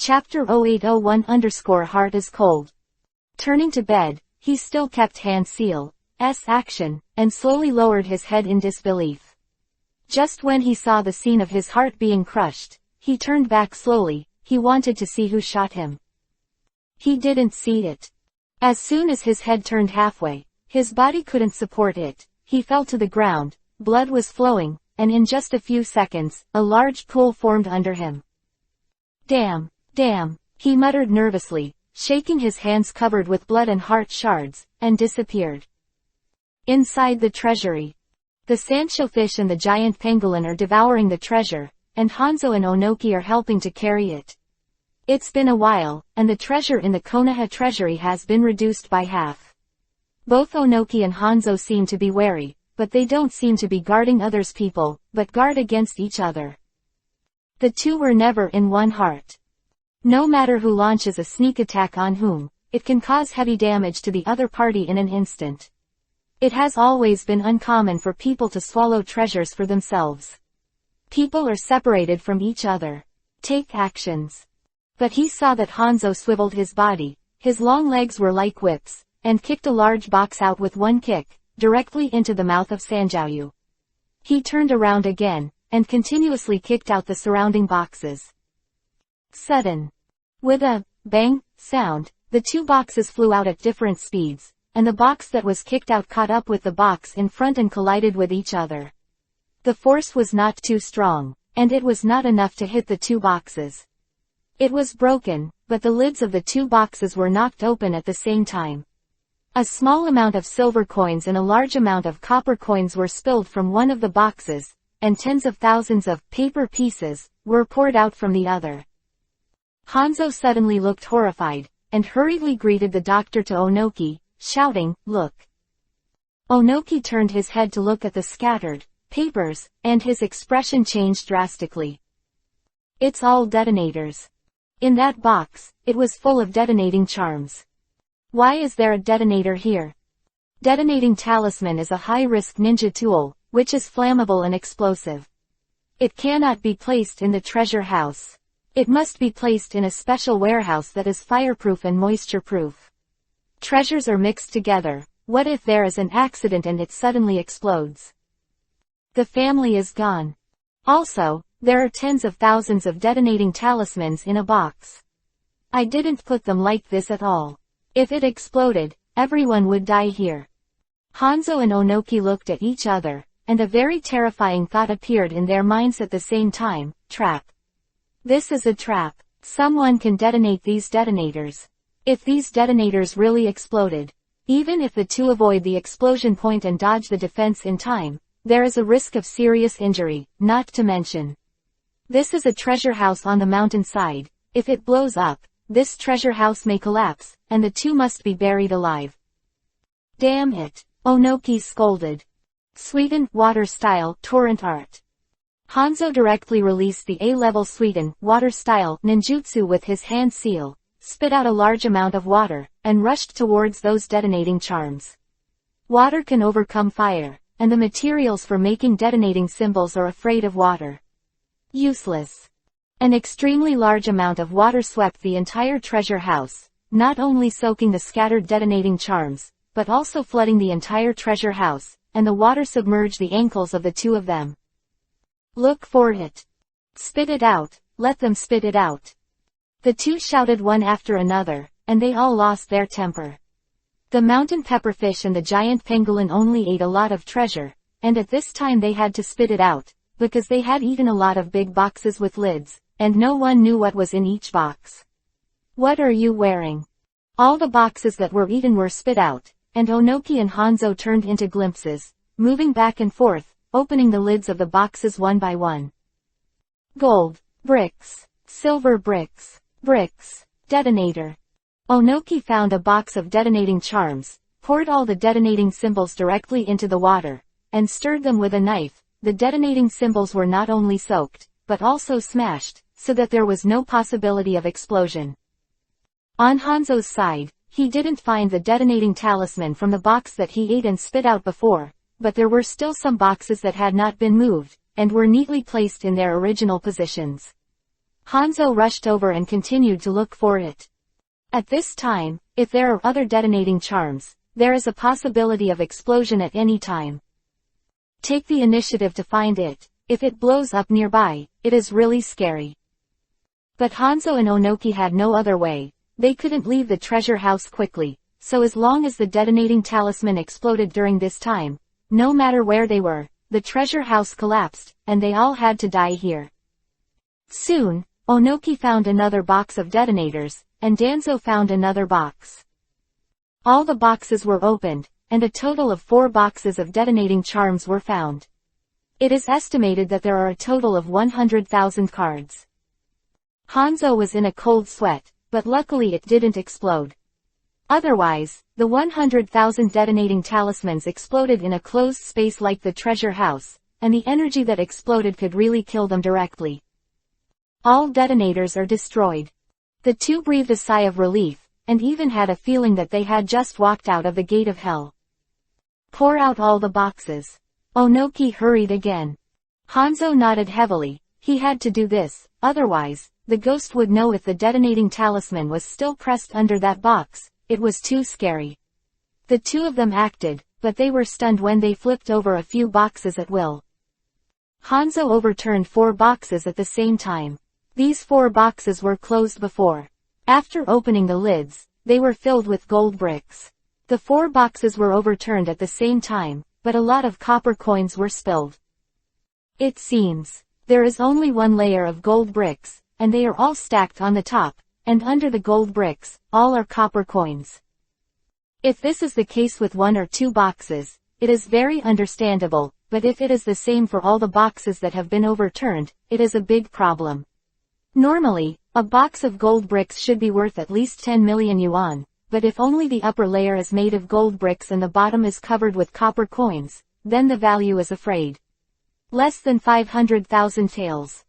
Chapter 0801 Heart is Cold. Turning to bed, he still kept hand seal's action, and slowly lowered his head in disbelief. Just when he saw the scene of his heart being crushed, he turned back slowly. He wanted to see who shot him. He didn't see it. As soon as his head turned halfway, his body couldn't support it. He fell to the ground, blood was flowing, and in just a few seconds, a large pool formed under him. Damn, he muttered nervously, shaking his hands covered with blood and heart shards, and disappeared. Inside the treasury, the sandshellfish and the giant pangolin are devouring the treasure, and Hanzo and Onoki are helping to carry it. It's been a while, and the treasure in the Konoha treasury has been reduced by half. Both Onoki and Hanzo seem to be wary, but they don't seem to be guarding others' people, but guard against each other. The two were never in one heart. No matter who launches a sneak attack on whom, it can cause heavy damage to the other party in an instant. It has always been uncommon for people to swallow treasures for themselves. People are separated from each other. Take actions. But he saw that Hanzo swiveled his body, his long legs were like whips, and kicked a large box out with one kick, directly into the mouth of Sanjiao. He turned around again, and continuously kicked out the surrounding boxes. Sudden. With a bang sound, the two boxes flew out at different speeds, and the box that was kicked out caught up with the box in front and collided with each other. The force was not too strong, and it was not enough to hit the two boxes. It was broken, but the lids of the two boxes were knocked open at the same time. A small amount of silver coins and a large amount of copper coins were spilled from one of the boxes, and tens of thousands of paper pieces were poured out from the other. Hanzo suddenly looked horrified, and hurriedly greeted the doctor to Onoki, shouting, "Look." Onoki turned his head to look at the scattered papers, and his expression changed drastically. "It's all detonators. In that box, it was full of detonating charms. Why is there a detonator here?" Detonating talisman is a high-risk ninja tool, which is flammable and explosive. It cannot be placed in the treasure house. It must be placed in a special warehouse that is fireproof and moisture-proof. Treasures are mixed together. What if there is an accident and it suddenly explodes? The family is gone. Also, there are tens of thousands of detonating talismans in a box. I didn't put them like this at all. If it exploded, everyone would die here. Hanzo and Onoki looked at each other, and a very terrifying thought appeared in their minds at the same time: trap. This is a trap. Someone can detonate these detonators. If these detonators really exploded, even if the two avoid the explosion point and dodge the defense in time, there is a risk of serious injury, not to mention. This is a treasure house on the mountainside. If it blows up, this treasure house may collapse, and the two must be buried alive. Damn it, Onoki scolded. Sweden, water style, torrent art. Hanzo directly released the A-level Sweden, water style, ninjutsu with his hand seal, spit out a large amount of water, and rushed towards those detonating charms. Water can overcome fire, and the materials for making detonating symbols are afraid of water. Useless. An extremely large amount of water swept the entire treasure house, not only soaking the scattered detonating charms, but also flooding the entire treasure house, and the water submerged the ankles of the two of them. Look for it. Spit it out, let them spit it out. The two shouted one after another, and they all lost their temper. The mountain pepperfish and the giant pangolin only ate a lot of treasure, and at this time they had to spit it out, because they had eaten a lot of big boxes with lids, and no one knew what was in each box. What are you wearing? All the boxes that were eaten were spit out, and Onoki and Hanzo turned into glimpses, moving back and forth, opening the lids of the boxes one by one. Gold, bricks, silver bricks, detonator. Onoki found a box of detonating charms, poured all the detonating symbols directly into the water, and stirred them with a knife. The detonating symbols were not only soaked, but also smashed, so that there was no possibility of explosion. On Hanzo's side, he didn't find the detonating talisman from the box that he ate and spit out before, but there were still some boxes that had not been moved, and were neatly placed in their original positions. Hanzo rushed over and continued to look for it. At this time, if there are other detonating charms, there is a possibility of explosion at any time. Take the initiative to find it. If it blows up nearby, it is really scary. But Hanzo and Onoki had no other way. They couldn't leave the treasure house quickly, so as long as the detonating talisman exploded during this time, no matter where they were, the treasure house collapsed, and they all had to die here. Soon, Onoki found another box of detonators, and Danzo found another box. All the boxes were opened, and a total of 4 boxes of detonating charms were found. It is estimated that there are a total of 100,000 cards. Hanzo was in a cold sweat, but luckily it didn't explode. Otherwise, the 100,000 detonating talismans exploded in a closed space like the treasure house, and the energy that exploded could really kill them directly. All detonators are destroyed. The two breathed a sigh of relief, and even had a feeling that they had just walked out of the gate of hell. Pour out all the boxes. Onoki hurried again. Hanzo nodded heavily. He had to do this, otherwise, the ghost would know if the detonating talisman was still pressed under that box. It was too scary. The two of them acted, but they were stunned when they flipped over a few boxes at will. Hanzo overturned 4 boxes at the same time. These 4 boxes were closed before. After opening the lids, they were filled with gold bricks. The 4 boxes were overturned at the same time, but a lot of copper coins were spilled. It seems there is only 1 layer of gold bricks, and they are all stacked on the top, and under the gold bricks, all are copper coins. If this is the case with 1 or 2 boxes, it is very understandable, but if it is the same for all the boxes that have been overturned, it is a big problem. Normally, a box of gold bricks should be worth at least 10 million yuan, but if only the upper layer is made of gold bricks and the bottom is covered with copper coins, then the value is afraid. Less than 500,000 taels.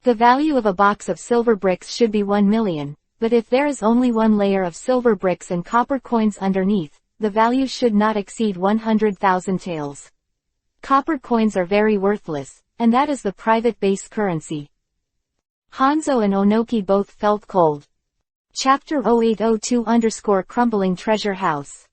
The value of a box of silver bricks should be 1 million, but if there is only 1 layer of silver bricks and copper coins underneath, the value should not exceed 100,000 taels. Copper coins are very worthless, and that is the private base currency. Hanzo and Onoki both felt cold. Chapter 0802_Crumbling Treasure House.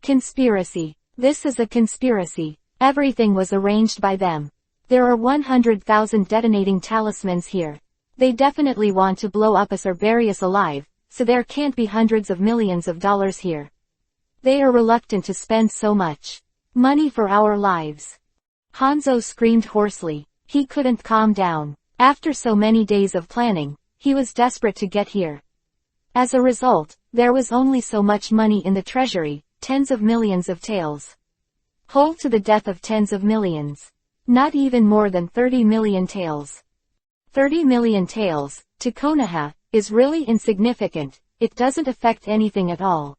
Conspiracy. This is a conspiracy. Everything was arranged by them. There are 100,000 detonating talismans here. They definitely want to blow up us or bury us alive, so there can't be hundreds of millions of dollars here. They are reluctant to spend so much money for our lives. Hanzo screamed hoarsely. He couldn't calm down. After so many days of planning, he was desperate to get here. As a result, there was only so much money in the treasury, tens of millions of taels. Hold to the death of tens of millions. Not even more than 30 million taels. 30 million taels, to Konoha, is really insignificant. It doesn't affect anything at all.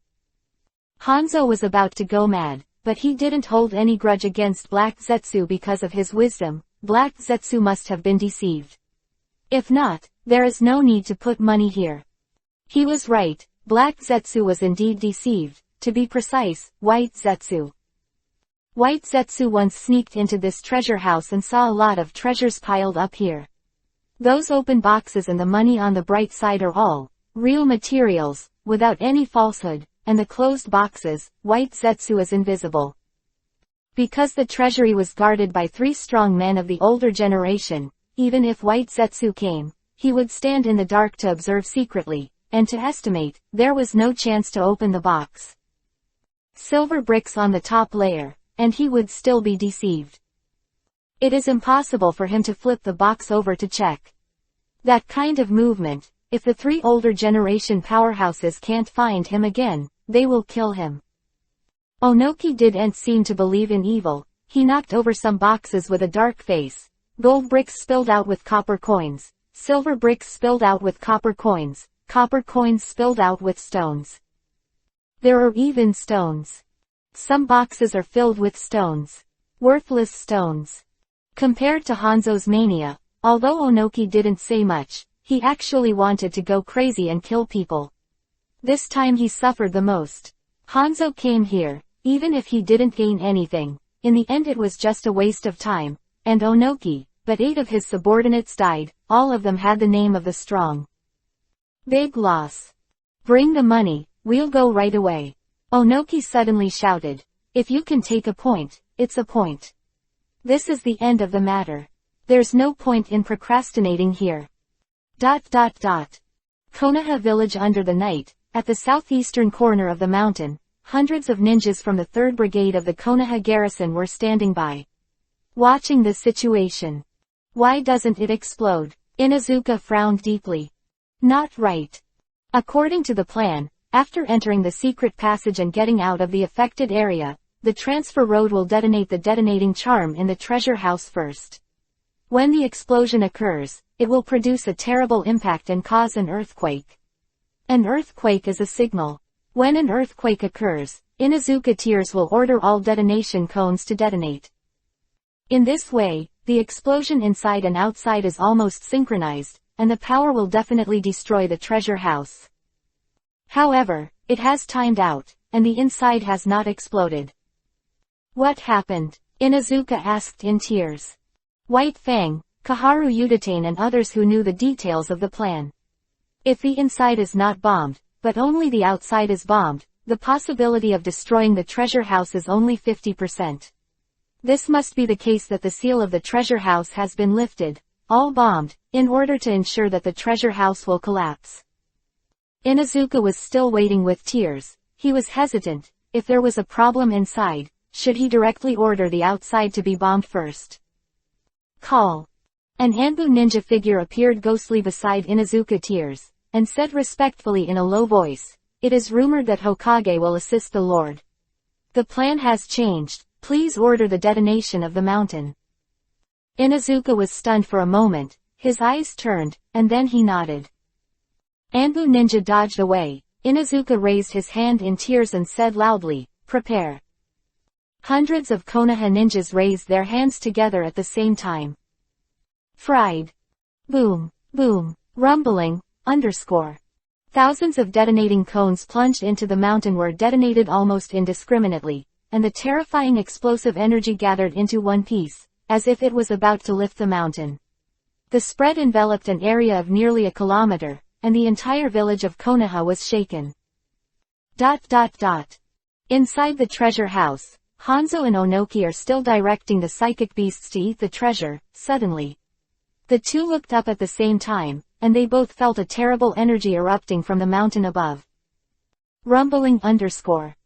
Hanzo was about to go mad, but he didn't hold any grudge against Black Zetsu because of his wisdom. Black Zetsu must have been deceived. If not, there is no need to put money here. He was right, Black Zetsu was indeed deceived, to be precise, White Zetsu. White Zetsu once sneaked into this treasure house and saw a lot of treasures piled up here. Those open boxes and the money on the bright side are all real materials, without any falsehood, and the closed boxes, White Zetsu is invisible. Because the treasury was guarded by 3 strong men of the older generation, even if White Zetsu came, he would stand in the dark to observe secretly, and to estimate, there was no chance to open the box. Silver bricks on the top layer, and he would still be deceived. It is impossible for him to flip the box over to check. That kind of movement, if the 3 older generation powerhouses can't find him again, they will kill him. Onoki didn't seem to believe in evil. He knocked over some boxes with a dark face. Gold bricks spilled out with copper coins. Silver bricks spilled out with copper coins. Copper coins spilled out with stones. There are even stones. Some boxes are filled with stones. Worthless stones. Compared to Hanzo's mania, although Onoki didn't say much, he actually wanted to go crazy and kill people. This time he suffered the most. Hanzo came here. Even if he didn't gain anything, in the end it was just a waste of time, and Onoki, but 8 of his subordinates died, all of them had the name of the strong. Big loss. Bring the money, we'll go right away. Onoki suddenly shouted. If you can take a point, it's a point. This is the end of the matter. There's no point in procrastinating here. Konoha village under the night, at the southeastern corner of the mountain, hundreds of ninjas from the 3rd Brigade of the Konoha garrison were standing by. Watching the situation. Why doesn't it explode? Inuzuka frowned deeply. Not right. According to the plan, after entering the secret passage and getting out of the affected area, the transfer road will detonate the detonating charm in the treasure house first. When the explosion occurs, it will produce a terrible impact and cause an earthquake. An earthquake is a signal. When an earthquake occurs, Inuzuka Tears will order all detonation cones to detonate. In this way, the explosion inside and outside is almost synchronized, and the power will definitely destroy the treasure house. However, it has timed out, and the inside has not exploded. What happened? Inuzuka asked in tears. White Fang, Kaharu Udatane and others who knew the details of the plan. If the inside is not bombed, but only the outside is bombed, the possibility of destroying the treasure house is only 50%. This must be the case that the seal of the treasure house has been lifted, all bombed, in order to ensure that the treasure house will collapse. Inuzuka was still waiting with tears. He was hesitant. If there was a problem inside, should he directly order the outside to be bombed first? Call. An Anbu ninja figure appeared ghostly beside Inuzuka Tears, and said respectfully in a low voice, "It is rumored that Hokage will assist the Lord. The plan has changed, please order the detonation of the mountain." Inuzuka was stunned for a moment, his eyes turned, and then he nodded. Anbu ninja dodged away. Inuzuka raised his hand in tears and said loudly, "Prepare." Hundreds of Konoha ninjas raised their hands together at the same time. Fried. Boom, boom, rumbling, underscore. Thousands of detonating cones plunged into the mountain were detonated almost indiscriminately, and the terrifying explosive energy gathered into one piece, as if it was about to lift the mountain. The spread enveloped an area of nearly a kilometer, and the entire village of Konoha was shaken. Inside the treasure house, Hanzo and Onoki are still directing the psychic beasts to eat the treasure. Suddenly, the two looked up at the same time, and they both felt a terrible energy erupting from the mountain above. Rumbling underscore.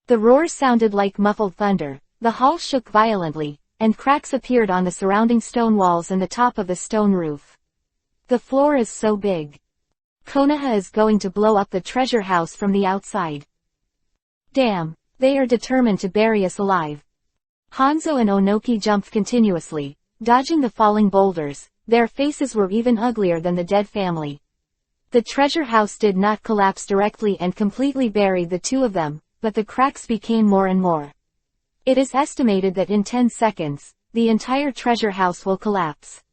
The roar sounded like muffled thunder, the hall shook violently, and cracks appeared on the surrounding stone walls and the top of the stone roof. The floor is so big. Konoha is going to blow up the treasure house from the outside. Damn, they are determined to bury us alive. Hanzo and Onoki jumped continuously, dodging the falling boulders. Their faces were even uglier than the dead family. The treasure house did not collapse directly and completely buried the two of them, but the cracks became more and more. It is estimated that in 10 seconds, the entire treasure house will collapse.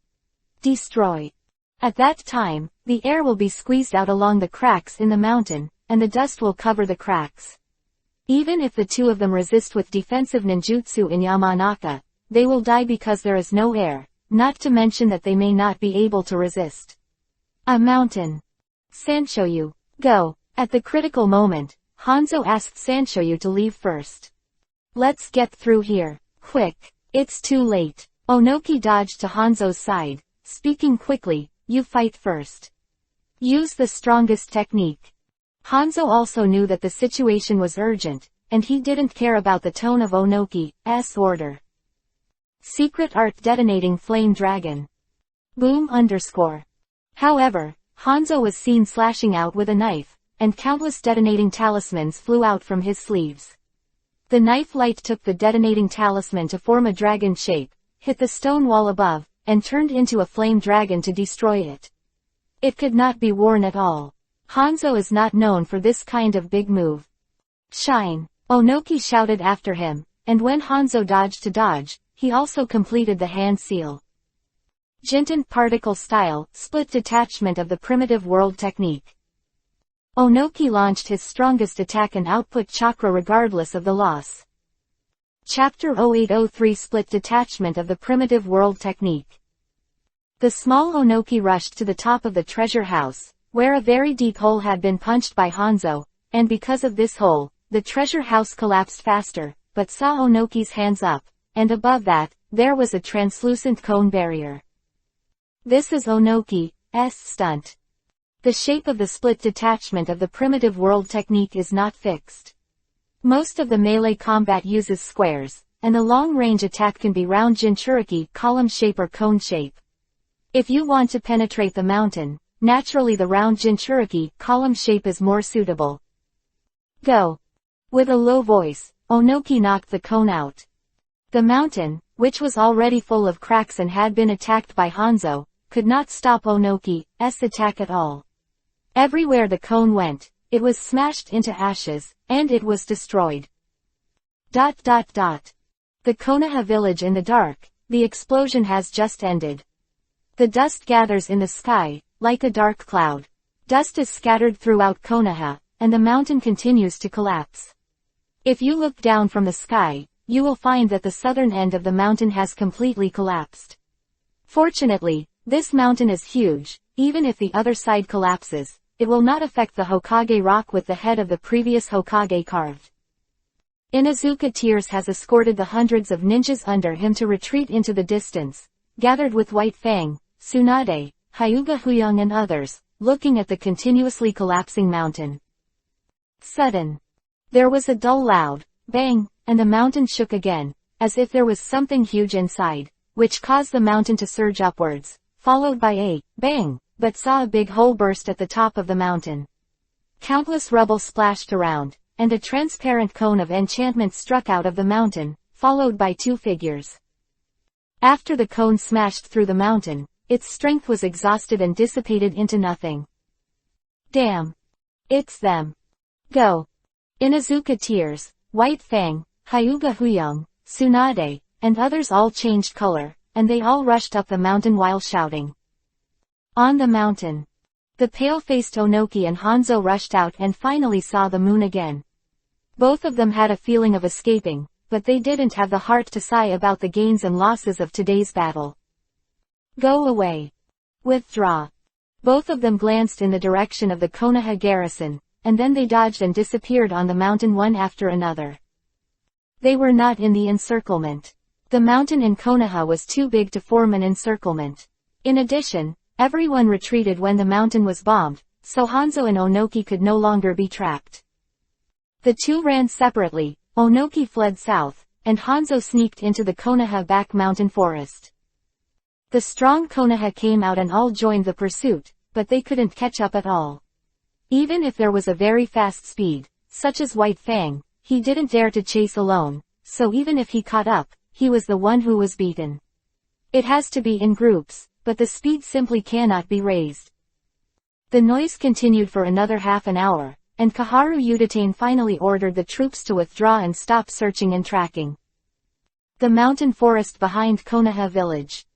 Destroy. At that time, the air will be squeezed out along the cracks in the mountain, and the dust will cover the cracks. Even if the two of them resist with defensive ninjutsu in Yamanaka, they will die because there is no air, not to mention that they may not be able to resist. A mountain. Sanshoyu, go. At the critical moment, Hanzo asked Sanshoyu to leave first. Let's get through here. Quick. It's too late. Onoki dodged to Hanzo's side, speaking quickly, you fight first. Use the strongest technique. Hanzo also knew that the situation was urgent, and he didn't care about the tone of Onoki's order. Secret art detonating flame dragon. Boom underscore. However, Hanzo was seen slashing out with a knife, and countless detonating talismans flew out from his sleeves. The knife light took the detonating talisman to form a dragon shape, hit the stone wall above, and turned into a flame dragon to destroy it. It could not be worn at all. Hanzo is not known for this kind of big move. Shine! Onoki shouted after him, and when Hanzo dodged to dodge, he also completed the hand seal. Jinten particle style, split detachment of the primitive world technique. Onoki launched his strongest attack and output chakra regardless of the loss. Chapter 0803 Split detachment of the primitive world technique. The small Onoki rushed to the top of the treasure house, where a very deep hole had been punched by Hanzo, and because of this hole, the treasure house collapsed faster, but saw Onoki's hands up, and above that, there was a translucent cone barrier. This is Onoki's stunt. The shape of the split detachment of the primitive world technique is not fixed. Most of the melee combat uses squares, and the long-range attack can be round Jinchuriki, column shape or cone shape. If you want to penetrate the mountain, naturally the round Jinchuriki, column shape is more suitable. Go! With a low voice, Onoki knocked the cone out. The mountain, which was already full of cracks and had been attacked by Hanzo, could not stop Onoki's attack at all. Everywhere the cone went, it was smashed into ashes, and it was destroyed. The Konoha village in the dark, the explosion has just ended. The dust gathers in the sky, like a dark cloud. Dust is scattered throughout Konoha, and the mountain continues to collapse. If you look down from the sky, you will find that the southern end of the mountain has completely collapsed. Fortunately, this mountain is huge. Even if the other side collapses, it will not affect the Hokage rock with the head of the previous Hokage carved. Inuzuka Tears has escorted the hundreds of ninjas under him to retreat into the distance, gathered with White Fang, Tsunade, Hyuga Huyang and others, looking at the continuously collapsing mountain. Sudden. There was a dull loud bang, and the mountain shook again, as if there was something huge inside, which caused the mountain to surge upwards, followed by a bang, but saw a big hole burst at the top of the mountain. Countless rubble splashed around, and a transparent cone of enchantment struck out of the mountain, followed by two figures. After the cone smashed through the mountain, its strength was exhausted and dissipated into nothing. Damn. It's them. Go. Inuzuka Tears, White Fang, Hyuga Huyang, Tsunade, and others all changed color, and they all rushed up the mountain while shouting. On the mountain. The pale-faced Onoki and Hanzo rushed out and finally saw the moon again. Both of them had a feeling of escaping, but they didn't have the heart to sigh about the gains and losses of today's battle. Go away. Withdraw. Both of them glanced in the direction of the Konoha garrison, and then they dodged and disappeared on the mountain one after another. They were not in the encirclement. The mountain in Konoha was too big to form an encirclement. In addition, everyone retreated when the mountain was bombed, so Hanzo and Onoki could no longer be trapped. The two ran separately. Onoki fled south, and Hanzo sneaked into the Konoha back mountain forest. The strong Konoha came out and all joined the pursuit, but they couldn't catch up at all. Even if there was a very fast speed, such as White Fang, he didn't dare to chase alone, so even if he caught up, he was the one who was beaten. It has to be in groups, but the speed simply cannot be raised. The noise continued for another half an hour, and Kaharu Udatane finally ordered the troops to withdraw and stop searching and tracking. The mountain forest behind Konoha village.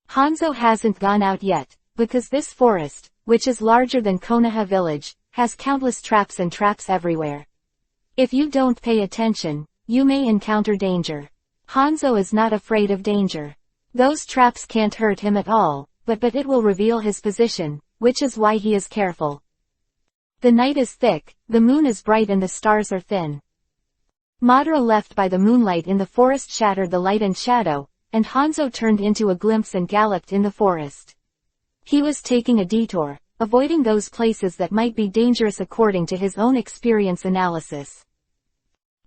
Hanzo hasn't gone out yet, because this forest, which is larger than Konoha village, has countless traps and traps everywhere. If you don't pay attention, you may encounter danger. Hanzo is not afraid of danger. Those traps can't hurt him at all, but it will reveal his position, which is why he is careful. The night is thick, the moon is bright and the stars are thin. Madara left by the moonlight in the forest shattered the light and shadow, and Hanzo turned into a glimpse and galloped in the forest. He was taking a detour, avoiding those places that might be dangerous according to his own experience analysis.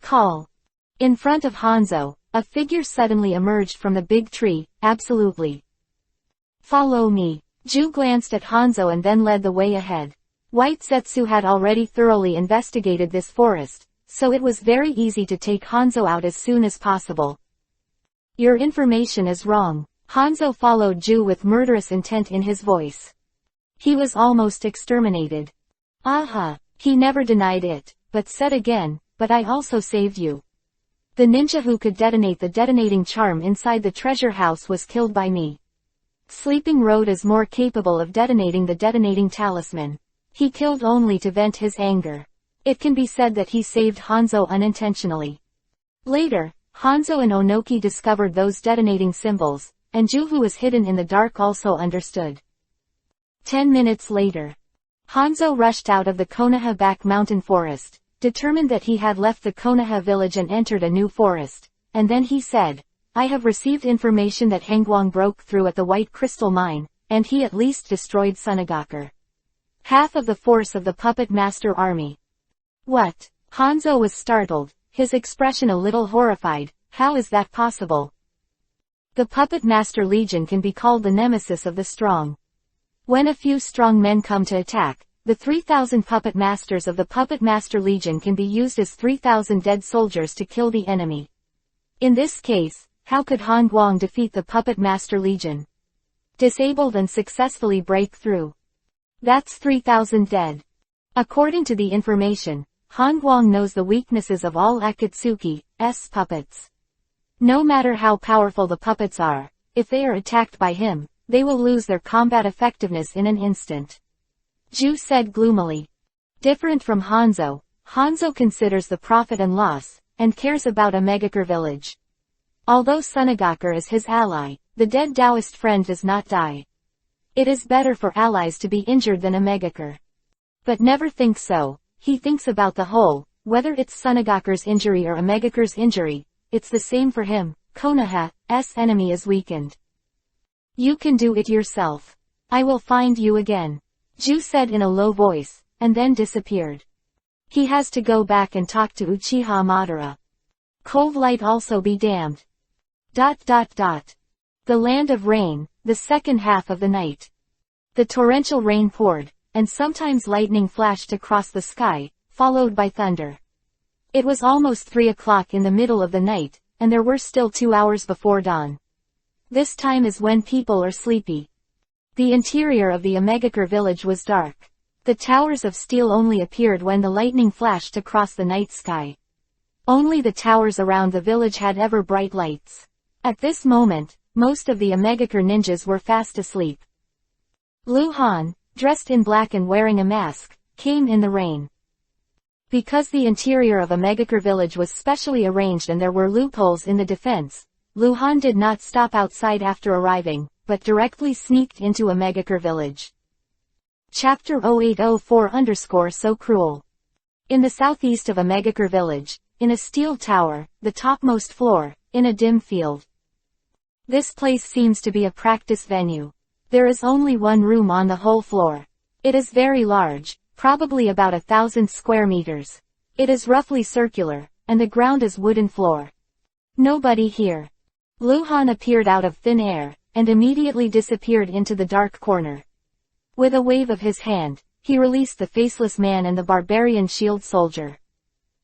Call. In front of Hanzo, a figure suddenly emerged from the big tree. Absolutely. Follow me. Ju glanced at Hanzo and then led the way ahead. White Zetsu had already thoroughly investigated this forest, so it was very easy to take Hanzo out as soon as possible. Your information is wrong. Hanzo followed Ju with murderous intent in his voice. He was almost exterminated. Aha. He never denied it, but said again, but I also saved you. The ninja who could detonate the detonating charm inside the treasure house was killed by me. Sleeping Road is more capable of detonating the detonating talisman. He killed only to vent his anger. It can be said that he saved Hanzo unintentionally. Later, Hanzo and Onoki discovered those detonating symbols, and Ju, who was hidden in the dark, also understood. 10 minutes later, Hanzo rushed out of the Konoha back mountain forest, determined that he had left the Konoha village and entered a new forest, and then he said, I have received information that Hangwang broke through at the White Crystal Mine, and he at least destroyed Sunagakur. Half of the force of the Puppet Master army. What? Hanzo was startled, his expression a little horrified. How is that possible? The Puppet Master Legion can be called the nemesis of the strong. When a few strong men come to attack, the 3,000 Puppet Masters of the Puppet Master Legion can be used as 3,000 dead soldiers to kill the enemy. In this case, how could Han Guang defeat the Puppet Master Legion? Disabled and successfully break through. That's 3,000 dead. According to the information, Han Guang knows the weaknesses of all Akatsuki's puppets. No matter how powerful the puppets are, if they are attacked by him, they will lose their combat effectiveness in an instant. Ju said gloomily. Different from Hanzo, Hanzo considers the profit and loss, and cares about a Megakure village. Although Sunagakur is his ally, the dead Taoist friend does not die. It is better for allies to be injured than a Megakure. But never think so, he thinks about the whole, whether it's Sunagakur's injury or a Megakure's injury, it's the same for him. Konoha's enemy is weakened. You can do it yourself. I will find you again. Ju said in a low voice, and then disappeared. He has to go back and talk to Uchiha Madara. Cold light also be damned. The land of rain, the second half of the night. The torrential rain poured, and sometimes lightning flashed across the sky, followed by thunder. It was almost 3 o'clock in the middle of the night, and there were still 2 hours before dawn. This time is when people are sleepy. The interior of the Megakure village was dark. The towers of steel only appeared when the lightning flashed across the night sky. Only the towers around the village had ever bright lights. At this moment, most of the Megakure ninjas were fast asleep. Lu Han, dressed in black and wearing a mask, came in the rain. Because the interior of a Megakure village was specially arranged and there were loopholes in the defense, Lu Han did not stop outside after arriving, but directly sneaked into a Megakure village. Chapter 0804_So cruel. In the southeast of a Megakure village, in a steel tower, the topmost floor, in a dim field. This place seems to be a practice venue. There is only one room on the whole floor. It is very large, probably about 1,000 square meters. It is roughly circular, and the ground is wooden floor. Nobody here. Lu Han appeared out of thin air, and immediately disappeared into the dark corner. With a wave of his hand, he released the faceless man and the barbarian shield soldier.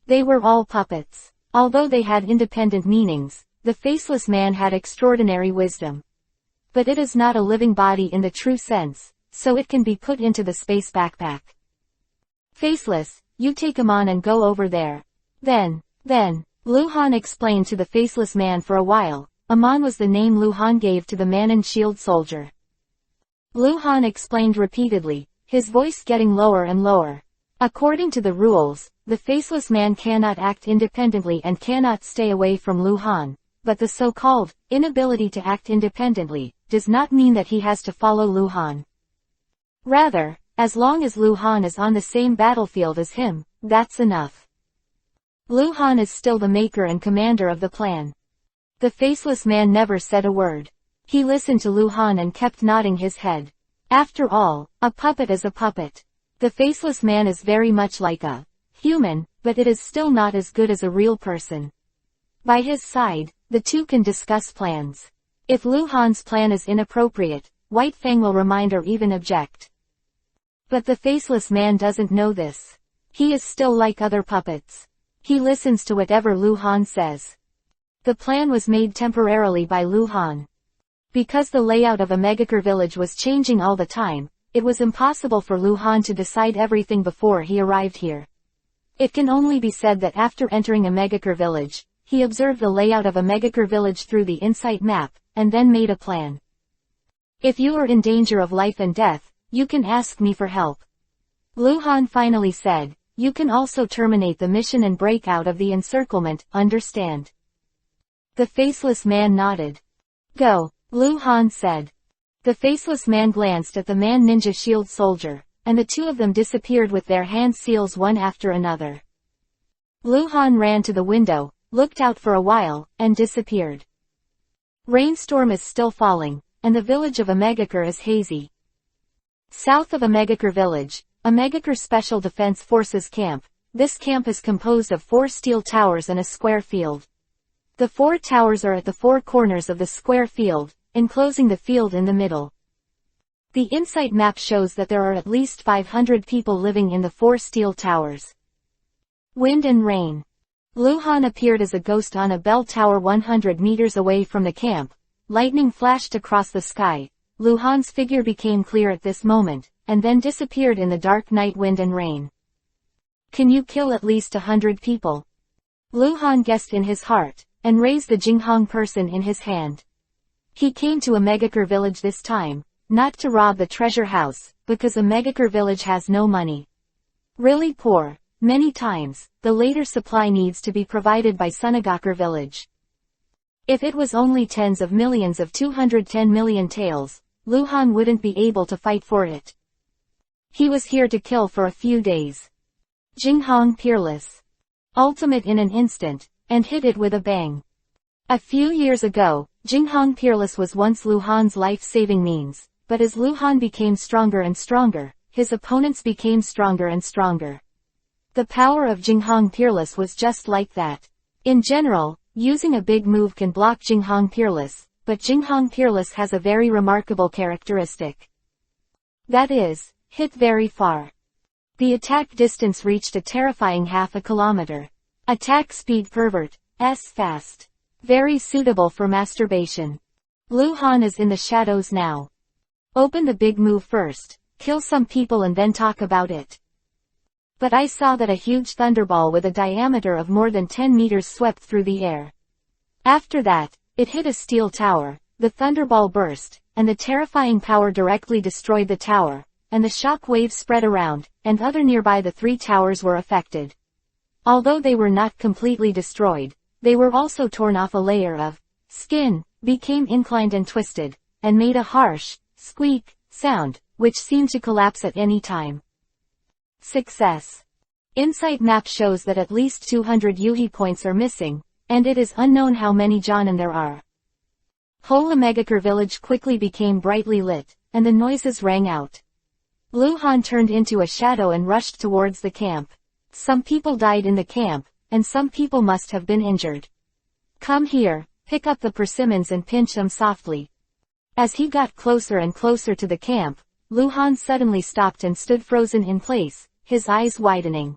They were all puppets. Although they had independent meanings, the faceless man had extraordinary wisdom. But it is not a living body in the true sense, so it can be put into the space backpack. Faceless, you take him on and go over there. Then, Lu Han explained to the faceless man for a while. Amon was the name Lu Han gave to the man-in shield soldier. Lu Han explained repeatedly, his voice getting lower and lower. According to the rules, the faceless man cannot act independently and cannot stay away from Lu Han, but the so-called inability to act independently does not mean that he has to follow Lu Han. Rather, as long as Lu Han is on the same battlefield as him, that's enough. Lu Han is still the maker and commander of the plan. The faceless man never said a word. He listened to Lu Han and kept nodding his head. After all, a puppet is a puppet. The faceless man is very much like a human, but it is still not as good as a real person. By his side, the two can discuss plans. If Lu Han's plan is inappropriate, White Fang will remind or even object. But the faceless man doesn't know this. He is still like other puppets. He listens to whatever Lu Han says. The plan was made temporarily by Lu Han. Because the layout of a Megakure village was changing all the time, it was impossible for Lu Han to decide everything before he arrived here. It can only be said that after entering a Megakure village, he observed the layout of a Megakure village through the Insight map, and then made a plan. If you are in danger of life and death, you can ask me for help. Lu Han finally said, you can also terminate the mission and break out of the encirclement, understand? The faceless man nodded. Go. Lu Han said. The faceless man glanced at the man ninja shield soldier, and the two of them disappeared with their hand seals one after another. Lu Han ran to the window, looked out for a while, and disappeared. Rainstorm is still falling, and the village of Omegakure is hazy. South of Omegakure village, Omegakure Special Defense Forces camp. This camp is composed of 4 steel towers and a square field. The 4 towers are at the 4 corners of the square field, enclosing the field in the middle. The insight map shows that there are at least 500 people living in the 4 steel towers. Wind and rain. Lu Han appeared as a ghost on a bell tower 100 meters away from the camp. Lightning flashed across the sky. Lu Han's figure became clear at this moment, and then disappeared in the dark night wind and rain. Can you kill at least 100 people? Lu Han guessed in his heart, and raised the Jinghong person in his hand. He came to Omegakure village this time, not to rob the treasure house, because Omegakure village has no money. Really poor. Many times, the later supply needs to be provided by Sunagakure village. If it was only tens of millions of 210 million taels, Lu Han wouldn't be able to fight for it. He was here to kill for a few days. Jinghong Peerless. Ultimate in an instant, and hit it with a bang. A few years ago, Jinghong Peerless was once Lu Han's life-saving means, but as Lu Han became stronger and stronger, his opponents became stronger and stronger. The power of Jinghong Peerless was just like that. In general, using a big move can block Jinghong Peerless, but Jinghong Peerless has a very remarkable characteristic. That is, hit very far. The attack distance reached a terrifying half a kilometer. Attack speed pervert, fast. Very suitable for masturbation. Lu Han is in the shadows now. Open the big move first, kill some people and then talk about it. But I saw that a huge thunderball with a diameter of more than 10 meters swept through the air. After that, it hit a steel tower, the thunderball burst, and the terrifying power directly destroyed the tower, and the shock waves spread around, and other nearby the 3 towers were affected. Although they were not completely destroyed, they were also torn off a layer of skin, became inclined and twisted, and made a harsh, squeak, sound, which seemed to collapse at any time. Success. Insight map shows that at least 200 Yuhi points are missing, and it is unknown how many Jonin there are. Whole Omegakure village quickly became brightly lit, and the noises rang out. Lu Han turned into a shadow and rushed towards the camp. Some people died in the camp, and some people must have been injured. Come here, pick up the persimmons and pinch them softly. As he got closer and closer to the camp, Lu Han suddenly stopped and stood frozen in place, his eyes widening.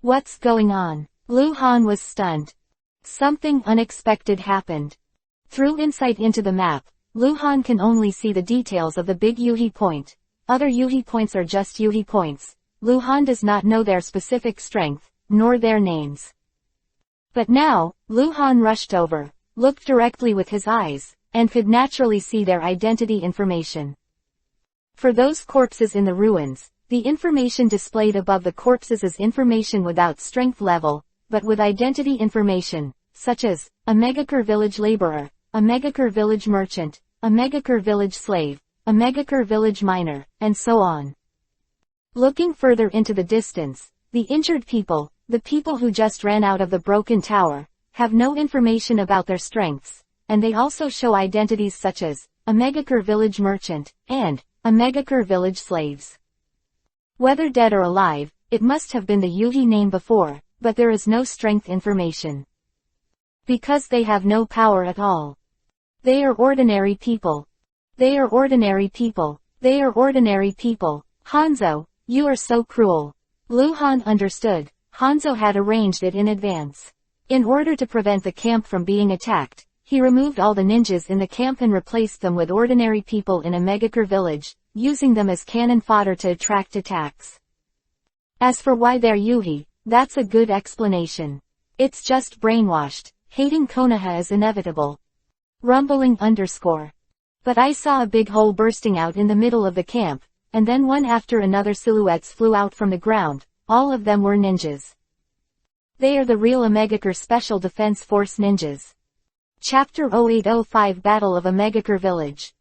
What's going on? Lu Han was stunned. Something unexpected happened. Through insight into the map, Lu Han can only see the details of the big Yuhi point. Other Yuhi points are just Yuhi points. Lu Han does not know their specific strength, nor their names. But now, Lu Han rushed over, looked directly with his eyes, and could naturally see their identity information. For those corpses in the ruins, the information displayed above the corpses is information without strength level, but with identity information, such as, Omegakure village laborer, Omegakure village merchant, Omegakure village slave, Omegakure village miner, and so on. Looking further into the distance, the injured people, the people who just ran out of the broken tower, have no information about their strengths, and they also show identities such as, Omegakure village merchant, and, Omegakure village slaves. Whether dead or alive, it must have been the Yuhi name before, but there is no strength information. Because they have no power at all. They are ordinary people. They are ordinary people. They are ordinary people. Hanzo, you are so cruel. Lu Han understood. Hanzo had arranged it in advance. In order to prevent the camp from being attacked, he removed all the ninjas in the camp and replaced them with ordinary people in Omegakure village, using them as cannon fodder to attract attacks. As for why they're Yuhi, that's a good explanation. It's just brainwashed. Hating Konoha is inevitable. Rumbling _. But I saw a big hole bursting out in the middle of the camp, and then one after another silhouettes flew out from the ground. All of them were ninjas. They are the real Omegakure Special Defense Force ninjas. Chapter 0805 Battle of Amegakure Village.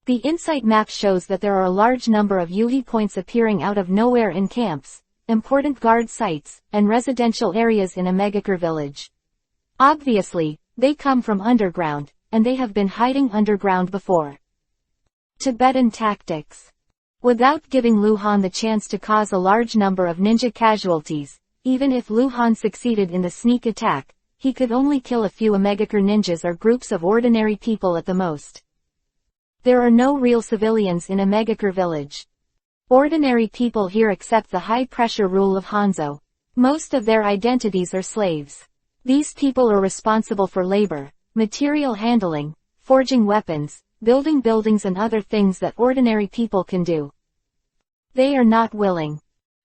The insight map shows that there are a large number of Yuhi points appearing out of nowhere in camps, important guard sites, and residential areas in Amegakure Village. Obviously, they come from underground, and they have been hiding underground before. Tibetan tactics. Without giving Luhan the chance to cause a large number of ninja casualties, even if Luhan succeeded in the sneak attack, he could only kill a few Amegakure ninjas or groups of ordinary people at the most. There are no real civilians in Amegakure Village. Ordinary people here accept the high-pressure rule of Hanzo. Most of their identities are slaves. These people are responsible for labor, material handling, forging weapons, building buildings and other things that ordinary people can do. They are not willing.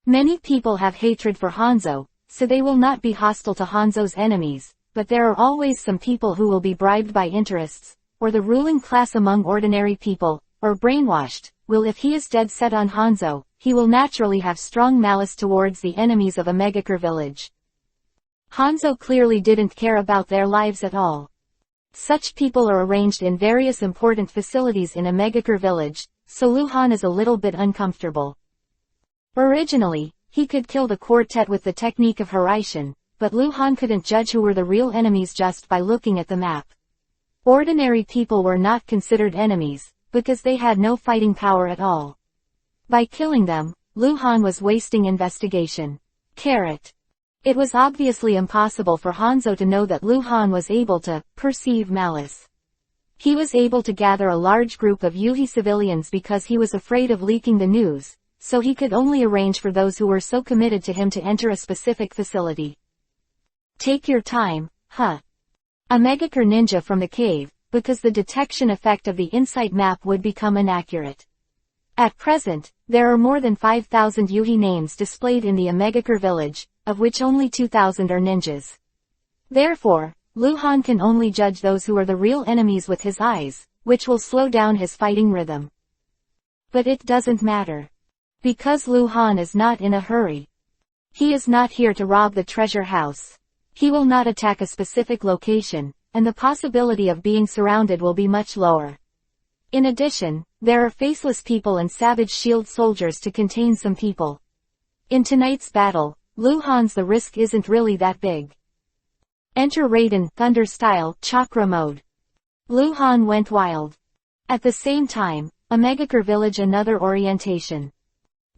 Many people have hatred for Hanzo, so they will not be hostile to Hanzo's enemies, but there are always some people who will be bribed by interests, or the ruling class among ordinary people, or brainwashed, if he is dead set on Hanzo, he will naturally have strong malice towards the enemies of Amegakure Village. Hanzo clearly didn't care about their lives at all. Such people are arranged in various important facilities in Amegakure Village, so Luhan is a little bit uncomfortable. Originally, he could kill the quartet with the technique of Hiraishin, but Luhan couldn't judge who were the real enemies just by looking at the map. Ordinary people were not considered enemies, because they had no fighting power at all. By killing them, Luhan was wasting investigation. It was obviously impossible for Hanzo to know that Luhan was able to perceive malice. He was able to gather a large group of Yuhi civilians because he was afraid of leaking the news, so he could only arrange for those who were so committed to him to enter a specific facility. Take your time, huh? Amegakure ninja from the cave, because the detection effect of the insight map would become inaccurate. At present, there are more than 5,000 Yuhi names displayed in the Amegakure Village, of which only 2,000 are ninjas. Therefore, Luhan can only judge those who are the real enemies with his eyes, which will slow down his fighting rhythm. But it doesn't matter. Because Luhan is not in a hurry. He is not here to rob the treasure house. He will not attack a specific location, and the possibility of being surrounded will be much lower. In addition, there are faceless people and savage shield soldiers to contain some people. In tonight's battle, Luhan's the risk isn't really that big. Enter Raiden, Thunder Style, Chakra Mode. Luhan went wild. At the same time, Amegakure Village another orientation.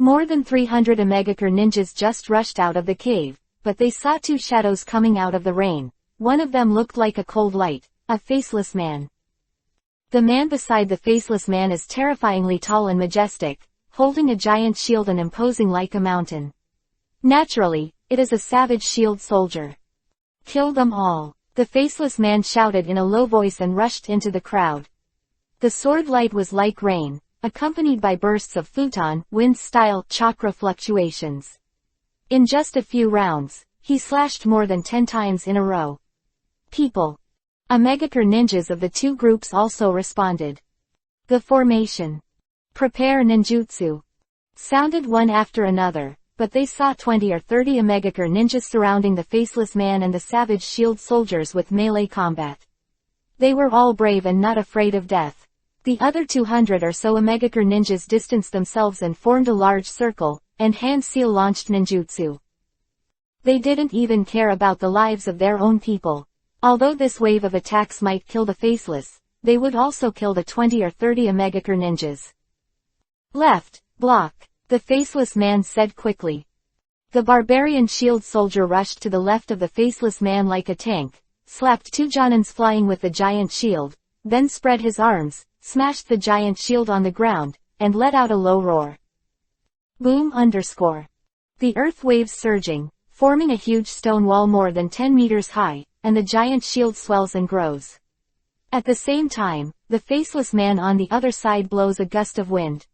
More than 300 Amegakure ninjas just rushed out of the cave, but they saw two shadows coming out of the rain. One of them looked like a cold light, a faceless man. The man beside the faceless man is terrifyingly tall and majestic, holding a giant shield and imposing like a mountain. Naturally, it is a savage shield soldier. Kill them all, the faceless man shouted in a low voice and rushed into the crowd. The sword light was like rain, accompanied by bursts of futon, wind-style, chakra fluctuations. In just a few rounds, he slashed more than 10 times in a row. People. Amegakure ninjas of the two groups also responded. The formation. Prepare ninjutsu. Sounded one after another, but they saw 20 or 30 Amegakure ninjas surrounding the faceless man and the savage shield soldiers with melee combat. They were all brave and not afraid of death. The other 200 or so Amegakure ninjas distanced themselves and formed a large circle, and Hand Seal launched ninjutsu. They didn't even care about the lives of their own people. Although this wave of attacks might kill the faceless, they would also kill the 20 or 30 Amegakure ninjas. Left, block, the faceless man said quickly. The barbarian shield soldier rushed to the left of the faceless man like a tank, slapped two Jonins flying with the giant shield, then spread his arms, smashed the giant shield on the ground, and let out a low roar. Boom _. The earth waves surging, forming a huge stone wall more than 10 meters high, and the giant shield swells and grows. At the same time, the faceless man on the other side blows a gust of wind.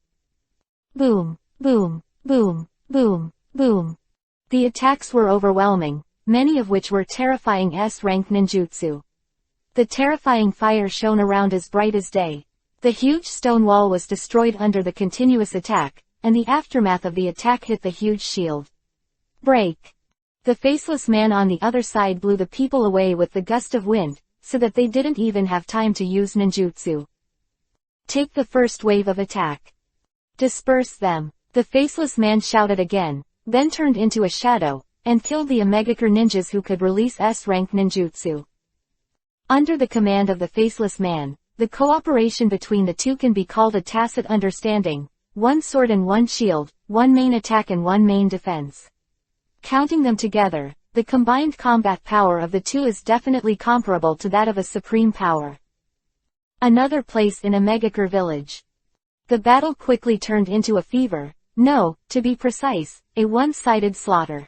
Boom, boom, boom, boom, boom. The attacks were overwhelming, many of which were terrifying S-rank ninjutsu. The terrifying fire shone around as bright as day. The huge stone wall was destroyed under the continuous attack, and the aftermath of the attack hit the huge shield. Break. The faceless man on the other side blew the people away with the gust of wind, so that they didn't even have time to use ninjutsu. Take the first wave of attack. Disperse them. The faceless man shouted again, then turned into a shadow, and killed the Omegakure ninjas who could release S-rank ninjutsu. Under the command of the faceless man, the cooperation between the two can be called a tacit understanding, one sword and one shield, one main attack and one main defense. Counting them together, the combined combat power of the two is definitely comparable to that of a supreme power. Another place in Omegakure village. The battle quickly turned into a fever, no, to be precise, a one-sided slaughter.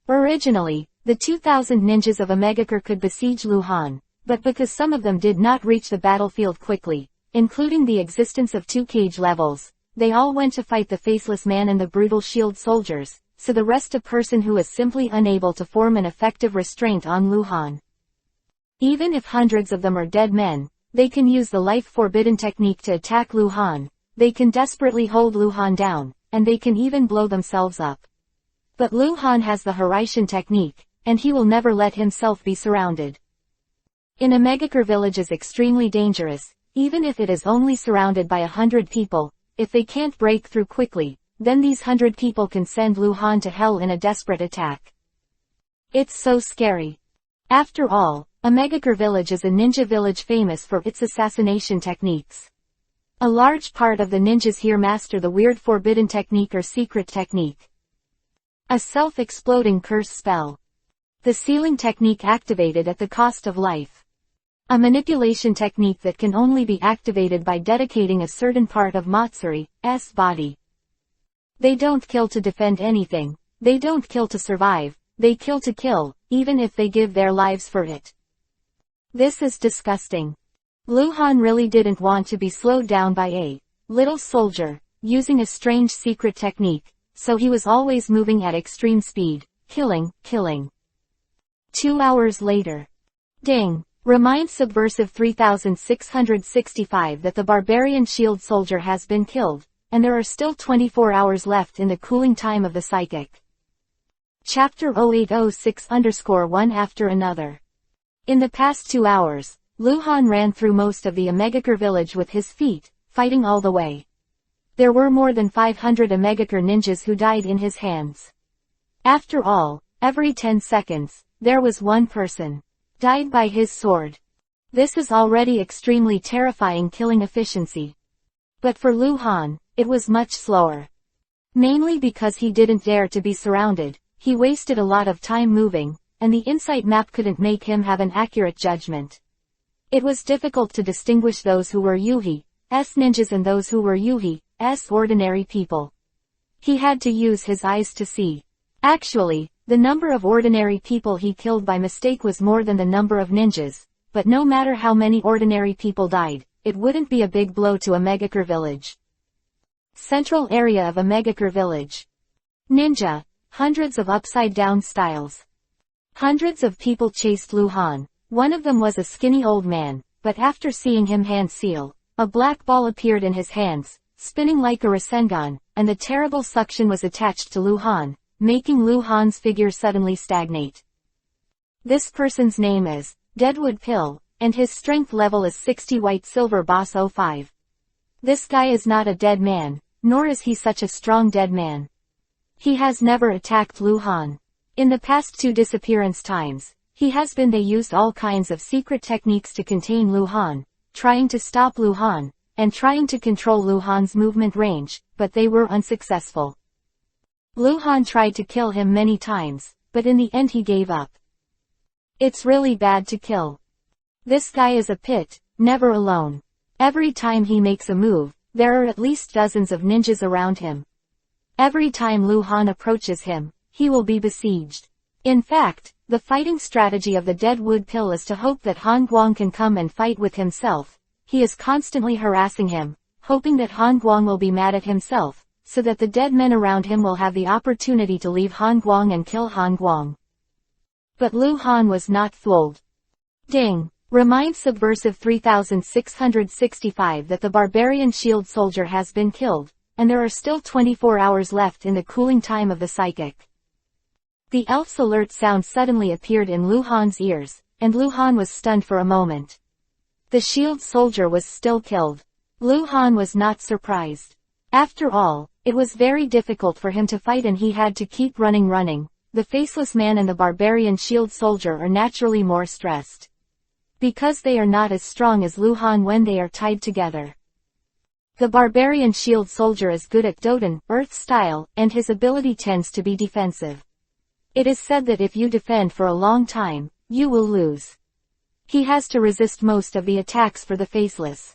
Originally, the 2,000 ninjas of Omegakure could besiege Luhan, but because some of them did not reach the battlefield quickly, including the existence of 2 cage levels, they all went to fight the faceless man and the brutal shield soldiers, so the rest a person who is simply unable to form an effective restraint on Luhan. Even if hundreds of them are dead men, they can use the life-forbidden technique to attack Luhan, they can desperately hold Luhan down, and they can even blow themselves up. But Luhan has the Hiraishin technique, and he will never let himself be surrounded. In Omegakure village is extremely dangerous, even if it is only surrounded by 100 people, if they can't break through quickly, then these 100 people can send Luhan to hell in a desperate attack. It's so scary. After all, Omegakure village is a ninja village famous for its assassination techniques. A large part of the ninjas here master the weird forbidden technique or secret technique. A self-exploding curse spell. The sealing technique activated at the cost of life. A manipulation technique that can only be activated by dedicating a certain part of Matsuri's body. They don't kill to defend anything, they don't kill to survive, they kill to kill, even if they give their lives for it. This is disgusting. Luhan really didn't want to be slowed down by a little soldier, using a strange secret technique, so he was always moving at extreme speed, killing. 2 hours later. Ding! Remind Subversive 3665 that the barbarian shield soldier has been killed, and there are still 24 hours left in the cooling time of the psychic. Chapter 0806_1 After another. In the past 2 hours, Luhan ran through most of the Omegakure village with his feet, fighting all the way. There were more than 500 Omegakure ninjas who died in his hands. After all, every 10 seconds, there was one person died by his sword. This is already extremely terrifying killing efficiency. But for Luhan, it was much slower. Mainly because he didn't dare to be surrounded, he wasted a lot of time moving, and the insight map couldn't make him have an accurate judgment. It was difficult to distinguish those who were Yuhi's ninjas and those who were Yuhi's ordinary people. He had to use his eyes to see. Actually, the number of ordinary people he killed by mistake was more than the number of ninjas, but no matter how many ordinary people died, it wouldn't be a big blow to Omegakure village. Central area of Omegakure village. Ninja. Hundreds of upside-down styles. Hundreds of people chased Luhan. One of them was a skinny old man, but after seeing him hand seal, a black ball appeared in his hands, spinning like a Rasengan, and the terrible suction was attached to Luhan, making Luhan's figure suddenly stagnate. This person's name is Deadwood Pill, and his strength level is 60 White Silver Boss 05. This guy is not a dead man, nor is he such a strong dead man. He has never attacked Luhan. In the past 2 disappearance times, they used all kinds of secret techniques to contain Luhan, trying to stop Luhan, and trying to control Luhan's movement range, but they were unsuccessful. Luhan tried to kill him many times, but in the end he gave up. It's really bad to kill. This guy is a pit, never alone. Every time he makes a move, there are at least dozens of ninjas around him. Every time Luhan approaches him, he will be besieged. In fact, the fighting strategy of the Deadwood Pill is to hope that Han Guang can come and fight with himself. He is constantly harassing him, hoping that Han Guang will be mad at himself, so that the dead men around him will have the opportunity to leave Han Guang and kill Han Guang. But Luhan was not fooled. Ding! Remind Subversive 3665 that the barbarian shield soldier has been killed, and there are still 24 hours left in the cooling time of the psychic. The elf's alert sound suddenly appeared in Luhan's ears, and Lu Han was stunned for a moment. The shield soldier was still killed. Lu Han was not surprised. After all, it was very difficult for him to fight and he had to keep running. The faceless man and the barbarian shield soldier are naturally more stressed. Because they are not as strong as Lu Han when they are tied together. The barbarian shield soldier is good at Doden, Earth style, and his ability tends to be defensive. It is said that if you defend for a long time, you will lose. He has to resist most of the attacks for the faceless.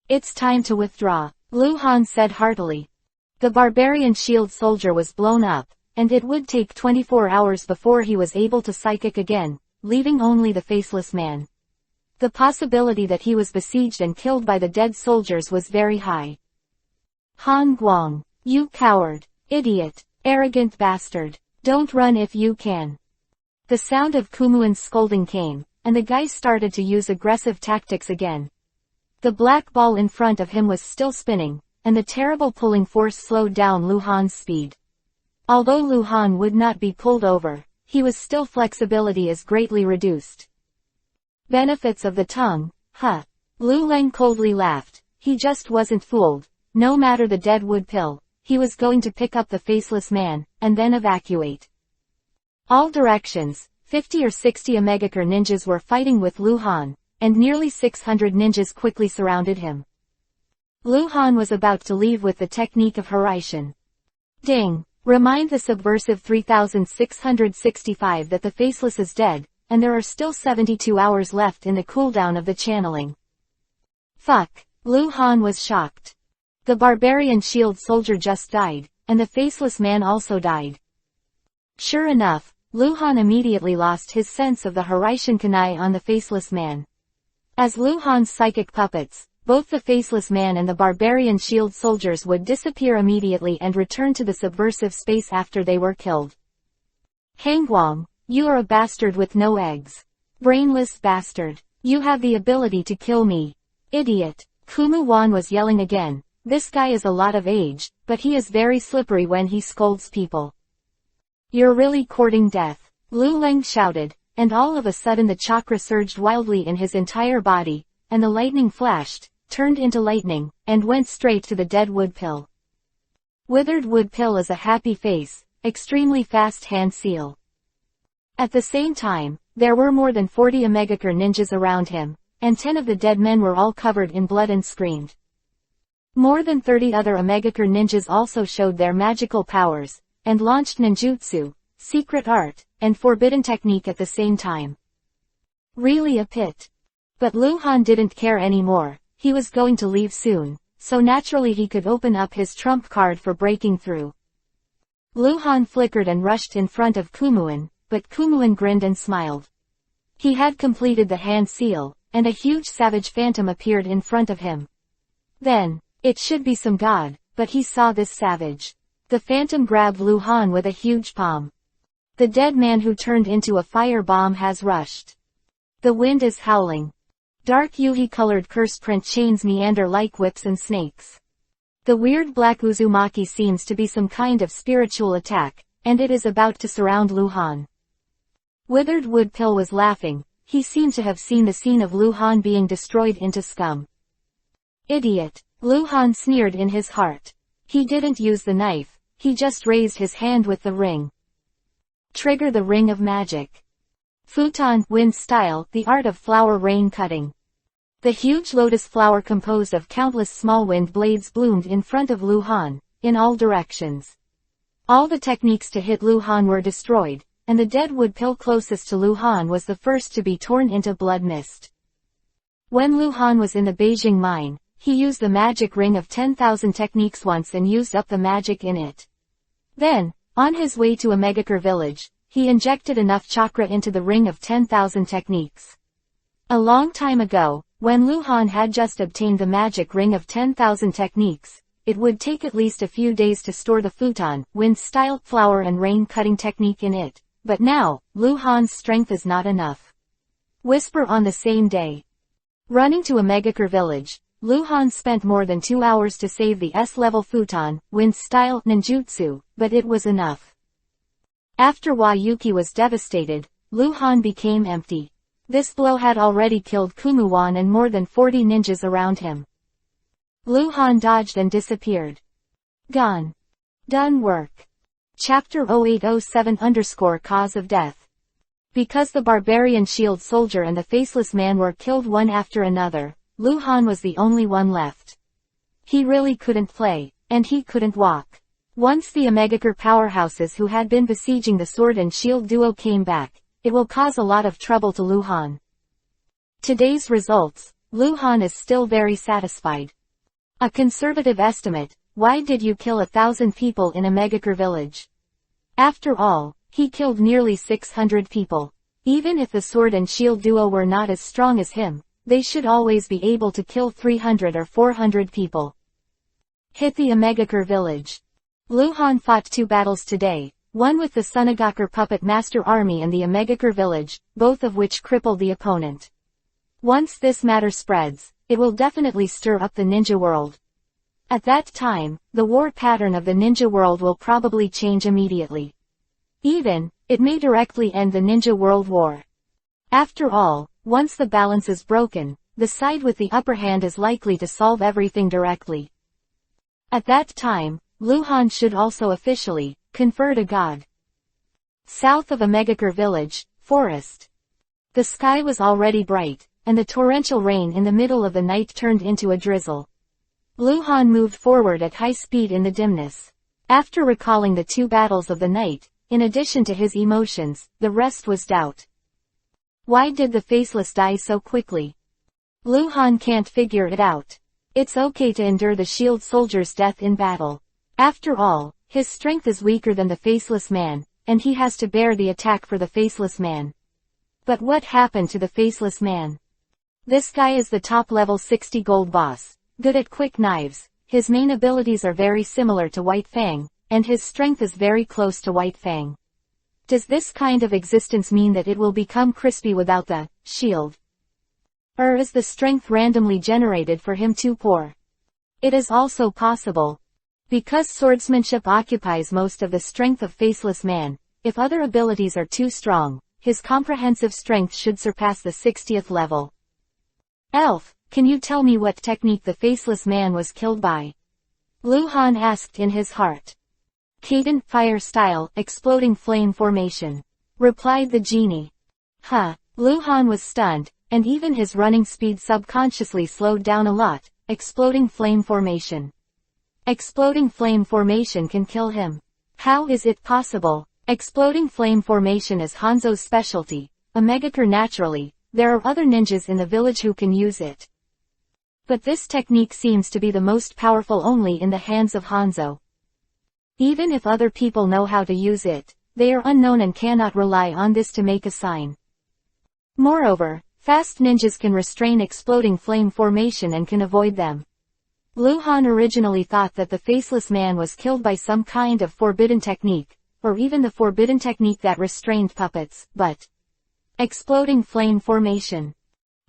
It's time to withdraw, Lu Han said heartily. The barbarian shield soldier was blown up, and it would take 24 hours before he was able to psychic again, leaving only the faceless man. The possibility that he was besieged and killed by the dead soldiers was very high. Han Guang, you coward, idiot, arrogant bastard, don't run if you can. The sound of Kumuan's scolding came, and the guy started to use aggressive tactics again. The black ball in front of him was still spinning, and the terrible pulling force slowed down Lu Han's speed. Although Lu Han would not be pulled over, his flexibility is greatly reduced. Benefits of the tongue, huh? Lu Leng coldly laughed. He just wasn't fooled. No matter the dead wood pill, he was going to pick up the faceless man, and then evacuate. All directions, 50 or 60 Omegakure ninjas were fighting with Lu Han, and nearly 600 ninjas quickly surrounded him. Lu Han was about to leave with the technique of Haraishin. Ding! Remind the subversive 3665 that the faceless is dead, and there are still 72 hours left in the cooldown of the channeling. Fuck! Lu Han was shocked. The barbarian shield soldier just died, and the faceless man also died. Sure enough, Lu Han immediately lost his sense of the Haraishin Kanai on the faceless man. As Lu Han's psychic puppets, both the faceless man and the barbarian shield soldiers would disappear immediately and return to the subversive space after they were killed. Hangguang, you are a bastard with no eggs. Brainless bastard. You have the ability to kill me. Idiot. Kumu Wan was yelling again. This guy is a lot of age, but he is very slippery when he scolds people. You're really courting death. Lu Leng shouted, and all of a sudden the chakra surged wildly in his entire body, and the lightning flashed, turned into lightning, and went straight to the dead wood pill. Withered wood pill is a happy face, extremely fast hand seal. At the same time, there were more than 40 Omegakure ninjas around him, and 10 of the dead men were all covered in blood and screamed. More than 30 other Omegakure ninjas also showed their magical powers, and launched ninjutsu, secret art, and forbidden technique at the same time. Really a pit. But Lu Han didn't care anymore. He was going to leave soon, so naturally he could open up his trump card for breaking through. Lu Han flickered and rushed in front of Kumuan, but Kumuan grinned and smiled. He had completed the hand seal, and a huge savage phantom appeared in front of him. Then, it should be some god, but he saw this savage. The phantom grabbed Lu Han with a huge palm. The dead man who turned into a fire bomb has rushed. The wind is howling. Dark Yuhi-colored curse print chains meander like whips and snakes. The weird black Uzumaki seems to be some kind of spiritual attack, and it is about to surround Lu Han. Withered Wood Pill was laughing. He seemed to have seen the scene of Lu Han being destroyed into scum. Idiot. Lu Han sneered in his heart. He didn't use the knife, he just raised his hand with the ring. Trigger the ring of magic. Futon, wind style, the art of flower rain cutting. The huge lotus flower composed of countless small wind blades bloomed in front of Lu Han, in all directions. All the techniques to hit Lu Han were destroyed, and the dead wood pill closest to Lu Han was the first to be torn into blood mist. When Lu Han was in the Beijing mine, he used the magic ring of 10,000 techniques once and used up the magic in it. Then, on his way to Omegakure village, he injected enough chakra into the ring of 10,000 techniques. A long time ago, when Lu Han had just obtained the magic ring of 10,000 techniques, it would take at least a few days to store the futon, wind style, flower and rain cutting technique in it. But now, Lu Han's strength is not enough. Whisper on the same day. Running to Omegakure village, Lu Han spent more than 2 hours to save the S-level futon, wind style, ninjutsu, but it was enough. After Wa Yuki was devastated, Lu Han became empty. This blow had already killed Kumuwan and more than 40 ninjas around him. Lu Han dodged and disappeared. Gone. Done work. Chapter 0807_Cause of Death. Because the barbarian shield soldier and the faceless man were killed one after another, Lu Han was the only one left. He really couldn't play, and he couldn't walk. Once the Omegaker powerhouses who had been besieging the sword and shield duo came back, it will cause a lot of trouble to Lu Han. Today's results, Lu Han is still very satisfied. A conservative estimate, why did you kill 1,000 people in Omegaker village? After all, he killed nearly 600 people. Even if the sword and shield duo were not as strong as him, they should always be able to kill 300 or 400 people. Hit the Omegaker village. Lu Han fought 2 battles today, one with the Sunagaker puppet master army and the Omegaker village, both of which crippled the opponent. Once this matter spreads, it will definitely stir up the ninja world. At that time, the war pattern of the ninja world will probably change immediately. Even, it may directly end the ninja world war. After all, once the balance is broken, the side with the upper hand is likely to solve everything directly. At that time, Lu Han should also officially confer to God. South of Omegaker village, forest. The sky was already bright, and the torrential rain in the middle of the night turned into a drizzle. Lu Han moved forward at high speed in the dimness. After recalling the 2 battles of the night, in addition to his emotions, the rest was doubt. Why did the faceless die so quickly? Lu Han can't figure it out. It's okay to endure the shield soldier's death in battle. After all, his strength is weaker than the faceless man, and he has to bear the attack for the faceless man. But what happened to the faceless man? This guy is the top level 60 gold boss, good at quick knives, his main abilities are very similar to White Fang, and his strength is very close to White Fang. Does this kind of existence mean that it will become crispy without the shield? Or is the strength randomly generated for him too poor? It is also possible. Because swordsmanship occupies most of the strength of faceless man, if other abilities are too strong, his comprehensive strength should surpass the 60th level. Elf, can you tell me what technique the faceless man was killed by? Lu Han asked in his heart. Cadent fire style, exploding flame formation, replied the genie. Lu Han was stunned, and even his running speed subconsciously slowed down a lot. Exploding flame formation. Exploding flame formation can kill him. How is it possible? Exploding flame formation is Hanzo's specialty, Omegaker naturally, there are other ninjas in the village who can use it. But this technique seems to be the most powerful only in the hands of Hanzo. Even if other people know how to use it, they are unknown and cannot rely on this to make a sign. Moreover, fast ninjas can restrain exploding flame formation and can avoid them. Lu Han originally thought that the faceless man was killed by some kind of forbidden technique, or even the forbidden technique that restrained puppets, but exploding flame formation.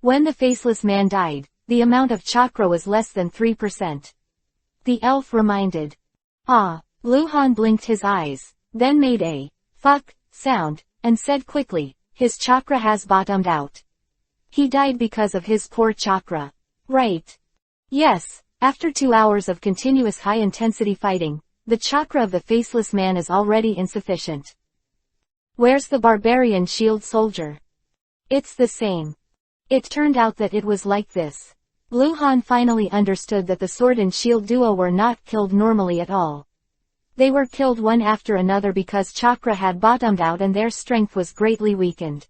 When the faceless man died, the amount of chakra was less than 3%. The elf reminded. Lu Han blinked his eyes, then made a fuck sound, and said quickly, his chakra has bottomed out. He died because of his poor chakra. Right. Yes, after 2 hours of continuous high-intensity fighting, the chakra of the faceless man is already insufficient. Where's the barbarian shield soldier? It's the same. It turned out that it was like this. Lu Han finally understood that the sword and shield duo were not killed normally at all. They were killed one after another because chakra had bottomed out and their strength was greatly weakened.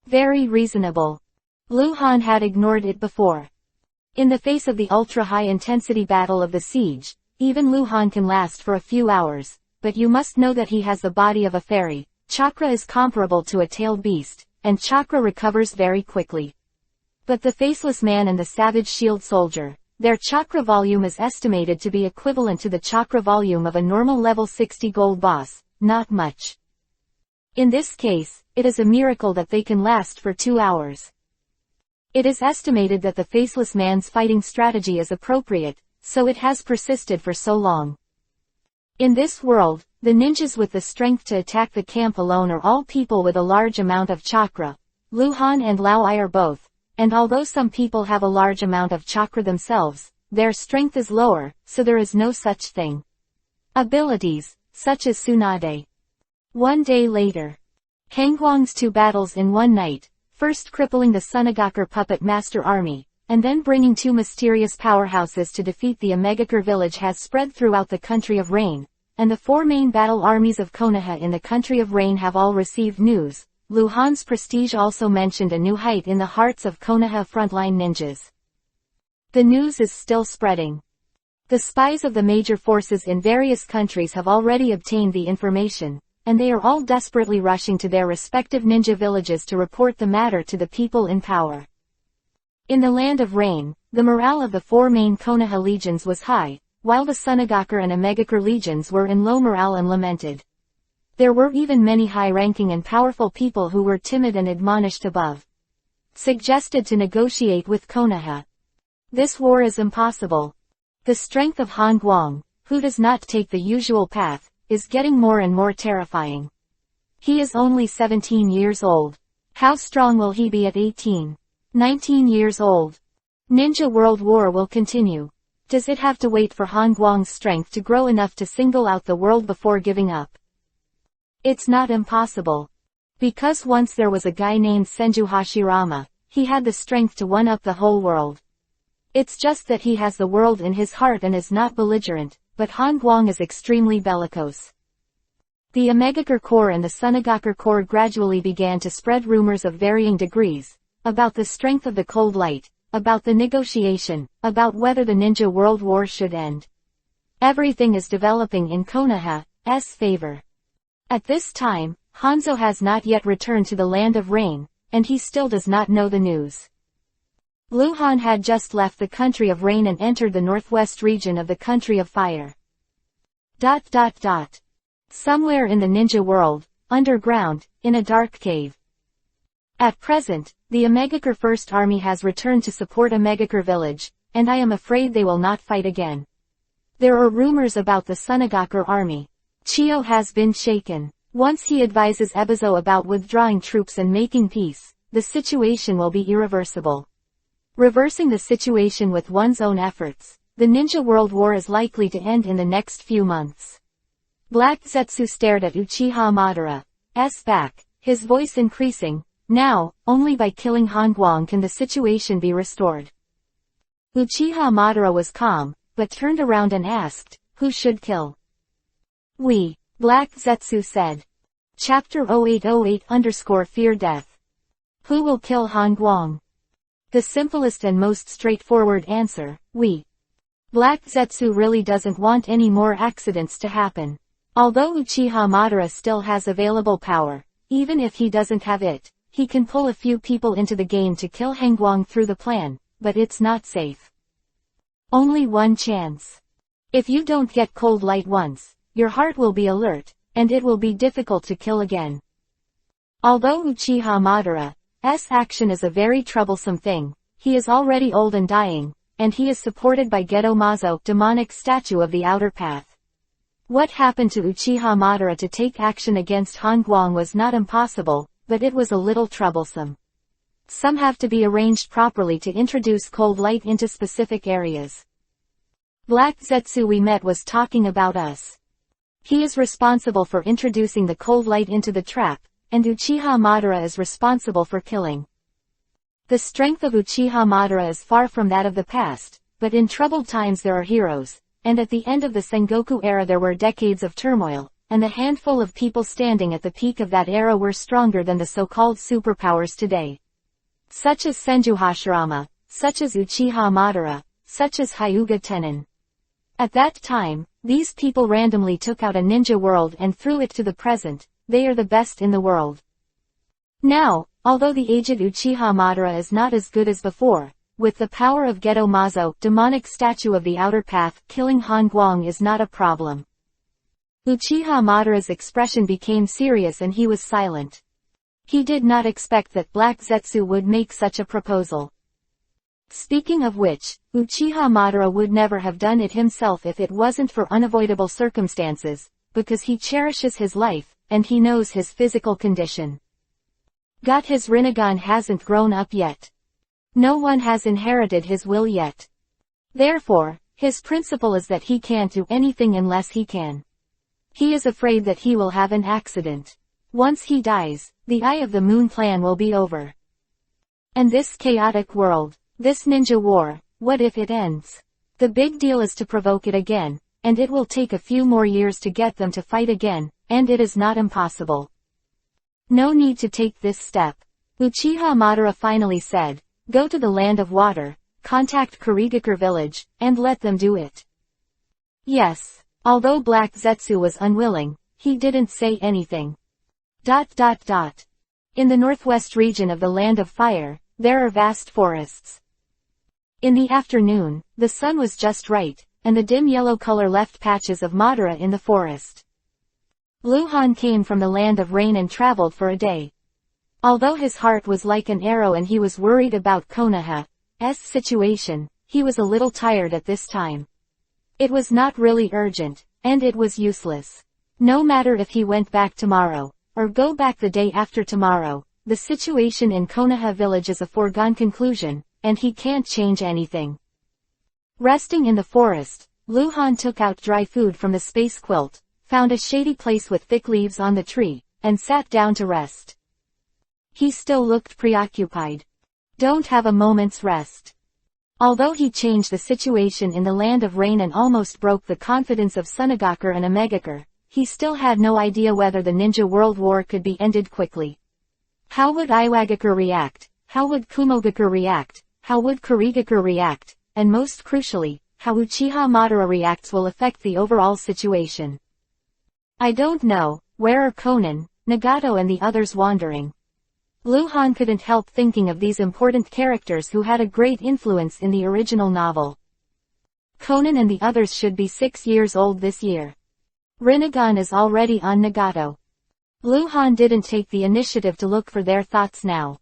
Very reasonable. Lu Han had ignored it before. In the face of the ultra-high-intensity battle of the siege, even Lu Han can last for a few hours, but you must know that he has the body of a fairy, chakra is comparable to a tailed beast, and chakra recovers very quickly. But the faceless man and the savage shield soldier, their chakra volume is estimated to be equivalent to the chakra volume of a normal level 60 gold boss, not much. In this case, it is a miracle that they can last for 2 hours. It is estimated that the faceless man's fighting strategy is appropriate, so it has persisted for so long. In this world, the ninjas with the strength to attack the camp alone are all people with a large amount of chakra, Lu Han and Lao Ai are both, and although some people have a large amount of chakra themselves, their strength is lower, so there is no such thing. Abilities, such as Tsunade. One day later. Hangguang's 2 battles in one night, first crippling the Sunagakur puppet master army, and then bringing 2 mysterious powerhouses to defeat the Omegakure village has spread throughout the country of rain, and the 4 main battle armies of Konoha in the country of rain have all received news. Lu Han's prestige also mentioned a new height in the hearts of Konoha frontline ninjas. The news is still spreading. The spies of the major forces in various countries have already obtained the information, and they are all desperately rushing to their respective ninja villages to report the matter to the people in power. In the land of rain, the morale of the 4 main Konoha legions was high, while the Sunagakur and Omegakure legions were in low morale and lamented. There were even many high-ranking and powerful people who were timid and admonished above. Suggested to negotiate with Konoha. This war is impossible. The strength of Han Guang, who does not take the usual path, is getting more and more terrifying. He is only 17 years old. How strong will he be at 18? 19 years old? Ninja World War will continue. Does it have to wait for Han Guang's strength to grow enough to single out the world before giving up? It's not impossible. Because once there was a guy named Senju Hashirama, he had the strength to one-up the whole world. It's just that he has the world in his heart and is not belligerent, but Han Guang is extremely bellicose. The Omegakure Corps and the Sunagakur Corps gradually began to spread rumors of varying degrees, about the strength of the cold light, about the negotiation, about whether the Ninja World War should end. Everything is developing in Konoha's favor. At this time, Hanzo has not yet returned to the land of rain, and he still does not know the news. Lu Han had just left the country of rain and entered the northwest region of the country of fire. Somewhere in the ninja world, underground, in a dark cave. At present, the Omegakure First Army has returned to support Omegakure village, and I am afraid they will not fight again. There are rumors about the Sunagakur army. Chiyo has been shaken. Once he advises Ebizo about withdrawing troops and making peace, the situation will be irreversible. Reversing the situation with one's own efforts, the Ninja World War is likely to end in the next few months. Black Zetsu stared at Uchiha Madara's back, his voice increasing. Now, only by killing Han Guang can the situation be restored. Uchiha Madara was calm, but turned around and asked, who should kill? We. Black Zetsu said. Chapter 0808_Fear Death. Who will kill Han Guang? The simplest and most straightforward answer, we. Black Zetsu really doesn't want any more accidents to happen. Although Uchiha Madara still has available power, even if he doesn't have it, he can pull a few people into the game to kill Han Guang through the plan, but it's not safe. Only one chance. If you don't get cold light once, your heart will be alert, and it will be difficult to kill again. Although Uchiha Madara's action is a very troublesome thing, he is already old and dying, and he is supported by Gedo Mazo, demonic statue of the outer path. What happened to Uchiha Madara to take action against Han Guang was not impossible, but it was a little troublesome. Some have to be arranged properly to introduce cold light into specific areas. Black Zetsu we met was talking about us. He is responsible for introducing the cold light into the trap, and Uchiha Madara is responsible for killing. The strength of Uchiha Madara is far from that of the past, but in troubled times there are heroes, and at the end of the Sengoku era there were decades of turmoil, and the handful of people standing at the peak of that era were stronger than the so-called superpowers today. Such as Senju Hashirama, such as Uchiha Madara, such as Hyuga Tenin. At that time, these people randomly took out a ninja world and threw it to the present. They are the best in the world. Now, although the aged Uchiha Madara is not as good as before, with the power of Gedo Mazo, demonic statue of the outer path, killing Han Guang is not a problem. Uchiha Madara's expression became serious and he was silent. He did not expect that Black Zetsu would make such a proposal. Speaking of which, Uchiha Madara would never have done it himself if it wasn't for unavoidable circumstances, because he cherishes his life, and he knows his physical condition. Got his Rinnegan hasn't grown up yet. No one has inherited his will yet. Therefore, his principle is that he can't do anything unless he can. He is afraid that he will have an accident. Once he dies, the Eye of the Moon plan will be over. And this chaotic world, this ninja war, what if it ends? The big deal is to provoke it again, and it will take a few more years to get them to fight again, and it is not impossible. No need to take this step. Uchiha Madara finally said, go to the land of water, contact Kurigakure village, and let them do it. Yes. Although Black Zetsu was unwilling, he didn't say anything. In the northwest region of the Land of Fire, there are vast forests. In the afternoon, the sun was just right, and the dim yellow color left patches of Madara in the forest. Luhan came from the Land of Rain and traveled for a day. Although his heart was like an arrow and he was worried about Konoha's situation, he was a little tired at this time. It was not really urgent, and it was useless. No matter if he went back tomorrow, or go back the day after tomorrow, the situation in Konoha village is a foregone conclusion, and he can't change anything. Resting in the forest, Luhan took out dry food from the space quilt, found a shady place with thick leaves on the tree, and sat down to rest. He still looked preoccupied. Don't have a moment's rest. Although he changed the situation in the Land of Rain and almost broke the confidence of Sunagakure and Omegakure, he still had no idea whether the Ninja World War could be ended quickly. How would Iwagakure react? How would Kumogakure react? How would Kurigakure react? And most crucially, how Uchiha Madara reacts will affect the overall situation. I don't know, where are Konan, Nagato and the others wandering? Luhan couldn't help thinking of these important characters who had a great influence in the original novel. Konan and the others should be 6 years old this year. Rinnegan is already on Nagato. Luhan didn't take the initiative to look for their thoughts now.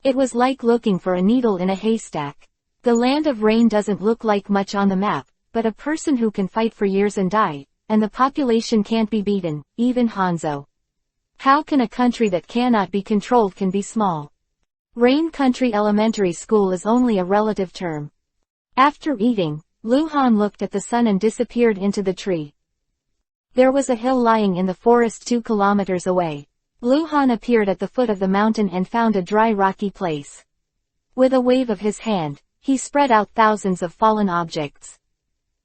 It was like looking for a needle in a haystack. The Land of Rain doesn't look like much on the map, but a person who can fight for years and die, and the population can't be beaten, even Hanzo. How can a country that cannot be controlled can be small? Rain Country Elementary School is only a relative term. After eating, Luhan looked at the sun and disappeared into the tree. There was a hill lying in the forest 2 kilometers away. Luhan appeared at the foot of the mountain and found a dry rocky place. With a wave of his hand, he spread out thousands of fallen objects.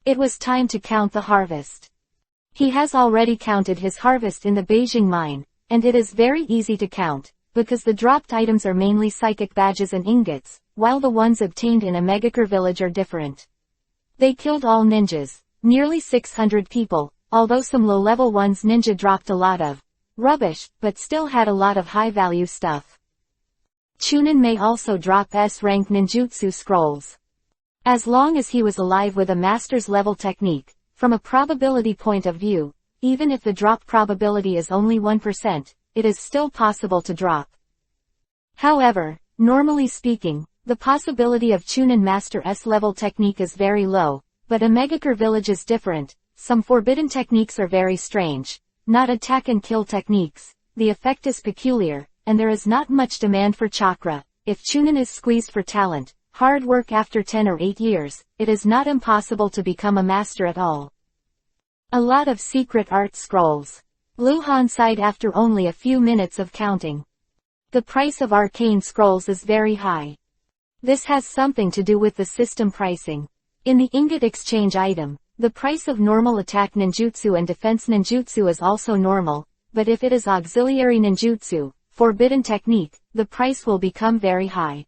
It was time to count the harvest. He has already counted his harvest in the Beijing mine, and it is very easy to count, because the dropped items are mainly psychic badges and ingots, while the ones obtained in Omegakure village are different. They killed all ninjas, nearly 600 people, although some low-level ones ninja dropped a lot of rubbish, but still had a lot of high-value stuff. Chunin may also drop S-rank ninjutsu scrolls. As long as he was alive with a master's level technique, from a probability point of view, even if the drop probability is only 1%, it is still possible to drop. However, normally speaking, the possibility of Chunin Master S-level technique is very low, but Omegakure village is different. Some forbidden techniques are very strange, not attack and kill techniques, the effect is peculiar, and there is not much demand for chakra. If Chunin is squeezed for talent, hard work after 10 or 8 years, it is not impossible to become a master at all. A lot of secret art scrolls. Luhan sighed after only a few minutes of counting. The price of arcane scrolls is very high. This has something to do with the system pricing. In the ingot exchange item, the price of normal attack ninjutsu and defense ninjutsu is also normal, but if it is auxiliary ninjutsu, forbidden technique, the price will become very high.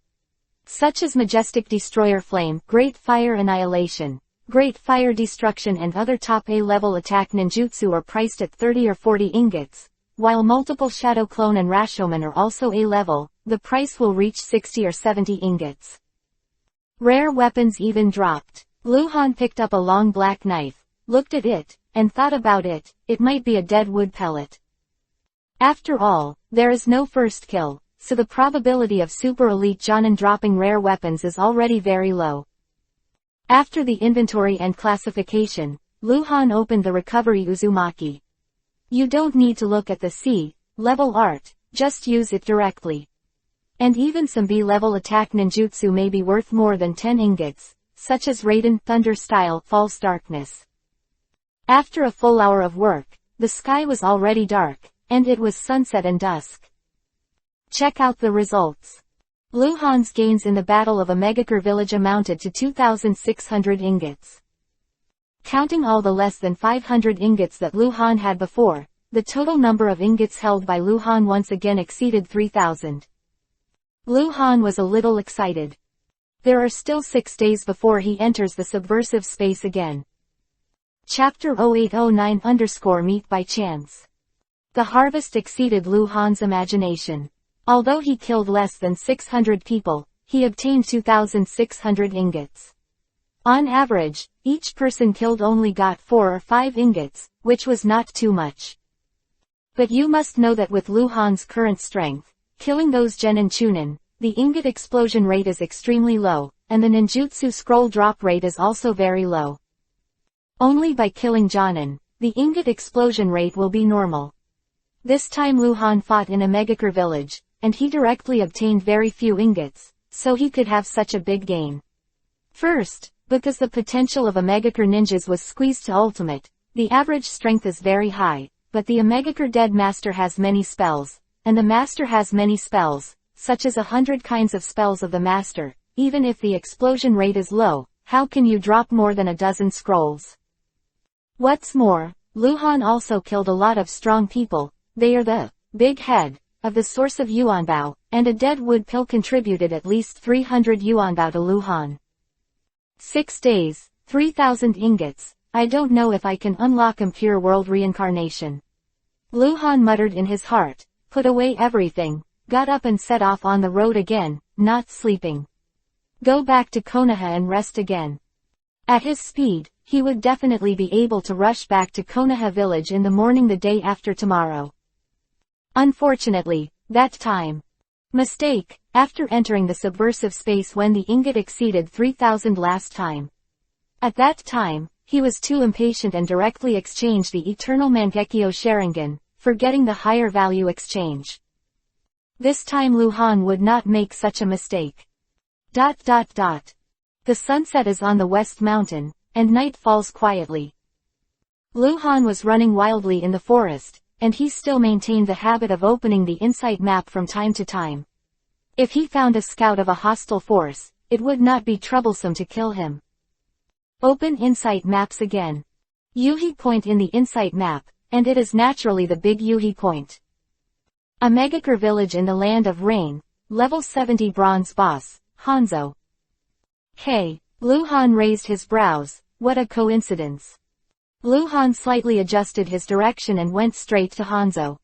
Such as Majestic Destroyer Flame, Great Fire Annihilation, Great Fire Destruction and other top A-level attack ninjutsu are priced at 30 or 40 ingots, while multiple Shadow Clone and Rashomon are also A-level, the price will reach 60 or 70 ingots. Rare weapons even dropped. Luhan picked up a long black knife, looked at it, and thought about it. It might be a dead wood pellet. After all, there is no first kill, so the probability of super elite Jonin dropping rare weapons is already very low. After the inventory and classification, Luhan opened the recovery Uzumaki. You don't need to look at the C-level art, just use it directly. And even some B-level attack ninjutsu may be worth more than 10 ingots, such as Raiden Thunder style False Darkness. After a full hour of work, the sky was already dark, and it was sunset and dusk. Check out the results. Lu Han's gains in the Battle of Omegakure village amounted to 2,600 ingots. Counting all the less than 500 ingots that Lu Han had before, the total number of ingots held by Lu Han once again exceeded 3,000. Lu Han was a little excited. There are still 6 days before he enters the subversive space again. Chapter 0809_Meet by Chance. The harvest exceeded Lu Han's imagination. Although he killed less than 600 people, he obtained 2,600 ingots. On average, each person killed only got 4 or 5 ingots, which was not too much. But you must know that with Lu Han's current strength, killing those genin chunin, the ingot explosion rate is extremely low, and the ninjutsu scroll drop rate is also very low. Only by killing Jonin, the ingot explosion rate will be normal. This time Lu Han fought in Omegakure village, and he directly obtained very few ingots, so he could have such a big gain. First, because the potential of Omegakure ninjas was squeezed to ultimate, the average strength is very high, but the Omegakure Dead Master has many spells, and the Master has many spells, such as 100 kinds of spells of the Master. Even if the explosion rate is low, how can you drop more than a dozen scrolls? What's more, Lu Han also killed a lot of strong people. They are the big head of the source of Yuanbao, and a dead wood pill contributed at least 300 Yuanbao to Lu Han. 6 days, 3,000 ingots, I don't know if I can unlock Impure World Reincarnation. Lu Han muttered in his heart, put away everything, got up and set off on the road again, not sleeping. Go back to Konoha and rest again. At his speed, he would definitely be able to rush back to Konoha village in the morning the day after tomorrow. Unfortunately, that time. Mistake, after entering the subversive space when the ingot exceeded 3,000 last time. At that time, he was too impatient and directly exchanged the Eternal Mangekyo Sharingan, forgetting the higher value exchange. This time Lu Han would not make such a mistake. The sunset is on the west mountain, and night falls quietly. Lu Han was running wildly in the forest, and he still maintained the habit of opening the insight map from time to time. If he found a scout of a hostile force, it would not be troublesome to kill him. Open insight maps again. Yuhi point in the insight map, and it is naturally the big Yuhi point. Omegakure village in the land of rain, level 70 bronze boss, Hanzo. Hey, Lu Han raised his brows, what a coincidence. Lu Han slightly adjusted his direction and went straight to Hanzo.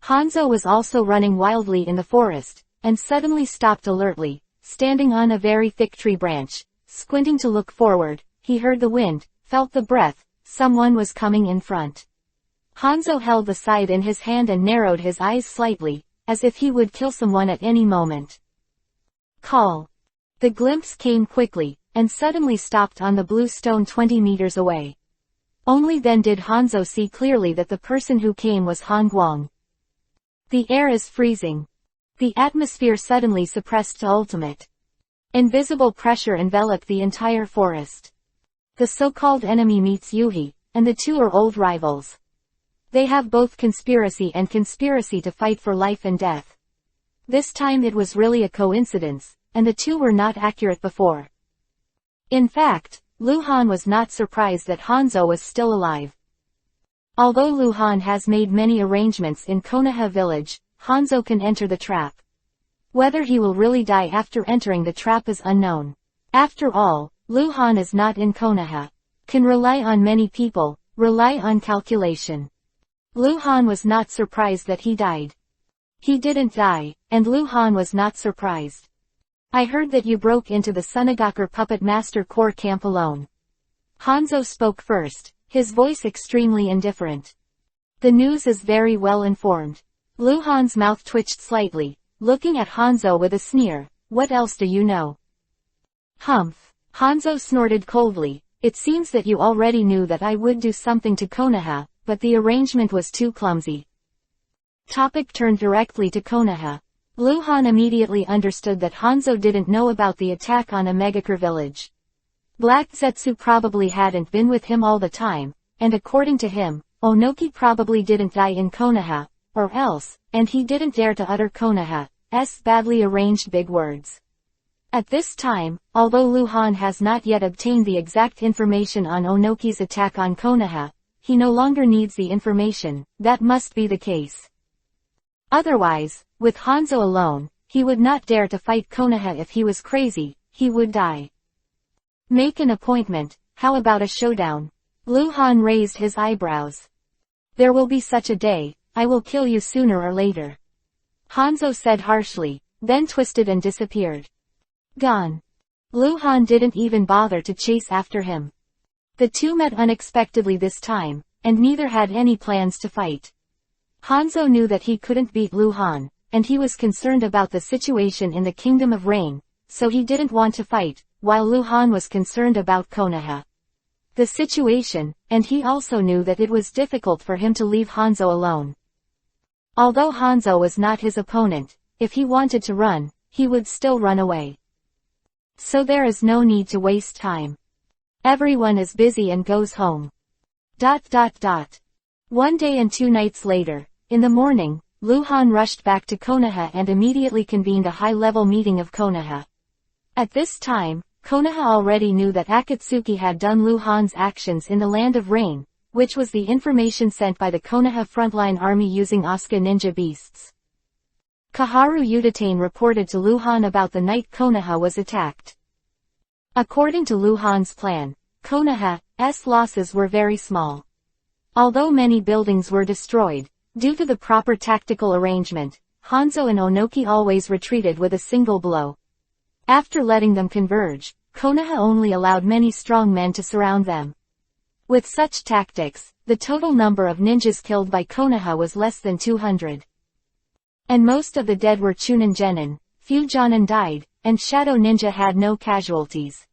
Hanzo was also running wildly in the forest, and suddenly stopped alertly, standing on a very thick tree branch. Squinting to look forward, he heard the wind, felt the breath, someone was coming in front. Hanzo held the scythe in his hand and narrowed his eyes slightly, as if he would kill someone at any moment. Call. The glimpse came quickly, and suddenly stopped on the blue stone 20 meters away. Only then did Hanzo see clearly that the person who came was Han Guang. The air is freezing. The atmosphere suddenly suppressed to ultimate. Invisible pressure enveloped the entire forest. The so-called enemy meets Yuhi, and the two are old rivals. They have both conspiracy and conspiracy to fight for life and death. This time it was really a coincidence, and the two were not accurate before. In fact, Lu Han was not surprised that Hanzo was still alive. Although Lu Han has made many arrangements in Konoha village, Hanzo can enter the trap. Whether he will really die after entering the trap is unknown. After all, Lu Han is not in Konoha. Can rely on many people, rely on calculation. Lu Han was not surprised that he died. He didn't die, and Lu Han was not surprised. I heard that you broke into the Sunagakure Puppet Master Core camp alone. Hanzo spoke first, his voice extremely indifferent. The news is very well informed. Lu Han's mouth twitched slightly, looking at Hanzo with a sneer. What else do you know? Humph. Hanzo snorted coldly. It seems that you already knew that I would do something to Konoha, but the arrangement was too clumsy. Topic turned directly to Konoha. Luhan immediately understood that Hanzo didn't know about the attack on Omegakure village. Black Zetsu probably hadn't been with him all the time, and according to him, Onoki probably didn't die in Konoha, or else, and he didn't dare to utter Konoha's badly arranged big words. At this time, although Luhan has not yet obtained the exact information on Onoki's attack on Konoha, he no longer needs the information. That must be the case. Otherwise, with Hanzo alone, he would not dare to fight Konoha. If he was crazy, he would die. Make an appointment. How about a showdown? Luhan raised his eyebrows. There will be such a day. I will kill you sooner or later. Hanzo said harshly, then twisted and disappeared. Gone. Luhan didn't even bother to chase after him. The two met unexpectedly this time, and neither had any plans to fight. Hanzo knew that he couldn't beat Luhan, and he was concerned about the situation in the Kingdom of Rain, so he didn't want to fight, while Luhan was concerned about Konoha. The situation, and he also knew that it was difficult for him to leave Hanzo alone. Although Hanzo was not his opponent, if he wanted to run, he would still run away. So there is no need to waste time. Everyone is busy and goes home. ... One day and 2 nights later, in the morning, Luhan rushed back to Konoha and immediately convened a high-level meeting of Konoha. At this time, Konoha already knew that Akatsuki had done Luhan's actions in the Land of Rain, which was the information sent by the Konoha frontline army using Asuka ninja beasts. Kaharu Udatane reported to Luhan about the night Konoha was attacked. According to Luhan's plan, Konoha's losses were very small. Although many buildings were destroyed, due to the proper tactical arrangement, Hanzo and Onoki always retreated with a single blow. After letting them converge, Konoha only allowed many strong men to surround them. With such tactics, the total number of ninjas killed by Konoha was less than 200. And most of the dead were Chunin genin. Few jonin died, and Shadow Ninja had no casualties.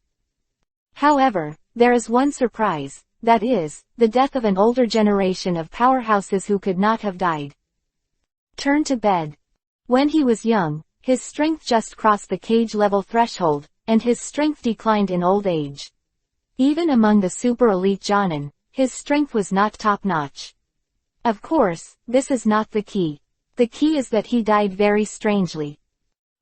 However, there is one surprise, that is, the death of an older generation of powerhouses who could not have died. Turn to bed. When he was young, his strength just crossed the cage level threshold, and his strength declined in old age. Even among the super elite jonin, his strength was not top-notch. Of course, this is not the key. The key is that he died very strangely.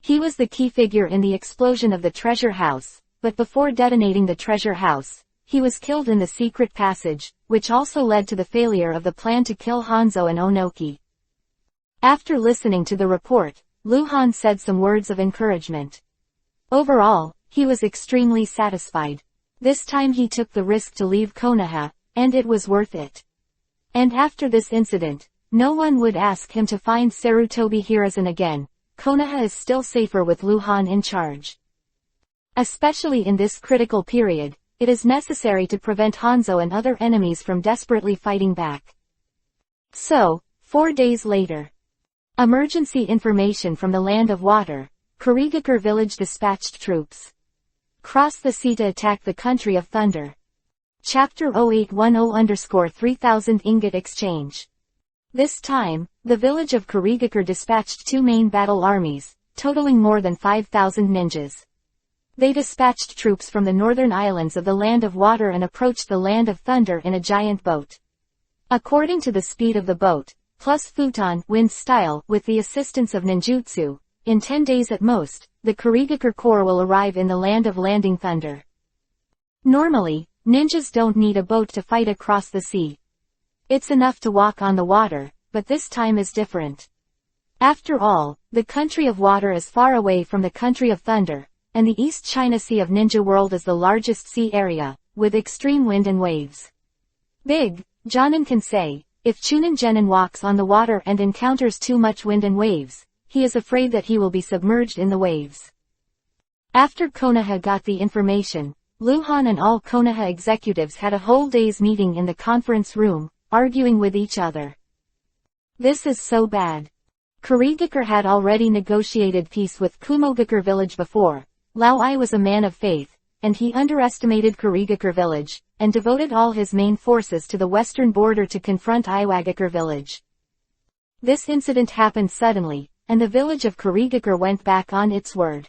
He was the key figure in the explosion of the treasure house, but before detonating the treasure house, he was killed in the secret passage, which also led to the failure of the plan to kill Hanzo and Onoki. After listening to the report, Luhan said some words of encouragement. Overall, he was extremely satisfied. This time he took the risk to leave Konoha, and it was worth it. And after this incident, no one would ask him to find Sarutobi Hiruzen again. Konoha is still safer with Luhan in charge. Especially in this critical period, it is necessary to prevent Hanzo and other enemies from desperately fighting back. So, 4 days later. Emergency information from the Land of Water. Kurigakure village dispatched troops. Cross the sea to attack the country of thunder. Chapter 0810-3000 Ingot Exchange. This time, the village of Kurigakure dispatched 2 main battle armies, totaling more than 5,000 ninjas. They dispatched troops from the northern islands of the Land of Water and approached the Land of Thunder in a giant boat. According to the speed of the boat, plus futon wind style with the assistance of ninjutsu, in 10 days at most, the Kurigakure Corps will arrive in the Land of Landing Thunder. Normally, ninjas don't need a boat to fight across the sea. It's enough to walk on the water, but this time is different. After all, the country of water is far away from the country of thunder, and the East China Sea of Ninja World is the largest sea area, with extreme wind and waves. Big Jonin can say, if Chunin genin walks on the water and encounters too much wind and waves, he is afraid that he will be submerged in the waves. After Konoha got the information, Luhan and all Konoha executives had a whole day's meeting in the conference room, arguing with each other. This is so bad. Kurigakure had already negotiated peace with Kumogakure village before. Lao Ai was a man of faith, and he underestimated Kurigakure village, and devoted all his main forces to the western border to confront Iwagakure village. This incident happened suddenly, and the village of Kurigakure went back on its word.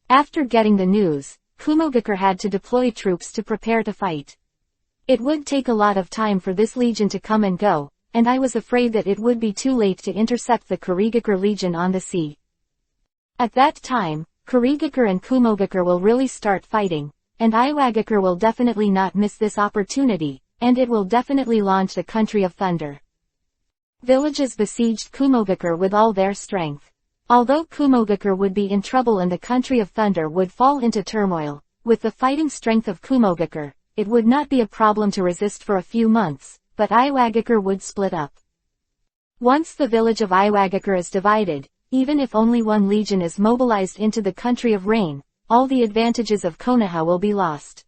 After getting the news, Kumogakure had to deploy troops to prepare to fight. It would take a lot of time for this legion to come and go, and I was afraid that it would be too late to intercept the Kurigakure legion on the sea. At that time, Kurigakure and Kumogakure will really start fighting, and Iwagakure will definitely not miss this opportunity, and it will definitely launch the Country of Thunder. Villages besieged Kumogakure with all their strength. Although Kumogakure would be in trouble and the Country of Thunder would fall into turmoil, with the fighting strength of Kumogakure, it would not be a problem to resist for a few months, but Iwagakure would split up. Once the village of Iwagakure is divided, even if only one legion is mobilized into the Country of Rain, all the advantages of Konoha will be lost.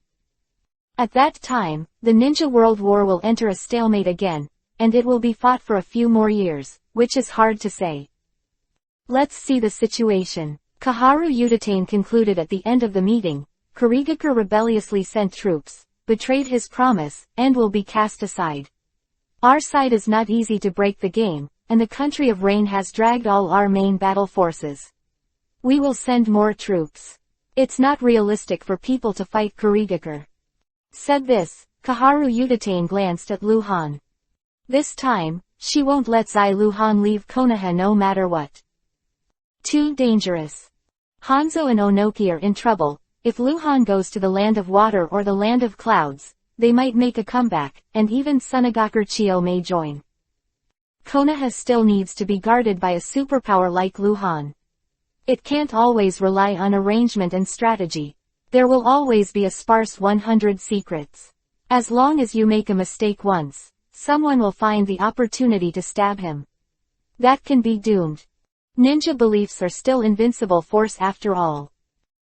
At that time, the Ninja World War will enter a stalemate again, and it will be fought for a few more years, which is hard to say. Let's see the situation. Kaharu Udatane concluded at the end of the meeting. Kurigakure rebelliously sent troops, betrayed his promise, and will be cast aside. Our side is not easy to break the game, and the Country of Rain has dragged all our main battle forces. We will send more troops. It's not realistic for people to fight Kurigakure. Said this, Kaharu Udatane glanced at Luhan. This time, she won't let Zai Luhan leave Konoha no matter what. Too dangerous. Hanzo and Onoki are in trouble. If Luhan goes to the Land of Water or the Land of Clouds, they might make a comeback, and even Sunagakure Chiyo may join. Konoha still needs to be guarded by a superpower like Luhan. It can't always rely on arrangement and strategy. There will always be a sparse 100 secrets. As long as you make a mistake once, someone will find the opportunity to stab him. That can be doomed. Ninja beliefs are still invincible force after all.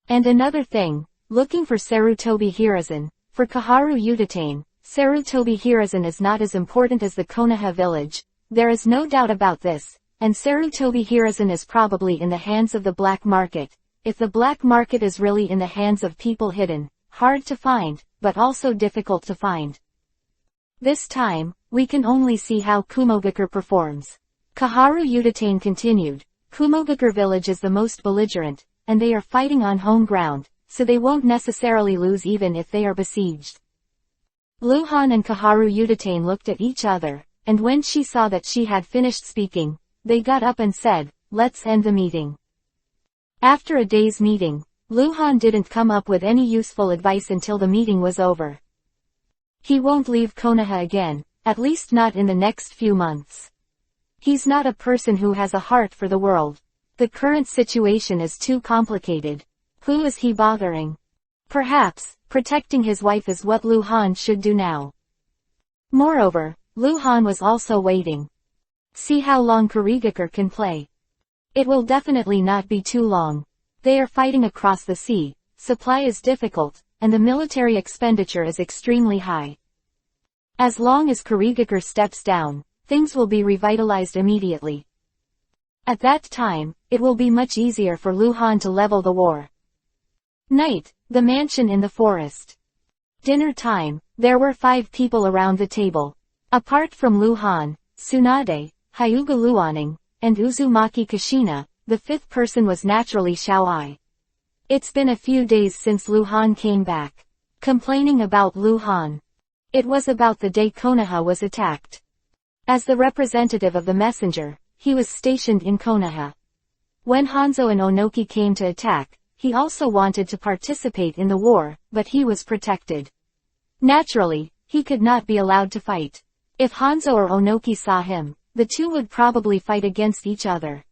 And another thing, looking for Sarutobi Hiruzen. For Kaharu Udatane, Sarutobi Hiruzen is not as important as the Konoha village. There is no doubt about this, and Sarutobi Hiruzen is probably in the hands of the black market. If the black market is really in the hands of people hidden, hard to find, but also difficult to find. This time, we can only see how Kumogakure performs. Kaharu Udatane continued, Kumogakure village is the most belligerent, and they are fighting on home ground, so they won't necessarily lose even if they are besieged. Luhan and Kaharu Udatane looked at each other, and when she saw that she had finished speaking, they got up and said, let's end the meeting. After a day's meeting, Luhan didn't come up with any useful advice until the meeting was over. He won't leave Konoha again, at least not in the next few months. He's not a person who has a heart for the world. The current situation is too complicated. Who is he bothering? Perhaps, protecting his wife is what Luhan should do now. Moreover, Luhan was also waiting. See how long Kurigakure can play. It will definitely not be too long. They are fighting across the sea, supply is difficult, and the military expenditure is extremely high. As long as Kurigakure steps down, things will be revitalized immediately. At that time, it will be much easier for Luhan to level the war. Night, the mansion in the forest. Dinner time, there were 5 people around the table. Apart from Luhan, Tsunade, Hyuga Luaning, and Uzumaki Kushina, the 5th person was naturally Xiaoai. It's been a few days since Luhan came back. Complaining about Luhan. It was about the day Konoha was attacked. As the representative of the messenger, he was stationed in Konoha. When Hanzo and Onoki came to attack, he also wanted to participate in the war, but he was protected. Naturally, he could not be allowed to fight. If Hanzo or Onoki saw him, the two would probably fight against each other.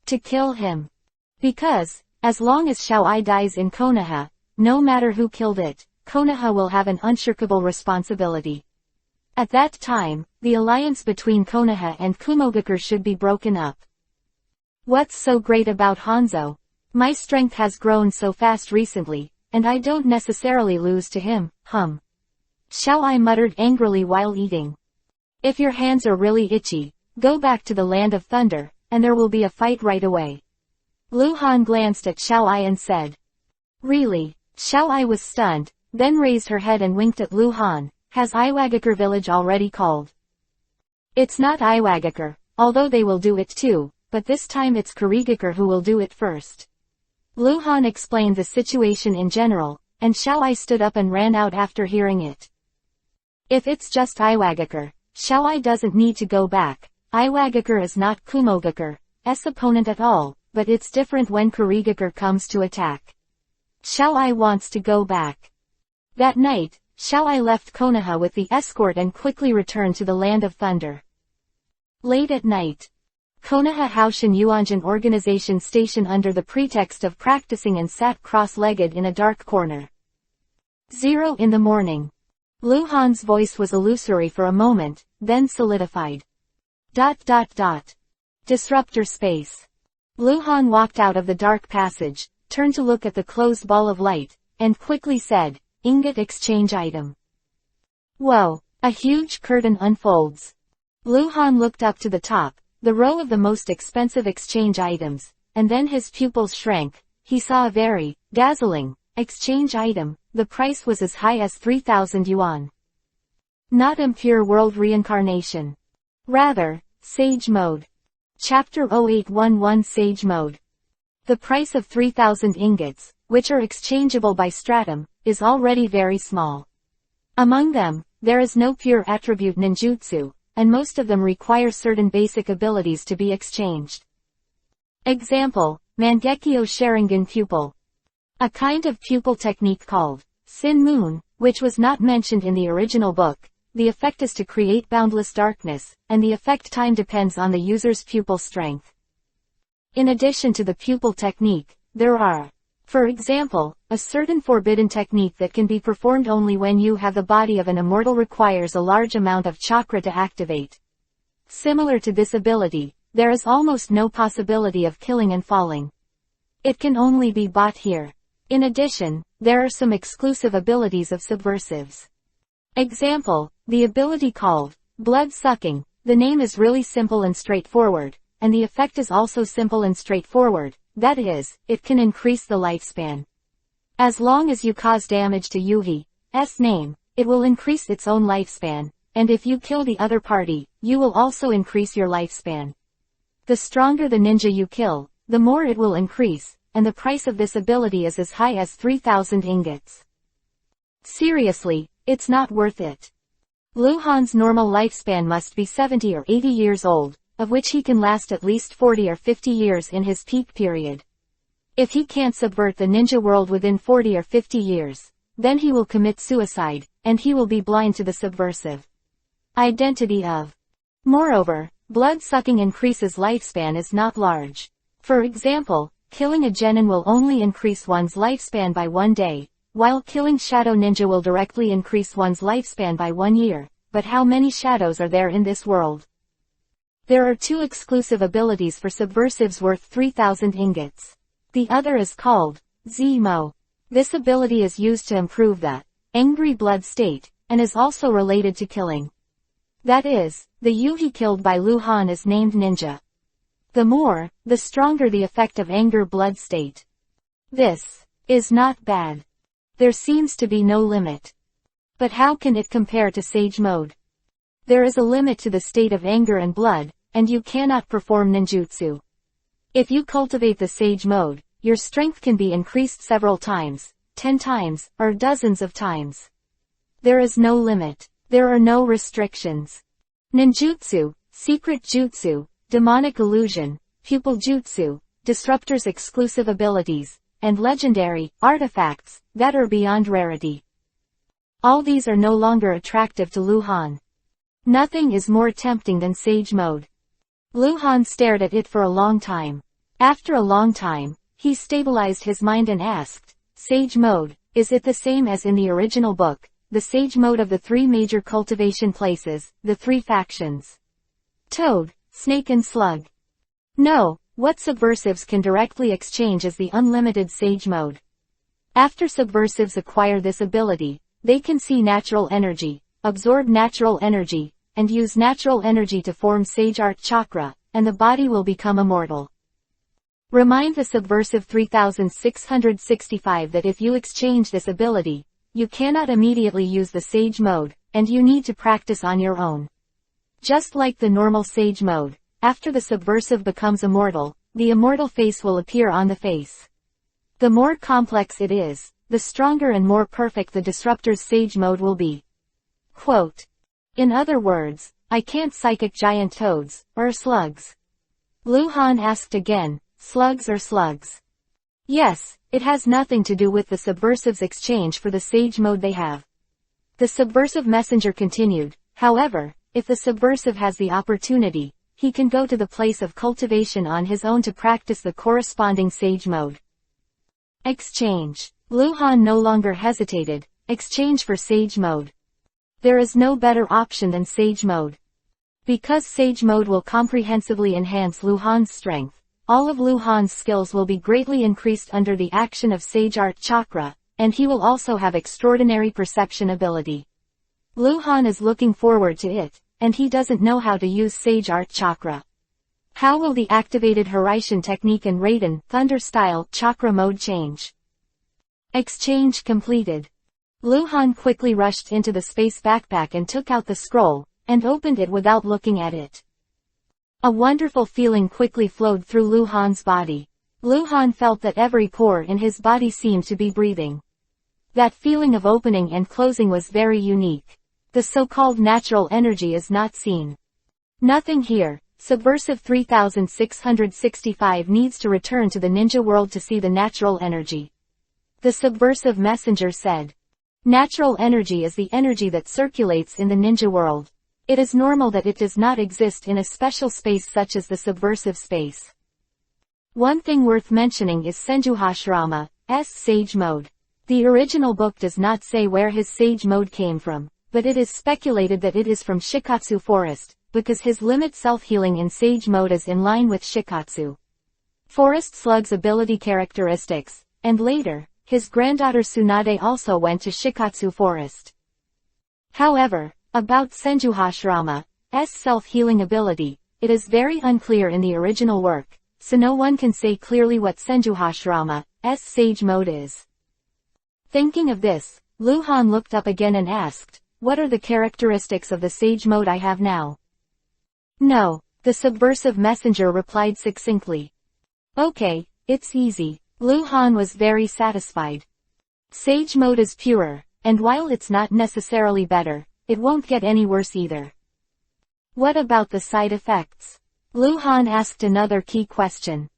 To kill him. Because, as long as Xiaoai dies in Konoha, no matter who killed it, Konoha will have an unshirkable responsibility. At that time, the alliance between Konoha and Kumogakure should be broken up. What's so great about Hanzo? My strength has grown so fast recently, and I don't necessarily lose to him, Xiaoai muttered angrily while eating. If your hands are really itchy, go back to the Land of Thunder, and there will be a fight right away. Luhan glanced at Xiaoai and said. Really? Xiaoai was stunned, then raised her head and winked at Luhan. Has Iwagakure village already called? It's not Iwagakure, although they will do it too, but this time it's Kurigakure who will do it first. Luhan explained the situation in general, and Xiaoai stood up and ran out after hearing it. If it's just Iwagakure, Xiaoai doesn't need to go back. Iwagakure is not Kumogakure's opponent at all, but it's different when Kurigakure comes to attack. Xiaoai wants to go back. That night, Xiaoai left Konoha with the escort and quickly returned to the Land of Thunder. Late at night, Konoha Haoshin Yuanjin organization station under the pretext of practicing and sat cross-legged in a dark corner. 0 in the morning. Luhan's voice was illusory for a moment, then solidified. ... Disruptor space. Luhan walked out of the dark passage, turned to look at the closed ball of light, and quickly said, "Ingot exchange item." Whoa! A huge curtain unfolds. Luhan looked up to the top, the row of the most expensive exchange items, and then his pupils shrank. He saw a very dazzling exchange item. The price was as high as 3,000 yuan. Not impure world reincarnation. Rather, Sage Mode. Chapter 0811 Sage Mode. The price of 3,000 ingots, which are exchangeable by stratum, is already very small. Among them, there is no pure attribute ninjutsu, and most of them require certain basic abilities to be exchanged. Example, Mangekyo Sharingan Pupil. A kind of pupil technique called Sin Moon, which was not mentioned in the original book. The effect is to create boundless darkness, and the effect time depends on the user's pupil strength. In addition to the pupil technique, there are, for example, a certain forbidden technique that can be performed only when you have the body of an immortal requires a large amount of chakra to activate. Similar to this ability, there is almost no possibility of killing and falling. It can only be bought here. In addition, there are some exclusive abilities of subversives. Example, the ability called blood sucking. The name is really simple and straightforward, and the effect is also simple and straightforward. That is, it can increase the lifespan. As long as you cause damage to Yuhi's name, it will increase its own lifespan, and if you kill the other party, you will also increase your lifespan. The stronger the ninja you kill, the more it will increase, and the price of this ability is as high as 3,000 ingots. Seriously, it's not worth it. Luhan's normal lifespan must be 70 or 80 years old, of which he can last at least 40 or 50 years in his peak period. If he can't subvert the ninja world within 40 or 50 years, then he will commit suicide, and he will be blind to the subversive identity of. Moreover, blood-sucking increases lifespan is not large. For example, killing a genin will only increase one's lifespan by 1 day, while killing Shadow Ninja will directly increase one's lifespan by 1 year. But how many shadows are there in this world? There are 2 exclusive abilities for subversives worth 3,000 ingots. The other is called Zemo. This ability is used to improve the angry blood state, and is also related to killing. That is, the Yuhi killed by Luhan is named Ninja. The more, the stronger the effect of anger blood state. This is not bad. There seems to be no limit. But how can it compare to Sage Mode? There is a limit to the state of anger and blood, and you cannot perform ninjutsu. If you cultivate the Sage Mode, your strength can be increased several times, 10 times, or dozens of times. There is no limit. There are no restrictions. Ninjutsu, secret jutsu, demonic illusion, pupil jutsu, disruptors' exclusive abilities, and legendary artifacts that are beyond rarity. All these are no longer attractive to Luhan. Nothing is more tempting than Sage Mode. Luhan stared at it for a long time. After a long time, he stabilized his mind and asked, Sage Mode, is it the same as in the original book, the Sage Mode of the 3 major cultivation places, the 3 factions? Toad, Snake and Slug. No, what subversives can directly exchange is the unlimited Sage Mode. After subversives acquire this ability, they can see natural energy, absorb natural energy, and use natural energy to form Sage Art Chakra, and the body will become immortal. Remind the subversive 3665 that if you exchange this ability, you cannot immediately use the Sage Mode, and you need to practice on your own. Just like the normal Sage Mode, after the subversive becomes immortal, the immortal face will appear on the face. The more complex it is, the stronger and more perfect the disruptor's sage mode will be. Quote. In other words, I can't psychic giant toads, or slugs. Lu Han asked again, slugs or slugs? Yes, it has nothing to do with the subversive's exchange for the sage mode they have. The subversive messenger continued, however, if the subversive has the opportunity, he can go to the place of cultivation on his own to practice the corresponding sage mode. Exchange. Lu Han no longer hesitated, exchange for sage mode. There is no better option than sage mode. Because sage mode will comprehensively enhance Lu Han's strength, all of Lu Han's skills will be greatly increased under the action of Sage Art Chakra, and he will also have extraordinary perception ability. Lu Han is looking forward to it, and he doesn't know how to use Sage Art Chakra. How will the activated Hiraishin technique and Raiden, Thunder style, chakra mode change? Exchange completed. Lu Han quickly rushed into the space backpack and took out the scroll, and opened it without looking at it. A wonderful feeling quickly flowed through Lu Han's body. Lu Han felt that every pore in his body seemed to be breathing. That feeling of opening and closing was very unique. The so-called natural energy is not seen. Nothing here. Subversive 3665 needs to return to the ninja world to see the natural energy. The subversive messenger said. Natural energy is the energy that circulates in the ninja world. It is normal that it does not exist in a special space such as the subversive space. One thing worth mentioning is Senjuhashirama's sage mode. The original book does not say where his sage mode came from, but it is speculated that it is from Shikatsu Forest, because his limit self-healing in sage mode is in line with Shikatsu Forest Slug's ability characteristics, and later, his granddaughter Tsunade also went to Shikatsu Forest. However, about Senjuhashirama's self-healing ability, it is very unclear in the original work, so no one can say clearly what Senjuhashirama's sage mode is. Thinking of this, Lu Han looked up again and asked, what are the characteristics of the sage mode I have now? No, the subversive messenger replied succinctly. Okay, it's easy. Lu Han was very satisfied. Sage mode is purer, and while it's not necessarily better, it won't get any worse either. What about the side effects? Lu Han asked another key question.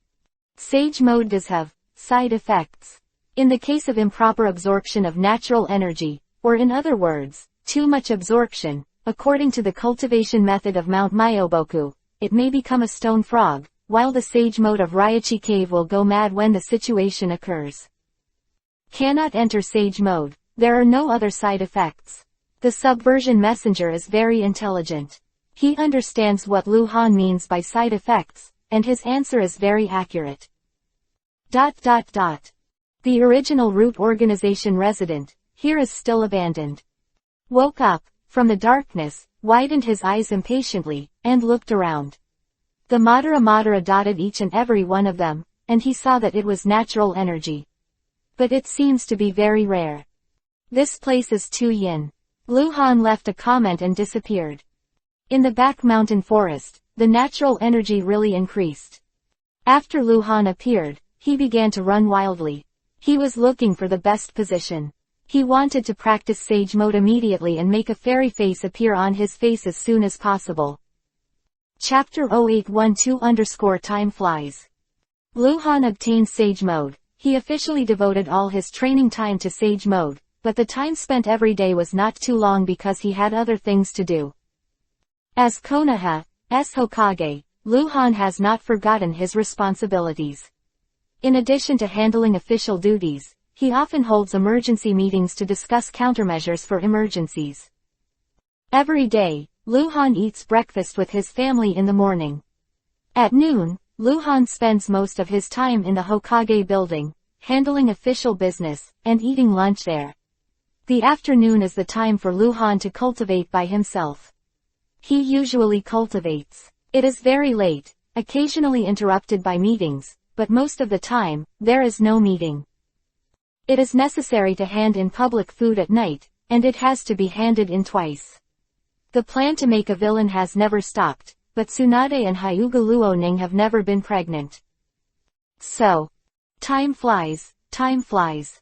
Sage mode does have side effects. In the case of improper absorption of natural energy, or in other words, too much absorption, according to the cultivation method of Mount Myoboku, it may become a stone frog, while the sage mode of Ryachi Cave will go mad when the situation occurs. Cannot enter sage mode. There are no other side effects. The subversion messenger is very intelligent. He understands what Lu Han means by side effects, and his answer is very accurate. The original root organization resident, here is still abandoned. Woke up, from the darkness, widened his eyes impatiently, and looked around. The Madara dotted each and every one of them, and he saw that it was natural energy. But it seems to be very rare. This place is too yin. Lu Han left a comment and disappeared. In the back mountain forest, the natural energy really increased. After Lu Han appeared, he began to run wildly. He was looking for the best position. He wanted to practice sage mode immediately and make a fairy face appear on his face as soon as possible. Chapter 0812_Time flies. Lu Han obtained sage mode. He officially devoted all his training time to sage mode, but the time spent every day was not too long because he had other things to do. As Konoha's Hokage, Lu Han has not forgotten his responsibilities. In addition to handling official duties, he often holds emergency meetings to discuss countermeasures for emergencies. Every day, Lu Han eats breakfast with his family in the morning. At noon, Lu Han spends most of his time in the Hokage building, handling official business, and eating lunch there. The afternoon is the time for Lu Han to cultivate by himself. He usually cultivates. It is very late, occasionally interrupted by meetings, but most of the time, there is no meeting. It is necessary to hand in public food at night, and it has to be handed in twice. The plan to make a villain has never stopped, but Tsunade and Hyuga Luoning have never been pregnant. So, time flies, time flies.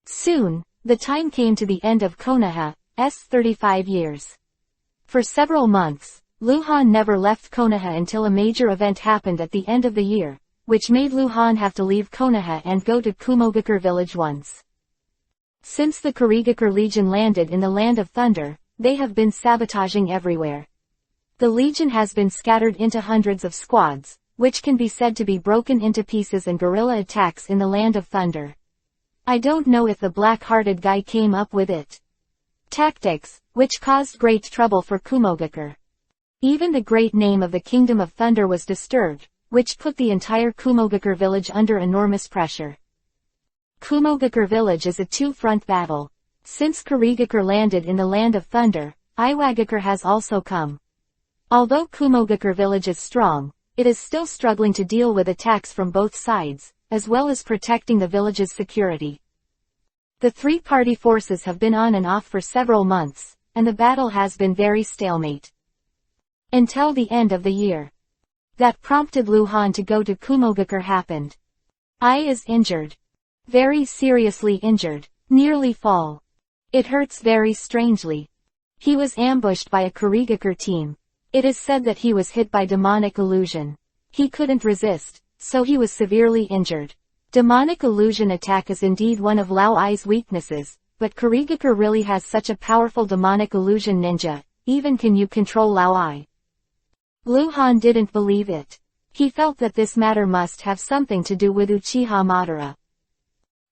Soon, the time came to the end of Konoha's 35 years. For several months, Luhan never left Konoha until a major event happened at the end of the year, which made Luhan have to leave Konoha and go to Kumogakure village once. Since the Kurigakure Legion landed in the Land of Thunder, they have been sabotaging everywhere. The Legion has been scattered into hundreds of squads, which can be said to be broken into pieces and guerrilla attacks in the Land of Thunder. I don't know if the black-hearted guy came up with it. Tactics, which caused great trouble for Kumogakure. Even the great name of the Kingdom of Thunder was disturbed, which put the entire Kumogakure village under enormous pressure. Kumogakure village is a two-front battle. Since Kurigakure landed in the Land of Thunder, Iwagakure has also come. Although Kumogakure village is strong, it is still struggling to deal with attacks from both sides, as well as protecting the village's security. The three-party forces have been on and off for several months, and the battle has been very stalemate. Until the end of the year. That prompted Luhan to go to Kumogakure happened. I is injured. Very seriously injured. Nearly fall. It hurts very strangely. He was ambushed by a Kurigakure team. It is said that he was hit by demonic illusion. He couldn't resist, so he was severely injured. Demonic illusion attack is indeed one of Lao Ai's weaknesses, but Kurigakure really has such a powerful demonic illusion ninja, even can you control Lao Ai? Luhan didn't believe it. He felt that this matter must have something to do with Uchiha Madara.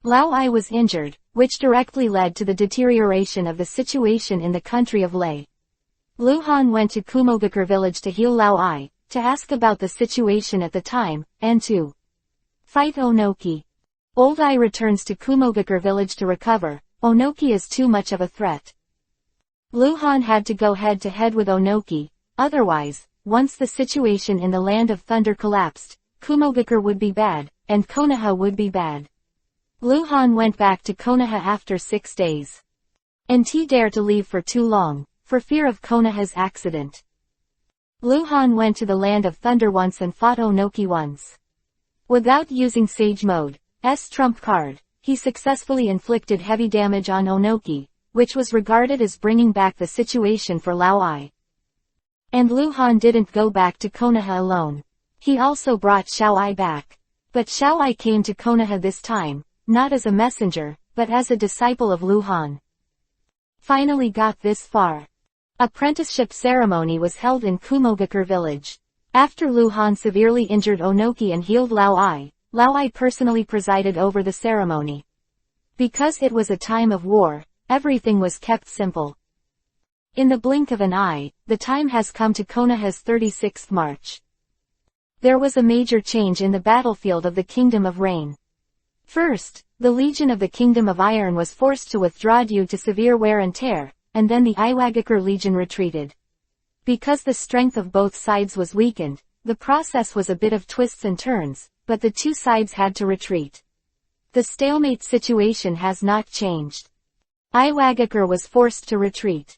Lao Ai was injured, which directly led to the deterioration of the situation in the country of Lei. Luhan went to Kumogakure village to heal Lao Ai, to ask about the situation at the time, and to fight Onoki. Old Ai returns to Kumogakure village to recover. Onoki is too much of a threat. Luhan had to go head-to-head with Onoki, otherwise, once the situation in the Land of Thunder collapsed, Kumogakure would be bad, and Konoha would be bad. Luhan went back to Konoha after 6 days. And he dared to leave for too long, for fear of Konoha's accident. Luhan went to the Land of Thunder once and fought Onoki once. Without using Sage Mode's trump card, he successfully inflicted heavy damage on Onoki, which was regarded as bringing back the situation for Lao Ai. And Luhan didn't go back to Konoha alone. He also brought Xiao Ai back. But Xiao Ai came to Konoha this time, not as a messenger, but as a disciple of Luhan. Finally got this far. Apprenticeship ceremony was held in Kumogakure village. After Luhan severely injured Onoki and healed Lao Ai personally presided over the ceremony. Because it was a time of war, everything was kept simple. In the blink of an eye, the time has come to Konoha's 36th march. There was a major change in the battlefield of the Kingdom of Rain. First, the Legion of the Kingdom of Iron was forced to withdraw due to severe wear and tear, and then the Iwagakure Legion retreated. Because the strength of both sides was weakened, the process was a bit of twists and turns, but the two sides had to retreat. The stalemate situation has not changed. Iwagakure was forced to retreat.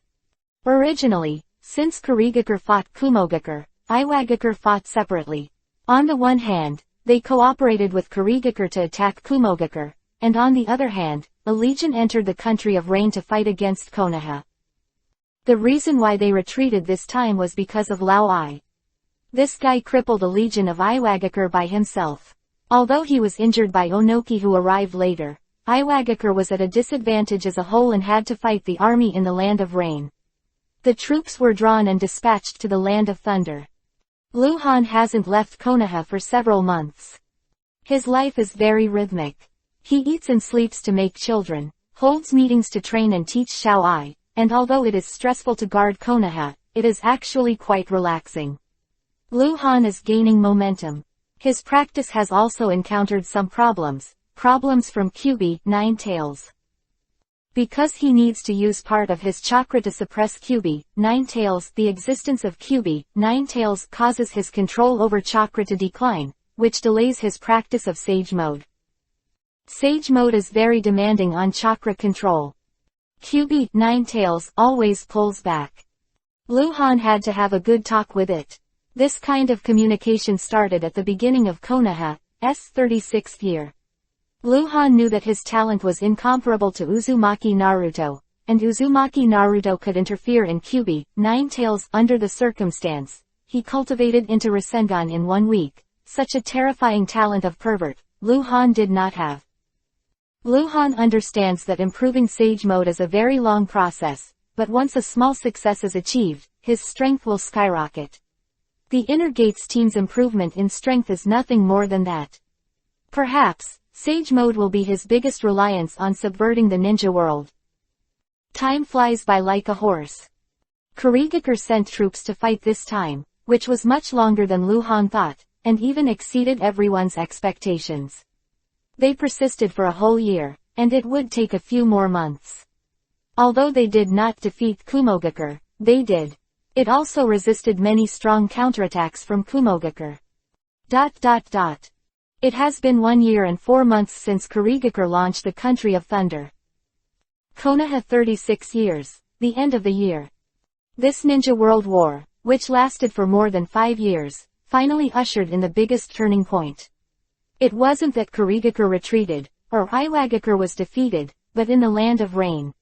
Originally, since Kurigakure fought Kumogakure, Iwagakure fought separately. On the one hand, they cooperated with Kurigakure to attack Kumogakure, and on the other hand, a legion entered the country of Rain to fight against Konoha. The reason why they retreated this time was because of Lao Ai. This guy crippled a legion of Iwagakure by himself. Although he was injured by Onoki who arrived later, Iwagakure was at a disadvantage as a whole and had to fight the army in the Land of Rain. The troops were drawn and dispatched to the Land of Thunder. Luhan hasn't left Konoha for several months. His life is very rhythmic. He eats and sleeps to make children, holds meetings to train and teach Xiao Ai, and although it is stressful to guard Konoha, it is actually quite relaxing. Luhan is gaining momentum. His practice has also encountered some problems from Kyuubi, Nine Tails. Because he needs to use part of his chakra to suppress Kyuubi, Nine Tails, the existence of Kyuubi, Nine Tails causes his control over chakra to decline, which delays his practice of Sage Mode. Sage Mode is very demanding on chakra control. Kyuubi, Nine Tails, always pulls back. Luhan had to have a good talk with it. This kind of communication started at the beginning of Konoha's 36th year. Luhan knew that his talent was incomparable to Uzumaki Naruto, and Uzumaki Naruto could interfere in Kyuubi, Nine Tails. Under the circumstance, he cultivated into Rasengan in 1 week. Such a terrifying talent of pervert, Luhan did not have. Luhan understands that improving Sage Mode is a very long process, but once a small success is achieved, his strength will skyrocket. The Inner Gates team's improvement in strength is nothing more than that. Perhaps, Sage Mode will be his biggest reliance on subverting the ninja world. Time flies by like a horse. Kurigakure sent troops to fight this time, which was much longer than Luhan thought, and even exceeded everyone's expectations. They persisted for a whole year, and it would take a few more months. Although they did not defeat Kumogakure, they did. It also resisted many strong counterattacks from Kumogakure. It has been 1 year and 4 months since Kurigakure launched the Country of Thunder. Konoha 36 years, the end of the year. This Ninja World War, which lasted for more than 5 years, finally ushered in the biggest turning point. It wasn't that Kurigakure retreated, or Iwagakure was defeated, but in the Land of Rain.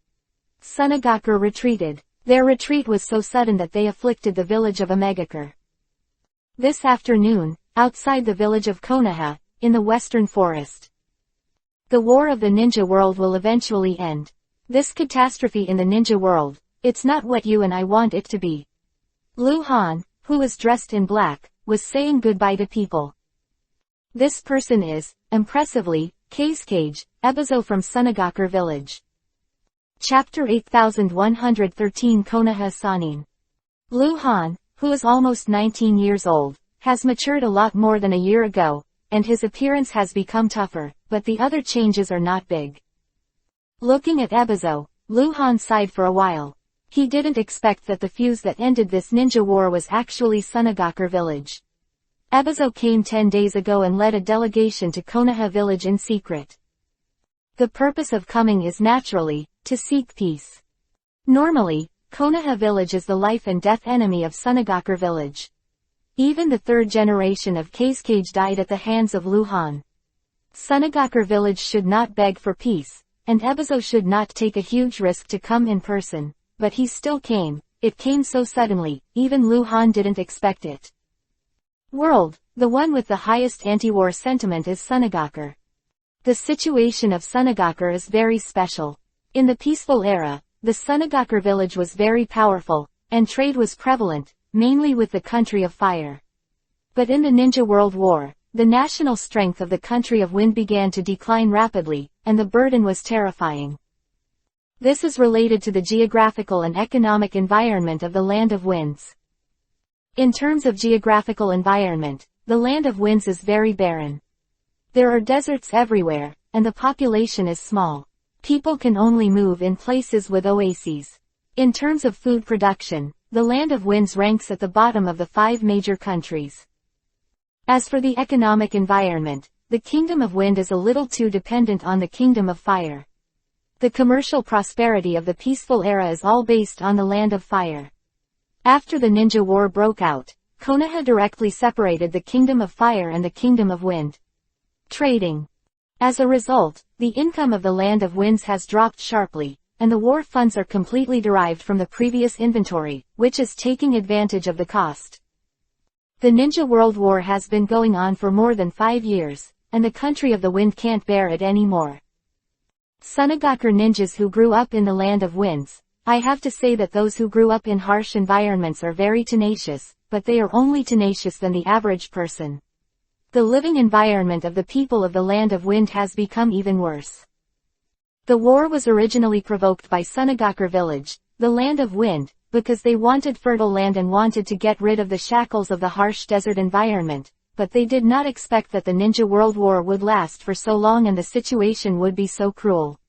Sunagakure retreated. Their retreat was so sudden that they afflicted the village of Omegakure. This afternoon, outside the village of Konoha, in the western forest. The war of the ninja world will eventually end. This catastrophe in the ninja world, it's not what you and I want it to be. Luhan, who was dressed in black, was saying goodbye to people. This person is, impressively, Kazekage, Ebizo from Sunagakure village. Chapter 8113 Konoha Sanin. Luhan, who is almost 19 years old, has matured a lot more than a year ago, and his appearance has become tougher, but the other changes are not big. Looking at Ebizo, Luhan sighed for a while. He didn't expect that the fuse that ended this ninja war was actually Sunagakure village. Ebizo came 10 days ago and led a delegation to Konoha village in secret. The purpose of coming is naturally, to seek peace. Normally, Konoha village is the life and death enemy of Sunagakure village. Even the third generation of Kazekage died at the hands of Luhan. Sunagakure village should not beg for peace, and Ebizo should not take a huge risk to come in person, but he still came. It came so suddenly, even Luhan didn't expect it. World, the one with the highest anti-war sentiment is Sunagakure. The situation of Sunagakure is very special. In the peaceful era, the Sunagakure village was very powerful, and trade was prevalent, mainly with the Country of Fire. But in the Ninja World War, the national strength of the Country of Wind began to decline rapidly, and the burden was terrifying. This is related to the geographical and economic environment of the Land of Winds. In terms of geographical environment, the Land of Winds is very barren. There are deserts everywhere, and the population is small. People can only move in places with oases. In terms of food production, the Land of Winds ranks at the bottom of the 5 major countries. As for the economic environment, the Kingdom of Wind is a little too dependent on the Kingdom of Fire. The commercial prosperity of the peaceful era is all based on the Land of Fire. After the Ninja War broke out, Konoha directly separated the Kingdom of Fire and the Kingdom of Wind. Trading. As a result, the income of the Land of Winds has dropped sharply, and the war funds are completely derived from the previous inventory, which is taking advantage of the cost. The Ninja World War has been going on for more than 5 years, and the Country of the Wind can't bear it anymore. Sunagakure ninjas who grew up in the Land of Winds, I have to say that those who grew up in harsh environments are very tenacious, but they are only tenacious than the average person. The living environment of the people of the Land of Wind has become even worse. The war was originally provoked by Sunagakure village, the Land of Wind, because they wanted fertile land and wanted to get rid of the shackles of the harsh desert environment, but they did not expect that the Ninja World War would last for so long and the situation would be so cruel.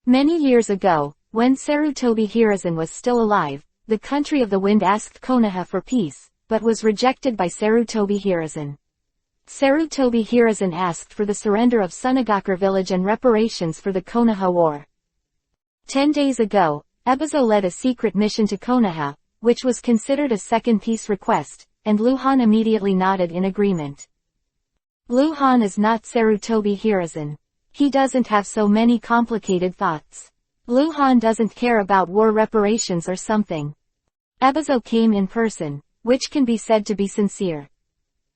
Many years ago, when Sarutobi Hiruzen was still alive, the Country of the Wind asked Konoha for peace, but was rejected by Sarutobi Hiruzen. Sarutobi Hiruzen asked for the surrender of Sunagakure village and reparations for the Konoha War. 10 days ago, Ebizo led a secret mission to Konoha, which was considered a second peace request, and Luhan immediately nodded in agreement. Luhan is not Sarutobi Hiruzen. He doesn't have so many complicated thoughts. Luhan doesn't care about war reparations or something. Ebizo came in person, which can be said to be sincere.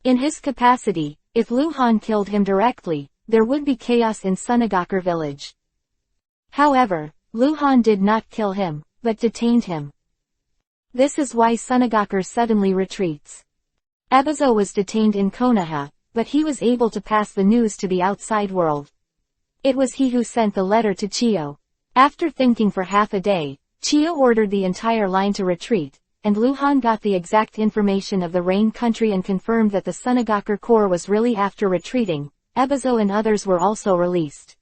In his capacity, if Luhan killed him directly, there would be chaos in Sunagakure village. However, Luhan did not kill him, but detained him. This is why Sunagakure suddenly retreats. Ebizo was detained in Konoha, but he was able to pass the news to the outside world. It was he who sent the letter to Chiyo. After thinking for half a day, Chiyo ordered the entire line to retreat, and Luhan got the exact information of the Rain country and confirmed that the Sunagakure Corps was really after retreating. Ebizo and others were also released.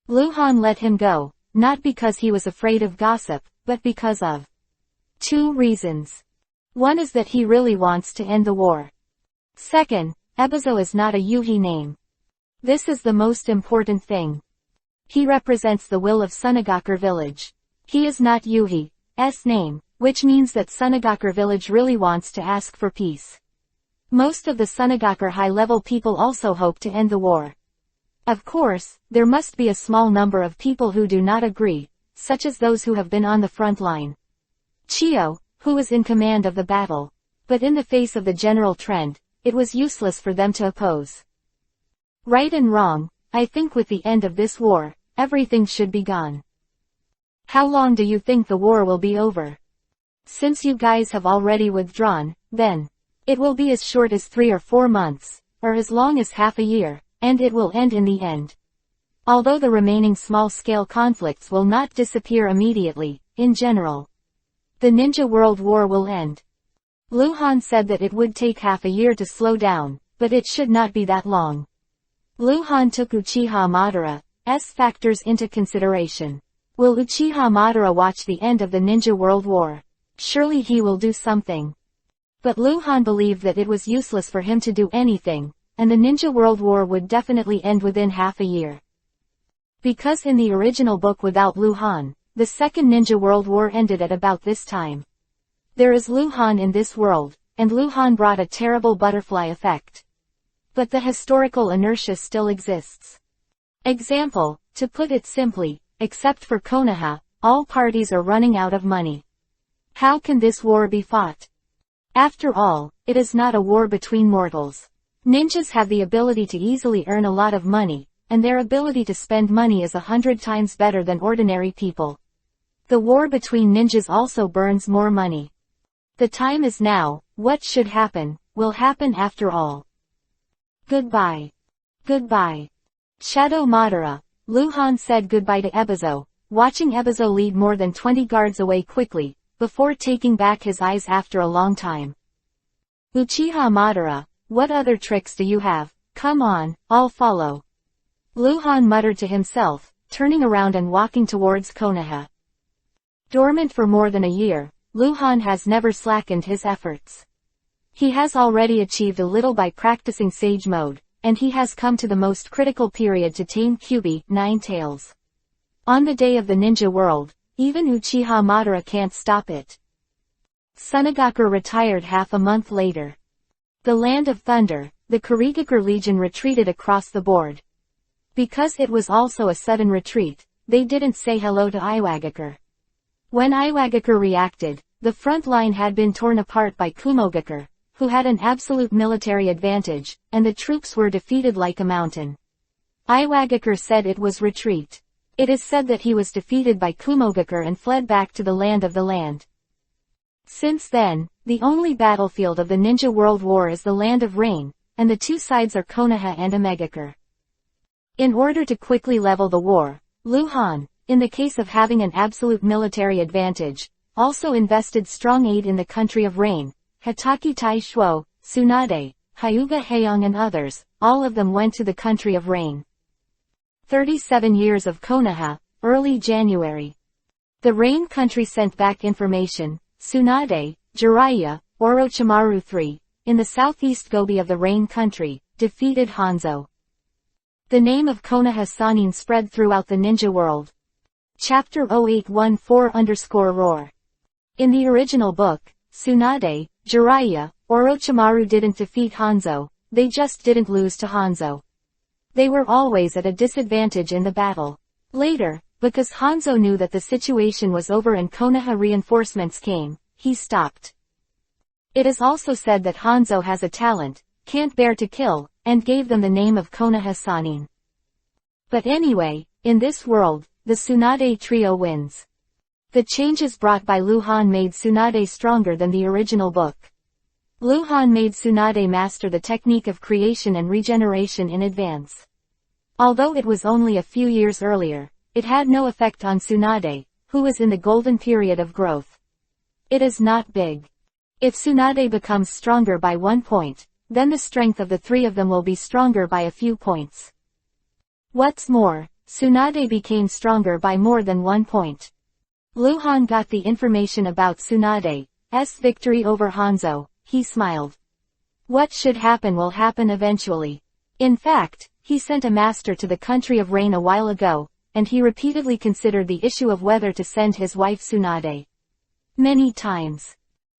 Luhan let him go, not because he was afraid of gossip, but because of two reasons. One is that he really wants to end the war. Second, Ebizo is not a Yuhi name. This is the most important thing. He represents the will of Sunagakure village. He is not Yuhi's name, which means that Sunagakure village really wants to ask for peace. Most of the Sunagakure high-level people also hope to end the war. Of course, there must be a small number of people who do not agree, such as those who have been on the front line. Chiyo, who was in command of the battle. But in the face of the general trend, it was useless for them to oppose. Right and wrong, I think with the end of this war, everything should be gone. How long do you think the war will be over? Since you guys have already withdrawn, then it will be as short as 3 or 4 months, or as long as half a year, and it will end in the end. Although the remaining small-scale conflicts will not disappear immediately, in general, the Ninja World War will end. Luhan said that it would take half a year to slow down, but it should not be that long. Luhan took Uchiha Madara's factors into consideration. Will Uchiha Madara watch the end of the Ninja World War? Surely he will do something. But Luhan believed that it was useless for him to do anything, and the Ninja World War would definitely end within half a year. Because in the original book without Luhan, the Second Ninja World War ended at about this time. There is Luhan in this world, and Luhan brought a terrible butterfly effect. But the historical inertia still exists. Example, to put it simply, except for Konoha, all parties are running out of money. How can this war be fought? After all, it is not a war between mortals. Ninjas have the ability to easily earn a lot of money, and their ability to spend money is 100 times better than ordinary people. The war between ninjas also burns more money. The time is now. What should happen, will happen after all. Goodbye. Goodbye. Shadow Madara. Luhan said goodbye to Ebizo, watching Ebizo lead more than 20 guards away quickly, before taking back his eyes after a long time. Uchiha Madara, what other tricks do you have? Come on, I'll follow. Luhan muttered to himself, turning around and walking towards Konoha. Dormant for more than a year, Luhan has never slackened his efforts. He has already achieved a little by practicing Sage Mode, and he has come to the most critical period to tame Kyuubi, 9 Tails. On the day of the Ninja World, even Uchiha Madara can't stop it. Sunagakure retired half a month later. The Land of Thunder, the Kurigakure Legion retreated across the board. Because it was also a sudden retreat, they didn't say hello to Iwagakure. When Iwagakure reacted, the front line had been torn apart by Kumogakure, who had an absolute military advantage, and the troops were defeated like a mountain. Iwagakure said it was retreat. It is said that he was defeated by Kumogakure and fled back to the land of the land. Since then, the only battlefield of the Ninja World War is the Land of Rain, and the two sides are Konoha and Omegakure. In order to quickly level the war, Luhan, in the case of having an absolute military advantage, also invested strong aid in the country of Rain. Hitaki Taishuo, Tsunade, Hyuga Heian and others, all of them went to the country of Rain. 37 years of Konoha, early January. The Rain country sent back information. Tsunade, Jiraiya, Orochimaru III, in the southeast Gobi of the Rain country, defeated Hanzo. The name of Konoha Sannin spread throughout the ninja world. Chapter 0814_Roar. In the original book, Tsunade, Jiraiya, Orochimaru didn't defeat Hanzo, they just didn't lose to Hanzo. They were always at a disadvantage in the battle. Later, because Hanzo knew that the situation was over and Konoha reinforcements came, he stopped. It is also said that Hanzo has a talent, can't bear to kill, and gave them the name of Konoha Sannin. But anyway, in this world, the Tsunade trio wins. The changes brought by Luhan made Tsunade stronger than the original book. Luhan made Tsunade master the technique of creation and regeneration in advance. Although it was only a few years earlier, it had no effect on Tsunade, who was in the golden period of growth. It is not big. If Tsunade becomes stronger by 1 point, then the strength of the three of them will be stronger by a few points. What's more, Tsunade became stronger by more than 1 point. Luhan got the information about Tsunade's victory over Hanzo. He smiled. What should happen will happen eventually. In fact, he sent a master to the country of rain a while ago, and he repeatedly considered the issue of whether to send his wife Tsunade. Many times.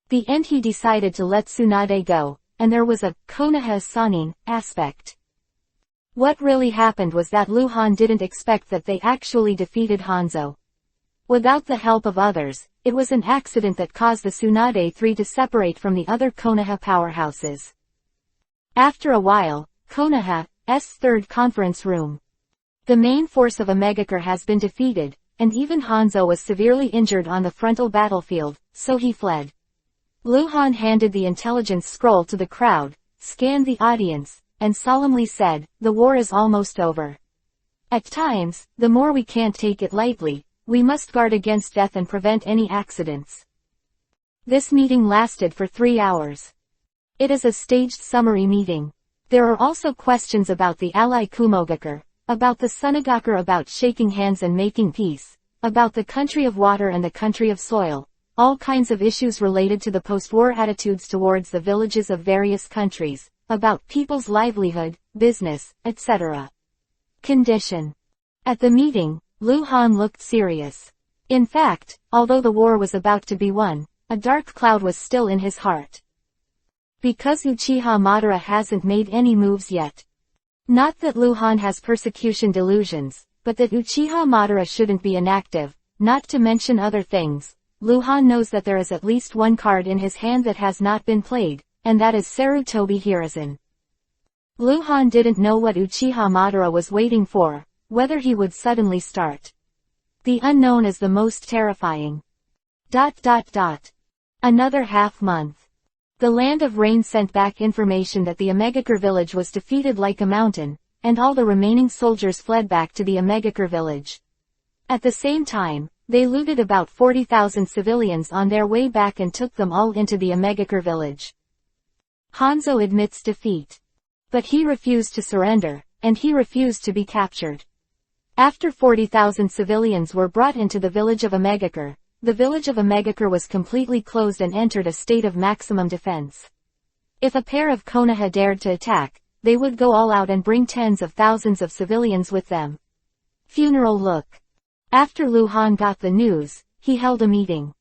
The end he decided to let Tsunade go, and there was a Konoha Sannin aspect. What really happened was that Luhan didn't expect that they actually defeated Hanzo. Without the help of others, it was an accident that caused the Tsunade three to separate from the other Konoha powerhouses. After a while, Konoha's third conference room. The main force of Omegakure has been defeated, and even Hanzo was severely injured on the frontal battlefield, so he fled. Luhan handed the intelligence scroll to the crowd, scanned the audience, and solemnly said, "The war is almost over. At times, the more we can't take it lightly, we must guard against death and prevent any accidents." This meeting lasted for 3 hours. It is a staged summary meeting. There are also questions about the ally Kumogakure, about the Sunagakure, about shaking hands and making peace, about the country of water and the country of soil, all kinds of issues related to the post-war attitudes towards the villages of various countries, about people's livelihood, business, etc. Condition. At the meeting, Luhan looked serious. In fact, although the war was about to be won, a dark cloud was still in his heart. Because Uchiha Madara hasn't made any moves yet. Not that Luhan has persecution delusions, but that Uchiha Madara shouldn't be inactive, not to mention other things. Luhan knows that there is at least one card in his hand that has not been played, and that is Sarutobi Hiruzen. Luhan didn't know what Uchiha Madara was waiting for, whether he would suddenly start. The unknown is the most terrifying. Another half-month. The Land of Rain sent back information that the Omegakure village was defeated like a mountain, and all the remaining soldiers fled back to the Omegakure village. At the same time, they looted about 40,000 civilians on their way back and took them all into the Omegakure village. Hanzo admits defeat. But he refused to surrender, and he refused to be captured. After 40,000 civilians were brought into the village of Omegakure, the village of Omegakure was completely closed and entered a state of maximum defense. If a pair of Konoha dared to attack, they would go all out and bring tens of thousands of civilians with them. Funeral look. After Luhan got the news, he held a meeting.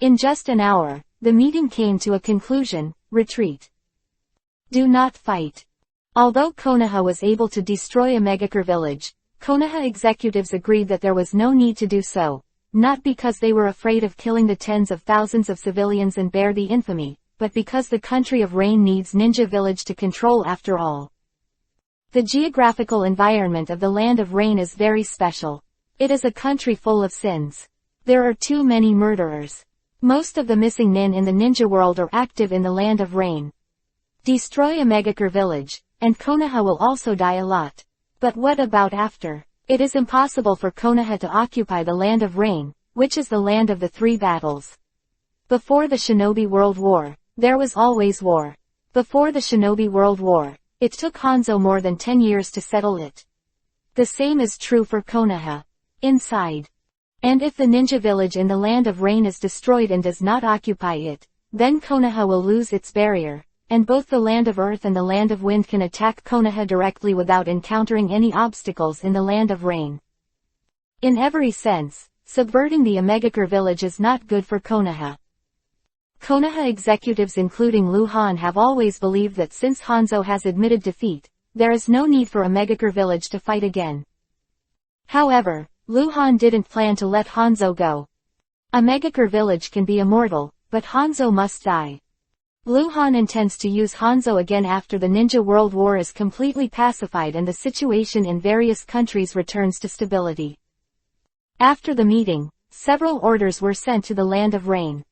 In just an hour, the meeting came to a conclusion: retreat. Do not fight. Although Konoha was able to destroy Omegakure village, Konoha executives agreed that there was no need to do so, not because they were afraid of killing the tens of thousands of civilians and bear the infamy, but because the country of rain needs Ninja Village to control after all. The geographical environment of the Land of Rain is very special. It is a country full of sins. There are too many murderers. Most of the missing nin in the ninja world are active in the Land of Rain. Destroy Omegakure village, and Konoha will also die a lot. But what about after? It is impossible for Konoha to occupy the Land of Rain, which is the land of the three battles. Before the Shinobi World War, there was always war. Before the Shinobi World War, it took Hanzo more than 10 years to settle it. The same is true for Konoha. Inside. And if the ninja village in the Land of Rain is destroyed and does not occupy it, then Konoha will lose its barrier, and both the Land of Earth and the Land of Wind can attack Konoha directly without encountering any obstacles in the Land of Rain. In every sense, subverting the Omegakure village is not good for Konoha. Konoha executives including Lu Han have always believed that since Hanzo has admitted defeat, there is no need for a Megakure village to fight again. However, Lu Han didn't plan to let Hanzo go. A Megakure village can be immortal, but Hanzo must die. Lu Han intends to use Hanzo again after the Ninja World War is completely pacified and the situation in various countries returns to stability. After the meeting, several orders were sent to the Land of Rain.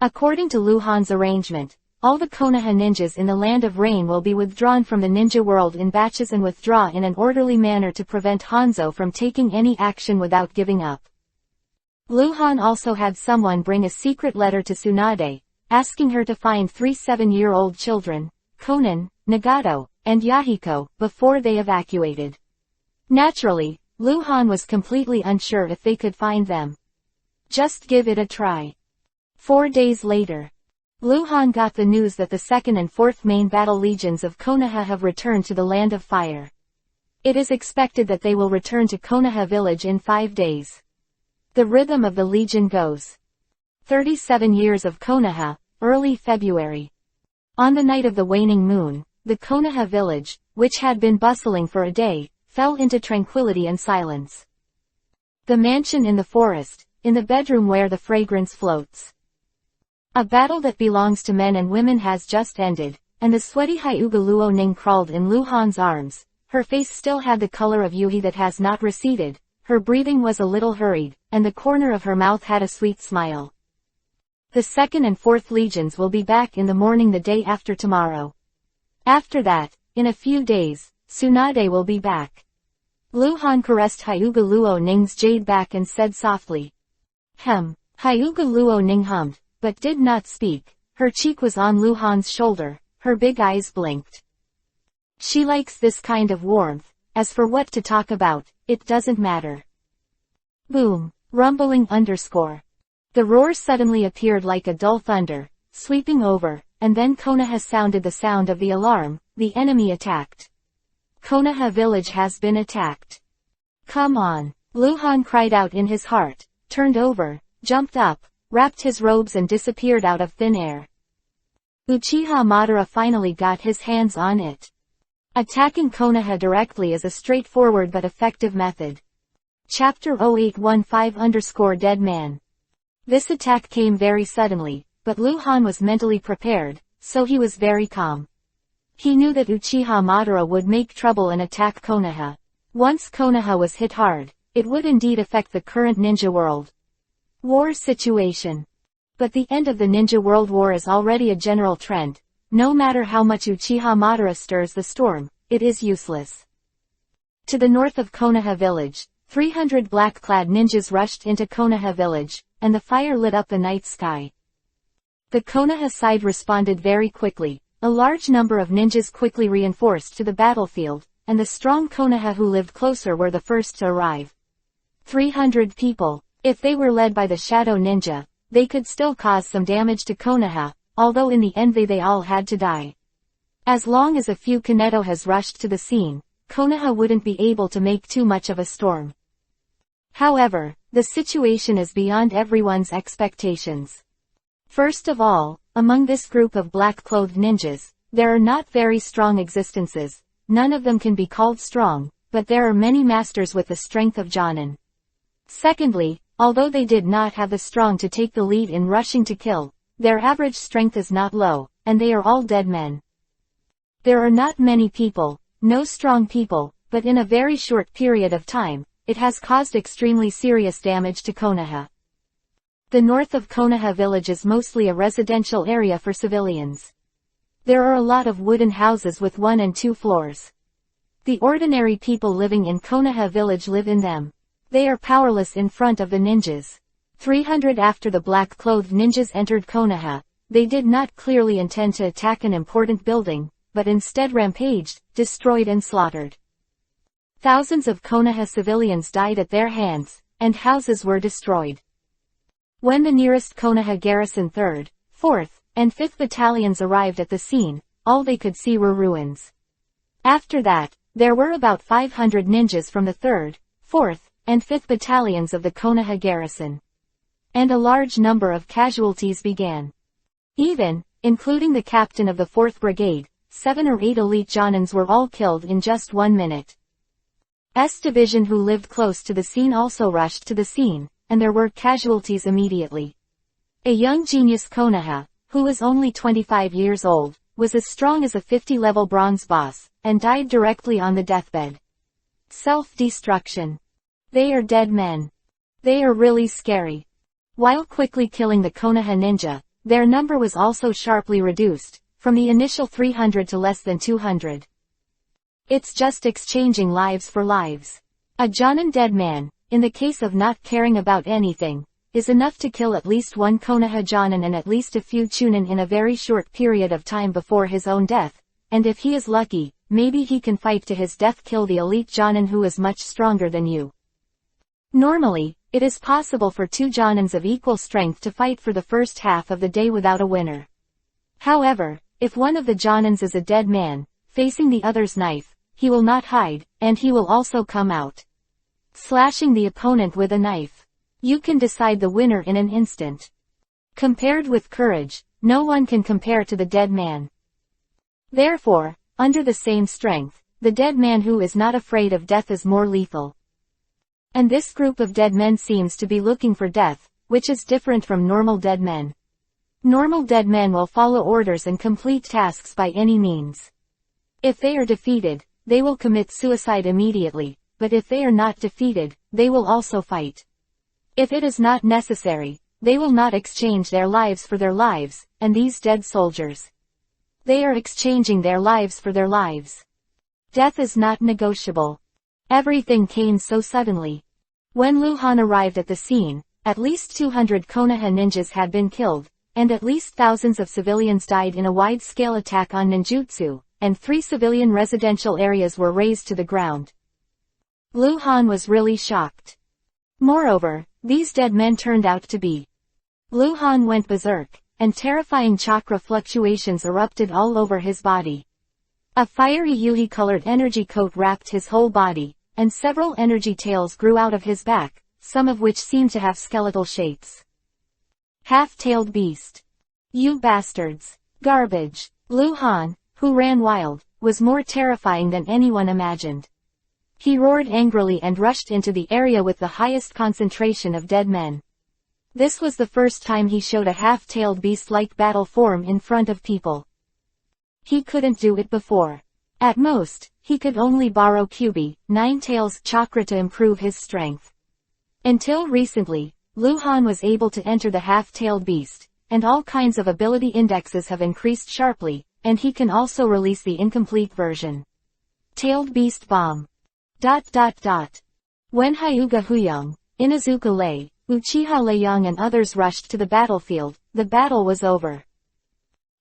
According to Lu Han's arrangement, all the Konoha ninjas in the Land of Rain will be withdrawn from the ninja world in batches and withdraw in an orderly manner to prevent Hanzo from taking any action without giving up. Lu Han also had someone bring a secret letter to Tsunade, asking her to find 3 7-year-old children, Konan, Nagato, and Yahiko, before they evacuated. Naturally, Lu Han was completely unsure if they could find them. Just give it a try. 4 days later, Lu Han got the news that the 2nd and 4th main battle legions of Konoha have returned to the Land of Fire. It is expected that they will return to Konoha village in 5 days. The rhythm of the legion goes. 37 years of Konoha, early February. On the night of the waning moon, the Konoha village, which had been bustling for a day, fell into tranquility and silence. The mansion in the forest, in the bedroom where the fragrance floats. A battle that belongs to men and women has just ended, and the sweaty Hyuga Luo Ning crawled in Lu Han's arms. Her face still had the color of Yuhi that has not receded, her breathing was a little hurried, and the corner of her mouth had a sweet smile. The 2nd and 4th legions will be back in the morning the day after tomorrow. After that, in a few days, Tsunade will be back. Lu Han caressed Hyuga Luo Ning's jade back and said softly. Hyuga Luo Ning hummed, but did not speak. Her cheek was on Lu Han's shoulder, her big eyes blinked. She likes this kind of warmth. As for what to talk about, it doesn't matter. Boom. Rumbling _. The roar suddenly appeared like a dull thunder, sweeping over, and then Konoha sounded the sound of the alarm. The enemy attacked. Konoha village has been attacked. Come on. Lu Han cried out in his heart, turned over, jumped up, wrapped his robes and disappeared out of thin air. Uchiha Madara finally got his hands on it. Attacking Konoha directly is a straightforward but effective method. Chapter 0815_Dead Man. This attack came very suddenly, but Lu Han was mentally prepared, so he was very calm. He knew that Uchiha Madara would make trouble and attack Konoha. Once Konoha was hit hard, it would indeed affect the current ninja world. War situation. But the end of the Ninja World War is already a general trend. No matter how much Uchiha Madara stirs the storm, it is useless. To the north of Konoha village, 300 black-clad ninjas rushed into Konoha village, and the fire lit up the night sky. The Konoha side responded very quickly. A large number of ninjas quickly reinforced to the battlefield, and the strong Konoha who lived closer were the first to arrive. 300 people. If they were led by the Shadow Ninja, they could still cause some damage to Konoha, although in the end they all had to die. As long as a few Kanetohas rushed to the scene, Konoha wouldn't be able to make too much of a storm. However, the situation is beyond everyone's expectations. First of all, among this group of black-clothed ninjas, there are not very strong existences. None of them can be called strong, but there are many masters with the strength of Jonin. Secondly, although they did not have the strong to take the lead in rushing to kill, their average strength is not low, and they are all dead men. There are not many people, no strong people, but in a very short period of time, it has caused extremely serious damage to Konoha. The north of Konoha village is mostly a residential area for civilians. There are a lot of wooden houses with 1 and 2 floors. The ordinary people living in Konoha village live in them. They are powerless in front of the ninjas. 300 after the black-clothed ninjas entered Konoha, they did not clearly intend to attack an important building, but instead rampaged, destroyed and slaughtered. Thousands of Konoha civilians died at their hands, and houses were destroyed. When the nearest Konoha garrison 3rd, 4th, and 5th battalions arrived at the scene, all they could see were ruins. After that, there were about 500 ninjas from the 3rd, 4th, and 5th battalions of the Konoha garrison. And a large number of casualties began. Even, including the captain of the 4th Brigade, 7 or 8 elite Jonins were all killed in just 1 minute. S division who lived close to the scene also rushed to the scene, and there were casualties immediately. A young genius Konoha, who was only 25 years old, was as strong as a 50-level bronze boss, and died directly on the deathbed. Self-destruction. They are dead men. They are really scary. While quickly killing the Konoha ninja, their number was also sharply reduced, from the initial 300 to less than 200. It's just exchanging lives for lives. A Jonin dead man, in the case of not caring about anything, is enough to kill at least one Konoha Jonin and at least a few Chunin in a very short period of time before his own death, and if he is lucky, maybe he can fight to his death kill the elite Jonin who is much stronger than you. Normally, it is possible for 2 Jonins of equal strength to fight for the first half of the day without a winner. However, if one of the Jonins is a dead man, facing the other's knife, he will not hide, and he will also come out, slashing the opponent with a knife. You can decide the winner in an instant. Compared with courage, no one can compare to the dead man. Therefore, under the same strength, the dead man who is not afraid of death is more lethal. And this group of dead men seems to be looking for death, which is different from normal dead men. Normal dead men will follow orders and complete tasks by any means. If they are defeated, they will commit suicide immediately, but if they are not defeated, they will also fight. If it is not necessary, they will not exchange their lives for their lives, and these dead soldiers, they are exchanging their lives for their lives. Death is not negotiable. Everything came so suddenly. When Luhan arrived at the scene, at least 200 Konoha ninjas had been killed, and at least thousands of civilians died in a wide-scale attack on ninjutsu, and 3 civilian residential areas were razed to the ground. Luhan was really shocked. Moreover, these dead men turned out to be. Luhan went berserk, and terrifying chakra fluctuations erupted all over his body. A fiery yuhi-colored energy coat wrapped his whole body, and several energy tails grew out of his back, some of which seemed to have skeletal shapes. Half-tailed beast. You bastards. Garbage. Luhan, who ran wild, was more terrifying than anyone imagined. He roared angrily and rushed into the area with the highest concentration of dead men. This was the first time he showed a half-tailed beast-like battle form in front of people. He couldn't do it before. At most, he could only borrow Kyubi, 9 tails chakra to improve his strength. Until recently, Luhan was able to enter the half-tailed beast, and all kinds of ability indexes have increased sharply, and he can also release the incomplete version. Tailed Beast Bomb. When Hyuga Huyang, Inazuka Lei, Uchiha Leiyang and others rushed to the battlefield, the battle was over.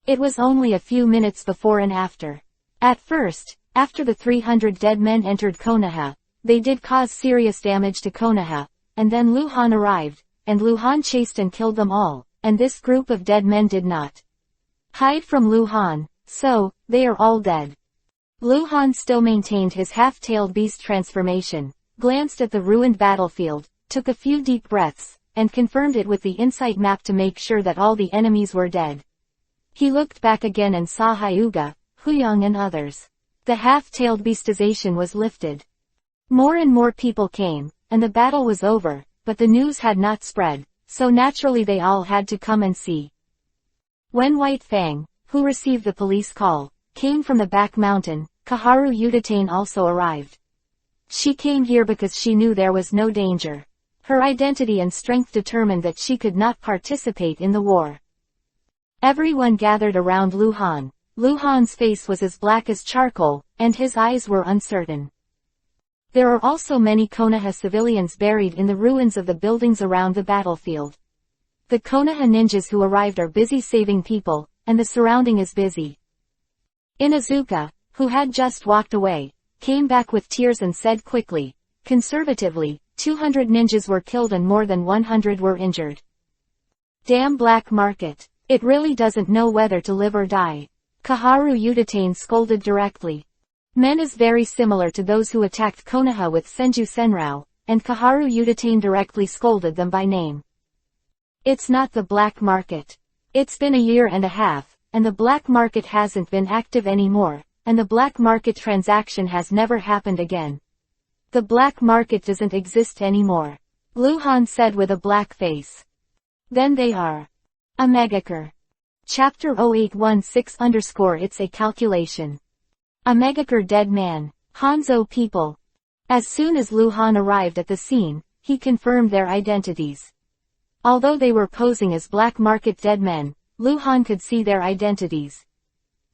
It was only a few minutes before and after. At first, after the 300 dead men entered Konoha, they did cause serious damage to Konoha, and then Luhan arrived, and Luhan chased and killed them all, and this group of dead men did not hide from Luhan, so, they are all dead. Luhan still maintained his half-tailed beast transformation, glanced at the ruined battlefield, took a few deep breaths, and confirmed it with the insight map to make sure that all the enemies were dead. He looked back again and saw Hyuga, Huyang and others. The half-tailed beastization was lifted. More and more people came, and the battle was over, but the news had not spread, so naturally they all had to come and see. When White Fang, who received the police call, came from the back mountain, Kaharu Udatane also arrived. She came here because she knew there was no danger. Her identity and strength determined that she could not participate in the war. Everyone gathered around Luhan. Luhan's face was as black as charcoal, and his eyes were uncertain. There are also many Konoha civilians buried in the ruins of the buildings around the battlefield. The Konoha ninjas who arrived are busy saving people, and the surrounding is busy. Inazuka, who had just walked away, came back with tears and said quickly, conservatively, 200 ninjas were killed and more than 100 were injured. Damn black market. It really doesn't know whether to live or die. Kaharu Udatane scolded directly. Men is very similar to those who attacked Konoha with Senju Senrao, and Kaharu Udatane directly scolded them by name. It's not the black market. It's been a year and a half, and the black market hasn't been active anymore, and the black market transaction has never happened again. The black market doesn't exist anymore, Lu Han said with a black face. Then they are a megacre. Chapter 0816 It's a calculation. A megacre dead man. Hanzhou people. As soon as Lu Han arrived at the scene, he confirmed their identities. Although they were posing as black market dead men, Lu Han could see their identities.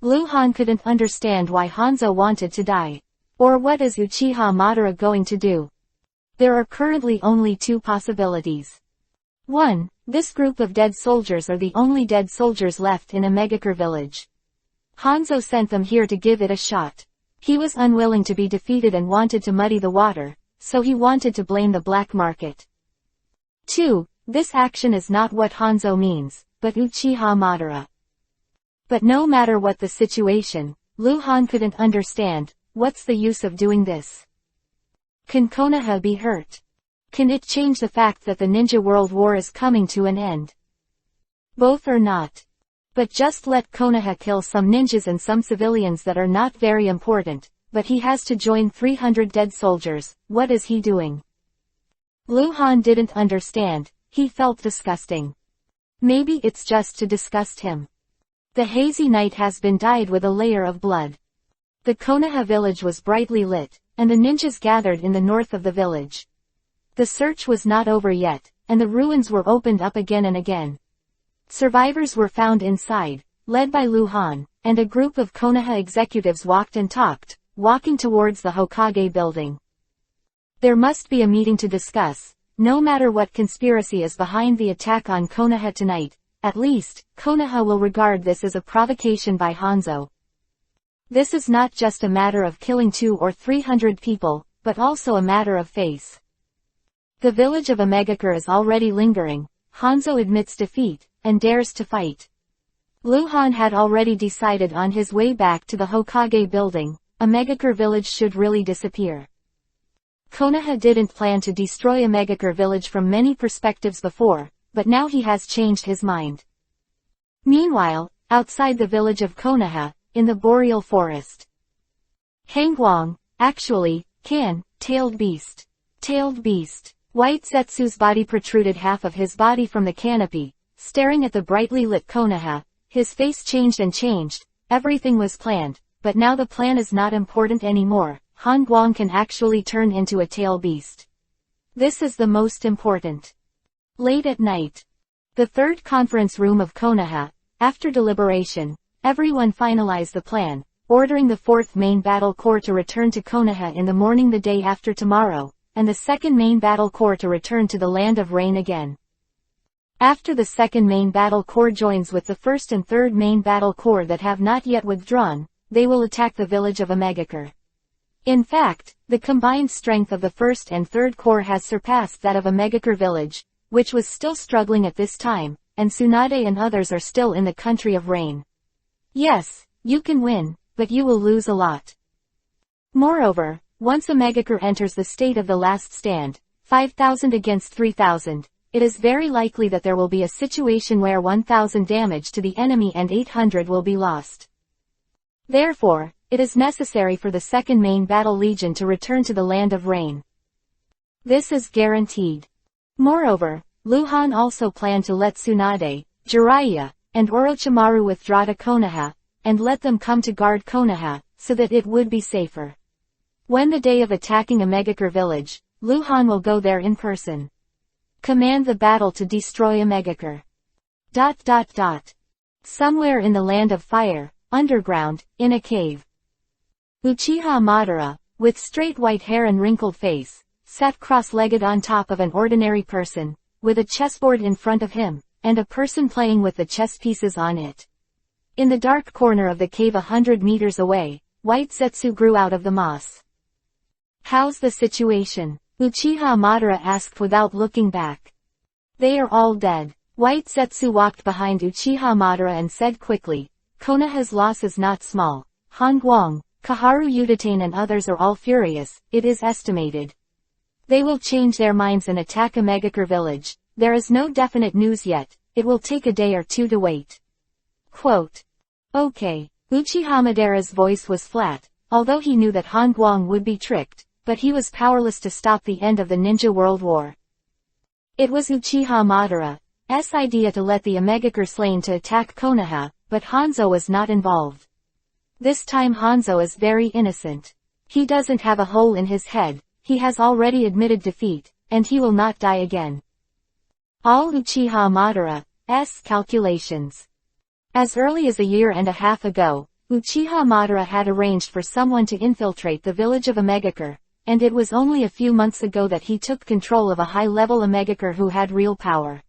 Lu Han couldn't understand why Hanzhou wanted to die. Or what is Uchiha Madara going to do? There are currently only two possibilities. 1. This group of dead soldiers are the only dead soldiers left in a megacre village. Hanzhou sent them here to give it a shot. He was unwilling to be defeated and wanted to muddy the water, so he wanted to blame the black market. 2. This action is not what Hanzhou means, but Uchiha Madara. But no matter what the situation, Lu Han couldn't understand, what's the use of doing this? Can Konoha be hurt? Can it change the fact that the Ninja World War is coming to an end? Both or not. But just let Konoha kill some ninjas and some civilians that are not very important, but he has to join 300 dead soldiers. What is he doing? Lu Han didn't understand, he felt disgusting. Maybe it's just to disgust him. The hazy night has been dyed with a layer of blood. The Konoha village was brightly lit, and the ninjas gathered in the north of the village. The search was not over yet, and the ruins were opened up again and again. Survivors were found inside, led by Lu Han, and a group of Konoha executives walked and talked, walking towards the Hokage building. There must be a meeting to discuss, no matter what conspiracy is behind the attack on Konoha tonight. At least, Konoha will regard this as a provocation by Hanzhou. This is not just a matter of killing 200 or 300 people, but also a matter of face. The village of Megacre is already lingering. Hanzhou admits defeat, and dares to fight. Lu Han had already decided on his way back to the Hokage building, a Megacre village should really disappear. Konoha didn't plan to destroy a Megacre village from many perspectives before, but now he has changed his mind. Meanwhile, outside the village of Konoha, in the boreal forest. Hangguang, actually, tailed beast. Tailed beast. White Zetsu's body protruded half of his body from the canopy, staring at the brightly lit Konoha. His face changed and changed. Everything was planned, but now the plan is not important anymore. Hangguang can actually turn into a tail beast. This is the most important. Late at night. The third conference room of Konoha. After deliberation, everyone finalized the plan, ordering the 4th Main Battle Corps to return to Konoha in the morning the day after tomorrow, and the 2nd Main Battle Corps to return to the Land of Rain again. After the 2nd Main Battle Corps joins with the 1st and 3rd Main Battle Corps that have not yet withdrawn, they will attack the village of Megacre. In fact, the combined strength of the 1st and 3rd Corps has surpassed that of Megacre village, which was still struggling at this time, and Tsunade and others are still in the country of rain. Yes, you can win, but you will lose a lot. Moreover, once Megacre enters the state of the last stand, 5,000 against 3,000, it is very likely that there will be a situation where 1,000 damage to the enemy and 800 will be lost. Therefore, it is necessary for the 2nd Main Battle Legion to return to the Land of Rain. This is guaranteed. Moreover, Lu Han also planned to let Tsunade, Jiraiya, and Orochimaru withdraw to Konoha, and let them come to guard Konoha, so that it would be safer. When the day of attacking a Megacre village, Lu Han will go there in person. Command the battle to destroy a Megacre. Somewhere in the Land of Fire, underground, in a cave. Uchiha Madara, with straight white hair and wrinkled face, sat cross-legged on top of an ordinary person, with a chessboard in front of him, and a person playing with the chess pieces on it. In the dark corner of the cave 100 meters away, White Zetsu grew out of the moss. How's the situation? Uchiha Madara asked without looking back. They are all dead. White Zetsu walked behind Uchiha Madara and said quickly, Konoha's loss is not small. Hangguang, Kaharu Udatain and others are all furious, it is estimated. They will change their minds and attack a Megacre village. There is no definite news yet, it will take a day or two to wait. Quote. Okay. Uchiha Madara's voice was flat, although he knew that Han Guang would be tricked, but he was powerless to stop the end of the Ninja World War. It was Uchiha Madara's idea to let the Omegakure slain to attack Konoha, but Hanzo was not involved. This time Hanzo is very innocent. He doesn't have a hole in his head, he has already admitted defeat, and he will not die again. All Uchiha Madara's calculations. As early as a year and a half ago, Uchiha Madara had arranged for someone to infiltrate the village of Omegakure, and it was only a few months ago that he took control of a high-level Omegakure who had real power.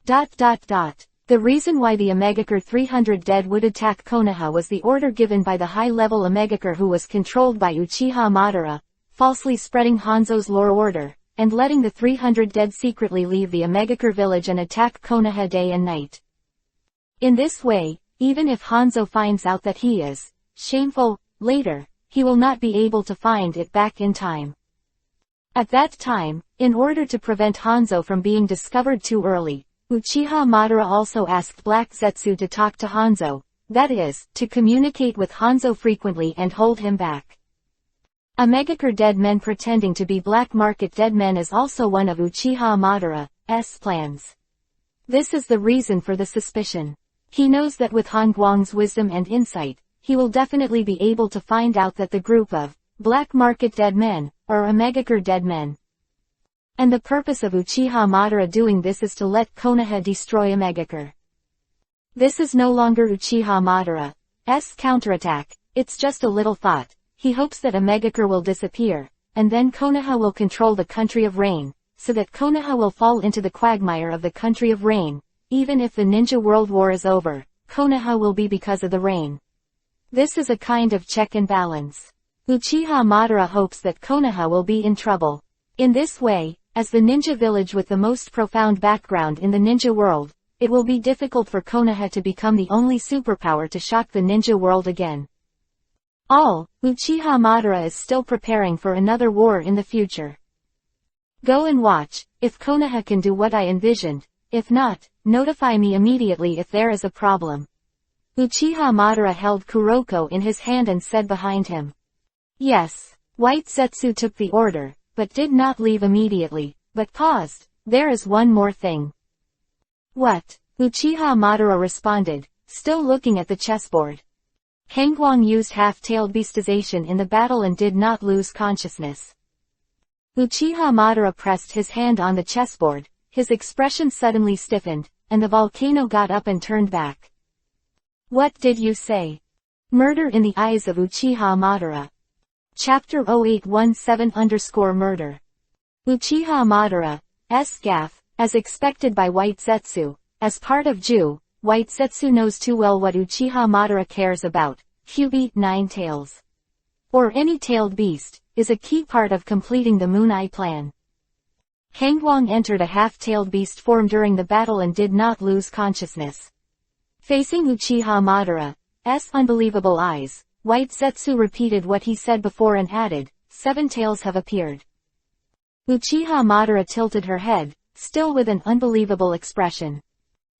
The reason why the Omegakure 300 dead would attack Konoha was the order given by the high-level Omegakure who was controlled by Uchiha Madara, falsely spreading Hanzo's lore order, and letting the 300 dead secretly leave the Omegakure village and attack Konoha day and night. In this way, even if Hanzo finds out that he is shameful later, he will not be able to find it back in time. At that time, in order to prevent Hanzo from being discovered too early, Uchiha Madara also asked Black Zetsu to talk to Hanzo, that is, to communicate with Hanzo frequently and hold him back. Omegakure dead men pretending to be black market dead men is also one of Uchiha Madara's plans. This is the reason for the suspicion. He knows that with Han Guang's wisdom and insight, he will definitely be able to find out that the group of black market dead men are Omegakure dead men. And the purpose of Uchiha Madara doing this is to let Konoha destroy Omegakure. This is no longer Uchiha Madara's counterattack, it's just a little thought. He hopes that Omegakure will disappear, and then Konoha will control the country of rain, so that Konoha will fall into the quagmire of the country of rain. Even if the Ninja World War is over, Konoha will be because of the rain. This is a kind of check and balance. Uchiha Madara hopes that Konoha will be in trouble. In this way, as the ninja village with the most profound background in the ninja world, it will be difficult for Konoha to become the only superpower to shock the ninja world again. Uchiha Madara is still preparing for another war in the future. Go and watch, if Konoha can do what I envisioned, if not, notify me immediately if there is a problem. Uchiha Madara held Kuroko in his hand and said behind him. Yes. White Zetsu took the order, but did not leave immediately, but paused. There is one more thing. What? Uchiha Madara responded, still looking at the chessboard. Hangguang used half-tailed beastization in the battle and did not lose consciousness. Uchiha Madara pressed his hand on the chessboard, his expression suddenly stiffened, and the volcano got up and turned back. What did you say? Murder in the eyes of Uchiha Madara. Chapter 0817_murder. Uchiha Madara's gaffe, as expected by White Zetsu, as part of Ju, White Zetsu knows too well what Uchiha Madara cares about. Kyubi, 9 tails. Or any tailed beast, is a key part of completing the Moon Eye plan. Hangguang entered a half-tailed beast form during the battle and did not lose consciousness. Facing Uchiha Madara's unbelievable eyes, White Zetsu repeated what he said before and added, 7 tails have appeared. Uchiha Madara tilted her head, still with an unbelievable expression.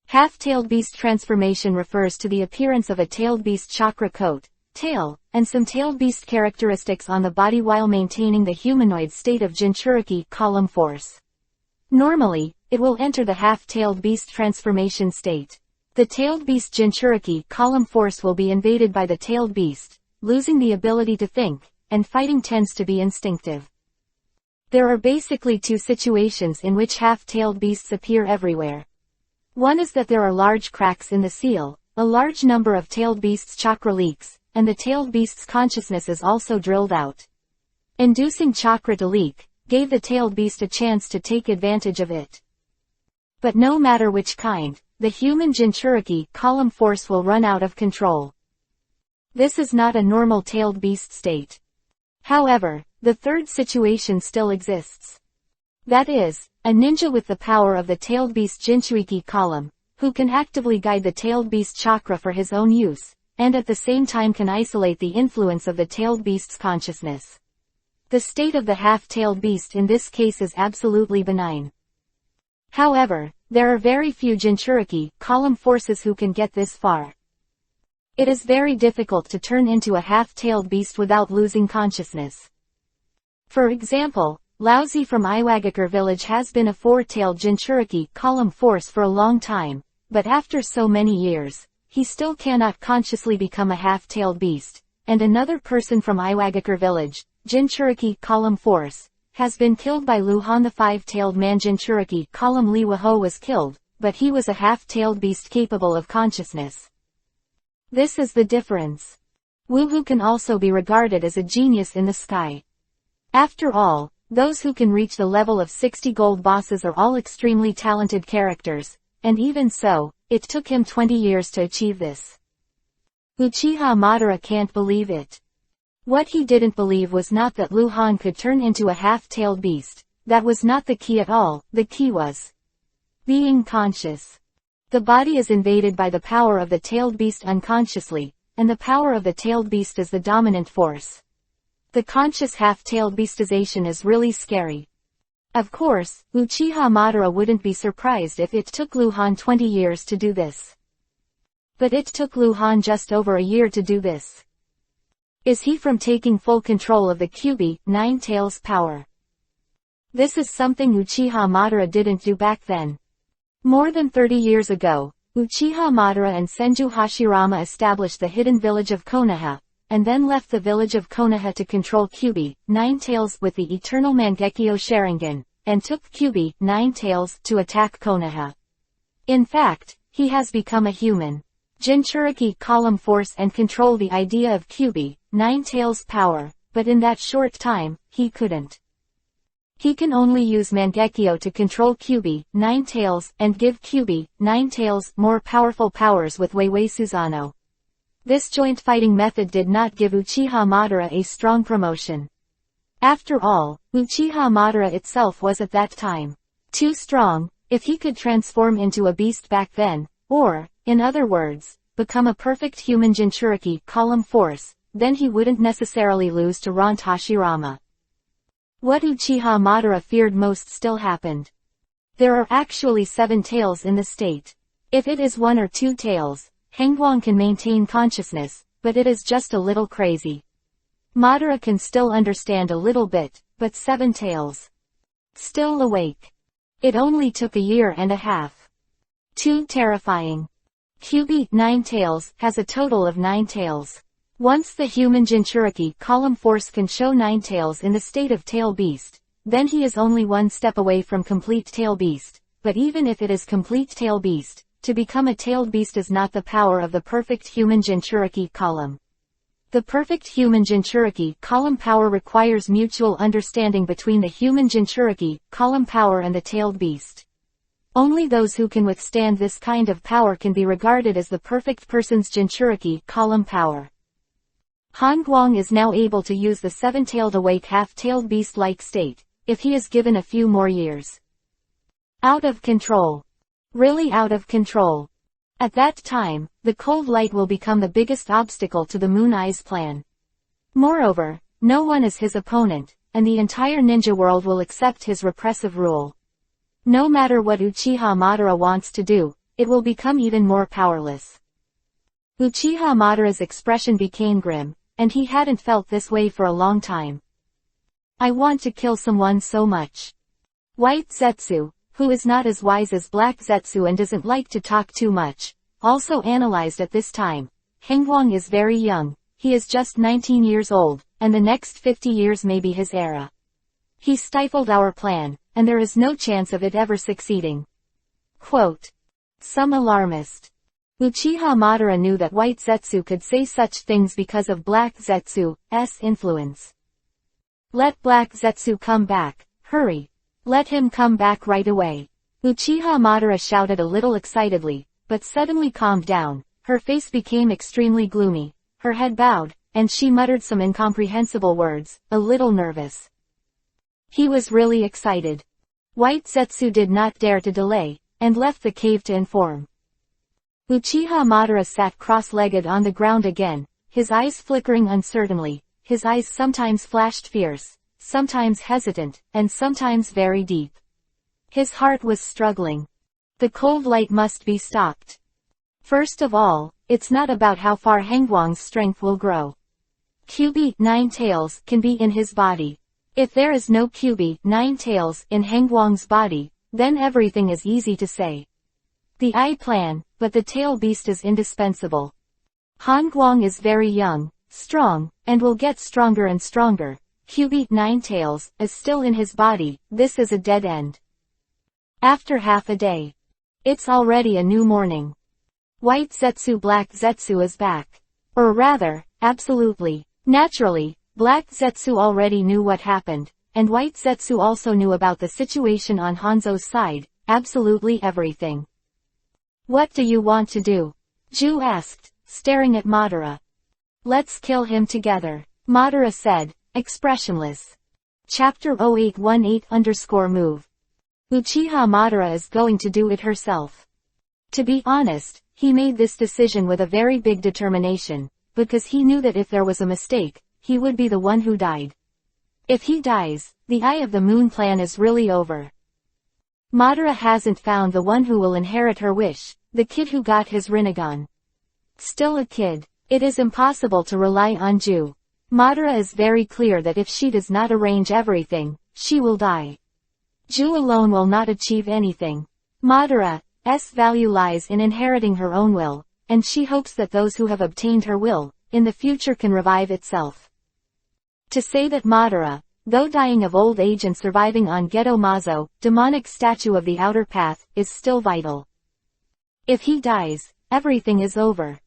Half-tailed beast transformation refers to the appearance of a tailed beast chakra coat, tail, and some tailed beast characteristics on the body while maintaining the humanoid state of Jinchuriki column force. Normally, it will enter the half-tailed beast transformation state. The tailed beast Jinchuriki column force will be invaded by the tailed beast, losing the ability to think, and fighting tends to be instinctive. There are basically 2 situations in which half-tailed beasts appear everywhere. One is that there are large cracks in the seal, a large number of tailed beasts' chakra leaks, and the tailed beast's consciousness is also drilled out. Inducing chakra to leak, gave the tailed beast a chance to take advantage of it. But no matter which kind, the human Jinchuriki column force will run out of control. This is not a normal tailed beast state. However, the third situation still exists. That is, a ninja with the power of the tailed beast Jinchuriki column, who can actively guide the tailed beast chakra for his own use, and at the same time can isolate the influence of the tailed beast's consciousness. The state of the half-tailed beast in this case is absolutely benign. However, there are very few Jinchuriki column forces who can get this far. It is very difficult to turn into a half-tailed beast without losing consciousness. For example, Laozi from Iwagakure village has been a four-tailed Jinchuriki column force for a long time, but after so many years, he still cannot consciously become a half-tailed beast, and another person from Iwagakure village, Jinchuriki column force, has been killed by Luhan. The five-tailed man Jinchuriki column Li Waho was killed, but he was a half-tailed beast capable of consciousness. This is the difference. Wuhu can also be regarded as a genius in the sky. After all, those who can reach the level of 60 gold bosses are all extremely talented characters, and even so, it took him 20 years to achieve this. Uchiha Madara can't believe it. What he didn't believe was not that Luhan could turn into a half-tailed beast. That was not the key at all. The key was being conscious. The body is invaded by the power of the tailed beast unconsciously, and the power of the tailed beast is the dominant force. The conscious half-tailed beastization is really scary. Of course, Uchiha Madara wouldn't be surprised if it took Luhan 20 years to do this. But it took Luhan just over a year to do this. Is he from taking full control of the Kyuubi, Nine Tails power? This is something Uchiha Madara didn't do back then. More than 30 years ago, Uchiha Madara and Senju Hashirama established the hidden village of Konoha, and then left the village of Konoha to control Kyuubi, Nine Tails with the eternal Mangekyo Sharingan, and took Kyuubi, Nine Tails, to attack Konoha. In fact, he has become a human Jinchuriki column force and control the idea of Kyuubi, Nine Tails power, but in that short time, he couldn't. He can only use Mangekyo to control Kyuubi, Nine Tails, and give Kyuubi, Nine Tails, more powerful powers with Weiwei Susanoo. This joint fighting method did not give Uchiha Madara a strong promotion. After all, Uchiha Madara itself was at that time too strong. If he could transform into a beast back then, or, in other words, become a perfect human Jinchuriki column force, then he wouldn't necessarily lose to Ron Hashirama. What Uchiha Madara feared most still happened. There are actually 7 tails in the state. If it is 1 or 2 tails, Hengguang can maintain consciousness, but it is just a little crazy. Madara can still understand a little bit, but 7 tails. Still awake. It only took a year and a half. Too terrifying. Kyuubi, Nine Tails, has a total of 9 tails. Once the human Jinchuriki column force can show 9 tails in the state of tail beast, then he is only one step away from complete tail beast. But even if it is complete tail beast, to become a tailed beast is not the power of the perfect human Jinchuriki column. The perfect human Jinchuriki column power requires mutual understanding between the human Jinchuriki column power and the tailed beast. Only those who can withstand this kind of power can be regarded as the perfect person's Jinchuriki column power. Hengguang is now able to use the 7-tailed awake half-tailed beast-like state, if he is given a few more years. Out of control. Really out of control. At that time, the cold light will become the biggest obstacle to the Moon Eyes plan. Moreover, no one is his opponent, and the entire ninja world will accept his repressive rule. No matter what Uchiha Madara wants to do, it will become even more powerless. Uchiha Madara's expression became grim, and he hadn't felt this way for a long time. I want to kill someone so much. White Zetsu, who is not as wise as Black Zetsu and doesn't like to talk too much, also analyzed at this time. Hengguang is very young, he is just 19 years old, and the next 50 years may be his era. He stifled our plan, and there is no chance of it ever succeeding. Quote. Some alarmist. Uchiha Madara knew that White Zetsu could say such things because of Black Zetsu's influence. Let Black Zetsu come back, hurry. Let him come back right away. Uchiha Madara shouted a little excitedly, but suddenly calmed down. Her face became extremely gloomy, her head bowed, and she muttered some incomprehensible words, a little nervous. He was really excited. White Zetsu did not dare to delay, and left the cave to inform. Uchiha Madara sat cross-legged on the ground again, his eyes flickering uncertainly. His eyes sometimes flashed fierce, sometimes hesitant, and sometimes very deep. His heart was struggling. The cold light must be stopped. First of all, it's not about how far Hangguang's strength will grow. QB 9 tails can be in his body. If there is no QB 9 tails in Hangguang's body, then everything is easy to say. The eye plan, but the tail beast is indispensable. Hangguang is very young, strong, and will get stronger and stronger. QB 9 tails is still in his body. This is a dead end. After half a day. It's already a new morning. White Zetsu Black Zetsu is back. Or rather, absolutely. Naturally, Black Zetsu already knew what happened, and White Zetsu also knew about the situation on Hanzo's side, absolutely everything. What do you want to do? Ju asked, staring at Madara. Let's kill him together, Madara said, expressionless. Chapter 0818_move. Uchiha Madara is going to do it herself. To be honest, he made this decision with a very big determination, because he knew that if there was a mistake, he would be the one who died. If he dies, the Eye of the Moon plan is really over. Madara hasn't found the one who will inherit her wish, the kid who got his Rinnegan. Still a kid. It is impossible to rely on Ju. Madara is very clear that if she does not arrange everything, she will die. Ju alone will not achieve anything. Madara's value lies in inheriting her own will, and she hopes that those who have obtained her will, in the future can revive itself. To say that Madara, though dying of old age and surviving on Geto Mazo, demonic statue of the outer path, is still vital. If he dies, everything is over.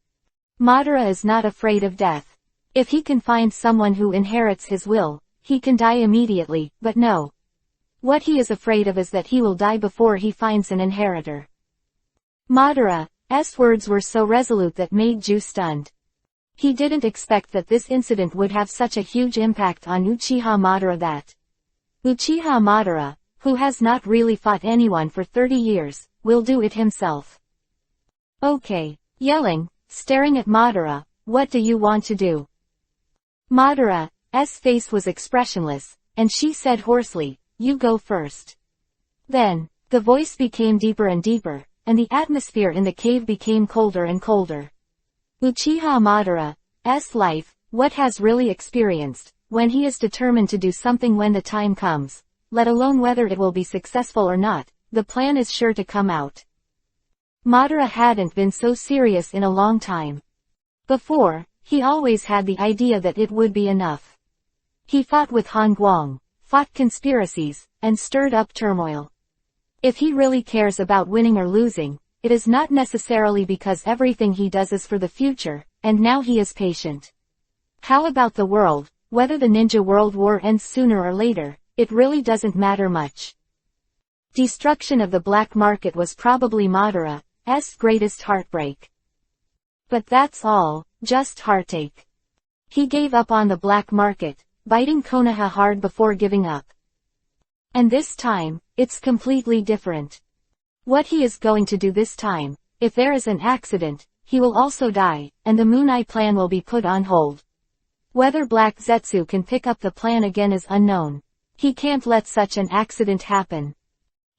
Madara is not afraid of death. If he can find someone who inherits his will, he can die immediately, but no. What he is afraid of is that he will die before he finds an inheritor. Madara's words were so resolute that made Ju stunned. He didn't expect that this incident would have such a huge impact on Uchiha Madara that Uchiha Madara, who has not really fought anyone for 30 years, will do it himself. Okay. Yelling, staring at Madara, what do you want to do? Madara's face was expressionless, and she said hoarsely, you go first. Then, the voice became deeper and deeper, and the atmosphere in the cave became colder and colder. Uchiha Madara's life, what has really experienced, when he is determined to do something when the time comes, let alone whether it will be successful or not, the plan is sure to come out. Madara hadn't been so serious in a long time. Before, he always had the idea that it would be enough. He fought with Hangguang, fought conspiracies, and stirred up turmoil. If he really cares about winning or losing, it is not necessarily because everything he does is for the future, and now he is patient. How about the world? Whether the Ninja World War ends sooner or later, it really doesn't matter much. Destruction of the black market was probably Madara's greatest heartbreak. But that's all, just heartache. He gave up on the black market, biting Konoha hard before giving up. And this time, it's completely different. What he is going to do this time, if there is an accident, he will also die, and the Moon Eye plan will be put on hold. Whether Black Zetsu can pick up the plan again is unknown. He can't let such an accident happen.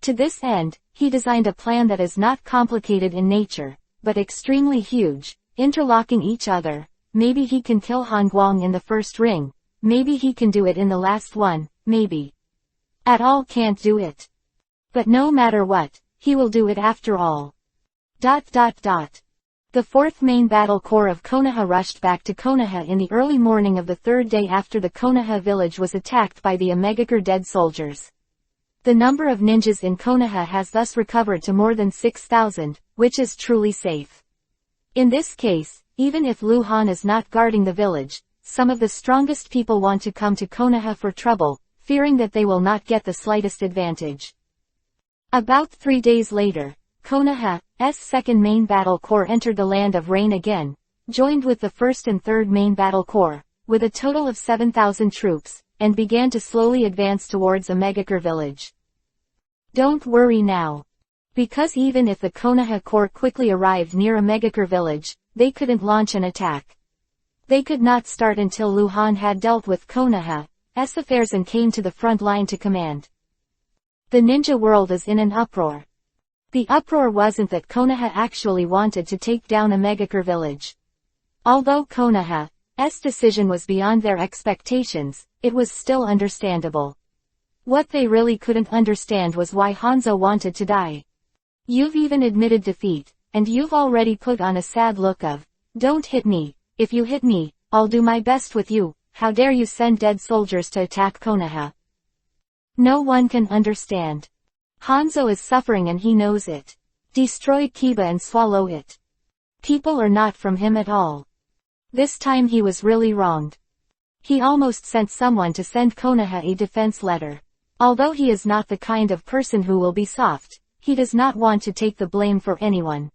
To this end, he designed a plan that is not complicated in nature, but extremely huge, interlocking each other. Maybe he can kill Hangguang in the first ring, maybe he can do it in the last one, maybe at all can't do it. But no matter what, he will do it after all. The fourth main battle corps of Konoha rushed back to Konoha in the early morning of the third day after the Konoha village was attacked by the Omegakure dead soldiers. The number of ninjas in Konoha has thus recovered to more than 6,000, which is truly safe. In this case, even if Lu Han is not guarding the village, some of the strongest people want to come to Konoha for trouble, fearing that they will not get the slightest advantage. About 3 days later, Konoha's second main battle corps entered the Land of Rain again, joined with the first and third main battle corps, with a total of 7,000 troops, and began to slowly advance towards Omegakure village. Don't worry now. Because even if the Konoha corps quickly arrived near Omegakure village, they couldn't launch an attack. They could not start until Lu Han had dealt with Konoha's affairs and came to the front line to command. The ninja world is in an uproar. The uproar wasn't that Konoha actually wanted to take down a Megakure village. Although Konoha's decision was beyond their expectations, it was still understandable. What they really couldn't understand was why Hanzo wanted to die. You've even admitted defeat, and you've already put on a sad look of, "Don't hit me, if you hit me, I'll do my best with you, how dare you send dead soldiers to attack Konoha." No one can understand. Hanzo is suffering and he knows it. Destroy Kiba and swallow it. People are not from him at all. This time he was really wronged. He almost sent someone to send Konoha a defense letter. Although he is not the kind of person who will be soft, he does not want to take the blame for anyone.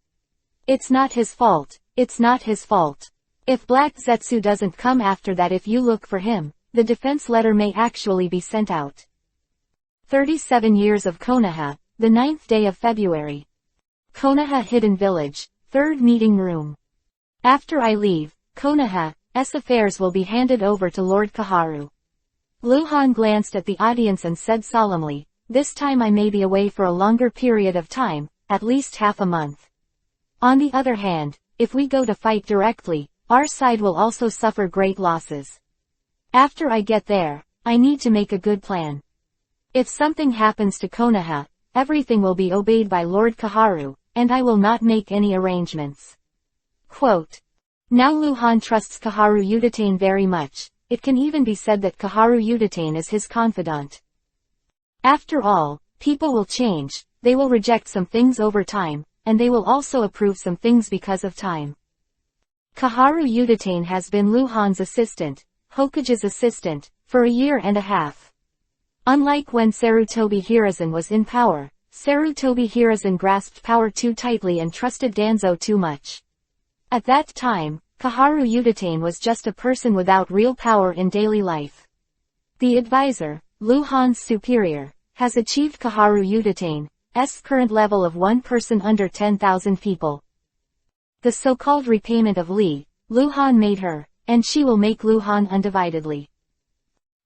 It's not his fault, it's not his fault. If Black Zetsu doesn't come after that, if you look for him, the defense letter may actually be sent out. 37 years of Konoha, the 9th day of February. Konoha Hidden Village, 3rd meeting room. After I leave, Konoha's affairs will be handed over to Lord Kaharu. Luhan glanced at the audience and said solemnly, "This time I may be away for a longer period of time, at least half a month. On the other hand, if we go to fight directly, our side will also suffer great losses. After I get there, I need to make a good plan. If something happens to Konoha, everything will be obeyed by Lord Kaharu, and I will not make any arrangements." Quote. Now Luhan trusts Kaharu Udatane very much. It can even be said that Kaharu Udatane is his confidant. After all, people will change, they will reject some things over time, and they will also approve some things because of time. Kaharu Udatane has been Luhan's assistant, Hokage's assistant, for a year and a half. Unlike when Sarutobi Hiruzen was in power, Sarutobi Hiruzen grasped power too tightly and trusted Danzo too much. At that time, Kaharu Udatane was just a person without real power in daily life. The advisor, Luhan's superior, has achieved Kaharu Udatane's current level of one person under 10,000 people. The so-called repayment of Luhan made her, and she will make Luhan undividedly.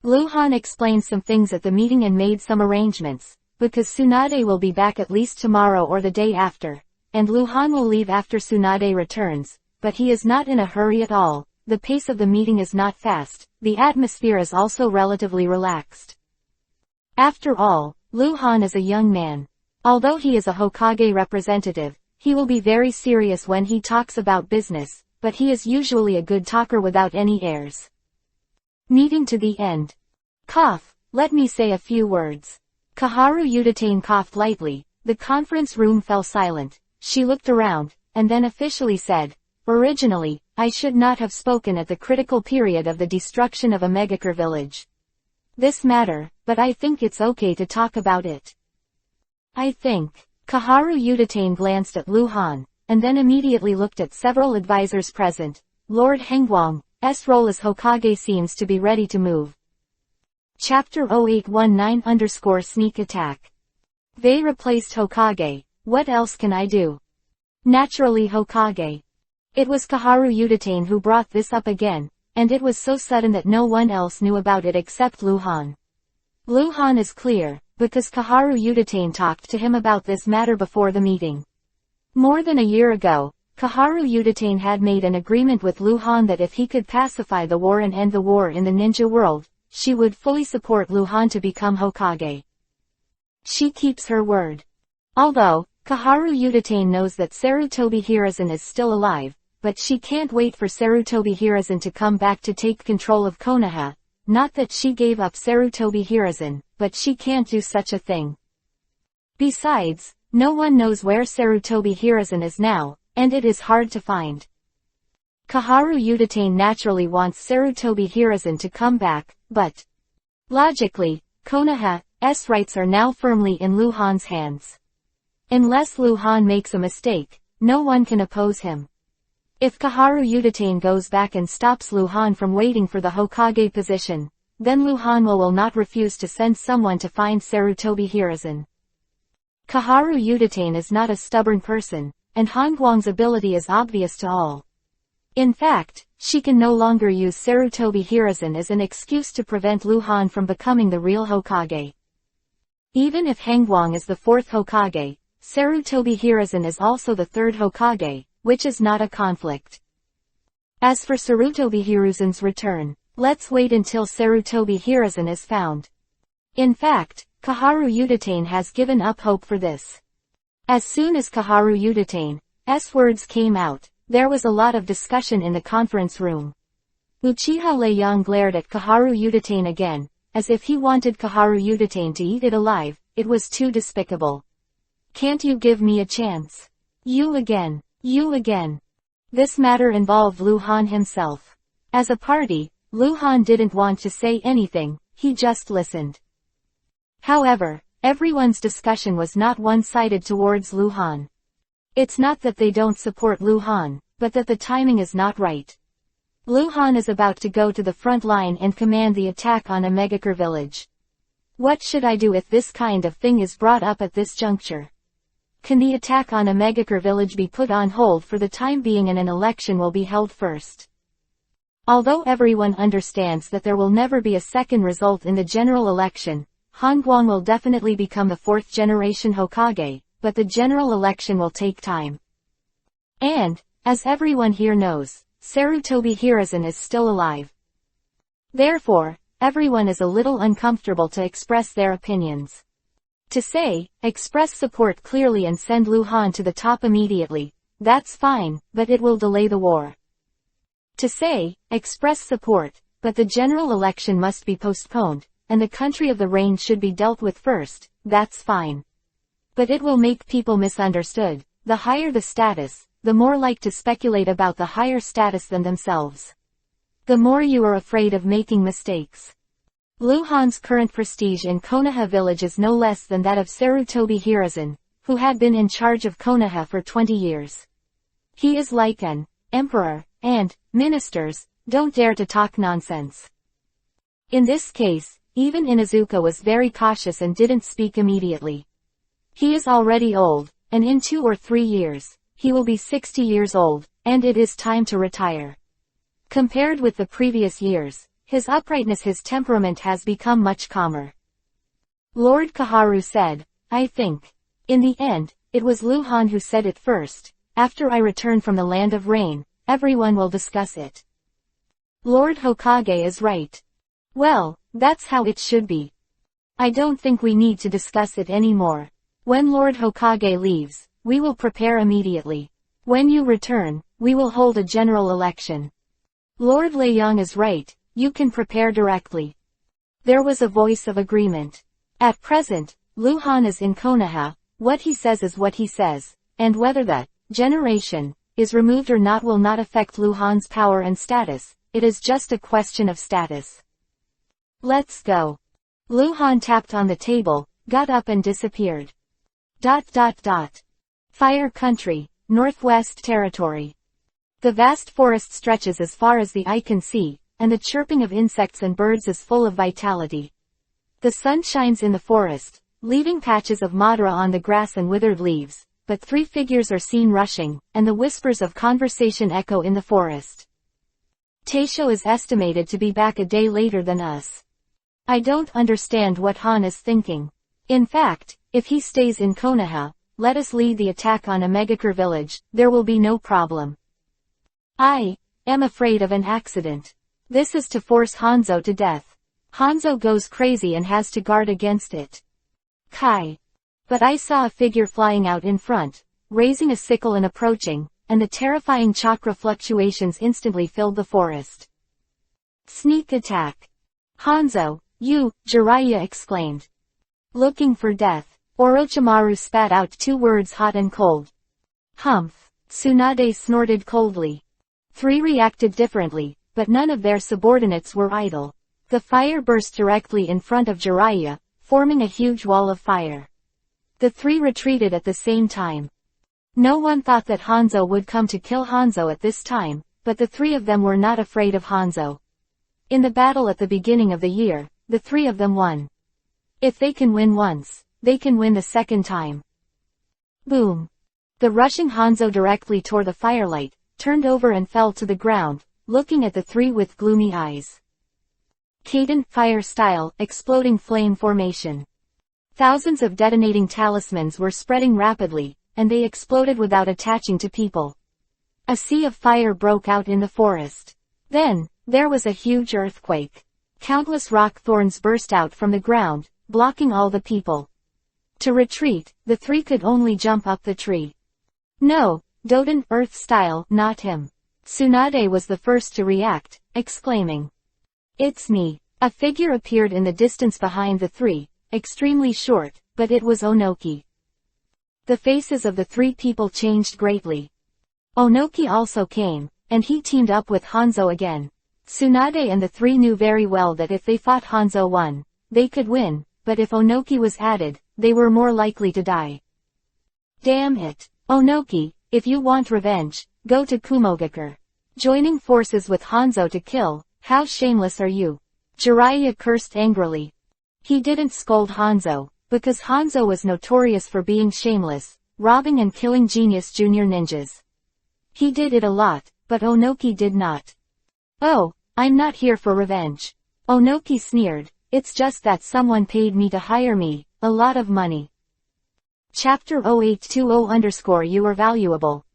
Luhan explained some things at the meeting and made some arrangements, because Tsunade will be back at least tomorrow or the day after, and Luhan will leave after Tsunade returns, but he is not in a hurry at all. The pace of the meeting is not fast, the atmosphere is also relatively relaxed. After all, Luhan is a young man. Although he is a Hokage representative, he will be very serious when he talks about business, but he is usually a good talker without any airs. Meeting to the end. Cough, let me say a few words. Kaharu Udatane coughed lightly, the conference room fell silent, she looked around, and then officially said, "Originally, I should not have spoken at the critical period of the destruction of a Megakure village. This matter, but I think it's okay to talk about it. I think." Kaharu Udatane glanced at Luhan, and then immediately looked at several advisors present. Lord Hengguang's role as Hokage seems to be ready to move. Chapter 0819_Sneak Attack. They replaced Hokage. What else can I do? Naturally Hokage. It was Kaharu Udatane who brought this up again, and it was so sudden that no one else knew about it except Luhan. Luhan is clear, because Kaharu Udatane talked to him about this matter before the meeting. More than a year ago, Kaharu Udatane had made an agreement with Luhan that if he could pacify the war and end the war in the ninja world, she would fully support Luhan to become Hokage. She keeps her word. Although, Kaharu Udatane knows that Sarutobi Hiruzen is still alive, but she can't wait for Sarutobi Hiruzen to come back to take control of Konoha. Not that she gave up Sarutobi Hiruzen, but she can't do such a thing. Besides, no one knows where Sarutobi Hiruzen is now, and it is hard to find. Kaharu Udatane naturally wants Sarutobi Hiruzen to come back, but logically, Konoha's rights are now firmly in Luhan's hands. Unless Luhan makes a mistake, no one can oppose him. If Kaharu Udatane goes back and stops Luhan from waiting for the Hokage position, then Luhan will not refuse to send someone to find Sarutobi Hiruzen. Kaharu Udatane is not a stubborn person, and Hongguang's ability is obvious to all. In fact, she can no longer use Sarutobi Hiruzen as an excuse to prevent Luhan from becoming the real Hokage. Even if Hangguang is the fourth Hokage, Sarutobi Hiruzen is also the third Hokage, which is not a conflict. As for Sarutobi Hiruzen's return, let's wait until Sarutobi Hiruzen is found. In fact, Kaharu Udatane has given up hope for this. As soon as Kaharu Udatane's words came out, there was a lot of discussion in the conference room. Uchiha Leiyang glared at Kaharu Udatane again, as if he wanted Kaharu Udatane to eat it alive. It was too despicable. Can't you give me a chance? You again. You again. This matter involved Lu Han himself. As a party, Lu Han didn't want to say anything, he just listened. However, everyone's discussion was not one-sided towards Lu Han. It's not that they don't support Lu Han, but that the timing is not right. Lu Han is about to go to the front line and command the attack on a Megakure village. What should I do if this kind of thing is brought up at this juncture? Can the attack on a Megakure village be put on hold for the time being and an election will be held first? Although everyone understands that there will never be a second result in the general election, Hangguang will definitely become the fourth generation Hokage, but the general election will take time. And, as everyone here knows, Sarutobi Hiruzen is still alive. Therefore, everyone is a little uncomfortable to express their opinions. To say, express support clearly and send Lu Han to the top immediately, that's fine, but it will delay the war. To say, express support, but the general election must be postponed, and the country of the range should be dealt with first, that's fine. But it will make people misunderstood. The higher the status, the more like to speculate about the higher status than themselves. The more you are afraid of making mistakes. Lu Han's current prestige in Konoha village is no less than that of Sarutobi Hiruzen, who had been in charge of Konoha for 20 years. He is like an emperor, and ministers don't dare to talk nonsense. In this case, even Inuzuka was very cautious and didn't speak immediately. He is already old, and in 2 or 3 years, he will be 60 years old, and it is time to retire. Compared with the previous years, his uprightness, his temperament has become much calmer. Lord Kaharu said, I think. In the end, it was Lu Han who said it first. After I return from the land of rain, everyone will discuss it. Lord Hokage is right. Well, that's how it should be. I don't think we need to discuss it anymore. When Lord Hokage leaves, we will prepare immediately. When you return, we will hold a general election. Lord Leiyang is right, you can prepare directly. There was a voice of agreement. At present, Lu Han is in Konoha, what he says is what he says, and whether the generation is removed or not will not affect Lu Han's power and status, it is just a question of status. Let's go. Lu Han tapped on the table, got up and disappeared. Fire Country, Northwest Territory. The vast forest stretches as far as the eye can see, and the chirping of insects and birds is full of vitality. The sun shines in the forest, leaving patches of Madara on the grass and withered leaves, but 3 figures are seen rushing, and the whispers of conversation echo in the forest. Taisho is estimated to be back a day later than us. I don't understand what Han is thinking. In fact, if he stays in Konoha, let us lead the attack on a Megakure village, there will be no problem. I am afraid of an accident. This is to force Hanzo to death. Hanzo goes crazy and has to guard against it. Kai. But I saw a figure flying out in front, raising a sickle and approaching, and the terrifying chakra fluctuations instantly filled the forest. Sneak attack. Hanzo, you, Jiraiya exclaimed. Looking for death. Orochimaru spat out 2 words, hot and cold. Humph. Tsunade snorted coldly. 3 reacted differently, but none of their subordinates were idle. The fire burst directly in front of Jiraiya, forming a huge wall of fire. The 3 retreated at the same time. No one thought that Hanzo would come to kill Hanzo at this time, but the 3 of them were not afraid of Hanzo. In the battle at the beginning of the year, the 3 of them won. If they can win once, they can win the second time. Boom. The rushing Hanzo directly tore the firelight, turned over and fell to the ground, looking at the 3 with gloomy eyes. Kaden, fire style, exploding flame formation. Thousands of detonating talismans were spreading rapidly, and they exploded without attaching to people. A sea of fire broke out in the forest. Then, there was a huge earthquake. Countless rock thorns burst out from the ground, blocking all the people. To retreat, the three could only jump up the tree. No, Doden, Earth style, not him. Tsunade was the first to react, exclaiming, "It's me." A figure appeared in the distance behind the three, extremely short, but it was Onoki. The faces of the three people changed greatly. Onoki also came, and he teamed up with Hanzo again. Tsunade and the three knew very well that if they fought Hanzo won, they could win, but if Onoki was added, they were more likely to die. Damn it. Onoki, if you want revenge, go to Kumogakure. Joining forces with Hanzo to kill, how shameless are you? Jiraiya cursed angrily. He didn't scold Hanzo, because Hanzo was notorious for being shameless, robbing and killing genius junior ninjas. He did it a lot, but Onoki did not. Oh, I'm not here for revenge. Onoki sneered, it's just that someone paid me to hire me, a lot of money. Chapter 0820_You are valuable.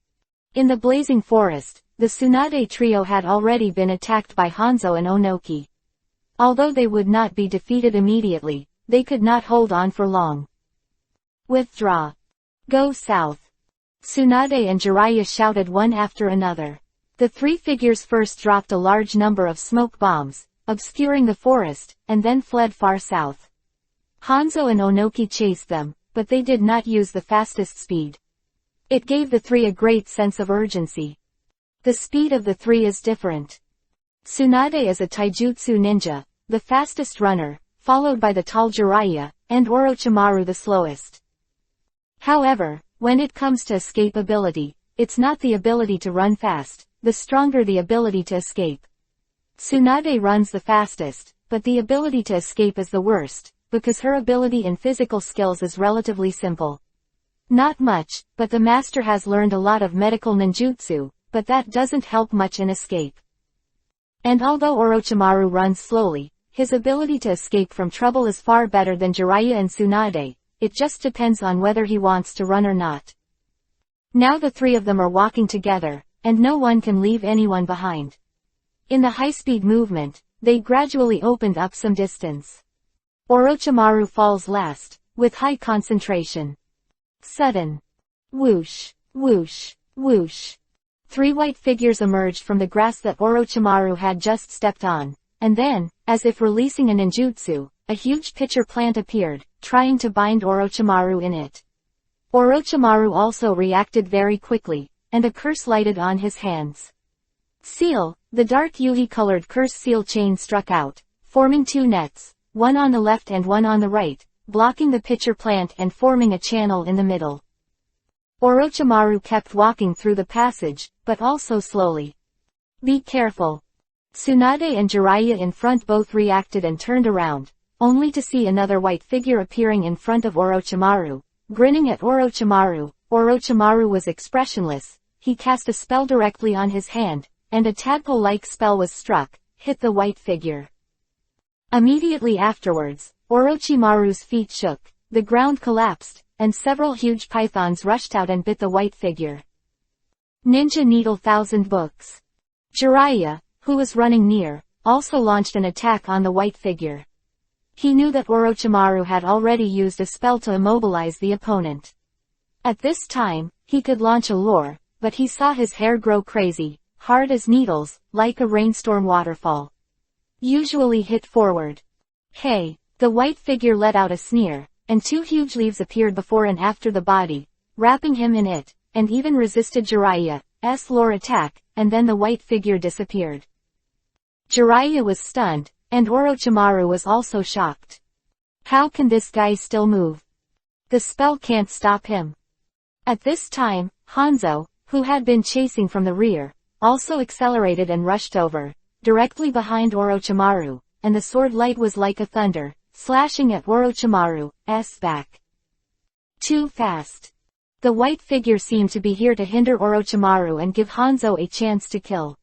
In the blazing forest, the Tsunade trio had already been attacked by Hanzo and Onoki. Although they would not be defeated immediately, they could not hold on for long. Withdraw. Go south. Tsunade and Jiraiya shouted one after another. The three figures first dropped a large number of smoke bombs, obscuring the forest, and then fled far south. Hanzo and Onoki chased them, but they did not use the fastest speed. It gave the three a great sense of urgency. The speed of the three is different. Tsunade is a taijutsu ninja, the fastest runner, followed by the tall Jiraiya, and Orochimaru the slowest. However, when it comes to escape ability, it's not the ability to run fast, the stronger the ability to escape. Tsunade runs the fastest, but the ability to escape is the worst, because her ability in physical skills is relatively simple. Not much, but the master has learned a lot of medical ninjutsu, but that doesn't help much in escape. And although Orochimaru runs slowly, his ability to escape from trouble is far better than Jiraiya and Tsunade, it just depends on whether he wants to run or not. Now the three of them are walking together, and no one can leave anyone behind. In the high-speed movement, they gradually opened up some distance. Orochimaru falls last, with high concentration. Sudden. Whoosh, whoosh, whoosh. Three white figures emerged from the grass that Orochimaru had just stepped on, and then, as if releasing a ninjutsu, a huge pitcher plant appeared, trying to bind Orochimaru in it. Orochimaru also reacted very quickly, and a curse lighted on his hands. Seal, the dark Yuhi-colored curse seal chain struck out, forming two nets, one on the left and one on the right, blocking the pitcher plant and forming a channel in the middle. Orochimaru kept walking through the passage, but also slowly. Be careful. Tsunade and Jiraiya in front both reacted and turned around, only to see another white figure appearing in front of Orochimaru, grinning at Orochimaru. Orochimaru was expressionless. He cast a spell directly on his hand, and a tadpole-like spell was struck, hit the white figure. Immediately afterwards, Orochimaru's feet shook, the ground collapsed, and several huge pythons rushed out and bit the white figure. Ninja Needle 1000 books. Jiraiya, who was running near, also launched an attack on the white figure. He knew that Orochimaru had already used a spell to immobilize the opponent. At this time, he could launch a lure, but he saw his hair grow crazy, hard as needles, like a rainstorm waterfall. Usually hit forward. Hey! The white figure let out a sneer, and two huge leaves appeared before and after the body, wrapping him in it, and even resisted Jiraiya's lure attack, and then the white figure disappeared. Jiraiya was stunned, and Orochimaru was also shocked. How can this guy still move? The spell can't stop him. At this time, Hanzo, who had been chasing from the rear, also accelerated and rushed over, directly behind Orochimaru, and the sword light was like a thunder, slashing at Orochimaru's back. Too fast. The white figure seemed to be here to hinder Orochimaru and give Hanzo a chance to kill.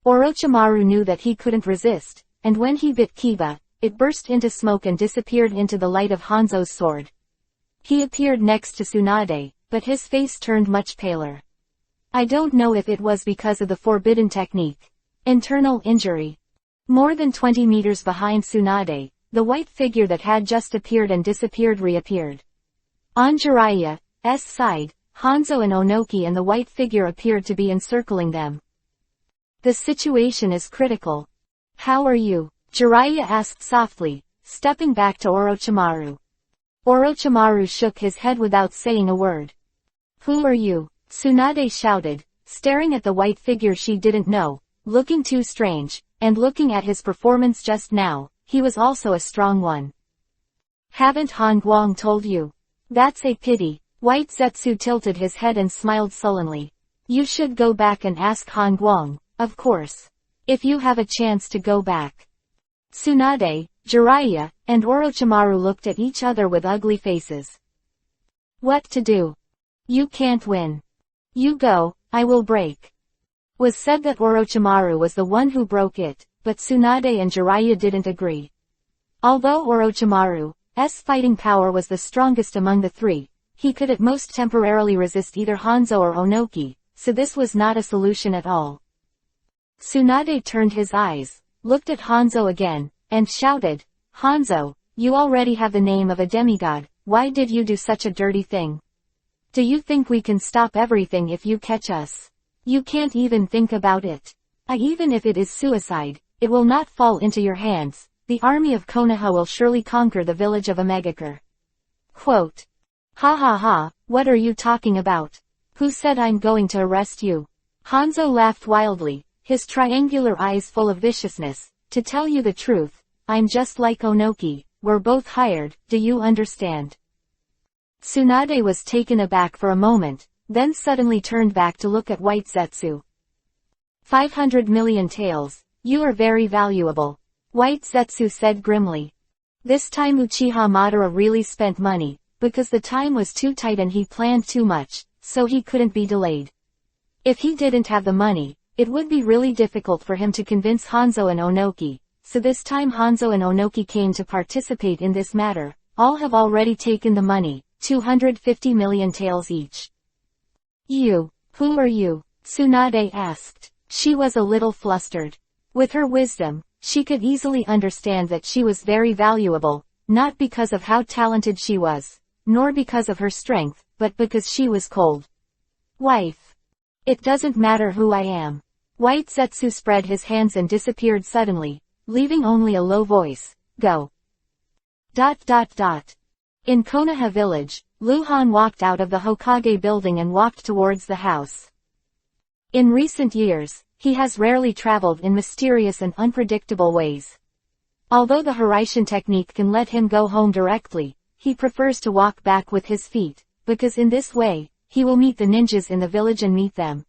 Orochimaru knew that he couldn't resist, and when he bit Kiba, it burst into smoke and disappeared into the light of Hanzo's sword. He appeared next to Tsunade, but his face turned much paler. I don't know if it was because of the forbidden technique. Internal injury. More than 20 meters behind Tsunade, the white figure that had just appeared and disappeared reappeared. On Jiraiya's side, Hanzo and Onoki and the white figure appeared to be encircling them. The situation is critical. How are you? Jiraiya asked softly, stepping back to Orochimaru. Orochimaru shook his head without saying a word. Who are you? Tsunade shouted, staring at the white figure she didn't know, looking too strange, and looking at his performance just now, he was also a strong one. Haven't Han Guang told you? That's a pity. White Zetsu tilted his head and smiled sullenly. You should go back and ask Han Guang, of course. If you have a chance to go back. Tsunade, Jiraiya, and Orochimaru looked at each other with ugly faces. What to do? You can't win. You go, I will break. Was said that Orochimaru was the one who broke it, but Tsunade and Jiraiya didn't agree. Although Orochimaru's fighting power was the strongest among the three, he could at most temporarily resist either Hanzo or Onoki, so this was not a solution at all. Tsunade turned his eyes, looked at Hanzo again, and shouted, Hanzo, you already have the name of a demigod, why did you do such a dirty thing? Do you think we can stop everything if you catch us? You can't even think about it. Even if it is suicide, it will not fall into your hands. The army of Konoha will surely conquer the village of Amegakure. Quote. Ha ha ha, what are you talking about? Who said I'm going to arrest you? Hanzo laughed wildly, his triangular eyes full of viciousness. To tell you the truth, I'm just like Onoki, we're both hired, do you understand? Tsunade was taken aback for a moment, then suddenly turned back to look at White Zetsu. 500 million taels, you are very valuable. White Zetsu said grimly. This time Uchiha Madara really spent money, because the time was too tight and he planned too much, so he couldn't be delayed. If he didn't have the money, it would be really difficult for him to convince Hanzo and Onoki, so this time Hanzo and Onoki came to participate in this matter. All have already taken the money, 250 million taels each. You, who are you? Tsunade asked. She was a little flustered. With her wisdom, she could easily understand that she was very valuable, not because of how talented she was, nor because of her strength, but because she was cold. Wife. It doesn't matter who I am. White Zetsu spread his hands and disappeared suddenly, leaving only a low voice. Go. ... In Konoha village, Luhan walked out of the Hokage building and walked towards the house. In recent years, he has rarely traveled in mysterious and unpredictable ways. Although the Hiraishin technique can let him go home directly, he prefers to walk back with his feet, because in this way, he will meet the ninjas in the village and meet them.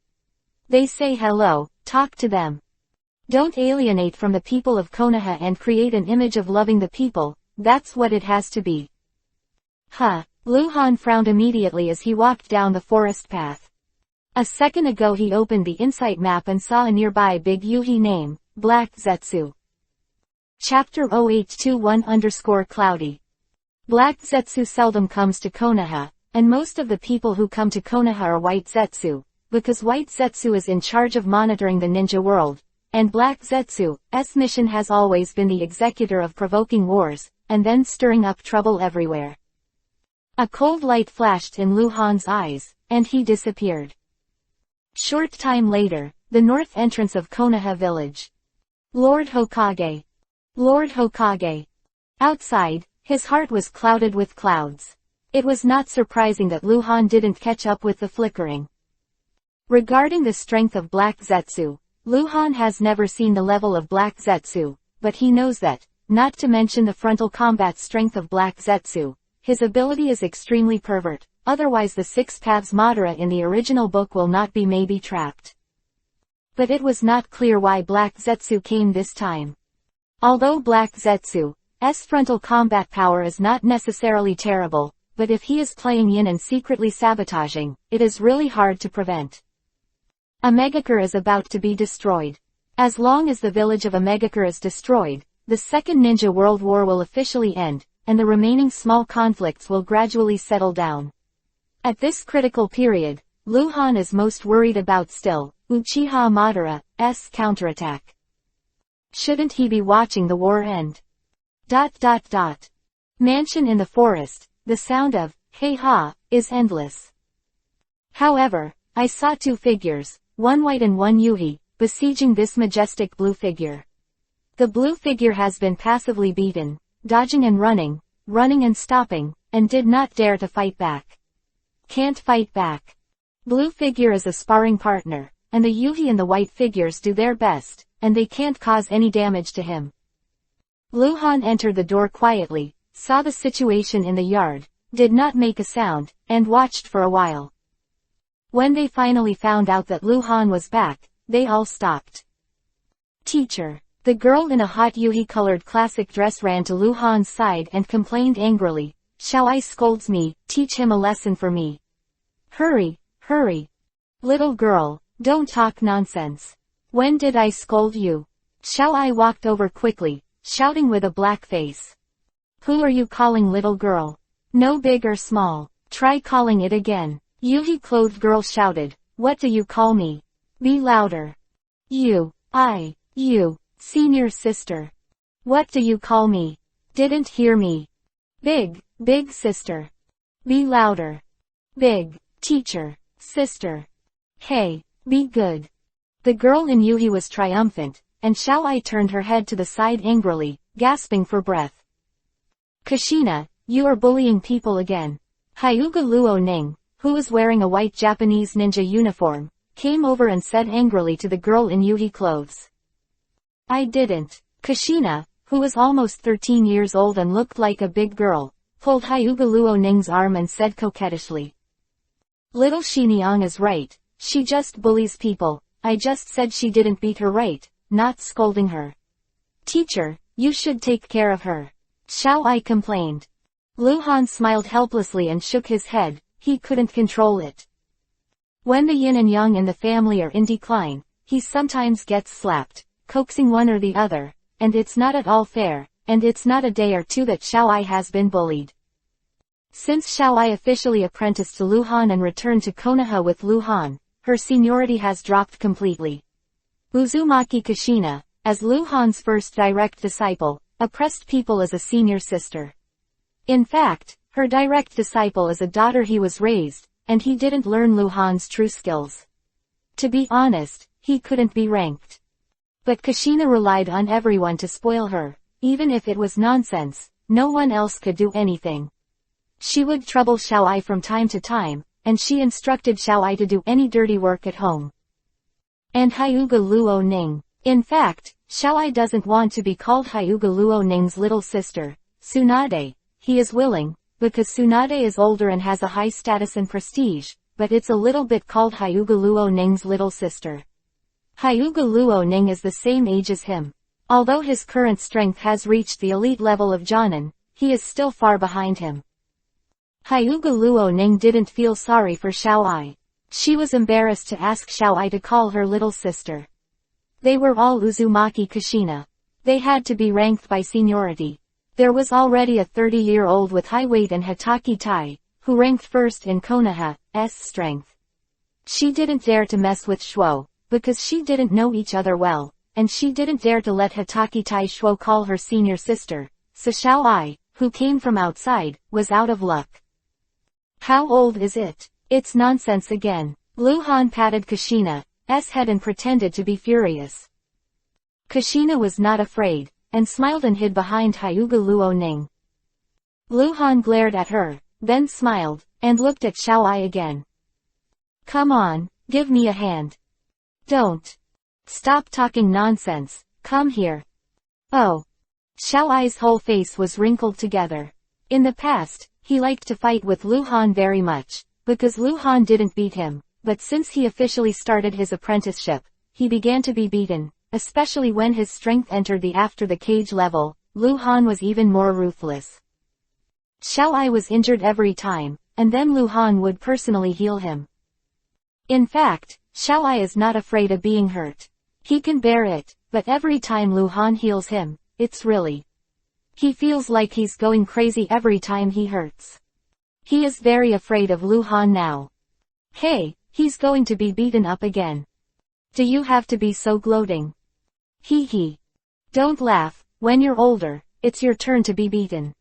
They say hello, talk to them. Don't alienate from the people of Konoha and create an image of loving the people, that's what it has to be. Luhan frowned immediately as he walked down the forest path. A second ago he opened the insight map and saw a nearby big Yuhi name, Black Zetsu. Chapter 0821_cloudy. Black Zetsu seldom comes to Konoha, and most of the people who come to Konoha are White Zetsu, because White Zetsu is in charge of monitoring the ninja world, and Black Zetsu's mission has always been the executor of provoking wars, and then stirring up trouble everywhere. A cold light flashed in Luhan's eyes, and he disappeared. Short time later, the north entrance of Konoha village. Lord Hokage. Lord Hokage. Outside, his heart was clouded with clouds. It was not surprising that Luhan didn't catch up with the flickering. Regarding the strength of Black Zetsu, Luhan has never seen the level of Black Zetsu, but he knows that, not to mention the frontal combat strength of Black Zetsu, his ability is extremely pervert, otherwise the Six Paths Madara in the original book will not be maybe trapped. But it was not clear why Black Zetsu came this time. Although Black Zetsu's frontal combat power is not necessarily terrible, but if he is playing yin and secretly sabotaging, it is really hard to prevent. Amegakure is about to be destroyed. As long as the village of Amegakure is destroyed, the Second Ninja World War will officially end, and the remaining small conflicts will gradually settle down. At this critical period, Luhan is most worried about still, Uchiha Madara's counterattack. Shouldn't he be watching the war end? Mansion in the forest, the sound of, hey ha, is endless. However, I saw two figures, one white and one Yuhi, besieging this majestic blue figure. The blue figure has been passively beaten, dodging and running and stopping, and did not dare to fight back. Can't fight back. Blue figure is a sparring partner, and the Yuhi and the white figures do their best, and they can't cause any damage to him. Luhan entered the door quietly, saw the situation in the yard, did not make a sound, and watched for a while. When they finally found out that Luhan was back, they all stopped. Teacher. The girl in a hot Yuhi-colored classic dress ran to Luhan's side and complained angrily, Xiaoai scolds me, teach him a lesson for me. Hurry. Little girl, don't talk nonsense. When did I scold you? Xiaoai walked over quickly, shouting with a black face. Who are you calling little girl? No big or small. Try calling it again. Yuhi-clothed girl shouted, what do you call me? Be louder. You, senior sister. What do you call me? Didn't hear me. Big sister. Be louder. Big, teacher, sister. Hey, be good. The girl in Yuhi was triumphant, and Xiaoai turned her head to the side angrily, gasping for breath. Kushina, you are bullying people again. Hyuga Luo Ning, who was wearing a white Japanese ninja uniform, came over and said angrily to the girl in Yuhi clothes. I didn't. Kushina, who was almost 13 years old and looked like a big girl, pulled Hyuga Luo Ning's arm and said coquettishly. Little Xiniang is right, she just bullies people, I just said she didn't beat her right, not scolding her. Teacher, you should take care of her. Xiaoai complained. Luhan smiled helplessly and shook his head, he couldn't control it. When the yin and yang in the family are in decline, he sometimes gets slapped, coaxing one or the other, and it's not at all fair, and it's not a day or two that Xiaoai has been bullied. Since Xiaoai officially apprenticed to Luhan and returned to Konoha with Luhan, her seniority has dropped completely. Uzumaki Kushina, as Luhan's first direct disciple, oppressed people as a senior sister. In fact, her direct disciple is a daughter he was raised, and he didn't learn Luhan's true skills. To be honest, he couldn't be ranked. But Kushina relied on everyone to spoil her, even if it was nonsense, no one else could do anything. She would trouble Xiaoai from time to time, and she instructed Xiaoai to do any dirty work at home. And Hyuga Luo Ning. In fact, Xiaoai doesn't want to be called Hyuga Luo Ning's little sister, Tsunade. He is willing, because Tsunade is older and has a high status and prestige, but it's a little bit called Hyuga Luo Ning's little sister. Hyuga Luo Ning is the same age as him. Although his current strength has reached the elite level of Jonin, he is still far behind him. Hyuga Luo Ning didn't feel sorry for Xiaoai. She was embarrassed to ask Xiaoai to call her little sister. They were all Uzumaki Kushina. They had to be ranked by seniority. There was already a 30-year-old with high weight and Hataki Tai, who ranked first in Konoha's strength. She didn't dare to mess with Shuo, because she didn't know each other well, and she didn't dare to let Hataki Tai Shuo call her senior sister, so Xiaoai, who came from outside, was out of luck. How old is it? It's nonsense again. Luhan patted Kushina's head and pretended to be furious. Kushina was not afraid, and smiled and hid behind Hyuga Luo Ning. Luhan glared at her, then smiled, and looked at Xiaoai again. Come on, give me a hand. Don't. Stop talking nonsense, come here. Oh. Xiaoai's whole face was wrinkled together. In the past, he liked to fight with Luhan very much, because Luhan didn't beat him, but since he officially started his apprenticeship, he began to be beaten, especially when his strength entered the after the cage level. Luhan was even more ruthless. Xiaoai was injured every time, and then Luhan would personally heal him. In fact, Xiaoai is not afraid of being hurt. He can bear it, but every time Luhan heals him, it's really. He feels like he's going crazy every time he hurts. He is very afraid of Lu Han now. Hey, he's going to be beaten up again. Do you have to be so gloating? Hee hee. Don't laugh, when you're older, it's your turn to be beaten.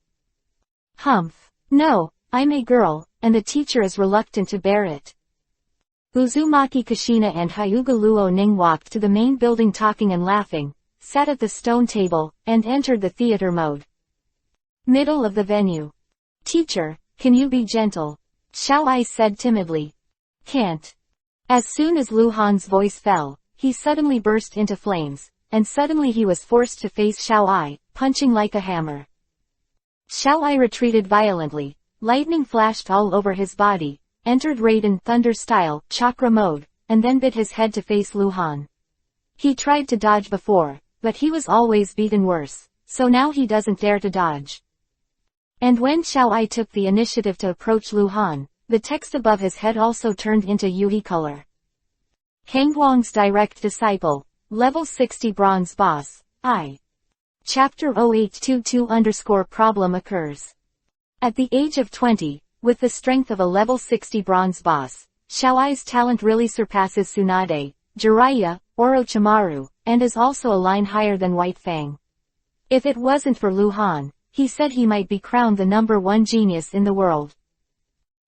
Humph. No, I'm a girl, and the teacher is reluctant to bear it. Uzumaki Kushina and Hyuga Luo Ning walked to the main building talking and laughing, sat at the stone table, and entered the theater mode. Middle of the venue. Teacher, can you be gentle? Xiao Ai said timidly. Can't. As soon as Lu Han's voice fell, he suddenly burst into flames, and suddenly he was forced to face Xiao Ai, punching like a hammer. Xiao Ai retreated violently, lightning flashed all over his body, entered Raiden Thunder style, chakra mode, and then bit his head to face Lu Han. He tried to dodge before, but he was always beaten worse, so now he doesn't dare to dodge. And when Xiao Ai took the initiative to approach Lu Han, the text above his head also turned into Yuhi color. Hangguang's direct disciple, level 60 bronze boss, I. Chapter 0822_problem occurs. At the age of 20, with the strength of a level 60 bronze boss, Xiao Ai's talent really surpasses Tsunade, Jiraiya, Orochimaru, and is also a line higher than White Fang. If it wasn't for Lu Han, he said he might be crowned the #1 genius in the world.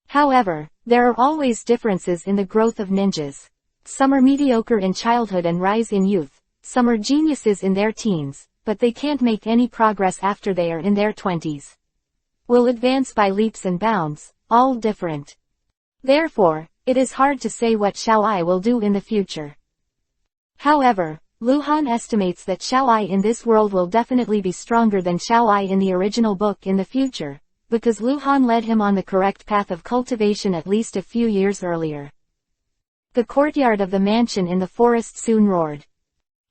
However, there are always differences in the growth of ninjas. Some are mediocre in childhood and rise in youth, some are geniuses in their teens, but they can't make any progress after they are in their 20s. Will advance by leaps and bounds, all different. Therefore, it is hard to say what Xiao Ai will do in the future. However, Lu Han estimates that Xiao Ai in this world will definitely be stronger than Xiao Ai in the original book in the future, because Lu Han led him on the correct path of cultivation at least a few years earlier. The courtyard of the mansion in the forest soon roared.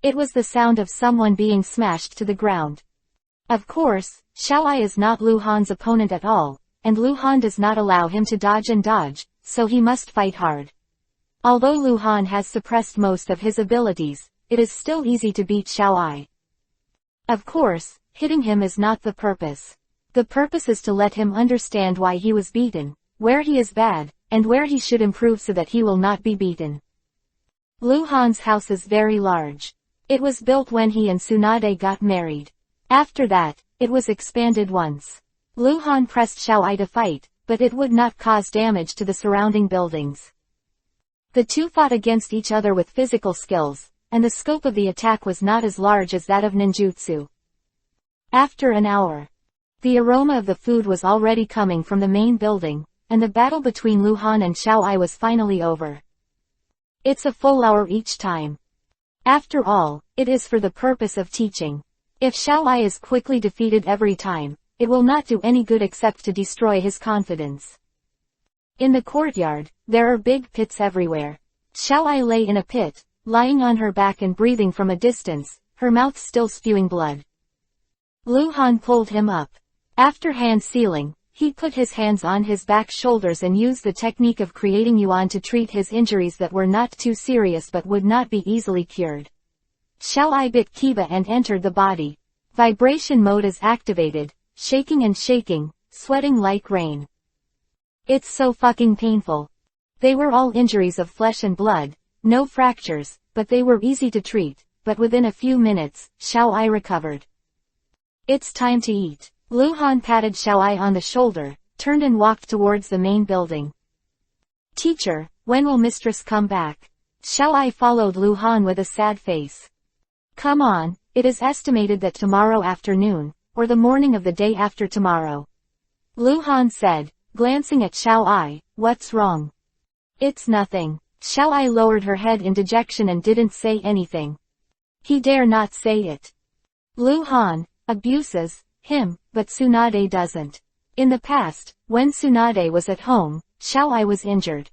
It was the sound of someone being smashed to the ground. Of course, Xiao Ai is not Lu Han's opponent at all, and Lu Han does not allow him to dodge and dodge, so he must fight hard. Although Lu Han has suppressed most of his abilities, it is still easy to beat Xiao Ai. Of course, hitting him is not the purpose. The purpose is to let him understand why he was beaten, where he is bad, and where he should improve so that he will not be beaten. Lu Han's house is very large. It was built when he and Tsunade got married. After that, it was expanded once. Lu Han pressed Xiao Ai to fight, but it would not cause damage to the surrounding buildings. The two fought against each other with physical skills, and the scope of the attack was not as large as that of ninjutsu. After an hour, the aroma of the food was already coming from the main building, and the battle between Lu Han and Xiao Ai was finally over. It's a full hour each time. After all, it is for the purpose of teaching. If Xiao Ai is quickly defeated every time, it will not do any good except to destroy his confidence. In the courtyard, there are big pits everywhere. Xiao Ai lay in a pit, lying on her back and breathing from a distance, her mouth still spewing blood. Lu Han pulled him up. After hand sealing, he put his hands on his back shoulders and used the technique of creating yuan to treat his injuries that were not too serious but would not be easily cured. Xiao Ai bit Kiba and entered the body. Vibration mode is activated, shaking and shaking, sweating like rain. It's so fucking painful. They were all injuries of flesh and blood, no fractures, but they were easy to treat, but within a few minutes, Xiao Ai recovered. It's time to eat. Lu Han patted Xiao Ai on the shoulder, turned and walked towards the main building. Teacher, when will mistress come back? Xiao Ai followed Lu Han with a sad face. Come on, it is estimated that tomorrow afternoon, or the morning of the day after tomorrow. Lu Han said, glancing at Xiao Ai, what's wrong? It's nothing. Xiao Ai lowered her head in dejection and didn't say anything. He dare not say it. Lu Han abuses him, but Tsunade doesn't. In the past, when Tsunade was at home, Xiao Ai was injured.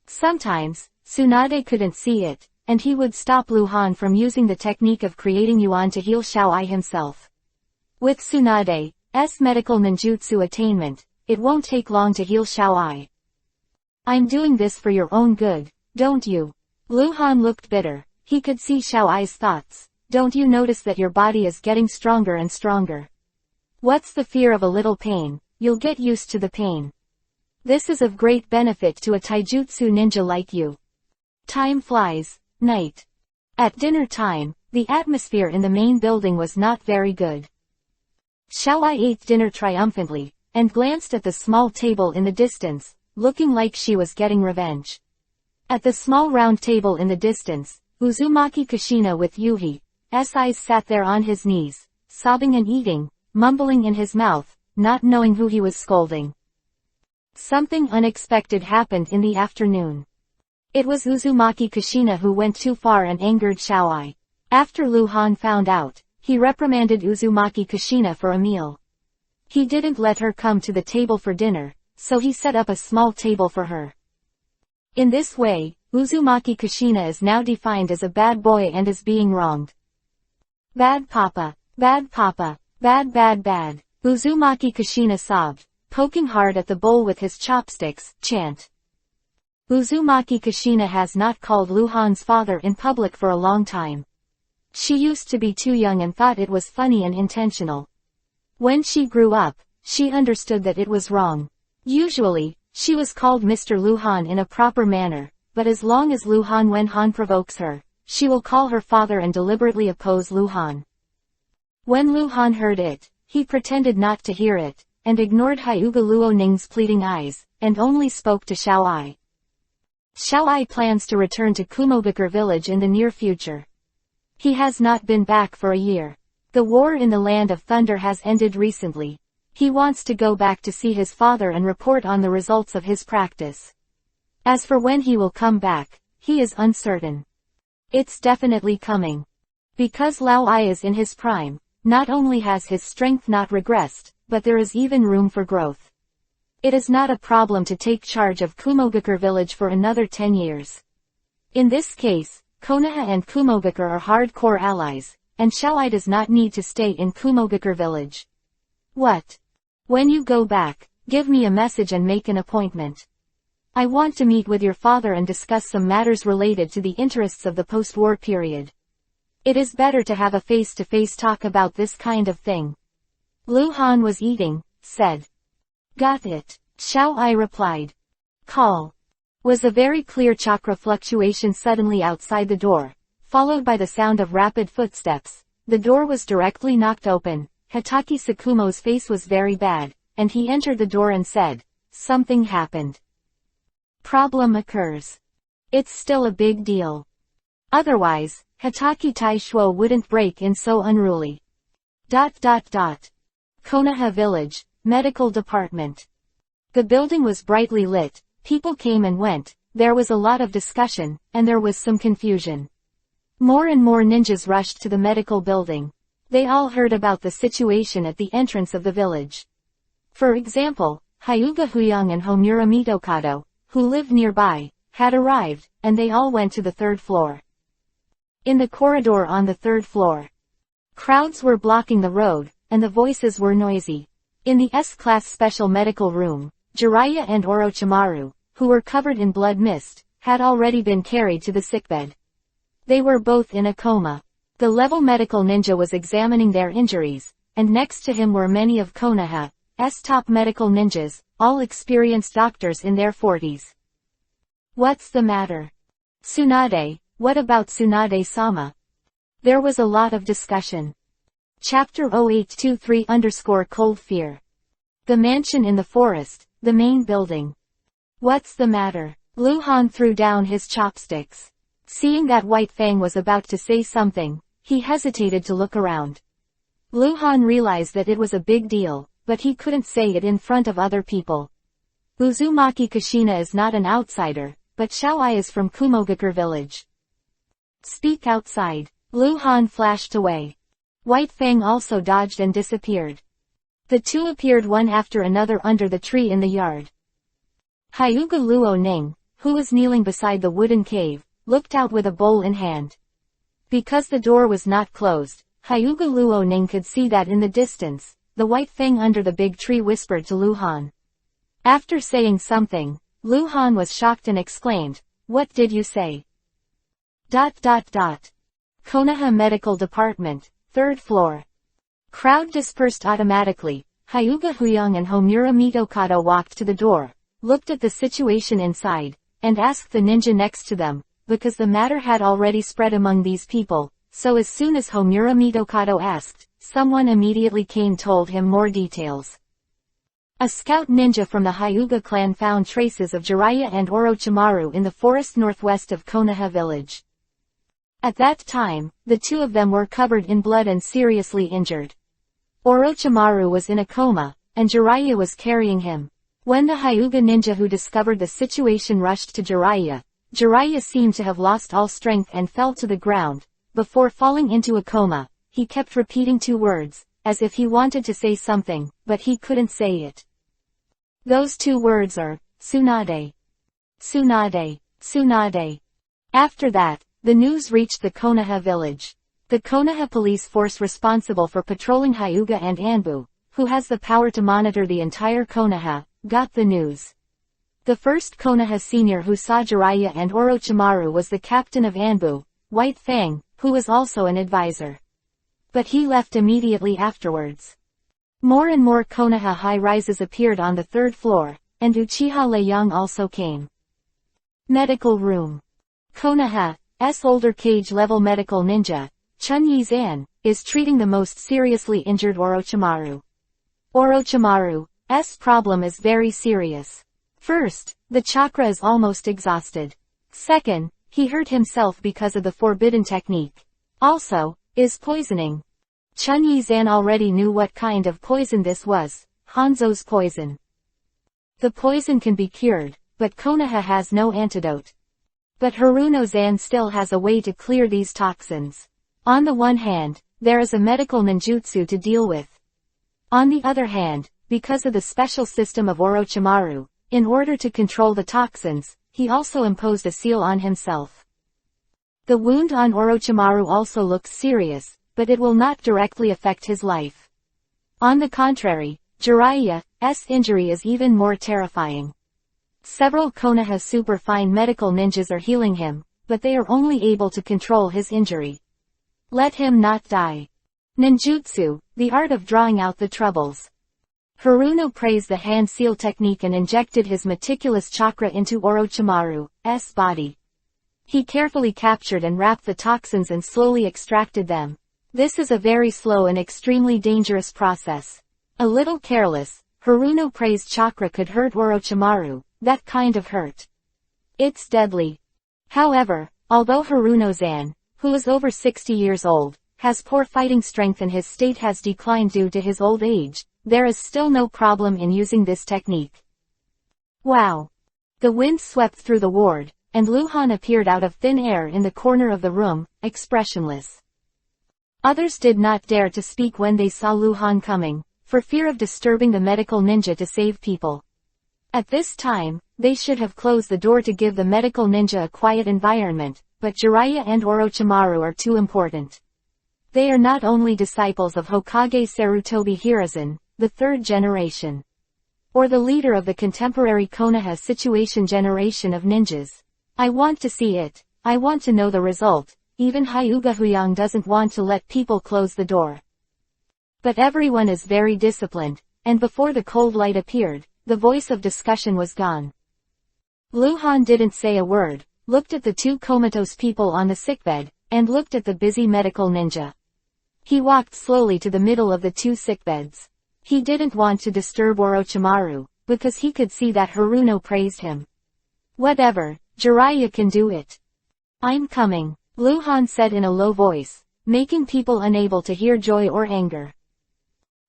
Sometimes, Tsunade couldn't see it, and he would stop Lu Han from using the technique of creating yuan to heal Xiao Ai himself. With Tsunade's medical ninjutsu attainment, it won't take long to heal Xiao Ai. I'm doing this for your own good, don't you? Lu Han looked bitter. He could see Xiao Ai's thoughts. Don't you notice that your body is getting stronger and stronger? What's the fear of a little pain? You'll get used to the pain. This is of great benefit to a taijutsu ninja like you. Time flies. Night. At dinner time, the atmosphere in the main building was not very good. Xiaoai ate dinner triumphantly, and glanced at the small table in the distance, looking like she was getting revenge. At the small round table in the distance, Uzumaki Kushina with Yuhi's eyes sat there on his knees, sobbing and eating, mumbling in his mouth, not knowing who he was scolding. Something unexpected happened in the afternoon. It was Uzumaki Kushina who went too far and angered Xiaoai. After Lu Han found out, he reprimanded Uzumaki Kushina for a meal. He didn't let her come to the table for dinner, so he set up a small table for her. In this way, Uzumaki Kushina is now defined as a bad boy and is being wronged. Bad papa, bad papa, bad bad bad, Uzumaki Kushina sobbed, poking hard at the bowl with his chopsticks, chant. Uzumaki Kushina has not called Lu Han's father in public for a long time. She used to be too young and thought it was funny and intentional. When she grew up, she understood that it was wrong. Usually, she was called Mr. Lu Han in a proper manner, but as long as Lu Han when Han provokes her, she will call her father and deliberately oppose Lu Han. When Lu Han heard it, he pretended not to hear it, and ignored Hyuga Luo Ning's pleading eyes, and only spoke to Xiaoai. Xiaoai plans to return to Kumogakure village in the near future. He has not been back for a year. The war in the Land of Thunder has ended recently. He wants to go back to see his father and report on the results of his practice. As for when he will come back, he is uncertain. It's definitely coming. Because Lao Ai is in his prime, not only has his strength not regressed, but there is even room for growth. It is not a problem to take charge of Kumogakure village for another 10 years. In this case, Konoha and Kumogakure are hardcore allies, and Xiaoai does not need to stay in Kumogakure village. What? When you go back, give me a message and make an appointment. I want to meet with your father and discuss some matters related to the interests of the post-war period. It is better to have a face-to-face talk about this kind of thing. Lu Han was eating, said. Got it, Xiaoai replied. Call. Was a very clear chakra fluctuation suddenly outside the door, followed by the sound of rapid footsteps. The door was directly knocked open. Hatake Tsukumo's face was very bad, and he entered the door and said, something happened. Problem occurs. It's still a big deal. Otherwise, Hatake Taishuo wouldn't break in so unruly. Konoha Village, Medical Department. The building was brightly lit, people came and went, there was a lot of discussion, and there was some confusion. More and more ninjas rushed to the medical building. They all heard about the situation at the entrance of the village. For example, Hyuga Huyang and Homura Mitokado, who lived nearby, had arrived, and they all went to the third floor. In the corridor on the third floor, crowds were blocking the road, and the voices were noisy. In the S-class special medical room, Jiraiya and Orochimaru, who were covered in blood mist, had already been carried to the sickbed. They were both in a coma. The level medical ninja was examining their injuries, and next to him were many of Konoha's top medical ninjas, all experienced doctors in their 40s. What's the matter? Tsunade, what about Tsunade-sama? There was a lot of discussion. Chapter 0823_Cold Fear. The mansion in the forest, the main building. What's the matter? Lu Han threw down his chopsticks. Seeing that White Fang was about to say something, he hesitated to look around. Lu Han realized that it was a big deal, but he couldn't say it in front of other people. Uzumaki Kushina is not an outsider, but Xiaoai is from Kumogakure village. Speak outside. Lu Han flashed away. White Fang also dodged and disappeared. The two appeared one after another under the tree in the yard. Hyuga Luo Ning, who was kneeling beside the wooden cave, looked out with a bowl in hand. Because the door was not closed, Hyuga Luo Ning could see that in the distance, the White Fang under the big tree whispered to Lu Han. After saying something, Lu Han was shocked and exclaimed, "What did you say?" Konoha Medical Department, 3rd floor. Crowd dispersed automatically. Hyuga Huyang and Homura Mitokado walked to the door, looked at the situation inside, and asked the ninja next to them, because the matter had already spread among these people, so as soon as Homura Mitokado asked, someone immediately came told him more details. A scout ninja from the Hyuga clan found traces of Jiraiya and Orochimaru in the forest northwest of Konoha village. At that time, the two of them were covered in blood and seriously injured. Orochimaru was in a coma, and Jiraiya was carrying him. When the Hyuga ninja who discovered the situation rushed to Jiraiya, Jiraiya seemed to have lost all strength and fell to the ground. Before falling into a coma, he kept repeating 2 words, as if he wanted to say something, but he couldn't say it. Those 2 words are, Tsunade. Tsunade. Tsunade. After that, the news reached the Konoha village. The Konoha police force responsible for patrolling Hyuga and Anbu, who has the power to monitor the entire Konoha, got the news. The first Konoha senior who saw Jiraiya and Orochimaru was the captain of Anbu, White Fang, who was also an advisor. But he left immediately afterwards. More and more Konoha high-rises appeared on the 3rd floor, and Uchiha Leiyang also came. Medical room. Konoha's older cage-level medical ninja, Chun Yi-zan, is treating the most seriously injured Orochimaru. Orochimaru's problem is very serious. First, the chakra is almost exhausted. Second, he hurt himself because of the forbidden technique. Also, is poisoning. Chun Yi-zan already knew what kind of poison this was, Hanzo's poison. The poison can be cured, but Konoha has no antidote. But Haruno-zan still has a way to clear these toxins. On the one hand, there is a medical ninjutsu to deal with. On the other hand, because of the special system of Orochimaru, in order to control the toxins, he also imposed a seal on himself. The wound on Orochimaru also looks serious, but it will not directly affect his life. On the contrary, Jiraiya's injury is even more terrifying. Several Konoha superfine medical ninjas are healing him, but they are only able to control his injury. Let him not die. Ninjutsu, the art of drawing out the troubles. Haruno praised the hand seal technique and injected his meticulous chakra into Orochimaru's body. He carefully captured and wrapped the toxins and slowly extracted them. This is a very slow and extremely dangerous process. A little careless, Haruno praised chakra could hurt Orochimaru, that kind of hurt. It's deadly. However, although Haruno-zan, who is over 60 years old, has poor fighting strength and his state has declined due to his old age, there is still no problem in using this technique. Wow! The wind swept through the ward, and Luhan appeared out of thin air in the corner of the room, expressionless. Others did not dare to speak when they saw Luhan coming, for fear of disturbing the medical ninja to save people. At this time, they should have closed the door to give the medical ninja a quiet environment, but Jiraiya and Orochimaru are too important. They are not only disciples of Hokage Sarutobi Hiruzen, the 3rd generation, or the leader of the contemporary Konoha situation generation of ninjas. I want to see it. I want to know the result. Even Hyuga Huyang doesn't want to let people close the door. But everyone is very disciplined, and before the cold light appeared, the voice of discussion was gone. Luhan didn't say a word, looked at the 2 comatose people on the sickbed, and looked at the busy medical ninja. He walked slowly to the middle of the 2 sickbeds. He didn't want to disturb Orochimaru, because he could see that Haruno praised him. Whatever, Jiraiya can do it. I'm coming, Luhan said in a low voice, making people unable to hear joy or anger.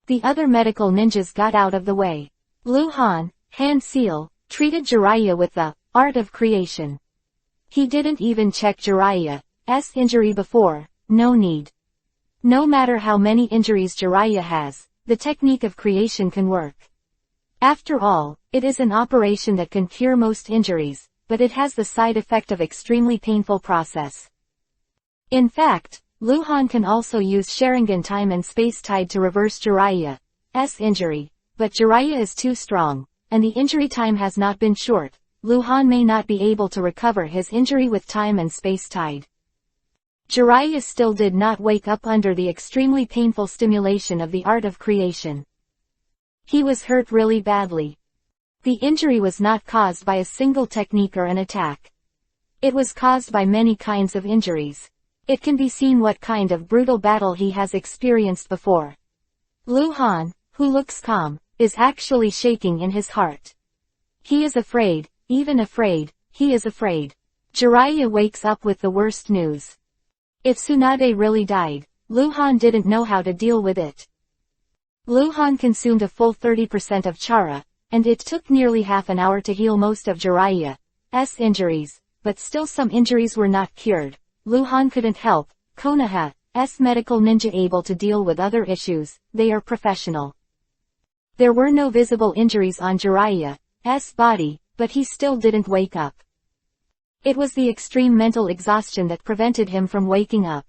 The other medical ninjas got out of the way. Luhan, hand seal, treated Jiraiya with the art of creation. He didn't even check Jiraiya's injury before, no need. No matter how many injuries Jiraiya has, the technique of creation can work. After all, it is an operation that can cure most injuries, but it has the side effect of extremely painful process. In fact, Luhan can also use Sharingan time and space tide to reverse Jiraiya's injury, but Jiraiya is too strong, and the injury time has not been short. Luhan may not be able to recover his injury with time and space tide. Jiraiya still did not wake up under the extremely painful stimulation of the art of creation. He was hurt really badly. The injury was not caused by a single technique or an attack. It was caused by many kinds of injuries. It can be seen what kind of brutal battle he has experienced before. Lu Han, who looks calm, is actually shaking in his heart. He is afraid, even afraid, he is afraid. Jiraiya wakes up with the worst news. If Tsunade really died, Lu Han didn't know how to deal with it. Lu Han consumed a full 30% of chara, and it took nearly half an hour to heal most of Jiraiya's injuries, but still some injuries were not cured. Lu Han couldn't help. Konoha's medical ninja able to deal with other issues, they are professional. There were no visible injuries on Jiraiya's body, but he still didn't wake up. It was the extreme mental exhaustion that prevented him from waking up.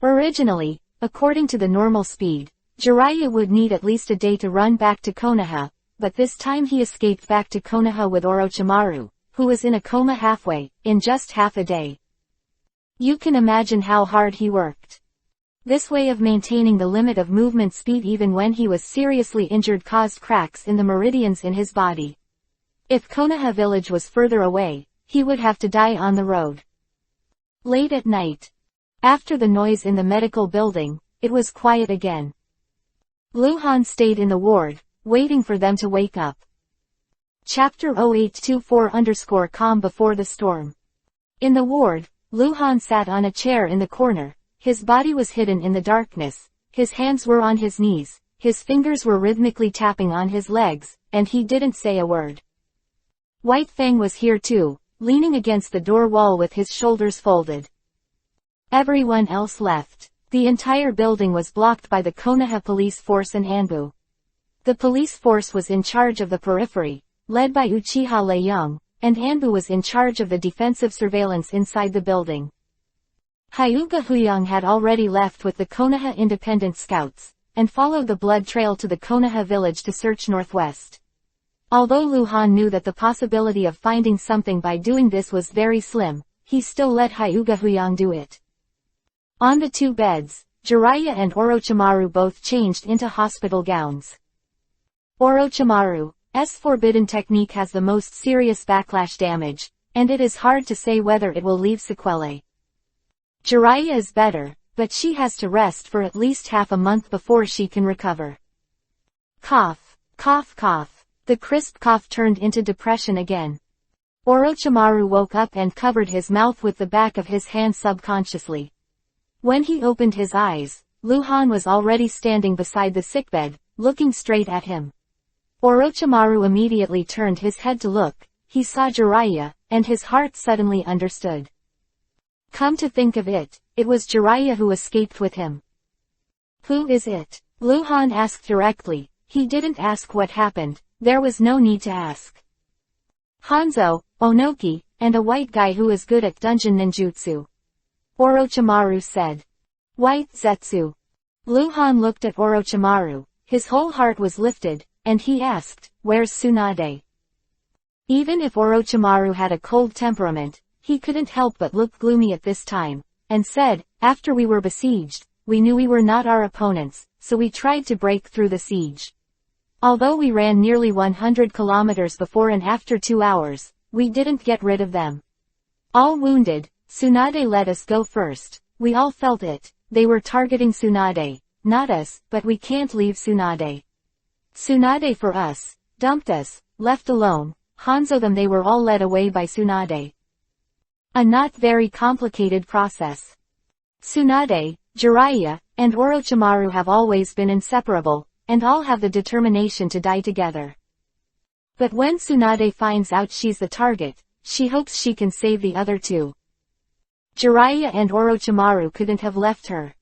Originally, according to the normal speed, Jiraiya would need at least a day to run back to Konoha, but this time he escaped back to Konoha with Orochimaru, who was in a coma halfway, in just half a day. You can imagine how hard he worked. This way of maintaining the limit of movement speed even when he was seriously injured caused cracks in the meridians in his body. If Konoha village was further away, he would have to die on the road. Late at night. After the noise in the medical building, it was quiet again. Lu Han stayed in the ward, waiting for them to wake up. Chapter 0824_calm before the storm. In the ward, Lu Han sat on a chair in the corner, his body was hidden in the darkness, his hands were on his knees, his fingers were rhythmically tapping on his legs, and he didn't say a word. White Fang was here too, leaning against the door wall with his shoulders folded. Everyone else left. The entire building was blocked by the Konoha police force and Anbu. The police force was in charge of the periphery, led by Uchiha Leung, and Anbu was in charge of the defensive surveillance inside the building. Hyuga Huyang had already left with the Konoha independent scouts, and followed the blood trail to the Konoha village to search northwest. Although Lu Han knew that the possibility of finding something by doing this was very slim, he still let Hyuga Huyang do it. On the two beds, Jiraiya and Orochimaru both changed into hospital gowns. Orochimaru's forbidden technique has the most serious backlash damage, and it is hard to say whether it will leave sequelae. Jiraiya is better, but she has to rest for at least half a month before she can recover. Cough, cough, cough. The crisp cough turned into depression again. Orochimaru woke up and covered his mouth with the back of his hand subconsciously. When he opened his eyes, Lu Han was already standing beside the sickbed, looking straight at him. Orochimaru immediately turned his head to look. He saw Jiraiya, and his heart suddenly understood. Come to think of it, it was Jiraiya who escaped with him. Who is it? Lu Han asked directly. He didn't ask what happened. There was no need to ask. Hanzo, Onoki, and a white guy who is good at dungeon ninjutsu. Orochimaru said. White Zetsu. Lu Han looked at Orochimaru, his whole heart was lifted, and he asked, where's Tsunade? Even if Orochimaru had a cold temperament, he couldn't help but look gloomy at this time, and said, after we were besieged, we knew we were not our opponents, so we tried to break through the siege. Although we ran nearly 100 kilometers before and after 2 hours, we didn't get rid of them. All wounded, Tsunade let us go first. We all felt it. They were targeting Tsunade, not us, but we can't leave Tsunade. Tsunade for us, dumped us, left alone, Hanzo them they were all led away by Tsunade. A not very complicated process. Tsunade, Jiraiya, and Orochimaru have always been inseparable, and all have the determination to die together. But when Tsunade finds out she's the target, she hopes she can save the other two. Jiraiya and Orochimaru couldn't have left her.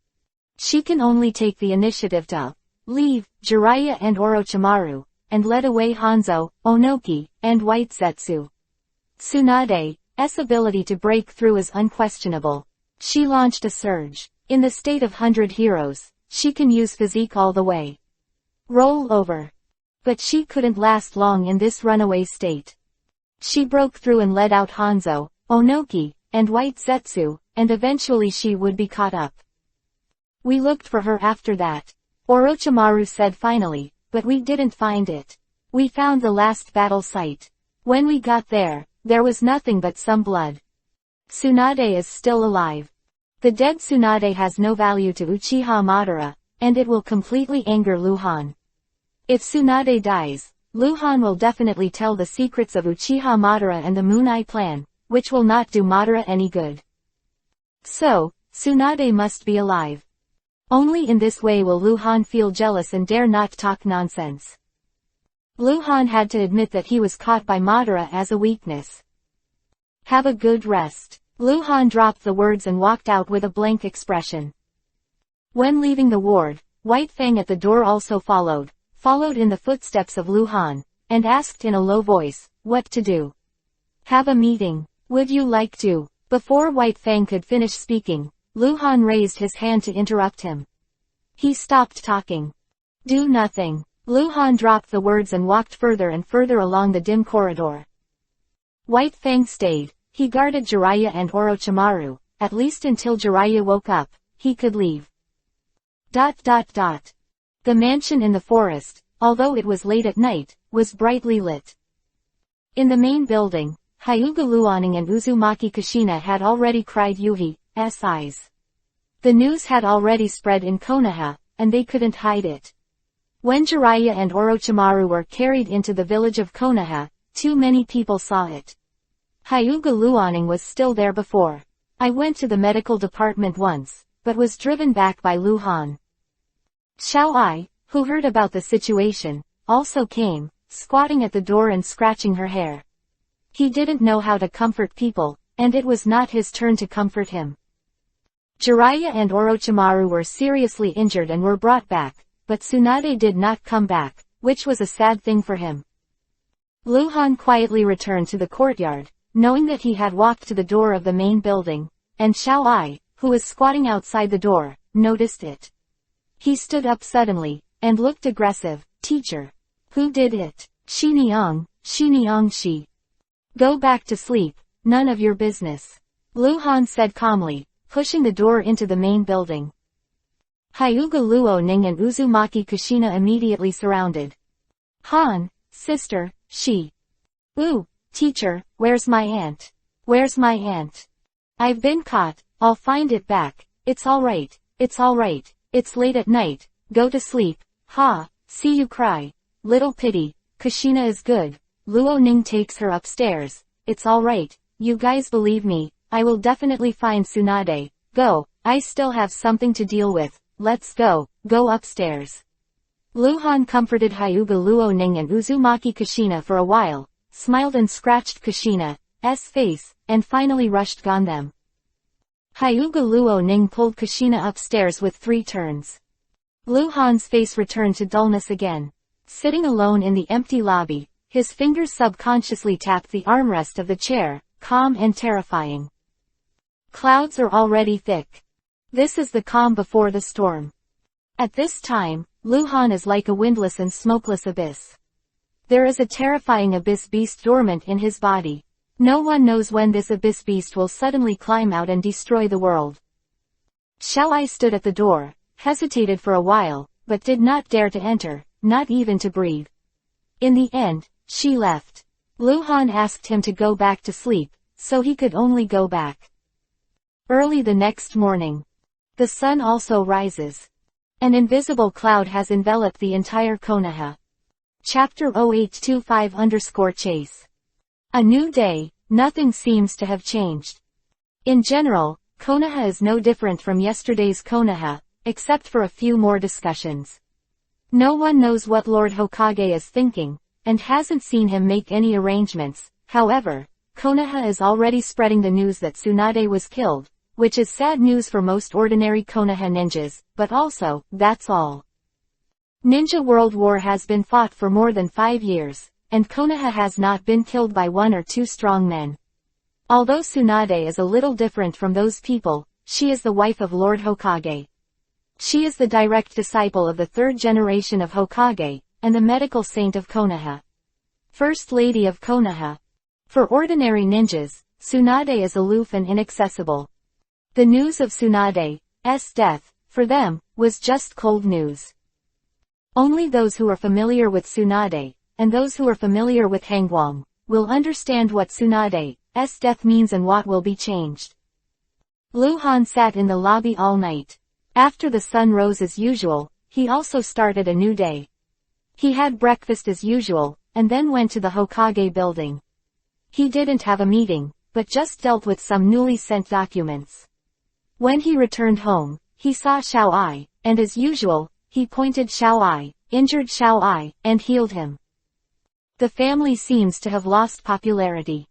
She can only take the initiative to leave Jiraiya and Orochimaru, and led away Hanzo, Onoki, and White Zetsu. Tsunade's ability to break through is unquestionable. She launched a surge. In the state of 100 heroes, she can use physique all the way. Roll over. But she couldn't last long in this runaway state. She broke through and led out Hanzo, Onoki, and White Zetsu, and eventually she would be caught up. We looked for her after that, Orochimaru said finally, but we didn't find it. We found the last battle site. When we got there, there was nothing but some blood. Tsunade is still alive. The dead Tsunade has no value to Uchiha Madara, and it will completely anger Luhan. If Tsunade dies, Luhan will definitely tell the secrets of Uchiha Madara and the Moon Eye clan, which will not do Madara any good. So, Tsunade must be alive. Only in this way will Luhan feel jealous and dare not talk nonsense. Luhan had to admit that he was caught by Madara as a weakness. Have a good rest. Luhan dropped the words and walked out with a blank expression. When leaving the ward, White Fang at the door also followed in the footsteps of Luhan, and asked in a low voice, what to do. Have a meeting. Would you like to? Before White Fang could finish speaking, Luhan raised his hand to interrupt him. He stopped talking. Do nothing. Luhan dropped the words and walked further and further along the dim corridor. White Fang stayed. He guarded Jiraiya and Orochimaru, at least until Jiraiya woke up, he could leave. The mansion in the forest, although it was late at night, was brightly lit. In the main building, Hyuga Luoning and Uzumaki Kushina had already cried Yuhi's eyes. The news had already spread in Konoha, and they couldn't hide it. When Jiraiya and Orochimaru were carried into the village of Konoha, too many people saw it. Hyuga Luoning was still there before. I went to the medical department once, but was driven back by Luhan. Xiao Ai, who heard about the situation, also came, squatting at the door and scratching her hair. He didn't know how to comfort people, and it was not his turn to comfort him. Jiraiya and Orochimaru were seriously injured and were brought back, but Tsunade did not come back, which was a sad thing for him. Luhan quietly returned to the courtyard, knowing that he had walked to the door of the main building, and Xiao Ai, who was squatting outside the door, noticed it. He stood up suddenly, and looked aggressive. Teacher. Who did it? Xiniang Shi. Go back to sleep, none of your business. Luhan said calmly, pushing the door into the main building. Hyuga Luoning and Uzumaki Kushina immediately surrounded. Han, sister, she. Ooh, teacher, where's my aunt? Where's my aunt? I've been caught, I'll find it back. It's alright, it's late at night, go to sleep. Ha, see you cry. Little pity, Kushina is good. Luoning takes her upstairs. It's alright, you guys believe me, I will definitely find Tsunade. Go, I still have something to deal with. Let's go upstairs. Luhan comforted Hyuga Luoning and Uzumaki Kushina for a while, smiled and scratched Kushina's face, and finally rushed on them. Hyuga Luoning pulled Kushina upstairs with 3 turns. Luhan's face returned to dullness again. Sitting alone in the empty lobby, his fingers subconsciously tapped the armrest of the chair, calm and terrifying. Clouds are already thick. This is the calm before the storm. At this time, Luhan is like a windless and smokeless abyss. There is a terrifying abyss beast dormant in his body. No one knows when this abyss beast will suddenly climb out and destroy the world. Xiao Ai stood at the door, hesitated for a while, but did not dare to enter, not even to breathe. In the end, she left. Luhan asked him to go back to sleep, so he could only go back. Early the next morning. The sun also rises. An invisible cloud has enveloped the entire Konoha. Chapter 0825_Chase. A new day, nothing seems to have changed. In general, Konoha is no different from yesterday's Konoha, except for a few more discussions. No one knows what Lord Hokage is thinking, and hasn't seen him make any arrangements. However, Konoha is already spreading the news that Tsunade was killed, which is sad news for most ordinary Konoha ninjas, but also, that's all. Ninja World War has been fought for more than 5 years, and Konoha has not been killed by 1 or 2 strong men. Although Tsunade is a little different from those people, she is the wife of Lord Hokage. She is the direct disciple of the 3rd generation of Hokage, and the medical saint of Konoha. First Lady of Konoha. For ordinary ninjas, Tsunade is aloof and inaccessible. The news of Tsunade's death, for them, was just cold news. Only those who are familiar with Tsunade, and those who are familiar with Hangguang, will understand what Tsunade's death means and what will be changed. Lu Han sat in the lobby all night. After the sun rose as usual, he also started a new day. He had breakfast as usual, and then went to the Hokage building. He didn't have a meeting, but just dealt with some newly sent documents. When he returned home, he saw Xiao Ai, and as usual, he pointed Xiao Ai, injured Xiao Ai, and healed him. The family seems to have lost popularity.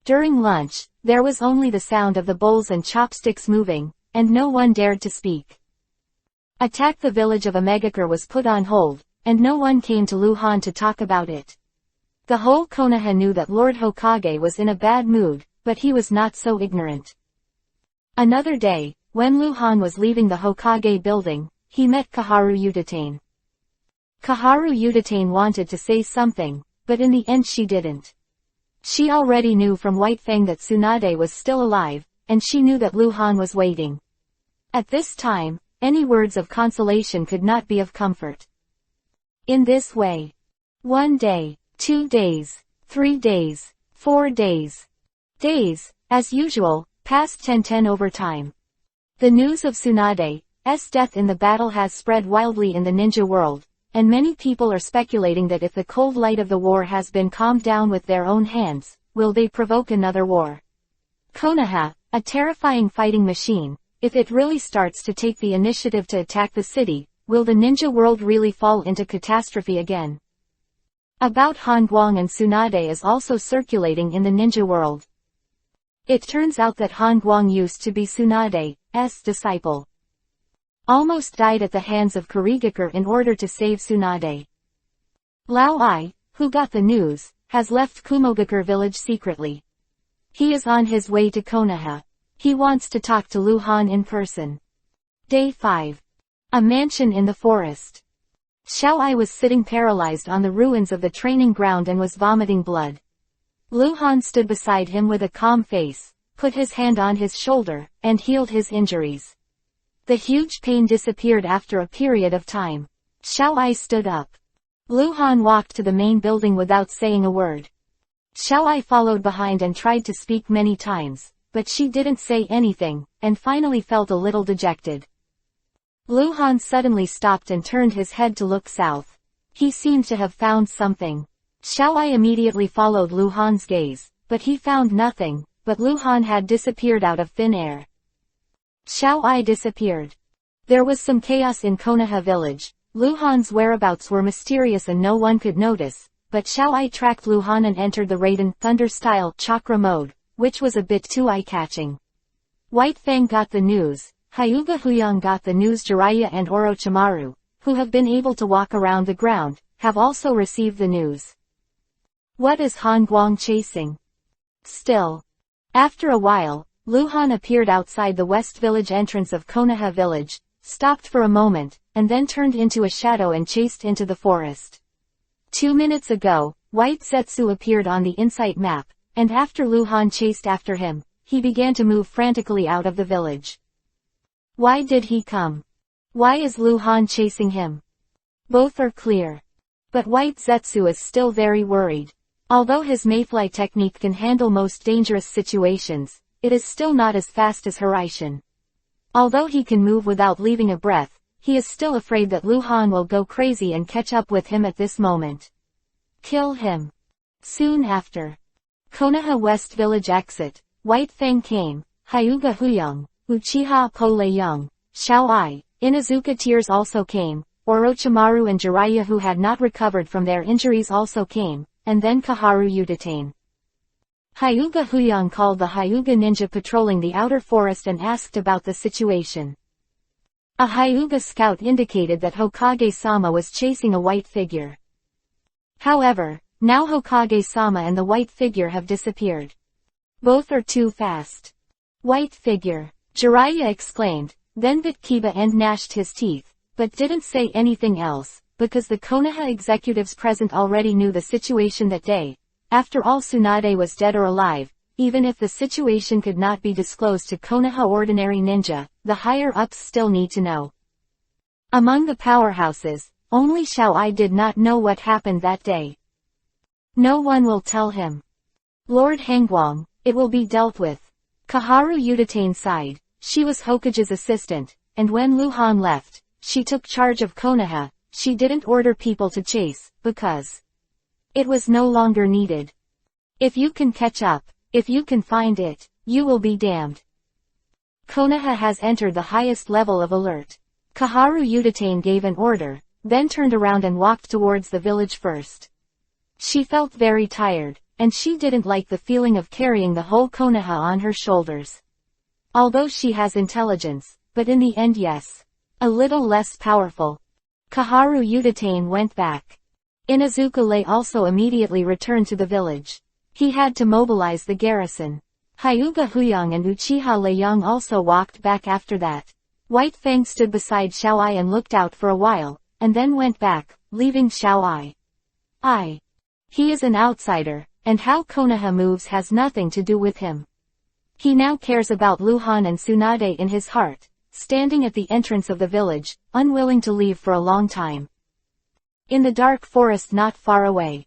During lunch, there was only the sound of the bowls and chopsticks moving, and no one dared to speak. Attack the village of Omegakure was put on hold, and no one came to Lu Han to talk about it. The whole Konoha knew that Lord Hokage was in a bad mood, but he was not so ignorant. Another day, when Lu Han was leaving the Hokage building, he met Kaharu Udatane. Kaharu Udatane wanted to say something, but in the end she didn't. She already knew from White Fang that Tsunade was still alive, and she knew that Lu Han was waiting. At this time, any words of consolation could not be of comfort. In this way, 1 day, 2 days, 3 days, 4 days. Days, as usual, passed 10 over time. The news of Tsunade's death in the battle has spread wildly in the ninja world, and many people are speculating that if the cold light of the war has been calmed down with their own hands, will they provoke another war? Konoha, a terrifying fighting machine, if it really starts to take the initiative to attack the city, will the ninja world really fall into catastrophe again? About Hangguang and Tsunade is also circulating in the ninja world. It turns out that Hangguang used to be Tsunade's disciple. Almost died at the hands of Kurigakure in order to save Tsunade. Lao Ai, who got the news, has left Kumogakure village secretly. He is on his way to Konoha. He wants to talk to Lu Han in person. Day 5. A mansion in the forest. Xiao Ai was sitting paralyzed on the ruins of the training ground and was vomiting blood. Lu Han stood beside him with a calm face, put his hand on his shoulder, and healed his injuries. The huge pain disappeared after a period of time. Xiao Ai stood up. Lu Han walked to the main building without saying a word. Xiao Ai followed behind and tried to speak many times, but she didn't say anything, and finally felt a little dejected. Lu Han suddenly stopped and turned his head to look south. He seemed to have found something. Xiao Ai immediately followed Lu Han's gaze, but he found nothing, but Lu Han had disappeared out of thin air. Xiao Ai disappeared. There was some chaos in Konoha village. Lu Han's whereabouts were mysterious and no one could notice, but Xiao Ai tracked Lu Han and entered the Raiden Thunder-style chakra mode, which was a bit too eye-catching. White Fang got the news, Hyuga Huyang got the news, Jiraiya and Orochimaru, who have been able to walk around the ground, have also received the news. What is Hangguang chasing? Still. After a while, Lu Han appeared outside the West Village entrance of Konoha village, stopped for a moment, and then turned into a shadow and chased into the forest. 2 minutes ago, White Zetsu appeared on the insight map, and after Lu Han chased after him, he began to move frantically out of the village. Why did he come? Why is Lu Han chasing him? Both are clear. But White Zetsu is still very worried. Although his mayfly technique can handle most dangerous situations, it is still not as fast as Hiraishin. Although he can move without leaving a breath, he is still afraid that Lu Han will go crazy and catch up with him at this moment. Kill him. Soon after. Konoha West Village exit, White Fang came, Hyuga Huyang, Uchiha Pole Young, Xiao Ai, Inuzuka Tears also came, Orochimaru and Jiraiya who had not recovered from their injuries also came, and then Kaharu Udatane. Hyuga Huyang called the Hyuga ninja patrolling the outer forest and asked about the situation. A Hyuga scout indicated that Hokage-sama was chasing a white figure. However, now Hokage-sama and the white figure have disappeared. Both are too fast. White figure, Jiraiya exclaimed, then bit Kiba and gnashed his teeth, but didn't say anything else, because the Konoha executives present already knew the situation that day. After all, Tsunade was dead or alive, even if the situation could not be disclosed to Konoha ordinary ninja, the higher-ups still need to know. Among the powerhouses, only Xiao-ai did not know what happened that day. No one will tell him. Lord Hangguang, it will be dealt with. Kaharu Udatane sighed. She was Hokage's assistant, and when Luhan left, she took charge of Konoha. She didn't order people to chase, because it was no longer needed. If you can catch up, if you can find it, you will be damned. Konoha has entered the highest level of alert. Kaharu Udatane gave an order, then turned around and walked towards the village first. She felt very tired, and she didn't like the feeling of carrying the whole Konoha on her shoulders. Although she has intelligence, but in the end yes. A little less powerful. Kaharu Udatane went back. Inuzuka also immediately returned to the village. He had to mobilize the garrison. Hyuga Huyang and Uchiha Leiyang also walked back after that. White Fang stood beside Xiao-ai and looked out for a while, and then went back, leaving Xiao-ai. He is an outsider, and how Konoha moves has nothing to do with him. He now cares about Luhan and Tsunade in his heart, standing at the entrance of the village, unwilling to leave for a long time. In the dark forest not far away,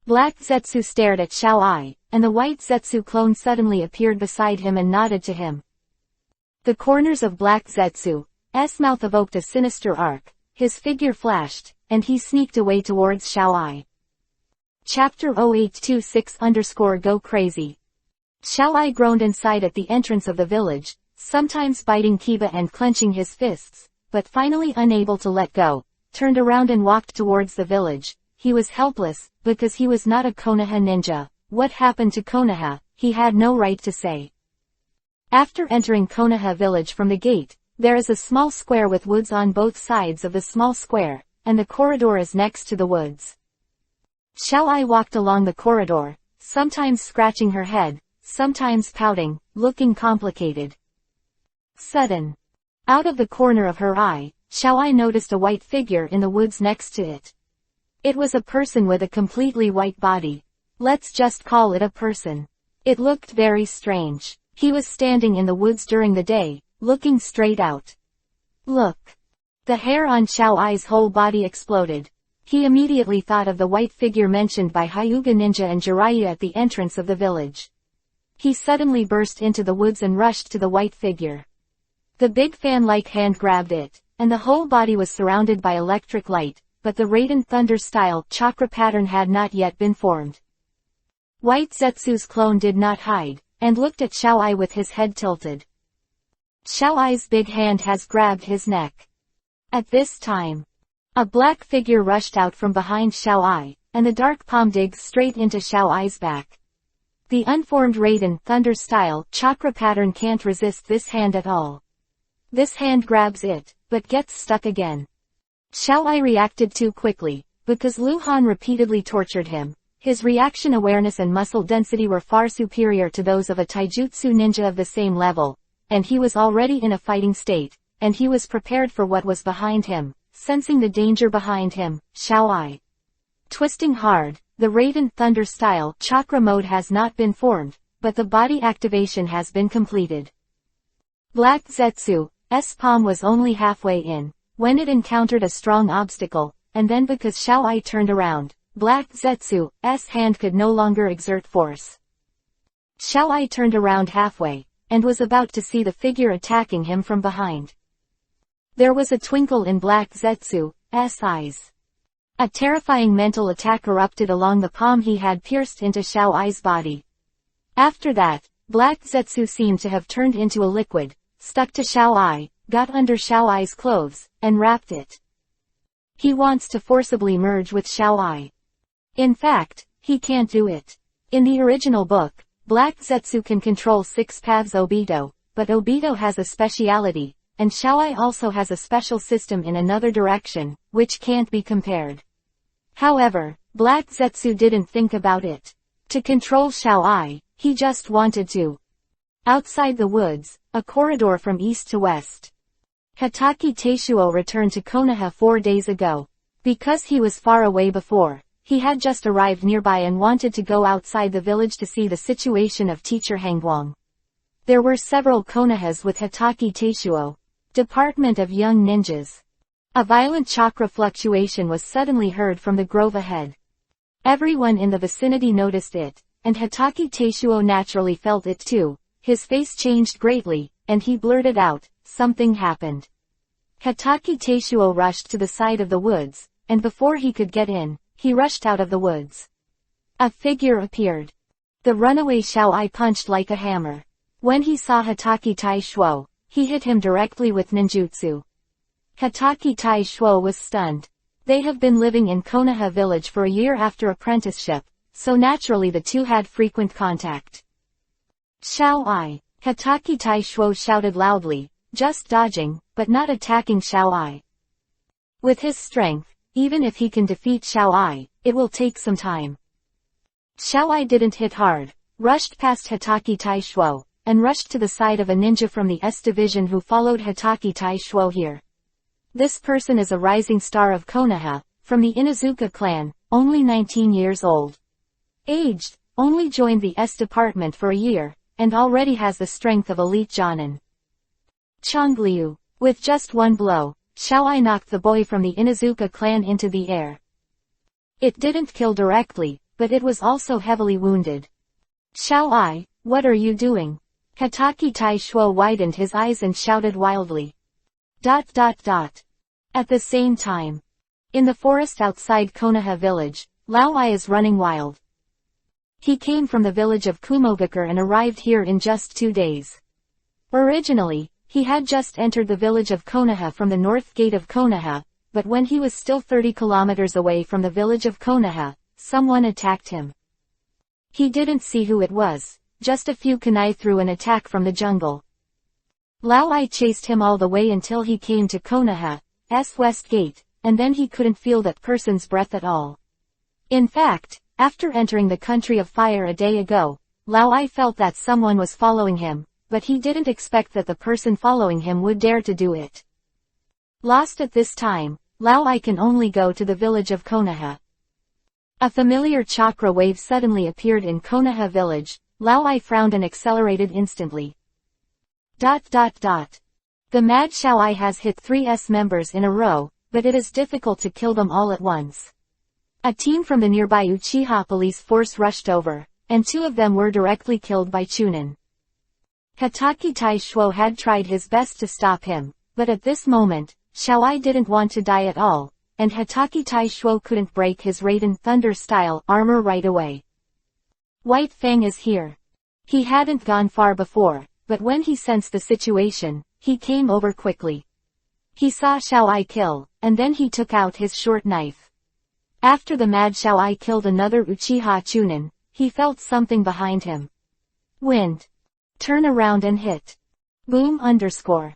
Black Zetsu stared at Xiao-ai, and the white Zetsu clone suddenly appeared beside him and nodded to him. The corners of Black Zetsu's mouth evoked a sinister arc, his figure flashed, and he sneaked away towards Xiao-ai. Chapter 0826_Go Crazy. Xiao-ai groaned inside at the entrance of the village, sometimes biting Kiba and clenching his fists, but finally unable to let go, turned around and walked towards the village. He was helpless, because he was not a Konoha ninja. What happened to Konoha, he had no right to say. After entering Konoha village from the gate, there is a small square with woods on both sides of the small square, and the corridor is next to the woods. Xiao-ai walked along the corridor, sometimes scratching her head, sometimes pouting, looking complicated. Sudden. Out of the corner of her eye, Xiao-ai noticed a white figure in the woods next to it. It was a person with a completely white body. Let's just call it a person. It looked very strange. He was standing in the woods during the day, looking straight out. Look. The hair on Xiao-ai's whole body exploded. He immediately thought of the white figure mentioned by Hyuga Ninja and Jiraiya at the entrance of the village. He suddenly burst into the woods and rushed to the white figure. The big fan-like hand grabbed it, and the whole body was surrounded by electric light, but the Raiden Thunder-style chakra pattern had not yet been formed. White Zetsu's clone did not hide, and looked at Xiao-ai with his head tilted. Xiao-ai's big hand has grabbed his neck. At this time, a black figure rushed out from behind Xiao-ai, and the dark palm digs straight into Xiao-ai's back. The unformed Raiden Thunder-style chakra pattern can't resist this hand at all. This hand grabs it, but gets stuck again. Xiao-ai reacted too quickly, because Luhan repeatedly tortured him. His reaction awareness and muscle density were far superior to those of a taijutsu ninja of the same level, and he was already in a fighting state, and he was prepared for what was behind him. Sensing the danger behind him, Xiao-ai twisting hard. The Raiden Thunder-style chakra mode has not been formed, but the body activation has been completed. Black Zetsu's palm was only halfway in, when it encountered a strong obstacle, and then because Xiao-ai turned around, Black Zetsu's hand could no longer exert force. Xiao-ai turned around halfway, and was about to see the figure attacking him from behind. There was a twinkle in Black Zetsu's eyes. A terrifying mental attack erupted along the palm he had pierced into Xiao-ai's body. After that, Black Zetsu seemed to have turned into a liquid, stuck to Xiao-ai, got under Xiao-ai's clothes, and wrapped it. He wants to forcibly merge with Xiao-ai. In fact, he can't do it. In the original book, Black Zetsu can control 6 paths Obito, but Obito has a speciality, and Xiao-ai also has a special system in another direction, which can't be compared. However, Black Zetsu didn't think about it. To control Xiao-ai, he just wanted to. Outside the woods, a corridor from east to west. Hatake Teishuo returned to Konoha 4 days ago. Because he was far away before, he had just arrived nearby and wanted to go outside the village to see the situation of teacher Hangguang. There were several Konohas with Hotake Teishuo, Department of Young Ninjas. A violent chakra fluctuation was suddenly heard from the grove ahead. Everyone in the vicinity noticed it, and Hotake Teishuo naturally felt it too. His face changed greatly, and he blurted out, "Something happened." Hotake Teishuo rushed to the side of the woods, and before he could get in, he rushed out of the woods. A figure appeared. The runaway Xiao-ai punched like a hammer. When he saw Hotake Teishuo, he hit him directly with ninjutsu. Hotake Teishuo was stunned. They have been living in Konoha village for a year after apprenticeship, so naturally the two had frequent contact. Xiao-ai, Hotake Teishuo shouted loudly, just dodging, but not attacking Xiao-ai. With his strength, even if he can defeat Xiao-ai, it will take some time. Xiao-ai didn't hit hard, rushed past Hotake Teishuo, and rushed to the side of a ninja from the S division who followed Hotake Teishuo here. This person is a rising star of Konoha, from the Inuzuka clan, only 19 years old. Aged, only joined the S department for a year, and already has the strength of elite Jonin. Chongliu. With just one blow, Xiao-ai knocked the boy from the Inuzuka clan into the air. It didn't kill directly, but it was also heavily wounded. Xiao-ai, what are you doing? Hotake Teishuo widened his eyes and shouted wildly. At the same time. In the forest outside Konoha village, Lao-ai is running wild. He came from the village of Kumogakure and arrived here in just 2 days. Originally, he had just entered the village of Konoha from the north gate of Konoha, but when he was still 30 kilometers away from the village of Konoha, someone attacked him. He didn't see who it was, just a few kunai threw an attack from the jungle. Lao-ai chased him all the way until he came to Konoha's west gate, and then he couldn't feel that person's breath at all. In fact, after entering the country of fire a day ago, Lao-ai felt that someone was following him, but he didn't expect that the person following him would dare to do it. Lost at this time, Lao-ai can only go to the village of Konoha. A familiar chakra wave suddenly appeared in Konoha village. Lao-ai frowned and accelerated instantly. The mad Xiao-ai has hit 3 S members in a row, but it is difficult to kill them all at once. A team from the nearby Uchiha police force rushed over, and 2 of them were directly killed by Chunin. Hotake Teishuo had tried his best to stop him, but at this moment, Xiao-ai didn't want to die at all, and Hotake Teishuo couldn't break his Raiden Thunder-style armor right away. White Fang is here. He hadn't gone far before, but when he sensed the situation, he came over quickly. He saw Xiao-ai kill, and then he took out his short knife. After the mad Xiao-ai killed another Uchiha Chunin, he felt something behind him. Wind. Turn around and hit. Boom _.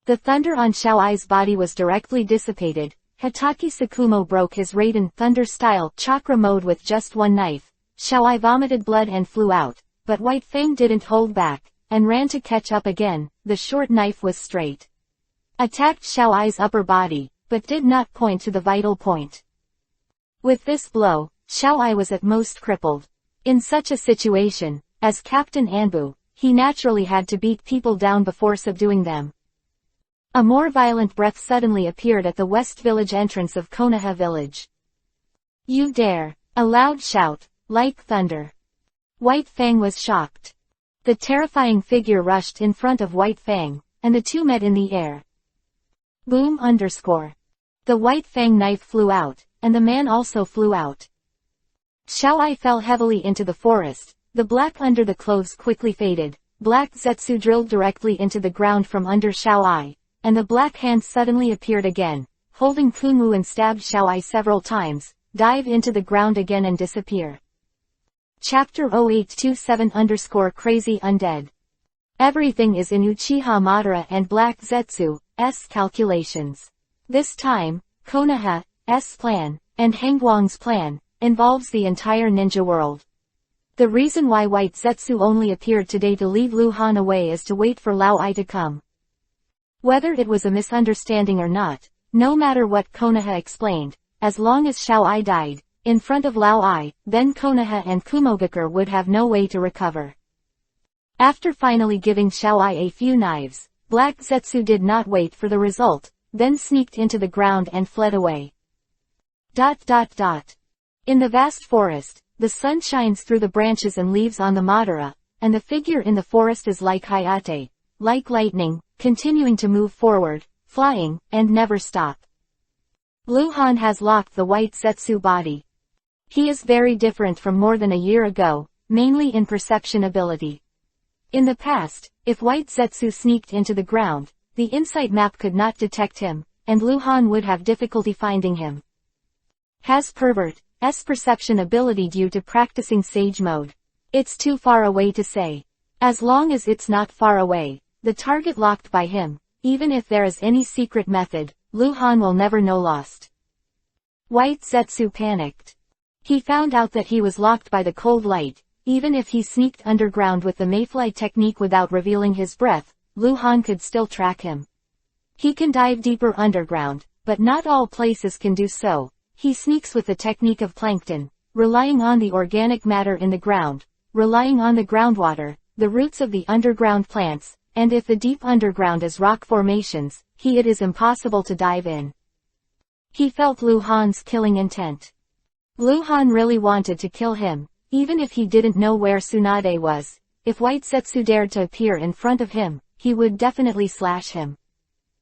The thunder on Xiao-ai's body was directly dissipated. Hotake Sakumo broke his Raiden Thunder-style chakra mode with just one knife. Xiao-ai vomited blood and flew out, but White Fang didn't hold back, and ran to catch up again. The short knife was straight. Attacked Xiao-ai's upper body, but did not point to the vital point. With this blow, Xiao-ai was at most crippled. In such a situation, as Captain Anbu, he naturally had to beat people down before subduing them. A more violent breath suddenly appeared at the west village entrance of Konoha village. You dare! A loud shout, like thunder. White Fang was shocked. The terrifying figure rushed in front of White Fang, and the two met in the air. Boom _. The White Fang knife flew out, and the man also flew out. Xiao-ai fell heavily into the forest. The black under the clothes quickly faded. Black Zetsu drilled directly into the ground from under Xiao-ai, and the black hand suddenly appeared again, holding Kunwu and stabbed Xiao-ai several times, dive into the ground again and disappear. Chapter 0827_Crazy Undead. Everything is in Uchiha Madara and Black Zetsu's calculations. This time, Konoha's plan, and Hangguang's plan, involves the entire ninja world. The reason why White Zetsu only appeared today to lead Lu Han away is to wait for Lao-ai to come. Whether it was a misunderstanding or not, no matter what Konoha explained, as long as Xiao-ai died, in front of Lao Ai, then Konoha and Kumogakure would have no way to recover. After finally giving Xiao Ai a few knives, Black Zetsu did not wait for the result, then sneaked into the ground and fled away. In the vast forest, the sun shines through the branches and leaves on the Madara, and the figure in the forest is like Hayate, like lightning, continuing to move forward, flying, and never stop. Luhan has locked the White Zetsu body. He is very different from more than a year ago, mainly in perception ability. In the past, if White Zetsu sneaked into the ground, the insight map could not detect him, and Luhan would have difficulty finding him. Has Pervert's perception ability due to practicing Sage Mode? It's too far away to say. As long as it's not far away, the target locked by him, even if there is any secret method, Luhan will never know lost. White Zetsu panicked. He found out that he was locked by the cold light. Even if he sneaked underground with the mayfly technique without revealing his breath, Luhan could still track him. He can dive deeper underground, but not all places can do so. He sneaks with the technique of plankton, relying on the organic matter in the ground, relying on the groundwater, the roots of the underground plants, and if the deep underground is rock formations, it is impossible to dive in. He felt Luhan's killing intent. Luhan really wanted to kill him, even if he didn't know where Tsunade was. If White Zetsu dared to appear in front of him, he would definitely slash him.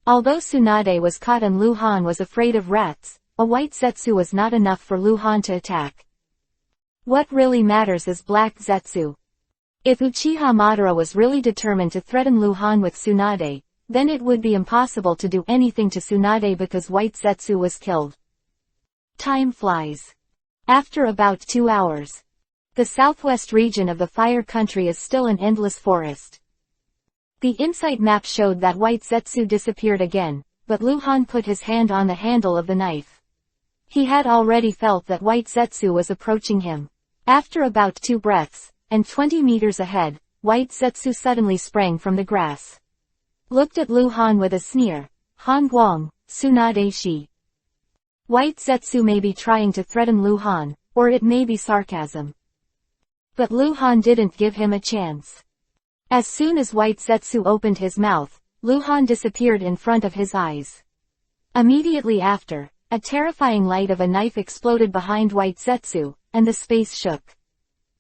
Although Tsunade was caught and Luhan was afraid of rats, a White Zetsu was not enough for Luhan to attack. What really matters is Black Zetsu. If Uchiha Madara was really determined to threaten Luhan with Tsunade, then it would be impossible to do anything to Tsunade because White Zetsu was killed. Time flies. After about 2 hours. The southwest region of the Fire Country is still an endless forest. The insight map showed that White Zetsu disappeared again, but Luhan put his hand on the handle of the knife. He had already felt that White Zetsu was approaching him. After about 2 breaths, and 20 meters ahead, White Zetsu suddenly sprang from the grass. Looked at Luhan with a sneer. Han Guang, Tsunade Shi. White Zetsu may be trying to threaten Luhan, or it may be sarcasm. But Luhan didn't give him a chance. As soon as White Zetsu opened his mouth, Luhan disappeared in front of his eyes. Immediately after, a terrifying light of a knife exploded behind White Zetsu, and the space shook.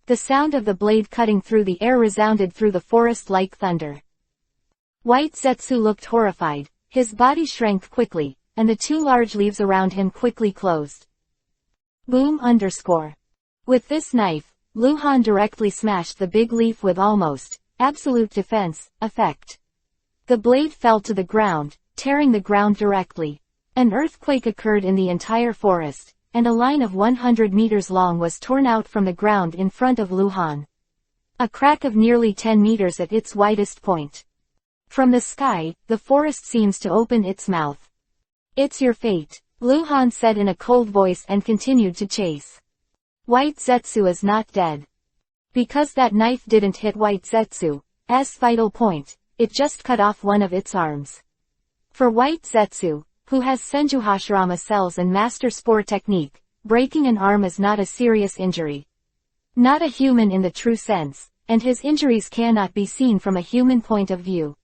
The sound of the blade cutting through the air resounded through the forest like thunder. White Zetsu looked horrified, his body shrank quickly, and the 2 large leaves around him quickly closed. Boom _. With this knife, Luhan directly smashed the big leaf with almost absolute defense effect. The blade fell to the ground, tearing the ground directly. An earthquake occurred in the entire forest, and a line of 100 meters long was torn out from the ground in front of Luhan. A crack of nearly 10 meters at its widest point. From the sky, the forest seems to open its mouth. It's your fate, Luhan said in a cold voice and continued to chase. White Zetsu is not dead. Because that knife didn't hit White Zetsu's vital point, it just cut off one of its arms. For White Zetsu, who has Senjuhashirama cells and Master Spore technique, breaking an arm is not a serious injury. Not a human in the true sense, and his injuries cannot be seen from a human point of view.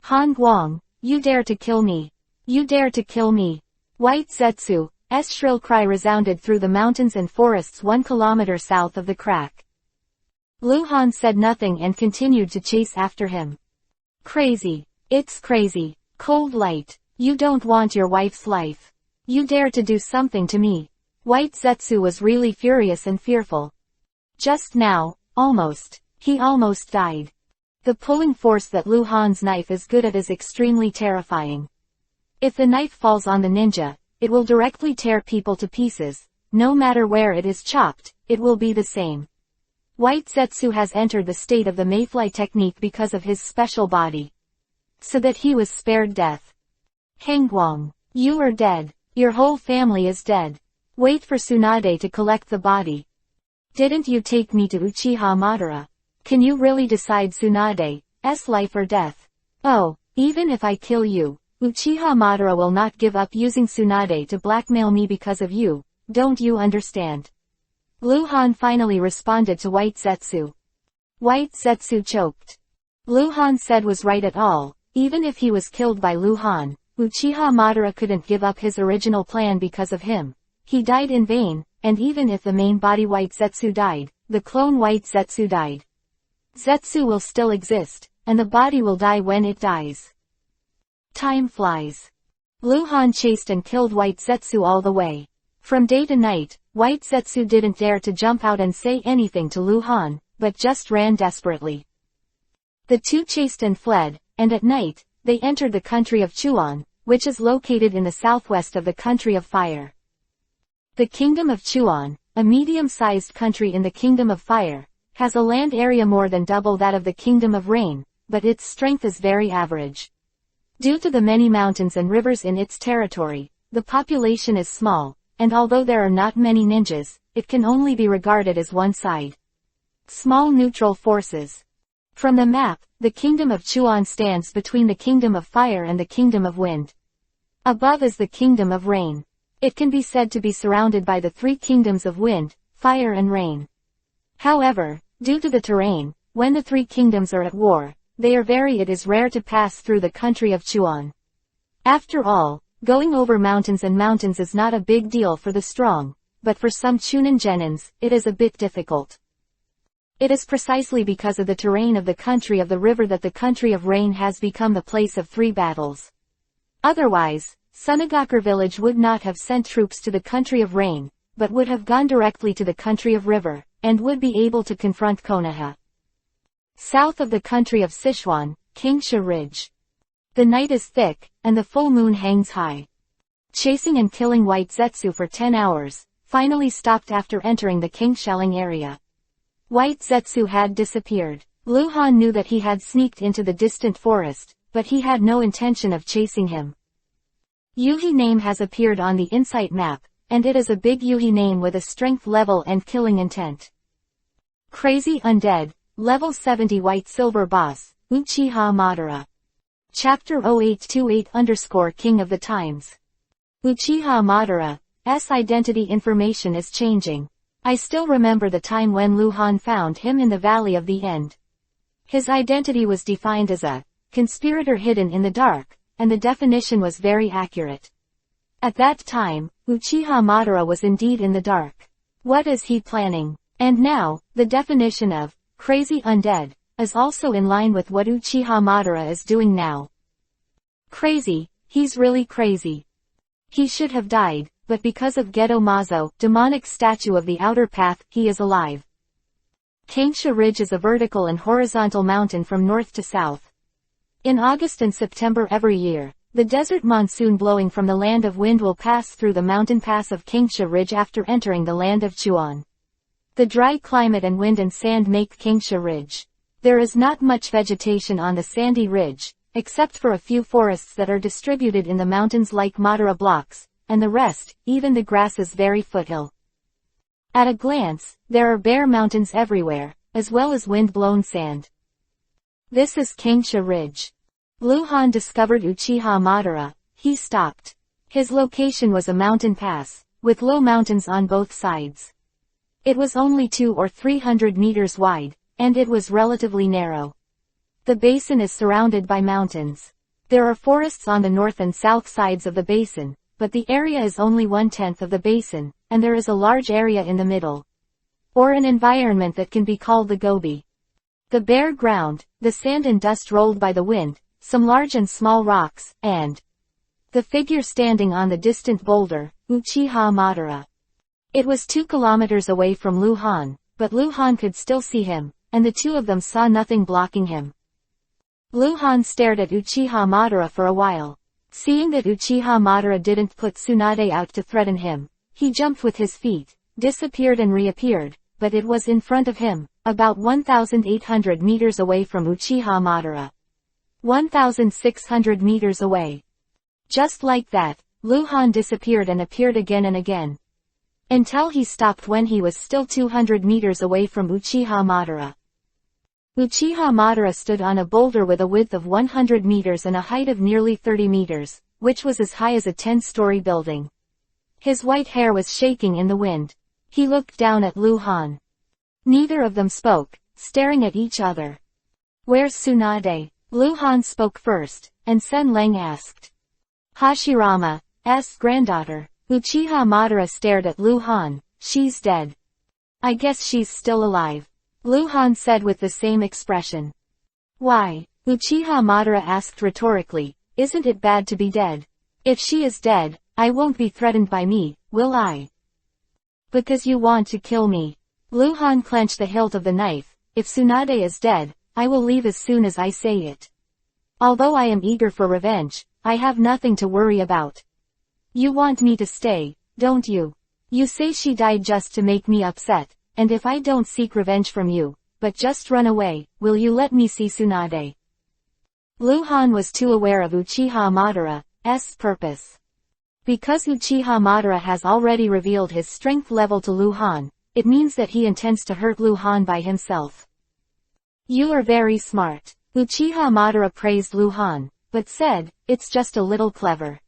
Han Guang, you dare to kill me. You dare to kill me. White Zetsu's shrill cry resounded through the mountains and forests 1 kilometer south of the crack. Luhan said nothing and continued to chase after him. Crazy. It's crazy. Cold light. You don't want your wife's life. You dare to do something to me. White Zetsu was really furious and fearful. Just now, he almost died. The pulling force that Luhan's knife is good at is extremely terrifying. If the knife falls on the ninja, it will directly tear people to pieces. No matter where it is chopped, it will be the same. White Zetsu has entered the state of the mayfly technique because of his special body. So that he was spared death. Hengguang, you are dead. Your whole family is dead. Wait for Tsunade to collect the body. Didn't you take me to Uchiha Madara? Can you really decide Tsunade's life or death? Oh, even if I kill you, Uchiha Madara will not give up using Tsunade to blackmail me because of you. don't you understand? Lu Han finally responded to White Zetsu. White Zetsu choked. Lu Han said was right at all. Even if he was killed by Lu Han, Uchiha Madara couldn't give up his original plan because of him. He died in vain, and even if the main body White Zetsu died, the clone White Zetsu died. Zetsu will still exist, and the body will die when it dies. Time flies. Lu Han chased and killed White Zetsu all the way. From day to night, White Zetsu didn't dare to jump out and say anything to Lu Han, but just ran desperately. The two chased and fled, and at night, they entered the country of Chuan, which is located in the southwest of the country of fire. The Kingdom of Chuan, a medium-sized country in the Kingdom of Fire, has a land area more than double that of the Kingdom of Rain, but its strength is very average. Due to the many mountains and rivers in its territory, the population is small, and although there are not many ninjas, it can only be regarded as one side. Small neutral forces. From the map, the Kingdom of Chuan stands between the Kingdom of Fire and the Kingdom of Wind. Above is the Kingdom of Rain. It can be said to be surrounded by the three kingdoms of Wind, Fire and Rain. However, due to the terrain, when the three kingdoms are at war, it is rare to pass through the country of Chuan. After all, going over mountains and mountains is not a big deal for the strong, but for some Chunin genins, it is a bit difficult. It is precisely because of the terrain of the country of the river that the country of Rain has become the place of three battles. Otherwise, Sunagakure village would not have sent troops to the country of Rain, but would have gone directly to the country of River, and would be able to confront Konoha. South of the country of Sichuan, Kingsha Ridge. The night is thick, and the full moon hangs high. Chasing and killing White Zetsu for 10 hours, finally stopped after entering the Kingshaling area. White Zetsu had disappeared. Lu Han knew that he had sneaked into the distant forest, but he had no intention of chasing him. Yuhi name has appeared on the Insight map, and it is a big Yuhi name with a strength level and killing intent. Crazy Undead, Level 70 White Silver Boss, Uchiha Madara. Chapter 0828_King of the Times. Uchiha Madara's identity information is changing. I still remember the time when Lu Han found him in the Valley of the End. His identity was defined as a conspirator hidden in the dark, and the definition was very accurate. At that time, Uchiha Madara was indeed in the dark. What is he planning? And now, the definition of crazy undead is also in line with what Uchiha Madara is doing now. Crazy, he's really crazy. He should have died, but because of Gedo Mazo, demonic statue of the outer path, he is alive. Kingsha Ridge is a vertical and horizontal mountain from north to south. In August and September every year, the desert monsoon blowing from the land of wind will pass through the mountain pass of Kingsha Ridge after entering the land of Chuan. The dry climate and wind and sand make Kingsha Ridge. There is not much vegetation on the sandy ridge, except for a few forests that are distributed in the mountains like Madara blocks, and the rest, even the grass is very foothill. At a glance, there are bare mountains everywhere, as well as wind-blown sand. This is Kingsha Ridge. Lu Han discovered Uchiha Madara. He stopped. His location was a mountain pass, with low mountains on both sides. It was only 200 or 300 meters wide, and it was relatively narrow. The basin is surrounded by mountains. There are forests on the north and south sides of the basin, but the area is only 1/10 of the basin, and there is a large area in the middle. Or an environment that can be called the Gobi. The bare ground, the sand and dust rolled by the wind, some large and small rocks, and the figure standing on the distant boulder, Uchiha Madara. It was 2 kilometers away from Lu Han, but Lu Han could still see him, and the two of them saw nothing blocking him. Lu Han stared at Uchiha Madara for a while. Seeing that Uchiha Madara didn't put Tsunade out to threaten him, he jumped with his feet, disappeared and reappeared, but it was in front of him, about 1,800 meters away from Uchiha Madara. 1,600 meters away. Just like that, Lu Han disappeared and appeared again and again. Until he stopped when he was still 200 meters away from Uchiha Madara. Uchiha Madara stood on a boulder with a width of 100 meters and a height of nearly 30 meters, which was as high as a 10-story building. His white hair was shaking in the wind. He looked down at Lu Han. Neither of them spoke, staring at each other. "Where's Tsunade?" Lu Han spoke first, and Sen Leng asked. "Hashirama's granddaughter." Uchiha Madara stared at Lu Han. "She's dead." "I guess she's still alive," Lu Han said with the same expression. "Why?" Uchiha Madara asked rhetorically. "Isn't it bad to be dead? If she is dead, I won't be threatened by me, will I?" "Because you want to kill me." Lu Han clenched the hilt of the knife. "If Tsunade is dead, I will leave as soon as I say it. Although I am eager for revenge, I have nothing to worry about." "You want me to stay, don't you? You say she died just to make me upset, and if I don't seek revenge from you, but just run away, will you let me see Tsunade?" Lu Han was too aware of Uchiha Madara's purpose. Because Uchiha Madara has already revealed his strength level to Lu Han, it means that he intends to hurt Lu Han by himself. "You are very smart." Uchiha Madara praised Lu Han, but said, "It's just a little clever.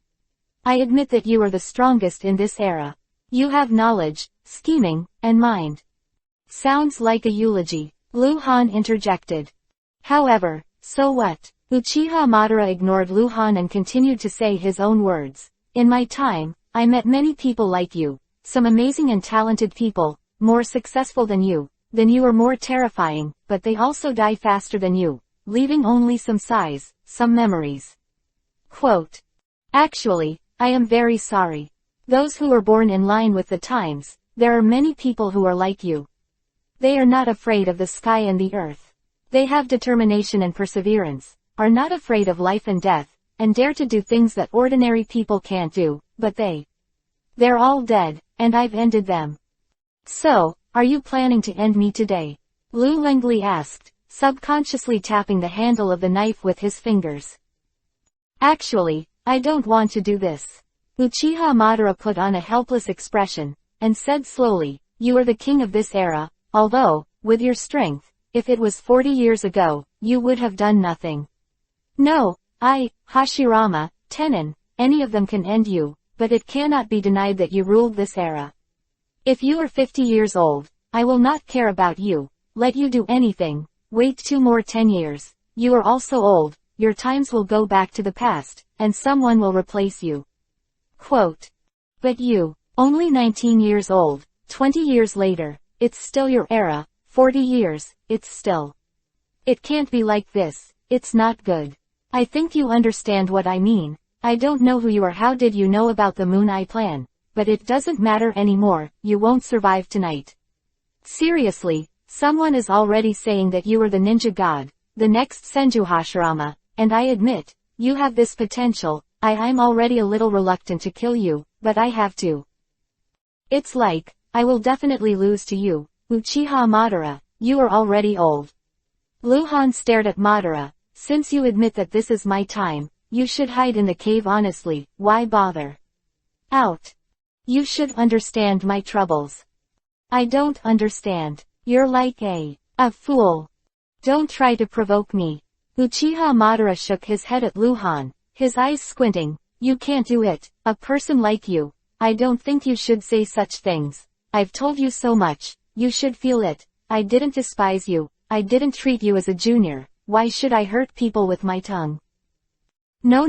I admit that you are the strongest in this era. You have knowledge, scheming, and mind." "Sounds like a eulogy," Lu Han interjected. "However, so what?" Uchiha Madara ignored Lu Han and continued to say his own words. "In my time, I met many people like you, some amazing and talented people, more successful than you are more terrifying, but they also die faster than you, leaving only some sighs, some memories." Quote. "Actually, I am very sorry. Those who were born in line with the times, there are many people who are like you. They are not afraid of the sky and the earth. They have determination and perseverance, are not afraid of life and death, and dare to do things that ordinary people can't do, but they're all dead, and I've ended them." "So, are you planning to end me today?" Lu Lengli asked, subconsciously tapping the handle of the knife with his fingers. "Actually, I don't want to do this." Uchiha Madara put on a helpless expression, and said slowly, "You are the king of this era, although, with your strength, if it was 40 years ago, you would have done nothing. No, Hashirama, Tenon, any of them can end you, but it cannot be denied that you ruled this era. If you are 50 years old, I will not care about you, let you do anything, wait 2 more 10 years, you are also old, your times will go back to the past, and someone will replace you." Quote. "But you, only 19 years old, 20 years later, it's still your era, 40 years, it's still. It can't be like this, it's not good. I think you understand what I mean. I don't know who you are, how did you know about the Moon Eye plan, but it doesn't matter anymore, you won't survive tonight. Seriously, someone is already saying that you are the ninja god, the next Senju Hashirama, and I admit, you have this potential. I'm already a little reluctant to kill you, but I have to. It's like, I will definitely lose to you, Uchiha Madara, you are already old." Lu Han stared at Madara. "Since you admit that this is my time, you should hide in the cave honestly, why bother out? You should understand my troubles." "I don't understand. You're like a fool. Don't try to provoke me." Uchiha Madara shook his head at Lu Han, his eyes squinting. "You can't do it, a person like you. I don't think you should say such things. I've told you so much, you should feel it. I didn't despise you, I didn't treat you as a junior. Why should I hurt people with my tongue?" No.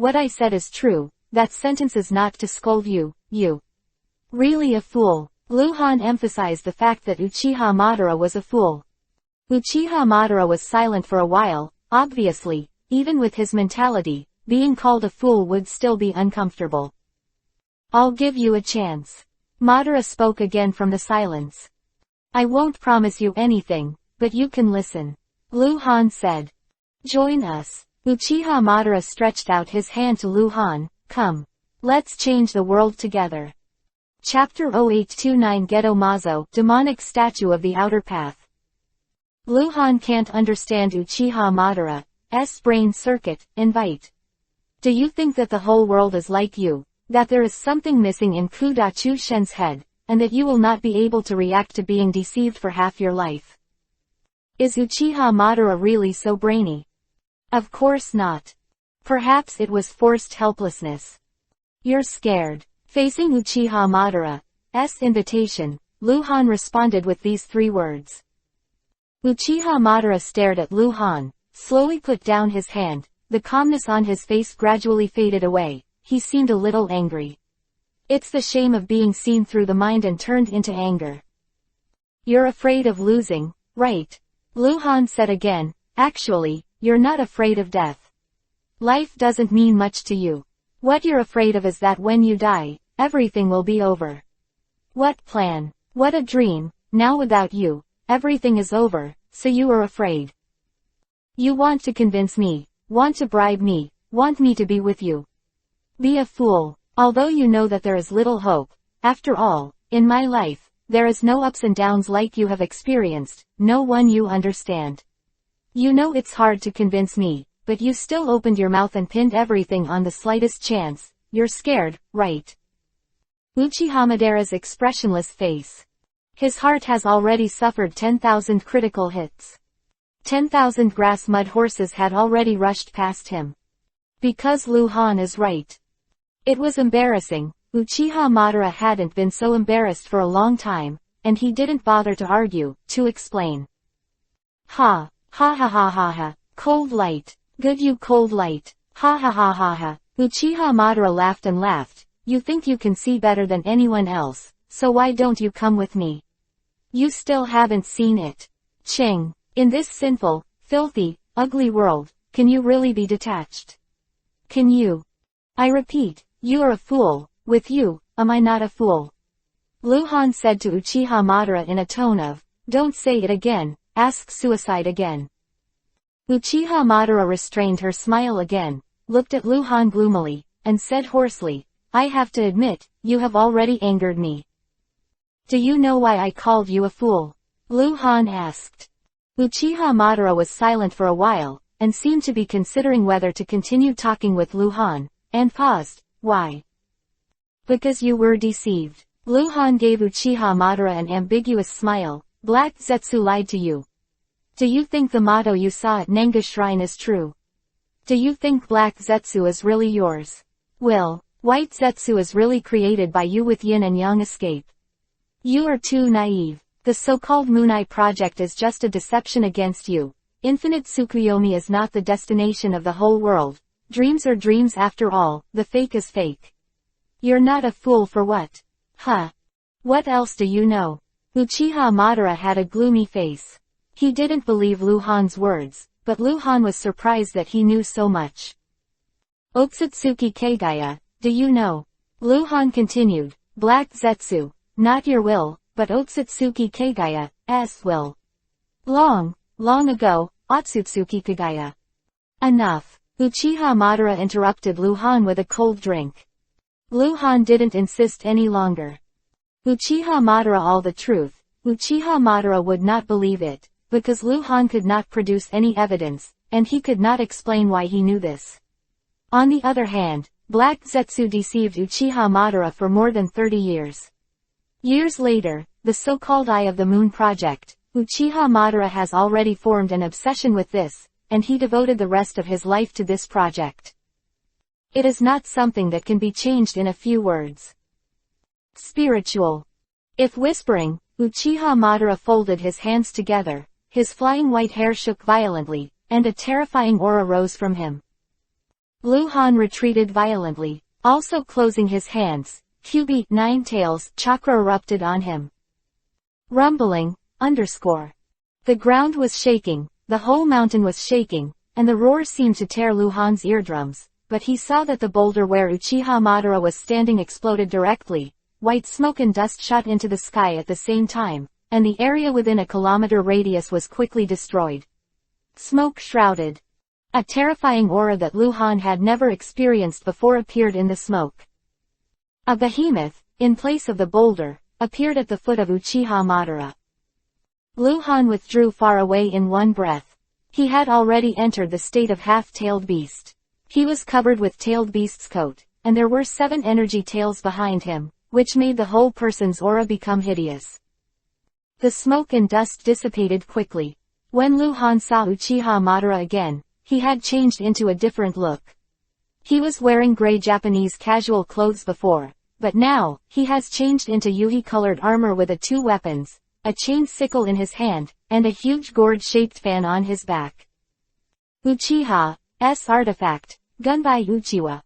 What I said is true. That sentence is not to scold you. Really a fool." Lu Han emphasized the fact that Uchiha Madara was a fool. Uchiha Madara was silent for a while. Obviously, even with his mentality, being called a fool would still be uncomfortable. "I'll give you a chance." Madara spoke again from the silence. "I won't promise you anything, but you can listen," Lu Han said. "Join us." Uchiha Madara stretched out his hand to Lu Han. "Come. Let's change the world together." Chapter 0829 Geto Mazo, Demonic Statue of the Outer Path. Lu Han can't understand Uchiha Madara's brain circuit. Invite. "Do you think that the whole world is like you? That there is something missing in Kudachu Shen's head, and that you will not be able to react to being deceived for half your life? Is Uchiha Madara really so brainy?" "Of course not. Perhaps it was forced helplessness." "You're scared. Facing Uchiha Madara's invitation, Luhan responded with these 3 words. Uchiha Madara stared at Luhan, slowly put down his hand. The calmness on his face gradually faded away. He seemed a little angry. It's the shame of being seen through the mind and turned into anger. You're afraid of losing, right? Luhan said again. Actually, you're not afraid of death. Life doesn't mean much to you. What you're afraid of is that when you die, everything will be over. What plan? What a dream. Now without you, everything is over, so you are afraid. You want to convince me, want to bribe me, want me to be with you. Be a fool. Although you know that there is little hope, after all, in my life, there is no ups and downs like you have experienced, no one you understand. You know it's hard to convince me, but you still opened your mouth and pinned everything on the slightest chance. You're scared, right? Uchiha Madara's expressionless face. His heart has already suffered 10,000 critical hits. 10,000 grass mud horses had already rushed past him. Because Luhan is right. It was embarrassing. Uchiha Madara hadn't been so embarrassed for a long time, and he didn't bother to argue, to explain. Ha ha ha. Cold light. Good you cold light. Ha ha. Uchiha Madara laughed and laughed. You think you can see better than anyone else, so why don't you come with me? You still haven't seen it. Ching. In this sinful, filthy, ugly world, can you really be detached? Can you? I repeat, you are a fool. With you, am I not a fool? Luhan said to Uchiha Madara in a tone of, don't say it again, ask suicide again. Uchiha Madara restrained her smile again, looked at Luhan gloomily, and said hoarsely, I have to admit, you have already angered me. Do you know why I called you a fool? Luhan asked. Uchiha Madara was silent for a while, and seemed to be considering whether to continue talking with Luhan, and paused. Why? Because you were deceived. Luhan gave Uchiha Madara an ambiguous smile. Black Zetsu lied to you. Do you think the motto you saw at Nenga Shrine is true? Do you think Black Zetsu is really yours? Well, White Zetsu is really created by you with yin and yang escape. You are too naive. The so-called Moonai project is just a deception against you. Infinite Tsukuyomi is not the destination of the whole world. Dreams are dreams after all, the fake is fake. You're not a fool for what? Huh? What else do you know? Uchiha Madara had a gloomy face. He didn't believe Luhan's words, but Luhan was surprised that he knew so much. Otsutsuki Kagaya, do you know? Luhan continued, Black Zetsu, not your will, but Otsutsuki Kagaya's will. Long ago, Otsutsuki Kagaya. Enough. Uchiha Madara interrupted Luhan with a cold drink. Luhan didn't insist any longer. Uchiha Madara all the truth. Uchiha Madara would not believe it, because Luhan could not produce any evidence, and he could not explain why he knew this. On the other hand, Black Zetsu deceived Uchiha Madara for more than 30 years. Years later, the so-called Eye of the Moon project, Uchiha Madara has already formed an obsession with this, and he devoted the rest of his life to this project. It is not something that can be changed in a few words. Spiritual. If whispering, Uchiha Madara folded his hands together, his flying white hair shook violently, and a terrifying aura rose from him. Luhan retreated violently, also closing his hands. QB 9 tails chakra erupted on him. Rumbling, _. The ground was shaking, the whole mountain was shaking, and the roar seemed to tear Luhan's eardrums, but he saw that the boulder where Uchiha Madara was standing exploded directly. White smoke and dust shot into the sky at the same time, and the area within a kilometer radius was quickly destroyed. Smoke shrouded. A terrifying aura that Luhan had never experienced before appeared in the smoke. A behemoth, in place of the boulder, appeared at the foot of Uchiha Madara. Luhan withdrew far away in one breath. He had already entered the state of half-tailed beast. He was covered with tailed beast's coat, and there were 7 energy tails behind him, which made the whole person's aura become hideous. The smoke and dust dissipated quickly. When Luhan saw Uchiha Madara again, he had changed into a different look. He was wearing gray Japanese casual clothes before. but now, he has changed into Yuhi-colored armor with 2 weapons, a chain sickle in his hand, and a huge gourd-shaped fan on his back. Uchiha's artifact, Gunbai Uchiwa.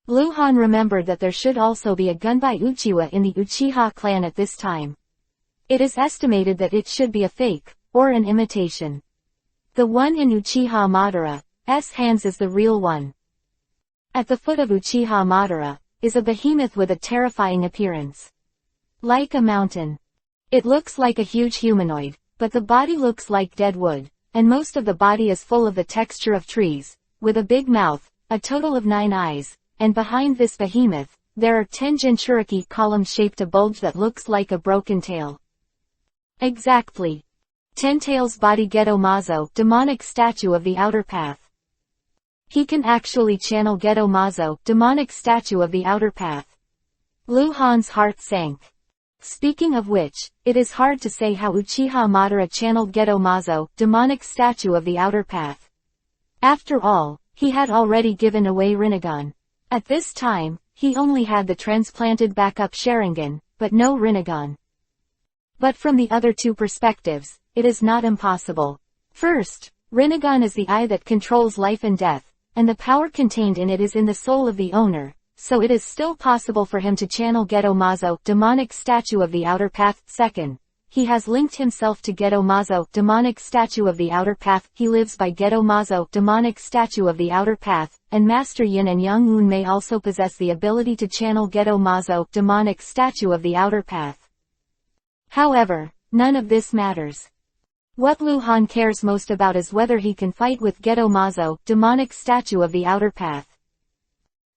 Luhan remembered that there should also be a Gunbai Uchiwa in the Uchiha clan at this time. It is estimated that it should be a fake, or an imitation. The one in Uchiha Madara's hands is the real one. At the foot of Uchiha Madara, is a behemoth with a terrifying appearance. Like a mountain. It looks like a huge humanoid, but the body looks like dead wood, and most of the body is full of the texture of trees, with a big mouth, a total of 9 eyes, and behind this behemoth, there are 10 Jinchuriki column-shaped a bulge that looks like a broken tail. Exactly. 10 Tails body Geto Mazo, demonic statue of the outer path. He can actually channel Geto Mazo, demonic statue of the outer path. Luhan's heart sank. Speaking of which, it is hard to say how Uchiha Madara channeled Geto Mazo, demonic statue of the outer path. After all, he had already given away Rinnegan. At this time, he only had the transplanted backup Sharingan, but no Rinnegan. But from the other 2 perspectives, it is not impossible. First, Rinnegan is the eye that controls life and death, and the power contained in it is in the soul of the owner, so it is still possible for him to channel Geto Mazo, demonic statue of the outer path. Second, he has linked himself to Geto Mazo, demonic statue of the outer path. He lives by Geto Mazo, demonic statue of the outer path, and Master Yin and Yang Un may also possess the ability to channel Geto Mazo, demonic statue of the outer path. However, none of this matters. What Luhan cares most about is whether he can fight with Geto Mazo, demonic statue of the outer path.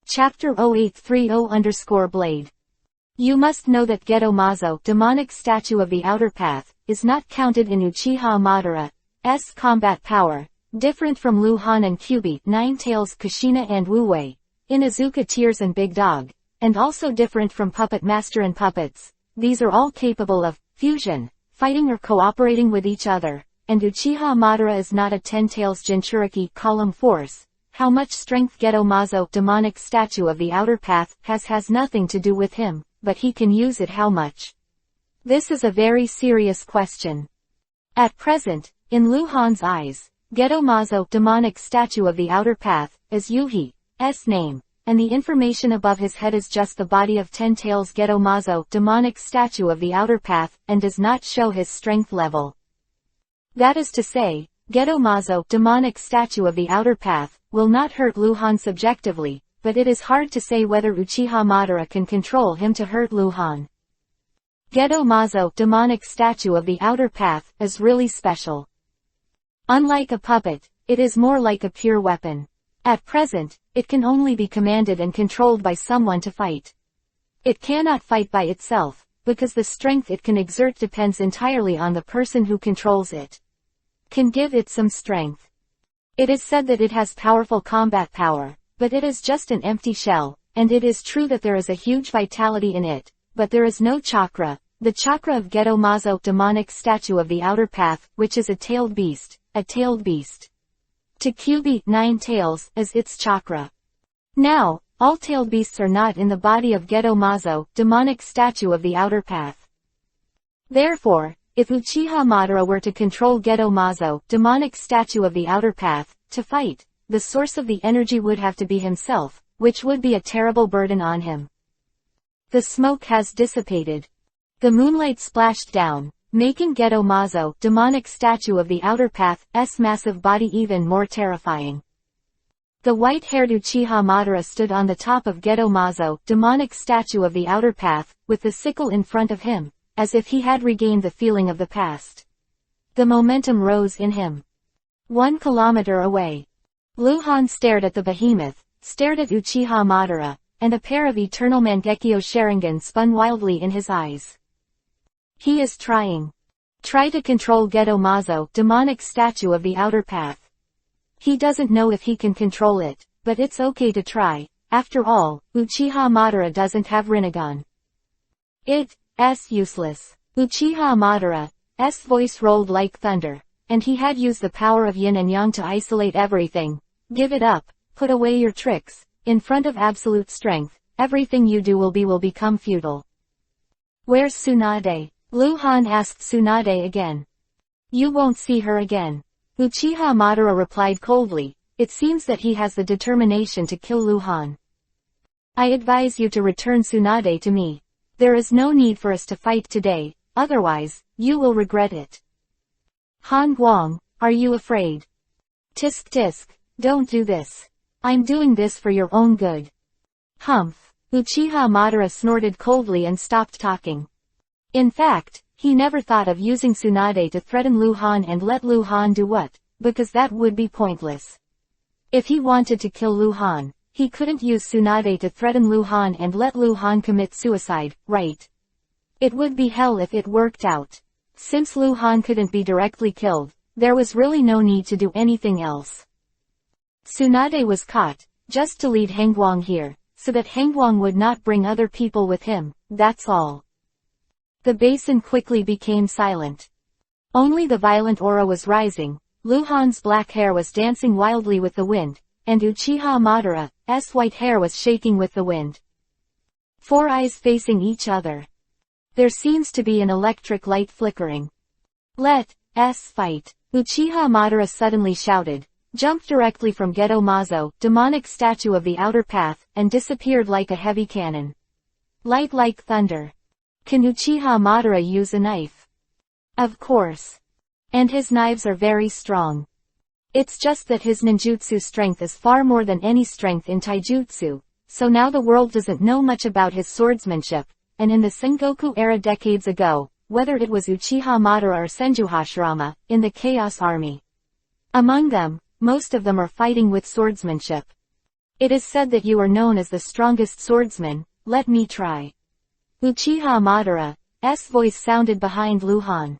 Chapter 0830_Blade. You must know that Geto Mazo, demonic statue of the outer path, is not counted in Uchiha Madara's combat power, different from Luhan and Kyuubi, 9 Tails, Kushina and Wu Wei, Inuzuka Tears and Big Dog, and also different from Puppet Master and Puppets. These are all capable of fusion, fighting or cooperating with each other, and Uchiha Madara is not a 10 Tails Jinchuriki column force. How much strength Geto Mazo, demonic statue of the outer path, has nothing to do with him, but he can use it how much. This is a very serious question. At present, in Luhan's eyes, Geto Mazo, demonic statue of the outer path, is Yuhi's name, and the information above his head is just the body of 10 Tails Geto Mazo, demonic statue of the outer path, and does not show his strength level. That is to say, Geto Mazo, demonic statue of the outer path, will not hurt Luhan subjectively, but it is hard to say whether Uchiha Madara can control him to hurt Luhan. Geto Mazo, demonic statue of the outer path, is really special. Unlike a puppet, it is more like a pure weapon. At present, it can only be commanded and controlled by someone to fight. It cannot fight by itself, because the strength it can exert depends entirely on the person who controls it. Can give it some strength. It is said that it has powerful combat power, but it is just an empty shell, and it is true that there is a huge vitality in it, but there is no chakra, the chakra of Geto Mazo, demonic statue of the outer path, which is a tailed beast. To Kyuubi, 9 Tails, is its chakra. Now, all tailed beasts are not in the body of Geto Mazo, demonic statue of the outer path. Therefore, if Uchiha Madara were to control Geto Mazo, demonic statue of the outer path, to fight, the source of the energy would have to be himself, which would be a terrible burden on him. The smoke has dissipated. The moonlight splashed down, making Geto Mazo, demonic statue of the outer path's massive body even more terrifying. The white-haired Uchiha Madara stood on the top of Geto Mazo, demonic statue of the outer path, with the sickle in front of him, as if he had regained the feeling of the past. The momentum rose in him. 1 kilometer away. Luhan stared at the behemoth, stared at Uchiha Madara, and a pair of eternal Mangekyo Sharingan spun wildly in his eyes. He is trying. Try to control Geto Mazo, demonic statue of the outer path. He doesn't know if he can control it, but it's okay to try. After all, Uchiha Madara doesn't have Rinnegan. It's useless. Uchiha Madara's voice rolled like thunder, and he had used the power of yin and yang to isolate everything. Give it up, put away your tricks. In front of absolute strength, everything you do will become futile. Where's Tsunade? Lu Han asked Tsunade again. You won't see her again. Uchiha Madara replied coldly. It seems that he has the determination to kill Lu Han. I advise you to return Tsunade to me. There is no need for us to fight today, otherwise, you will regret it. Han Guang, are you afraid? Tisk tisk, don't do this. I'm doing this for your own good. Humph. Uchiha Madara snorted coldly and stopped talking. In fact, he never thought of using Tsunade to threaten Lu Han and let Lu Han do what, because that would be pointless. If he wanted to kill Lu Han, he couldn't use Tsunade to threaten Lu Han and let Lu Han commit suicide, right? It would be hell if it worked out. Since Lu Han couldn't be directly killed, there was really no need to do anything else. Tsunade was caught, just to lead Hangguang here, so that Hangguang would not bring other people with him, that's all. The basin quickly became silent. Only the violent aura was rising, Lu Han's black hair was dancing wildly with the wind, and Uchiha Madara's white hair was shaking with the wind. Four eyes facing each other. There seems to be an electric light flickering. Let's fight. Uchiha Madara suddenly shouted, jumped directly from Geto Mazo, demonic statue of the outer path, and disappeared like a heavy cannon. Light like thunder. Can Uchiha Madara use a knife? Of course. And his knives are very strong. It's just that his ninjutsu strength is far more than any strength in taijutsu, so now the world doesn't know much about his swordsmanship, and in the Sengoku era decades ago, whether it was Uchiha Madara or Senju Hashirama, in the Chaos Army. Among them, most of them are fighting with swordsmanship. It is said that you are known as the strongest swordsman, let me try. Uchiha Madara's voice sounded behind Lu Han.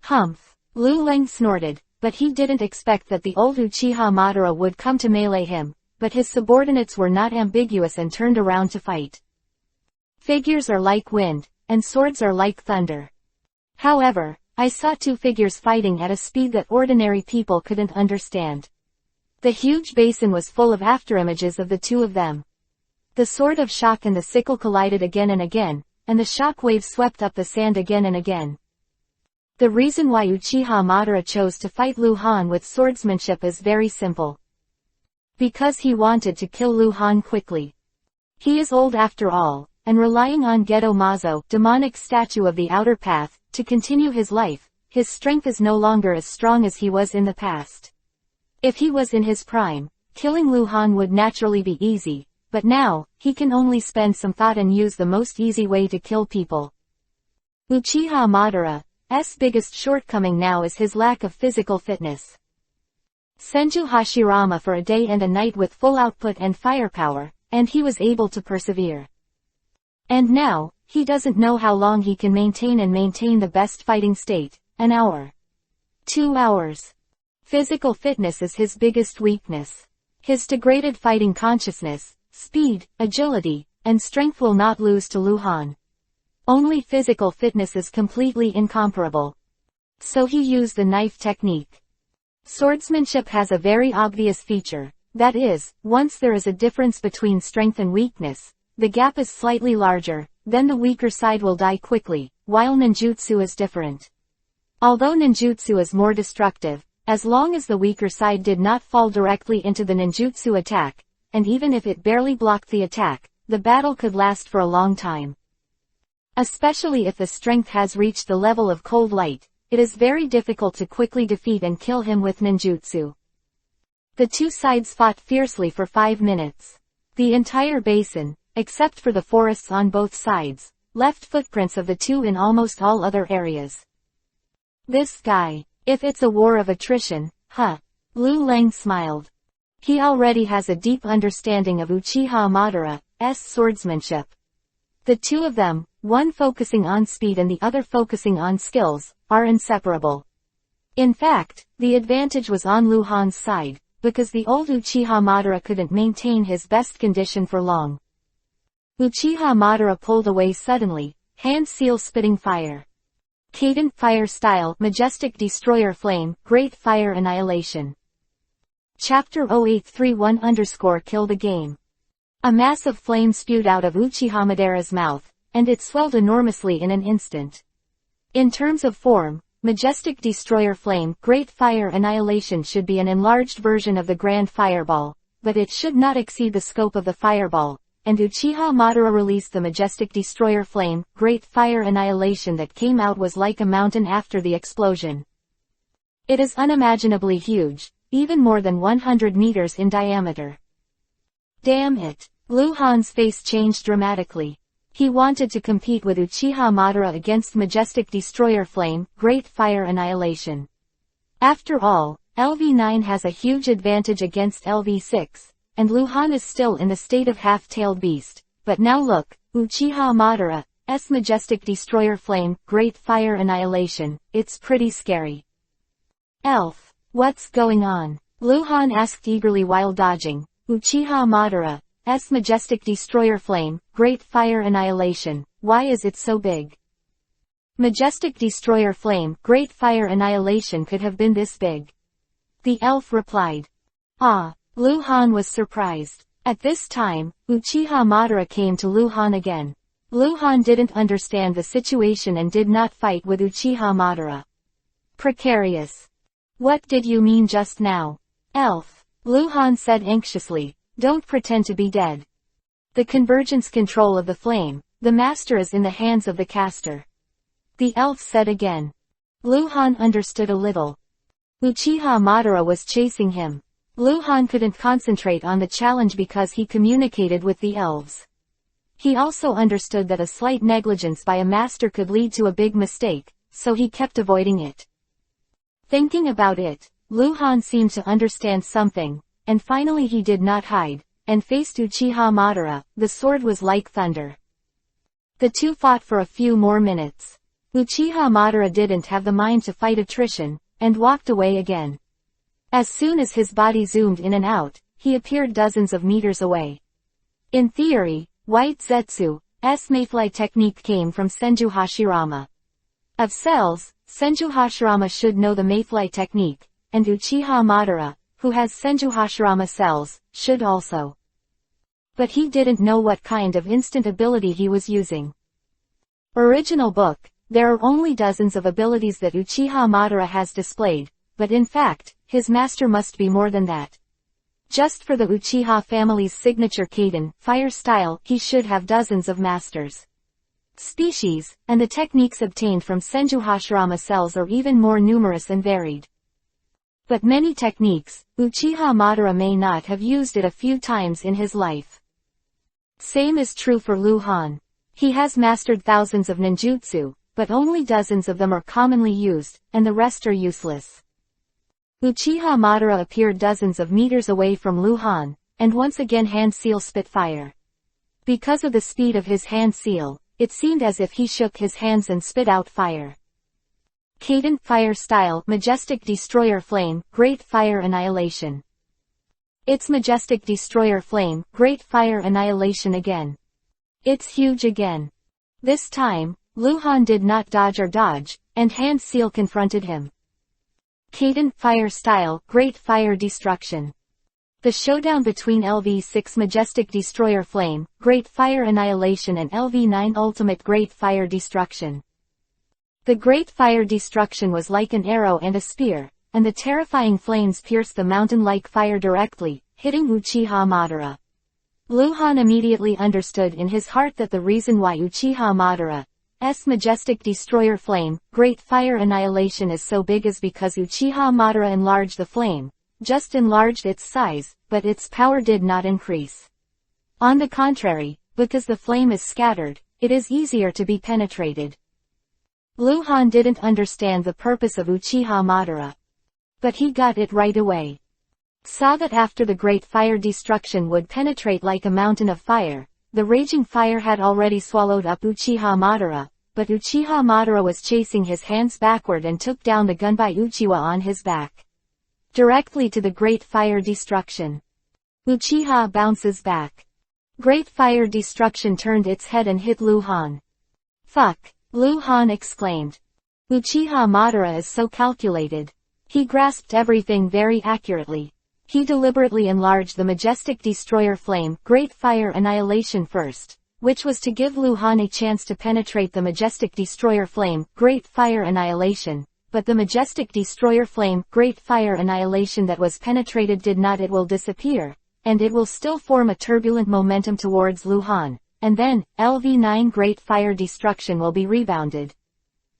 Humph. Lu Leng snorted, but he didn't expect that the old Uchiha Madara would come to melee him, but his subordinates were not ambiguous and turned around to fight. Figures are like wind, and swords are like thunder. However, I saw two figures fighting at a speed that ordinary people couldn't understand. The huge basin was full of afterimages of the two of them. The sword of shock and the sickle collided again and again, and the shock wave swept up the sand again and again. The reason why Uchiha Madara chose to fight Lu Han with swordsmanship is very simple. Because he wanted to kill Lu Han quickly. He is old after all, and relying on Geto Mazo, demonic statue of the outer path, to continue his life, his strength is no longer as strong as he was in the past. If he was in his prime, killing Lu Han would naturally be easy, but now, he can only spend some thought and use the most easy way to kill people. Uchiha Madara's biggest shortcoming now is his lack of physical fitness. Senju Hashirama for a day and a night with full output and firepower, and he was able to persevere. And now, he doesn't know how long he can maintain the best fighting state, an hour. 2 hours. Physical fitness is his biggest weakness. His degraded fighting consciousness, speed, agility, and strength will not lose to Lu Han. Only physical fitness is completely incomparable. So he used the knife technique. Swordsmanship has a very obvious feature, that is, once there is a difference between strength and weakness, the gap is slightly larger, then the weaker side will die quickly, while ninjutsu is different. Although ninjutsu is more destructive, as long as the weaker side did not fall directly into the ninjutsu attack, and even if it barely blocked the attack, the battle could last for a long time. Especially if the strength has reached the level of cold light, it is very difficult to quickly defeat and kill him with ninjutsu. The two sides fought fiercely for 5 minutes. The entire basin, except for the forests on both sides, left footprints of the two in almost all other areas. This guy, if it's a war of attrition, huh? Lu Leng smiled. He already has a deep understanding of Uchiha Madara's swordsmanship. The two of them, one focusing on speed and the other focusing on skills, are inseparable. In fact, the advantage was on Lu Han's side, because the old Uchiha Madara couldn't maintain his best condition for long. Uchiha Madara pulled away suddenly, hand seal spitting fire. Cadent fire style, majestic destroyer flame, great fire annihilation. Chapter 0831 _ kill the game. A mass of flame spewed out of Uchiha Madara's mouth, and it swelled enormously in an instant. In terms of form, Majestic Destroyer Flame Great Fire Annihilation should be an enlarged version of the Grand Fireball, but it should not exceed the scope of the fireball, and Uchiha Madara released the Majestic Destroyer Flame Great Fire Annihilation that came out was like a mountain after the explosion. It is unimaginably huge, even more than 100 meters in diameter. Damn it! Luhan's face changed dramatically. He wanted to compete with Uchiha Madara against Majestic Destroyer Flame Great Fire Annihilation. After all, LV9 has a huge advantage against LV6, and Luhan is still in the state of half-tailed beast, but now look, Uchiha Madara's Majestic Destroyer Flame Great Fire Annihilation, it's pretty scary. Elf, what's going on? Luhan asked eagerly while dodging. Uchiha Madara's Majestic Destroyer Flame Great Fire Annihilation, why is it so big? Majestic Destroyer Flame Great Fire Annihilation could have been this big. The elf replied. Ah, Luhan was surprised. At this time, Uchiha Madara came to Luhan again. Luhan didn't understand the situation and did not fight with Uchiha Madara. Precarious. What did you mean just now? Elf, Luhan said anxiously, don't pretend to be dead. The convergence control of the flame, the master is in the hands of the caster. The elf said again. Luhan understood a little. Uchiha Madara was chasing him. Luhan couldn't concentrate on the challenge because he communicated with the elves. He also understood that a slight negligence by a master could lead to a big mistake, so he kept avoiding it. Thinking about it, Luhan seemed to understand something, and finally he did not hide, and faced Uchiha Madara. The sword was like thunder. The two fought for a few more minutes. Uchiha Madara didn't have the mind to fight attrition, and walked away again. As soon as his body zoomed in and out, he appeared dozens of meters away. In theory, White Zetsu's mayfly technique came from Senju Hashirama. Of cells, Senju Hashirama should know the mayfly technique, and Uchiha Madara, who has Senju Hashirama cells, should also. But he didn't know what kind of instant ability he was using. Original book, there are only dozens of abilities that Uchiha Madara has displayed, but in fact, his master must be more than that. Just for the Uchiha family's signature Kaden fire style, he should have dozens of masters. Species, and the techniques obtained from Senju Hashirama cells are even more numerous and varied. But many techniques, Uchiha Madara may not have used it a few times in his life. Same is true for Luhan. He has mastered thousands of ninjutsu, but only dozens of them are commonly used, and the rest are useless. Uchiha Madara appeared dozens of meters away from Luhan, and once again hand seal spit fire. Because of the speed of his hand seal, it seemed as if he shook his hands and spit out fire. Kaden fire style Majestic Destroyer Flame Great Fire Annihilation. It's Majestic Destroyer Flame Great Fire Annihilation again. It's huge again. This time, Luhan did not dodge or dodge, and hand seal confronted him. Kaden fire style Great Fire Destruction. The showdown between LV6 Majestic Destroyer Flame Great Fire Annihilation and LV9 Ultimate Great Fire Destruction. The Great Fire Destruction was like an arrow and a spear, and the terrifying flames pierced the mountain-like fire directly, hitting Uchiha Madara. Luhan immediately understood in his heart that the reason why Uchiha Madara's Majestic Destroyer Flame Great Fire Annihilation is so big is because Uchiha Madara enlarged the flame, just enlarged its size, but its power did not increase. On the contrary, because the flame is scattered, it is easier to be penetrated. Luhan didn't understand the purpose of Uchiha Madara. But he got it right away. Saw that after the Great Fire Destruction would penetrate like a mountain of fire, the raging fire had already swallowed up Uchiha Madara, but Uchiha Madara was chasing his hands backward and took down the Gunbai Uchiwa on his back. Directly to the Great Fire Destruction. Uchiha bounces back. Great Fire Destruction turned its head and hit Luhan. Fuck! Luhan exclaimed. Uchiha Madara is so calculated. He grasped everything very accurately. He deliberately enlarged the majestic destroyer flame, Great Fire Annihilation first, which was to give Lu Han a chance to penetrate the majestic destroyer flame, Great Fire Annihilation, but the majestic destroyer flame, Great Fire Annihilation that was penetrated did not. It will disappear, and it will still form a turbulent momentum towards Lu Han, and then, LV9 Great Fire Destruction will be rebounded.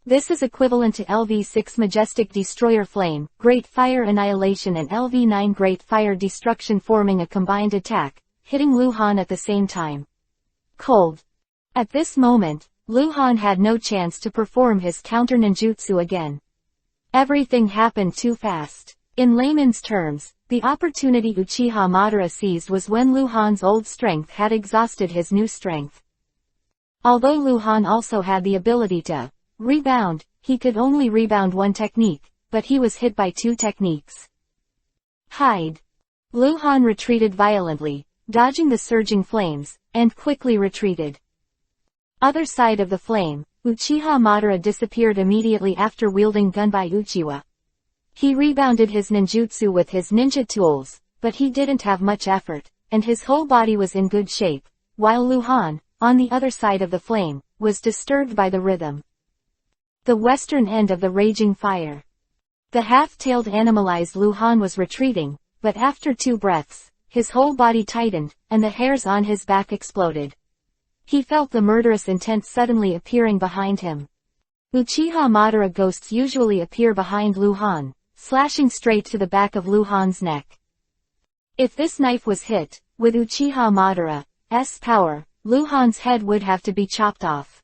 This is equivalent to LV6 Majestic Destroyer Flame, Great Fire Annihilation and LV9 Great Fire Destruction forming a combined attack, hitting Lu Han at the same time. Cold. At this moment, Lu Han had no chance to perform his counter ninjutsu again. Everything happened too fast. In layman's terms, the opportunity Uchiha Madara seized was when Lu Han's old strength had exhausted his new strength. Although Lu Han also had the ability to rebound, he could only rebound one technique, but he was hit by two techniques. Hide. Lu Han retreated violently, dodging the surging flames, and quickly retreated. Other side of the flame, Uchiha Madara disappeared immediately after wielding Gunbai Uchiwa. He rebounded his ninjutsu with his ninja tools, but he didn't have much effort, and his whole body was in good shape, while Lu Han, on the other side of the flame, was disturbed by the rhythm. The western end of the raging fire. The half-tailed animalized Lu Han was retreating, but after 2 breaths, his whole body tightened, and the hairs on his back exploded. He felt the murderous intent suddenly appearing behind him. Uchiha Madara ghosts usually appear behind Lu Han, slashing straight to the back of Lu Han's neck. If this knife was hit, with Uchiha Madara's power, Lu Han's head would have to be chopped off.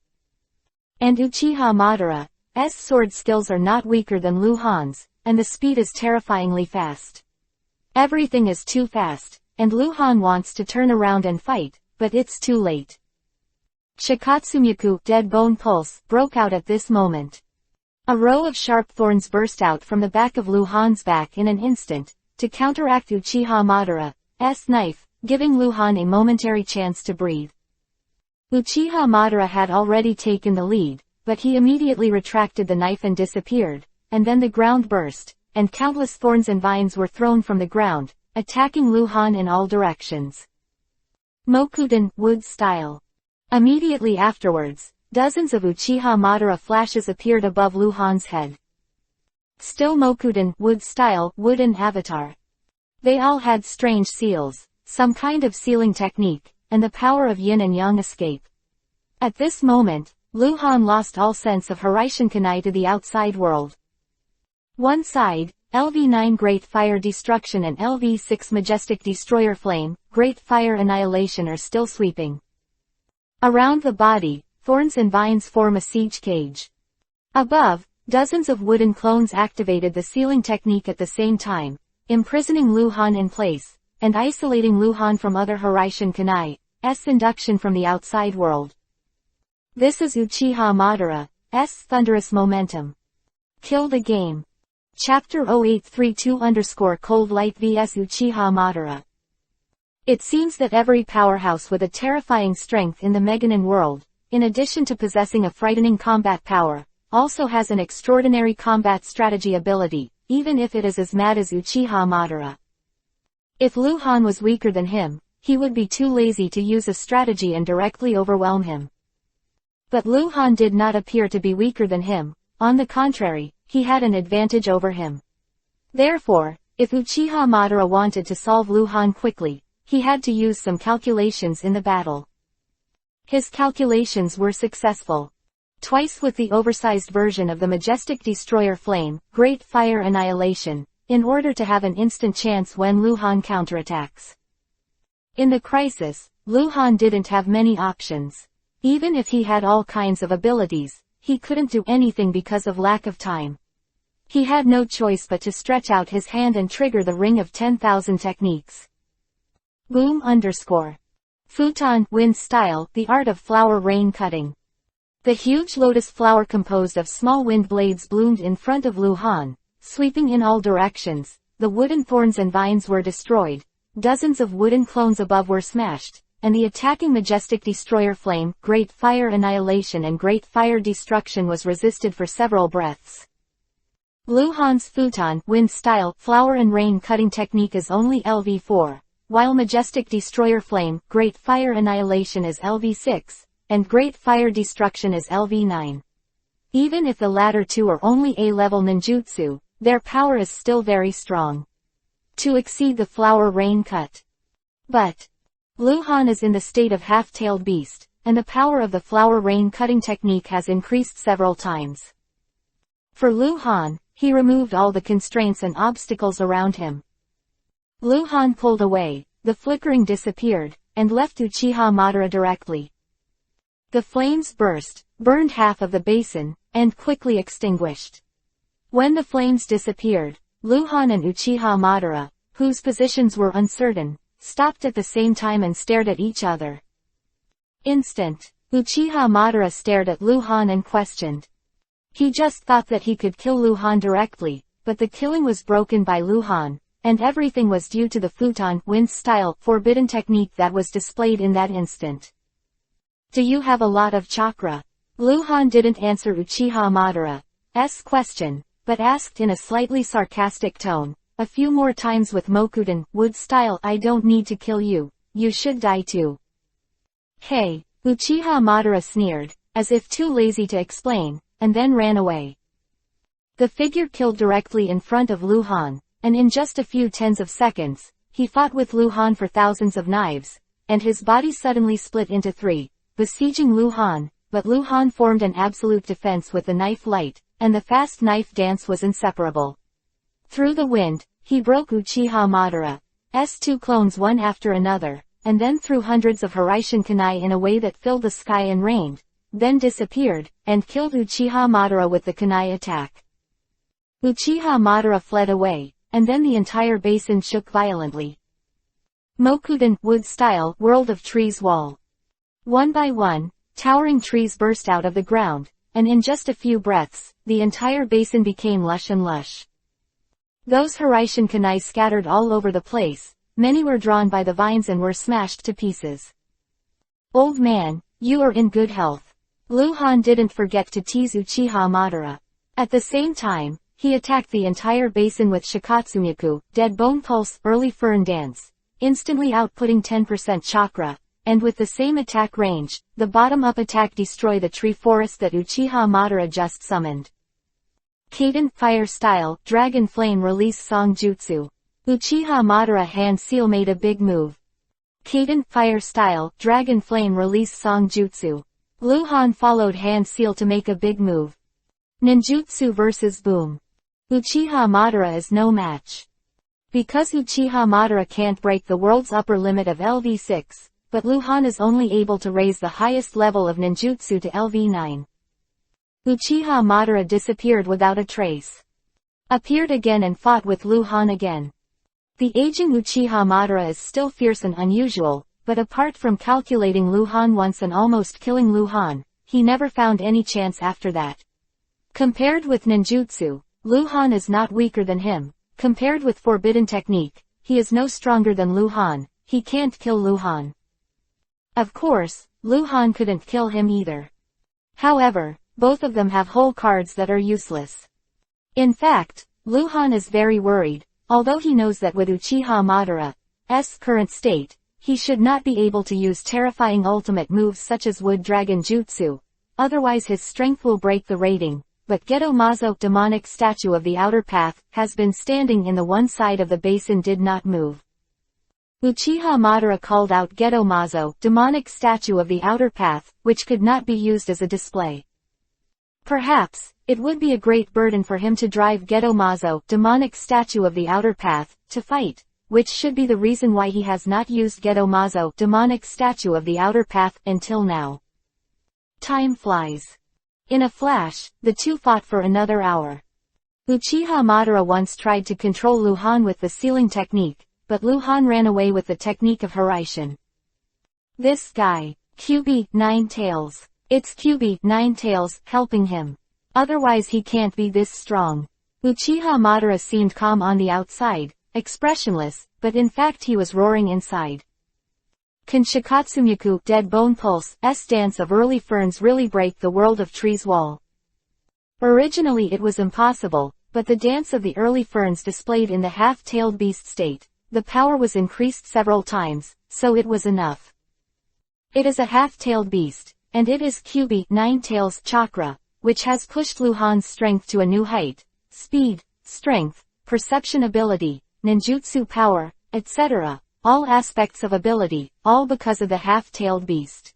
And Uchiha Madara's sword skills are not weaker than Lu Han's, and the speed is terrifyingly fast. Everything is too fast, and Lu Han wants to turn around and fight, but it's too late. Shikatsumyaku, Dead Bone Pulse, broke out at this moment. A row of sharp thorns burst out from the back of Lu Han's back in an instant, to counteract Uchiha Madara's knife, giving Lu Han a momentary chance to breathe. Uchiha Madara had already taken the lead, but he immediately retracted the knife and disappeared, and then the ground burst, and countless thorns and vines were thrown from the ground, attacking Lu Han in all directions. Mokuden, wood style. Immediately afterwards, dozens of Uchiha Madara flashes appeared above Lu Han's head. Still Mokuden, wood style, wooden avatar. They all had strange seals, some kind of sealing technique, and the power of yin and yang escape. At this moment, Lu Han lost all sense of Hiraishinkanai to the outside world. One side, LV9 Great Fire Destruction and LV6 Majestic Destroyer Flame, Great Fire Annihilation are still sweeping. Around the body, thorns and vines form a siege cage. Above, dozens of wooden clones activated the sealing technique at the same time, imprisoning Lu Han in place, and isolating Lu Han from other Hiraishinkanai's induction from the outside world. This is Uchiha Madara's thunderous momentum. Kill the game. Chapter 0832_Cold Light vs Uchiha Madara. It seems that every powerhouse with a terrifying strength in the Meganon world, in addition to possessing a frightening combat power, also has an extraordinary combat strategy ability, even if it is as mad as Uchiha Madara. If Lu Han was weaker than him, he would be too lazy to use a strategy and directly overwhelm him. But Lu Han did not appear to be weaker than him, on the contrary, he had an advantage over him. Therefore, if Uchiha Madara wanted to solve Lu Han quickly, he had to use some calculations in the battle. His calculations were successful. Twice with the oversized version of the Majestic Destroyer Flame, Great Fire Annihilation, in order to have an instant chance when Lu Han counterattacks. In the crisis, Lu Han didn't have many options. Even if he had all kinds of abilities, he couldn't do anything because of lack of time. He had no choice but to stretch out his hand and trigger the Ring of 10,000 Techniques. Boom _ Futon, wind style, the art of flower rain cutting. The huge lotus flower composed of small wind blades bloomed in front of Lu Han, sweeping in all directions. The wooden thorns and vines were destroyed, dozens of wooden clones above were smashed, and the attacking Majestic Destroyer Flame, Great Fire Annihilation and Great Fire Destruction was resisted for several breaths. Luhan's futon, wind style, flower and rain cutting technique is only LV4, while majestic destroyer flame, great fire annihilation is LV6, and great fire destruction is LV9. Even if the latter two are only A-level ninjutsu, their power is still very strong. To exceed the flower rain cut. But Luhan is in the state of half-tailed beast, and the power of the flower rain cutting technique has increased several times. For Luhan, he removed all the constraints and obstacles around him. Luhan pulled away, the flickering disappeared, and left Uchiha Madara directly. The flames burst, burned half of the basin, and quickly extinguished. When the flames disappeared, Luhan and Uchiha Madara, whose positions were uncertain, stopped at the same time and stared at each other. Instant. Uchiha Madara stared at Luhan and questioned. He just thought that he could kill Luhan directly, but the killing was broken by Luhan, and everything was due to the futon, wind style, forbidden technique that was displayed in that instant. Do you have a lot of chakra? Luhan didn't answer Uchiha Madara's question, but asked in a slightly sarcastic tone, a few more times with Mokuden, wood style, I don't need to kill you, you should die too. Hey, Uchiha Madara sneered, as if too lazy to explain, and then ran away. The figure killed directly in front of Luhan, and in just a few tens of seconds, he fought with Luhan for thousands of knives, and his body suddenly split into three, besieging Luhan, but Luhan formed an absolute defense with the knife light, and the fast knife dance was inseparable. Through the wind, he broke Uchiha Madara's two clones one after another, and then threw hundreds of Hiraishin kunai in a way that filled the sky and rained, then disappeared, and killed Uchiha Madara with the kunai attack. Uchiha Madara fled away, and then the entire basin shook violently. Mokuden, wood style, world of trees wall. One by one, towering trees burst out of the ground, and in just a few breaths, the entire basin became lush and lush. Those Hiraishin kunai scattered all over the place, many were drawn by the vines and were smashed to pieces. Old man, you are in good health. Luhan didn't forget to tease Uchiha Madara. At the same time, he attacked the entire basin with Shikatsumiku, Dead Bone Pulse, Early Fern Dance, instantly outputting 10% chakra, and with the same attack range, the bottom-up attack destroyed the tree forest that Uchiha Madara just summoned. Kaden, fire style, Dragon Flame release Song Jutsu. Uchiha Madara hand seal made a big move. Kaden, fire style, Dragon Flame release Song Jutsu. Luhan followed hand seal to make a big move. Ninjutsu vs. Boom. Uchiha Madara is no match. Because Uchiha Madara can't break the world's upper limit of LV6, but Luhan is only able to raise the highest level of ninjutsu to LV9. Uchiha Madara disappeared without a trace. Appeared again and fought with Luhan again. The aging Uchiha Madara is still fierce and unusual, but apart from calculating Luhan once and almost killing Luhan, he never found any chance after that. Compared with ninjutsu, Luhan is not weaker than him. Compared with forbidden technique, he is no stronger than Luhan. He can't kill Luhan. Of course, Luhan couldn't kill him either. However, both of them have whole cards that are useless. In fact, Luhan is very worried, although he knows that with Uchiha Madara's current state, he should not be able to use terrifying ultimate moves such as Wood Dragon Jutsu, otherwise his strength will break the rating. But Geto Mazo, demonic statue of the outer path, has been standing in the one side of the basin did not move. Uchiha Madara called out Geto Mazo, demonic statue of the outer path, which could not be used as a display. Perhaps, it would be a great burden for him to drive Geto Mazo, demonic statue of the outer path, to fight, which should be the reason why he has not used Geto Mazo, demonic statue of the outer path, until now. Time flies. In a flash, the two fought for another hour. Uchiha Madara once tried to control Luhan with the sealing technique, but Luhan ran away with the technique of Hiraishin. This guy, QB, Nine Tails. It's QB, Nine Tails, helping him. Otherwise he can't be this strong. Uchiha Madara seemed calm on the outside, expressionless, but in fact he was roaring inside. Can Shikatsumiku, Dead Bone Pulse, dance of early ferns really break the world of trees wall? Originally it was impossible, but the dance of the early ferns displayed in the half-tailed beast state, the power was increased several times, so it was enough. It is a half-tailed beast, and it is QB 9 tails chakra, which has pushed Luhan's strength to a new height, speed, strength, perception ability, ninjutsu power, etc., all aspects of ability, all because of the half-tailed beast.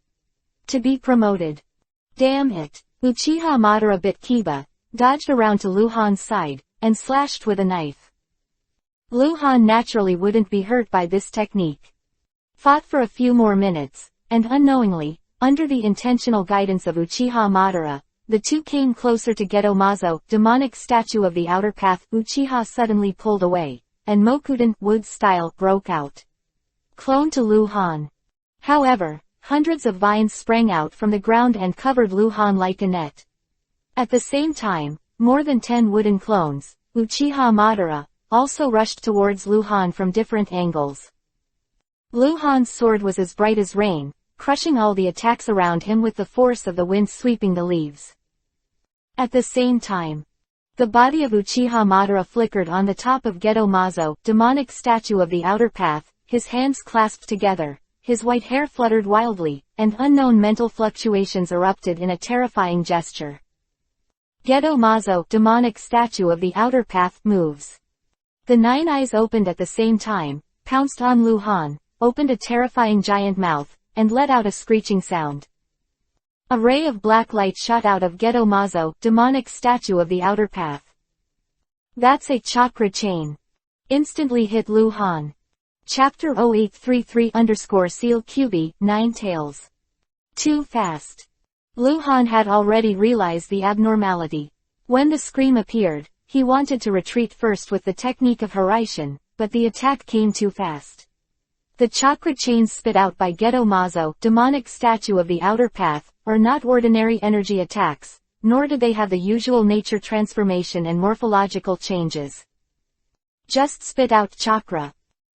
To be promoted. Damn it. Uchiha Madara bit Kiba, dodged around to Luhan's side, and slashed with a knife. Luhan naturally wouldn't be hurt by this technique. Fought for a few more minutes, and unknowingly, under the intentional guidance of Uchiha Madara, the two came closer to Geto-Mazo, demonic statue of the outer path. Uchiha suddenly pulled away, and Mokuden, wood style, broke out. Clone to Luhan. However, hundreds of vines sprang out from the ground and covered Luhan like a net. At the same time, more than 10 wooden clones, Uchiha Madara, also rushed towards Luhan from different angles. Luhan's sword was as bright as rain, crushing all the attacks around him with the force of the wind sweeping the leaves. At the same time, the body of Uchiha Madara flickered on the top of Geto-Mazo, demonic statue of the outer path, his hands clasped together, his white hair fluttered wildly, and unknown mental fluctuations erupted in a terrifying gesture. Geto-Mazo, demonic statue of the outer path, moves. The 9 eyes opened at the same time, pounced on Luhan, opened a terrifying giant mouth, and let out a screeching sound. A ray of black light shot out of Geto-Mazo, demonic statue of the outer path. That's a chakra chain. Instantly hit Luhan. Chapter 0833_Seal QB, 9 tails. Too fast. Luhan had already realized the abnormality. When the scream appeared, he wanted to retreat first with the technique of Hiraishin, but the attack came too fast. The chakra chains spit out by Geto-Mazo, demonic statue of the outer path, are not ordinary energy attacks, nor do they have the usual nature transformation and morphological changes. Just spit out chakra.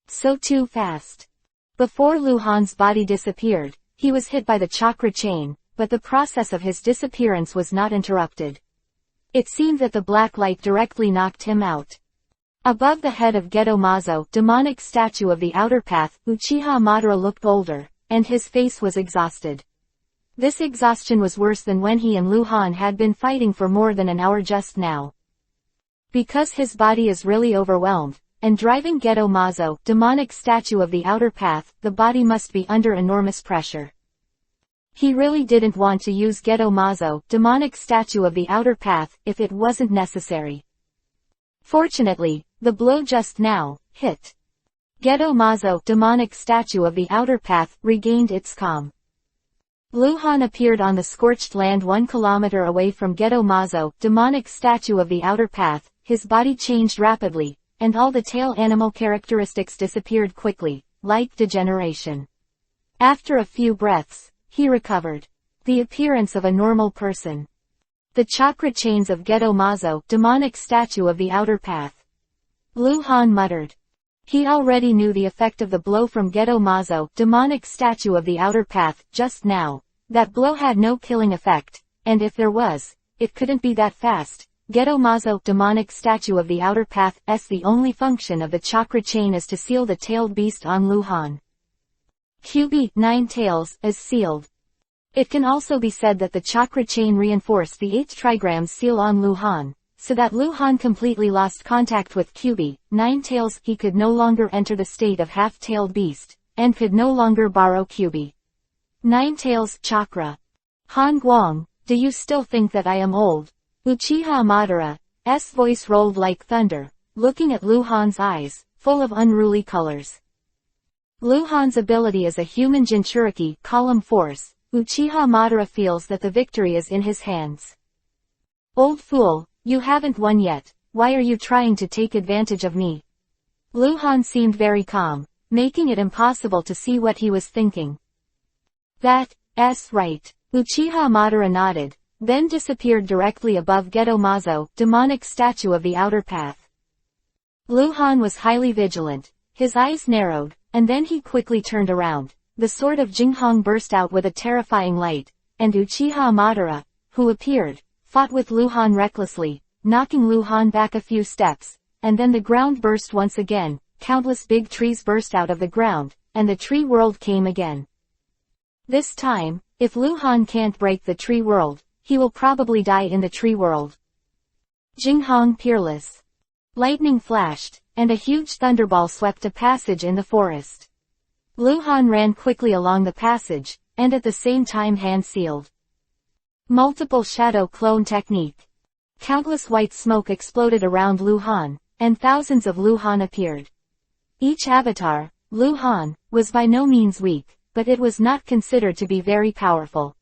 So too fast. Before Luhan's body disappeared, he was hit by the chakra chain, but the process of his disappearance was not interrupted. It seemed that the black light directly knocked him out. Above the head of Geto-Mazo, demonic statue of the outer path, Uchiha Madara looked older, and his face was exhausted. This exhaustion was worse than when he and Luhan had been fighting for more than an hour just now. Because his body is really overwhelmed, and driving Geto-Mazo, demonic statue of the outer path, the body must be under enormous pressure. He really didn't want to use Geto-Mazo, demonic statue of the outer path, if it wasn't necessary. Fortunately, the blow just now hit. Geto-Mazo, demonic statue of the outer path, regained its calm. Luhan appeared on the scorched land 1 kilometer away from Geto-Mazo, demonic statue of the outer path. His body changed rapidly, and all the tail animal characteristics disappeared quickly, like degeneration. After a few breaths, he recovered. The appearance of a normal person. The chakra chains of Geto-Mazo, demonic statue of the outer path. Luhan muttered. He already knew the effect of the blow from Geto-Mazo, demonic statue of the outer path, just now. That blow had no killing effect, and if there was, it couldn't be that fast. Geto-Mazo, demonic statue of the outer path, the only function of the chakra chain is to seal the tailed beast on Luhan. QB, 9 tails, is sealed. It can also be said that the chakra chain reinforced the 8 trigram's seal on Luhan, so that Luhan completely lost contact with QB, 9 tails. He could no longer enter the state of half-tailed beast, and could no longer borrow QB, 9 tails, chakra. Han Guang, do you still think that I am old? Uchiha Madara's voice rolled like thunder, looking at Luhan's eyes, full of unruly colors. Luhan's ability as a human Jinchuriki, column force, Uchiha Madara feels that the victory is in his hands. Old fool, you haven't won yet, why are you trying to take advantage of me? Luhan seemed very calm, making it impossible to see what he was thinking. That's right. Uchiha Madara nodded, then disappeared directly above Geto-Mazo, demonic statue of the outer path. Luhan was highly vigilant, his eyes narrowed, and then he quickly turned around. The sword of Jinghong burst out with a terrifying light, and Uchiha Madara, who appeared, fought with Luhan recklessly, knocking Lu Han back a few steps, and then the ground burst once again, countless big trees burst out of the ground, and the tree world came again. This time, if Lu Han can't break the tree world, he will probably die in the tree world. Jinghong Peerless. Lightning flashed, and a huge thunderball swept a passage in the forest. Lu Han ran quickly along the passage, and at the same time hand-sealed. Multiple shadow clone technique. Countless white smoke exploded around Lu Han, and thousands of Lu Han appeared. Each avatar, Lu Han, was by no means weak, but it was not considered to be very powerful.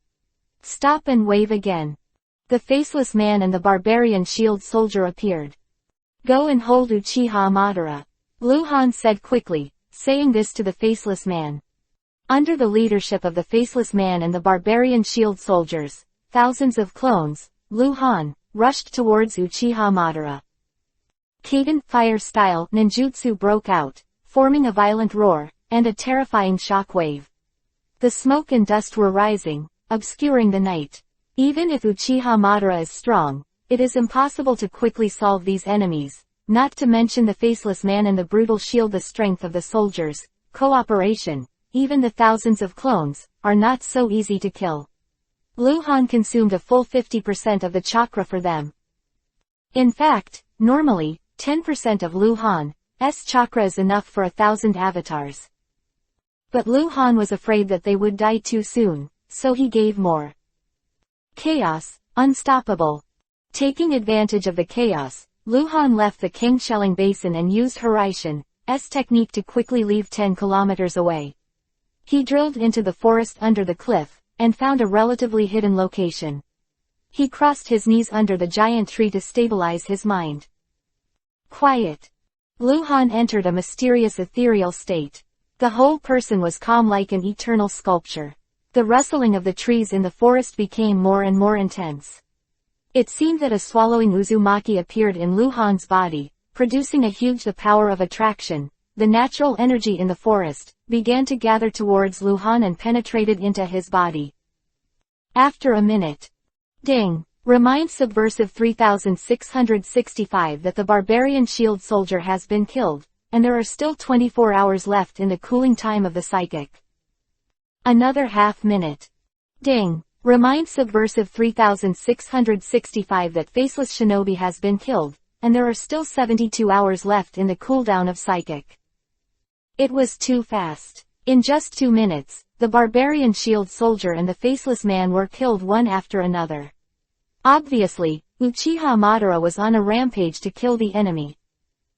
Stop and wave again. The Faceless Man and the Barbarian Shield Soldier appeared. Go and hold Uchiha Madara. Lu Han said quickly, saying this to the Faceless Man. Under the leadership of the Faceless Man and the Barbarian Shield Soldiers, thousands of clones, Lu Han, rushed towards Uchiha Madara. Kaiden fire-style ninjutsu broke out, forming a violent roar, and a terrifying shock wave. The smoke and dust were rising, obscuring the night. Even if Uchiha Madara is strong, it is impossible to quickly solve these enemies, not to mention the Faceless Man and the brutal shield. The strength of the soldiers, cooperation, even the thousands of clones, are not so easy to kill. Lu Han consumed a full 50% of the chakra for them. In fact, normally, 10% of Lu Han's chakra is enough for 1,000 avatars. But Lu Han was afraid that they would die too soon, so he gave more. Chaos, unstoppable. Taking advantage of the chaos, Lu Han left the King-Shelling Basin and used Hiraishin's technique to quickly leave 10 kilometers away. He drilled into the forest under the cliff, and found a relatively hidden location. He crossed his knees under the giant tree to stabilize his mind. Quiet. Lu Han entered a mysterious ethereal state. The whole person was calm like an eternal sculpture. The rustling of the trees in the forest became more and more intense. It seemed that a swallowing Uzumaki appeared in Lu Han's body, producing a huge the power of attraction. The natural energy in the forest began to gather towards Lu Han and penetrated into his body. After a minute. Ding! Remind Subversive 3665 that the Barbarian Shield Soldier has been killed, and there are still 24 hours left in the cooling time of the psychic. Another half minute. Ding! Remind Subversive 3665 that Faceless Shinobi has been killed, and there are still 72 hours left in the cooldown of psychic. It was too fast. In just 2 minutes, the Barbarian Shield Soldier and the Faceless Man were killed one after another. Obviously, Uchiha Madara was on a rampage to kill the enemy.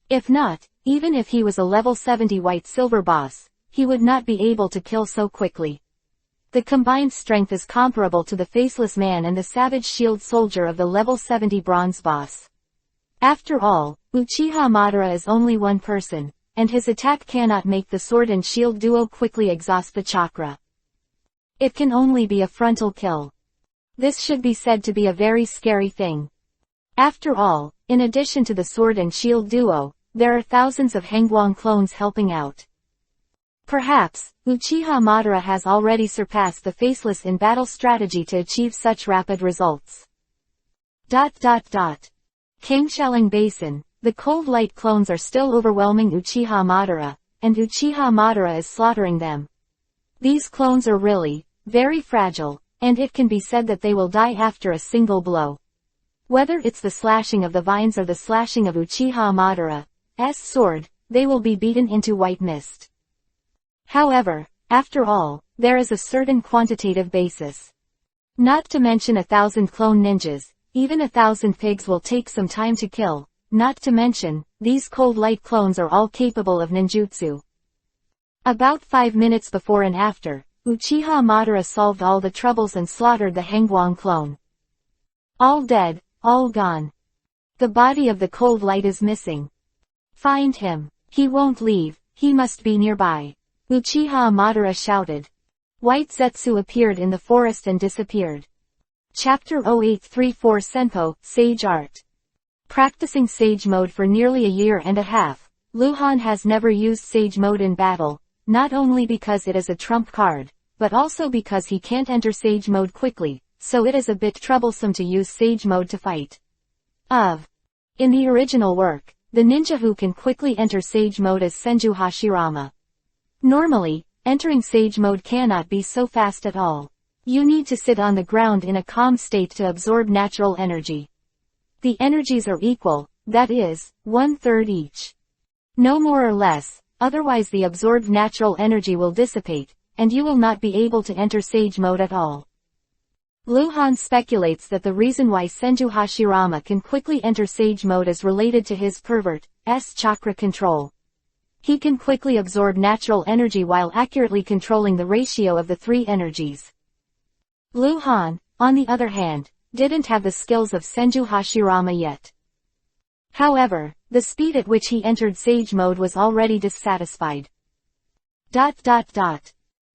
If not, even if he was a level 70 White Silver boss, he would not be able to kill so quickly. The combined strength is comparable to the Faceless Man and the Savage Shield Soldier of the level 70 Bronze boss. After all, Uchiha Madara is only one person, and his attack cannot make the sword and shield duo quickly exhaust the chakra. It can only be a frontal kill. This should be said to be a very scary thing. After all, in addition to the sword and shield duo, there are thousands of Hengguang clones helping out. Perhaps, Uchiha Madara has already surpassed the Faceless in battle strategy to achieve such rapid results. King-Shelling Basin. The cold light clones are still overwhelming Uchiha Madara, and Uchiha Madara is slaughtering them. These clones are really, very fragile, and it can be said that they will die after a single blow. Whether it's the slashing of the vines or the slashing of Uchiha Madara's sword, they will be beaten into white mist. However, after all, there is a certain quantitative basis. Not to mention 1,000 clone ninjas, even 1,000 pigs will take some time to kill, not to mention, these cold light clones are all capable of ninjutsu. About 5 minutes before and after, Uchiha Madara solved all the troubles and slaughtered the Hengguang clone. All dead, all gone. The body of the cold light is missing. Find him. He won't leave, he must be nearby. Uchiha Madara shouted. White Zetsu appeared in the forest and disappeared. Chapter 0834 Senpo, Sage Art. Practicing Sage Mode for nearly a year and a half, Lu Han has never used Sage Mode in battle, not only because it is a trump card, but also because he can't enter Sage Mode quickly, so it is a bit troublesome to use Sage Mode to fight. In the original work, the ninja who can quickly enter Sage Mode is Senju Hashirama. Normally, entering Sage Mode cannot be so fast at all. You need to sit on the ground in a calm state to absorb natural energy. The energies are equal, that is, 1/3 each. No more or less, otherwise the absorbed natural energy will dissipate, and you will not be able to enter Sage Mode at all. Luhan speculates that the reason why Senju Hashirama can quickly enter Sage Mode is related to his pervert's chakra control. He can quickly absorb natural energy while accurately controlling the ratio of the three energies. Luhan, on the other hand, didn't have the skills of Senju Hashirama yet. However, the speed at which he entered Sage Mode was already dissatisfied.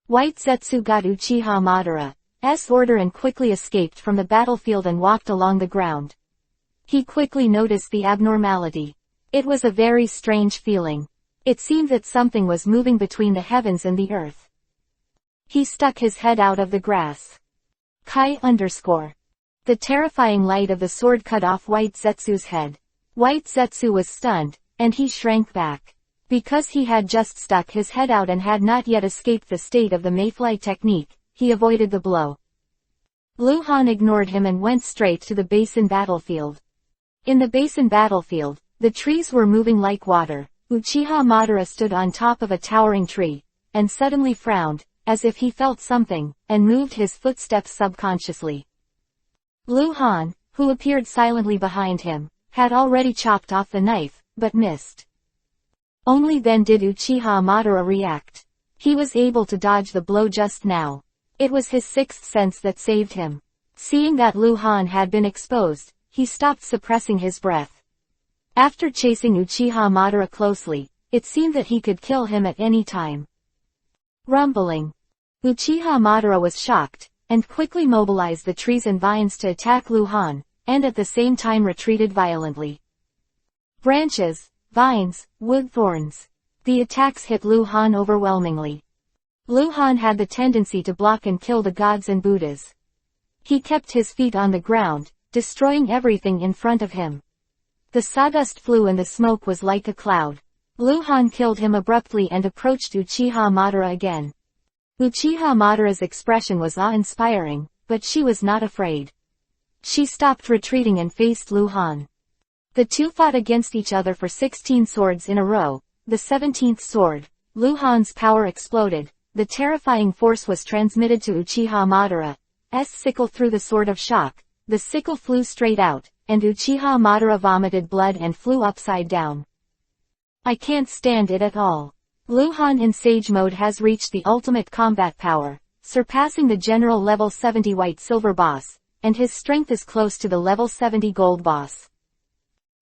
White Zetsu got Uchiha Madara's order and quickly escaped from the battlefield and walked along the ground. He quickly noticed the abnormality. It was a very strange feeling. It seemed that something was moving between the heavens and the earth. He stuck his head out of the grass. The terrifying light of the sword cut off White Zetsu's head. White Zetsu was stunned, and he shrank back. Because he had just stuck his head out and had not yet escaped the state of the mayfly technique, he avoided the blow. Luhan ignored him and went straight to the basin battlefield. In the basin battlefield, the trees were moving like water. Uchiha Madara stood on top of a towering tree, and suddenly frowned, as if he felt something, and moved his footsteps subconsciously. Luhan, who appeared silently behind him, had already chopped off the knife, but missed. Only then did Uchiha Madara react. He was able to dodge the blow just now. It was his sixth sense that saved him. Seeing that Luhan had been exposed, he stopped suppressing his breath. After chasing Uchiha Madara closely, it seemed that he could kill him at any time. Rumbling. Uchiha Madara was shocked, and quickly mobilized the trees and vines to attack Luhan, and at the same time retreated violently. Branches, vines, wood thorns. The attacks hit Luhan overwhelmingly. Luhan had the tendency to block and kill the gods and Buddhas. He kept his feet on the ground, destroying everything in front of him. The sawdust flew and the smoke was like a cloud. Luhan killed him abruptly and approached Uchiha Madara again. Uchiha Madara's expression was awe-inspiring, but she was not afraid. She stopped retreating and faced Luhan. The two fought against each other for 16 swords in a row. The 17th sword, Luhan's power exploded. The terrifying force was transmitted to Uchiha Madara's sickle through the Sword of Shock. The sickle flew straight out, and Uchiha Madara vomited blood and flew upside down. I can't stand it at all. Luhan in Sage Mode has reached the ultimate combat power, surpassing the general level 70 White Silver boss, and his strength is close to the level 70 Gold boss.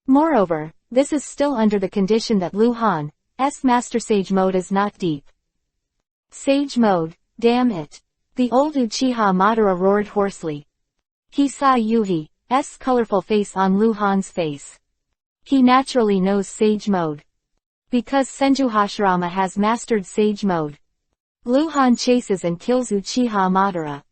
Moreover, this is still under the condition that Luhan's Master Sage Mode is not deep. Sage Mode, damn it. The old Uchiha Madara roared hoarsely. He saw Yuhi's colorful face on Luhan's face. He naturally knows Sage Mode. Because Senju Hashirama has mastered Sage Mode. Luhan chases and kills Uchiha Madara.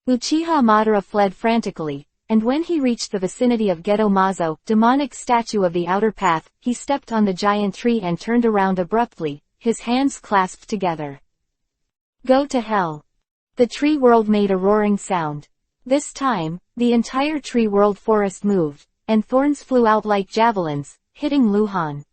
Uchiha Madara fled frantically, and when he reached the vicinity of Geto Mazo, demonic statue of the outer path, he stepped on the giant tree and turned around abruptly, his hands clasped together. Go to hell. The tree world made a roaring sound. This time, the entire tree world forest moved, and thorns flew out like javelins, hitting Luhan.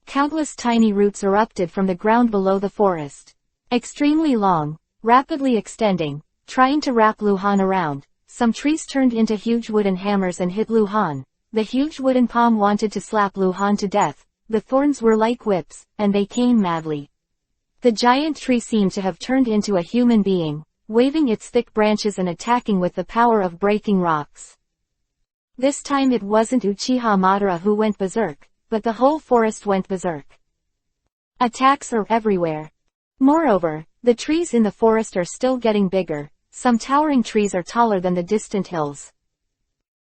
Countless tiny roots erupted from the ground below the forest. Extremely long, rapidly extending, trying to wrap Luhan around, some trees turned into huge wooden hammers and hit Luhan. The huge wooden palm wanted to slap Luhan to death. The thorns were like whips, and they came madly. The giant tree seemed to have turned into a human being, waving its thick branches and attacking with the power of breaking rocks. This time it wasn't Uchiha Madara who went berserk, but the whole forest went berserk. Attacks are everywhere. Moreover, the trees in the forest are still getting bigger. Some towering trees are taller than the distant hills.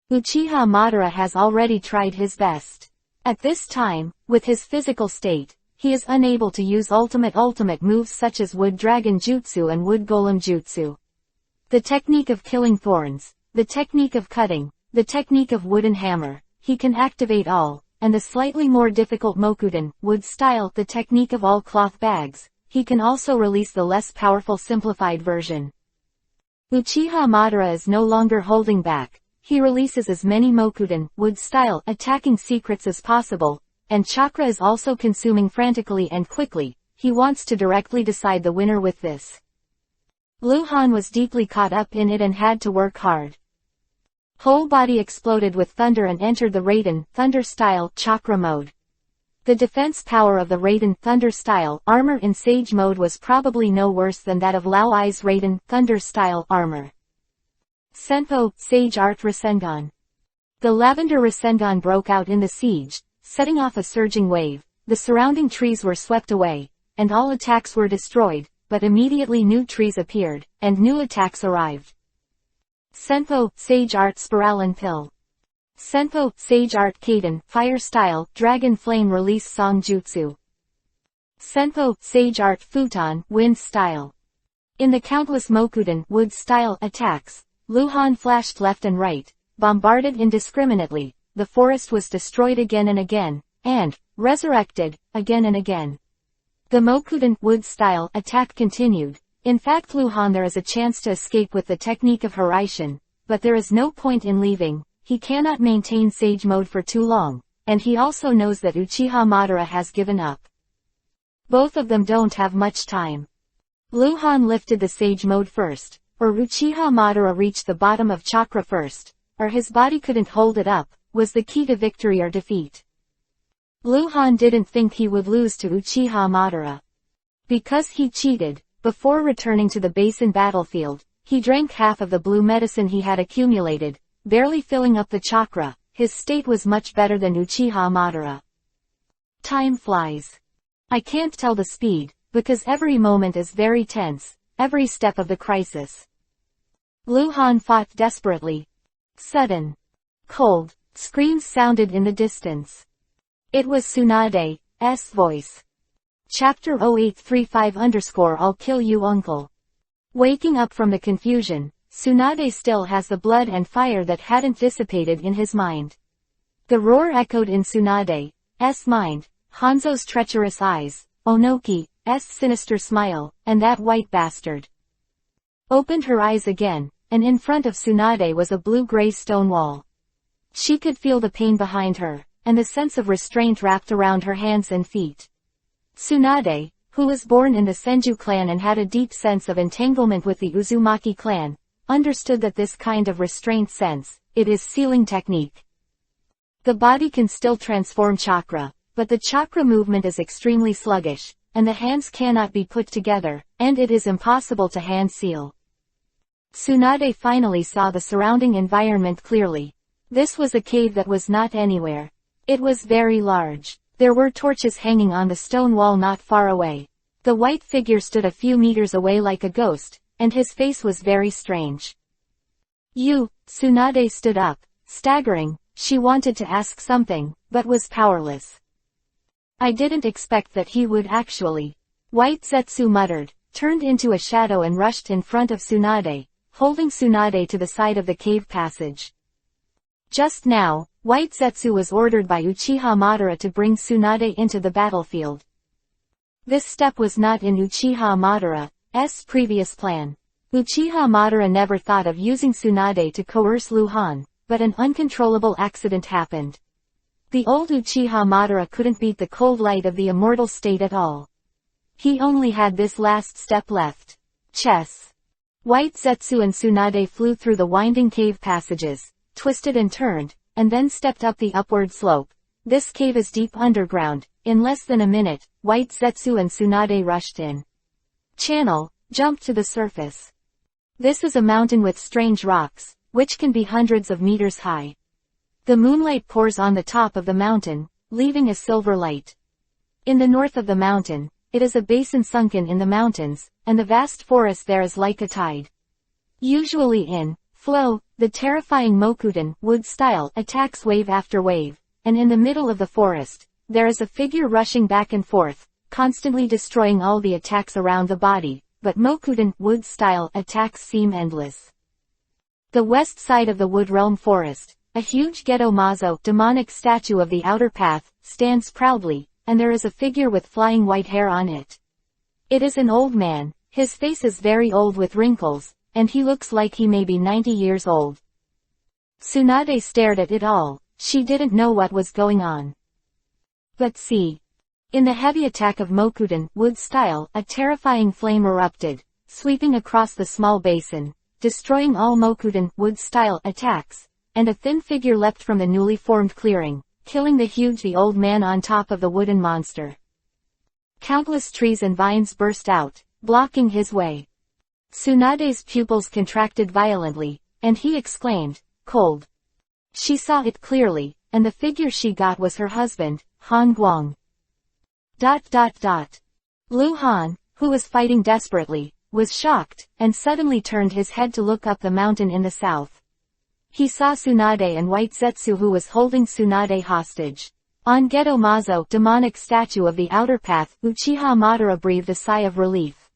Uchiha Madara has already tried his best. At this time, with his physical state, he is unable to use ultimate moves such as Wood Dragon Jutsu and Wood Golem Jutsu. The technique of killing thorns, the technique of cutting, the technique of wooden hammer, he can activate all, and the slightly more difficult Mokuden wood style, the technique of all cloth bags, he can also release the less powerful simplified version. Uchiha Madara is no longer holding back. He releases as many Mokuden wood style attacking secrets as possible, and chakra is also consuming frantically and quickly. He wants to directly decide the winner with this. Luhan was deeply caught up in it and had to work hard. Whole body exploded with thunder and entered the Raiden Thunder style chakra mode. The defense power of the Raiden Thunder style armor in Sage mode was probably no worse than that of Lao Ai's Raiden Thunder style armor. Senpo Sage Art Rasengan. The Lavender Rasengan broke out in the siege, setting off a surging wave. The surrounding trees were swept away, and all attacks were destroyed, but immediately new trees appeared, and new attacks arrived. Senpo Sage Art Spiralan Pill. Senpo Sage Art Kaden Fire Style Dragon Flame Release Song Jutsu. Senpo Sage Art Futon Wind Style. In the countless Mokuden wood style attacks, Luhan flashed left and right, bombarded indiscriminately. The forest was destroyed again and again, and resurrected again and again. The Mokuden wood style attack continued. In fact, Luhan, there is a chance to escape with the technique of Hiraishin, but there is no point in leaving. He cannot maintain Sage mode for too long, and he also knows that Uchiha Madara has given up. Both of them don't have much time. Luhan lifted the Sage mode first, or Uchiha Madara reached the bottom of chakra first, or his body couldn't hold it up, was the key to victory or defeat. Luhan didn't think he would lose to Uchiha Madara. Because he cheated, before returning to the basin battlefield, he drank half of the blue medicine he had accumulated, barely filling up the chakra. His state was much better than Uchiha Madara. Time flies. I can't tell the speed, because every moment is very tense, every step of the crisis. Luhan fought desperately. Sudden, cold screams sounded in the distance. It was Tsunade's voice. Chapter 0835 _ I'll kill you uncle. Waking up from the confusion, Tsunade still has the blood and fire that hadn't dissipated in his mind. The roar echoed in Tsunade's mind, Hanzo's treacherous eyes, Onoki's sinister smile, and that white bastard. Opened her eyes again, and in front of Tsunade was a blue-gray stone wall. She could feel the pain behind her, and the sense of restraint wrapped around her hands and feet. Tsunade, who was born in the Senju clan and had a deep sense of entanglement with the Uzumaki clan, understood that this kind of restraint sense, it is sealing technique. The body can still transform chakra, but the chakra movement is extremely sluggish, and the hands cannot be put together, and it is impossible to hand seal. Tsunade finally saw the surrounding environment clearly. This was a cave that was not anywhere. It was very large. There were torches hanging on the stone wall not far away. The white figure stood a few meters away like a ghost, and his face was very strange. Tsunade stood up, staggering. She wanted to ask something, but was powerless. I didn't expect that he would actually. White Zetsu muttered, turned into a shadow and rushed in front of Tsunade, holding Tsunade to the side of the cave passage. Just now, White Zetsu was ordered by Uchiha Madara to bring Tsunade into the battlefield. This step was not in Uchiha Madara's previous plan. Uchiha Madara never thought of using Tsunade to coerce Luhan, but an uncontrollable accident happened. The old Uchiha Madara couldn't beat the cold light of the immortal state at all. He only had this last step left. Chess. White Zetsu and Tsunade flew through the winding cave passages, twisted and turned, and then stepped up the upward slope. This cave is deep underground. In less than a minute, White Zetsu and Tsunade rushed in. Channel, jumped to the surface. This is a mountain with strange rocks, which can be hundreds of meters high. The moonlight pours on the top of the mountain, leaving a silver light. In the north of the mountain, it is a basin sunken in the mountains, and the vast forest there is like a tide. Usually in flow, the terrifying Mokuden wood style attacks wave after wave, and in the middle of the forest, there is a figure rushing back and forth, constantly destroying all the attacks around the body, but Mokuden wood style attacks seem endless. The west side of the Wood Realm forest, A huge Geto Mazo, demonic statue of the outer path, stands proudly, and there is a figure with flying white hair on it. It is an old man, his face is very old with wrinkles, and he looks like he may be 90 years old. Tsunade stared at it all, she didn't know what was going on. But see. In the heavy attack of Mokuden, wood style, a terrifying flame erupted, sweeping across the small basin, destroying all Mokuden, wood style, attacks, and a thin figure leapt from the newly formed clearing, killing the old man on top of the wooden monster. Countless trees and vines burst out, blocking his way. Tsunade's pupils contracted violently, and he exclaimed, "Cold." She saw it clearly, and the figure she got was her husband, Han Guang. Lu Han, who was fighting desperately, was shocked, and suddenly turned his head to look up the mountain in the south. He saw Tsunade and White Zetsu, who was holding Tsunade hostage. On Geto Mazo, demonic statue of the outer path, Uchiha Madara breathed a sigh of relief.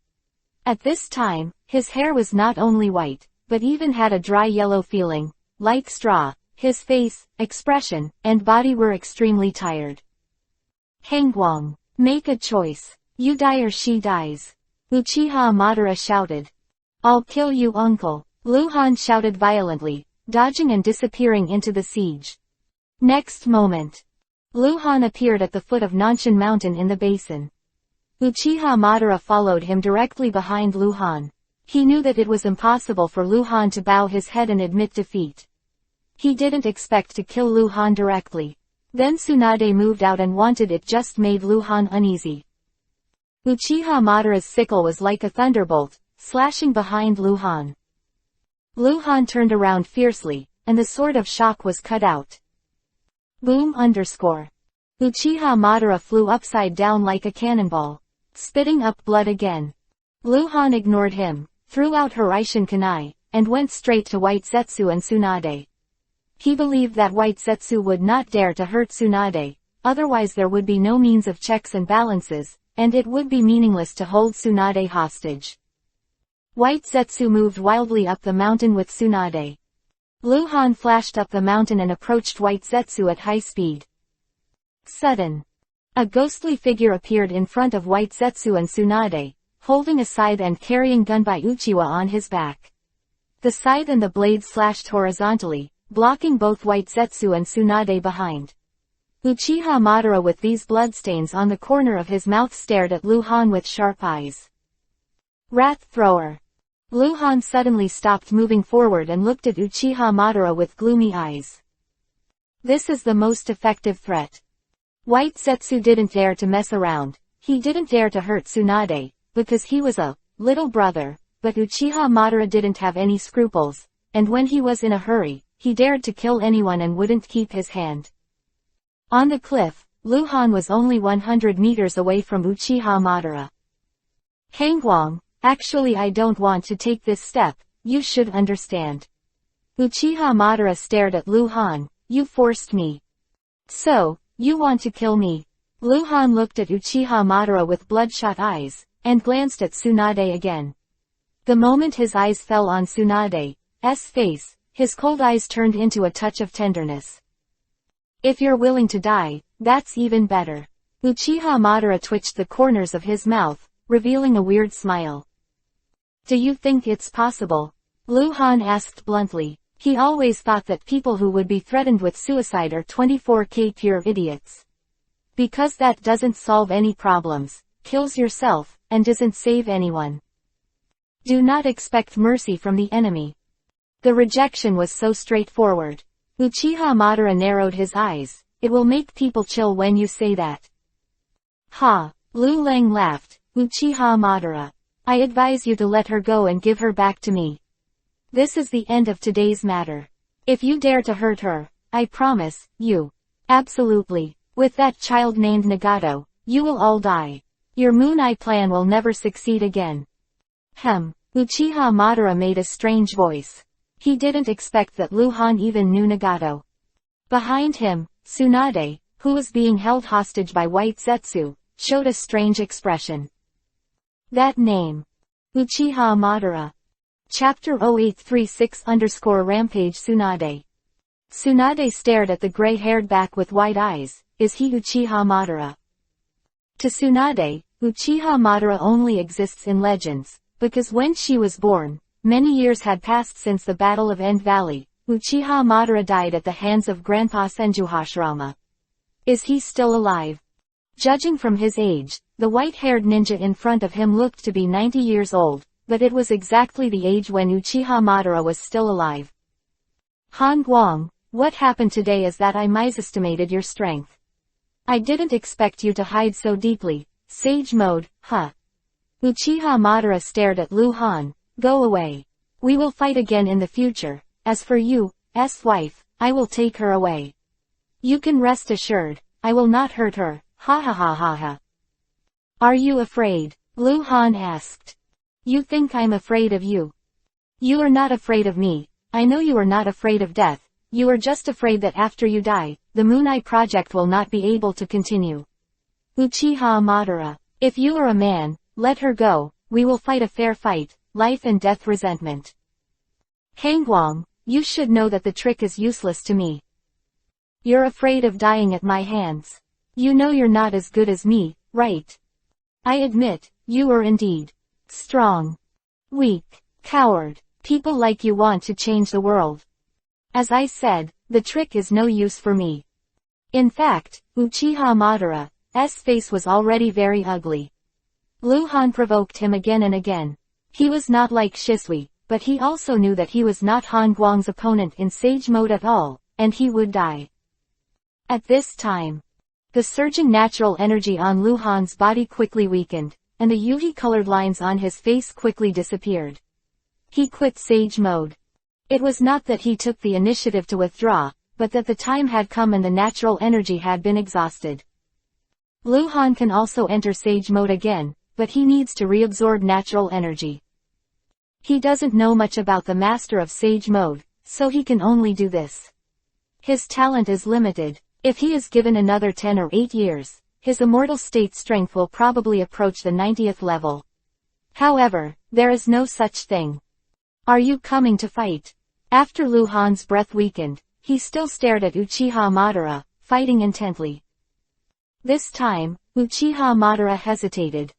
At this time, his hair was not only white, but even had a dry yellow feeling, like straw. His face, expression, and body were extremely tired. "Hangguang, make a choice. You die or she dies," Uchiha Madara shouted. "I'll kill you, uncle," Lu Han shouted violently, dodging and disappearing into the siege. Next moment, Lu Han appeared at the foot of Nanshan Mountain in the basin. Uchiha Madara followed him directly behind Lu Han. He knew that it was impossible for Lu Han to bow his head and admit defeat. He didn't expect to kill Lu Han directly. Then Tsunade moved out, and wanted it just made Lu Han uneasy. Uchiha Madara's sickle was like a thunderbolt, slashing behind Lu Han. Lu Han turned around fiercely, and the sword of shock was cut out. Boom! Uchiha Madara flew upside down like a cannonball, spitting up blood again. Lu Han ignored him, threw out Hiraishin Kunai, and went straight to White Zetsu and Tsunade. He believed that White Zetsu would not dare to hurt Tsunade, otherwise there would be no means of checks and balances, and it would be meaningless to hold Tsunade hostage. White Zetsu moved wildly up the mountain with Tsunade. Lu Han flashed up the mountain and approached White Zetsu at high speed. Sudden. A ghostly figure appeared in front of White Zetsu and Tsunade, holding a scythe and carrying Gunbai Uchiwa on his back. The scythe and the blade slashed horizontally, blocking both White Zetsu and Tsunade behind. Uchiha Madara, with these bloodstains on the corner of his mouth, stared at Lu Han with sharp eyes. Wrath Thrower. Lu Han suddenly stopped moving forward and looked at Uchiha Madara with gloomy eyes. This is the most effective threat. White Zetsu didn't dare to mess around. He didn't dare to hurt Tsunade, because he was a little brother, but Uchiha Madara didn't have any scruples, and when he was in a hurry, he dared to kill anyone and wouldn't keep his hand. On the cliff, Lu Han was only 100 meters away from Uchiha Madara. Hangguang, actually I don't want to take this step, you should understand. Uchiha Madara stared at Lu Han. You forced me. So, you want to kill me? Lu Han looked at Uchiha Madara with bloodshot eyes, and glanced at Tsunade again. The moment his eyes fell on Tsunade's face, his cold eyes turned into a touch of tenderness. If you're willing to die, that's even better. Uchiha Madara twitched the corners of his mouth, revealing a weird smile. Do you think it's possible? Lu Han asked bluntly. He always thought that people who would be threatened with suicide are 24K pure idiots. Because that doesn't solve any problems, kills yourself, and doesn't save anyone. Do not expect mercy from the enemy. The rejection was so straightforward. Uchiha Madara narrowed his eyes. It will make people chill when you say that. Ha! Lu Lang laughed. Uchiha Madara. I advise you to let her go and give her back to me. This is the end of today's matter. If you dare to hurt her, I promise, you. Absolutely. With that child named Nagato, you will all die. Your Moon Eye plan will never succeed again. Uchiha Madara made a strange voice. He didn't expect that Lu Han even knew Nagato. Behind him, Tsunade, who was being held hostage by White Zetsu, showed a strange expression. That name. Uchiha Madara. Chapter 0836_Rampage Tsunade. Tsunade stared at the gray-haired back with wide eyes. Is he Uchiha Madara? To Tsunade, Uchiha Madara only exists in legends, because when she was born, many years had passed since the Battle of End Valley. Uchiha Madara died at the hands of Grandpa Senjuhashirama. Is he still alive? Judging from his age, the white-haired ninja in front of him looked to be 90 years old, but it was exactly the age when Uchiha Madara was still alive. Han Guang, what happened today is that I misestimated your strength. I didn't expect you to hide so deeply. Sage mode, huh? Uchiha Madara stared at Lu Han. Go away. We will fight again in the future. As for you, wife, I will take her away. You can rest assured, I will not hurt her. Ha ha ha ha ha. Are you afraid? Lu Han asked. You think I'm afraid of you? You are not afraid of me. I know you are not afraid of death. You are just afraid that after you die, the Moon Eye project will not be able to continue. Uchiha Madara. If you are a man, let her go. We will fight a fair fight, life and death resentment. Hangguang, you should know that the trick is useless to me. You're afraid of dying at my hands. You know you're not as good as me, right? I admit, you are indeed strong, weak, coward. People like you want to change the world. As I said, the trick is no use for me. In fact, Uchiha Madara's face was already very ugly. Lu Han provoked him again and again. He was not like Shisui, but he also knew that he was not Han Guang's opponent in Sage mode at all, and he would die. At this time, the surging natural energy on Lu Han's body quickly weakened, and the Yuhi-colored lines on his face quickly disappeared. He quit Sage mode. It was not that he took the initiative to withdraw, but that the time had come and the natural energy had been exhausted. Lu Han can also enter Sage mode again, but he needs to reabsorb natural energy. He doesn't know much about the master of Sage mode, so he can only do this. His talent is limited. If he is given another 10 or 8 years, his immortal state strength will probably approach the 90th level. However, there is no such thing. Are you coming to fight? After Lu Han's breath weakened, he still stared at Uchiha Madara, fighting intently. This time, Uchiha Madara hesitated.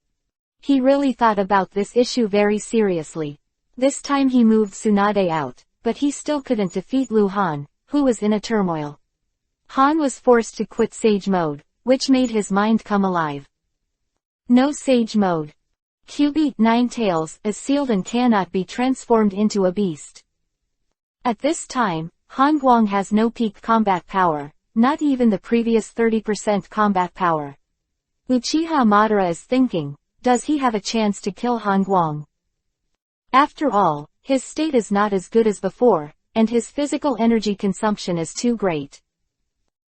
He really thought about this issue very seriously. This time he moved Tsunade out, but he still couldn't defeat Lu Han, who was in a turmoil. Han was forced to quit Sage mode, which made his mind come alive. No Sage mode. QB 9 Tails is sealed and cannot be transformed into a beast. At this time, Han Guang has no peak combat power, not even the previous 30% combat power. Uchiha Madara is thinking, does he have a chance to kill Han Guang? After all, his state is not as good as before, and his physical energy consumption is too great.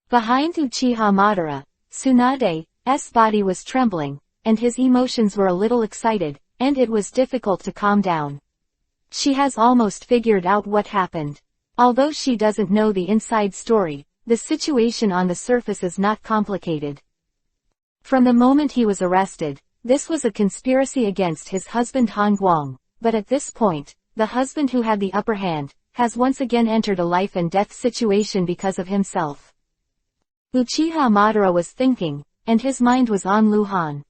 Behind Uchiha Madara, Tsunade's body was trembling, and his emotions were a little excited, and it was difficult to calm down. She has almost figured out what happened. Although she doesn't know the inside story, the situation on the surface is not complicated. From the moment he was arrested, this was a conspiracy against his husband Han Guang, but at this point, the husband who had the upper hand, has once again entered a life and death situation because of himself. Uchiha Madara was thinking, and his mind was on Lu Han.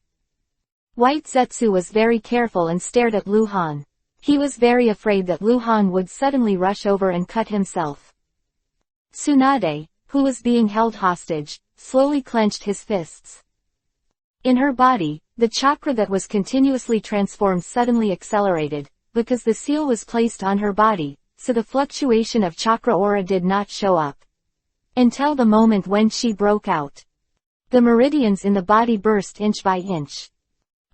White Zetsu was very careful and stared at Lu Han. He was very afraid that Lu Han would suddenly rush over and cut himself. Tsunade, who was being held hostage, slowly clenched his fists. In her body, the chakra that was continuously transformed suddenly accelerated, because the seal was placed on her body, so the fluctuation of chakra aura did not show up. Until the moment when she broke out. The meridians in the body burst inch by inch.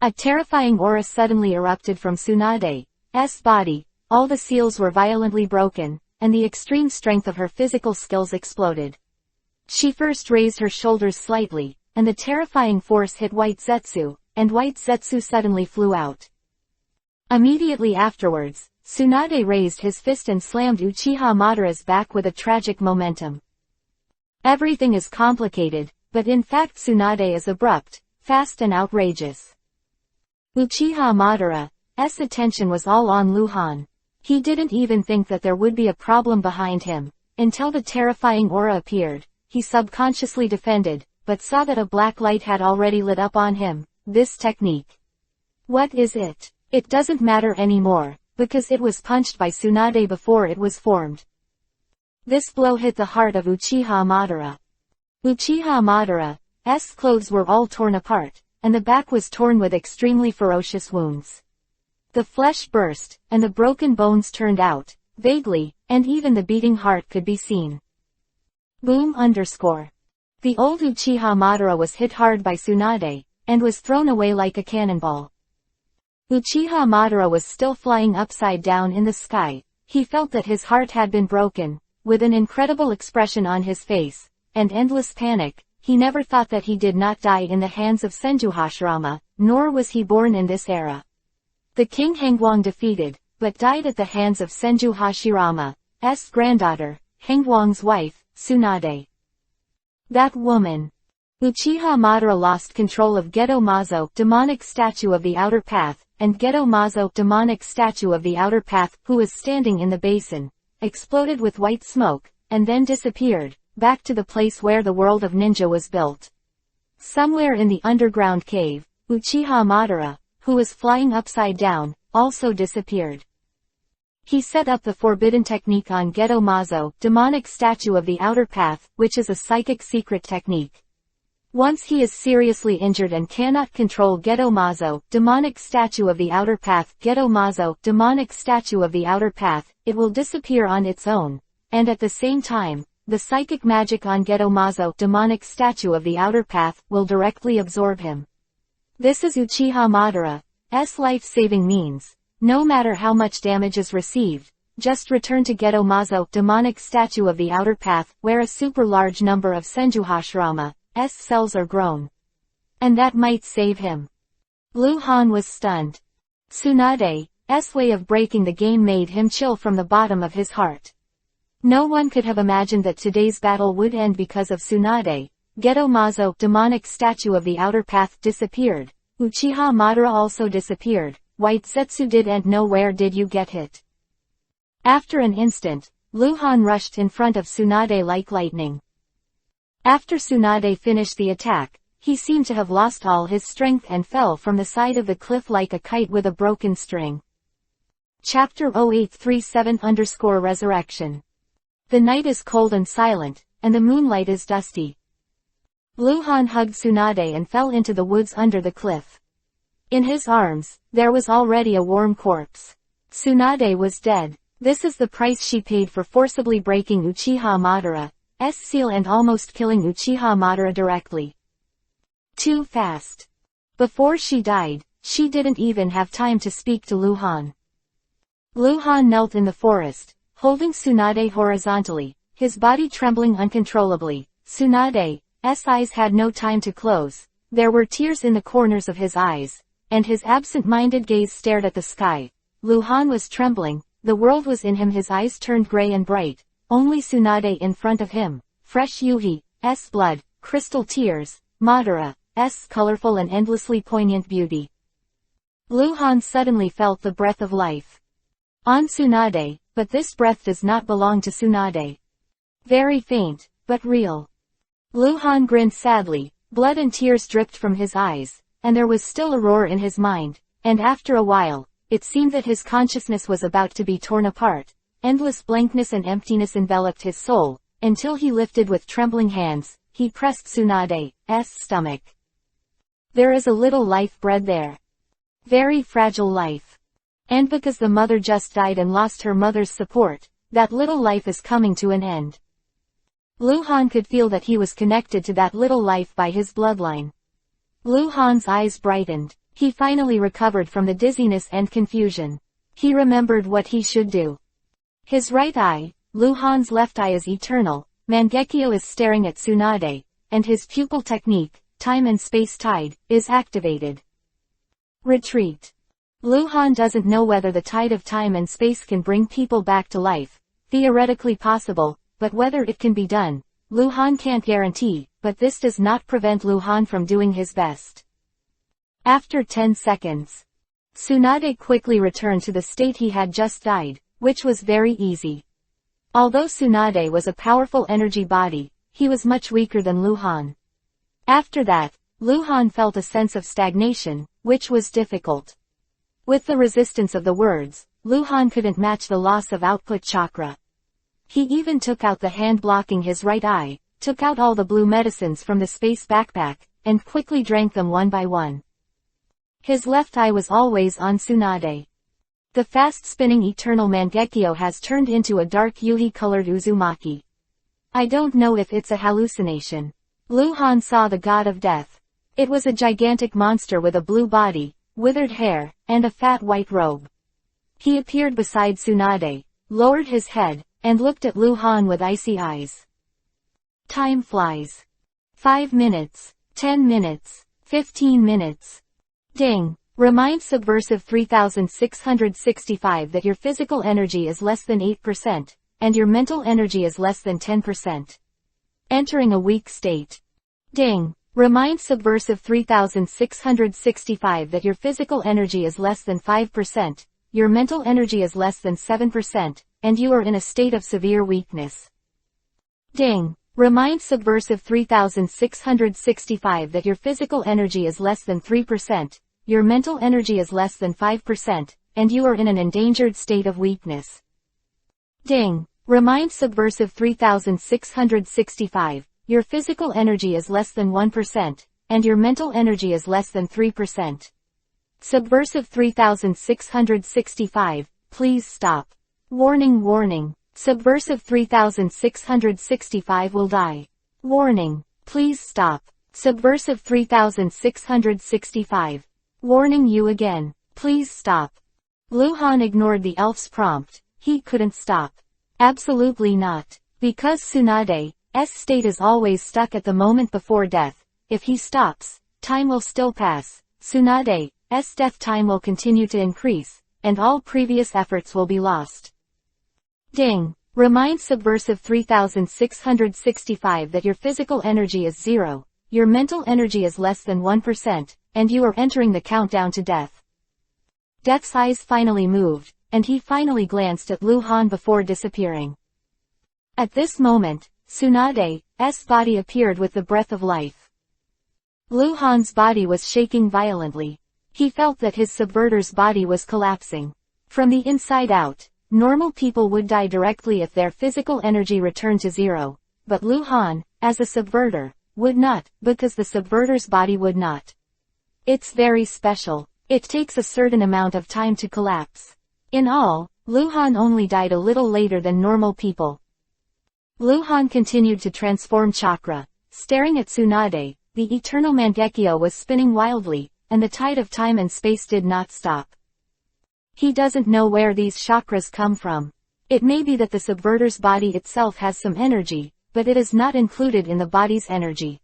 A terrifying aura suddenly erupted from Tsunade's body, all the seals were violently broken, and the extreme strength of her physical skills exploded. She first raised her shoulders slightly, and the terrifying force hit White Zetsu, and White Zetsu suddenly flew out. Immediately afterwards, Tsunade raised his fist and slammed Uchiha Madara's back with a tragic momentum. Everything is complicated, but in fact Tsunade is abrupt, fast and outrageous. Uchiha Madara's attention was all on Lu Han. He didn't even think that there would be a problem behind him, until the terrifying aura appeared. He subconsciously defended, but saw that a black light had already lit up on him. This technique. What is it? It doesn't matter anymore, because it was punched by Tsunade before it was formed. This blow hit the heart of Uchiha Madara. Uchiha Madara's clothes were all torn apart, and the back was torn with extremely ferocious wounds. The flesh burst, and the broken bones turned out, vaguely, and even the beating heart could be seen. Boom _ The old Uchiha Madara was hit hard by Tsunade, and was thrown away like a cannonball. Uchiha Madara was still flying upside down in the sky. He felt that his heart had been broken. With an incredible expression on his face, and endless panic, he never thought that he did not die in the hands of Senju Hashirama, nor was he born in this era. The King Hengwang defeated, but died at the hands of Senju Hashirama's granddaughter, Hengwang's wife, Tsunade. That woman. Uchiha Madara lost control of Geto Mazo, demonic statue of the outer path, and Geto Mazo, demonic statue of the outer path, who was standing in the basin, exploded with white smoke, and then disappeared, back to the place where the world of ninja was built. Somewhere in the underground cave, Uchiha Madara, who was flying upside down, also disappeared. He set up the forbidden technique on Geto Mazo, demonic statue of the outer path, which is a psychic secret technique. Once he is seriously injured and cannot control Geto Mazo, demonic statue of the outer path, Geto Mazo, demonic statue of the outer path, it will disappear on its own, and at the same time, the psychic magic on Geto Mazo, demonic statue of the outer path, will directly absorb him. This is Uchiha Madara's life-saving means. No matter how much damage is received, just return to Geto Mazo, demonic statue of the outer path, where a super large number of Senju Hashirama's cells are grown. And that might save him. Lu Han was stunned. Tsunade's way of breaking the game made him chill from the bottom of his heart. No one could have imagined that today's battle would end because of Tsunade. Geto Mazo, demonic statue of the outer path, disappeared. Uchiha Madara also disappeared. White Zetsu didn't know where did you get hit. After an instant, Lu Han rushed in front of Tsunade like lightning. After Tsunade finished the attack, he seemed to have lost all his strength and fell from the side of the cliff like a kite with a broken string. Chapter 0837_Resurrection. The night is cold and silent, and the moonlight is dusty. Lu Han hugged Tsunade and fell into the woods under the cliff. In his arms, there was already a warm corpse. Tsunade was dead. This is the price she paid for forcibly breaking Uchiha Madara's seal and almost killing Uchiha Madara directly. Too fast. Before she died, she didn't even have time to speak to Lu Han. Lu Han knelt in the forest, holding Tsunade horizontally, his body trembling uncontrollably. Tsunade's eyes had no time to close. There were tears in the corners of his eyes, and his absent-minded gaze stared at the sky. Lu Han was trembling, the world was in him, his eyes turned gray and bright, only Tsunade in front of him, fresh Yuhi's blood, crystal tears, Madara's colorful and endlessly poignant beauty. Lu Han suddenly felt the breath of life on Tsunade, but this breath does not belong to Tsunade. Very faint, but real. Lu Han grinned sadly, blood and tears dripped from his eyes, and there was still a roar in his mind, and after a while, it seemed that his consciousness was about to be torn apart. Endless blankness and emptiness enveloped his soul, until he lifted with trembling hands, he pressed Tsunade's stomach. There is a little life bred there. Very fragile life. And because the mother just died and lost her mother's support, that little life is coming to an end. Lu Han could feel that he was connected to that little life by his bloodline. Lu Han's eyes brightened. He finally recovered from the dizziness and confusion. He remembered what he should do. His right eye, Lu Han's left eye, is eternal. Mangekyo is staring at Tsunade, and his pupil technique, time and space tide, is activated. Retreat. Lu Han doesn't know whether the tide of time and space can bring people back to life. Theoretically possible, but whether it can be done, Lu Han can't guarantee, but this does not prevent Lu Han from doing his best. After 10 seconds, Tsunade quickly returned to the state he had just died, which was very easy. Although Tsunade was a powerful energy body, he was much weaker than Luhan. After that, Luhan felt a sense of stagnation, which was difficult. With the resistance of the words, Luhan couldn't match the loss of output chakra. He even took out the hand blocking his right eye, took out all the blue medicines from the space backpack, and quickly drank them one by one. His left eye was always on Tsunade. The fast-spinning eternal Mangekyo has turned into a dark Yuhi-colored Uzumaki. I don't know if it's a hallucination. Luhan saw the god of death. It was a gigantic monster with a blue body, withered hair, and a fat white robe. He appeared beside Tsunade, lowered his head, and looked at Luhan with icy eyes. Time flies. 5 minutes, 10 minutes, 15 minutes. Ding. Remind Subversive 3665 that your physical energy is less than 8%, and your mental energy is less than 10%. Entering a weak state. Ding. Remind Subversive 3665 that your physical energy is less than 5%, your mental energy is less than 7%, and you are in a state of severe weakness. Ding. Remind Subversive 3665 that your physical energy is less than 3%, your mental energy is less than 5%, and you are in an endangered state of weakness. Ding. Remind Subversive 3665, your physical energy is less than 1%, and your mental energy is less than 3%. Subversive 3665, please stop. Warning, warning. Subversive 3665 will die. Warning. Please stop. Subversive 3665. Warning you again. Please stop. Luhan ignored the elf's prompt. He couldn't stop. Absolutely not. Because Tsunade's state is always stuck at the moment before death. If he stops, time will still pass. Tsunade's death time will continue to increase, and all previous efforts will be lost. Ding. Remind Subversive 3665 that your physical energy is 0, your mental energy is less than 1%, and you are entering the countdown to death. Death's eyes finally moved, and he finally glanced at Luhan before disappearing. At this moment, Tsunade's body appeared with the breath of life. Luhan's body was shaking violently. He felt that his subverter's body was collapsing. From the inside out, normal people would die directly if their physical energy returned to 0, but Luhan, as a subverter, would not, because the subverter's body would not. It's very special. It takes a certain amount of time to collapse. In all, Luhan only died a little later than normal people. Luhan continued to transform chakra. Staring at Tsunade, the eternal Mangekyo was spinning wildly, and the tide of time and space did not stop. He doesn't know where these chakras come from. It may be that the subverter's body itself has some energy, but it is not included in the body's energy.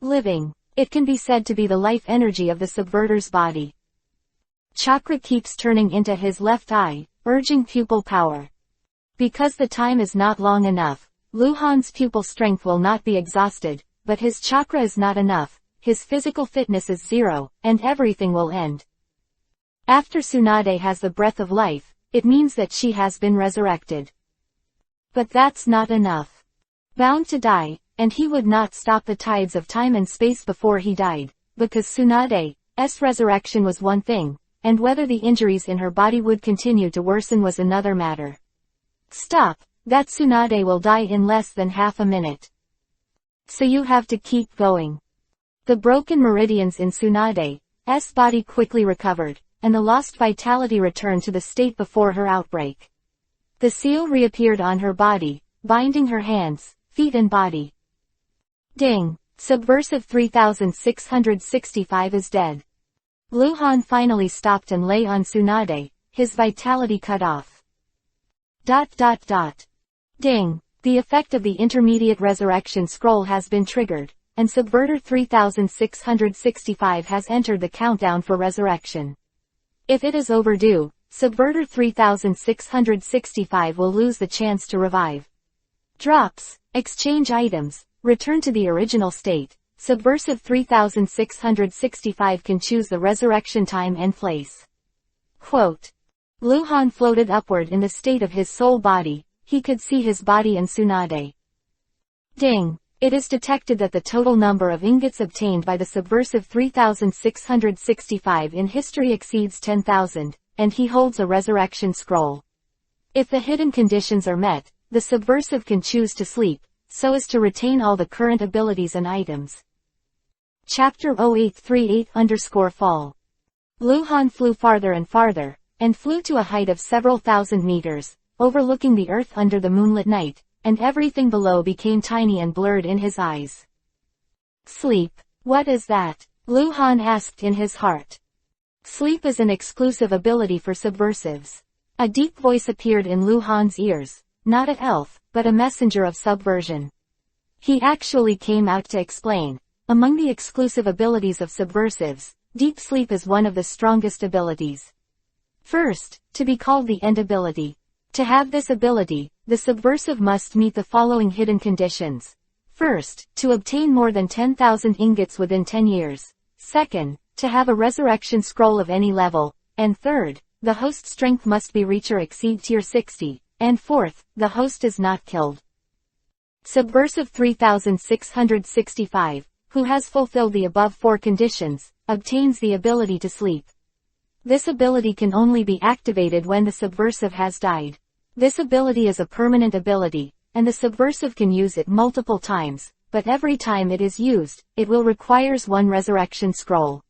Living. It can be said to be the life energy of the subverter's body. Chakra keeps turning into his left eye, urging pupil power. Because the time is not long enough, Luhan's pupil strength will not be exhausted, but his chakra is not enough, his physical fitness is 0, and everything will end. After Tsunade has the breath of life, it means that she has been resurrected. But that's not enough. Bound to die, and he would not stop the tides of time and space before he died, because Tsunade's resurrection was one thing, and whether the injuries in her body would continue to worsen was another matter. Stop, that Tsunade will die in less than half a minute. So you have to keep going. The broken meridians in Tsunade's body quickly recovered, and the lost vitality returned to the state before her outbreak. The seal reappeared on her body, binding her hands, feet and body. Ding. Subversive 3665 is dead. Luhan finally stopped and lay on Tsunade, his vitality cut off. ... Ding. The effect of the intermediate resurrection scroll has been triggered, and Subverter 3665 has entered the countdown for resurrection. If it is overdue, Subverter 3665 will lose the chance to revive. Drops. Exchange items. Return to the original state. Subversive 3665 can choose the resurrection time and place. Quote. Luhan floated upward in the state of his soul body, he could see his body and Tsunade. Ding! It is detected that the total number of ingots obtained by the subversive 3665 in history exceeds 10,000, and he holds a resurrection scroll. If the hidden conditions are met, the subversive can choose to sleep, so as to retain all the current abilities and items. Chapter 0838_Fall. Luhan flew farther and farther, and flew to a height of several thousand meters, overlooking the earth under the moonlit night, and everything below became tiny and blurred in his eyes. Sleep. What is that? Luhan asked in his heart. Sleep is an exclusive ability for subversives. A deep voice appeared in Luhan's ears, not an elf, but a messenger of subversion. He actually came out to explain. Among the exclusive abilities of subversives, deep sleep is one of the strongest abilities. First, to be called the end ability. To have this ability, the subversive must meet the following hidden conditions. First, to obtain more than 10,000 ingots within 10 years. Second, to have a resurrection scroll of any level. And third, the host strength must be reach or exceed tier 60. And fourth, the host is not killed. Subversive 3665, who has fulfilled the above four conditions, obtains the ability to sleep. This ability can only be activated when the subversive has died. This ability is a permanent ability, and the subversive can use it multiple times, but every time it is used, it will requires one resurrection scroll.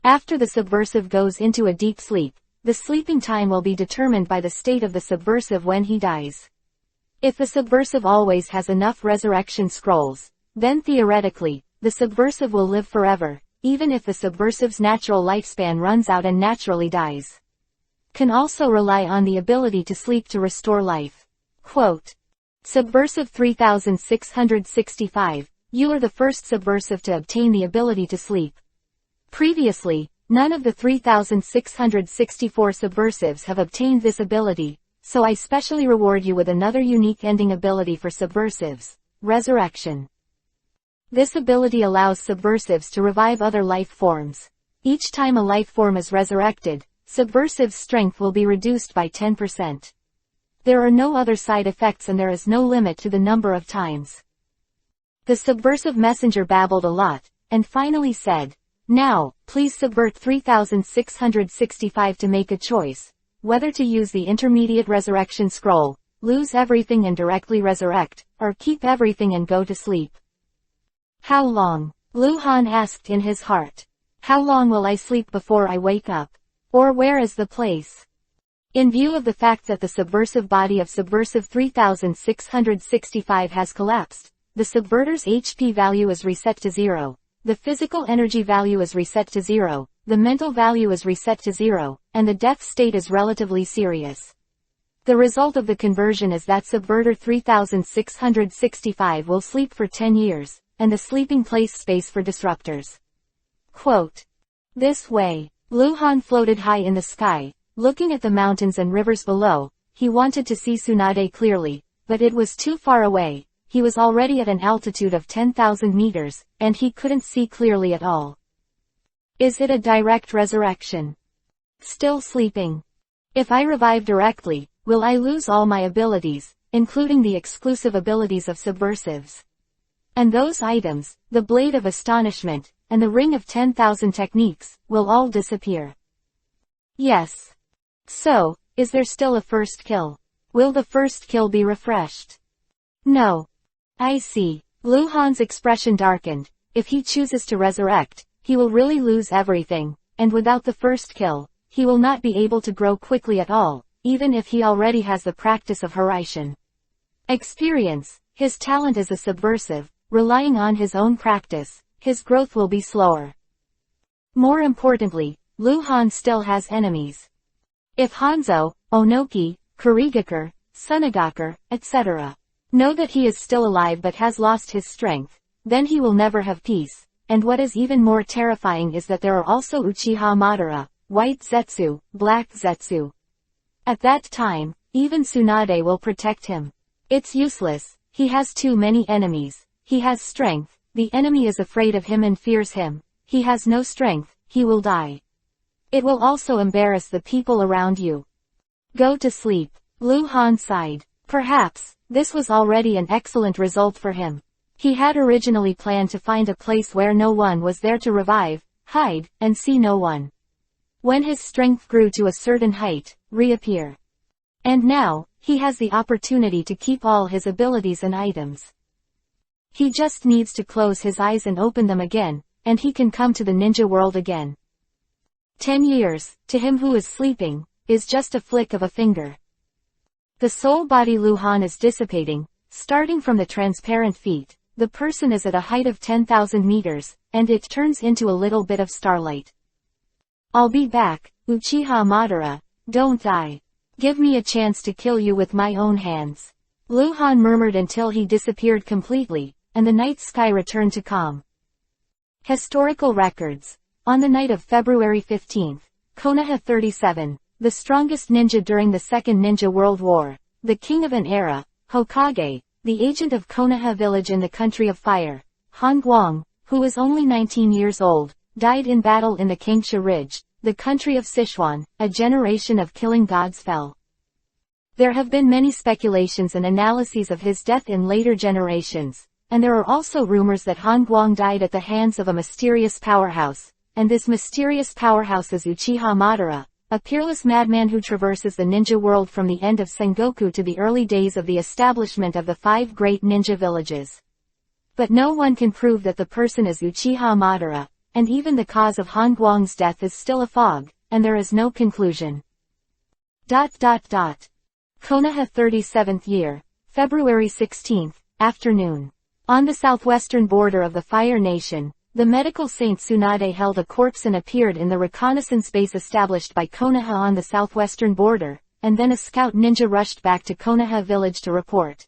After the subversive goes into a deep sleep, the sleeping time will be determined by the state of the subversive when he dies. If the subversive always has enough resurrection scrolls, then theoretically, the subversive will live forever, even if the subversive's natural lifespan runs out and naturally dies. Can also rely on the ability to sleep to restore life. Quote. Subversive 3665, you are the first subversive to obtain the ability to sleep. Previously, none of the 3664 subversives have obtained this ability, so I specially reward you with another unique ending ability for subversives, Resurrection. This ability allows subversives to revive other life forms. Each time a life form is resurrected, subversive's strength will be reduced by 10%. There are no other side effects and there is no limit to the number of times. The subversive messenger babbled a lot, and finally said, now, please subvert 3665 to make a choice, whether to use the intermediate resurrection scroll, lose everything and directly resurrect, or keep everything and go to sleep. How long? Luhan asked in his heart. How long will I sleep before I wake up? Or where is the place? In view of the fact that the subversive body of subversive 3665 has collapsed, the subverter's HP value is reset to 0, the physical energy value is reset to 0, the mental value is reset to 0, and the death state is relatively serious. The result of the conversion is that subverter 3665 will sleep for 10 years, and the sleeping place space for disruptors. Quote. This way, Luhan floated high in the sky, looking at the mountains and rivers below. He wanted to see Tsunade clearly, but it was too far away. He was already at an altitude of 10,000 meters, and he couldn't see clearly at all. Is it a direct resurrection? Still sleeping. If I revive directly, will I lose all my abilities, including the exclusive abilities of subversives? And those items, the Blade of Astonishment, and the Ring of 10,000 Techniques, will all disappear. Yes. So, is there still a first kill? Will the first kill be refreshed? No. I see. Luhan's expression darkened. If he chooses to resurrect, he will really lose everything, and without the first kill, he will not be able to grow quickly at all, even if he already has the practice of Haraishin. Experience, his talent as a subversive, relying on his own practice, his growth will be slower. More importantly, Luhan still has enemies. If Hanzo, Onoki, Kurigakure, Sunagakure, etc. know that he is still alive but has lost his strength, then he will never have peace, and what is even more terrifying is that there are also Uchiha Madara, White Zetsu, Black Zetsu. At that time, even Tsunade will protect him. It's useless, he has too many enemies. He has strength, the enemy is afraid of him and fears him. He has no strength, he will die. It will also embarrass the people around you. Go to sleep. Luhan sighed. Perhaps, this was already an excellent result for him. He had originally planned to find a place where no one was there to revive, hide, and see no one. When his strength grew to a certain height, reappear. And now, he has the opportunity to keep all his abilities and items. He just needs to close his eyes and open them again, and he can come to the ninja world again. 10 years, to him who is sleeping, is just a flick of a finger. The soul body Luhan is dissipating, starting from the transparent feet. The person is at a height of 10,000 meters, and it turns into a little bit of starlight. I'll be back, Uchiha Madara, don't die. Give me a chance to kill you with my own hands. Luhan murmured until he disappeared completely, and the night sky returned to calm. Historical records. On the night of February 15, Konoha 37, the strongest ninja during the Second Ninja World War, the king of an era, Hokage, the agent of Konoha village in the country of fire, Han Guang, who was only 19 years old, died in battle in the Kangsha Ridge, the country of Sichuan. A generation of killing gods fell. There have been many speculations and analyses of his death in later generations, and there are also rumors that Han Guang died at the hands of a mysterious powerhouse, and this mysterious powerhouse is Uchiha Madara, a peerless madman who traverses the ninja world from the end of Sengoku to the early days of the establishment of the 5 great ninja villages. But no one can prove that the person is Uchiha Madara, and even the cause of Han Guang's death is still a fog, and there is no conclusion. Konoha 37th year, February 16th, afternoon. On the southwestern border of the Fire Nation, the medical saint Tsunade held a corpse and appeared in the reconnaissance base established by Konoha on the southwestern border, and then a scout ninja rushed back to Konoha village to report.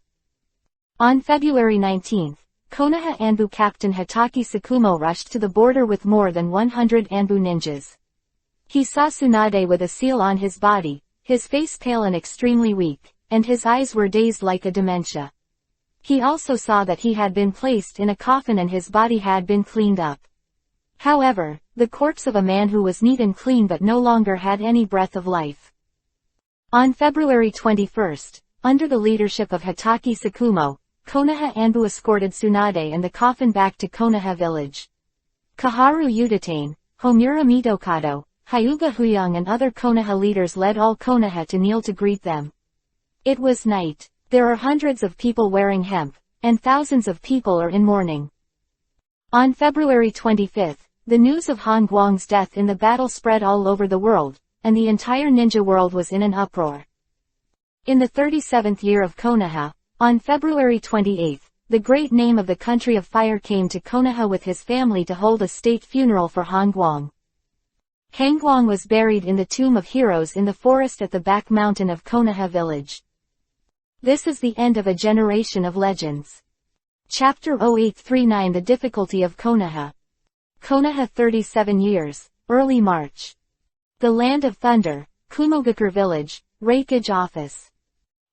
On February 19, Konoha Anbu Captain Hitaki Tsukumo rushed to the border with more than 100 Anbu ninjas. He saw Tsunade with a seal on his body, his face pale and extremely weak, and his eyes were dazed like a dementia. He also saw that he had been placed in a coffin and his body had been cleaned up. However, the corpse of a man who was neat and clean but no longer had any breath of life. On February 21, under the leadership of Hitaki Tsukumo, Konoha Anbu escorted Tsunade and the coffin back to Konoha village. Kaharu Udatane, Homura Mitokado, Hyuga Huyang and other Konoha leaders led all Konoha to kneel to greet them. It was night. There are hundreds of people wearing hemp, and thousands of people are in mourning. On February 25, the news of Han Guang's death in the battle spread all over the world, and the entire ninja world was in an uproar. In the 37th year of Konoha, on February 28, the great name of the country of fire came to Konoha with his family to hold a state funeral for Han Guang. Han Guang was buried in the Tomb of Heroes in the forest at the back mountain of Konoha village. This is the end of a generation of legends. Chapter 0839 The Difficulty of Konoha. Konoha 37 years, early March. The Land of Thunder, Kumogakure Village, Raikage Office.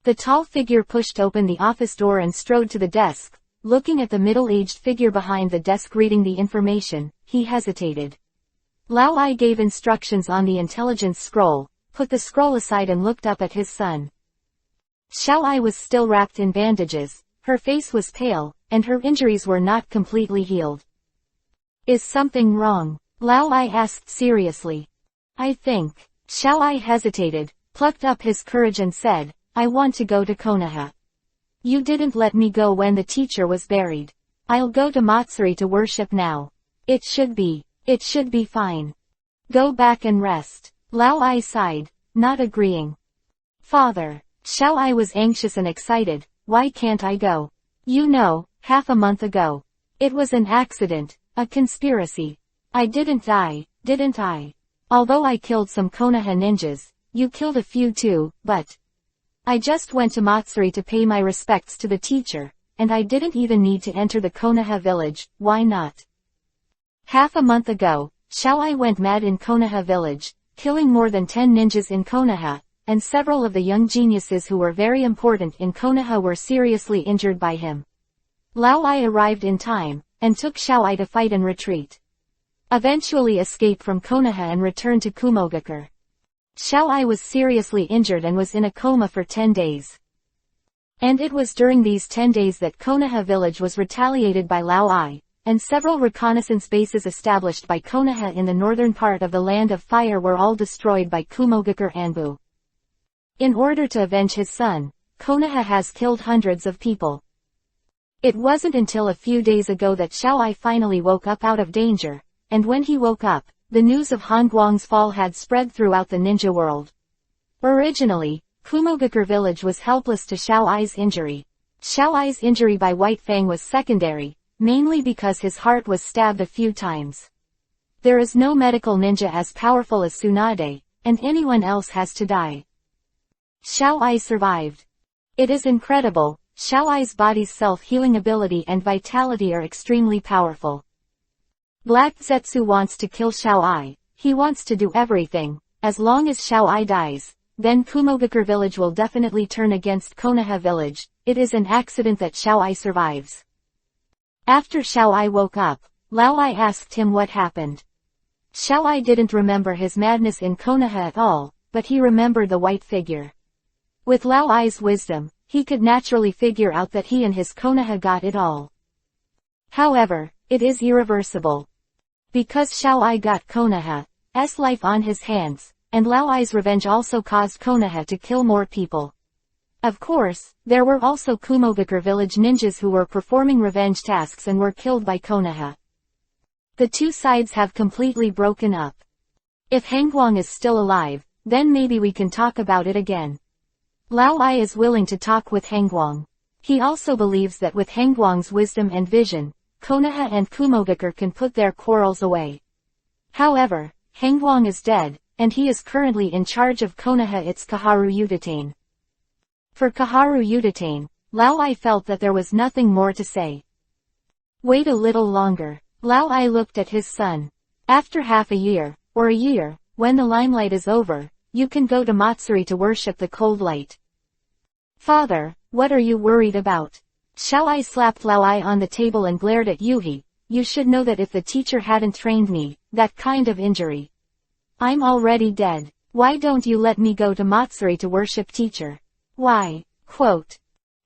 The tall figure pushed open the office door and strode to the desk. Looking at the middle-aged figure behind the desk reading the information, he hesitated. Lao Ai gave instructions on the intelligence scroll, put the scroll aside and looked up at his son. Xiao Ai was still wrapped in bandages, her face was pale, and her injuries were not completely healed. Is something wrong? Lao Ai asked seriously. I think. Xiao Ai hesitated, plucked up his courage and said, I want to go to Konoha. You didn't let me go when the teacher was buried. I'll go to Matsuri to worship now. It should be fine. Go back and rest. Lao Ai sighed, not agreeing. Father. Xiao Ai was anxious and excited, why can't I go? You know, half a month ago. It was an accident, a conspiracy. I didn't die, didn't I? Although I killed some Konoha ninjas, you killed a few too, but I just went to Matsuri to pay my respects to the teacher, and I didn't even need to enter the Konoha village, why not? Half a month ago, Xiao Ai went mad in Konoha village, killing more than 10 ninjas in Konoha, and several of the young geniuses who were very important in Konoha were seriously injured by him. Lao Ai arrived in time, and took Xiao Ai to fight and retreat. Eventually escaped from Konoha and returned to Kumogakure. Xiao Ai was seriously injured and was in a coma for 10 days. And it was during these 10 days that Konoha village was retaliated by Lao Ai, and several reconnaissance bases established by Konoha in the northern part of the Land of Fire were all destroyed by Kumogakure Anbu. In order to avenge his son, Konoha has killed hundreds of people. It wasn't until a few days ago that Xiao Ai finally woke up out of danger, and when he woke up, the news of Han Guang's fall had spread throughout the ninja world. Originally, Kumogakure village was helpless to Xiao Ai's injury. Xiao Ai's injury by White Fang was secondary, mainly because his heart was stabbed a few times. There is no medical ninja as powerful as Tsunade, and anyone else has to die. Xiao Ai survived. It is incredible. Xiao Ai's body's self-healing ability and vitality are extremely powerful. Black Zetsu wants to kill Xiao Ai. He wants to do everything. As long as Xiao Ai dies, then Kumogakure village will definitely turn against Konoha village. It is an accident that Xiao Ai survives. After Xiao Ai woke up, Lao Ai asked him what happened. Xiao Ai didn't remember his madness in Konoha at all, but he remembered the white figure. With Lao Ai's wisdom, he could naturally figure out that he and his Konoha got it all. However, it is irreversible. Because Xiao Ai got Konoha's life on his hands, and Lao Ai's revenge also caused Konoha to kill more people. Of course, there were also Kumogakure village ninjas who were performing revenge tasks and were killed by Konoha. The two sides have completely broken up. If Hangguang is still alive, then maybe we can talk about it again. Lao Ai is willing to talk with Hangguang. He also believes that with Hangguang's wisdom and vision, Konoha and Kumogakure can put their quarrels away. However, Hangguang is dead, and he is currently in charge of Konoha. It's Kaharu Udatane. For Kaharu Udatane, Lao Ai felt that there was nothing more to say. Wait a little longer. Lao Ai looked at his son. After half a year, or a year, when the limelight is over, you can go to Matsuri to worship the cold light. Father, what are you worried about? Xiao Ai slapped Lao Ai on the table and glared at Yuhi. You should know that if the teacher hadn't trained me, that kind of injury. I'm already dead. Why don't you let me go to Matsuri to worship teacher? Why? Quote.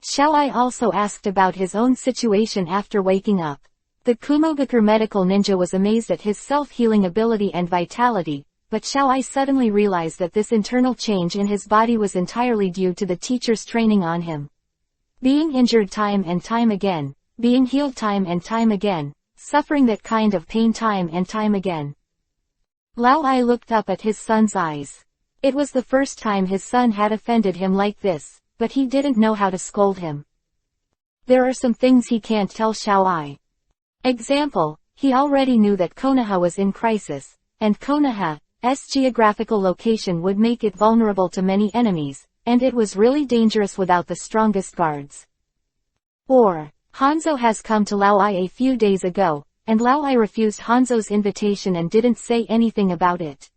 Xiao Ai also asked about his own situation after waking up. The Kumogakure medical ninja was amazed at his self-healing ability and vitality, but Xiao Ai suddenly realized that this internal change in his body was entirely due to the teacher's training on him. Being injured time and time again, being healed time and time again, suffering that kind of pain time and time again. Lao Ai looked up at his son's eyes. It was the first time his son had offended him like this, but he didn't know how to scold him. There are some things he can't tell Xiao Ai. Example, he already knew that Konoha was in crisis, and Konoha's geographical location would make it vulnerable to many enemies, and it was really dangerous without the strongest guards. Or, Hanzo has come to Lao Ai a few days ago, and Lao Ai refused Hanzo's invitation and didn't say anything about it.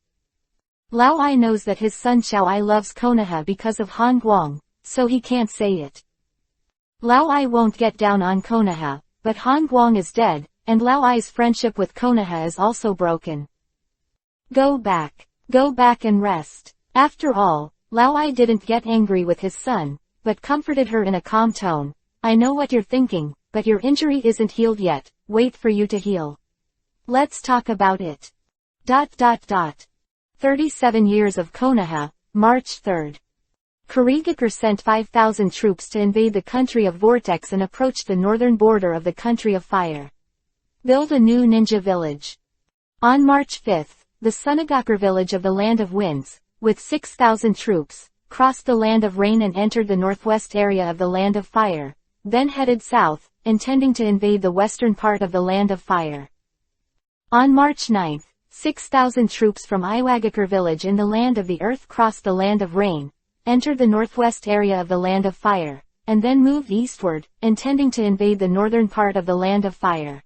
Lao Ai knows that his son Xiao Ai loves Konoha because of Han Guang, so he can't say it. Lao Ai won't get down on Konoha, but Han Guang is dead, and Lao Ai's friendship with Konoha is also broken. Go back and rest. After all, Lao Ai didn't get angry with his son, but comforted her in a calm tone. I know what you're thinking, but your injury isn't healed yet, wait for you to heal. Let's talk about it. 37 years of Konoha, March 3rd. Kurigakure sent 5,000 troops to invade the country of Vortex and approach the northern border of the country of Fire. Build a new ninja village. On March 5th, the Sunagakure village of the Land of Winds, with 6,000 troops, crossed the Land of Rain and entered the northwest area of the Land of Fire, then headed south, intending to invade the western part of the Land of Fire. On March 9th, 6,000 troops from Iwagakure village in the Land of the Earth crossed the Land of Rain, entered the northwest area of the Land of Fire, and then moved eastward, intending to invade the northern part of the Land of Fire.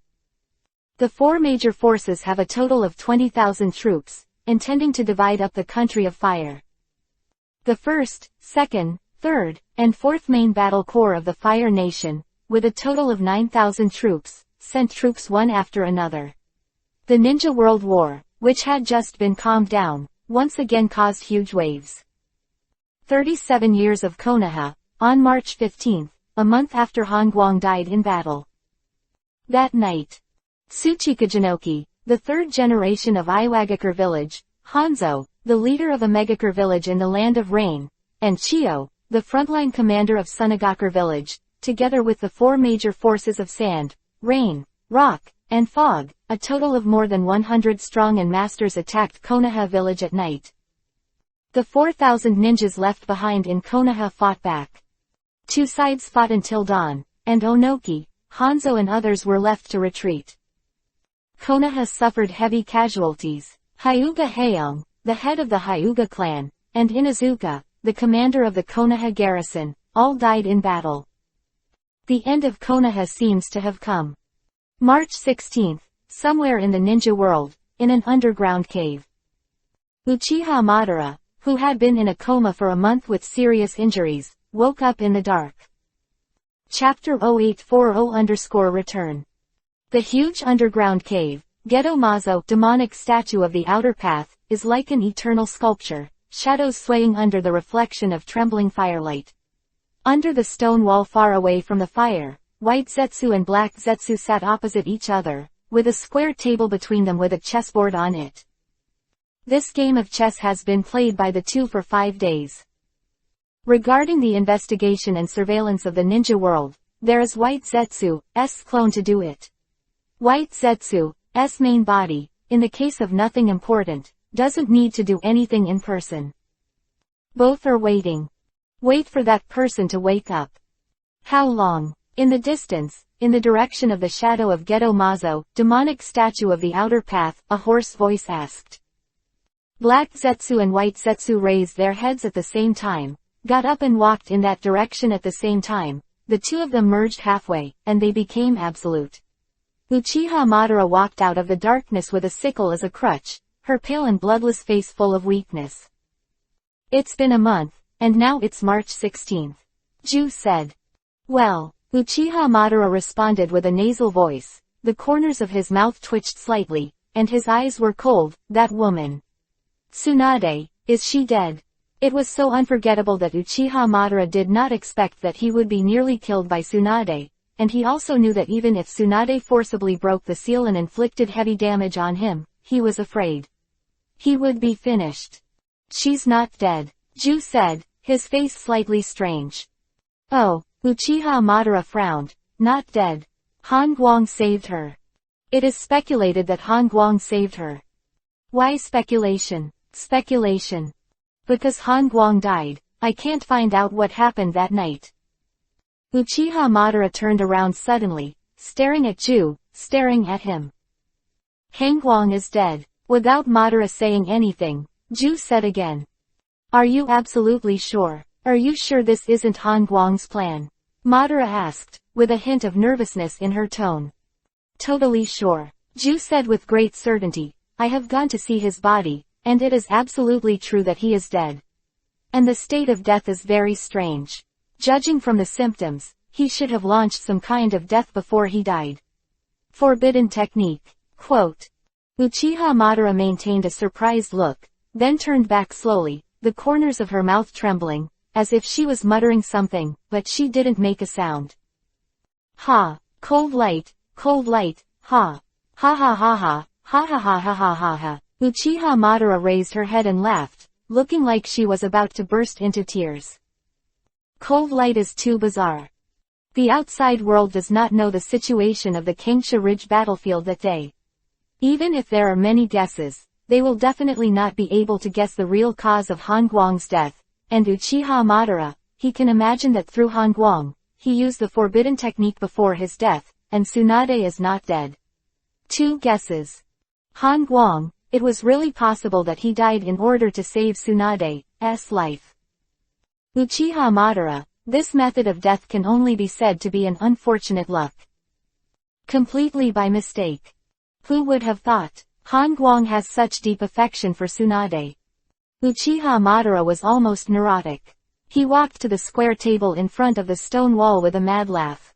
The four major forces have a total of 20,000 troops, intending to divide up the country of Fire. The 1st, 2nd, 3rd, and 4th main battle corps of the Fire Nation, with a total of 9,000 troops, sent troops one after another. The Ninja World War, which had just been calmed down, once again caused huge waves. 37 years of Konoha. on March 15, a month after Han Guang died in battle. That night, Tsuchikajinoki, the third generation of Iwagakure village, Hanzo, the leader of a Megakure village in the Land of Rain, and Chiyo, the frontline commander of Sunagakure village, together with the four major forces of sand, rain, rock, and fog, a total of more than 100 strong and masters attacked Konoha village at night. The 4,000 ninjas left behind in Konoha fought back. Two sides fought until dawn, and Onoki, Hanzo and others were left to retreat. Konoha suffered heavy casualties. Hyuga Haeyoung, the head of the Hyuga clan, and Inazuka, the commander of the Konoha garrison, all died in battle. The end of Konoha seems to have come. March 16, somewhere in the ninja world, in an underground cave. Uchiha Madara, who had been in a coma for a month with serious injuries, woke up in the dark. Chapter 0840-Return. The huge underground cave, Gedo Mazo, demonic statue of the outer path, is like an eternal sculpture, shadows swaying under the reflection of trembling firelight. Under the stone wall far away from the fire, white Zetsu and black Zetsu sat opposite each other, with a square table between them with a chessboard on it. This game of chess has been played by the two for 5 days. Regarding the investigation and surveillance of the ninja world, there is White Zetsu's clone to do it. White Zetsu's main body, in the case of nothing important, doesn't need to do anything in person. Both are waiting. Wait for that person to wake up. How long? In the distance, in the direction of the shadow of Gedo Mazo, demonic statue of the outer path, a hoarse voice asked. Black Zetsu and White Zetsu raised their heads at the same time, got up and walked in that direction at the same time. The two of them merged halfway, and they became absolute. Uchiha Madara walked out of the darkness with a sickle as a crutch, her pale and bloodless face full of weakness. It's been a month, and now it's March 16th. Ju said. Well, Uchiha Madara responded with a nasal voice. The corners of his mouth twitched slightly, and his eyes were cold. That woman. Tsunade, is she dead? It was so unforgettable that Uchiha Madara did not expect that he would be nearly killed by Tsunade, and he also knew that even if Tsunade forcibly broke the seal and inflicted heavy damage on him, he was afraid he would be finished. She's not dead, Ju said, his face slightly strange. Oh, Uchiha Madara frowned. Not dead. Han Guang saved her. It is speculated that Han Guang saved her. Why speculation? Speculation. Because Han Guang died, I can't find out what happened that night. Uchiha Madara turned around suddenly, staring at Ju, staring at him. Han Guang is dead. Without Madara saying anything, Ju said again. Are you absolutely sure? Are you sure this isn't Han Guang's plan? Madara asked, with a hint of nervousness in her tone. Totally sure, Ju said with great certainty. I have gone to see his body, and it is absolutely true that he is dead. And the state of death is very strange. Judging from the symptoms, he should have launched some kind of death before he died. Forbidden technique. Quote. Uchiha Madara maintained a surprised look, then turned back slowly, the corners of her mouth trembling, as if she was muttering something, but she didn't make a sound. Ha! Cold light, ha! Ha ha ha ha, ha ha ha ha ha ha ha. Uchiha Madara raised her head and laughed, looking like she was about to burst into tears. Cold light is too bizarre. The outside world does not know the situation of the Kangsha Ridge battlefield that day. Even if there are many guesses, they will definitely not be able to guess the real cause of Han Guang's death, and Uchiha Madara, he can imagine that through Han Guang, he used the forbidden technique before his death, and Tsunade is not dead. 2 guesses. Han Guang, it was really possible that he died in order to save Tsunade's life. Uchiha Madara, this method of death can only be said to be an unfortunate luck. Completely by mistake. Who would have thought? Han Guang has such deep affection for Tsunade. Uchiha Madara was almost neurotic. He walked to the square table in front of the stone wall with a mad laugh.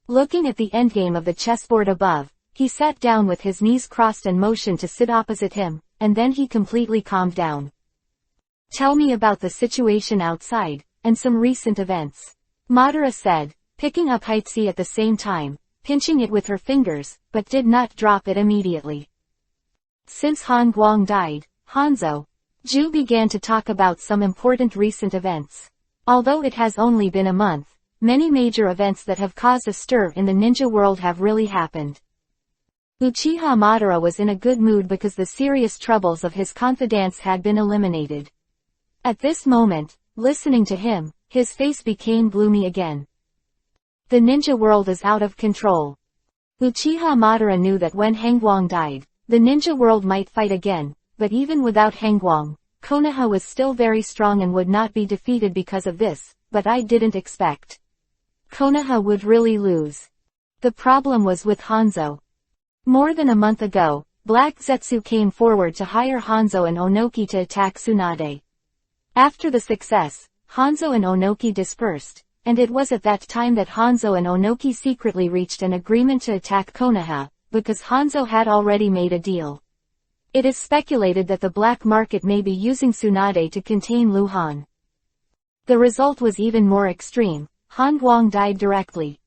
Looking at the endgame of the chessboard above, he sat down with his knees crossed and motioned to sit opposite him, and then he completely calmed down. Tell me about the situation outside, and some recent events. Madara said, picking up Hitzi at the same time, pinching it with her fingers, but did not drop it immediately. Since Han Guang died, Hanzo Ju began to talk about some important recent events. Although it has only been a month, many major events that have caused a stir in the ninja world have really happened. Uchiha Madara was in a good mood because the serious troubles of his confidants had been eliminated. At this moment, listening to him, his face became gloomy again. The ninja world is out of control. Uchiha Madara knew that when Hangguang died, the ninja world might fight again, but even without Hangguang, Konoha was still very strong and would not be defeated because of this, but I didn't expect Konoha would really lose. The problem was with Hanzo. More than a month ago, Black Zetsu came forward to hire Hanzo and Onoki to attack Tsunade. After the success, Hanzo and Onoki dispersed, and it was at that time that Hanzo and Onoki secretly reached an agreement to attack Konoha, because Hanzo had already made a deal. It is speculated that the black market may be using Tsunade to contain Luhan. The result was even more extreme. Han Guang died directly.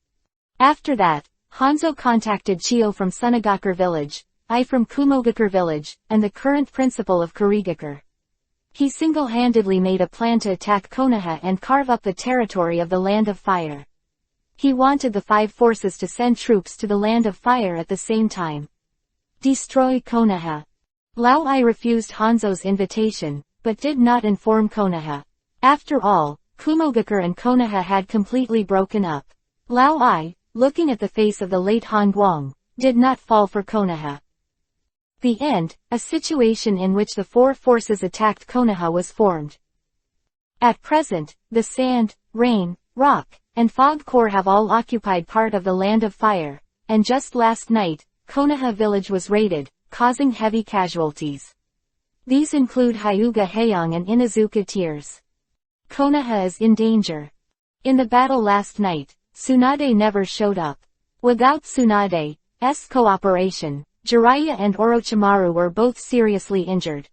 After that, Hanzo contacted Chio from Sunagakure village, I from Kumogakure village, and the current principal of Kurigakure. He single-handedly made a plan to attack Konoha and carve up the territory of the Land of Fire. He wanted the 5 forces to send troops to the Land of Fire at the same time. Destroy Konoha. Lao Ai refused Hanzo's invitation, but did not inform Konoha. After all, Kumogakure and Konoha had completely broken up. Lao Ai, looking at the face of the late Han Guang, did not fall for Konoha. The end, a situation in which the 4 forces attacked Konoha was formed. At present, the Sand, Rain, Rock, and Fog Corps have all occupied part of the Land of Fire, and just last night, Konoha village was raided, causing heavy casualties. These include Hyuga Heian and Inazuka Tears. Konoha is in danger. In the battle last night, Tsunade never showed up. Without Tsunade's cooperation, Jiraiya and Orochimaru were both seriously injured.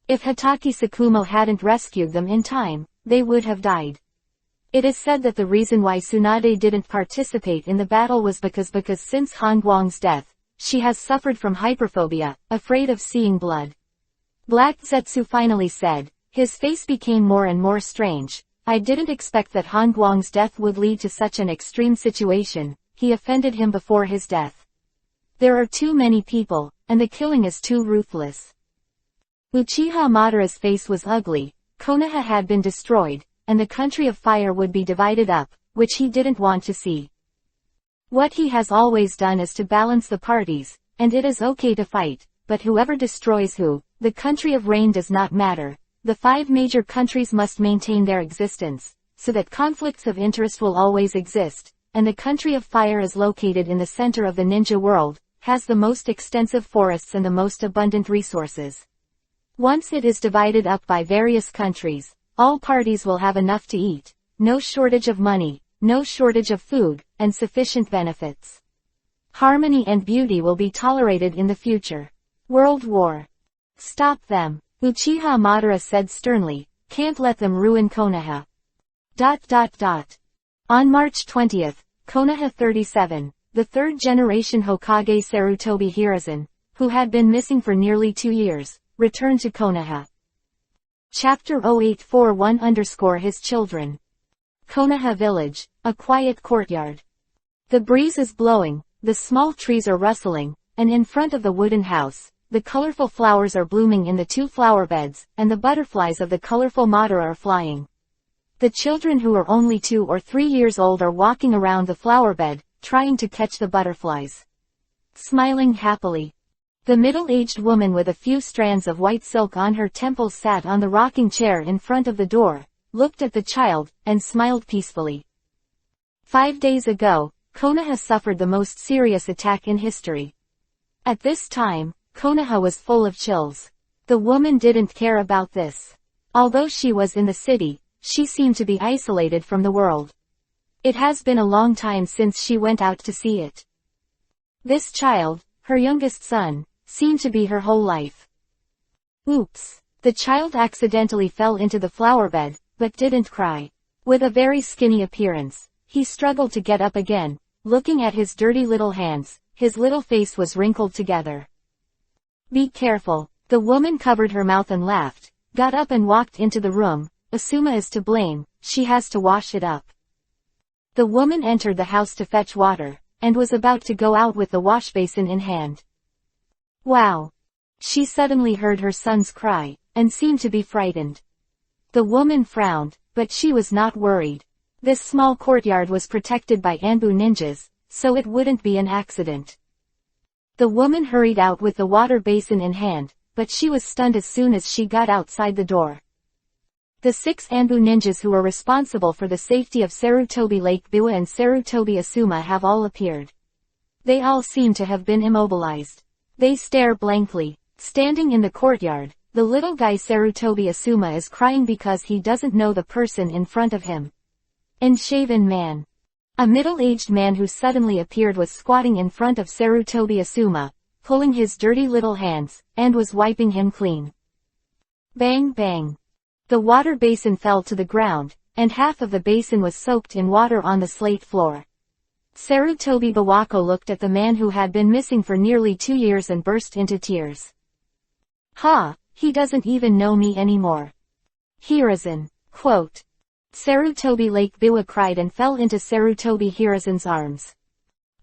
If Hatake Tsukumo hadn't rescued them in time, they would have died. It is said that the reason why Tsunade didn't participate in the battle was because since Han Guang's death, she has suffered from hyperphobia, afraid of seeing blood. Black Zetsu finally said, his face became more and more strange. I didn't expect that Han Guang's death would lead to such an extreme situation. He offended him before his death. There are too many people, and the killing is too ruthless. Uchiha Madara's face was ugly. Konoha had been destroyed, and the country of fire would be divided up, which he didn't want to see. What he has always done is to balance the parties, and it is okay to fight, but whoever destroys who, the country of rain does not matter. The 5 major countries must maintain their existence, so that conflicts of interest will always exist, and the country of fire is located in the center of the ninja world, has the most extensive forests and the most abundant resources. Once it is divided up by various countries, all parties will have enough to eat, no shortage of money, no shortage of food, and sufficient benefits. Harmony and beauty will be tolerated in the future. World War. Stop them. Uchiha Madara said sternly, can't let them ruin Konoha. On March 20th, Konoha 37, the 3rd generation Hokage Sarutobi Hiruzen, who had been missing for nearly 2 years, returned to Konoha. Chapter 0841 _ His Children. Konoha Village, a quiet courtyard. The breeze is blowing, the small trees are rustling, and in front of the wooden house, the colorful flowers are blooming in the 2 flower beds, and the butterflies of the colorful Madara are flying. The children who are only 2 or 3 years old are walking around the flower bed, trying to catch the butterflies. Smiling happily. The middle-aged woman with a few strands of white silk on her temples sat on the rocking chair in front of the door, looked at the child, and smiled peacefully. 5 days ago, Konoha suffered the most serious attack in history. At this time, Konoha was full of chills. The woman didn't care about this. Although she was in the city, she seemed to be isolated from the world. It has been a long time since she went out to see it. This child, her youngest son, seemed to be her whole life. Oops. The child accidentally fell into the flower bed, but didn't cry. With a very skinny appearance, he struggled to get up again. Looking at his dirty little hands, his little face was wrinkled together. Be careful. The woman covered her mouth and laughed, got up and walked into the room. Asuma is to blame, she has to wash it up. The woman entered the house to fetch water, and was about to go out with the wash basin in hand. Wow! She suddenly heard her son's cry, and seemed to be frightened. The woman frowned, but she was not worried. This small courtyard was protected by Anbu ninjas, so it wouldn't be an accident. The woman hurried out with the water basin in hand, but she was stunned as soon as she got outside the door. The 6 Anbu ninjas who were responsible for the safety of Sarutobi Lake Biwa and Sarutobi Asuma have all appeared. They all seem to have been immobilized. They stare blankly. Standing in the courtyard, the little guy Sarutobi Asuma is crying because he doesn't know the person in front of him. Unshaven man. A middle-aged man who suddenly appeared was squatting in front of Sarutobi Asuma, pulling his dirty little hands, and was wiping him clean. Bang bang. The water basin fell to the ground, and half of the basin was soaked in water on the slate floor. Sarutobi Bawako looked at the man who had been missing for nearly 2 years and burst into tears. Ha, he doesn't even know me anymore. Hiruzen. Quote. Sarutobi Lake Biwa cried and fell into Sarutobi Hiruzen's arms.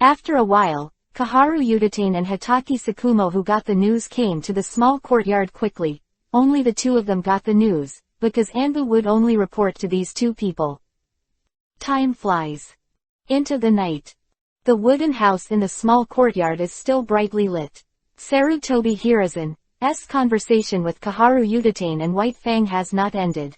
After a while, Kaharu Udatane and Hataki Sakumo who got the news came to the small courtyard quickly. Only the 2 of them got the news, because Anbu would only report to these 2 people. Time flies. Into the night. The wooden house in the small courtyard is still brightly lit. Sarutobi Hiruzen's conversation with Kaharu Udatane and White Fang has not ended.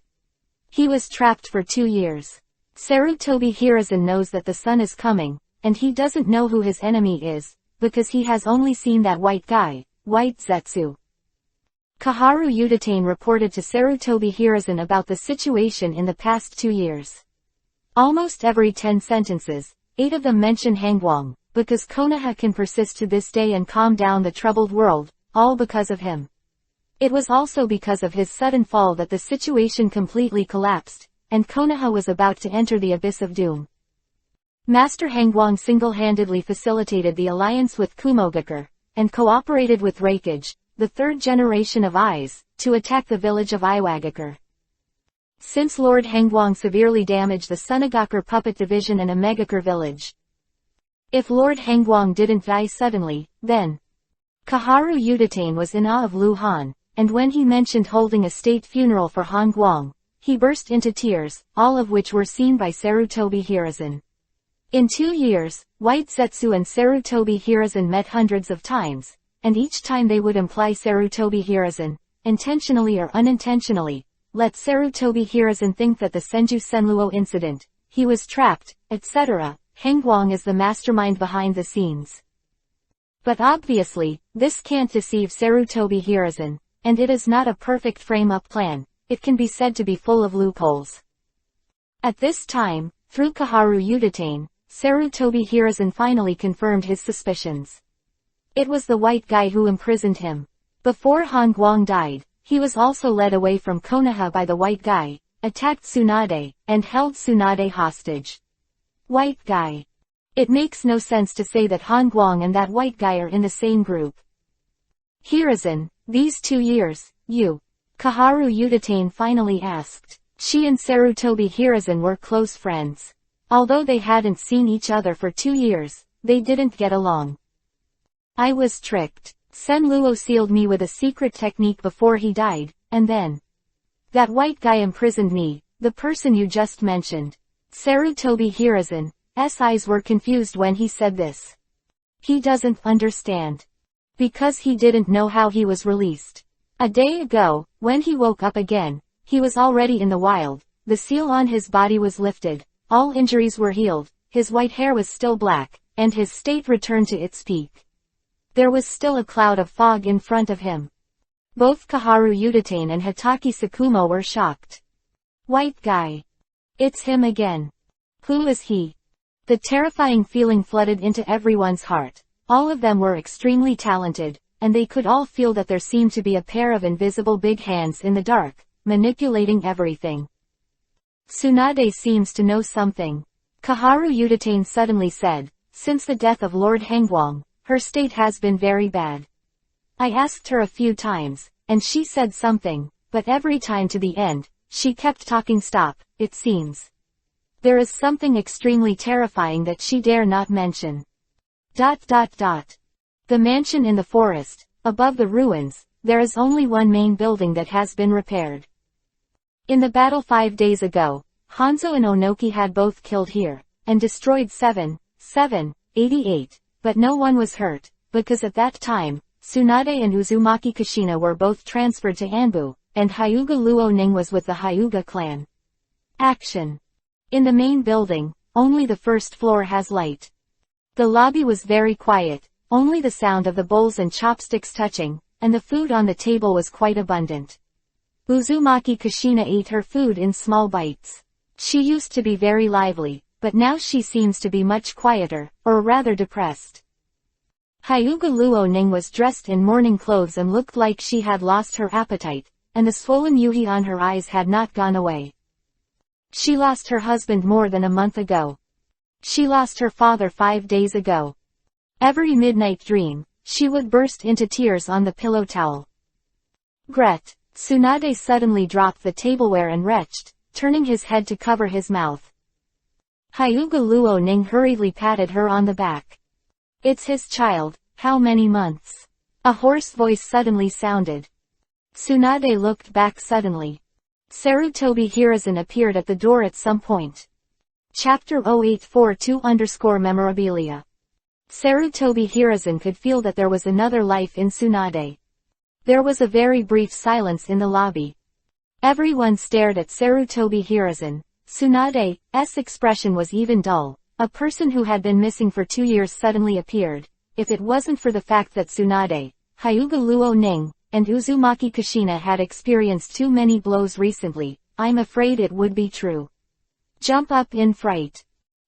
He was trapped for 2 years. Sarutobi Hiruzen knows that the sun is coming, and he doesn't know who his enemy is, because he has only seen that white guy, White Zetsu. Kaharu Udatane reported to Sarutobi Hiruzen about the situation in the past 2 years. Almost every 10 sentences, 8 of them mention Hangwang, because Konoha can persist to this day and calm down the troubled world, all because of him. It was also because of his sudden fall that the situation completely collapsed, and Konoha was about to enter the abyss of doom. Master Hangwang single-handedly facilitated the alliance with Kumogakure, and cooperated with Reikage, the 3rd generation of eyes, to attack the village of Iwagakure. Since Lord Hangwang severely damaged the Sunagakure puppet division and Omegakure village. If Lord Hangwang didn't die suddenly, then Kaharu Udatane was in awe of Lu Han, and when he mentioned holding a state funeral for Hangwang, he burst into tears, all of which were seen by Sarutobi Hiruzen. In 2 years, White Zetsu and Sarutobi Hiruzen met hundreds of times, and each time they would imply Sarutobi Hiruzen, intentionally or unintentionally, let Sarutobi Hiruzen think that the Senju Senluo incident, he was trapped, etc., Hangwang is the mastermind behind the scenes. But obviously, this can't deceive Sarutobi Hiruzen, and it is not a perfect frame-up plan, it can be said to be full of loopholes. At this time, through Kaharu Udatane, Sarutobi Hiruzen finally confirmed his suspicions. It was the white guy who imprisoned him. Before Hangwang died, he was also led away from Konoha by the white guy, attacked Tsunade, and held Tsunade hostage. White guy. It makes no sense to say that Hangwang and that white guy are in the same group. Hiruzen, these 2 years, you? Kaharu Udatane finally asked. She and Sarutobi Hiruzen were close friends. Although they hadn't seen each other for 2 years, they didn't get along. I was tricked. Senluo sealed me with a secret technique before he died, and then that white guy imprisoned me, the person you just mentioned. Sarutobi Hiruzen's eyes were confused when he said this. He doesn't understand. Because he didn't know how he was released. A day ago, when he woke up again, he was already in the wild, the seal on his body was lifted, all injuries were healed, his white hair was still black, and his state returned to its peak. There was still a cloud of fog in front of him. Both Kaharu Udatane and Hataki Sakumo were shocked. White guy. It's him again. Who is he? The terrifying feeling flooded into everyone's heart. All of them were extremely talented, and they could all feel that there seemed to be a pair of invisible big hands in the dark, manipulating everything. Tsunade seems to know something. Kaharu Udatane suddenly said, since the death of Lord Hengguang, her state has been very bad. I asked her a few times, and she said something, but every time to the end, she kept talking stop, it seems. There is something extremely terrifying that she dare not mention. The mansion in the forest, above the ruins, there is only one main building that has been repaired. In the battle 5 days ago, Hanzo and Onoki had both killed here, and destroyed 88, but no one was hurt, because at that time, Tsunade and Uzumaki Kushina were both transferred to Anbu, and Hyuga Luo Ning was with the Hyuga clan. Action. In the main building, only the first floor has light. The lobby was very quiet, only the sound of the bowls and chopsticks touching, and the food on the table was quite abundant. Uzumaki Kushina ate her food in small bites. She used to be very lively, but now she seems to be much quieter, or rather depressed. Hyuga Luo Ning was dressed in morning clothes and looked like she had lost her appetite, and the swollen yuhi on her eyes had not gone away. She lost her husband more than a month ago. She lost her father 5 days ago. Every midnight dream, she would burst into tears on the pillow towel. Gret. Tsunade suddenly dropped the tableware and retched, turning his head to cover his mouth. Hyuga Luo Ning hurriedly patted her on the back. It's his child, how many months? A hoarse voice suddenly sounded. Tsunade looked back suddenly. Sarutobi Hiruzen appeared at the door at some point. Chapter 0842_memorabilia. Sarutobi Hiruzen could feel that there was another life in Tsunade. There was a very brief silence in the lobby. Everyone stared at Sarutobi Hiruzen. Tsunade's expression was even dull. A person who had been missing for 2 years suddenly appeared. If it wasn't for the fact that Tsunade, Hyuga Luo Ning, and Uzumaki Kushina had experienced too many blows recently, I'm afraid it would be true. Jump up in fright.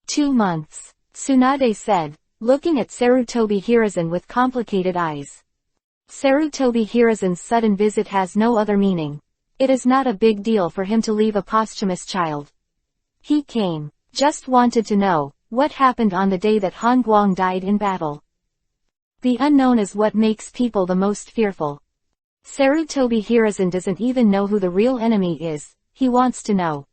2 months, Tsunade said, looking at Sarutobi Hiruzen with complicated eyes. Sarutobi Hiruzen's sudden visit has no other meaning. It is not a big deal for him to leave a posthumous child. He came, just wanted to know, what happened on the day that Hongguang died in battle. The unknown is what makes people the most fearful. Sarutobi Hiruzen doesn't even know who the real enemy is, he wants to know.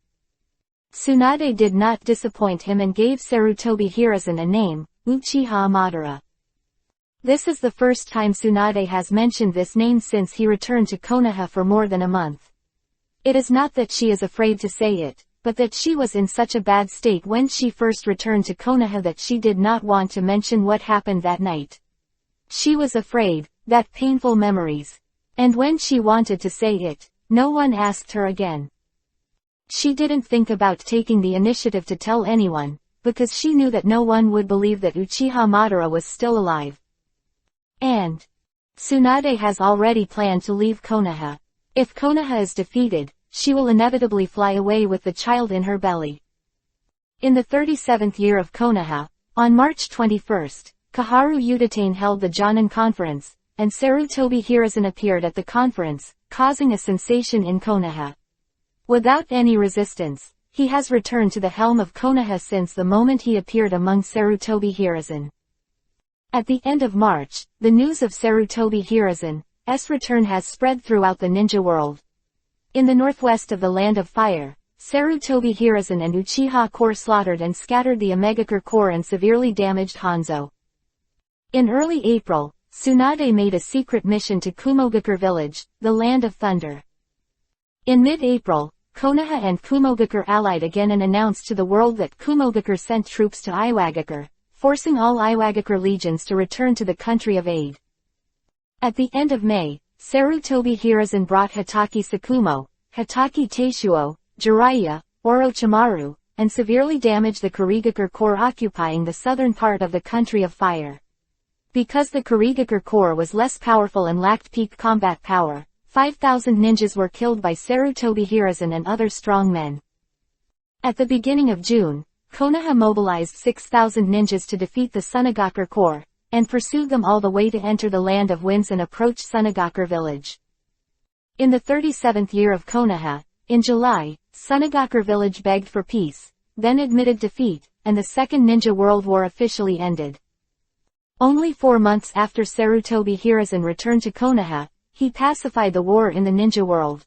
Tsunade did not disappoint him and gave Sarutobi Hiruzen a name, Uchiha Madara. This is the first time Tsunade has mentioned this name since he returned to Konoha for more than a month. It is not that she is afraid to say it, but that she was in such a bad state when she first returned to Konoha that she did not want to mention what happened that night. She was afraid, that painful memories. And when she wanted to say it, no one asked her again. She didn't think about taking the initiative to tell anyone, because she knew that no one would believe that Uchiha Madara was still alive. And Tsunade has already planned to leave Konoha. If Konoha is defeated, she will inevitably fly away with the child in her belly. In the 37th year of Konoha, on March 21st, Kaharu Udatane held the Jonin conference, and Sarutobi Hiruzen appeared at the conference, causing a sensation in Konoha. Without any resistance, he has returned to the helm of Konoha since the moment he appeared among Sarutobi Hiruzen. At the end of March, the news of Sarutobi Hiruzen's return has spread throughout the ninja world. In the northwest of the Land of Fire, Sarutobi Hiruzen and Uchiha Corps slaughtered and scattered the Omegakure Corps and severely damaged Hanzo. In early April, Tsunade made a secret mission to Kumogakure village, the Land of Thunder. In mid-April, Konoha and Kumogakure allied again and announced to the world that Kumogakure sent troops to Iwagakure, forcing all Iwagakure legions to return to the country of aid. At the end of May, Sarutobi Hiruzen brought Hatake Sakumo, Hatake Teishuo, Jiraiya, Orochimaru, and severely damaged the Kurigakure Corps occupying the southern part of the country of fire. Because the Kurigakure Corps was less powerful and lacked peak combat power, 5,000 ninjas were killed by Sarutobi Hiruzen and other strong men. At the beginning of June, Konoha mobilized 6,000 ninjas to defeat the Sunagakure Corps, and pursued them all the way to enter the Land of Winds and approach Sunagakure village. In the 37th year of Konoha, in July, Sunagakure village begged for peace, then admitted defeat, and the Second Ninja World War officially ended. Only 4 months after Sarutobi Hiruzen returned to Konoha, he pacified the war in the ninja world.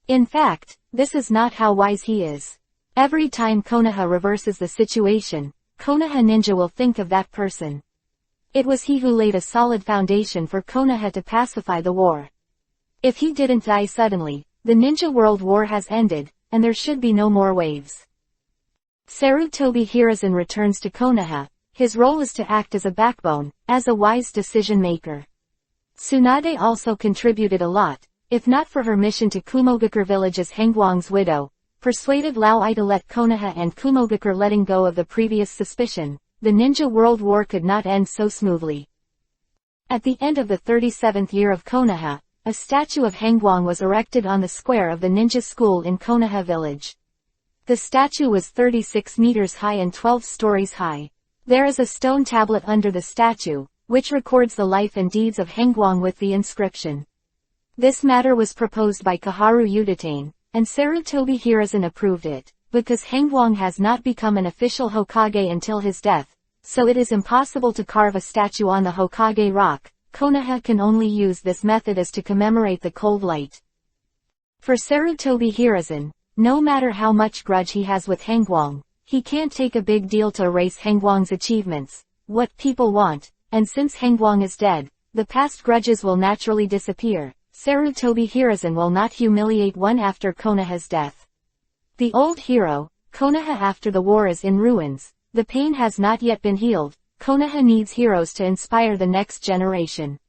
In fact, this is not how wise he is. Every time Konoha reverses the situation, Konoha ninja will think of that person. It was he who laid a solid foundation for Konoha to pacify the war. If he didn't die suddenly, the Ninja World War has ended, and there should be no more waves. Sarutobi Hiruzen returns to Konoha. His role is to act as a backbone, as a wise decision-maker. Tsunade also contributed a lot, if not for her mission to Kumogakure village as Hengwang's widow, persuaded Lao Ai to let Konoha and Kumogakure letting go of the previous suspicion. The Ninja World War could not end so smoothly. At the end of the 37th year of Konoha, a statue of Hengwang was erected on the square of the ninja school in Konoha village. The statue was 36 meters high and 12 stories high. There is a stone tablet under the statue, which records the life and deeds of Hengwang with the inscription. This matter was proposed by Kaharu Udatane, and Sarutobi Hiruzen approved it, because Hengwang has not become an official Hokage until his death, so it is impossible to carve a statue on the Hokage rock. Konoha can only use this method as to commemorate the cold light. For Sarutobi Hiruzen, no matter how much grudge he has with Hengwang, he can't take a big deal to erase Hengwang's achievements, what people want, and since Hengwang is dead, the past grudges will naturally disappear. Sarutobi Hiruzen will not humiliate one after Konoha's death. The old hero, Konoha after the war is in ruins, the pain has not yet been healed. Konoha needs heroes to inspire the next generation.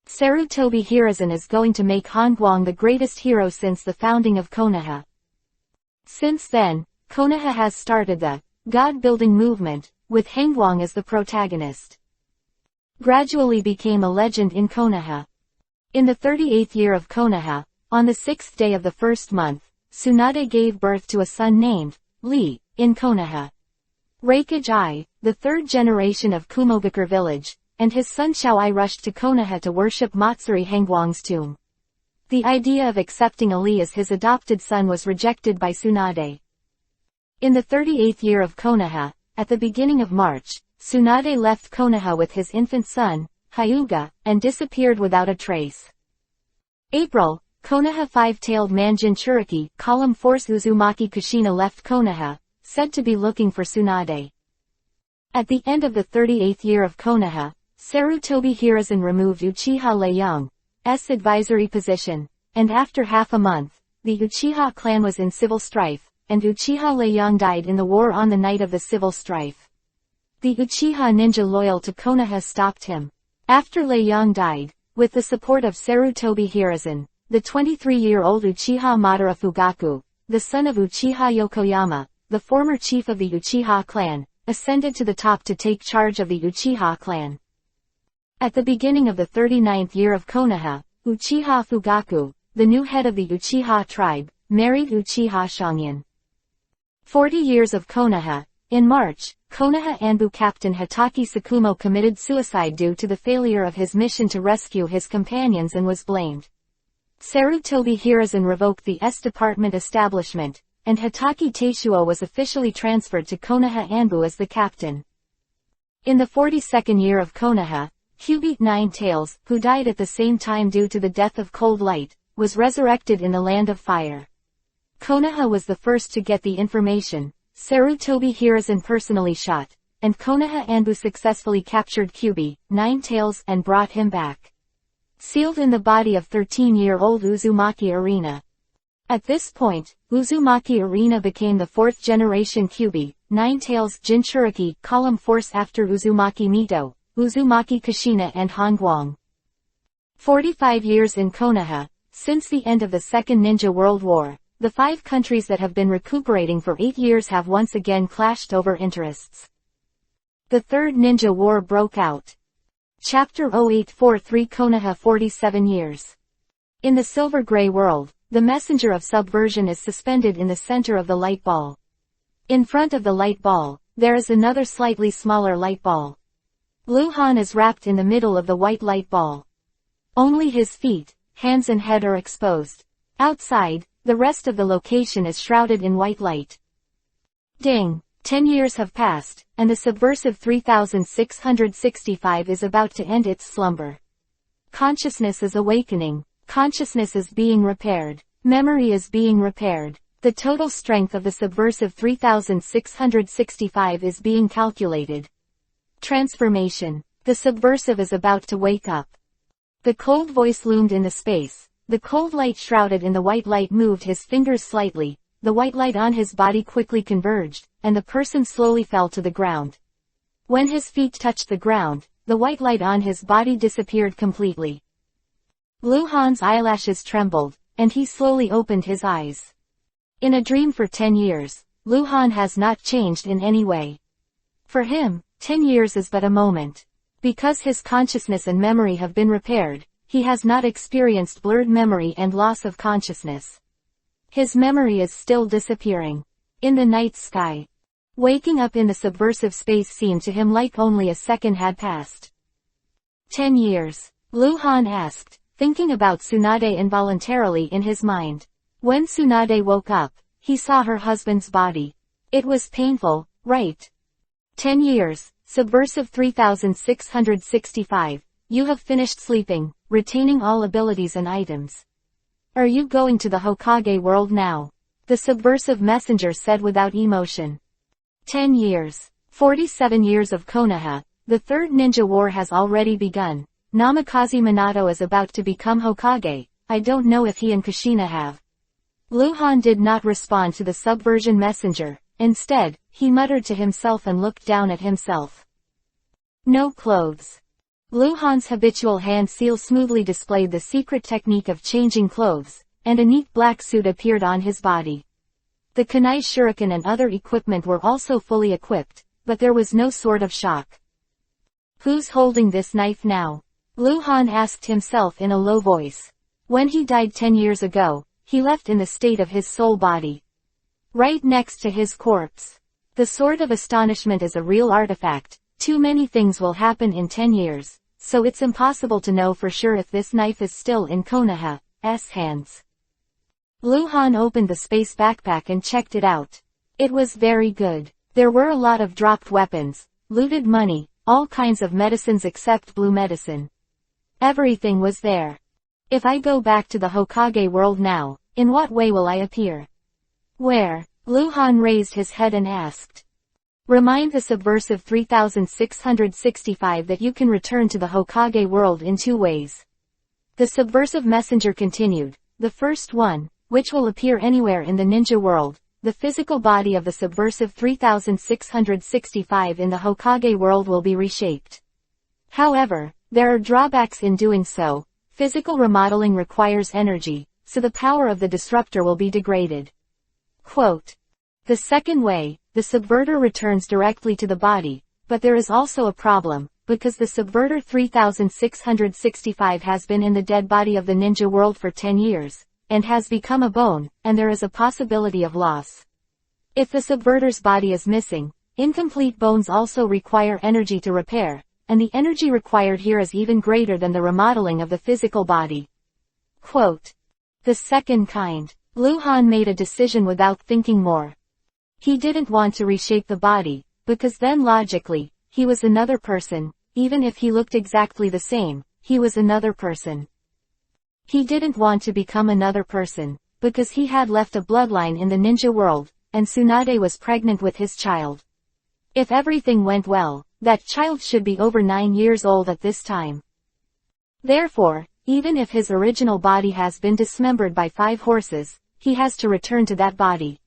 Sarutobi Hiruzen is going to make Hengwang the greatest hero since the founding of Konoha. Since then, Konoha has started the God-building movement, with Hengwang as the protagonist. Gradually became a legend in Konoha. In the 38th year of Konoha, on the 6th day of the first month, Tsunade gave birth to a son named Lee, in Konoha. Reikage I, the third generation of Kumogakure village, and his son Xiao rushed to Konoha to worship Matsuri Hengwang's tomb. The idea of accepting Ali as his adopted son was rejected by Tsunade. In the 38th year of Konoha, at the beginning of March, Tsunade left Konoha with his infant son, Hyuga, and disappeared without a trace. April, Konoha five-tailed man Jinchuriki, column force Uzumaki Kushina left Konoha, said to be looking for Tsunade. At the end of the 38th year of Konoha, Sarutobi Hiruzen removed Uchiha Leiyang's advisory position, and after half a month, the Uchiha clan was in civil strife, and Uchiha Leiyang died in the war on the night of the civil strife. The Uchiha ninja loyal to Konoha stopped him. After Leiyang died, with the support of Sarutobi Hiruzen, the 23-year-old Uchiha Madara Fugaku, the son of Uchiha Yokoyama, the former chief of the Uchiha clan, ascended to the top to take charge of the Uchiha clan. At the beginning of the 39th year of Konoha, Uchiha Fugaku, the new head of the Uchiha tribe, married Uchiha Shangyan. 40 years of Konoha. In March, Konoha Anbu captain Hatake Sakumo committed suicide due to the failure of his mission to rescue his companions and was blamed. Sarutobi Hiruzen revoked the S department establishment, and Hatake Teishuo was officially transferred to Konoha Anbu as the captain. In the 42nd year of Konoha, Kyubi Nine Tails, who died at the same time due to the death of cold light, was resurrected in the land of fire. Konoha was the first to get the information. Sarutobi Hiruzen personally shot, and Konoha Anbu successfully captured Kyubi, Nine Tails, and brought him back. Sealed in the body of 13-year-old Uzumaki Arena. At this point, Uzumaki Arena became the fourth-generation Kyubi, Nine Tails Jinchuriki column force after Uzumaki Mito, Uzumaki Kushina and Hengwang. 45 years in Konoha. Since the end of the Second Ninja World War, the 5 countries that have been recuperating for 8 years have once again clashed over interests. The Third Ninja War broke out. Chapter 0843 Konoha 47 years. In the Silver Grey world, the messenger of subversion is suspended in the center of the light ball. In front of the light ball, there is another slightly smaller light ball. Luhan is wrapped in the middle of the white light ball. Only his feet, hands and head are exposed. Outside, the rest of the location is shrouded in white light. Ding! 10 years have passed, and the subversive 3665 is about to end its slumber. Consciousness is awakening. Consciousness is being repaired. Memory is being repaired. The total strength of the subversive 3665 is being calculated. Transformation. The subversive is about to wake up. The cold voice loomed in the space. The cold light shrouded in the white light moved his fingers slightly. The white light on his body quickly converged, and the person slowly fell to the ground. When his feet touched the ground, the white light on his body disappeared completely. Lu Han's eyelashes trembled, and he slowly opened his eyes. In a dream for 10 years, Lu Han has not changed in any way. For him, 10 years is but a moment. Because his consciousness and memory have been repaired, he has not experienced blurred memory and loss of consciousness. His memory is still disappearing. In the night sky. Waking up in the subversive space seemed to him like only a second had passed. 10 years. Lu Han asked, thinking about Tsunade involuntarily in his mind. When Tsunade woke up, he saw her husband's body. It was painful, right? 10 years, subversive 3665, you have finished sleeping, retaining all abilities and items. Are you going to the Hokage world now? The subversive messenger said without emotion. 10 years. 47 years of Konoha. The third ninja war has already begun. Namikaze Minato is about to become Hokage. I don't know if he and Kushina have. Lu Han did not respond to the subversion messenger. Instead, he muttered to himself and looked down at himself. No clothes. Lu Han's habitual hand seal smoothly displayed the secret technique of changing clothes, and a neat black suit appeared on his body. The kunai shuriken and other equipment were also fully equipped, but there was no sword of shock. Who's holding this knife now? Lu Han asked himself in a low voice. When he died 10 years ago, he left in the state of his soul body. Right next to his corpse. The Sword of Astonishment is a real artifact. Too many things will happen in 10 years. So it's impossible to know for sure if this knife is still in Konoha's hands. Lu Han opened the space backpack and checked it out. It was very good. There were a lot of dropped weapons, looted money, all kinds of medicines except blue medicine. Everything was there. If I go back to the Hokage world now, in what way will I appear? Where? Lu Han raised his head and asked. Remind the subversive 3665 that you can return to the Hokage world in 2 ways. The subversive messenger continued. The first one, which will appear anywhere in the ninja world, the physical body of the subversive 3665 in the Hokage world will be reshaped. However, there are drawbacks in doing so. Physical remodeling requires energy, so the power of the disruptor will be degraded. Quote. The second way, the subverter returns directly to the body, but there is also a problem, because the subverter 3665 has been in the dead body of the ninja world for 10 years, and has become a bone, and there is a possibility of loss. If the subverter's body is missing, incomplete bones also require energy to repair, and the energy required here is even greater than the remodeling of the physical body. Quote. The second kind. Lu Han made a decision without thinking more. He didn't want to reshape the body, because then logically, he was another person. Even if he looked exactly the same, he was another person. He didn't want to become another person, because he had left a bloodline in the ninja world, and Tsunade was pregnant with his child. If everything went well, that child should be over 9 years old at this time. Therefore, even if his original body has been dismembered by 5 horses, he has to return to that body.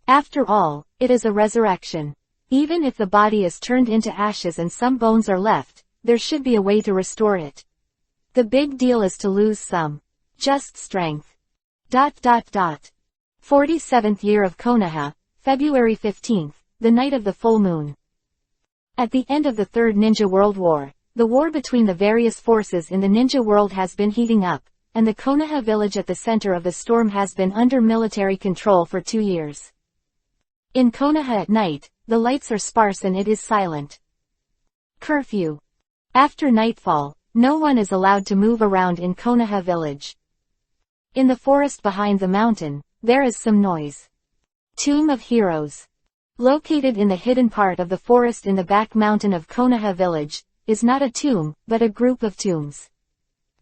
After all, it is a resurrection. Even if the body is turned into ashes and some bones are left, there should be a way to restore it. The big deal is to lose some. Just strength. 47th year of Konoha, February 15th, the night of the full moon. At the end of the Third Ninja World War, the war between the various forces in the ninja world has been heating up, and the Konoha village at the center of the storm has been under military control for 2 years. In Konoha at night, the lights are sparse and it is silent. Curfew. After nightfall, no one is allowed to move around in Konoha village. In the forest behind the mountain, there is some noise. Tomb of Heroes. Located in the hidden part of the forest in the back mountain of Konoha village, is not a tomb, but a group of tombs.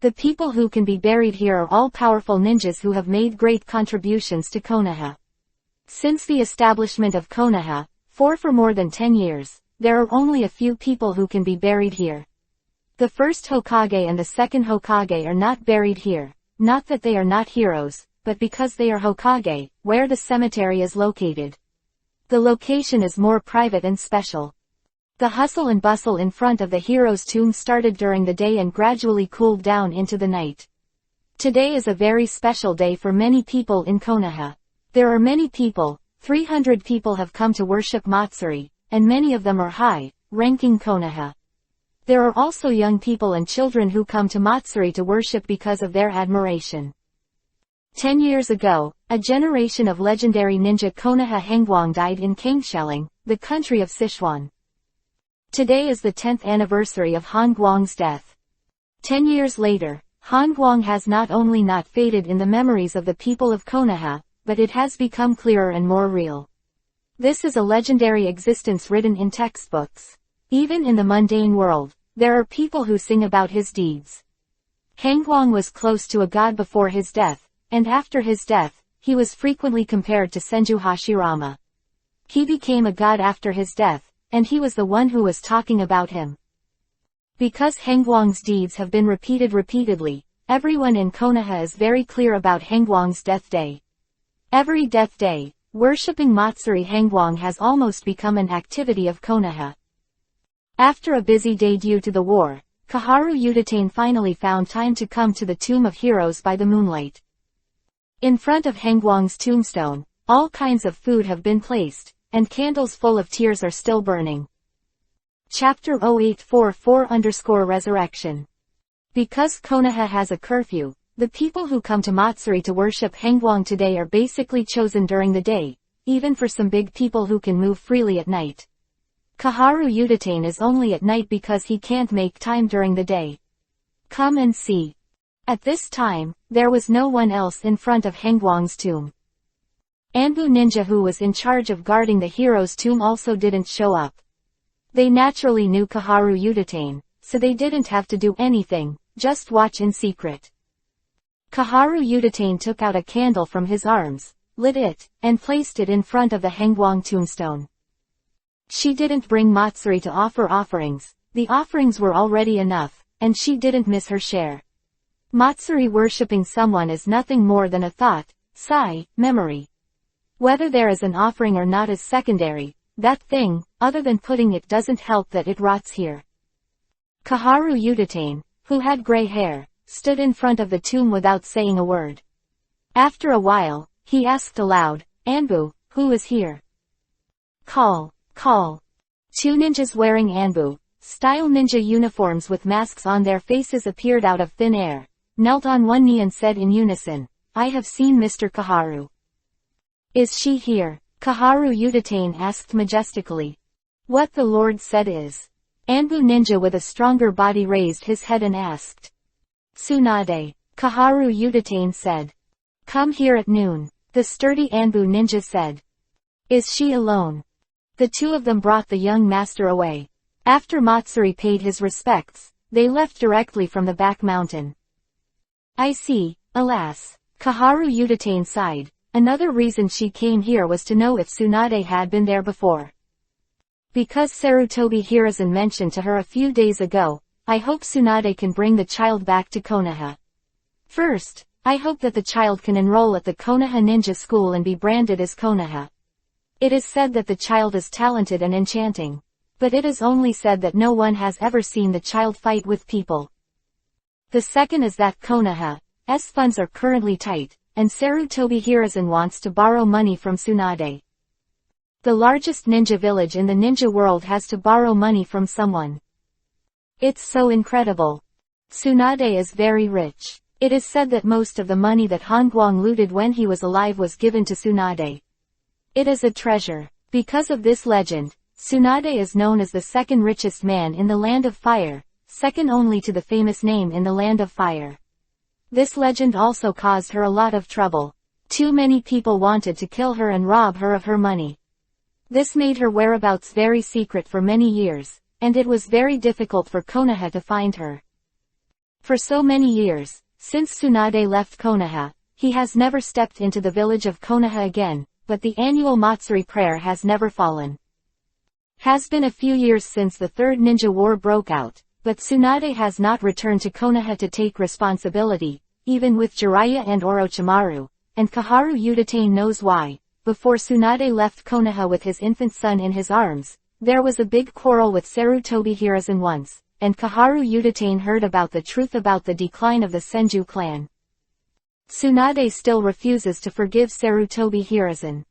The people who can be buried here are all powerful ninjas who have made great contributions to Konoha. Since the establishment of Konoha, for more than 10 years, there are only a few people who can be buried here. The first Hokage and the second Hokage are not buried here, not that they are not heroes, but because they are Hokage, where the cemetery is located. The location is more private and special. The hustle and bustle in front of the hero's tomb started during the day and gradually cooled down into the night. Today is a very special day for many people in Konoha. There are many people, 300 people have come to worship Matsuri, and many of them are high-ranking Konoha. There are also young people and children who come to Matsuri to worship because of their admiration. 10 years ago, a generation of legendary ninja Konoha Hangwang died in Kangshaling, the country of Sichuan. Today is the 10th anniversary of Hangwang's death. 10 years later, Hangwang has not only not faded in the memories of the people of Konoha, but it has become clearer and more real. This is a legendary existence written in textbooks. Even in the mundane world, there are people who sing about his deeds. Hangwang was close to a god before his death, and after his death, he was frequently compared to Senju Hashirama. He became a god after his death, and he was the one who was talking about him. Because Hangwang's deeds have been repeated repeatedly, everyone in Konoha is very clear about Hangwang's death day. Every death day, worshipping Matsuri Hangwang has almost become an activity of Konoha. After a busy day due to the war, Kaharu Udatane finally found time to come to the Tomb of Heroes by the moonlight. In front of Hangwang's tombstone, all kinds of food have been placed, and candles full of tears are still burning. Chapter 0844_Resurrection. Because Konoha has a curfew, the people who come to Matsuri to worship Hangwang today are basically chosen during the day, even for some big people who can move freely at night. Kaharu Udatane is only at night because he can't make time during the day. Come and see. At this time, there was no one else in front of Hangwang's tomb. Anbu Ninja, who was in charge of guarding the hero's tomb, also didn't show up. They naturally knew Kaharu Udatane, so they didn't have to do anything, just watch in secret. Kaharu Udatane took out a candle from his arms, lit it, and placed it in front of the Hangwang tombstone. She didn't bring Matsuri to offer offerings, the offerings were already enough, and she didn't miss her share. Matsuri worshipping someone is nothing more than a thought, memory. Whether there is an offering or not is secondary, that thing, other than putting it, doesn't help that it rots here. Kaharu Udatane, who had gray hair, stood in front of the tomb without saying a word. After a while, he asked aloud, Anbu, who is here? Call. Two ninjas wearing Anbu-style ninja uniforms with masks on their faces appeared out of thin air, knelt on one knee and said in unison, I have seen Mr. Kaharu. Is she here? Kaharu Udatane asked majestically. What the Lord said is. Anbu Ninja with a stronger body raised his head and asked. Tsunade. Kaharu Udatane said. Come here at noon. The sturdy Anbu Ninja said. Is she alone? The two of them brought the young master away. After Matsuri paid his respects, they left directly from the back mountain. I see, alas. Kaharu Udatane sighed. Another reason she came here was to know if Tsunade had been there before. Because Sarutobi Hiruzen mentioned to her a few days ago, I hope Tsunade can bring the child back to Konoha. First, I hope that the child can enroll at the Konoha Ninja School and be branded as Konoha. It is said that the child is talented and enchanting. But it is only said that no one has ever seen the child fight with people. The second is that Konoha's funds are currently tight, and Sarutobi Hiruzen wants to borrow money from Tsunade. The largest ninja village in the ninja world has to borrow money from someone. It's so incredible. Tsunade is very rich. It is said that most of the money that Hangwang looted when he was alive was given to Tsunade. It is a treasure. Because of this legend, Tsunade is known as the second richest man in the Land of Fire, second only to the famous name in the Land of Fire. This legend also caused her a lot of trouble. Too many people wanted to kill her and rob her of her money. This made her whereabouts very secret for many years, and it was very difficult for Konoha to find her. For so many years, since Tsunade left Konoha, he has never stepped into the village of Konoha again, but the annual Matsuri prayer has never fallen. Has been a few years since the Third Ninja War broke out, but Tsunade has not returned to Konoha to take responsibility, even with Jiraiya and Orochimaru, and Kaharu Udatane knows why. Before Tsunade left Konoha with his infant son in his arms, there was a big quarrel with Sarutobi Hiruzen once, and Kaharu Udatane heard about the truth about the decline of the Senju clan. Tsunade still refuses to forgive Sarutobi Hiruzen.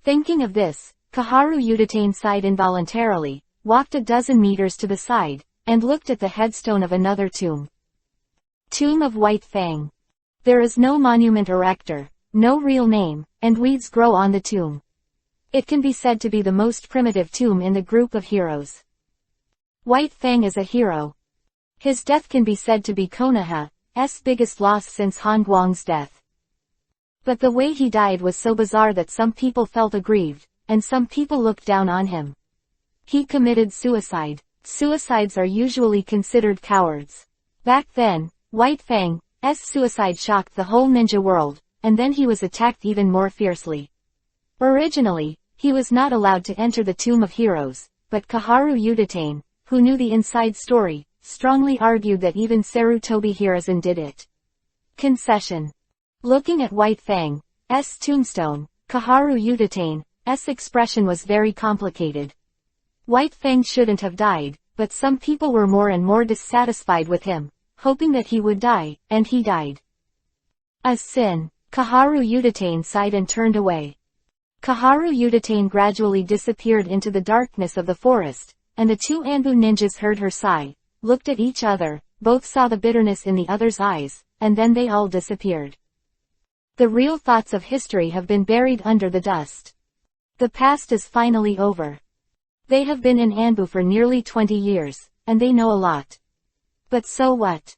Thinking of this, Kaharu Udatane sighed involuntarily, walked a dozen meters to the side, and looked at the headstone of another tomb. Tomb of White Fang. There is no monument erector, no real name, and weeds grow on the tomb. It can be said to be the most primitive tomb in the group of heroes. White Fang is a hero. His death can be said to be Konoha's biggest loss since Han Guang's death. But the way he died was so bizarre that some people felt aggrieved, and some people looked down on him. He committed suicide. Suicides are usually considered cowards. Back then, White Fang's suicide shocked the whole ninja world, and then he was attacked even more fiercely. Originally, he was not allowed to enter the Tomb of Heroes, but Kaharu Udatane, who knew the inside story, strongly argued that even Sarutobi Hiruzen did it. Concession. Looking at White Fang's tombstone, Kaharu Udatane's expression was very complicated. White Fang shouldn't have died, but some people were more and more dissatisfied with him, hoping that he would die, and he died. A sin. Kaharu Udatane sighed and turned away. Kaharu Udatane gradually disappeared into the darkness of the forest, and the two Anbu ninjas heard her sigh, looked at each other, both saw the bitterness in the other's eyes, and then they all disappeared. The real thoughts of history have been buried under the dust. The past is finally over. They have been in Anbu for nearly 20 years, and they know a lot. But so what?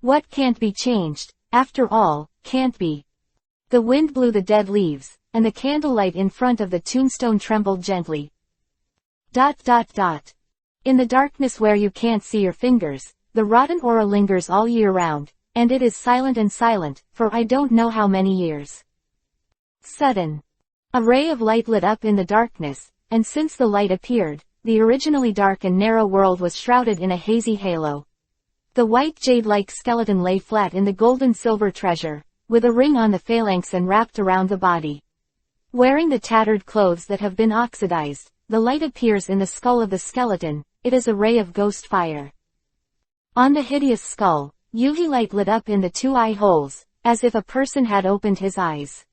What can't be changed, after all, can't be. The wind blew the dead leaves, and the candlelight in front of the tombstone trembled gently. ... In the darkness where you can't see your fingers, the rotten aura lingers all year round, and it is silent and silent, for I don't know how many years. Sudden. A ray of light lit up in the darkness, and since the light appeared, the originally dark and narrow world was shrouded in a hazy halo. The white jade-like skeleton lay flat in the golden-silver treasure, with a ring on the phalanx and wrapped around the body. Wearing the tattered clothes that have been oxidized, the light appears in the skull of the skeleton. It is a ray of ghost fire. On the hideous skull, UV light lit up in the two eye holes, as if a person had opened his eyes.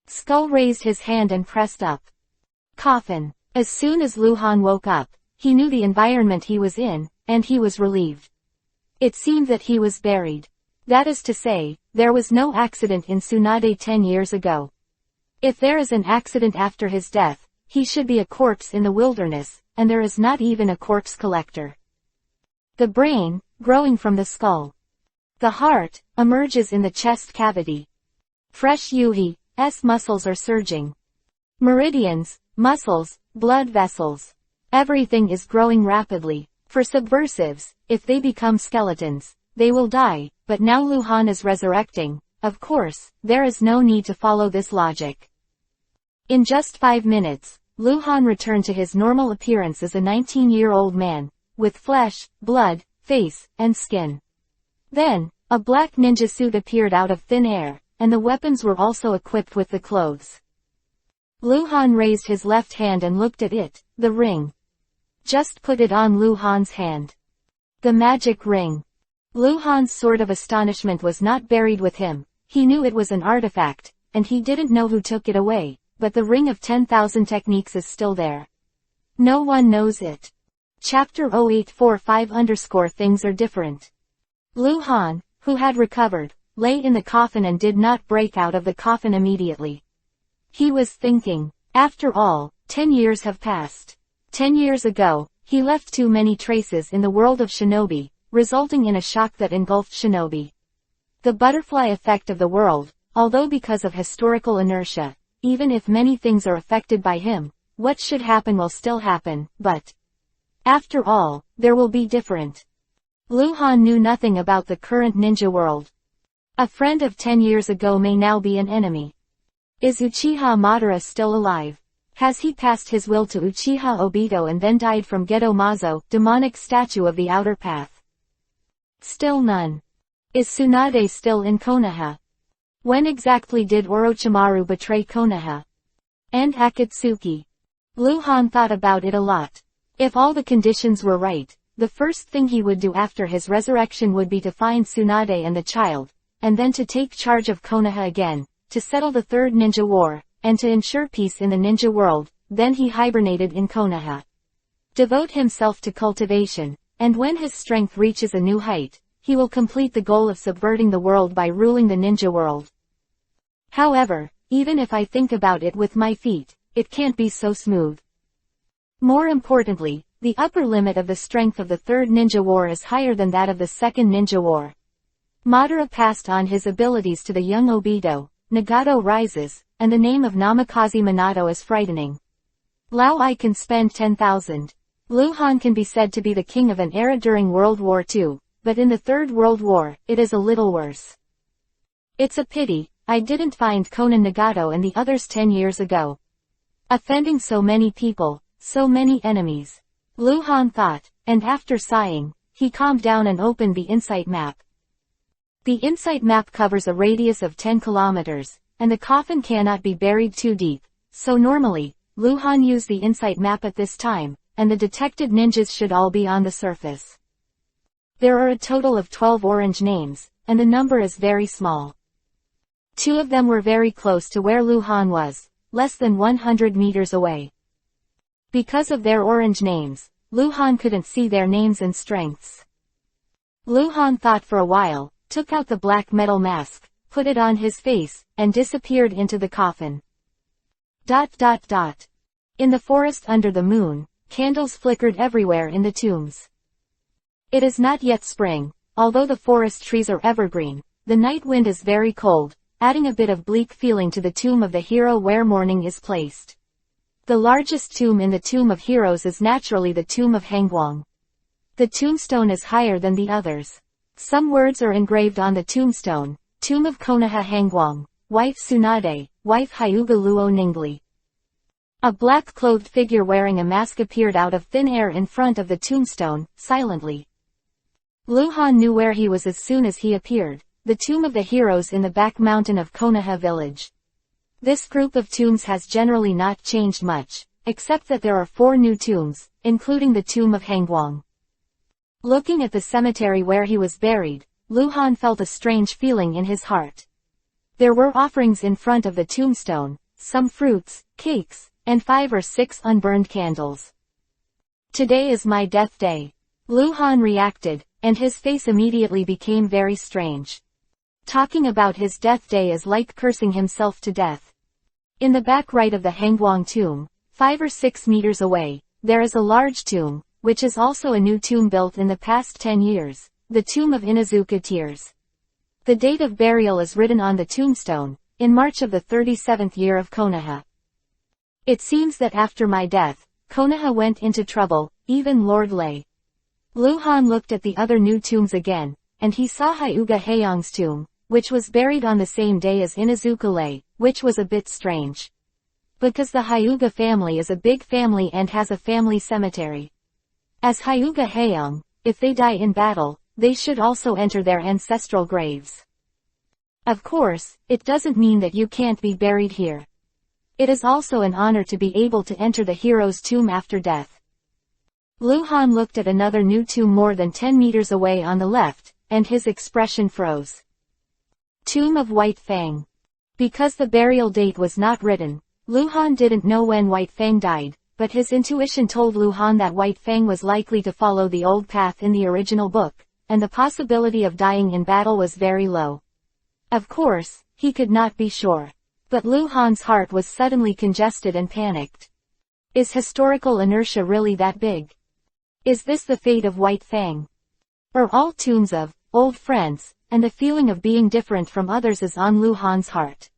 Skull raised his hand and pressed up. Coffin. As soon as Luhan woke up, he knew the environment he was in, and he was relieved. It seemed that he was buried. That is to say, there was no accident in Tsunade 10 years ago. If there is an accident after his death, he should be a corpse in the wilderness, and there is not even a corpse collector. The brain, growing from the skull. The heart, emerges in the chest cavity. Fresh Yuhi's muscles are surging. Meridians, muscles, blood vessels. Everything is growing rapidly. For subversives, if they become skeletons, they will die, but now Luhan is resurrecting. Of course, there is no need to follow this logic. In just 5 minutes, Luhan returned to his normal appearance as a 19-year-old man, with flesh, blood, face, and skin. Then, a black ninja suit appeared out of thin air, and the weapons were also equipped with the clothes. Luhan raised his left hand and looked at it, the ring. Just put it on Luhan's hand. The magic ring. Luhan's sort of astonishment was not buried with him. He knew it was an artifact, and he didn't know who took it away, but the ring of 10,000 techniques is still there. No one knows it. Chapter 0845_things are different. Luhan, who had recovered, lay in the coffin and did not break out of the coffin immediately. He was thinking, after all, 10 years have passed. 10 years ago, he left too many traces in the world of shinobi, resulting in a shock that engulfed shinobi. The butterfly effect of the world, although because of historical inertia, even if many things are affected by him, what should happen will still happen, but after all, there will be different. Luhan knew nothing about the current ninja world. A friend of 10 years ago may now be an enemy. Is Uchiha Madara still alive? Has he passed his will to Uchiha Obito and then died from Geto Mazo, demonic statue of the outer path? Still none. Is Tsunade still in Konoha? When exactly did Orochimaru betray Konoha? And Akatsuki? Luhan thought about it a lot. If all the conditions were right, the first thing he would do after his resurrection would be to find Tsunade and the child, and then to take charge of Konoha again, to settle the Third Ninja War, and to ensure peace in the ninja world. Then he hibernated in Konoha. Devote himself to cultivation, and when his strength reaches a new height, he will complete the goal of subverting the world by ruling the ninja world. However, even if I think about it with my feet, it can't be so smooth. More importantly, the upper limit of the strength of the Third Ninja War is higher than that of the Second Ninja War. Madara passed on his abilities to the young Obito. Nagato rises, and the name of Namikaze Minato is frightening. Lao I can spend 10,000. Luhan can be said to be the king of an era during World War II, but in the Third World War, it is a little worse. It's a pity, I didn't find Konan Nagato and the others 10 years ago. Offending so many people, so many enemies. Luhan thought, and after sighing, he calmed down and opened the Insight map. The Insight map covers a radius of 10 kilometers, and the coffin cannot be buried too deep, so normally, Luhan used the Insight map at this time, and the detected ninjas should all be on the surface. There are a total of 12 orange names, and the number is very small. 2 of them were very close to where Luhan was, less than 100 meters away. Because of their orange names, Luhan couldn't see their names and strengths. Luhan thought for a while, took out the black metal mask, put it on his face, and disappeared into the coffin. In the forest under the moon, candles flickered everywhere in the tombs. It is not yet spring, although the forest trees are evergreen. The night wind is very cold, adding a bit of bleak feeling to the tomb of the hero where mourning is placed. The largest tomb in the Tomb of Heroes is naturally the Tomb of Hangwang. The tombstone is higher than the others. Some words are engraved on the tombstone: Tomb of Konoha Hangwang, wife Tsunade, wife Hyuga Luo Ningli. A black-clothed figure wearing a mask appeared out of thin air in front of the tombstone, silently. Luhan knew where he was as soon as he appeared, the Tomb of the Heroes in the back mountain of Konoha village. This group of tombs has generally not changed much, except that there are 4 new tombs, including the Tomb of Hangwang. Looking at the cemetery where he was buried, Luhan felt a strange feeling in his heart. There were offerings in front of the tombstone, some fruits, cakes, and 5 or 6 unburned candles. Today is my death day. Luhan reacted, and his face immediately became very strange. Talking about his death day is like cursing himself to death. In the back right of the Hangwang tomb, 5 or 6 meters away, there is a large tomb, which is also a new tomb built in the past 10 years, the tomb of Inuzuka Tears. The date of burial is written on the tombstone, in March of the 37th year of Konoha. It seems that after my death, Konoha went into trouble, even Lord Lei. Luhan looked at the other new tombs again, and he saw Hyuga Haeyong's tomb, which was buried on the same day as Inuzuka Lei, which was a bit strange. Because the Hyuga family is a big family and has a family cemetery. As Hyuga Haeyong, if they die in battle, they should also enter their ancestral graves. Of course, it doesn't mean that you can't be buried here. It is also an honor to be able to enter the hero's tomb after death. Luhan looked at another new tomb more than 10 meters away on the left, and his expression froze. Tomb of White Fang. Because the burial date was not written, Luhan didn't know when White Fang died, but his intuition told Luhan that White Fang was likely to follow the old path in the original book, and the possibility of dying in battle was very low. Of course, he could not be sure. But Luhan's heart was suddenly congested and panicked. Is historical inertia really that big? Is this the fate of White Fang? Are all tombs of old friends, and the feeling of being different from others is on Lu Han's heart.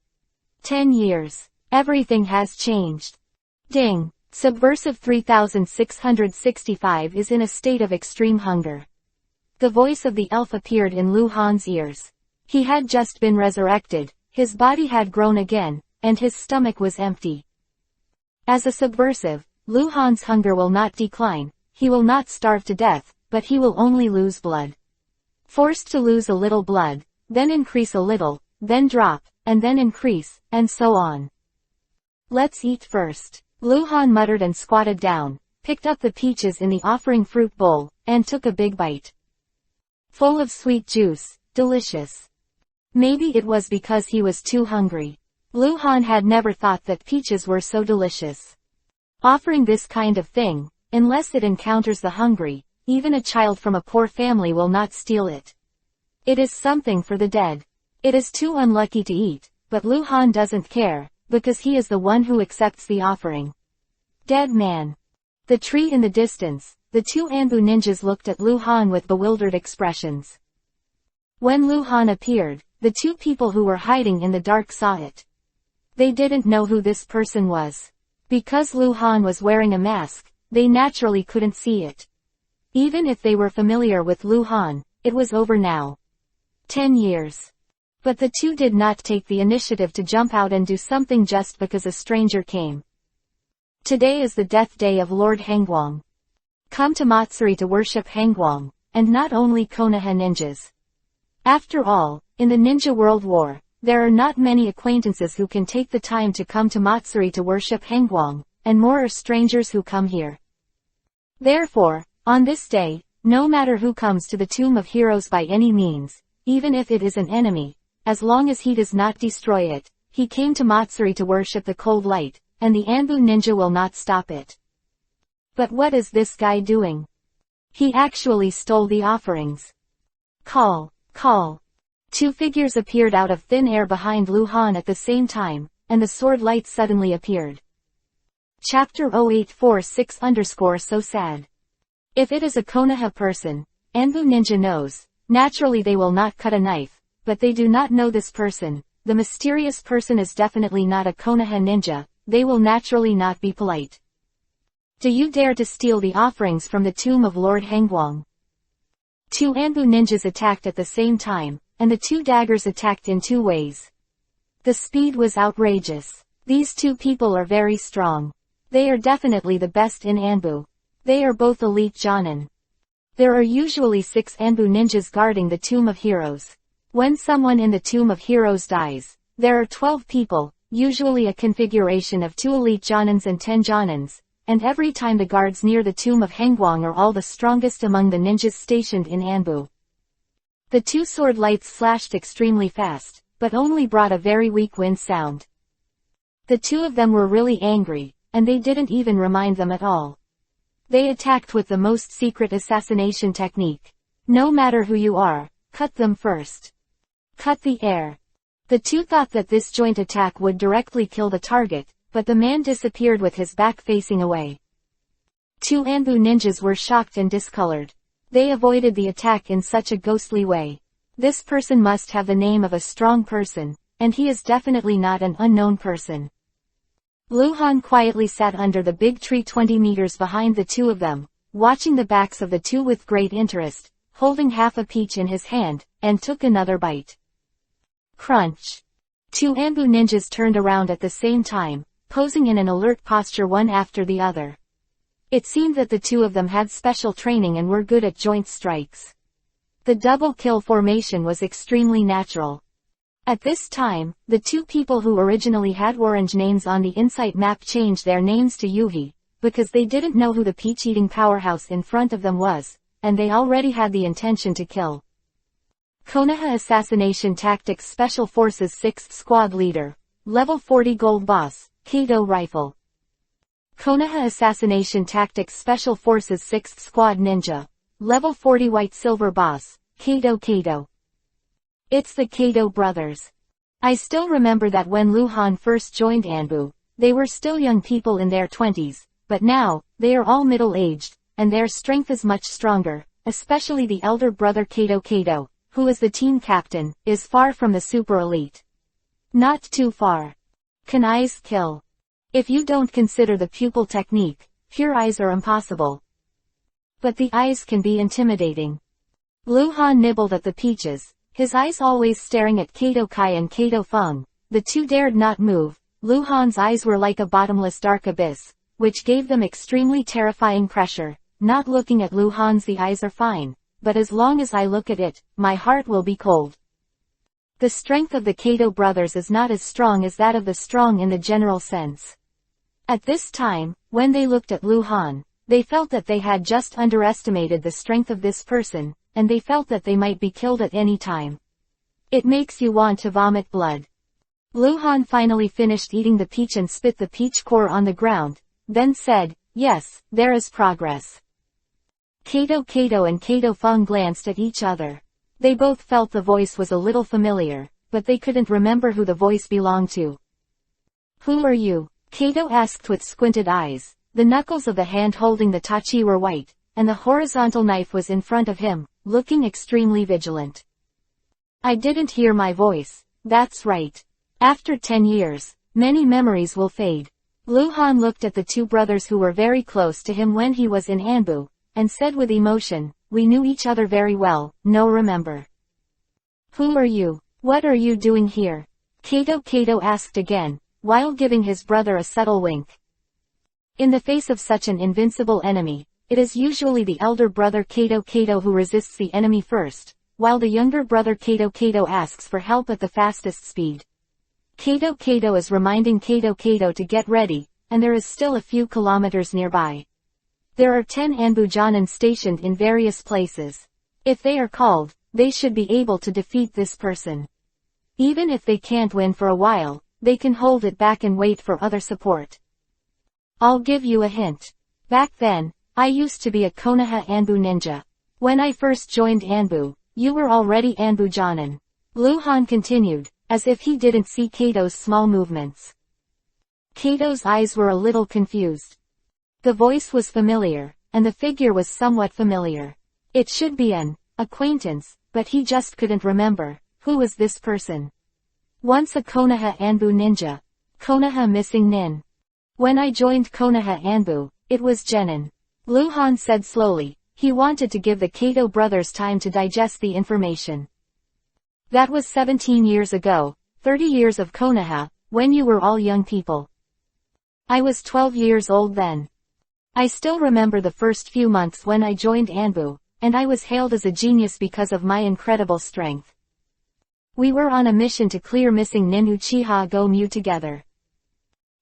10 years. Everything has changed. Ding. Subversive 3665 is in a state of extreme hunger. The voice of the elf appeared in Lu Han's ears. He had just been resurrected, his body had grown again, and his stomach was empty. As a subversive, Lu Han's hunger will not decline, he will not starve to death, but he will only lose blood. Forced to lose a little blood, then increase a little, then drop, and then increase, and so on. Let's eat first. Lu Han muttered and squatted down, picked up the peaches in the offering fruit bowl, and took a big bite. Full of sweet juice, delicious. Maybe it was because he was too hungry. Lu Han had never thought that peaches were so delicious. Offering this kind of thing, unless it encounters the hungry, even a child from a poor family will not steal it. It is something for the dead. It is too unlucky to eat, but Lu Han doesn't care, because he is the one who accepts the offering. Dead man. The tree in the distance, the two Anbu ninjas looked at Lu Han with bewildered expressions. When Lu Han appeared, the two people who were hiding in the dark saw it. They didn't know who this person was. Because Lu Han was wearing a mask, they naturally couldn't see it. Even if they were familiar with Lu Han, it was over now. 10 years. But the two did not take the initiative to jump out and do something just because a stranger came. Today is the death day of Lord Hangguang. Come to Matsuri to worship Hangguang, and not only Konoha ninjas. After all, in the Ninja World War, there are not many acquaintances who can take the time to come to Matsuri to worship Hangguang, and more are strangers who come here. Therefore, on this day, no matter who comes to the Tomb of Heroes by any means, even if it is an enemy, as long as he does not destroy it, he came to Matsuri to worship the cold light, and the Anbu ninja will not stop it. But what is this guy doing? He actually stole the offerings. Call. Two figures appeared out of thin air behind Lu Han at the same time, and the sword light suddenly appeared. Chapter 0846_so sad. If it is a Konoha person, Anbu ninja knows, naturally they will not cut a knife, but they do not know this person. The mysterious person is definitely not a Konoha ninja, they will naturally not be polite. Do you dare to steal the offerings from the tomb of Lord Hangguang? Two Anbu ninjas attacked at the same time, and the two daggers attacked in two ways. The speed was outrageous. These two people are very strong. They are definitely the best in Anbu. They are both elite Jonin. There are usually 6 Anbu ninjas guarding the Tomb of Heroes. When someone in the Tomb of Heroes dies, there are 12 people, usually a configuration of 2 elite Jonins and 10 Jonins, and every time the guards near the Tomb of Hangguang are all the strongest among the ninjas stationed in Anbu. The 2 sword lights flashed extremely fast, but only brought a very weak wind sound. The 2 of them were really angry, and they didn't even remind them at all. They attacked with the most secret assassination technique. No matter who you are, cut them first. Cut the air. The 2 thought that this joint attack would directly kill the target, but the man disappeared with his back facing away. 2 Anbu ninjas were shocked and discolored. They avoided the attack in such a ghostly way. This person must have the name of a strong person, and he is definitely not an unknown person. Lu Han quietly sat under the big tree 20 meters behind the 2 of them, watching the backs of the 2 with great interest, holding half a peach in his hand, and took another bite. Crunch. 2 Anbu ninjas turned around at the same time, posing in an alert posture one after the other. It seemed that the 2 of them had special training and were good at joint strikes. The double kill formation was extremely natural. At this time, the 2 people who originally had orange names on the insight map changed their names to Yuhi, because they didn't know who the peach-eating powerhouse in front of them was, and they already had the intention to kill. Konoha Assassination Tactics Special Forces 6th Squad Leader, Level 40 Gold Boss, Kato Rifle. Konoha Assassination Tactics Special Forces 6th Squad Ninja, Level 40 White Silver Boss, Kato. It's the Kato brothers. I still remember that when Lu Han first joined Anbu, they were still young people in their 20s, but now, they are all middle-aged, and their strength is much stronger, especially the elder brother Kato, who is the team captain, is far from the super elite. Not too far. Can eyes kill? If you don't consider the pupil technique, pure eyes are impossible. But the eyes can be intimidating. Lu Han nibbled at the peaches, his eyes always staring at Kato Kai and Kato Feng. The two dared not move. Lu Han's eyes were like a bottomless dark abyss, which gave them extremely terrifying pressure. Not looking at Lu Han's the eyes are fine, but as long as I look at it, my heart will be cold. The strength of the Kato brothers is not as strong as that of the strong in the general sense. At this time, when they looked at Lu Han, they felt that they had just underestimated the strength of this person, and they felt that they might be killed at any time. It makes you want to vomit blood. Lu Han finally finished eating the peach and spit the peach core on the ground, then said, "Yes, there is progress." Kato and Kato Feng glanced at each other. They both felt the voice was a little familiar, but they couldn't remember who the voice belonged to. "Who are you?" Kato asked with squinted eyes. The knuckles of the hand holding the tachi were white, and the horizontal knife was in front of him, looking extremely vigilant. "I didn't hear my voice, that's right. After 10 years, many memories will fade." Lu Han looked at the two brothers who were very close to him when he was in Anbu, and said with emotion, "We knew each other very well, no remember." "Who are you? What are you doing here?" Kato asked again, while giving his brother a subtle wink. In the face of such an invincible enemy, it is usually the elder brother Kato who resists the enemy first, while the younger brother Kato asks for help at the fastest speed. Kato is reminding Kato to get ready, and there is still a few kilometers nearby. There are 10 Anbujanan stationed in various places. If they are called, they should be able to defeat this person. Even if they can't win for a while, they can hold it back and wait for other support. I'll give you a hint. Back then, I used to be a Konoha Anbu ninja. When I first joined Anbu, you were already Anbujanan. Lu Han continued, as if he didn't see Kato's small movements. Kato's eyes were a little confused. The voice was familiar, and the figure was somewhat familiar. It should be an acquaintance, but he just couldn't remember. Who was this person? Once a Konoha Anbu ninja. Konoha missing nin. When I joined Konoha Anbu, it was Genin. Lu Han said slowly. He wanted to give the Kato brothers time to digest the information. That was 17 years ago, 30 years of Konoha, when you were all young people. I was 12 years old then. I still remember the first few months when I joined Anbu, and I was hailed as a genius because of my incredible strength. We were on a mission to clear missing Nin Uchiha Go-Mu together.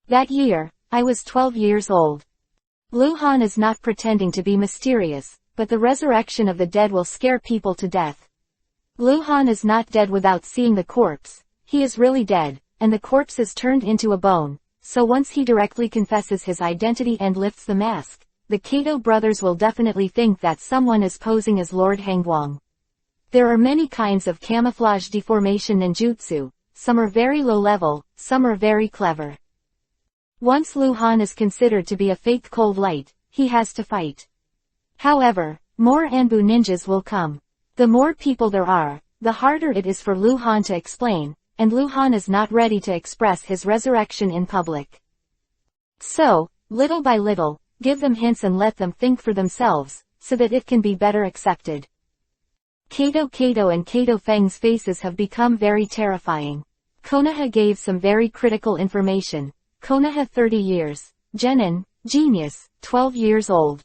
That year, I was 12 years old. Lu Han is not pretending to be mysterious, but the resurrection of the dead will scare people to death. Lu Han is not dead without seeing the corpse. He is really dead, and the corpse is turned into a bone, so once he directly confesses his identity and lifts the mask, the Kato brothers will definitely think that someone is posing as Lord Hangguang. There are many kinds of camouflage deformation ninjutsu, some are very low level, some are very clever. Once Lu Han is considered to be a fake cold light, he has to fight. However, more Anbu ninjas will come. The more people there are, the harder it is for Lu Han to explain, and Lu Han is not ready to express his resurrection in public. So, little by little, give them hints and let them think for themselves, so that it can be better accepted. Kato and Kato Feng's faces have become very terrifying. Konoha gave some very critical information. Konoha 30 years. Genin, genius, 12 years old.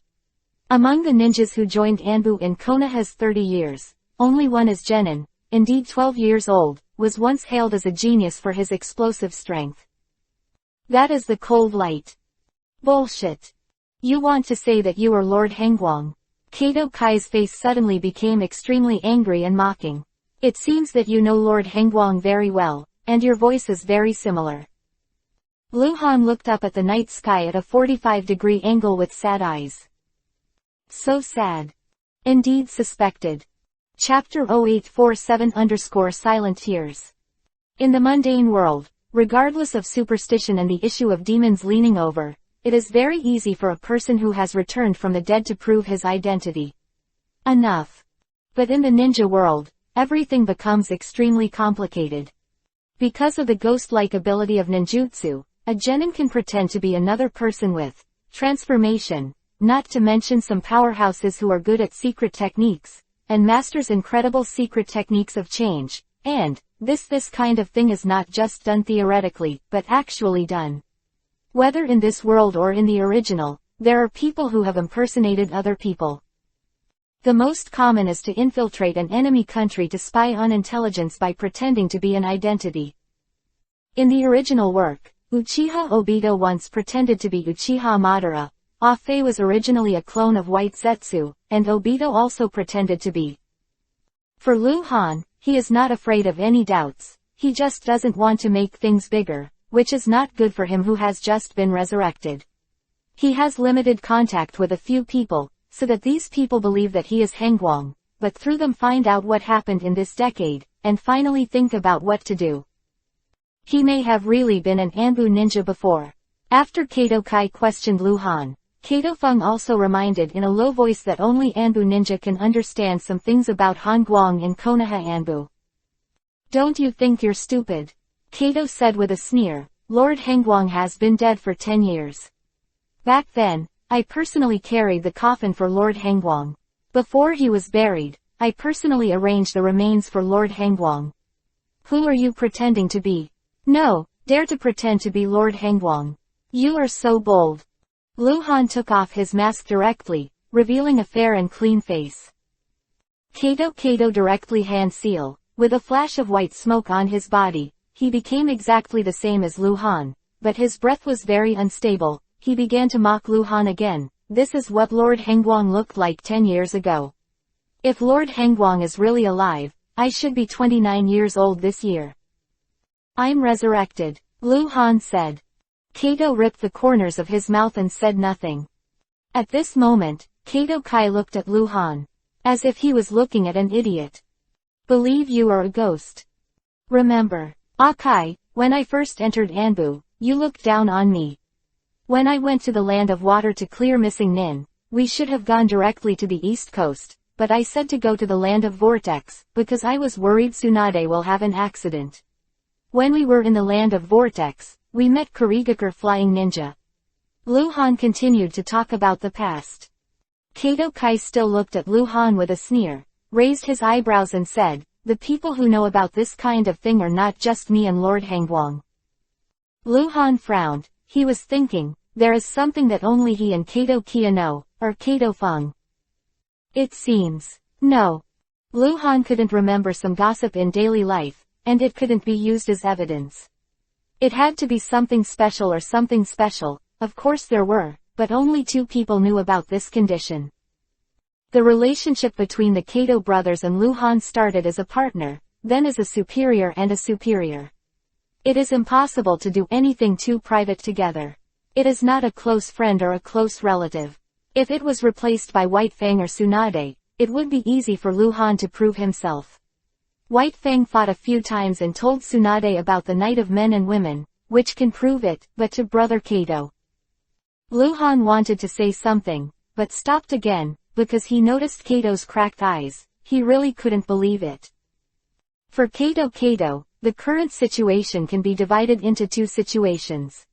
Among the ninjas who joined Anbu in Konoha's 30 years, only one is Genin, indeed 12 years old, was once hailed as a genius for his explosive strength. That is the cold light. Bullshit. You want to say that you are Lord Hangguang? Kato Kai's face suddenly became extremely angry and mocking. It seems that you know Lord Hangguang very well, and your voice is very similar. Lu Han looked up at the night sky at a 45-degree angle with sad eyes. So sad. Indeed suspected. Chapter 0847_Silent Tears. In the mundane world, regardless of superstition and the issue of demons leaning over, it is very easy for a person who has returned from the dead to prove his identity. Enough. But in the ninja world, everything becomes extremely complicated. Because of the ghost-like ability of ninjutsu, a genin can pretend to be another person with transformation, not to mention some powerhouses who are good at secret techniques, and masters incredible secret techniques of change, and this kind of thing is not just done theoretically, but actually done. Whether in this world or in the original, there are people who have impersonated other people. The most common is to infiltrate an enemy country to spy on intelligence by pretending to be an identity. In the original work, Uchiha Obito once pretended to be Uchiha Madara. Afe was originally a clone of White Zetsu, and Obito also pretended to be. For Lu Han, he is not afraid of any doubts, he just doesn't want to make things bigger, which is not good for him who has just been resurrected. He has limited contact with a few people, so that these people believe that he is Hengwang, but through them find out what happened in this decade, and finally think about what to do. He may have really been an Anbu ninja before. After Kato Kai questioned Lu Han, Kato Feng also reminded in a low voice that only Anbu ninja can understand some things about Hongguang in Konoha Anbu. Don't you think you're stupid? Kato said with a sneer. Lord Hengguang has been dead for 10 years. Back then, I personally carried the coffin for Lord Hengguang. Before he was buried, I personally arranged the remains for Lord Hengguang. Who are you pretending to be? No, dare to pretend to be Lord Hengguang. You are so bold. Lu Han took off his mask directly, revealing a fair and clean face. Kato directly hand seal, with a flash of white smoke on his body, he became exactly the same as Lu Han, but his breath was very unstable. He began to mock Lu Han again. This is what Lord Hengguang looked like 10 years ago. If Lord Hengguang is really alive, I should be 29 years old this year. I'm resurrected, Lu Han said. Kato ripped the corners of his mouth and said nothing. At this moment, Kato Kai looked at Lu Han, as if he was looking at an idiot. Believe you are a ghost. Remember, Akai, when I first entered Anbu, you looked down on me. When I went to the land of water to clear missing Nin, we should have gone directly to the east coast, but I said to go to the land of Vortex, because I was worried Tsunade will have an accident. When we were in the land of Vortex, we met Kurigakure Flying Ninja. Lu Han continued to talk about the past. Kato Kai still looked at Lu Han with a sneer, raised his eyebrows and said, the people who know about this kind of thing are not just me and Lord Hengguang. Lu Han frowned, he was thinking, there is something that only he and Kato Kia know, or Kato Feng. It seems. No. Lu Han couldn't remember some gossip in daily life, and it couldn't be used as evidence. It had to be something special or something special. Of course there were, but only 2 people knew about this condition. The relationship between the Kato brothers and Lu Han started as a partner, then as a superior and a superior. It is impossible to do anything too private together. It is not a close friend or a close relative. If it was replaced by White Fang or Tsunade, it would be easy for Lu Han to prove himself. White Fang fought a few times and told Tsunade about the Night of Men and Women, which can prove it, but to Brother Kato. Lu Han wanted to say something, but stopped again, because he noticed Kato's cracked eyes. He really couldn't believe it. For Kato, the current situation can be divided into 2 situations.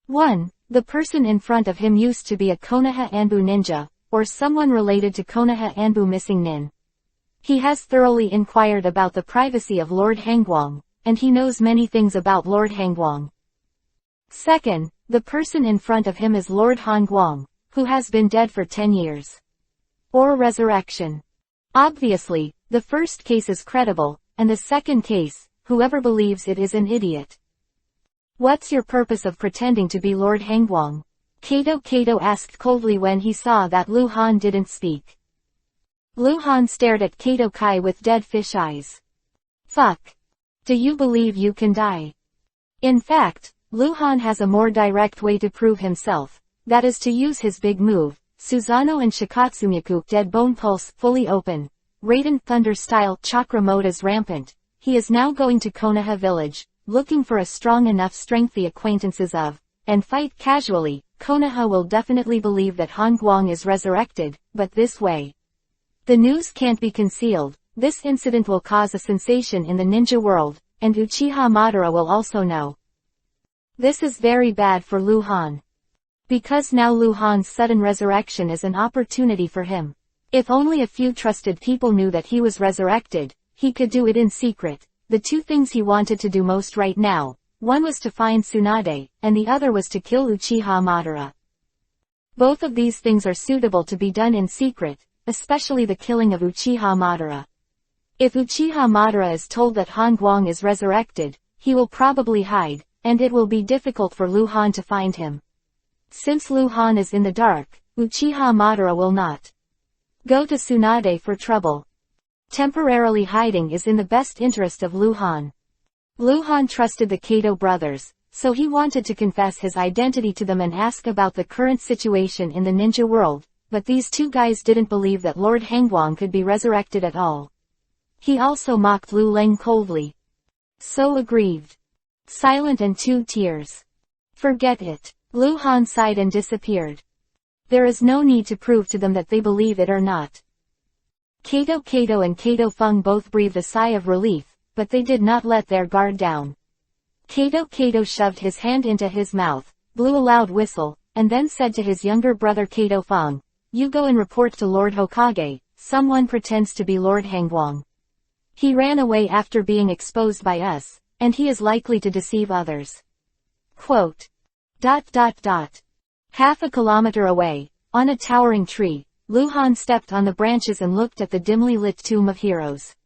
1. The person in front of him used to be a Konoha Anbu ninja, or someone related to Konoha Anbu missing Nin. He has thoroughly inquired about the privacy of Lord Hengguang, and he knows many things about Lord Hengguang. 2nd, the person in front of him is Lord Hongguang, who has been dead for 10 years. Or resurrection. Obviously, the first case is credible, and the second case, whoever believes it is an idiot. What's your purpose of pretending to be Lord Hengguang? Kato asked coldly when he saw that Lu Han didn't speak. Lu Han stared at Kato Kai with dead fish eyes. Fuck. Do you believe you can die? In fact, Lu Han has a more direct way to prove himself, that is to use his big move, Susanoo and Shikatsumiku Dead Bone Pulse, fully open. Raiden Thunder style chakra mode is rampant. He is now going to Konoha village, looking for a strong enough strength the acquaintances of, and fight casually. Konoha will definitely believe that Hongguang is resurrected, but this way. The news can't be concealed, This incident will cause a sensation in the ninja world, and Uchiha Madara will also know. This is very bad for Lu Han. Because now Lu Han's sudden resurrection is an opportunity for him. If only a few trusted people knew that he was resurrected, he could do it in secret. The two things he wanted to do most right now, one was to find Tsunade, and the other was to kill Uchiha Madara. Both of these things are suitable to be done in secret, especially the killing of Uchiha Madara. If Uchiha Madara is told that Han Guang is resurrected, he will probably hide, and it will be difficult for Lu Han to find him. Since Lu Han is in the dark, Uchiha Madara will not go to Tsunade for trouble. Temporarily hiding is in the best interest of Lu Han. Lu Han trusted the Kato brothers, so he wanted to confess his identity to them and ask about the current situation in the ninja world, but these two guys didn't believe that Lord Hangguang could be resurrected at all. He also mocked Lu Leng coldly. So aggrieved. Silent and 2 tears. Forget it. Lu Han sighed and disappeared. There is no need to prove to them that they believe it or not. Kato and Kato Feng both breathed a sigh of relief, but they did not let their guard down. Kato shoved his hand into his mouth, blew a loud whistle, and then said to his younger brother Kato Feng, "You go and report to Lord Hokage, someone pretends to be Lord Hangguang. He ran away after being exposed by us, and he is likely to deceive others." Quote. Half a kilometer away, on a towering tree, Lu Han stepped on the branches and looked at the dimly lit tomb of heroes.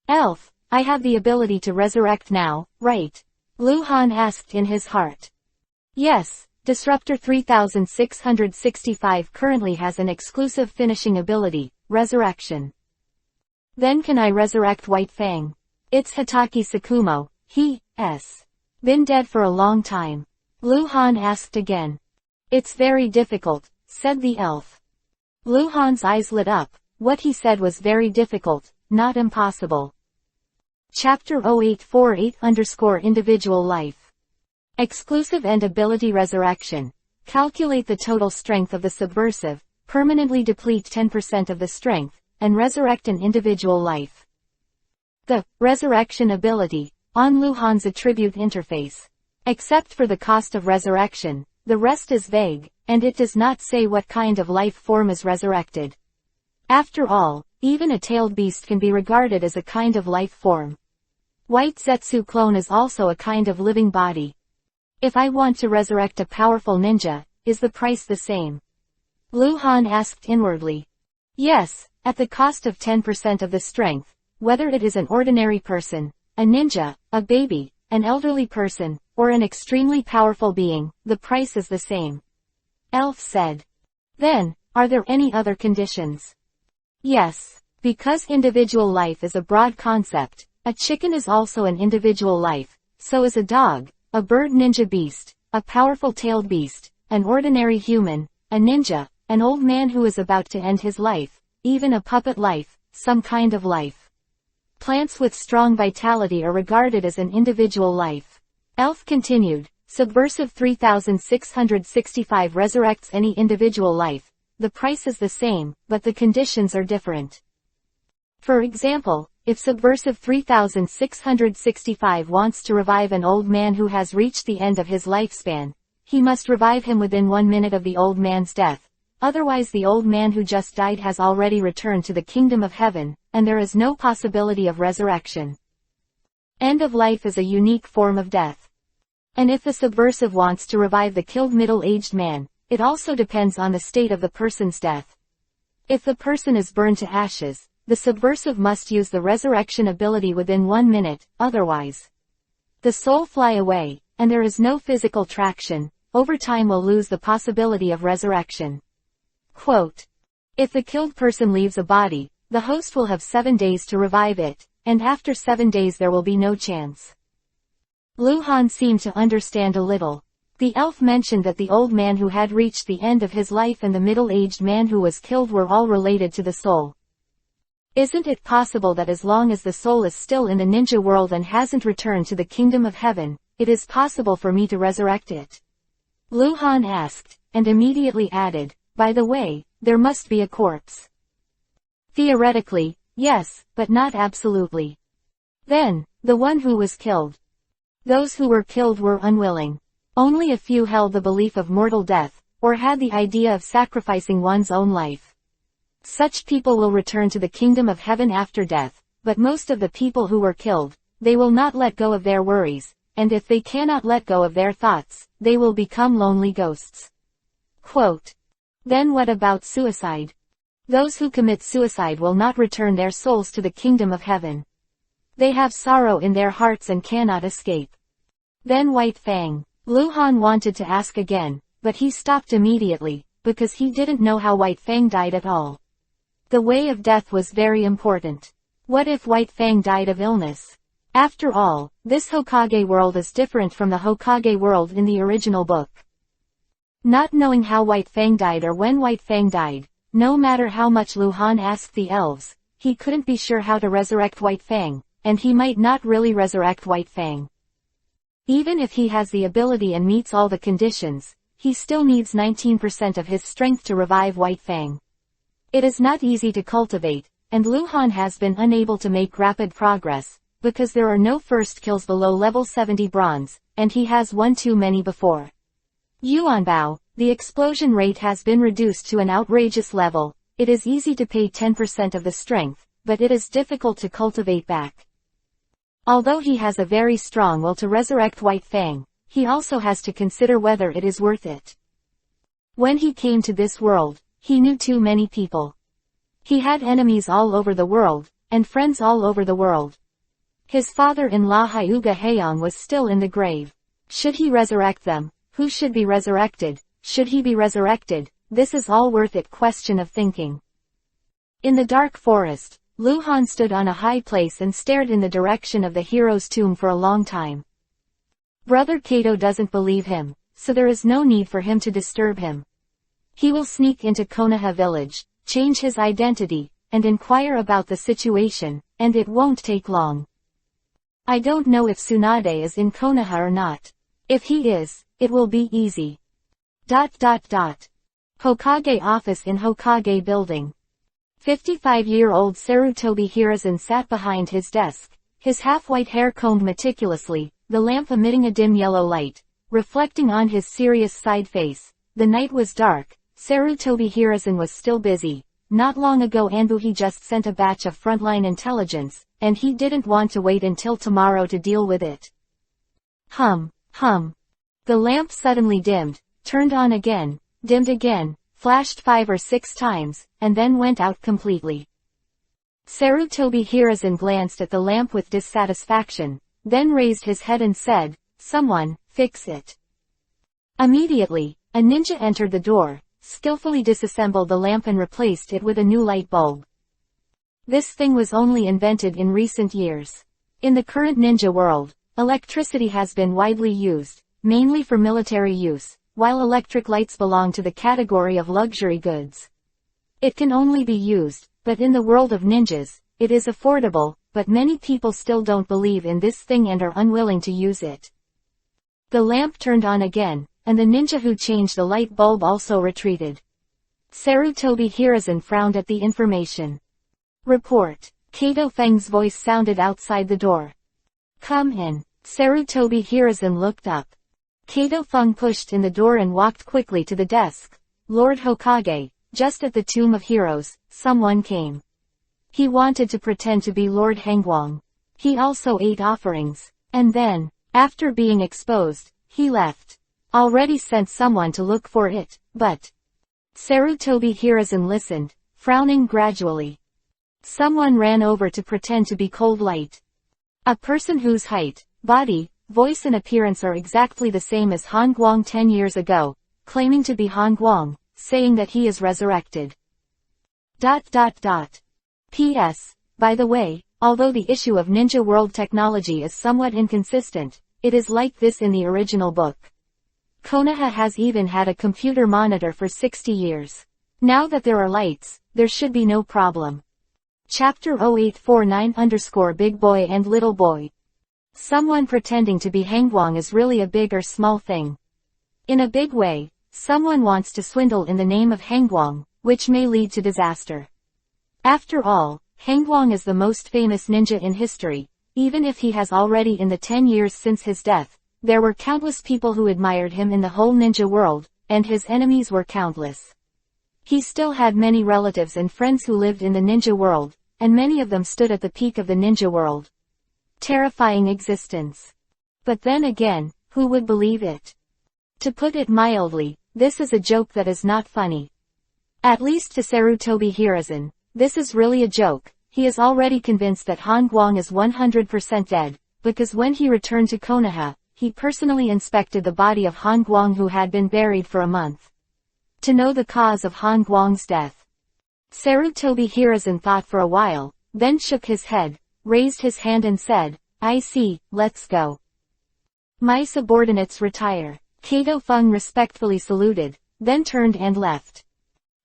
"Elf, I have the ability to resurrect now, right?" Lu Han asked in his heart. "Yes, Disruptor 3665 currently has an exclusive finishing ability, Resurrection." "Then can I resurrect White Fang?" "It's Hatake Tsukumo, he's been dead for a long time." Lu Han asked again. "It's very difficult," said the elf. Lu Han's eyes lit up. What he said was very difficult, not impossible. Chapter 0848_Individual Life. Exclusive and Ability Resurrection. Calculate the total strength of the subversive, permanently deplete 10% of the strength, and resurrect an individual life. The resurrection ability on Lu Han's attribute interface. Except for the cost of resurrection, the rest is vague, and it does not say what kind of life form is resurrected. After all, even a tailed beast can be regarded as a kind of life form. White Zetsu clone is also a kind of living body. If I want to resurrect a powerful ninja, is the price the same? Lu Han asked inwardly. Yes, at the cost of 10% of the strength, whether it is an ordinary person, a ninja, a baby, an elderly person, or an extremely powerful being, the price is the same. Elf said. Then, are there any other conditions? Yes, because individual life is a broad concept, a chicken is also an individual life, so is a dog, a bird ninja beast, a powerful tailed beast, an ordinary human, a ninja, an old man who is about to end his life, even a puppet life, some kind of life. Plants with strong vitality are regarded as an individual life. Elf continued, Subversive 3665 resurrects any individual life. The price is the same, but the conditions are different. For example, if Subversive 3665 wants to revive an old man who has reached the end of his lifespan, he must revive him within 1 minute of the old man's death. Otherwise the old man who just died has already returned to the kingdom of heaven, and there is no possibility of resurrection. End of life is a unique form of death. And if the subversive wants to revive the killed middle-aged man, it also depends on the state of the person's death. If the person is burned to ashes, the subversive must use the resurrection ability within 1 minute, otherwise the soul fly away, and there is no physical traction. Over time will lose the possibility of resurrection. Quote. If the killed person leaves a body, the host will have 7 days to revive it, and after 7 days there will be no chance. Lu Han seemed to understand a little. The elf mentioned that the old man who had reached the end of his life and the middle-aged man who was killed were all related to the soul. Isn't it possible that as long as the soul is still in the ninja world and hasn't returned to the kingdom of heaven, it is possible for me to resurrect it? Lu Han asked, and immediately added, by the way, there must be a corpse. Theoretically, Yes, but not absolutely. Then, the one who was killed. Those who were killed were unwilling. Only a few held the belief of mortal death, or had the idea of sacrificing one's own life. Such people will return to the kingdom of heaven after death, but most of the people who were killed, they will not let go of their worries, and if they cannot let go of their thoughts, they will become lonely ghosts. Quote. Then what about suicide? Those who commit suicide will not return their souls to the kingdom of heaven. They have sorrow in their hearts and cannot escape. Then White Fang. Lu Han wanted to ask again, but he stopped immediately, because he didn't know how White Fang died at all. The way of death was very important. What if White Fang died of illness? After all, this Hokage world is different from the Hokage world in the original book. Not knowing how White Fang died or when White Fang died, no matter how much Lu Han asked the elves, he couldn't be sure how to resurrect White Fang, and he might not really resurrect White Fang. Even if he has the ability and meets all the conditions, he still needs 19% of his strength to revive White Fang. It is not easy to cultivate, and Lu Han has been unable to make rapid progress, because there are no first kills below level 70 bronze, and he has one too many before. Yuanbao, the explosion rate has been reduced to an outrageous level. It is easy to pay 10% of the strength, but it is difficult to cultivate back. Although he has a very strong will to resurrect White Fang, he also has to consider whether it is worth it. When he came to this world, he knew too many people. He had enemies all over the world, and friends all over the world. His father-in-law Hyuga Haeyong was still in the grave. Should he resurrect them? Who should be resurrected? Should he be resurrected? This is all worth it question of thinking. In the dark forest, Lu Han stood on a high place and stared in the direction of the hero's tomb for a long time. Brother Kato doesn't believe him, so there is no need for him to disturb him. He will sneak into Konoha village, change his identity, and inquire about the situation, and it won't take long. I don't know if Tsunade is in Konoha or not. If he is, it will be easy. Hokage office in Hokage building. 55-year-old Sarutobi Hiruzen sat behind his desk, his half-white hair combed meticulously, the lamp emitting a dim yellow light, reflecting on his serious side face. The night was dark. Sarutobi Hiruzen was still busy. Not long ago Anbuhi just sent a batch of frontline intelligence, and he didn't want to wait until tomorrow to deal with it. Hum. The lamp suddenly dimmed, turned on again, dimmed again, flashed 5 or 6 times, and then went out completely. Sarutobi Hiruzen glanced at the lamp with dissatisfaction, then raised his head and said, "Someone, fix it." Immediately, a ninja entered the door, skillfully disassembled the lamp and replaced it with a new light bulb. This thing was only invented in recent years. In the current ninja world, electricity has been widely used, mainly for military use, while electric lights belong to the category of luxury goods. It can only be used, but in the world of ninjas, it is affordable, but many people still don't believe in this thing and are unwilling to use it. The lamp turned on again, and the ninja who changed the light bulb also retreated. Sarutobi Hiruzen frowned at the information. Report. Kato Feng's voice sounded outside the door. Come in. Sarutobi Hiruzen looked up. Kato Feng pushed in the door and walked quickly to the desk. Lord Hokage, just at the Tomb of Heroes, someone came. He wanted to pretend to be Lord Hangguang. He also ate offerings. And then, after being exposed, he left. Already sent someone to look for it, but... Sarutobi Hiruzen listened, frowning gradually. Someone ran over to pretend to be Cold Light. A person whose height, body, voice and appearance are exactly the same as Han Guang 10 years ago, claiming to be Han Guang, saying that he is resurrected. P.S. By the way, although the issue of Ninja World technology is somewhat inconsistent, it is like this in the original book. Konoha has even had a computer monitor for 60 years. Now that there are lights, there should be no problem. Chapter 0849_Big Boy and Little Boy. Someone pretending to be Hangguang is really a big or small thing. In a big way, someone wants to swindle in the name of Hangguang, which may lead to disaster. After all, Hangguang is the most famous ninja in history. Even if he has already in the 10 years since his death, there were countless people who admired him in the whole ninja world, and his enemies were countless. He still had many relatives and friends who lived in the ninja world, and many of them stood at the peak of the ninja world. Terrifying existence. But then again, who would believe it? To put it mildly, this is a joke that is not funny. At least to Sarutobi Hiruzen, this is really a joke. He is already convinced that Hangguang is 100% dead, because when he returned to Konoha, he personally inspected the body of Hangguang who had been buried for a month. To know the cause of Hangguang's death. Sarutobi Hiruzen thought for a while, then shook his head, raised his hand and said, "I see, let's go." My subordinates retire. Kato Fung respectfully saluted, then turned and left.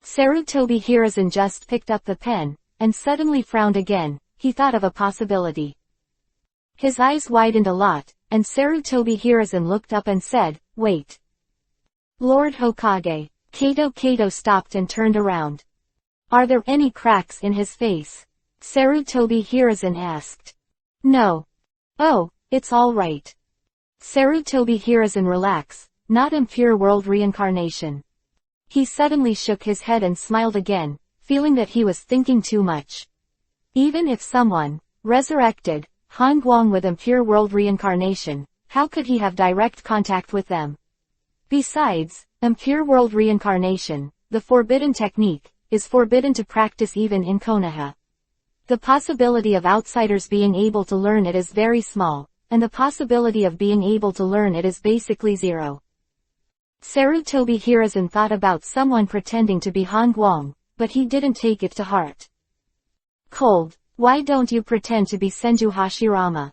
Sarutobi Hiruzen just picked up the pen, and suddenly frowned again. He thought of a possibility. His eyes widened a lot, and Sarutobi Hiruzen looked up and said, "Wait. Lord Hokage." Kato stopped and turned around. "Are there any cracks in his face?" Sarutobi Hiruzen asked. "No. Oh, it's all right." Sarutobi Hiruzen relax, not impure world reincarnation. He suddenly shook his head and smiled again, feeling that he was thinking too much. Even if someone resurrected Hangguang with impure world reincarnation, how could he have direct contact with them? Besides, impure world reincarnation, the forbidden technique, is forbidden to practice even in Konoha. The possibility of outsiders being able to learn it is very small, and the possibility of being able to learn it is basically zero. Sarutobi Hiruzen thought about someone pretending to be Hangguang, but he didn't take it to heart. "Cold, why don't you pretend to be Senju Hashirama?"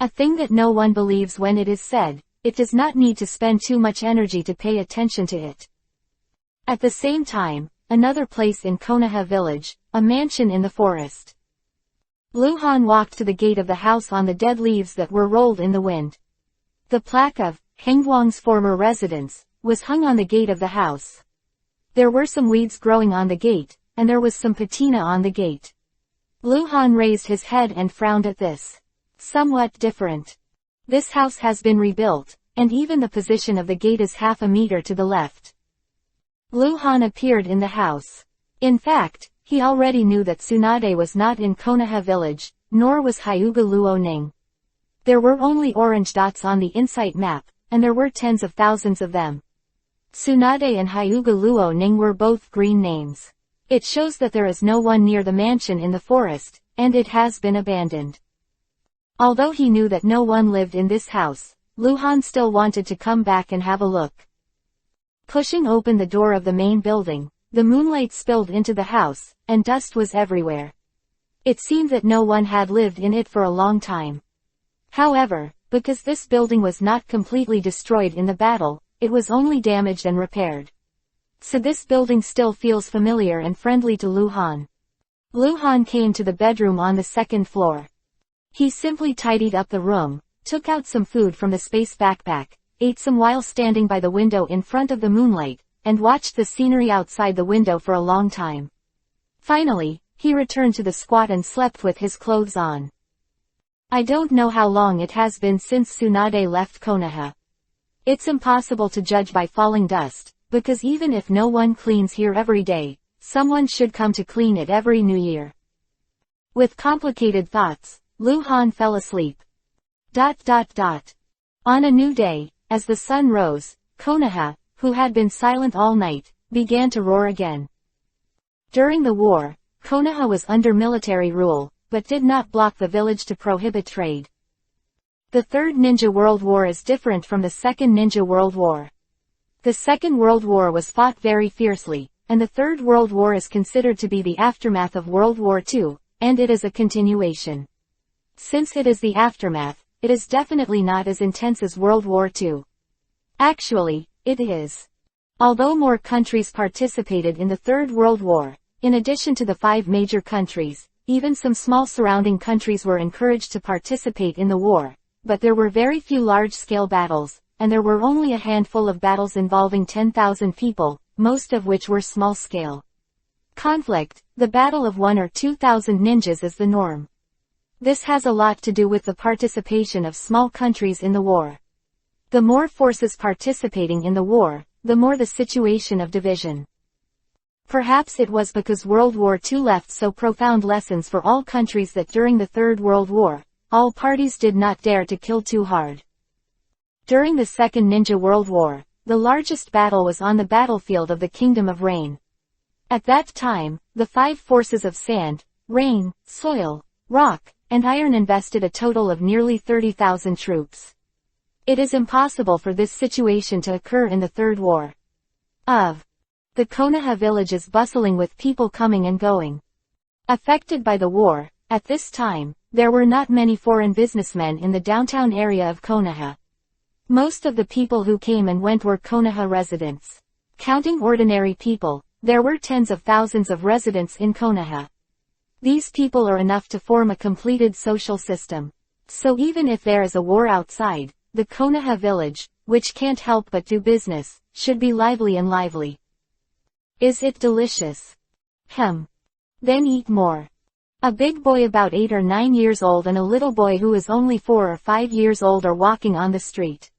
A thing that no one believes when it is said, it does not need to spend too much energy to pay attention to it. At the same time, another place in Konoha village, a mansion in the forest. Luhan walked to the gate of the house on the dead leaves that were rolled in the wind. The plaque of Hangguang's former residence was hung on the gate of the house. There were some weeds growing on the gate, and there was some patina on the gate. Luhan raised his head and frowned at this. Somewhat different. This house has been rebuilt, and even the position of the gate is half a meter to the left. Luhan appeared in the house. In fact, he already knew that Tsunade was not in Konoha village, nor was Hyuga Luoning. There were only orange dots on the insight map, and there were tens of thousands of them. Tsunade and Hyuga Luoning were both green names. It shows that there is no one near the mansion in the forest, and it has been abandoned. Although he knew that no one lived in this house, Luhan still wanted to come back and have a look. Pushing open the door of the main building, the moonlight spilled into the house, and dust was everywhere. It seemed that no one had lived in it for a long time. However, because this building was not completely destroyed in the battle, it was only damaged and repaired. So this building still feels familiar and friendly to Luhan. Luhan came to the bedroom on the second floor. He simply tidied up the room, took out some food from the space backpack, ate some while standing by the window in front of the moonlight, and watched the scenery outside the window for a long time. Finally, he returned to the squat and slept with his clothes on. I don't know how long it has been since Tsunade left Konoha. It's impossible to judge by falling dust, because even if no one cleans here every day, someone should come to clean it every New Year. With complicated thoughts, Luhan fell asleep. On a new day, as the sun rose, Konoha, who had been silent all night, began to roar again. During the war, Konoha was under military rule, but did not block the village to prohibit trade. The Third Ninja World War is different from the Second Ninja World War. The Second World War was fought very fiercely, and the Third World War is considered to be the aftermath of World War II, and it is a continuation. Since it is the aftermath, it is definitely not as intense as World War II. Actually, it is. Although more countries participated in the Third World War, in addition to the 5 major countries, even some small surrounding countries were encouraged to participate in the war, but there were very few large-scale battles, and there were only a handful of battles involving 10,000 people, most of which were small-scale. Conflict, the battle of 1 or 2,000 ninjas is the norm. This has a lot to do with the participation of small countries in the war. The more forces participating in the war, the more the situation of division. Perhaps it was because World War II left so profound lessons for all countries that during the Third World War, all parties did not dare to kill too hard. During the Second Ninja World War, the largest battle was on the battlefield of the Kingdom of Rain. At that time, the 5 forces of sand, rain, soil, rock, and iron invested a total of nearly 30,000 troops. It is impossible for this situation to occur in the Third War. The Konoha village is bustling with people coming and going. Affected by the war, at this time, there were not many foreign businessmen in the downtown area of Konoha. Most of the people who came and went were Konoha residents. Counting ordinary people, there were tens of thousands of residents in Konoha. These people are enough to form a completed social system. So even if there is a war outside, the Konoha village, which can't help but do business, should be lively and lively. Is it delicious? Then eat more. A big boy about 8 or 9 years old and a little boy who is only 4 or 5 years old are walking on the street.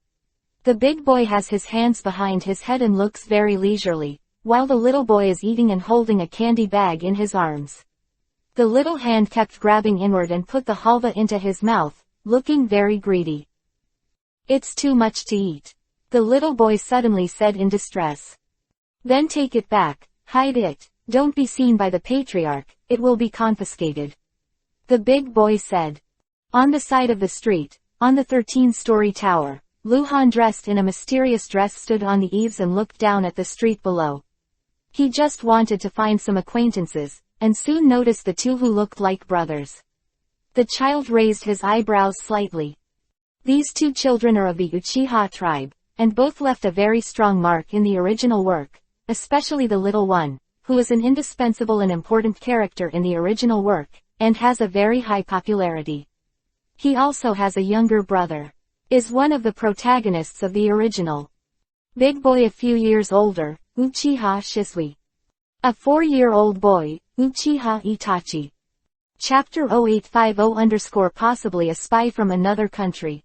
The big boy has his hands behind his head and looks very leisurely, while the little boy is eating and holding a candy bag in his arms. The little hand kept grabbing inward and put the halva into his mouth, looking very greedy. It's too much to eat. The little boy suddenly said in distress. Then take it back, hide it, don't be seen by the patriarch, it will be confiscated. The big boy said. On the side of the street, on the 13-story tower, Luhan dressed in a mysterious dress stood on the eaves and looked down at the street below. He just wanted to find some acquaintances, and soon noticed the 2 who looked like brothers. The child raised his eyebrows slightly. These 2 children are of the Uchiha tribe, and both left a very strong mark in the original work, especially the little one, who is an indispensable and important character in the original work, and has a very high popularity. He also has a younger brother. Is one of the protagonists of the original. Big boy a few years older, Uchiha Shisui. A 4-year-old boy, Uchiha Itachi. Chapter 0850 possibly a spy from another country.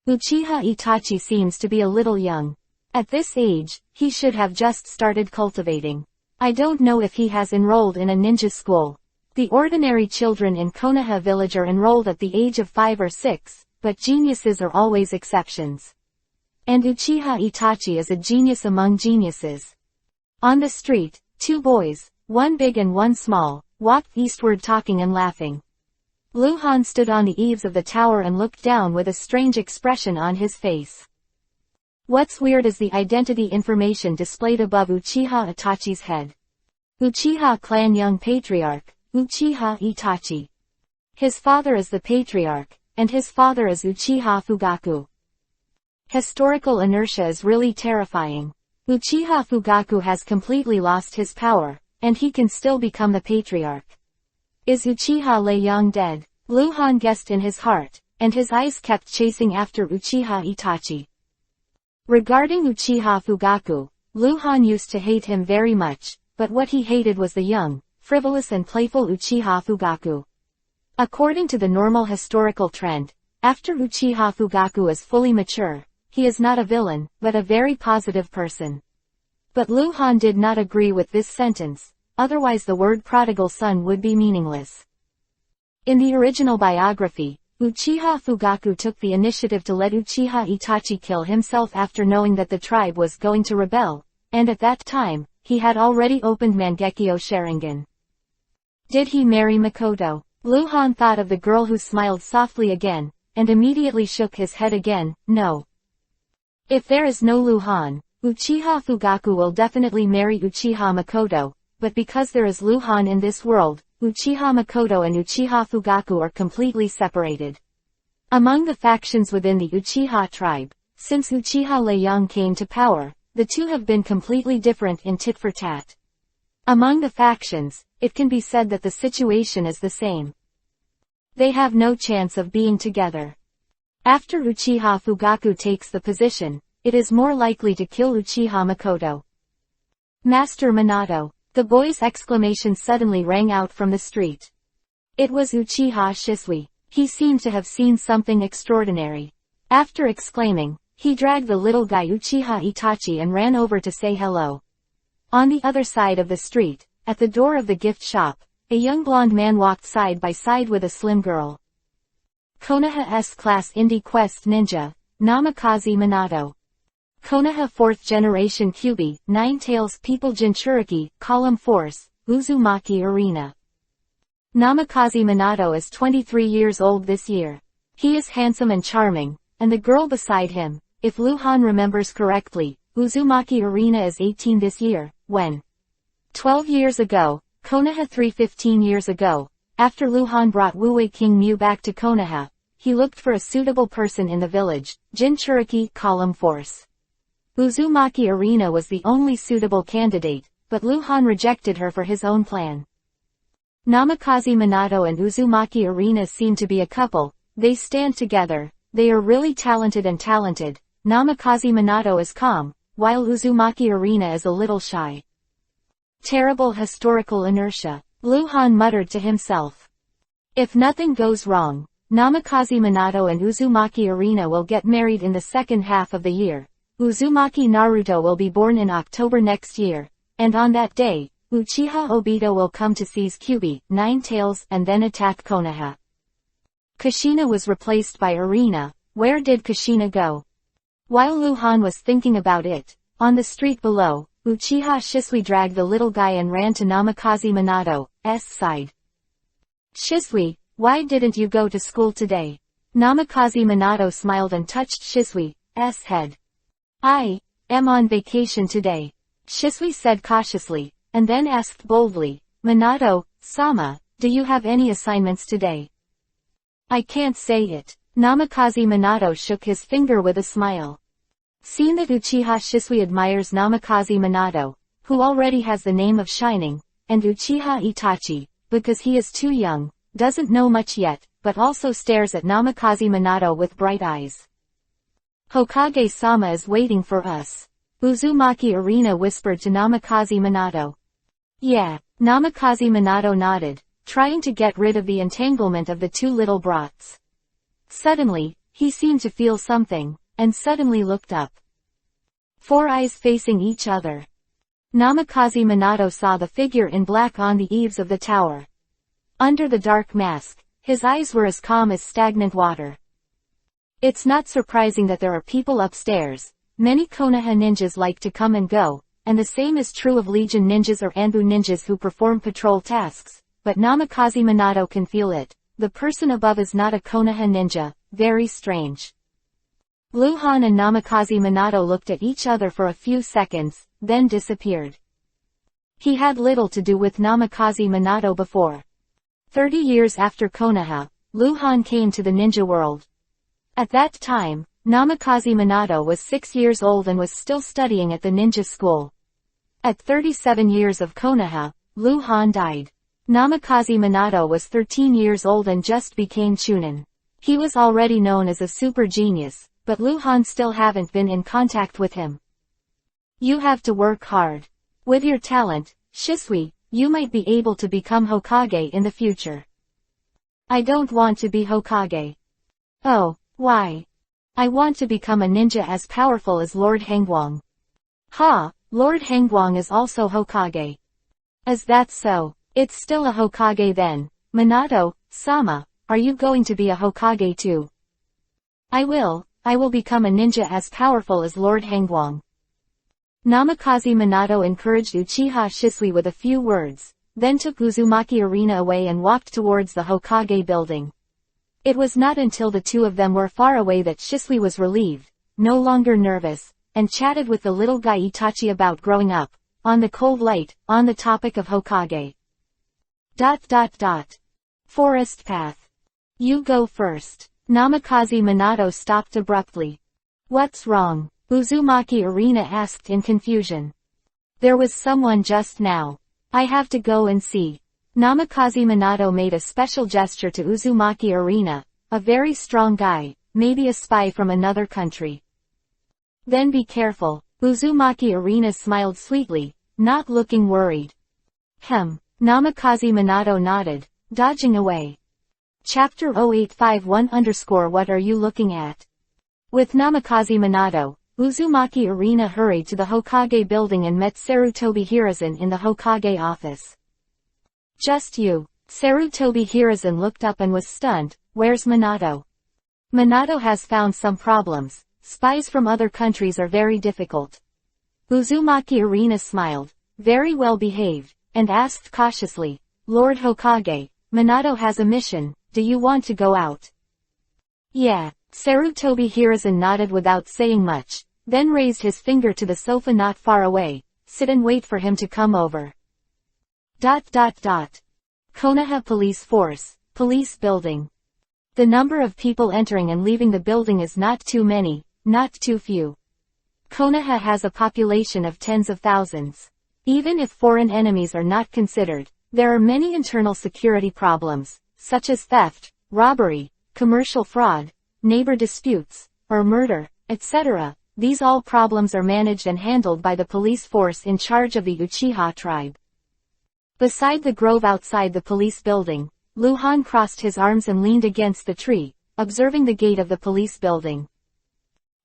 Uchiha Itachi seems to be a little young. At this age, he should have just started cultivating. I don't know if he has enrolled in a ninja school. The ordinary children in Konoha village are enrolled at the age of 5 or 6, but geniuses are always exceptions. And Uchiha Itachi is a genius among geniuses. On the street, 2 boys, one big and one small, walked eastward talking and laughing. Luhan stood on the eaves of the tower and looked down with a strange expression on his face. What's weird is the identity information displayed above Uchiha Itachi's head. Uchiha clan young patriarch, Uchiha Itachi. His father is the patriarch, and his father is Uchiha Fugaku. Historical inertia is really terrifying. Uchiha Fugaku has completely lost his power, and he can still become the patriarch. Is Uchiha Leiyang dead? Luhan guessed in his heart, and his eyes kept chasing after Uchiha Itachi. Regarding Uchiha Fugaku, Luhan used to hate him very much, but what he hated was the young, frivolous and playful Uchiha Fugaku. According to the normal historical trend, after Uchiha Fugaku is fully mature, he is not a villain, but a very positive person. But Luhan did not agree with this sentence, otherwise the word prodigal son would be meaningless. In the original biography, Uchiha Fugaku took the initiative to let Uchiha Itachi kill himself after knowing that the tribe was going to rebel, and at that time, he had already opened Mangekyo Sharingan. Did he marry Makoto? Luhan thought of the girl who smiled softly again, and immediately shook his head again. No. If there is no Luhan, Uchiha Fugaku will definitely marry Uchiha Makoto, but because there is Luhan in this world, Uchiha Makoto and Uchiha Fugaku are completely separated. Among the factions within the Uchiha tribe, since Uchiha Leiyang came to power, the 2 have been completely different in tit for tat. Among the factions, it can be said that the situation is the same. They have no chance of being together. After Uchiha Fugaku takes the position, it is more likely to kill Uchiha Makoto. Master Minato. The boy's exclamation suddenly rang out from the street. It was Uchiha Shisui. He seemed to have seen something extraordinary. After exclaiming, he dragged the little guy Uchiha Itachi and ran over to say hello. On the other side of the street, at the door of the gift shop, a young blonde man walked side by side with a slim girl. Konoha S-Class Indie Quest Ninja, Namikaze Minato. Konoha 4th Generation Kyuubi, Nine Tails People Jinchuriki, Column Force, Uzumaki Arena. Namikaze Minato is 23 years old this year. He is handsome and charming, and the girl beside him, if Luhan remembers correctly, Uzumaki Arena is 18 this year, when 12 years ago, Konoha 3 years ago, after Luhan brought Wuwei King Mu back to Konoha, he looked for a suitable person in the village, Jinchuriki, Column Force. Uzumaki Arena was the only suitable candidate, but Luhan rejected her for his own plan. Namikaze Minato and Uzumaki Arena seem to be a couple. They stand together. They are really talented. Namikaze Minato is calm, while Uzumaki Arena is a little shy. Terrible historical inertia, Luhan muttered to himself. If nothing goes wrong, Namikaze Minato and Uzumaki Arena will get married in the second half of the year. Uzumaki Naruto will be born in October next year, and on that day, Uchiha Obito will come to seize Kyuubi, Nine Tails, and then attack Konoha. Kushina was replaced by Arena. Where did Kushina go? While Luhan was thinking about it, on the street below, Uchiha Shisui dragged the little guy and ran to Namikaze Minato's side. Shisui, why didn't you go to school today? Namikaze Minato smiled and touched Shisui's head. I am on vacation today, Shisui said cautiously, and then asked boldly, Minato-sama, do you have any assignments today? I can't say it. Namikaze Minato shook his finger with a smile. Seeing that Uchiha Shisui admires Namikaze Minato, who already has the name of Shining, and Uchiha Itachi, because he is too young, doesn't know much yet, but also stares at Namikaze Minato with bright eyes. Hokage-sama is waiting for us. Uzumaki Arena whispered to Namikaze Minato. Yeah, Namikaze Minato nodded, trying to get rid of the entanglement of the two little brats. Suddenly, he seemed to feel something, and suddenly looked up. Four eyes facing each other. Namikaze Minato saw the figure in black on the eaves of the tower. Under the dark mask, his eyes were as calm as stagnant water. It's not surprising that there are people upstairs. Many Konoha ninjas like to come and go, and the same is true of Legion ninjas or Anbu ninjas who perform patrol tasks, but Namikaze Minato can feel it. The person above is not a Konoha ninja. Very strange. Luhan and Namikaze Minato looked at each other for a few seconds, then disappeared. He had little to do with Namikaze Minato before. 30 years after Konoha, Luhan came to the ninja world. At that time, Namikaze Minato was 6 years old and was still studying at the ninja school. At 37 years of Konoha, Luhan died. Namikaze Minato was 13 years old and just became Chunin. He was already known as a super genius, but Luhan still haven't been in contact with him. You have to work hard. With your talent, Shisui, you might be able to become Hokage in the future. I don't want to be Hokage. Oh, why? I want to become a ninja as powerful as Lord Hangwang. Ha, Lord Hangwang is also Hokage. Is that so? It's still a Hokage then. Minato-sama, are you going to be a Hokage too? I will become a ninja as powerful as Lord Hangwang. Namikaze Minato encouraged Uchiha Shisui with a few words, then took Uzumaki Arena away and walked towards the Hokage building. It was not until the two of them were far away that Shisui was relieved, no longer nervous, and chatted with the little guy Itachi about growing up, on the cold light, on the topic of Hokage. ... Forest path. You go first. Namikaze Minato stopped abruptly. What's wrong? Uzumaki Arena asked in confusion. There was someone just now. I have to go and see. Namikaze Minato made a special gesture to Uzumaki Arena, a very strong guy, maybe a spy from another country. Then be careful. Uzumaki Arena smiled sweetly, not looking worried. Namikaze Minato nodded, dodging away. Chapter 0851 What are you looking at? With Namikaze Minato, Uzumaki Arena hurried to the Hokage building and met Sarutobi Hiruzen in the Hokage office. Just you. Sarutobi Hiruzen looked up and was stunned. Where's Minato? Minato has found some problems. Spies from other countries are very difficult. Uzumaki Arena smiled, very well behaved, and asked cautiously, Lord Hokage, Minato has a mission, do you want to go out? Yeah. Sarutobi Hiruzen nodded without saying much, then raised his finger to the sofa not far away. Sit and wait for him to come over. Konoha Police Force, Police Building. The number of people entering and leaving the building is not too many, not too few. Konoha has a population of tens of thousands. Even if foreign enemies are not considered, there are many internal security problems, such as theft, robbery, commercial fraud, neighbor disputes, or murder, etc. These all problems are managed and handled by the police force in charge of the Uchiha tribe. Beside the grove outside the police building, Luhan crossed his arms and leaned against the tree, observing the gate of the police building.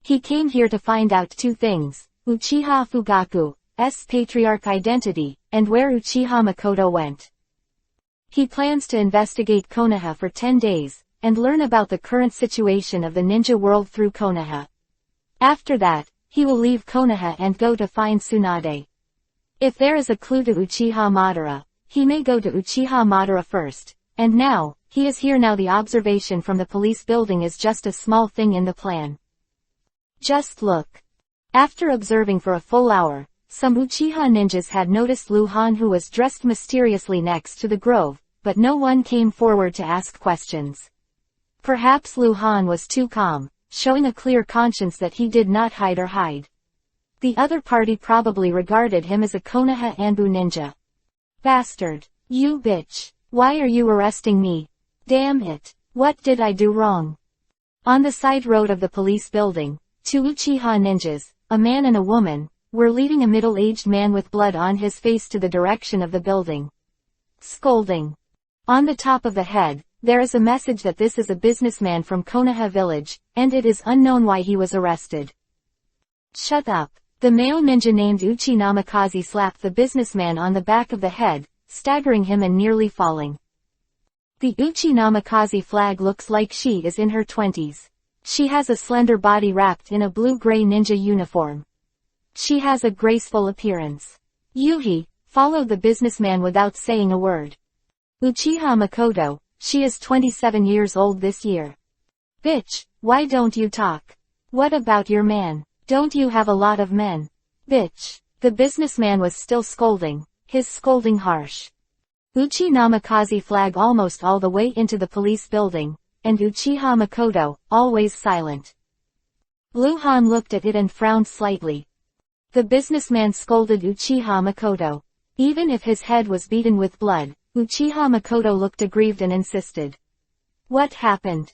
He came here to find out two things, Uchiha Fugaku's patriarch identity, and where Uchiha Makoto went. He plans to investigate Konoha for 10 days, and learn about the current situation of the ninja world through Konoha. After that, he will leave Konoha and go to find Tsunade. If there is a clue to Uchiha Madara, he may go to Uchiha Madara first, and now, he is here now. The observation from the police building is just a small thing in the plan. Just look. After observing for a full hour, some Uchiha ninjas had noticed Luhan, who was dressed mysteriously next to the grove, but no one came forward to ask questions. Perhaps Luhan was too calm, showing a clear conscience that he did not hide. The other party probably regarded him as a Konoha Anbu ninja. Bastard. You bitch. Why are you arresting me? Damn it. What did I do wrong? On the side road of the police building, two Uchiha ninjas, a man and a woman, were leading a middle-aged man with blood on his face to the direction of the building. Scolding. On the top of the head, there is a message that this is a businessman from Konoha village, and it is unknown why he was arrested. Shut up. The male ninja named Uchi Namikaze slapped the businessman on the back of the head, staggering him and nearly falling. The Uchi Namikaze flag looks like she is in her 20s. She has a slender body wrapped in a blue-gray ninja uniform. She has a graceful appearance. Yuhi followed the businessman without saying a word. Uchiha Makoto, she is 27 years old this year. Bitch, why don't you talk? What about your man? Don't you have a lot of men? Bitch. The businessman was still scolding, his scolding harsh. Uchi Namikaze flag almost all the way into the police building, and Uchiha Makoto, always silent. Luhan looked at it and frowned slightly. The businessman scolded Uchiha Makoto. Even if his head was beaten with blood, Uchiha Makoto looked aggrieved and insisted. What happened?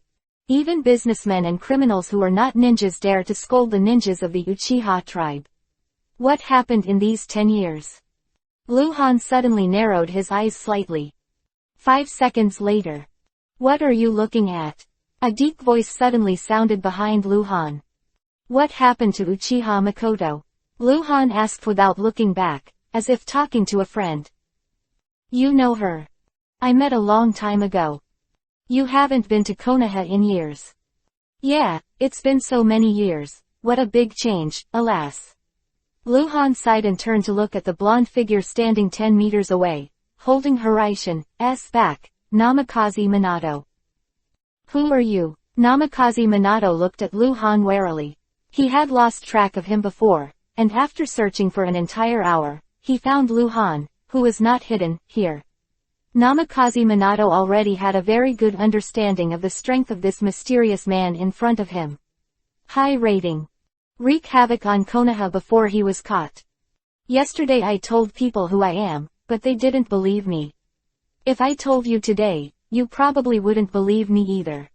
Even businessmen and criminals who are not ninjas dare to scold the ninjas of the Uchiha tribe. What happened in these 10 years? Luhan suddenly narrowed his eyes slightly. 5 seconds later. What are you looking at? A deep voice suddenly sounded behind Luhan. What happened to Uchiha Makoto? Luhan asked without looking back, as if talking to a friend. You know her. I met a long time ago. You haven't been to Konoha in years. Yeah, it's been so many years. What a big change, alas. Luhan sighed and turned to look at the blonde figure standing 10 meters away, holding Hiraishin's back, Namikaze Minato. Who are you? Namikaze Minato looked at Luhan warily. He had lost track of him before, and after searching for an entire hour, he found Luhan, who was not hidden, here. Namikaze Minato already had a very good understanding of the strength of this mysterious man in front of him. High rating. Wreak havoc on Konoha before he was caught. Yesterday I told people who I am, but they didn't believe me. If I told you today, you probably wouldn't believe me either.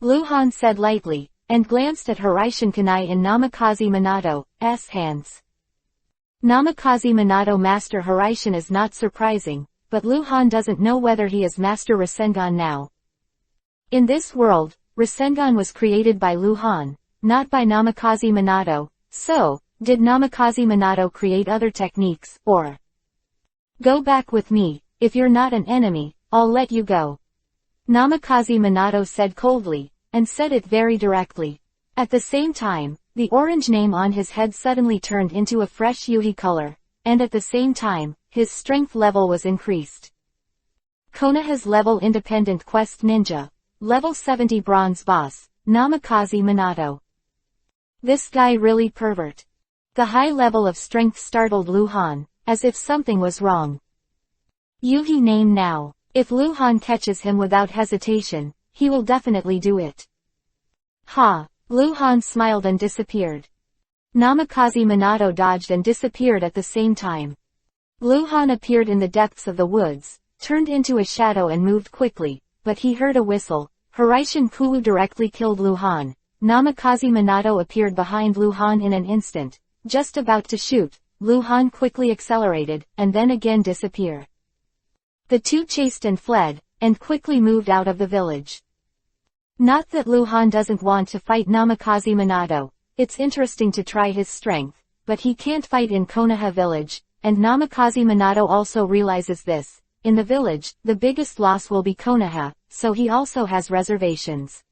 Luhan said lightly, and glanced at Hiraishin kunai in Namikaze Minato's hands. Namikaze Minato Master Hiraishin is not surprising, but Luhan doesn't know whether he is Master Rasengan now. In this world, Rasengan was created by Luhan, not by Namikaze Minato, so, did Namikaze Minato create other techniques, or? Go back with me, if you're not an enemy, I'll let you go. Namikaze Minato said coldly, and said it very directly. At the same time, the orange name on his head suddenly turned into a fresh Yuhi color, and at the same time, his strength level was increased. Konoha's level independent quest ninja. Level 70 bronze boss, Namikaze Minato. This guy really pervert. The high level of strength startled Luhan, as if something was wrong. Yuhi name now. If Luhan catches him without hesitation, he will definitely do it. Ha! Luhan smiled and disappeared. Namikaze Minato dodged and disappeared at the same time. Luhan appeared in the depths of the woods, turned into a shadow and moved quickly, but he heard a whistle. Hiraishin Kulu directly killed Luhan. Namikaze Minato appeared behind Luhan in an instant, just about to shoot. Luhan quickly accelerated, and then again disappear. The two chased and fled, and quickly moved out of the village. Not that Luhan doesn't want to fight Namikaze Minato, it's interesting to try his strength, but he can't fight in Konoha village, and Namikaze Minato also realizes this. In the village, the biggest loss will be Konoha, so he also has reservations.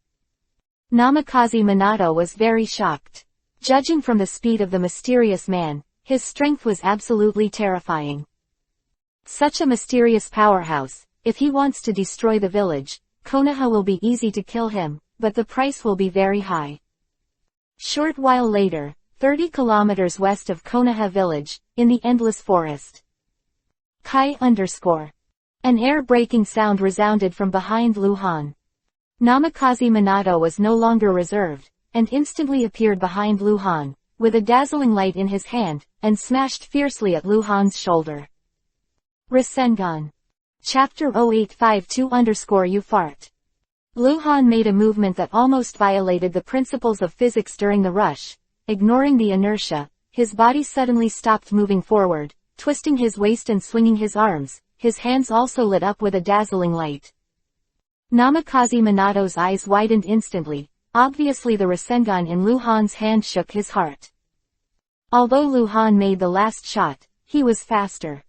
Namikaze Minato was very shocked. Judging from the speed of the mysterious man, his strength was absolutely terrifying. Such a mysterious powerhouse, if he wants to destroy the village, Konoha will be easy to kill him, but the price will be very high. Short while later, 30 kilometers west of Konoha village, in the endless forest. Kai _ An air-breaking sound resounded from behind Luhan. Namikaze Minato was no longer reserved, and instantly appeared behind Luhan, with a dazzling light in his hand, and smashed fiercely at Luhan's shoulder. Rasengan. Chapter 0852_U fart. Luhan made a movement that almost violated the principles of physics during the rush. Ignoring the inertia, his body suddenly stopped moving forward, twisting his waist and swinging his arms. His hands also lit up with a dazzling light. Namikaze Minato's eyes widened instantly. Obviously the Rasengan in Luhan's hand shook his heart. Although Luhan made the last shot, he was faster.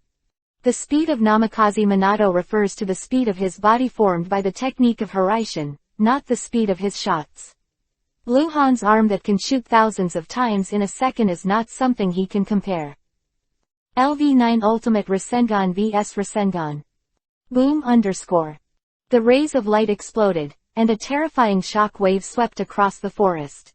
The speed of Namikaze Minato refers to the speed of his body formed by the technique of Hiraishin, not the speed of his shots. Luhan's arm that can shoot thousands of times in a second is not something he can compare. LV9 Ultimate Rasengan vs Rasengan. Boom _ The rays of light exploded, and a terrifying shock wave swept across the forest.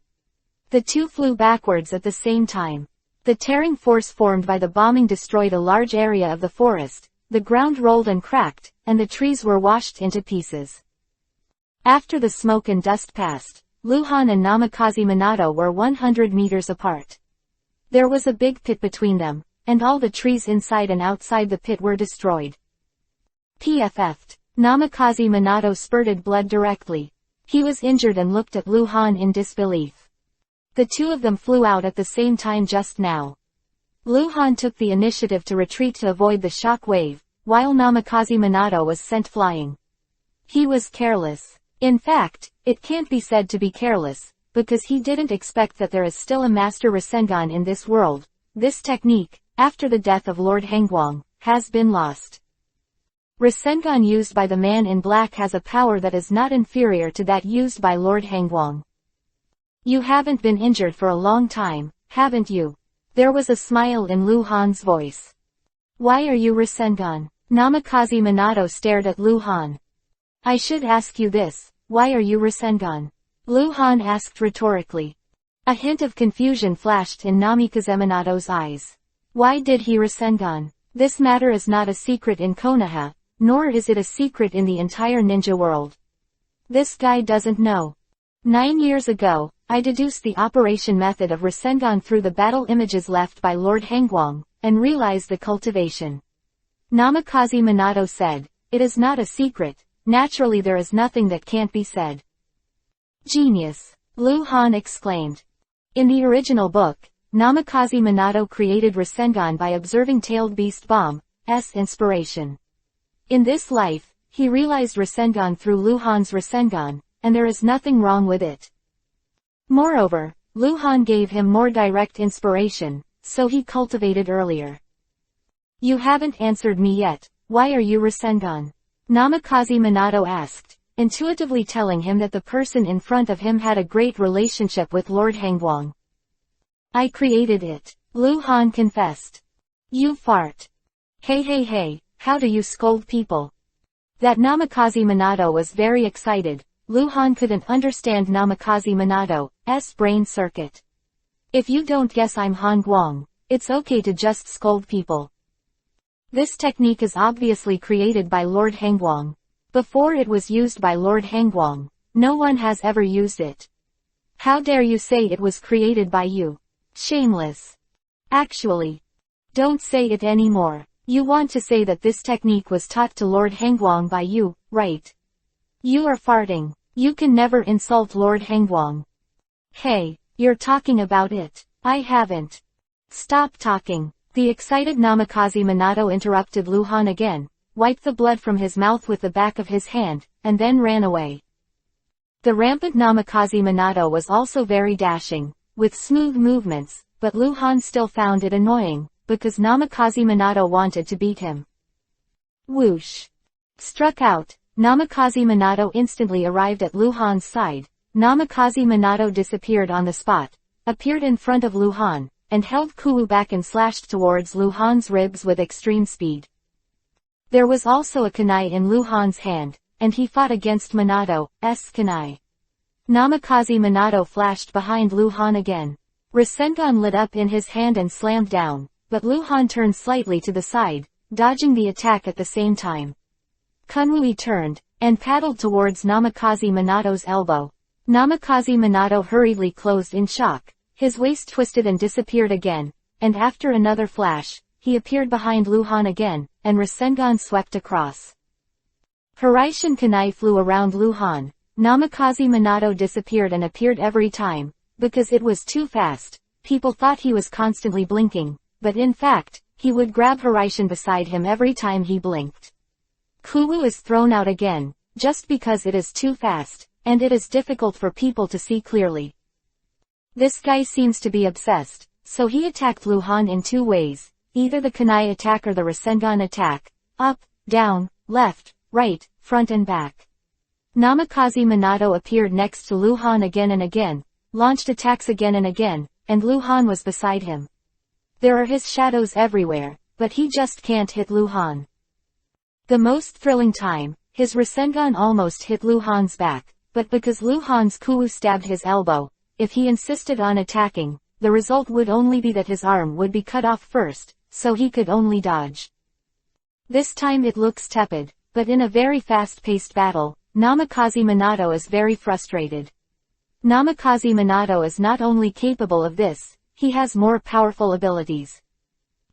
The two flew backwards at the same time. The tearing force formed by the bombing destroyed a large area of the forest, the ground rolled and cracked, and the trees were washed into pieces. After the smoke and dust passed, Luhan and Namikaze Minato were 100 meters apart. There was a big pit between them, and all the trees inside and outside the pit were destroyed. PFF'd. Namikaze Minato spurted blood directly. He was injured and looked at Luhan in disbelief. The two of them flew out at the same time just now. Luhan took the initiative to retreat to avoid the shock wave, while Namikaze Minato was sent flying. He was careless. In fact, it can't be said to be careless, because he didn't expect that there is still a Master Rasengan in this world. This technique, after the death of Lord Hangwang, has been lost. Rasengan used by the man in black has a power that is not inferior to that used by Lord Hangwang. You haven't been injured for a long time, haven't you? There was a smile in Luhan's voice. Why are you Rasengan? Namikaze Minato stared at Luhan. I should ask you this, why are you Rasengan? Luhan asked rhetorically. A hint of confusion flashed in Namikaze Minato's eyes. Why did he Rasengan? This matter is not a secret in Konoha, nor is it a secret in the entire ninja world. This guy doesn't know. 9 years ago, I deduced the operation method of Rasengan through the battle images left by Lord Hangwang, and realized the cultivation. Namikaze Minato said, it is not a secret, naturally there is nothing that can't be said. Genius! Luhan exclaimed. In the original book, Namikaze Minato created Rasengan by observing Tailed Beast Bomb's inspiration. In this life, he realized Rasengan through Luhan's Rasengan, and there is nothing wrong with it. Moreover, Luhan gave him more direct inspiration, so he cultivated earlier. You haven't answered me yet, why are you Rasengan? Namikaze Minato asked, intuitively telling him that the person in front of him had a great relationship with Lord Hangwang. I created it, Luhan confessed. You fart. Hey, how do you scold people? That Namikaze Minato was very excited. Luhan couldn't understand Namikaze Minato's brain circuit. If you don't guess I'm Hangwang, it's okay to just scold people. This technique is obviously created by Lord Hangwang. Before it was used by Lord Hangwang, no one has ever used it. How dare you say it was created by you? Shameless. Actually, don't say it anymore. You want to say that this technique was taught to Lord Hangwang by you, right? You are farting. You can never insult Lord Hangwang. Hey, you're talking about it. I haven't. Stop talking. The excited Namikaze Minato interrupted Luhan again, wiped the blood from his mouth with the back of his hand, and then ran away. The rampant Namikaze Minato was also very dashing, with smooth movements, but Luhan still found it annoying, because Namikaze Minato wanted to beat him. Whoosh! Struck out, Namikaze Minato instantly arrived at Luhan's side. Namikaze Minato disappeared on the spot, appeared in front of Luhan, and held Kuwu back and slashed towards Luhan's ribs with extreme speed. There was also a kunai in Luhan's hand, and he fought against Minato's kunai. Namikaze Minato flashed behind Luhan again. Rasengan lit up in his hand and slammed down, but Luhan turned slightly to the side, dodging the attack at the same time. Kunwui turned, and paddled towards Namikaze Minato's elbow. Namikaze Minato hurriedly closed in shock, his waist twisted and disappeared again, and after another flash, he appeared behind Luhan again, and Rasengan swept across. Hiraishin kunai flew around Luhan. Namikaze Minato disappeared and appeared every time, because it was too fast. People thought he was constantly blinking, but in fact, he would grab Hiraishin beside him every time he blinked. Kuwu is thrown out again, just because it is too fast, and it is difficult for people to see clearly. This guy seems to be obsessed, so he attacked Luhan in two ways, either the kunai attack or the Rasengan attack, up, down, left, right, front and back. Namikaze Minato appeared next to Luhan again and again, launched attacks again and again, and Luhan was beside him. There are his shadows everywhere, but he just can't hit Luhan. The most thrilling time, his Rasengan almost hit Luhan's back, but because Luhan's Kuwu stabbed his elbow, if he insisted on attacking, the result would only be that his arm would be cut off first, so he could only dodge. This time it looks tepid, but in a very fast-paced battle, Namikaze Minato is very frustrated. Namikaze Minato is not only capable of this, he has more powerful abilities.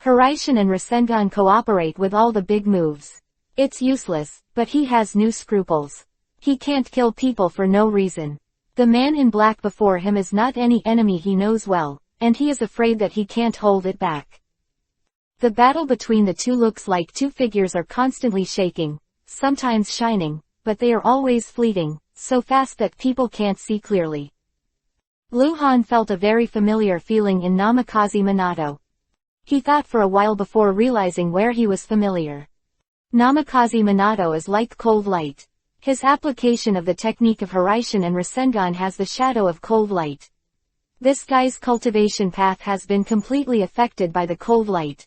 Hiraishin and Rasengan cooperate with all the big moves. It's useless, but he has no scruples. He can't kill people for no reason. The man in black before him is not any enemy he knows well, and he is afraid that he can't hold it back. The battle between the two looks like two figures are constantly shaking, sometimes shining, but they are always fleeting, so fast that people can't see clearly. Luhan felt a very familiar feeling in Namikaze Minato. He thought for a while before realizing where he was familiar. Namikaze Minato is like cold light. His application of the technique of Hiraishin and Rasengan has the shadow of cold light. This guy's cultivation path has been completely affected by the cold light.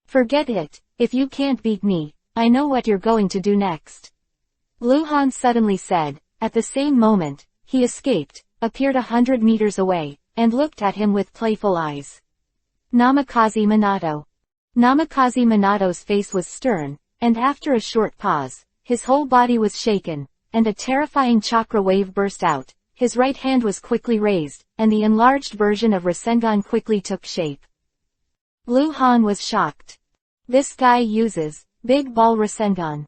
Forget it, if you can't beat me, I know what you're going to do next. Luhan suddenly said. At the same moment, he escaped, appeared 100 meters away, and looked at him with playful eyes. Namikaze Minato. Namikaze Minato's face was stern, and after a short pause, his whole body was shaken, and a terrifying chakra wave burst out. His right hand was quickly raised, and the enlarged version of Rasengan quickly took shape. Luhan was shocked. This guy uses Big Ball Rasengan.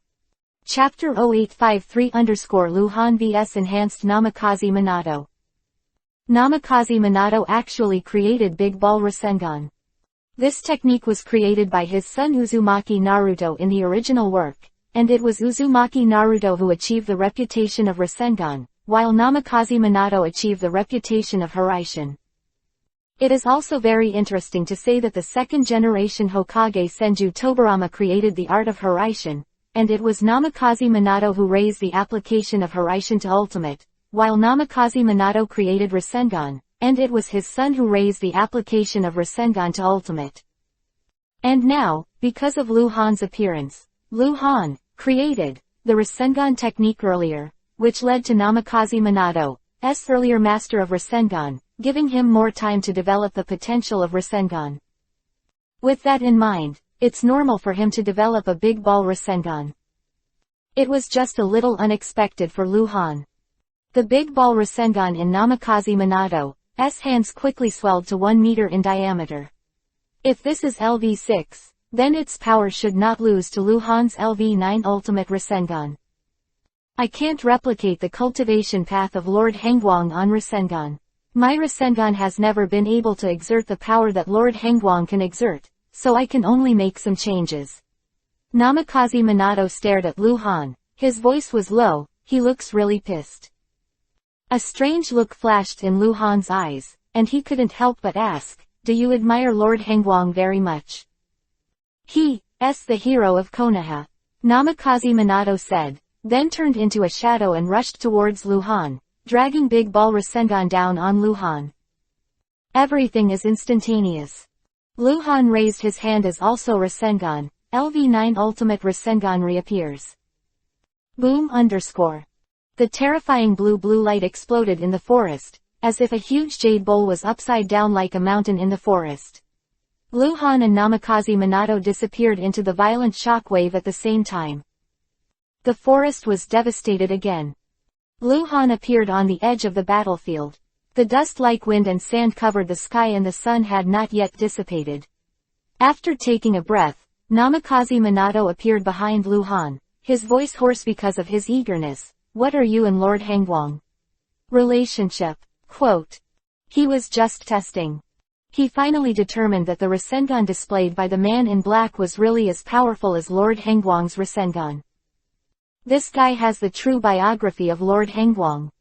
Chapter 0853_Luhan vs Enhanced Namikaze Minato. Namikaze Minato actually created Big Ball Rasengan. This technique was created by his son Uzumaki Naruto in the original work, and it was Uzumaki Naruto who achieved the reputation of Rasengan, while Namikaze Minato achieved the reputation of Hiraishin. It is also very interesting to say that the second-generation Hokage Senju Tobirama created the art of Hiraishin, and it was Namikaze Minato who raised the application of Hiraishin to Ultimate, while Namikaze Minato created Rasengan, and it was his son who raised the application of Rasengan to Ultimate. And now, because of Lu Han's appearance, Lu Han created the Rasengan technique earlier, which led to Namikaze Minato's earlier master of Rasengan, giving him more time to develop the potential of Rasengan. With that in mind, it's normal for him to develop a Big Ball Rasengan. It was just a little unexpected for Lu Han. The Big Ball Rasengan in Namikaze Minato's hands quickly swelled to 1 meter in diameter. If this is LV6, then its power should not lose to Lu Han's LV9 Ultimate Rasengan. I can't replicate the cultivation path of Lord Hengguang on Rasengan. My Rasengan has never been able to exert the power that Lord Hengguang can exert, so I can only make some changes. Namikaze Minato stared at Lu Han. His voice was low. He looks really pissed. A strange look flashed in Lu Han's eyes, and he couldn't help but ask, "Do you admire Lord Hengguang very much?" "He's the hero of Konoha," Namikaze Minato said, then turned into a shadow and rushed towards Lu Han, dragging Big Ball Rasengan down on Lu Han. Everything is instantaneous. Lu Han raised his hand as also Rasengan, LV9 Ultimate Rasengan reappears. Boom _. The terrifying blue light exploded in the forest, as if a huge jade bowl was upside down like a mountain in the forest. Lu Han and Namikaze Minato disappeared into the violent shockwave at the same time. The forest was devastated again. Lu Han appeared on the edge of the battlefield. The dust like wind and sand covered the sky and the sun had not yet dissipated. After taking a breath, Namikaze Minato appeared behind Lu Han, his voice hoarse because of his eagerness. "What are you and Lord Hengguang? Relationship?" Quote. He was just testing. He finally determined that the Rasengan displayed by the man in black was really as powerful as Lord Hengguang's Rasengan. This guy has the true biography of Lord Hengguang.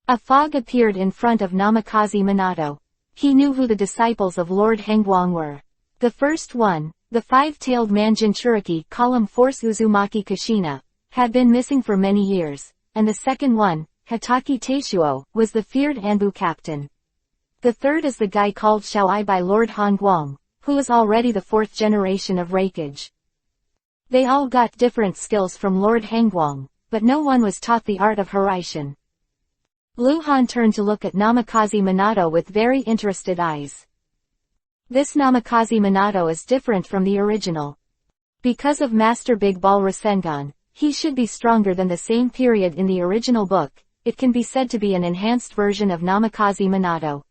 A fog appeared in front of Namikaze Minato. He knew who the disciples of Lord Hengguang were. The first one, the five-tailed man Jinchuriki column force Uzumaki Kushina, had been missing for many years, and the second one, Hitaki Teishuo, was the feared Anbu captain. The third is the guy called Xiaoai by Lord Hongguang, who is already the fourth generation of Hokage. They all got different skills from Lord Hengguang, but no one was taught the art of Hiraishin. Lu Han turned to look at Namikaze Minato with very interested eyes. This Namikaze Minato is different from the original. Because of Master Big Ball Rasengan, he should be stronger than the same period in the original book. It can be said to be an enhanced version of Namikaze Minato.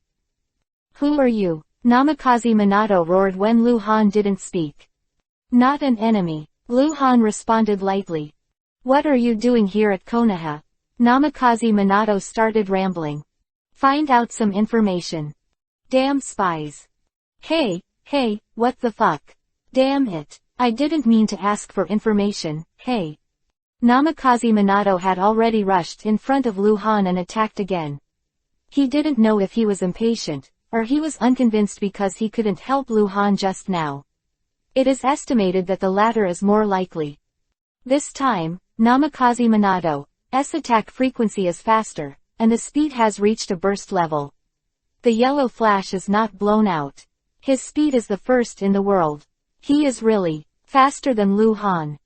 "Who are you?" Namikaze Minato roared when Lu Han didn't speak. "Not an enemy," Lu Han responded lightly. "What are you doing here at Konoha?" Namikaze Minato started rambling. "Find out some information." "Damn spies." Hey, what the fuck? Damn it. I didn't mean to ask for information, hey." Namikaze Minato had already rushed in front of Lu Han and attacked again. He didn't know if he was impatient, or he was unconvinced because he couldn't help Lu Han just now. It is estimated that the latter is more likely. This time, Namikaze Minato's attack frequency is faster, and the speed has reached a burst level. The yellow flash is not blown out. His speed is the first in the world. He is really faster than Lu Han.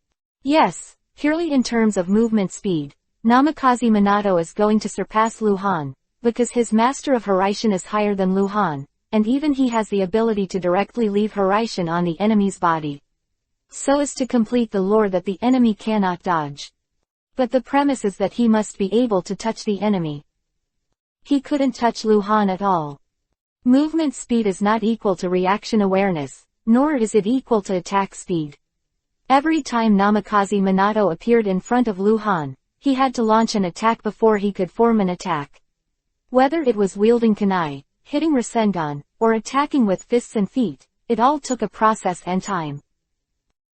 Yes, purely in terms of movement speed, Namikaze Minato is going to surpass Lu Han, because his master of Hiraishin is higher than Lu Han, and even he has the ability to directly leave Hiraishin on the enemy's body, so as to complete the lore that the enemy cannot dodge. But the premise is that he must be able to touch the enemy. He couldn't touch Lu Han at all. Movement speed is not equal to reaction awareness, nor is it equal to attack speed. Every time Namikaze Minato appeared in front of Lu Han, he had to launch an attack before he could form an attack. Whether it was wielding kunai, hitting Rasengan, or attacking with fists and feet, it all took a process and time.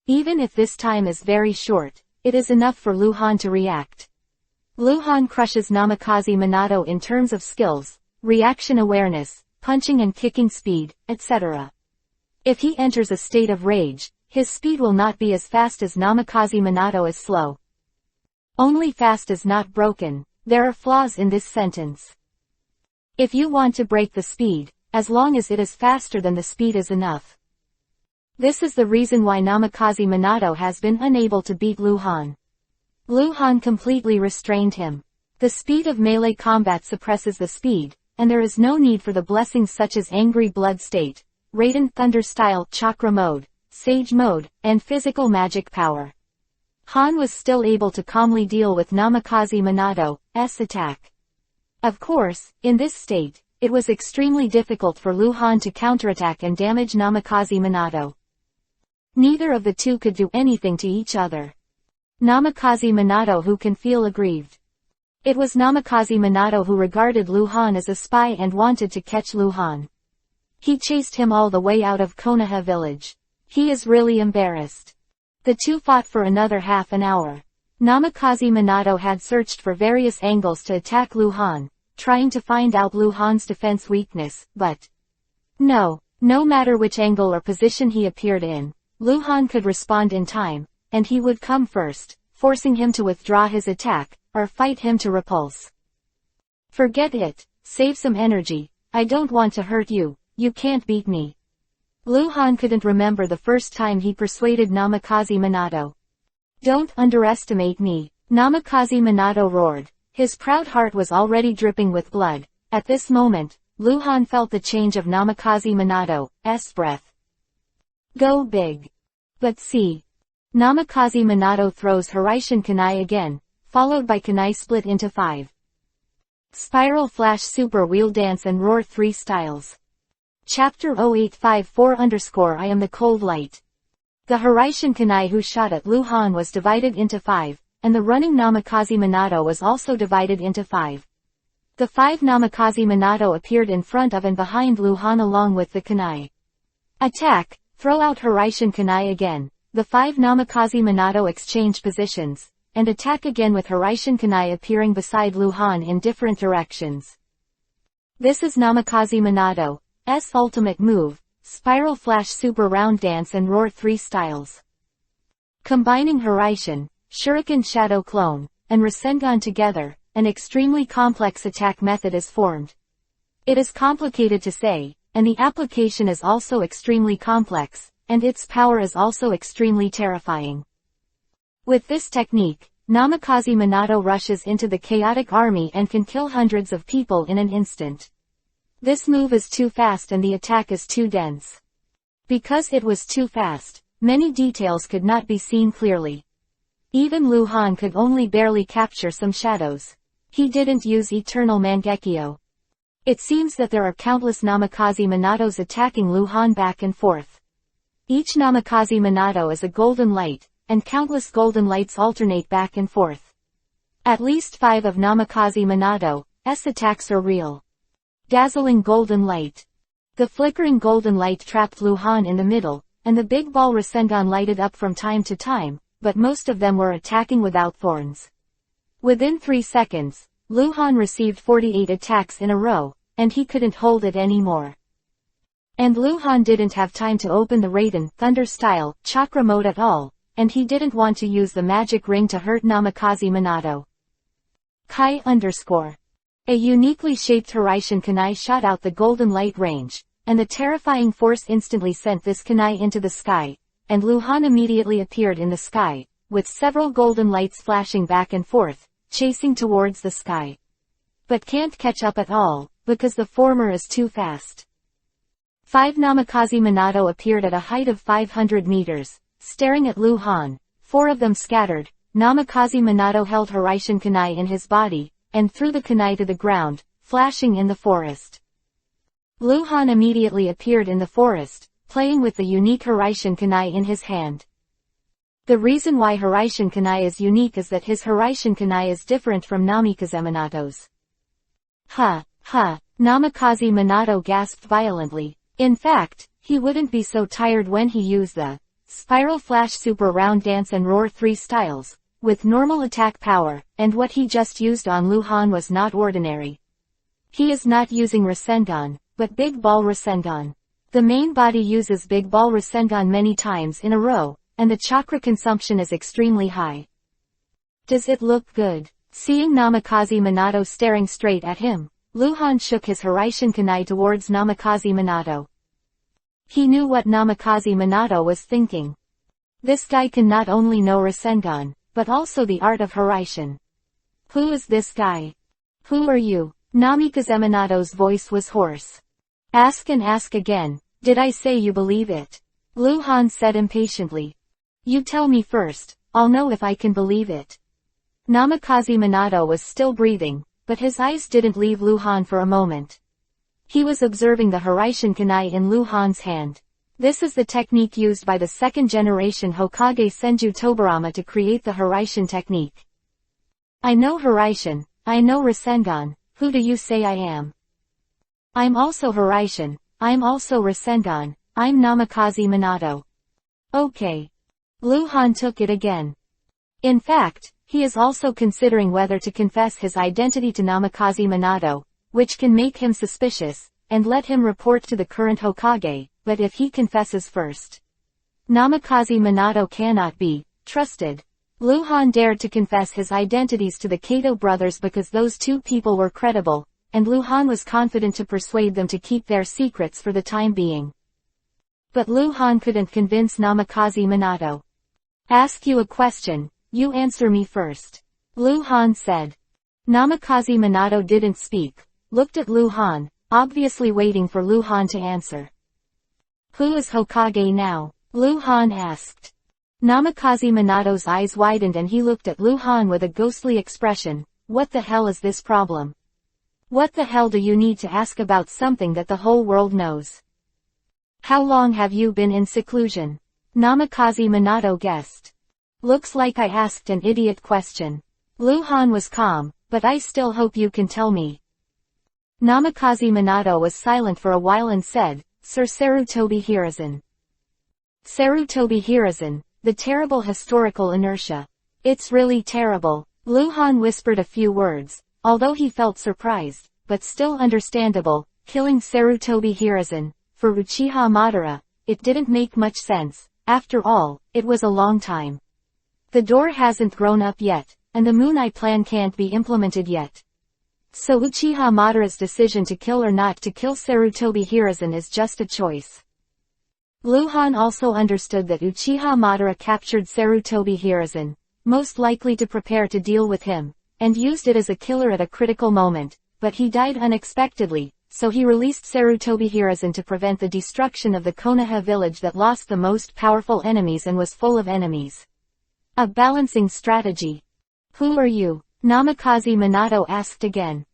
Even if this time is very short, it is enough for Luhan to react. Luhan crushes Namikaze Minato in terms of skills, reaction awareness, punching and kicking speed, etc. If he enters a state of rage, his speed will not be as fast as Namikaze Minato is slow. Only fast is not broken. There are flaws in this sentence. If you want to break the speed, as long as it is faster than the speed is enough. This is the reason why Namikaze Minato has been unable to beat Luhan. Luhan completely restrained him. The speed of melee combat suppresses the speed, and there is no need for the blessings such as Angry Blood State, Raiden Thunder Style Chakra Mode, Sage Mode, and Physical Magic Power. Han was still able to calmly deal with Namikaze Minato's attack. Of course, in this state, it was extremely difficult for Luhan to counterattack and damage Namikaze Minato. Neither of the two could do anything to each other. Namikaze Minato who can feel aggrieved. It was Namikaze Minato who regarded Luhan as a spy and wanted to catch Luhan. He chased him all the way out of Konoha village. He is really embarrassed. The two fought for another half an hour. Namikaze Minato had searched for various angles to attack Luhan, trying to find out Luhan's defense weakness, but no matter which angle or position he appeared in, Luhan could respond in time, and he would come first, forcing him to withdraw his attack, or fight him to repulse. Forget it, save some energy, I don't want to hurt you, you can't beat me. Luhan couldn't remember the first time he persuaded Namikaze Minato. Don't underestimate me, Namikaze Minato roared. His proud heart was already dripping with blood. At this moment, Luhan felt the change of Namikaze Minato's breath. Go big. But see. Namikaze Minato throws Hiraishin Kunai again, followed by Kunai split into 5. Spiral Flash Super Wheel Dance and Roar 3 styles. Chapter 0854 I am the cold light. The Hiraishin Kunai who shot at Luhan was divided into 5, and the running Namikaze Minato was also divided into 5. The 5 Namikaze Minato appeared in front of and behind Luhan along with the Kunai. Attack, throw out Hiraishin Kunai again. The 5 Namikaze Minato exchange positions, and attack again with Hiraishin Kunai appearing beside Luhan in different directions. This is Namikaze Minato's ultimate move, Spiral Flash Super Round Dance and Roar 3 styles. Combining Hiraishin, Shuriken Shadow Clone, and Rasengan together, an extremely complex attack method is formed. It is complicated to say, and the application is also extremely complex, and its power is also extremely terrifying. With this technique, Namikaze Minato rushes into the chaotic army and can kill hundreds of people in an instant. This move is too fast and the attack is too dense. Because it was too fast, many details could not be seen clearly. Even Luhan could only barely capture some shadows. He didn't use Eternal Mangekyo. It seems that there are countless Namikaze Minatos attacking Luhan back and forth. Each Namikaze Minato is a golden light, and countless golden lights alternate back and forth. At least 5 of Namikaze Minato's attacks are real. Dazzling Golden Light. The flickering golden light trapped Luhan in the middle, and the big ball Rasengan lighted up from time to time, but most of them were attacking without thorns. Within 3 seconds, Luhan received 48 attacks in a row, and he couldn't hold it anymore. And Luhan didn't have time to open the Raiden Thunder Style Chakra Mode at all, and he didn't want to use the magic ring to hurt Namikaze Minato. Kai _ A uniquely shaped Hiraishin Kunai shot out the golden light range, and the terrifying force instantly sent this kunai into the sky, and Luhan immediately appeared in the sky, with several golden lights flashing back and forth, chasing towards the sky. But can't catch up at all, because the former is too fast. 5 Namikaze Minato appeared at a height of 500 meters, staring at Luhan. 4 of them scattered. Namikaze Minato held Hiraishin Kunai in his body, and threw the kunai to the ground, flashing in the forest. Luhan immediately appeared in the forest, playing with the unique Hiraishin Kunai in his hand. The reason why Hiraishin Kunai is unique is that his Hiraishin Kunai is different from Namikaze Minato's. Huh, Namikaze Minato gasped violently. In fact, he wouldn't be so tired when he used the Spiral Flash Super Round Dance and Roar 3 styles, with normal attack power, and what he just used on Luhan was not ordinary. He is not using Rasengan, but Big Ball Rasengan. The main body uses Big Ball Rasengan many times in a row, and the chakra consumption is extremely high. Does it look good? Seeing Namikaze Minato staring straight at him, Luhan shook his Hiraishin Kunai towards Namikaze Minato. He knew what Namikaze Minato was thinking. This guy can not only know Rasengan, but also the art of Hiraishin. Who is this guy? Who are you? Namikaze Minato's voice was hoarse. Ask and ask again, did I say you believe it? Luhan said impatiently. You tell me first, I'll know if I can believe it. Namikaze Minato was still breathing, but his eyes didn't leave Luhan for a moment. He was observing the Hiraishin Kunai in Luhan's hand. This is the technique used by the second-generation Hokage Senju Tobirama to create the Hiraishin technique. I know Hiraishin, I know Rasengan, who do you say I am? I'm also Hiraishin, I'm also Rasengan, I'm Namikaze Minato. Okay. Luhan took it again. In fact, he is also considering whether to confess his identity to Namikaze Minato, which can make him suspicious, and let him report to the current Hokage, but if he confesses first, Namikaze Minato cannot be trusted. Luhan dared to confess his identities to the Kato brothers because those two people were credible, and Luhan was confident to persuade them to keep their secrets for the time being. But Luhan couldn't convince Namikaze Minato. Ask you a question, you answer me first. Luhan said. Namikaze Minato didn't speak, looked at Luhan, obviously waiting for Luhan to answer. Who is Hokage now? Luhan asked. Namikaze Minato's eyes widened and he looked at Luhan with a ghostly expression. What the hell is this problem? What the hell do you need to ask about something that the whole world knows? How long have you been in seclusion? Namikaze Minato guessed. Looks like I asked an idiot question. Luhan was calm, but I still hope you can tell me. Namikaze Minato was silent for a while and said, Sir Sarutobi Hiruzen. Sarutobi Hiruzen, the terrible historical inertia. It's really terrible. Luhan whispered a few words, although he felt surprised, but still understandable, killing Sarutobi Hiruzen. For Uchiha Madara, it didn't make much sense. After all, it was a long time. The door hasn't grown up yet, and the Moon Eye plan can't be implemented yet. So Uchiha Madara's decision to kill or not to kill Sarutobi Hiruzen is just a choice. Luhan also understood that Uchiha Madara captured Sarutobi Hiruzen, most likely to prepare to deal with him, and used it as a killer at a critical moment, but he died unexpectedly, so he released Sarutobi Hiruzen to prevent the destruction of the Konoha village that lost the most powerful enemies and was full of enemies. A balancing strategy. Who are you? Namikaze Minato asked again.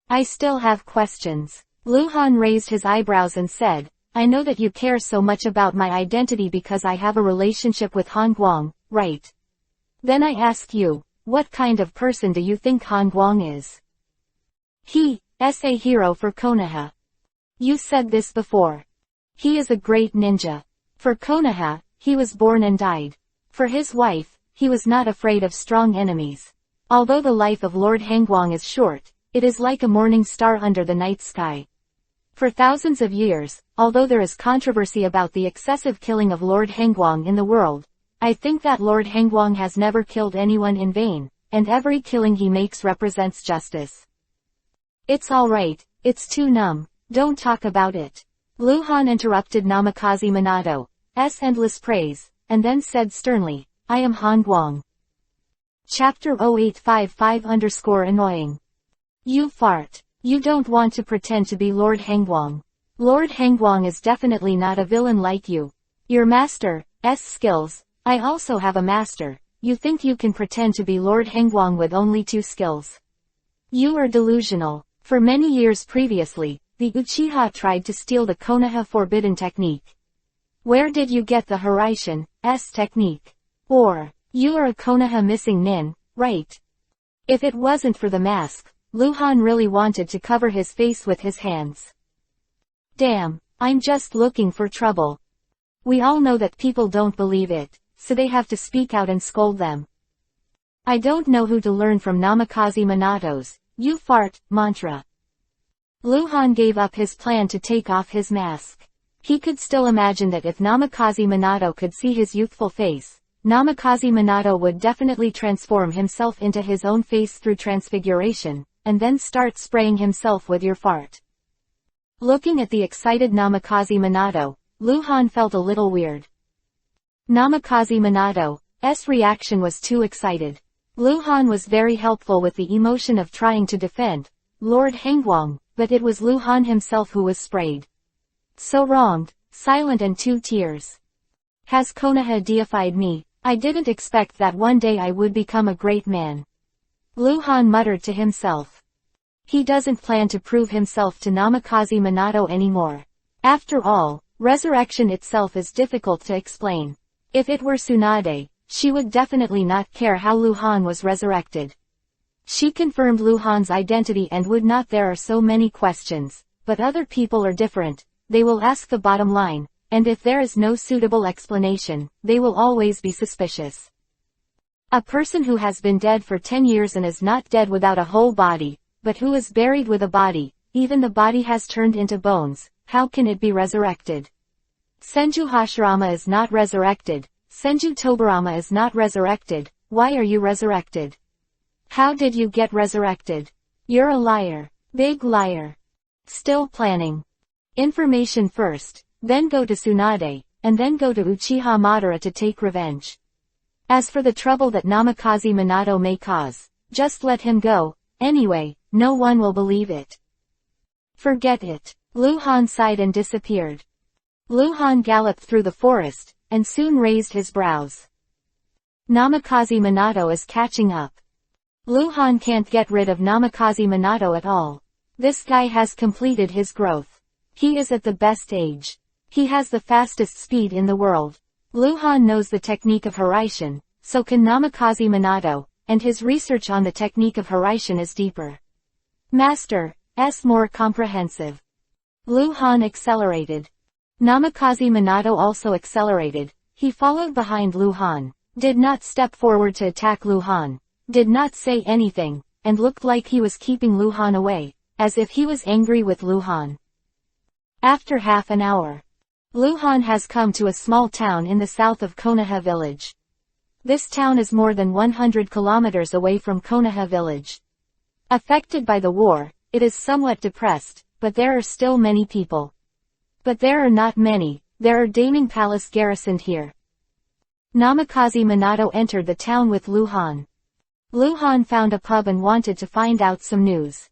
I still have questions. Luhan raised his eyebrows and said, I know that you care so much about my identity because I have a relationship with Han Guang, right? Then I ask you, what kind of person do you think Han Guang is? He is a hero for Konoha. You said this before. He is a great ninja. For Konoha, he was born and died. For his wife, he was not afraid of strong enemies. Although the life of Lord Hangguang is short, it is like a morning star under the night sky. For thousands of years, although there is controversy about the excessive killing of Lord Hangguang in the world, I think that Lord Hangguang has never killed anyone in vain, and every killing he makes represents justice. It's alright, it's too numb, don't talk about it. Luhan interrupted Namikaze Minato's endless praise, and then said sternly, I am Han Guang. Chapter 0855_annoying. You fart. You don't want to pretend to be Lord Hangguang. Lord Hangguang is definitely not a villain like you. Your master's skills, I also have a master. You think you can pretend to be Lord Hangguang with only 2 skills? You are delusional. For many years previously, the Uchiha tried to steal the Konoha Forbidden Technique. Where did you get the Hiraishin's technique? Or, you are a Konoha missing nin, right? If it wasn't for the mask, Luhan really wanted to cover his face with his hands. Damn, I'm just looking for trouble. We all know that people don't believe it, so they have to speak out and scold them. I don't know who to learn from Namikaze Minato's "you fart" mantra. Luhan gave up his plan to take off his mask. He could still imagine that if Namikaze Minato could see his youthful face, Namikaze Minato would definitely transform himself into his own face through transfiguration, and then start spraying himself with your fart. Looking at the excited Namikaze Minato, Luhan felt a little weird. Namikaze Minato's reaction was too excited. Luhan was very helpful with the emotion of trying to defend Lord Hangwang, but it was Luhan himself who was sprayed. So wronged, silent and 2 tears. Has Konoha deified me? I didn't expect that one day I would become a great man. Luhan muttered to himself. He doesn't plan to prove himself to Namikaze Minato anymore. After all, resurrection itself is difficult to explain. If it were Tsunade, she would definitely not care how Luhan was resurrected. She confirmed Luhan's identity and would not. There are so many questions, but other people are different. They will ask the bottom line, and if there is no suitable explanation, they will always be suspicious. A person who has been dead for 10 years and is not dead without a whole body, but who is buried with a body, even the body has turned into bones, how can it be resurrected? Senju Hashirama is not resurrected, Senju Tobarama is not resurrected, why are you resurrected? How did you get resurrected? You're a liar. Big liar. Still planning. Information first, then go to Tsunade, and then go to Uchiha Madara to take revenge. As for the trouble that Namikaze Minato may cause, just let him go, anyway, no one will believe it. Forget it. Luhan sighed and disappeared. Luhan galloped through the forest, and soon raised his brows. Namikaze Minato is catching up. Luhan can't get rid of Namikaze Minato at all. This guy has completed his growth. He is at the best age. He has the fastest speed in the world. Luhan knows the technique of Hiraishin, so can Namikaze Minato, and his research on the technique of Hiraishin is deeper. Master's more comprehensive. Luhan accelerated. Namikaze Minato also accelerated. He followed behind Luhan, did not step forward to attack Luhan, did not say anything, and looked like he was keeping Luhan away, as if he was angry with Luhan. After half an hour, Luhan has come to a small town in the south of Konoha village. This town is more than 100 kilometers away from Konoha village. Affected by the war, it is somewhat depressed, but there are still many people. But there are not many, there are Daemon Palace garrisoned here. Namikaze Minato entered the town with Luhan. Luhan found a pub and wanted to find out some news.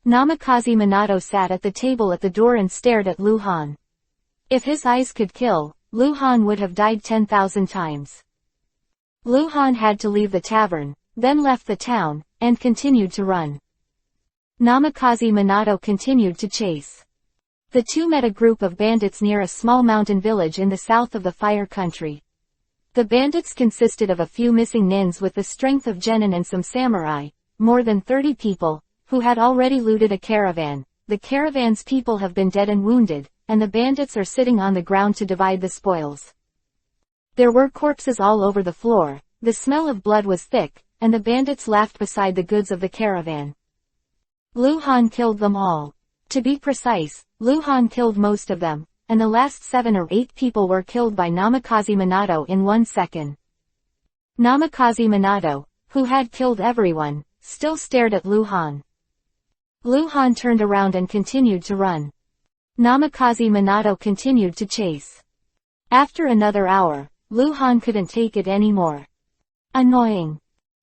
Namikaze Minato sat at the table at the door and stared at Luhan. If his eyes could kill, Luhan would have died 10,000 times. Luhan had to leave the tavern, then left the town, and continued to run. Namikaze Minato continued to chase. The two met a group of bandits near a small mountain village in the south of the Fire Country. The bandits consisted of a few missing nins with the strength of genin and some samurai, more than 30 people, who had already looted a caravan. The caravan's people have been dead and wounded, and the bandits are sitting on the ground to divide the spoils. There were corpses all over the floor, the smell of blood was thick, and the bandits laughed beside the goods of the caravan. Luhan killed them all. To be precise, Luhan killed most of them, and the last 7 or 8 people were killed by Namikaze Minato in 1 second. Namikaze Minato, who had killed everyone, still stared at Luhan. Luhan turned around and continued to run. Namikaze Minato continued to chase. After another hour, Luhan couldn't take it anymore. Annoying.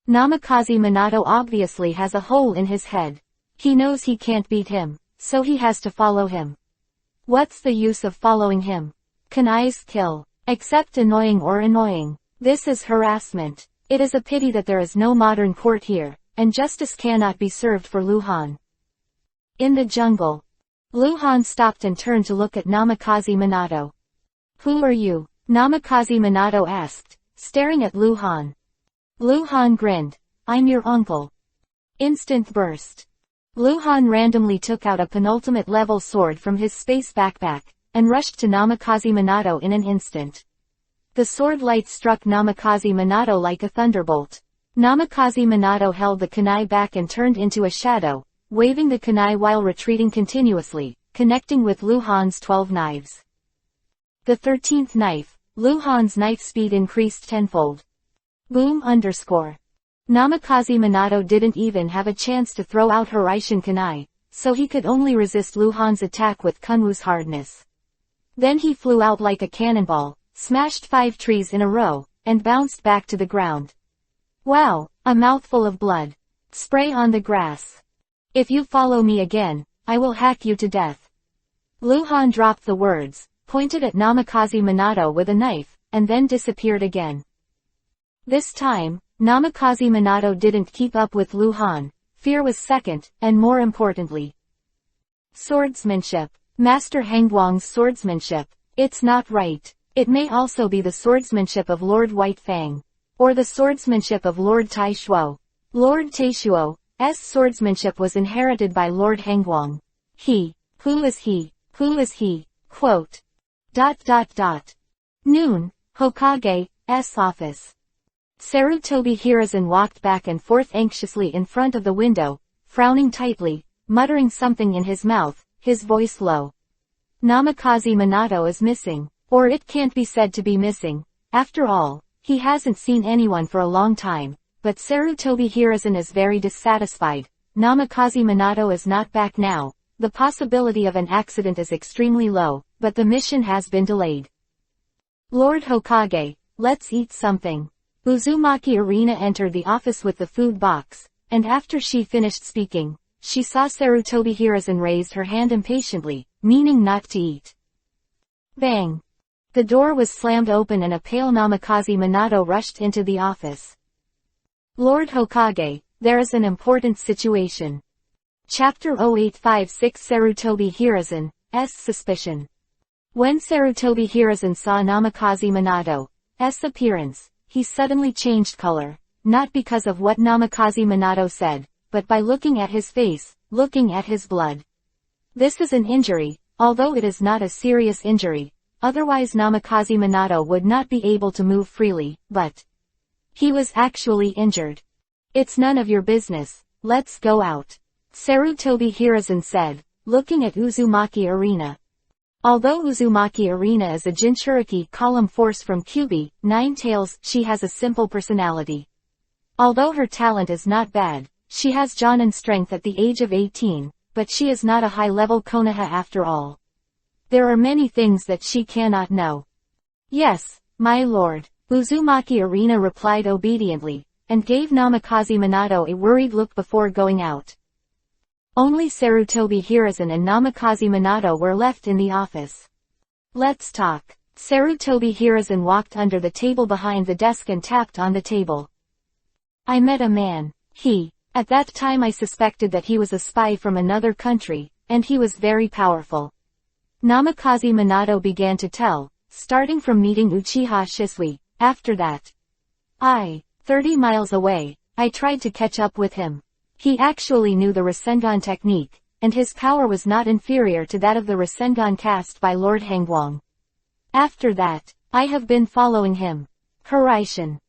Namikaze Minato obviously has a hole in his head. He knows he can't beat him, so he has to follow him. What's the use of following him? Kunai's kill. Except annoying. This is harassment. It is a pity that there is no modern court here, and justice cannot be served for Luhan. In the jungle. Luhan stopped and turned to look at Namikaze Minato. Who are you? Namikaze Minato asked, staring at Luhan. Luhan grinned. I'm your uncle. Instant burst. Luhan randomly took out a penultimate level sword from his space backpack, and rushed to Namikaze Minato in an instant. The sword light struck Namikaze Minato like a thunderbolt. Namikaze Minato held the kunai back and turned into a shadow, waving the kunai while retreating continuously, connecting with Luhan's 12 knives. The 13th knife, Luhan's knife speed increased tenfold. Boom _ Namikaze Minato didn't even have a chance to throw out Hiraishin kunai, so he could only resist Luhan's attack with Kunwu's hardness. Then he flew out like a cannonball, smashed 5 trees in a row, and bounced back to the ground. Wow, a mouthful of blood. Spray on the grass. If you follow me again, I will hack you to death. Luhan dropped the words, pointed at Namikaze Minato with a knife, and then disappeared again. This time, Namikaze Minato didn't keep up with Luhan. Fear was second, and more importantly. Swordsmanship. Master Hengguang's swordsmanship. It's not right. It may also be the swordsmanship of Lord White Fang. Or the swordsmanship of Lord Tai Shuo. Lord Taishuo's swordsmanship was inherited by Lord Hengguang. Who is he? Quote. Noon, Hokage's office. Sarutobi Hiruzen walked back and forth anxiously in front of the window, frowning tightly, muttering something in his mouth, his voice low. Namikaze Minato is missing. Or it can't be said to be missing. After all, he hasn't seen anyone for a long time, but Sarutobi Hiruzen is very dissatisfied. Namikaze Minato is not back now. The possibility of an accident is extremely low, but the mission has been delayed. Lord Hokage, let's eat something. Uzumaki Arena entered the office with the food box, and after she finished speaking, she saw Sarutobi Hiruzen raise her hand impatiently, meaning not to eat. Bang! The door was slammed open and a pale Namikaze Minato rushed into the office. Lord Hokage, there is an important situation. Chapter 0856 Sarutobi Hiruzen's suspicion. When Sarutobi Hiruzen saw Namikaze Minato's appearance, he suddenly changed color, not because of what Namikaze Minato said, but by looking at his face, looking at his blood. This is an injury, although it is not a serious injury. Otherwise Namikaze Minato would not be able to move freely, but he was actually injured. It's none of your business, let's go out. Sarutobi Hiruzen said, looking at Uzumaki Arena. Although Uzumaki Arena is a Jinchuriki column force from Kyuubi, Nine Tails, she has a simple personality. Although her talent is not bad, she has Jonin strength at the age of 18, but she is not a high-level Konoha after all. There are many things that she cannot know. Yes, my lord, Uzumaki Arena replied obediently, and gave Namikaze Minato a worried look before going out. Only Sarutobi Hiruzen and Namikaze Minato were left in the office. Let's talk. Sarutobi Hiruzen walked under the table behind the desk and tapped on the table. I met a man. At that time I suspected that he was a spy from another country, and he was very powerful. Namikaze Minato began to tell, starting from meeting Uchiha Shisui. After that, 30 miles away, I tried to catch up with him. He actually knew the Rasengan technique, and his power was not inferior to that of the Rasengan cast by Lord Hengguang. After that, I have been following him. Hiraishin.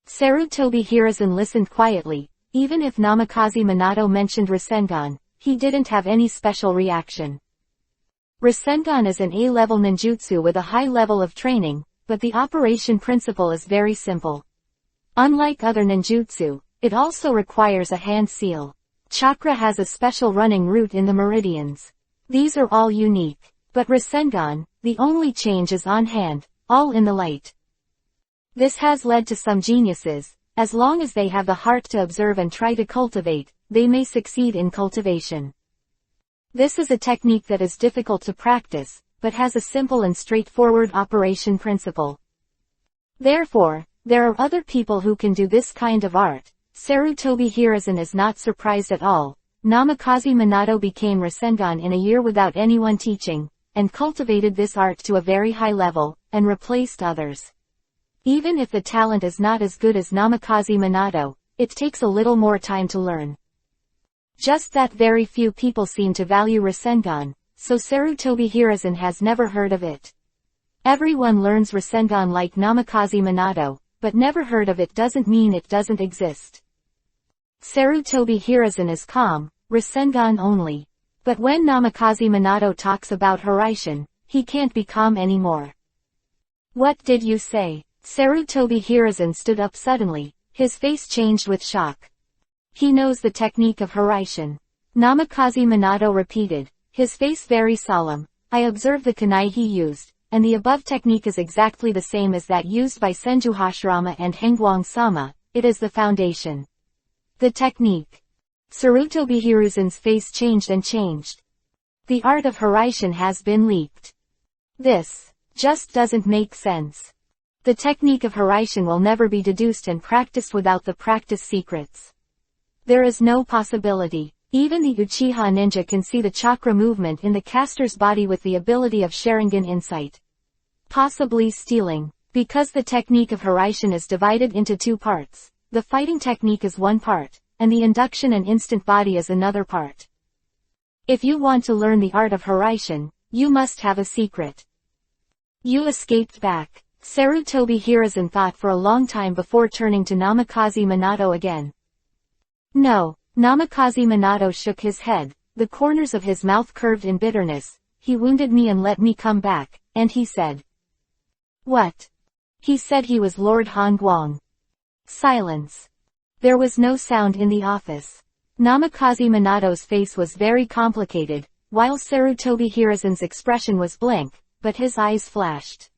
Sarutobi Hiruzen listened quietly. Even if Namikaze Minato mentioned Rasengan, he didn't have any special reaction. Rasengan is an A-level ninjutsu with a high level of training, but the operation principle is very simple. Unlike other ninjutsu, it also requires a hand seal. Chakra has a special running route in the meridians. These are all unique, but Rasengan, the only change is on hand, all in the light. This has led to some geniuses, as long as they have the heart to observe and try to cultivate, they may succeed in cultivation. This is a technique that is difficult to practice, but has a simple and straightforward operation principle. Therefore, there are other people who can do this kind of art. Sarutobi Hiruzen is not surprised at all. Namikaze Minato became Rasengan in a year without anyone teaching, and cultivated this art to a very high level, and replaced others. Even if the talent is not as good as Namikaze Minato, it takes a little more time to learn. Just that very few people seem to value Rasengan, so Sarutobi Hiruzen has never heard of it. Everyone learns Rasengan like Namikaze Minato, but never heard of it doesn't mean it doesn't exist. Sarutobi Hiruzen is calm, Rasengan only. But when Namikaze Minato talks about Hiraishin, he can't be calm anymore. What did you say? Sarutobi Hiruzen stood up suddenly, his face changed with shock. He knows the technique of Hiraishin. Namikaze Minato repeated, his face very solemn. I observed the kunai he used, and the above technique is exactly the same as that used by Senju Hashirama and Hangwang-sama. It is the foundation. The technique. Sarutobi Hiruzen's face changed and changed. The art of Hiraishin has been leaked. This just doesn't make sense. The technique of Hiraishin will never be deduced and practiced without the practice secrets. There is no possibility. Even the Uchiha ninja can see the chakra movement in the caster's body with the ability of Sharingan insight. Possibly stealing. Because the technique of Hiraishin is divided into two parts. The fighting technique is one part, and the induction and instant body is another part. If you want to learn the art of Hiraishin, you must have a secret. You escaped back. Sarutobi Hiruzen thought for a long time before turning to Namikaze Minato again. No. Namikaze Minato shook his head, the corners of his mouth curved in bitterness. He wounded me and let me come back, and he said. What? He said he was Lord Hongguang. Silence. There was no sound in the office. Namikaze Minato's face was very complicated, while Sarutobi Hiruzen's expression was blank, but his eyes flashed.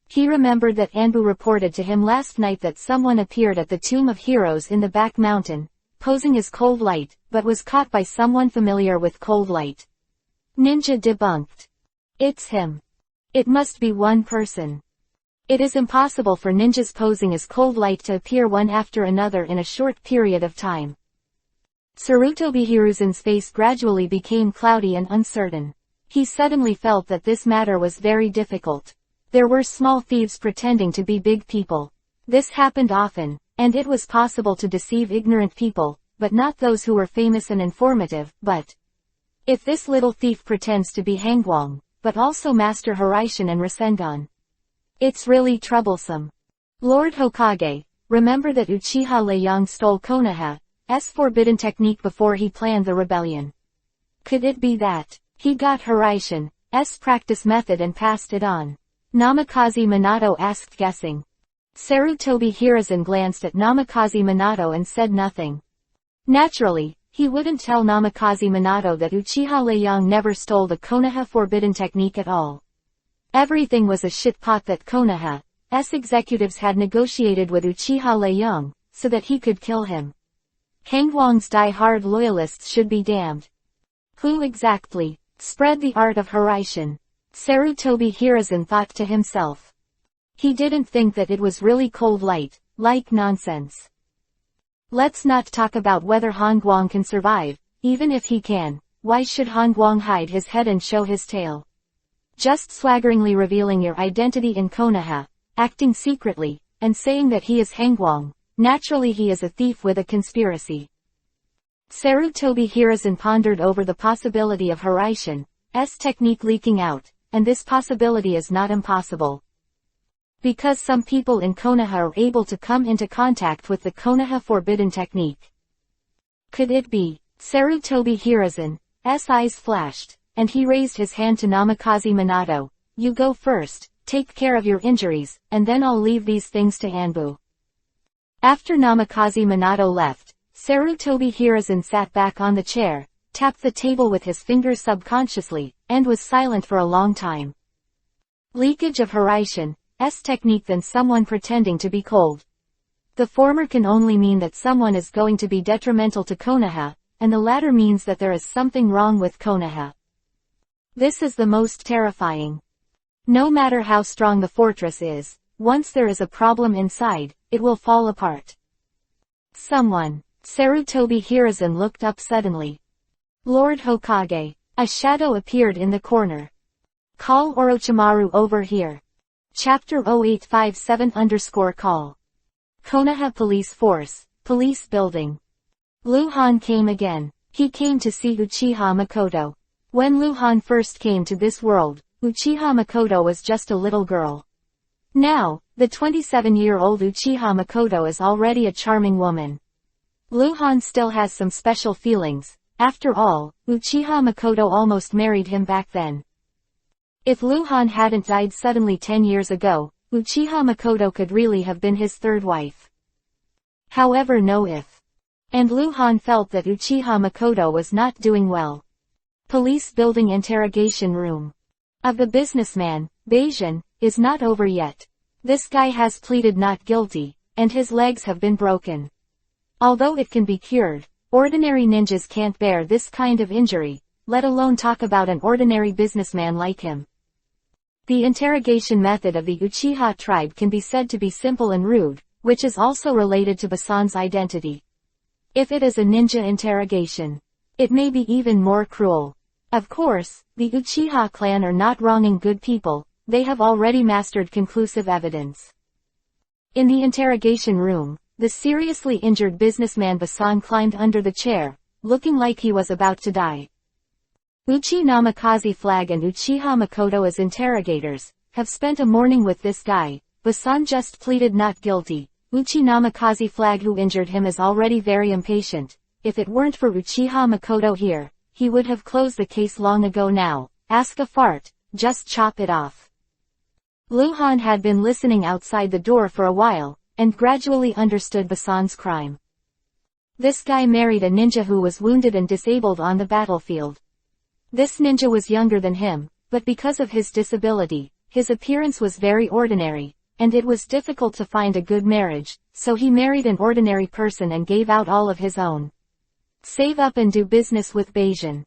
He remembered that Anbu reported to him last night that someone appeared at the Tomb of Heroes in the back mountain, posing as Cold Light, but was caught by someone familiar with Cold Light. Ninja debunked. It's him. It must be one person. It is impossible for ninjas posing as Cold Light to appear one after another in a short period of time. Sarutobi Hiruzen's face gradually became cloudy and uncertain. He suddenly felt that this matter was very difficult. There were small thieves pretending to be big people. This happened often, and it was possible to deceive ignorant people, but not those who were famous and informative. But if this little thief pretends to be Hangguang, but also master Hiraishin and Rasengan, it's really troublesome. Lord Hokage, remember that Uchiha Leiyang stole Konoha's forbidden technique before he planned the rebellion. Could it be that he got Hiraishin's practice method and passed it on? Namikaze Minato asked, guessing. Sarutobi Hiruzen glanced at Namikaze Minato and said nothing. Naturally, he wouldn't tell Namikaze Minato that Uchiha Leiyang never stole the Konoha forbidden technique at all. Everything was a shitpot that Konoha's executives had negotiated with Uchiha Leiyang, so that he could kill him. Hangguang's die-hard loyalists should be damned. Who exactly spread the art of Hiraishin? Sarutobi Hiruzen thought to himself. He didn't think that it was really Cold Light, like nonsense. Let's not talk about whether Hongguang can survive. Even if he can, why should Hongguang hide his head and show his tail? Just swaggeringly revealing your identity in Konoha, acting secretly, and saying that he is Hangguang. Naturally he is a thief with a conspiracy. Sarutobi Hiruzen pondered over the possibility of Hiraishin's technique leaking out, and this possibility is not impossible. Because some people in Konoha are able to come into contact with the Konoha forbidden technique. Could it be? Sarutobi Hiruzen's eyes flashed, and he raised his hand to Namikaze Minato. You go first, take care of your injuries, and then I'll leave these things to Anbu. After Namikaze Minato left, Sarutobi Hiruzen sat back on the chair, tapped the table with his fingers subconsciously, and was silent for a long time. Leakage of Hiraishin's technique than someone pretending to be cold. The former can only mean that someone is going to be detrimental to Konoha, and the latter means that there is something wrong with Konoha. This is the most terrifying. No matter how strong the fortress is, once there is a problem inside, it will fall apart. Someone. Sarutobi Hiruzen looked up suddenly. Lord Hokage. A shadow appeared in the corner. Call Orochimaru over here. Chapter 0857_call. Konoha Police Force, Police Building. Luhan came again. He came to see Uchiha Makoto. When Luhan first came to this world, Uchiha Makoto was just a little girl. Now, the 27-year-old Uchiha Makoto is already a charming woman. Luhan still has some special feelings. After all, Uchiha Makoto almost married him back then. If Luhan hadn't died suddenly 10 years ago, Uchiha Makoto could really have been his third wife. However, no if. And Luhan felt that Uchiha Makoto was not doing well. Police building interrogation room. Of the businessman, Bajan, is not over yet. This guy has pleaded not guilty, and his legs have been broken. Although it can be cured, ordinary ninjas can't bear this kind of injury, let alone talk about an ordinary businessman like him. The interrogation method of the Uchiha tribe can be said to be simple and rude, which is also related to Basan's identity. If it is a ninja interrogation, it may be even more cruel. Of course, the Uchiha clan are not wronging good people, they have already mastered conclusive evidence. In the interrogation room, the seriously injured businessman Basan climbed under the chair, looking like he was about to die. Uchi Namikaze Flag and Uchiha Makoto as interrogators, have spent a morning with this guy. Basan just pleaded not guilty. Uchi Namikaze Flag who injured him is already very impatient. If it weren't for Uchiha Makoto here, he would have closed the case long ago now. Ask a fart, just chop it off. Luhan had been listening outside the door for a while, and gradually understood Basan's crime. This guy married a ninja who was wounded and disabled on the battlefield. This ninja was younger than him, but because of his disability, his appearance was very ordinary, and it was difficult to find a good marriage, so he married an ordinary person and gave out all of his own. Save up and do business with Bajan.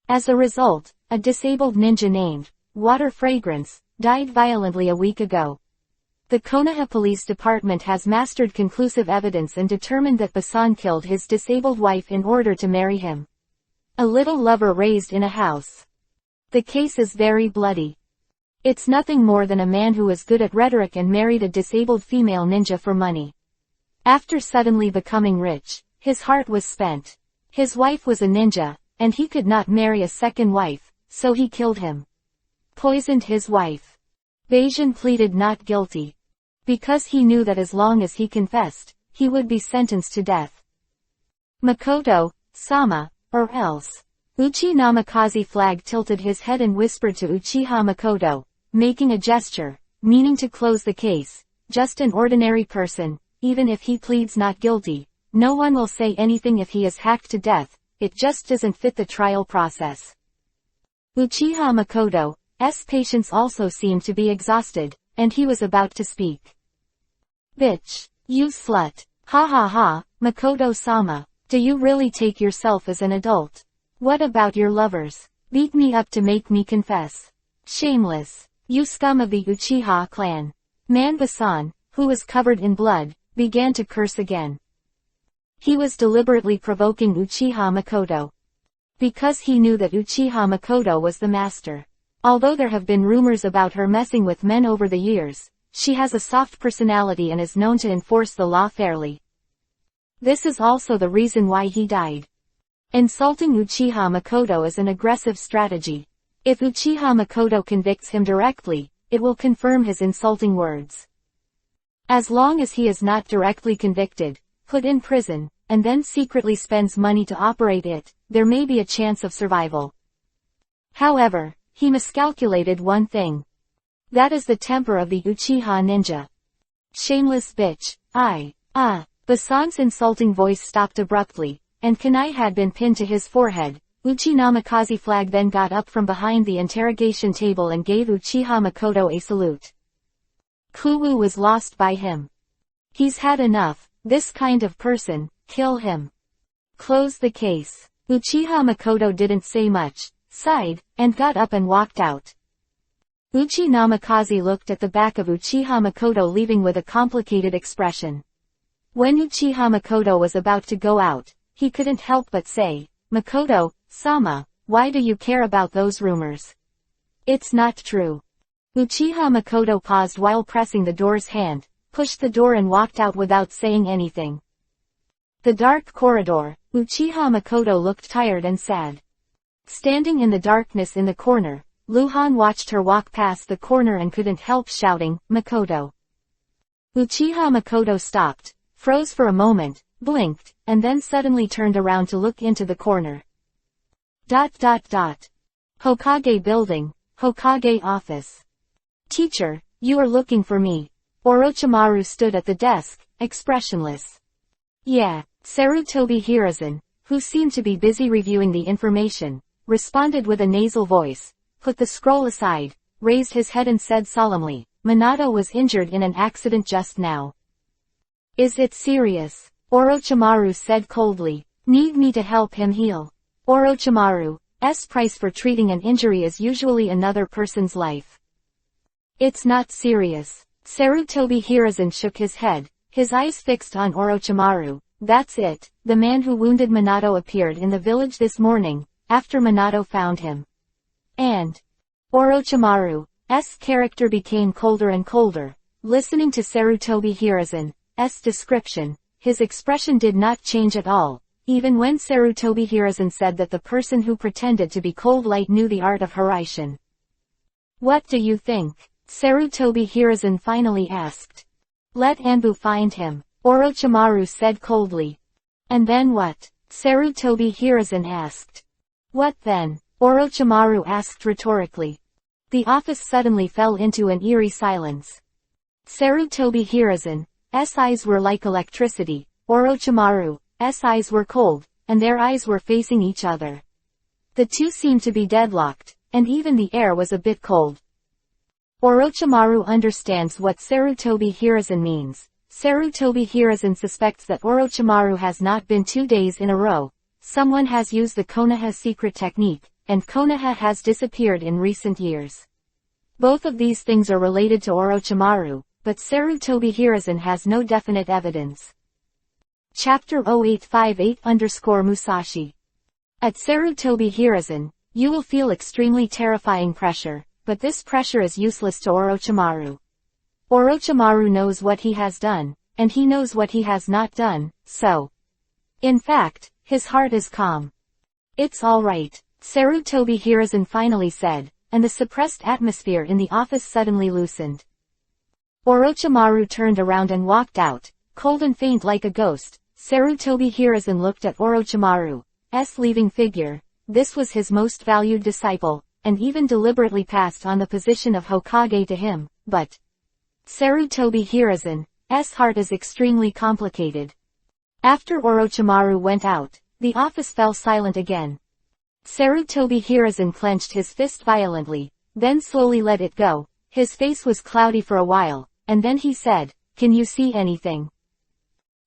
As a result, a disabled ninja named Water Fragrance died violently a week ago. The Konoha Police Department has mastered conclusive evidence and determined that Basan killed his disabled wife in order to marry him. A little lover raised in a house. The case is very bloody. It's nothing more than a man who is good at rhetoric and married a disabled female ninja for money. After suddenly becoming rich, his heart was spent. His wife was a ninja, and he could not marry a second wife, so he killed him. Poisoned his wife. Bajan pleaded not guilty. Because he knew that as long as he confessed, he would be sentenced to death. Makoto, Sama, or else. Uchi Namikaze Flag tilted his head and whispered to Uchiha Makoto, making a gesture, meaning to close the case. Just an ordinary person, even if he pleads not guilty. No one will say anything if he is hacked to death, it just doesn't fit the trial process. Uchiha Makoto's patience also seemed to be exhausted, and he was about to speak. Bitch. You slut. Ha ha ha, Makoto-sama. Do you really take yourself as an adult? What about your lovers? Beat me up to make me confess. Shameless. You scum of the Uchiha clan. Man Basan, who was covered in blood, began to curse again. He was deliberately provoking Uchiha Makoto. Because he knew that Uchiha Makoto was the master. Although there have been rumors about her messing with men over the years, she has a soft personality and is known to enforce the law fairly. This is also the reason why he died. Insulting Uchiha Makoto is an aggressive strategy. If Uchiha Makoto convicts him directly, it will confirm his insulting words. As long as he is not directly convicted, put in prison, and then secretly spends money to operate it, there may be a chance of survival. However, he miscalculated one thing. That is the temper of the Uchiha ninja. Shameless bitch. Basan's insulting voice stopped abruptly, and kunai had been pinned to his forehead. Uchi Namikaze Flag then got up from behind the interrogation table and gave Uchiha Makoto a salute. Kuwu was lost by him. He's had enough, this kind of person, kill him. Close the case. Uchiha Makoto didn't say much, sighed, and got up and walked out. Uchi Namikaze looked at the back of Uchiha Makoto leaving with a complicated expression. When Uchiha Makoto was about to go out, he couldn't help but say, Makoto-sama, why do you care about those rumors? It's not true. Uchiha Makoto paused while pressing the door's hand, pushed the door and walked out without saying anything. The dark corridor, Uchiha Makoto looked tired and sad. Standing in the darkness in the corner, Luhan watched her walk past the corner and couldn't help shouting, "Makoto." Uchiha Makoto stopped, froze for a moment, blinked, and then suddenly turned around to look into the corner. Hokage building, Hokage office. "Teacher, you are looking for me." Orochimaru stood at the desk, expressionless. "Yeah." Sarutobi Hiruzen, who seemed to be busy reviewing the information, responded with a nasal voice, put the scroll aside, raised his head and said solemnly, "Minato was injured in an accident just now." "Is it serious?" Orochimaru said coldly. "Need me to help him heal?" Orochimaru's price for treating an injury is usually another person's life. "It's not serious." Sarutobi Hiruzen shook his head, his eyes fixed on Orochimaru. "That's it. The man who wounded Minato appeared in the village this morning, after Minato found him." And Orochimaru's character became colder and colder. Listening to Sarutobi Hiruzen's description, his expression did not change at all, even when Sarutobi Hiruzen said that the person who pretended to be cold light knew the art of Haraishin. "What do you think?" Sarutobi Hiruzen finally asked. "Let Anbu find him," Orochimaru said coldly. "And then what?" Sarutobi Hiruzen asked. "What then?" Orochimaru asked rhetorically. The office suddenly fell into an eerie silence. Sarutobi Hiruzen's eyes were like electricity, Orochimaru's eyes were cold, and their eyes were facing each other. The two seemed to be deadlocked, and even the air was a bit cold. Orochimaru understands what Sarutobi Hiruzen means. Sarutobi Hiruzen suspects that Orochimaru has not been 2 days in a row. Someone has used the Konoha secret technique, and Konoha has disappeared in recent years. Both of these things are related to Orochimaru, but Sarutobi Hiruzen has no definite evidence. Chapter 0858_Musashi. At Sarutobi Hiruzen, you will feel extremely terrifying pressure, but this pressure is useless to Orochimaru. Orochimaru knows what he has done, and he knows what he has not done, so. In fact, his heart is calm. "It's all right," Sarutobi Hiruzen finally said, and the suppressed atmosphere in the office suddenly loosened. Orochimaru turned around and walked out, cold and faint like a ghost. Sarutobi Hiruzen looked at Orochimaru's leaving figure. This was his most valued disciple, and even deliberately passed on the position of Hokage to him, but Sarutobi Hiruzen's heart is extremely complicated. After Orochimaru went out, the office fell silent again. Sarutobi Hiruzen clenched his fist violently, then slowly let it go. His face was cloudy for a while, and then he said, "Can you see anything?"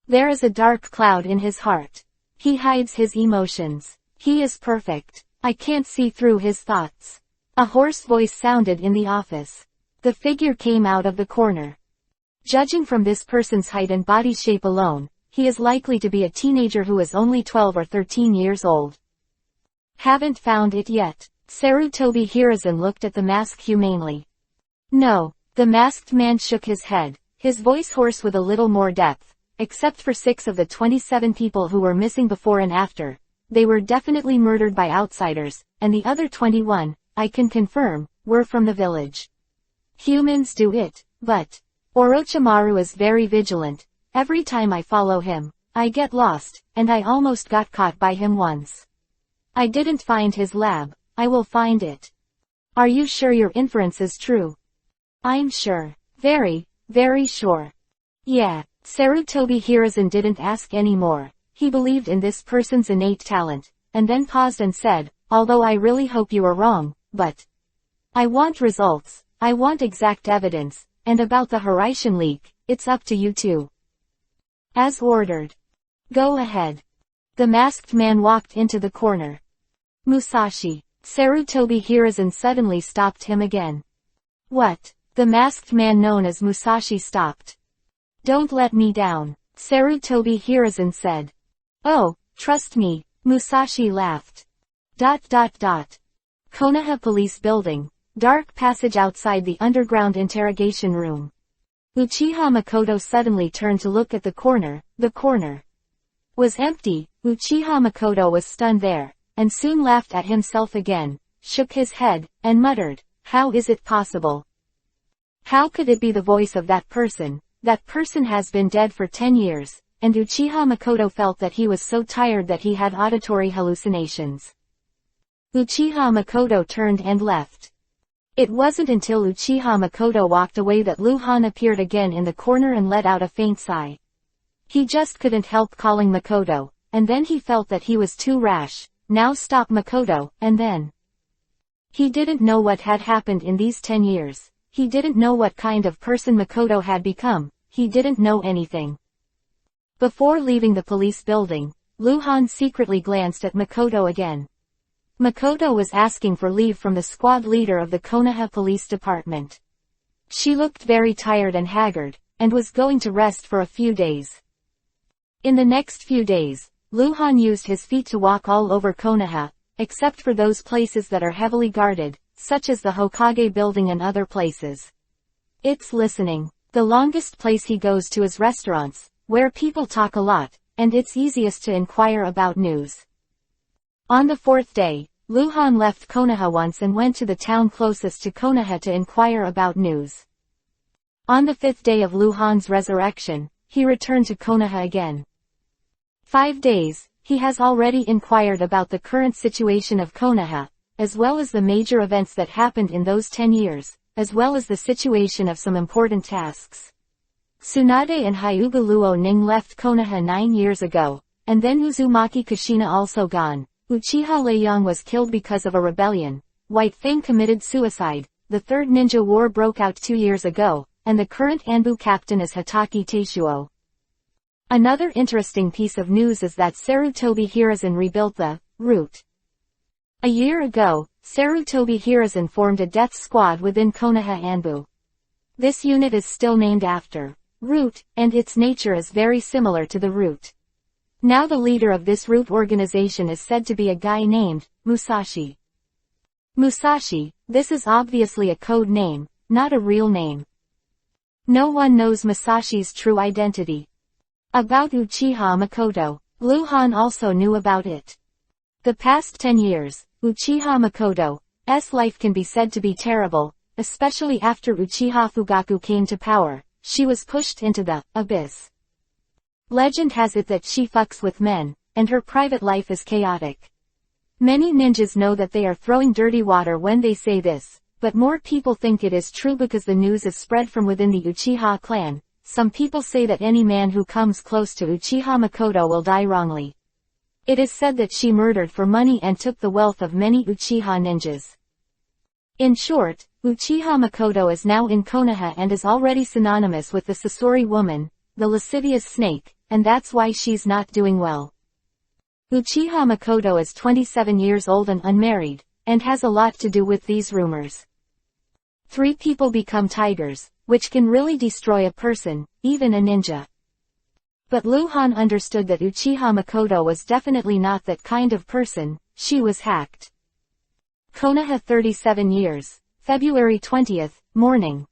There is a dark cloud in his heart. He hides his emotions. He is perfect. I can't see through his thoughts. A hoarse voice sounded in the office. The figure came out of the corner. Judging from this person's height and body shape alone, he is likely to be a teenager who is only 12 or 13 years old. "Haven't found it yet." Sarutobi Hiruzen looked at the mask humanely. "No." The masked man shook his head, his voice hoarse with a little more depth. "Except for 6 of the 27 people who were missing before and after. They were definitely murdered by outsiders, and the other 21, I can confirm, were from the village. Humans do it, but Orochimaru is very vigilant. Every time I follow him, I get lost, and I almost got caught by him once. I didn't find his lab. I will find it." "Are you sure your inference is true?" "I'm sure. Very, very sure." "Yeah." Sarutobi Hiruzen didn't ask any more. He believed in this person's innate talent, and then paused and said, "Although I really hope you are wrong, but I want results. I want exact evidence, and about the Haraishin leak, it's up to you too." "As ordered." "Go ahead." The masked man walked into the corner. "Musashi." Sarutobi Hiruzen suddenly stopped him again. "What?" The masked man known as Musashi stopped. "Don't let me down," Sarutobi Hiruzen said. "Oh, trust me," Musashi laughed. Konoha Police Building. Dark passage outside the underground interrogation room. Uchiha Makoto suddenly turned to look at the corner. was empty. Uchiha Makoto was stunned there, and soon laughed at himself again, shook his head, and muttered, "How is it possible? How could it be the voice of that person? That person has been dead for 10 years, and Uchiha Makoto felt that he was so tired that he had auditory hallucinations." Uchiha Makoto turned and left. It wasn't until Uchiha Makoto walked away that Luhan appeared again in the corner and let out a faint sigh. He just couldn't help calling Makoto, and then he felt that he was too rash. "Now stop, Makoto," and then. He didn't know what had happened in these 10 years. He didn't know what kind of person Makoto had become. He didn't know anything. Before leaving the police building, Luhan secretly glanced at Makoto again. Makoto was asking for leave from the squad leader of the Konoha Police Department. She looked very tired and haggard, and was going to rest for a few days. In the next few days, Luhan used his feet to walk all over Konoha, except for those places that are heavily guarded, such as the Hokage building and other places. It's listening. The longest place he goes to is restaurants, where people talk a lot, and it's easiest to inquire about news. On the 4th day, Luhan left Konoha once and went to the town closest to Konoha to inquire about news. On the 5th day of Luhan's resurrection, he returned to Konoha again. 5 days, he has already inquired about the current situation of Konoha, as well as the major events that happened in those 10 years, as well as the situation of some important tasks. Tsunade and Hyuga Luo Ning left Konoha 9 years ago, and then Uzumaki Kushina also gone. Uchiha Leiyang was killed because of a rebellion, White Fang committed suicide, the Third Ninja War broke out 2 years ago, and the current Anbu captain is Hitaki Teishuo. Another interesting piece of news is that Sarutobi Hiruzen rebuilt the route. A year ago, Sarutobi Hiruzen formed a death squad within Konoha Anbu. This unit is still named after route, and its nature is very similar to the route. Now the leader of this route organization is said to be a guy named Musashi. Musashi, this is obviously a code name, not a real name. No one knows Musashi's true identity. About Uchiha Makoto, Luhan also knew about it. The past 10 years, Uchiha Makoto's life can be said to be terrible, especially after Uchiha Fugaku came to power. She was pushed into the abyss. Legend has it that she fucks with men, and her private life is chaotic. Many ninjas know that they are throwing dirty water when they say this, but more people think it is true because the news is spread from within the Uchiha clan. Some people say that any man who comes close to Uchiha Makoto will die wrongly. It is said that she murdered for money and took the wealth of many Uchiha ninjas. In short, Uchiha Makoto is now in Konoha and is already synonymous with the Sasori woman, the lascivious snake, and that's why she's not doing well. Uchiha Makoto is 27 years old and unmarried, and has a lot to do with these rumors. 3 people become tigers, which can really destroy a person, even a ninja. But Luhan understood that Uchiha Makoto was definitely not that kind of person. She was hacked. Konoha 37 years, February 20th, morning.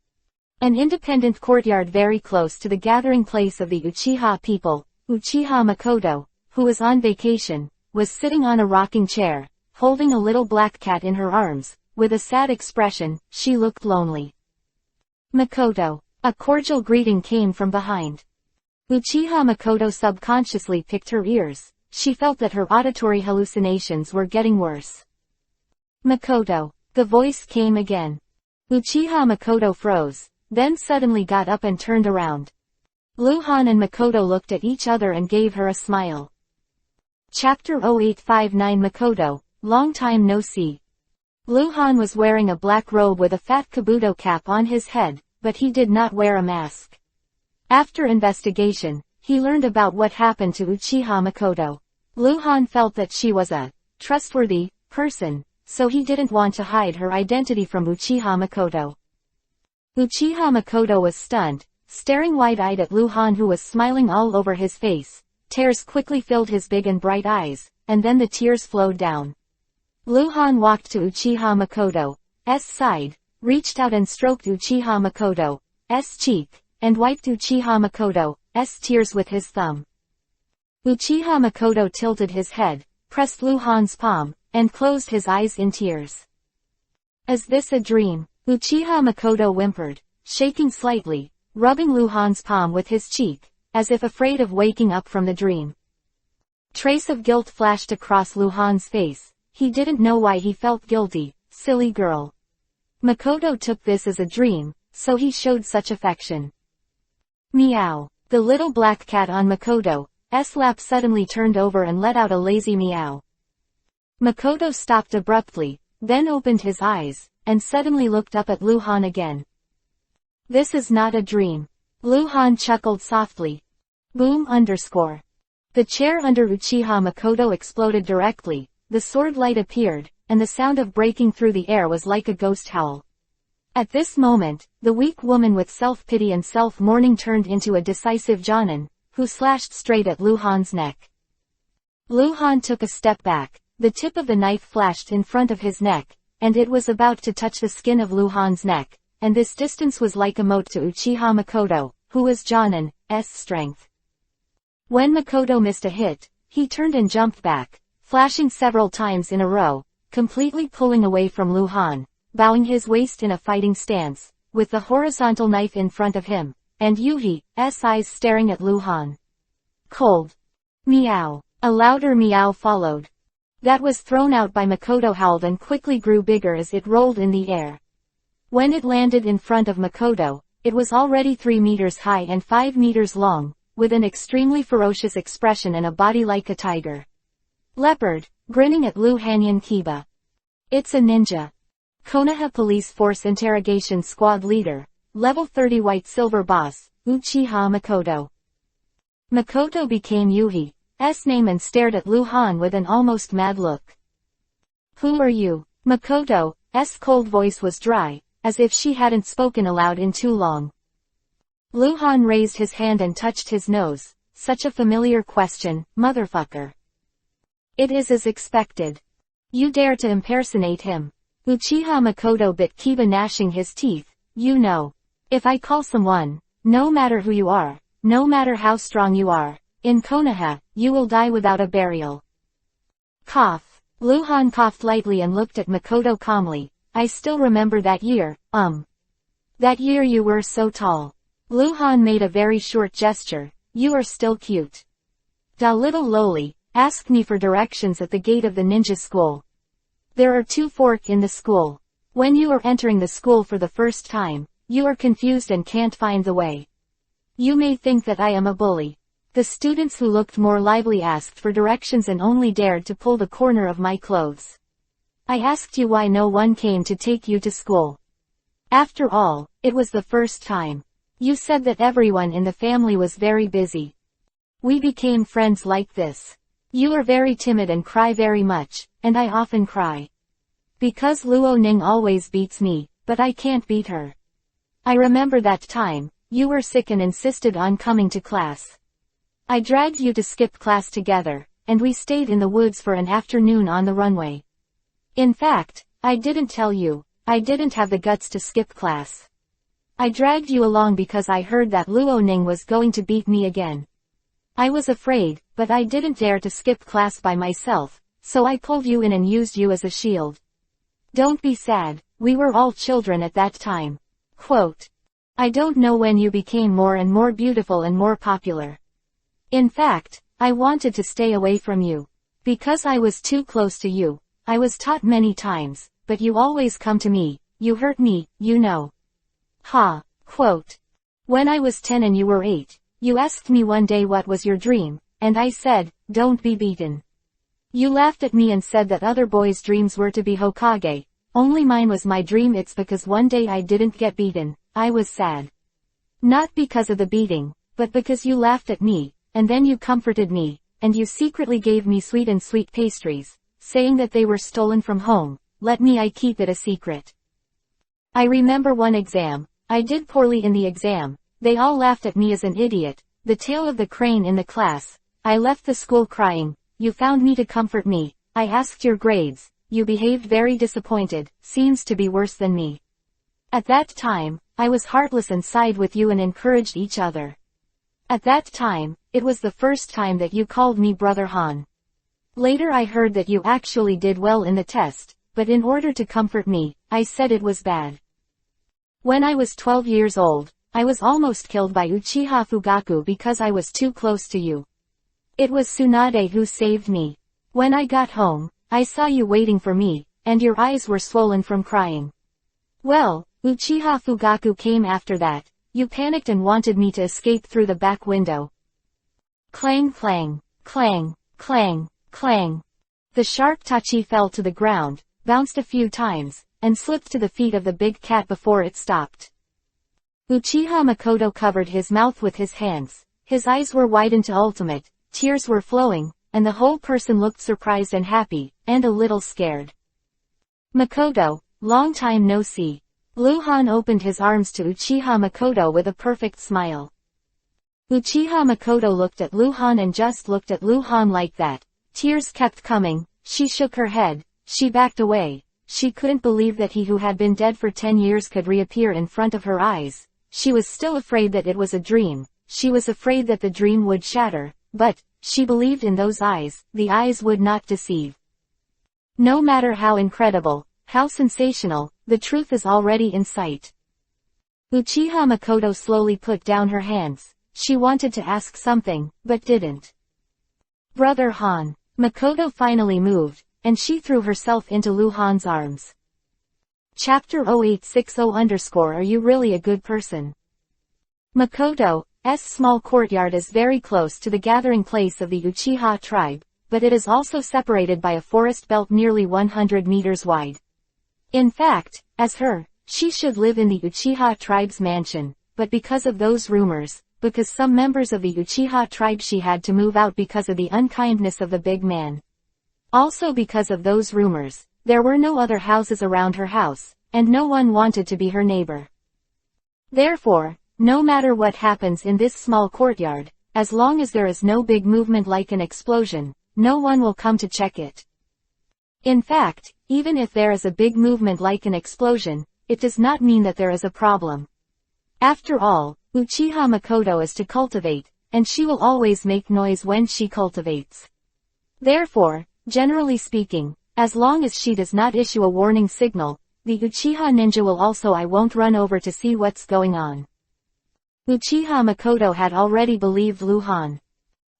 An independent courtyard very close to the gathering place of the Uchiha people, Uchiha Makoto, who was on vacation, was sitting on a rocking chair, holding a little black cat in her arms. With a sad expression, she looked lonely. Makoto. A cordial greeting came from behind. Uchiha Makoto subconsciously picked her ears. She felt that her auditory hallucinations were getting worse. Makoto. The voice came again. Uchiha Makoto froze, then suddenly got up and turned around. Luhan and Makoto looked at each other and gave her a smile. Chapter 0859 Makoto, long time no see. Luhan was wearing a black robe with a fat kabuto cap on his head, but he did not wear a mask. After investigation, he learned about what happened to Uchiha Makoto. Luhan felt that she was a trustworthy person, so he didn't want to hide her identity from Uchiha Makoto. Uchiha Makoto was stunned, staring wide-eyed at Luhan, who was smiling all over his face. Tears quickly filled his big and bright eyes, and then the tears flowed down. Luhan walked to Uchiha Makoto's side, reached out and stroked Uchiha Makoto's cheek, and wiped Uchiha Makoto's tears with his thumb. Uchiha Makoto tilted his head, pressed Luhan's palm, and closed his eyes in tears. Is this a dream? Uchiha Makoto whimpered, shaking slightly, rubbing Luhan's palm with his cheek, as if afraid of waking up from the dream. Trace of guilt flashed across Luhan's face. He didn't know why he felt guilty, silly girl. Makoto took this as a dream, so he showed such affection. Meow. The little black cat on Makoto's lap suddenly turned over and let out a lazy meow. Makoto stopped abruptly, then opened his eyes, and suddenly looked up at Luhan again. This is not a dream. Luhan chuckled softly. Boom _ The chair under Uchiha Makoto exploded directly, the sword light appeared, and the sound of breaking through the air was like a ghost howl. At this moment, the weak woman with self-pity and self-mourning turned into a decisive Jonin, who slashed straight at Luhan's neck. Luhan took a step back, the tip of the knife flashed in front of his neck, and it was about to touch the skin of Luhan's neck, and this distance was like a moat to Uchiha Makoto, who was Jonin's strength. When Makoto missed a hit, he turned and jumped back, flashing several times in a row, completely pulling away from Luhan, bowing his waist in a fighting stance, with the horizontal knife in front of him, and Yuhi's eyes staring at Luhan. Cold. Meow. A louder meow followed. That was thrown out by Makoto howled and quickly grew bigger as it rolled in the air. When it landed in front of Makoto, it was already 3 meters high and 5 meters long, with an extremely ferocious expression and a body like a tiger. Leopard, grinning at Luhanyan Kiba. It's a ninja. Konoha Police Force Interrogation Squad Leader, Level 30 White Silver Boss, Uchiha Makoto. Makoto became Yuhi's name and stared at Luhan with an almost mad look. Who are you? Makoto's cold voice was dry, as if she hadn't spoken aloud in too long. Luhan raised his hand and touched his nose. Such a familiar question, motherfucker. It is as expected. You dare to impersonate him. Uchiha Makoto bit Kiba, gnashing his teeth. You know. If I call someone, no matter who you are, no matter how strong you are, in Konoha, you will die without a burial. Cough. Luhan coughed lightly and looked at Makoto calmly. I still remember that year, That year you were so tall. Luhan made a very short gesture. You are still cute. Da little loli, asked me for directions at the gate of the ninja school. There are 2 forks in the school. When you are entering the school for the first time, you are confused and can't find the way. You may think that I am a bully. The students who looked more lively asked for directions and only dared to pull the corner of my clothes. I asked you why no one came to take you to school. After all, it was the first time. You said that everyone in the family was very busy. We became friends like this. You are very timid and cry very much, and I often cry. Because Luo Ning always beats me, but I can't beat her. I remember that time, you were sick and insisted on coming to class. I dragged you to skip class together, and we stayed in the woods for an afternoon on the runway. In fact, I didn't tell you, I didn't have the guts to skip class. I dragged you along because I heard that Luo Ning was going to beat me again. I was afraid, but I didn't dare to skip class by myself, so I pulled you in and used you as a shield. Don't be sad, we were all children at that time. Quote. I don't know when you became more and more beautiful and more popular. In fact, I wanted to stay away from you. Because I was too close to you. I was taught many times, but you always come to me, you hurt me, you know. Ha. Quote. When I was 10 and you were 8, you asked me one day what was your dream, and I said, don't be beaten. You laughed at me and said that other boys' dreams were to be Hokage, only mine was my dream. It's because one day I didn't get beaten, I was sad. Not because of the beating, but because you laughed at me, and then you comforted me, and you secretly gave me sweet pastries, saying that they were stolen from home. Let me I keep it a secret. I remember one exam, I did poorly in the exam, they all laughed at me as an idiot, the tail of the crane in the class. I left the school crying, you found me to comfort me, I asked your grades, you behaved very disappointed, seems to be worse than me. At that time, I was heartless and sighed with you and encouraged each other. At that time, it was the first time that you called me Brother Han. Later I heard that you actually did well in the test, but in order to comfort me, I said it was bad. When I was 12 years old, I was almost killed by Uchiha Fugaku because I was too close to you. It was Tsunade who saved me. When I got home, I saw you waiting for me, and your eyes were swollen from crying. Well, Uchiha Fugaku came after that. You panicked and wanted me to escape through the back window. Clang clang, clang, clang, clang. The sharp Tachi fell to the ground, bounced a few times, and slipped to the feet of the big cat before it stopped. Uchiha Makoto covered his mouth with his hands. His eyes were widened to ultimate, tears were flowing, and the whole person looked surprised and happy, and a little scared. Makoto, long time no see. Luhan opened his arms to Uchiha Makoto with a perfect smile. Uchiha Makoto looked at Luhan and just looked at Luhan like that. Tears kept coming, she shook her head, she backed away. She couldn't believe that he who had been dead for 10 years could reappear in front of her eyes. She was still afraid that it was a dream. She was afraid that the dream would shatter, but she believed in those eyes, the eyes would not deceive. No matter how incredible, how sensational, the truth is already in sight. Uchiha Makoto slowly put down her hands. She wanted to ask something, but didn't. Brother Han. Makoto finally moved, and she threw herself into Luhan's arms. Chapter 0860 Are you really a good person? Makoto's small courtyard is very close to the gathering place of the Uchiha tribe, but it is also separated by a forest belt nearly 100 meters wide. In fact, she should live in the Uchiha tribe's mansion, but because of those rumors, because some members of the Uchiha tribe she had to move out because of the unkindness of the big man. Also because of those rumors, there were no other houses around her house, and no one wanted to be her neighbor. Therefore, no matter what happens in this small courtyard, as long as there is no big movement like an explosion, no one will come to check it. In fact, even if there is a big movement like an explosion, it does not mean that there is a problem. After all, Uchiha Makoto is to cultivate, and she will always make noise when she cultivates. Therefore, generally speaking, as long as she does not issue a warning signal, the Uchiha ninja will also I won't run over to see what's going on. Uchiha Makoto had already believed Luhan.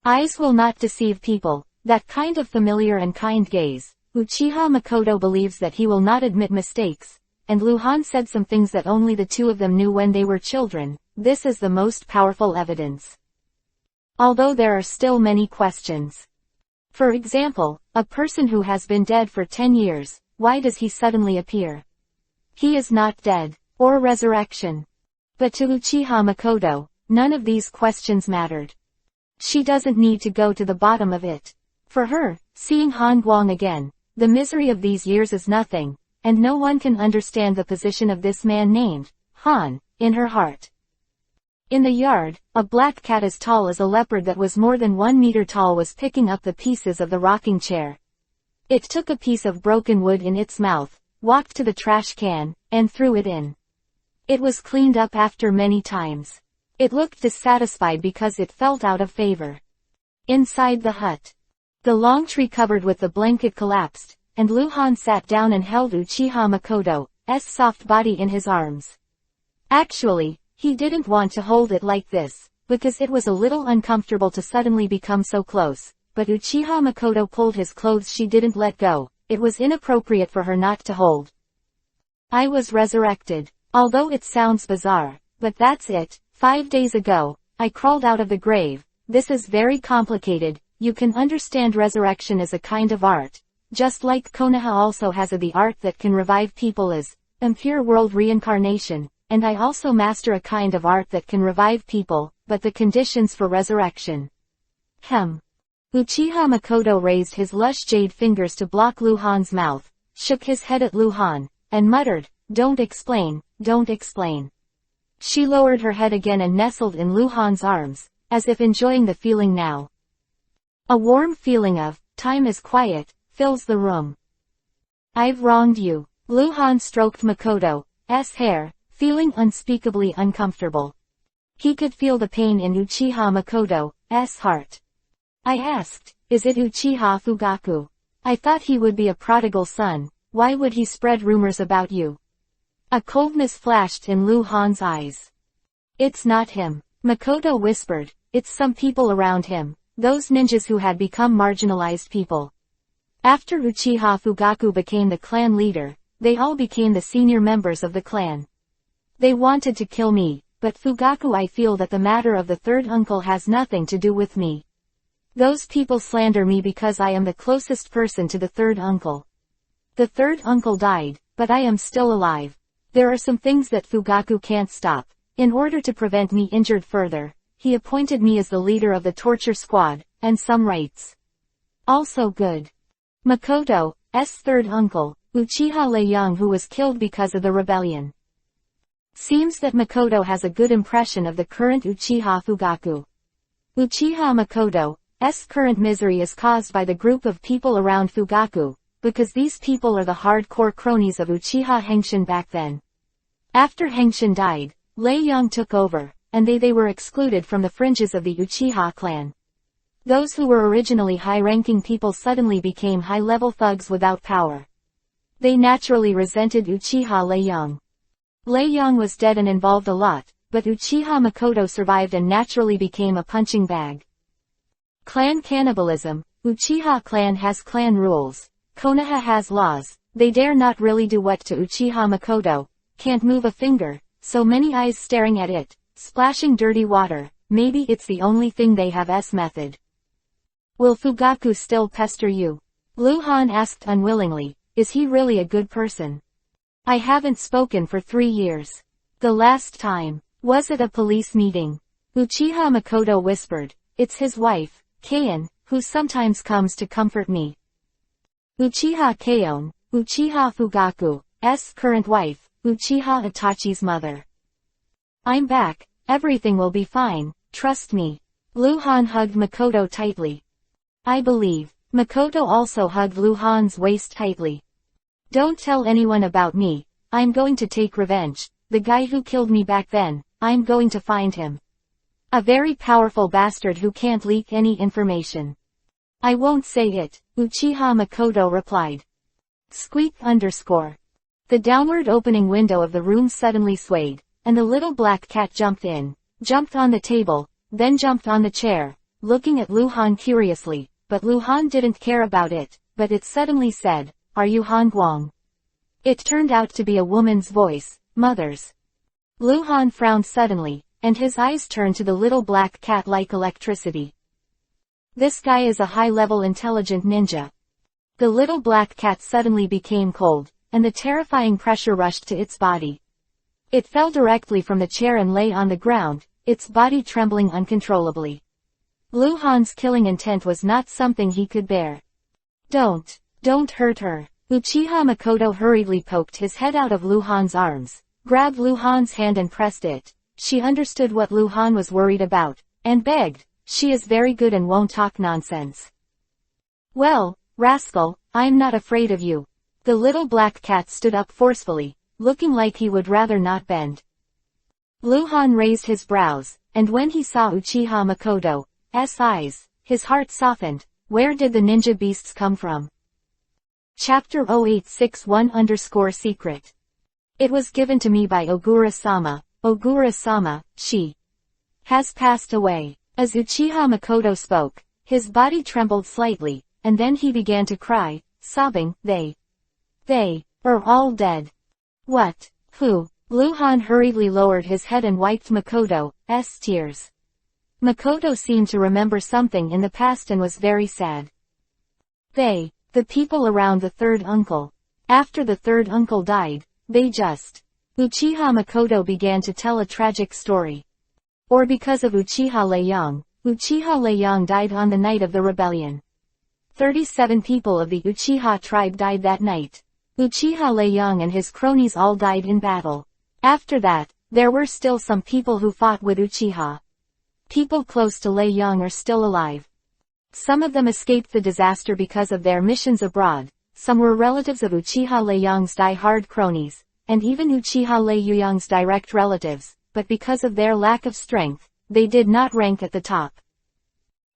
Eyes will not deceive people, that kind of familiar and kind gaze. Uchiha Makoto believes that he will not admit mistakes, and Luhan said some things that only the two of them knew when they were children. This is the most powerful evidence. Although there are still many questions. For example, a person who has been dead for 10 years, why does he suddenly appear? He is not dead, or resurrection. But to Uchiha Makoto, none of these questions mattered. She doesn't need to go to the bottom of it. For her, seeing Han Guang again, the misery of these years is nothing, and no one can understand the position of this man named Han in her heart. In the yard, a black cat as tall as a leopard that was more than 1 meter tall was picking up the pieces of the rocking chair. It took a piece of broken wood in its mouth, walked to the trash can, and threw it in. It was cleaned up after many times. It looked dissatisfied because it felt out of favor. Inside the hut, the long tree covered with the blanket collapsed, and Luhan sat down and held Uchiha Makoto's soft body in his arms. Actually, he didn't want to hold it like this, because it was a little uncomfortable to suddenly become so close, but Uchiha Makoto pulled his clothes. She didn't let go. It was inappropriate for her not to hold. I was resurrected. Although it sounds bizarre, but that's it. 5 days ago, I crawled out of the grave. This is very complicated. You can understand resurrection as a kind of art. Just like Konoha also has the art that can revive people as impure world reincarnation, and I also master a kind of art that can revive people, but the conditions for resurrection. Uchiha Makoto raised his lush jade fingers to block Luhan's mouth, shook his head at Luhan, and muttered, "Don't explain, don't explain." She lowered her head again and nestled in Luhan's arms, as if enjoying the feeling now. A warm feeling of time is quiet fills the room. I've wronged you. Luhan stroked Makoto's hair, feeling unspeakably uncomfortable. He could feel the pain in Uchiha Makoto's heart. I asked, is it Uchiha Fugaku? I thought he would be a prodigal son. Why would he spread rumors about you? A coldness flashed in Lu Han's eyes. It's not him. Makoto whispered, it's some people around him, those ninjas who had become marginalized people. After Uchiha Fugaku became the clan leader, they all became the senior members of the clan. They wanted to kill me, but Fugaku, I feel that the matter of the third uncle has nothing to do with me. Those people slander me because I am the closest person to the third uncle. The third uncle died, but I am still alive. There are some things that Fugaku can't stop. In order to prevent me injured further, he appointed me as the leader of the torture squad, and some rights. Also good. Makoto's third uncle, Uchiha Leiyang, who was killed because of the rebellion. Seems that Makoto has a good impression of the current Uchiha Fugaku. Uchiha Makoto's current misery is caused by the group of people around Fugaku, because these people are the hardcore cronies of Uchiha Henshin back then. After Henshin died, Leiyang took over, and they were excluded from the fringes of the Uchiha clan. Those who were originally high-ranking people suddenly became high-level thugs without power. They naturally resented Uchiha Leiyang. Leiyang was dead and involved a lot, but Uchiha Makoto survived and naturally became a punching bag. Clan cannibalism. Uchiha clan has clan rules. Konoha has laws. They dare not really do what to Uchiha Makoto. Can't move a finger. So many eyes staring at it, splashing dirty water. Maybe it's the only thing they have method. Will Fugaku still pester you? Lu Han asked unwillingly. Is he really a good person? I haven't spoken for 3 years. The last time. Was at a police meeting. Uchiha Makoto whispered. It's his wife, Kaon, who sometimes comes to comfort me. Uchiha Kaon, Uchiha Fugaku's current wife. Uchiha Itachi's mother. I'm back, everything will be fine, trust me. Lu Han hugged Makoto tightly. I believe. Makoto also hugged Lu Han's waist tightly. Don't tell anyone about me, I'm going to take revenge. The guy who killed me back then, I'm going to find him. A very powerful bastard who can't leak any information. I won't say it, Uchiha Makoto replied. Squeak _. The downward opening window of the room suddenly swayed, and the little black cat jumped in, jumped on the table, then jumped on the chair, looking at Lu Han curiously, but Lu Han didn't care about it, but it suddenly said, Are you Han Guang? It turned out to be a woman's voice, Mother's. Lu Han frowned suddenly, and his eyes turned to the little black cat like electricity. This guy is a high-level intelligent ninja. The little black cat suddenly became cold, and the terrifying pressure rushed to its body. It fell directly from the chair and lay on the ground, its body trembling uncontrollably. Lu Han's killing intent was not something he could bear. Don't hurt her. Uchiha Makoto hurriedly poked his head out of Lu Han's arms, grabbed Lu Han's hand and pressed it. She understood what Lu Han was worried about, and begged, she is very good and won't talk nonsense. Well, rascal, I'm not afraid of you. The little black cat stood up forcefully, looking like he would rather not bend. Lu Han raised his brows, and when he saw Uchiha Makoto's eyes, his heart softened. Where did the ninja beasts come from? Chapter 0861_secret. It was given to me by Ogura-sama. Ogura-sama, she has passed away. As Uchiha Makoto spoke, his body trembled slightly, and then he began to cry, sobbing, They are all dead. What? Who? Lu Han hurriedly lowered his head and wiped Makoto's tears. Makoto seemed to remember something in the past and was very sad. The people around the third uncle. After the third uncle died, Uchiha Makoto began to tell a tragic story. Or because of Uchiha Leiyang died on the night of the rebellion. 37 people of the Uchiha tribe died that night. Uchiha Leiyang and his cronies all died in battle. After that, there were still some people who fought with Uchiha. People close to Leiyang are still alive. Some of them escaped the disaster because of their missions abroad, some were relatives of Uchiha Leiyang's die-hard cronies, and even Uchiha Leiyang's direct relatives, but because of their lack of strength, they did not rank at the top.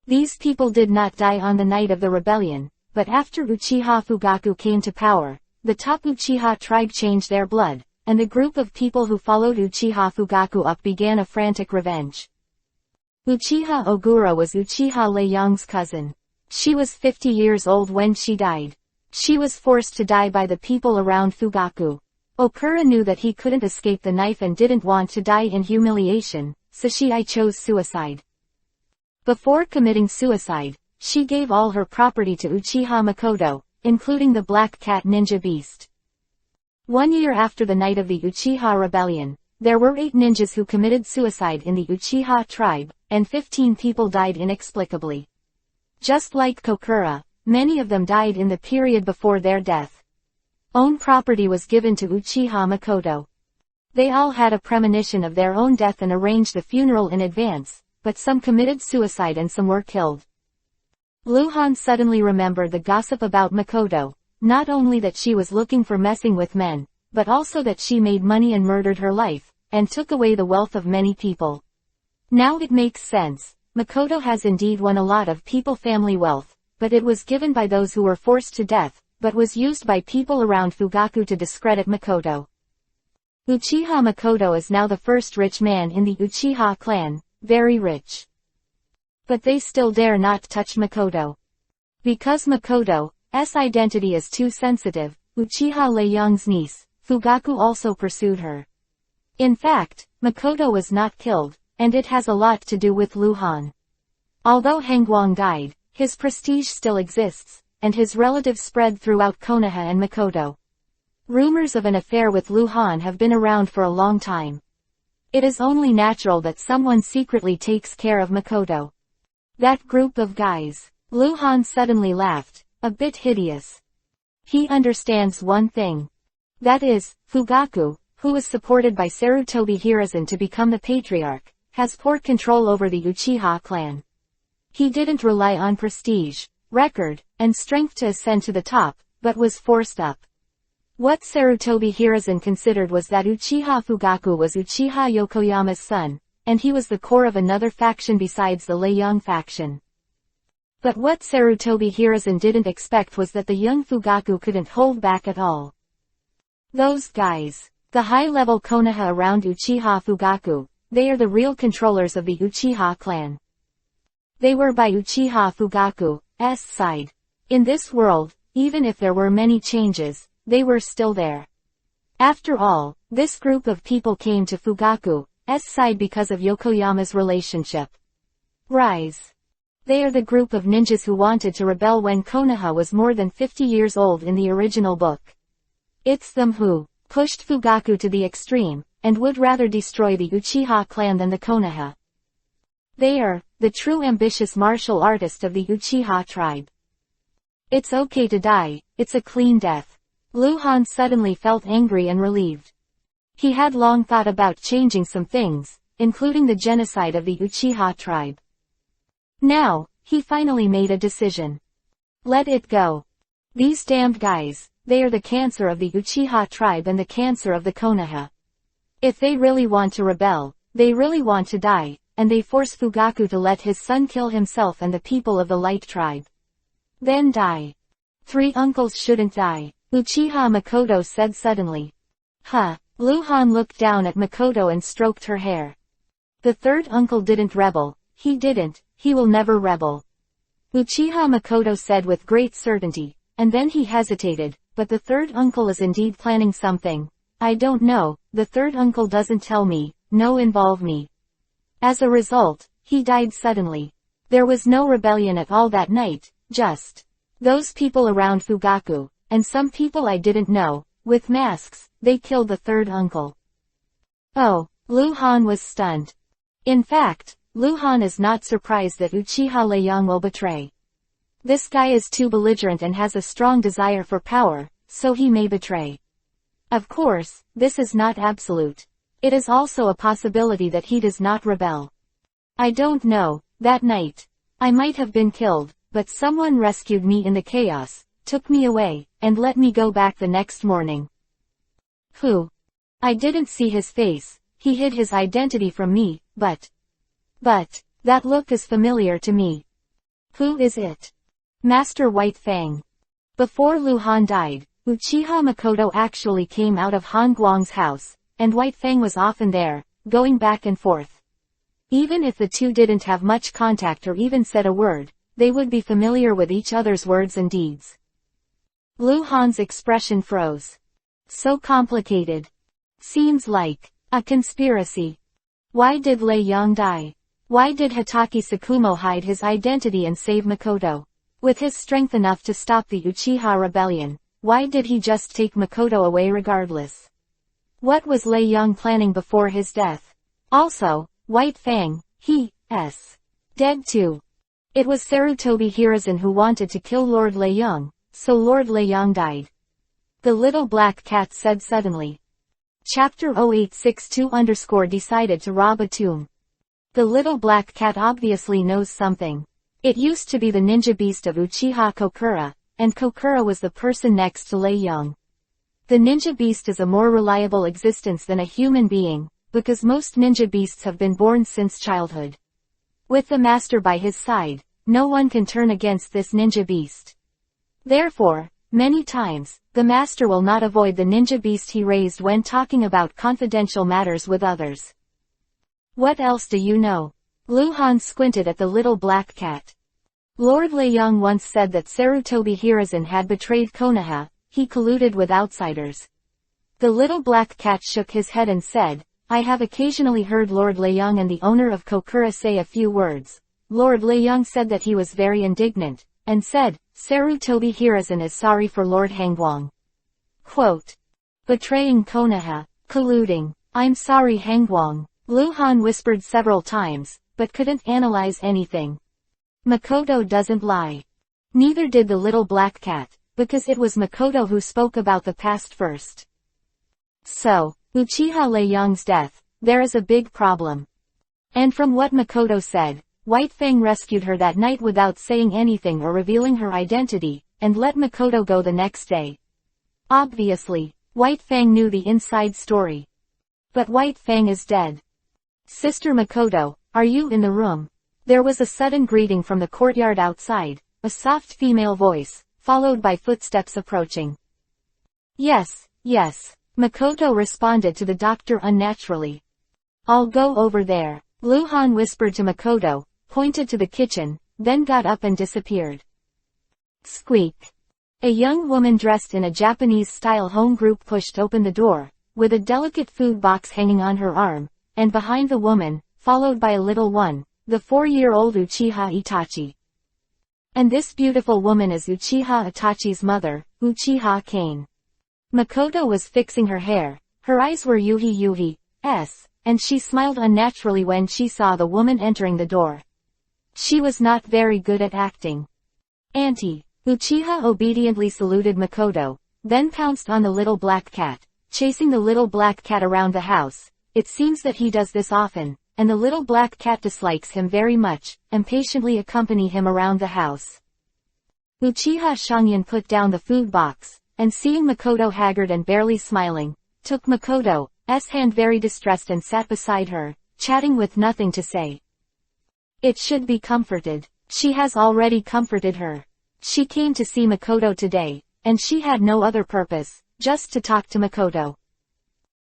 These people did not die on the night of the rebellion, but after Uchiha Fugaku came to power, the top Uchiha tribe changed their blood, and the group of people who followed Uchiha Fugaku up began a frantic revenge. Uchiha Ogura was Uchiha Leiyang's cousin. She was 50 years old when she died. She was forced to die by the people around Fugaku. Okura knew that he couldn't escape the knife and didn't want to die in humiliation, so she chose suicide. Before committing suicide, she gave all her property to Uchiha Makoto, including the Black Cat Ninja Beast. 1 year after the night of the Uchiha Rebellion, there were 8 ninjas who committed suicide in the Uchiha tribe, and 15 people died inexplicably. Just like Kokura, many of them died in the period before their death. Own property was given to Uchiha Makoto. They all had a premonition of their own death and arranged the funeral in advance, but some committed suicide and some were killed. Luhan suddenly remembered the gossip about Makoto, not only that she was looking for messing with men, but also that she made money and murdered her life, and took away the wealth of many people. Now it makes sense. Makoto has indeed won a lot of family wealth, but it was given by those who were forced to death, but was used by people around Fugaku to discredit Makoto. Uchiha Makoto is now the first rich man in the Uchiha clan, very rich. But they still dare not touch Makoto. Because Makoto's identity is too sensitive, Uchiha Leiyang's niece, Fugaku also pursued her. In fact, Makoto was not killed, and it has a lot to do with Luhan. Although Hengguang died, his prestige still exists, and his relatives spread throughout Konoha and Makoto. Rumors of an affair with Luhan have been around for a long time. It is only natural that someone secretly takes care of Makoto. That group of guys. Luhan suddenly laughed, a bit hideous. He understands one thing. That is, Fugaku, who is supported by Sarutobi Hiruzen to become the patriarch, has poor control over the Uchiha clan. He didn't rely on prestige, record, and strength to ascend to the top, but was forced up. What Sarutobi Hiruzen considered was that Uchiha Fugaku was Uchiha Yokoyama's son, and he was the core of another faction besides the Leiyang faction. But what Sarutobi Hiruzen didn't expect was that the young Fugaku couldn't hold back at all. Those guys, the high-level Konoha around Uchiha Fugaku, they are the real controllers of the Uchiha clan. They were by Uchiha Fugaku's side. In this world, even if there were many changes, they were still there. After all, this group of people came to Fugaku's side because of Yokoyama's relationship. Rise. They are the group of ninjas who wanted to rebel when Konoha was more than 50 years old in the original book. It's them who pushed Fugaku to the extreme, and would rather destroy the Uchiha clan than the Konoha. They are the true ambitious martial artist of the Uchiha tribe. It's okay to die, it's a clean death. Luhan suddenly felt angry and relieved. He had long thought about changing some things, including the genocide of the Uchiha tribe. Now, he finally made a decision. Let it go. These damned guys, they are the cancer of the Uchiha tribe and the cancer of the Konoha. If they really want to rebel, they really want to die, and they force Fugaku to let his son kill himself and the people of the Light tribe. Then die. 3 uncles shouldn't die, Uchiha Makoto said suddenly. Huh. Luhan looked down at Makoto and stroked her hair. The 3rd uncle didn't rebel, he will never rebel. Uchiha Makoto said with great certainty, and then he hesitated, but the 3rd uncle is indeed planning something. I don't know, the 3rd uncle doesn't tell me, no involve me. As a result, he died suddenly. There was no rebellion at all that night, just those people around Fugaku, and some people I didn't know, with masks, they killed the 3rd uncle. Oh, Luhan was stunned. In fact, Luhan is not surprised that Uchiha Leiyang will betray. This guy is too belligerent and has a strong desire for power, so he may betray. Of course, this is not absolute. It is also a possibility that he does not rebel. I don't know, that night. I might have been killed, but someone rescued me in the chaos, took me away, and let me go back the next morning. Who? I didn't see his face, he hid his identity from me, but, that look is familiar to me. Who is it? Master White Fang. Before Lu Han died, Uchiha Makoto actually came out of Han Guang's house, and White Fang was often there, going back and forth. Even if the two didn't have much contact or even said a word, they would be familiar with each other's words and deeds. Lu Han's expression froze. So complicated. Seems like a conspiracy. Why did Lei Yang die? Why did Hatake Tsukumo hide his identity and save Makoto? With his strength enough to stop the Uchiha rebellion, why did he just take Makoto away regardless? What was Lei Yang planning before his death? Also, White Fang, he's dead too. It was Sarutobi Hiruzen who wanted to kill Lord Lei Yang, so Lord Lei Yang died. The little black cat said suddenly. Chapter 0862 decided to rob a tomb. The little black cat obviously knows something. It used to be the ninja beast of Uchiha Kokura, and Kokura was the person next to Lei Yang. The ninja beast is a more reliable existence than a human being, because most ninja beasts have been born since childhood. With the master by his side, no one can turn against this ninja beast. Therefore, many times, the master will not avoid the ninja beast he raised when talking about confidential matters with others. What else do you know? Lu Han squinted at the little black cat. Lord Lei Yang once said that Sarutobi Hiruzen had betrayed Konoha, he colluded with outsiders. The little black cat shook his head and said, I have occasionally heard Lord Lei Yang and the owner of Kokura say a few words. Lord Lei Yang said that he was very indignant, and said, Sarutobi Hiruzen is sorry for Lord Hangguang. Quote. Betraying Konoha, colluding, I'm sorry Hangguang, Lu Han whispered several times, but couldn't analyze anything. Makoto doesn't lie. Neither did the little black cat, because it was Makoto who spoke about the past first. So, Uchiha Lei Yang's death, there is a big problem. And from what Makoto said, White Fang rescued her that night without saying anything or revealing her identity, and let Makoto go the next day. Obviously, White Fang knew the inside story. But White Fang is dead. Sister Makoto, are you in the room? There was a sudden greeting from the courtyard outside, a soft female voice, followed by footsteps approaching. Yes, Makoto responded to the doctor unnaturally. I'll go over there. Lu Han whispered to Makoto, pointed to the kitchen, then got up and disappeared. Squeak. A young woman dressed in a Japanese-style home group pushed open the door, with a delicate food box hanging on her arm, and behind the woman, followed by a little one, the 4-year-old Uchiha Itachi. And this beautiful woman is Uchiha Itachi's mother, Uchiha Kane. Makoto was fixing her hair, her eyes were Yuhi's, and she smiled unnaturally when she saw the woman entering the door. She was not very good at acting. Auntie. Uchiha obediently saluted Makoto, then pounced on the little black cat, chasing the little black cat around the house. It seems that he does this often, and the little black cat dislikes him very much, impatiently accompany him around the house. Uchiha Shangyan put down the food box, and seeing Makoto haggard and barely smiling, took Makoto's hand very distressed and sat beside her, chatting with nothing to say. It should be comforted. She has already comforted her. She came to see Makoto today, and she had no other purpose, just to talk to Makoto.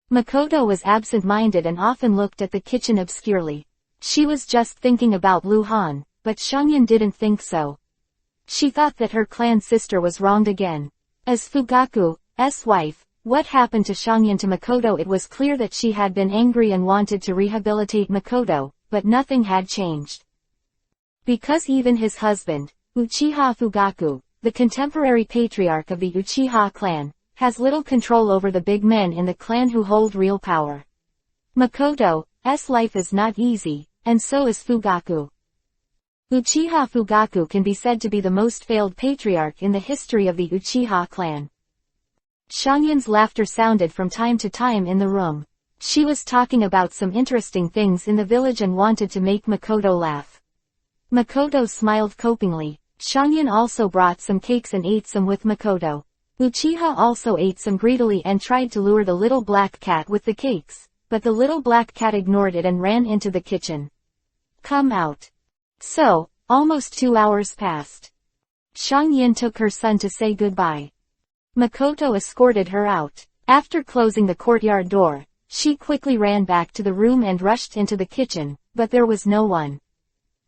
Makoto was absent-minded and often looked at the kitchen obscurely. She was just thinking about Lu Han, but Shangyan didn't think so. She thought that her clan sister was wronged again. As Fugaku's wife, what happened to Shangyan to Makoto? It was clear that she had been angry and wanted to rehabilitate Makoto, but nothing had changed. Because even his husband, Uchiha Fugaku, the contemporary patriarch of the Uchiha clan, has little control over the big men in the clan who hold real power. Makoto's life is not easy, and so is Fugaku. Uchiha Fugaku can be said to be the most failed patriarch in the history of the Uchiha clan. Shangyan's laughter sounded from time to time in the room. She was talking about some interesting things in the village and wanted to make Makoto laugh. Makoto smiled copingly. Shangyan also brought some cakes and ate some with Makoto. Uchiha also ate some greedily and tried to lure the little black cat with the cakes, but the little black cat ignored it and ran into the kitchen. Come out. So, almost 2 hours passed. Xiang Yin took her son to say goodbye. Makoto escorted her out. After closing the courtyard door, she quickly ran back to the room and rushed into the kitchen, but there was no one.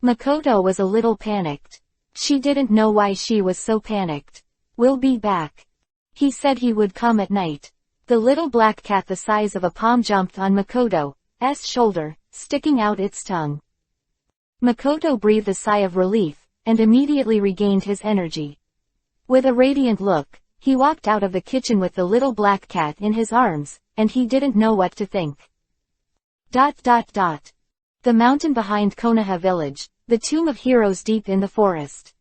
Makoto was a little panicked. She didn't know why she was so panicked. We'll be back. He said he would come at night. The little black cat the size of a palm jumped on Makoto's shoulder, sticking out its tongue. Makoto breathed a sigh of relief, and immediately regained his energy. With a radiant look, he walked out of the kitchen with the little black cat in his arms, and he didn't know what to think. The mountain behind Konoha village, the tomb of heroes deep in the forest.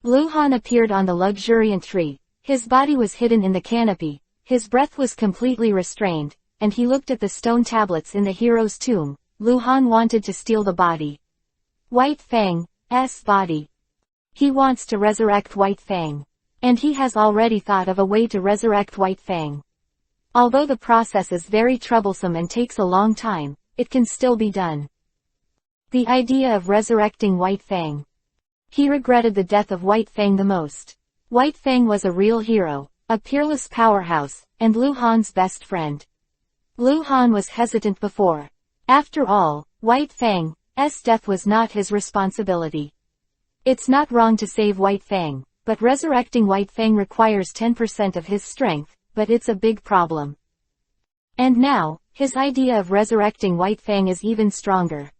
Luhan appeared on the luxuriant tree, his body was hidden in the canopy, his breath was completely restrained, and he looked at the stone tablets in the hero's tomb. Luhan wanted to steal the body. White Fang's body. He wants to resurrect White Fang. And he has already thought of a way to resurrect White Fang. Although the process is very troublesome and takes a long time, it can still be done. The idea of resurrecting White Fang. He regretted the death of White Fang the most. White Fang was a real hero, a peerless powerhouse, and Luhan's best friend. Luhan was hesitant before. After all, White Fang's death was not his responsibility. It's not wrong to save White Fang, but resurrecting White Fang requires 10% of his strength, but it's a big problem. And now, his idea of resurrecting White Fang is even stronger.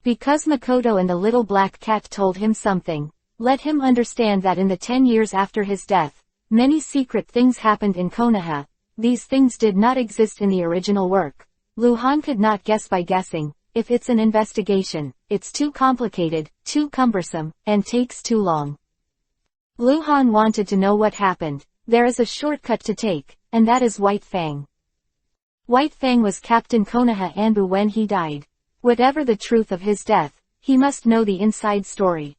Because Makoto and the little black cat told him something, let him understand that in the 10 years after his death, many secret things happened in Konoha. These things did not exist in the original work. Luhan could not guess by guessing. If it's an investigation, it's too complicated, too cumbersome, and takes too long. Luhan wanted to know what happened. There is a shortcut to take, and that is White Fang. White Fang was Captain Konoha Anbu when he died. Whatever the truth of his death, he must know the inside story.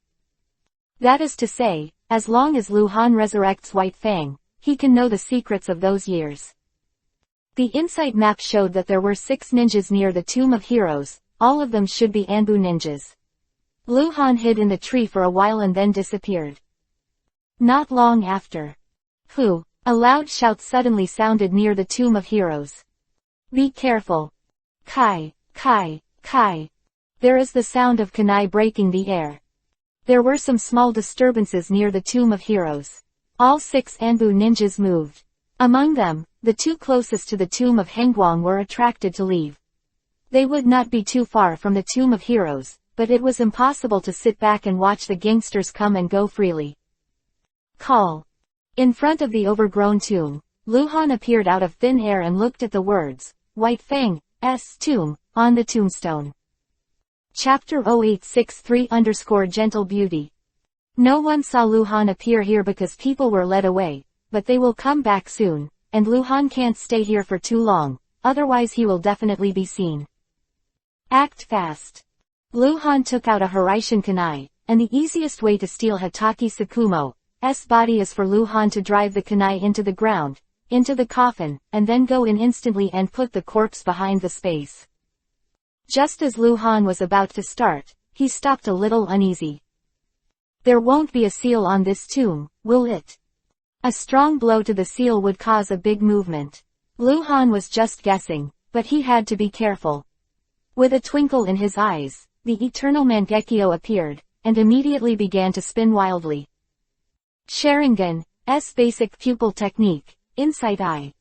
That is to say, as long as Luhan resurrects White Fang, he can know the secrets of those years. The insight map showed that there were 6 ninjas near the Tomb of Heroes. All of them should be Anbu ninjas. Luhan hid in the tree for a while and then disappeared. Not long after. A loud shout suddenly sounded near the Tomb of Heroes. Be careful. Kai. There is the sound of kunai breaking the air. There were some small disturbances near the Tomb of Heroes. All 6 Anbu ninjas moved. Among them, the 2 closest to the Tomb of Hengguang were attracted to leave. They would not be too far from the Tomb of Heroes, but it was impossible to sit back and watch the gangsters come and go freely. Call. In front of the overgrown tomb, Luhan appeared out of thin air and looked at the words, White Fang's tomb, on the tombstone. Chapter 0863_Gentle Beauty. No one saw Luhan appear here because people were led away, but they will come back soon, and Luhan can't stay here for too long, otherwise he will definitely be seen. Act fast. Luhan took out a Hiraishin kunai, and the easiest way to steal Hatake Tsukumo's body is for Luhan to drive the kunai into the ground, into the coffin, and then go in instantly and put the corpse behind the space. Just as Luhan was about to start, he stopped a little uneasy. There won't be a seal on this tomb, will it? A strong blow to the seal would cause a big movement. Luhan was just guessing, but he had to be careful. With a twinkle in his eyes, the eternal Mangekyo appeared, and immediately began to spin wildly. Sharingan's basic pupil technique, Insight Eye.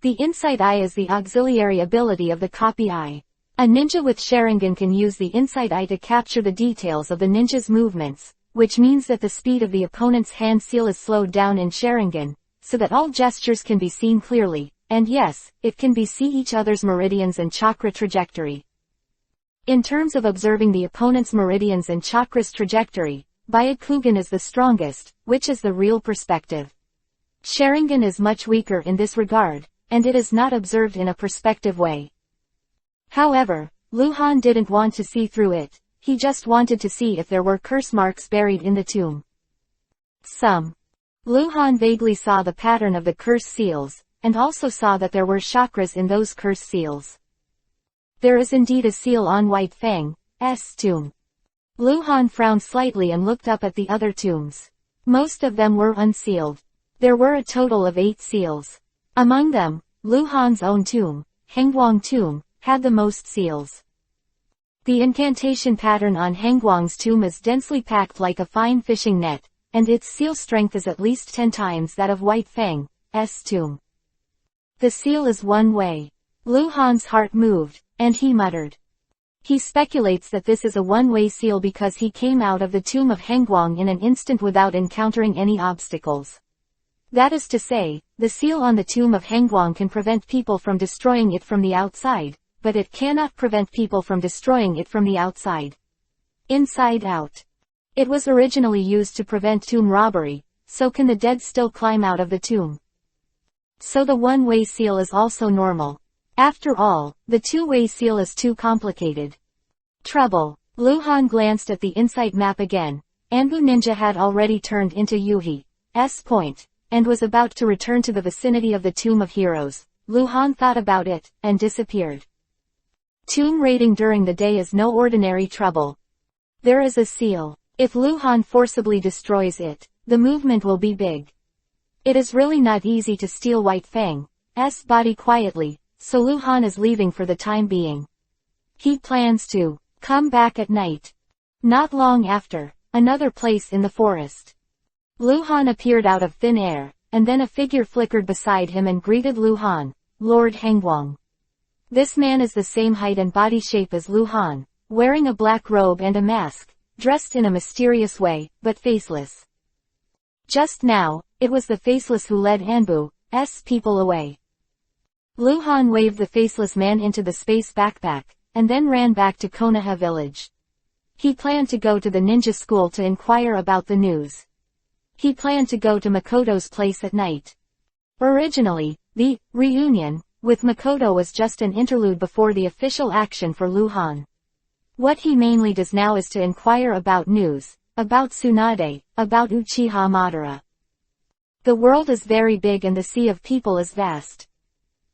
The Insight Eye is the auxiliary ability of the Copy Eye. A ninja with Sharingan can use the Insight Eye to capture the details of the ninja's movements, which means that the speed of the opponent's hand seal is slowed down in Sharingan, so that all gestures can be seen clearly, and yes, it can be see each other's meridians and chakra trajectory. In terms of observing the opponent's meridians and chakra's trajectory, Byakugan is the strongest, which is the real perspective. Sharingan is much weaker in this regard, and it is not observed in a perspective way. However, Luhan didn't want to see through it, he just wanted to see if there were curse marks buried in the tomb. Luhan vaguely saw the pattern of the curse seals, and also saw that there were chakras in those cursed seals. There is indeed a seal on White Fang's tomb. Lu Han frowned slightly and looked up at the other tombs. Most of them were unsealed. There were a total of 8 seals. Among them, Lu Han's own tomb, Hengguang tomb, had the most seals. The incantation pattern on Hengguang's tomb is densely packed like a fine fishing net, and its seal strength is at least 10 times that of White Fang's tomb. The seal is one way. Lu Han's heart moved, and he muttered. He speculates that this is a one-way seal because he came out of the tomb of Hengguang in an instant without encountering any obstacles. That is to say, the seal on the tomb of Hengguang can prevent people from destroying it from the outside, but it cannot prevent people from destroying it from the outside. Inside out. It was originally used to prevent tomb robbery, so can the dead still climb out of the tomb? So the one-way seal is also normal. After all, the two-way seal is too complicated. Trouble. Lu Han glanced at the insight map again. Anbu Ninja had already turned into Yuhi's point, and was about to return to the vicinity of the Tomb of Heroes. Lu Han thought about it, and disappeared. Tomb raiding during the day is no ordinary trouble. There is a seal. If Lu Han forcibly destroys it, the movement will be big. It is really not easy to steal White Fang's body quietly, so Lu Han is leaving for the time being. He plans to come back at night. Not long after, another place in the forest. Lu Han appeared out of thin air, and then a figure flickered beside him and greeted Lu Han, Lord Hengguang. This man is the same height and body shape as Lu Han, wearing a black robe and a mask, dressed in a mysterious way, but faceless. Just now, it was the faceless who led Anbu's people away. Lu Han waved the faceless man into the space backpack, and then ran back to Konoha village. He planned to go to the ninja school to inquire about the news. He planned to go to Makoto's place at night. Originally, the reunion with Makoto was just an interlude before the official action for Lu Han. What he mainly does now is to inquire about news, about Tsunade, about Uchiha Madara. The world is very big and the sea of people is vast.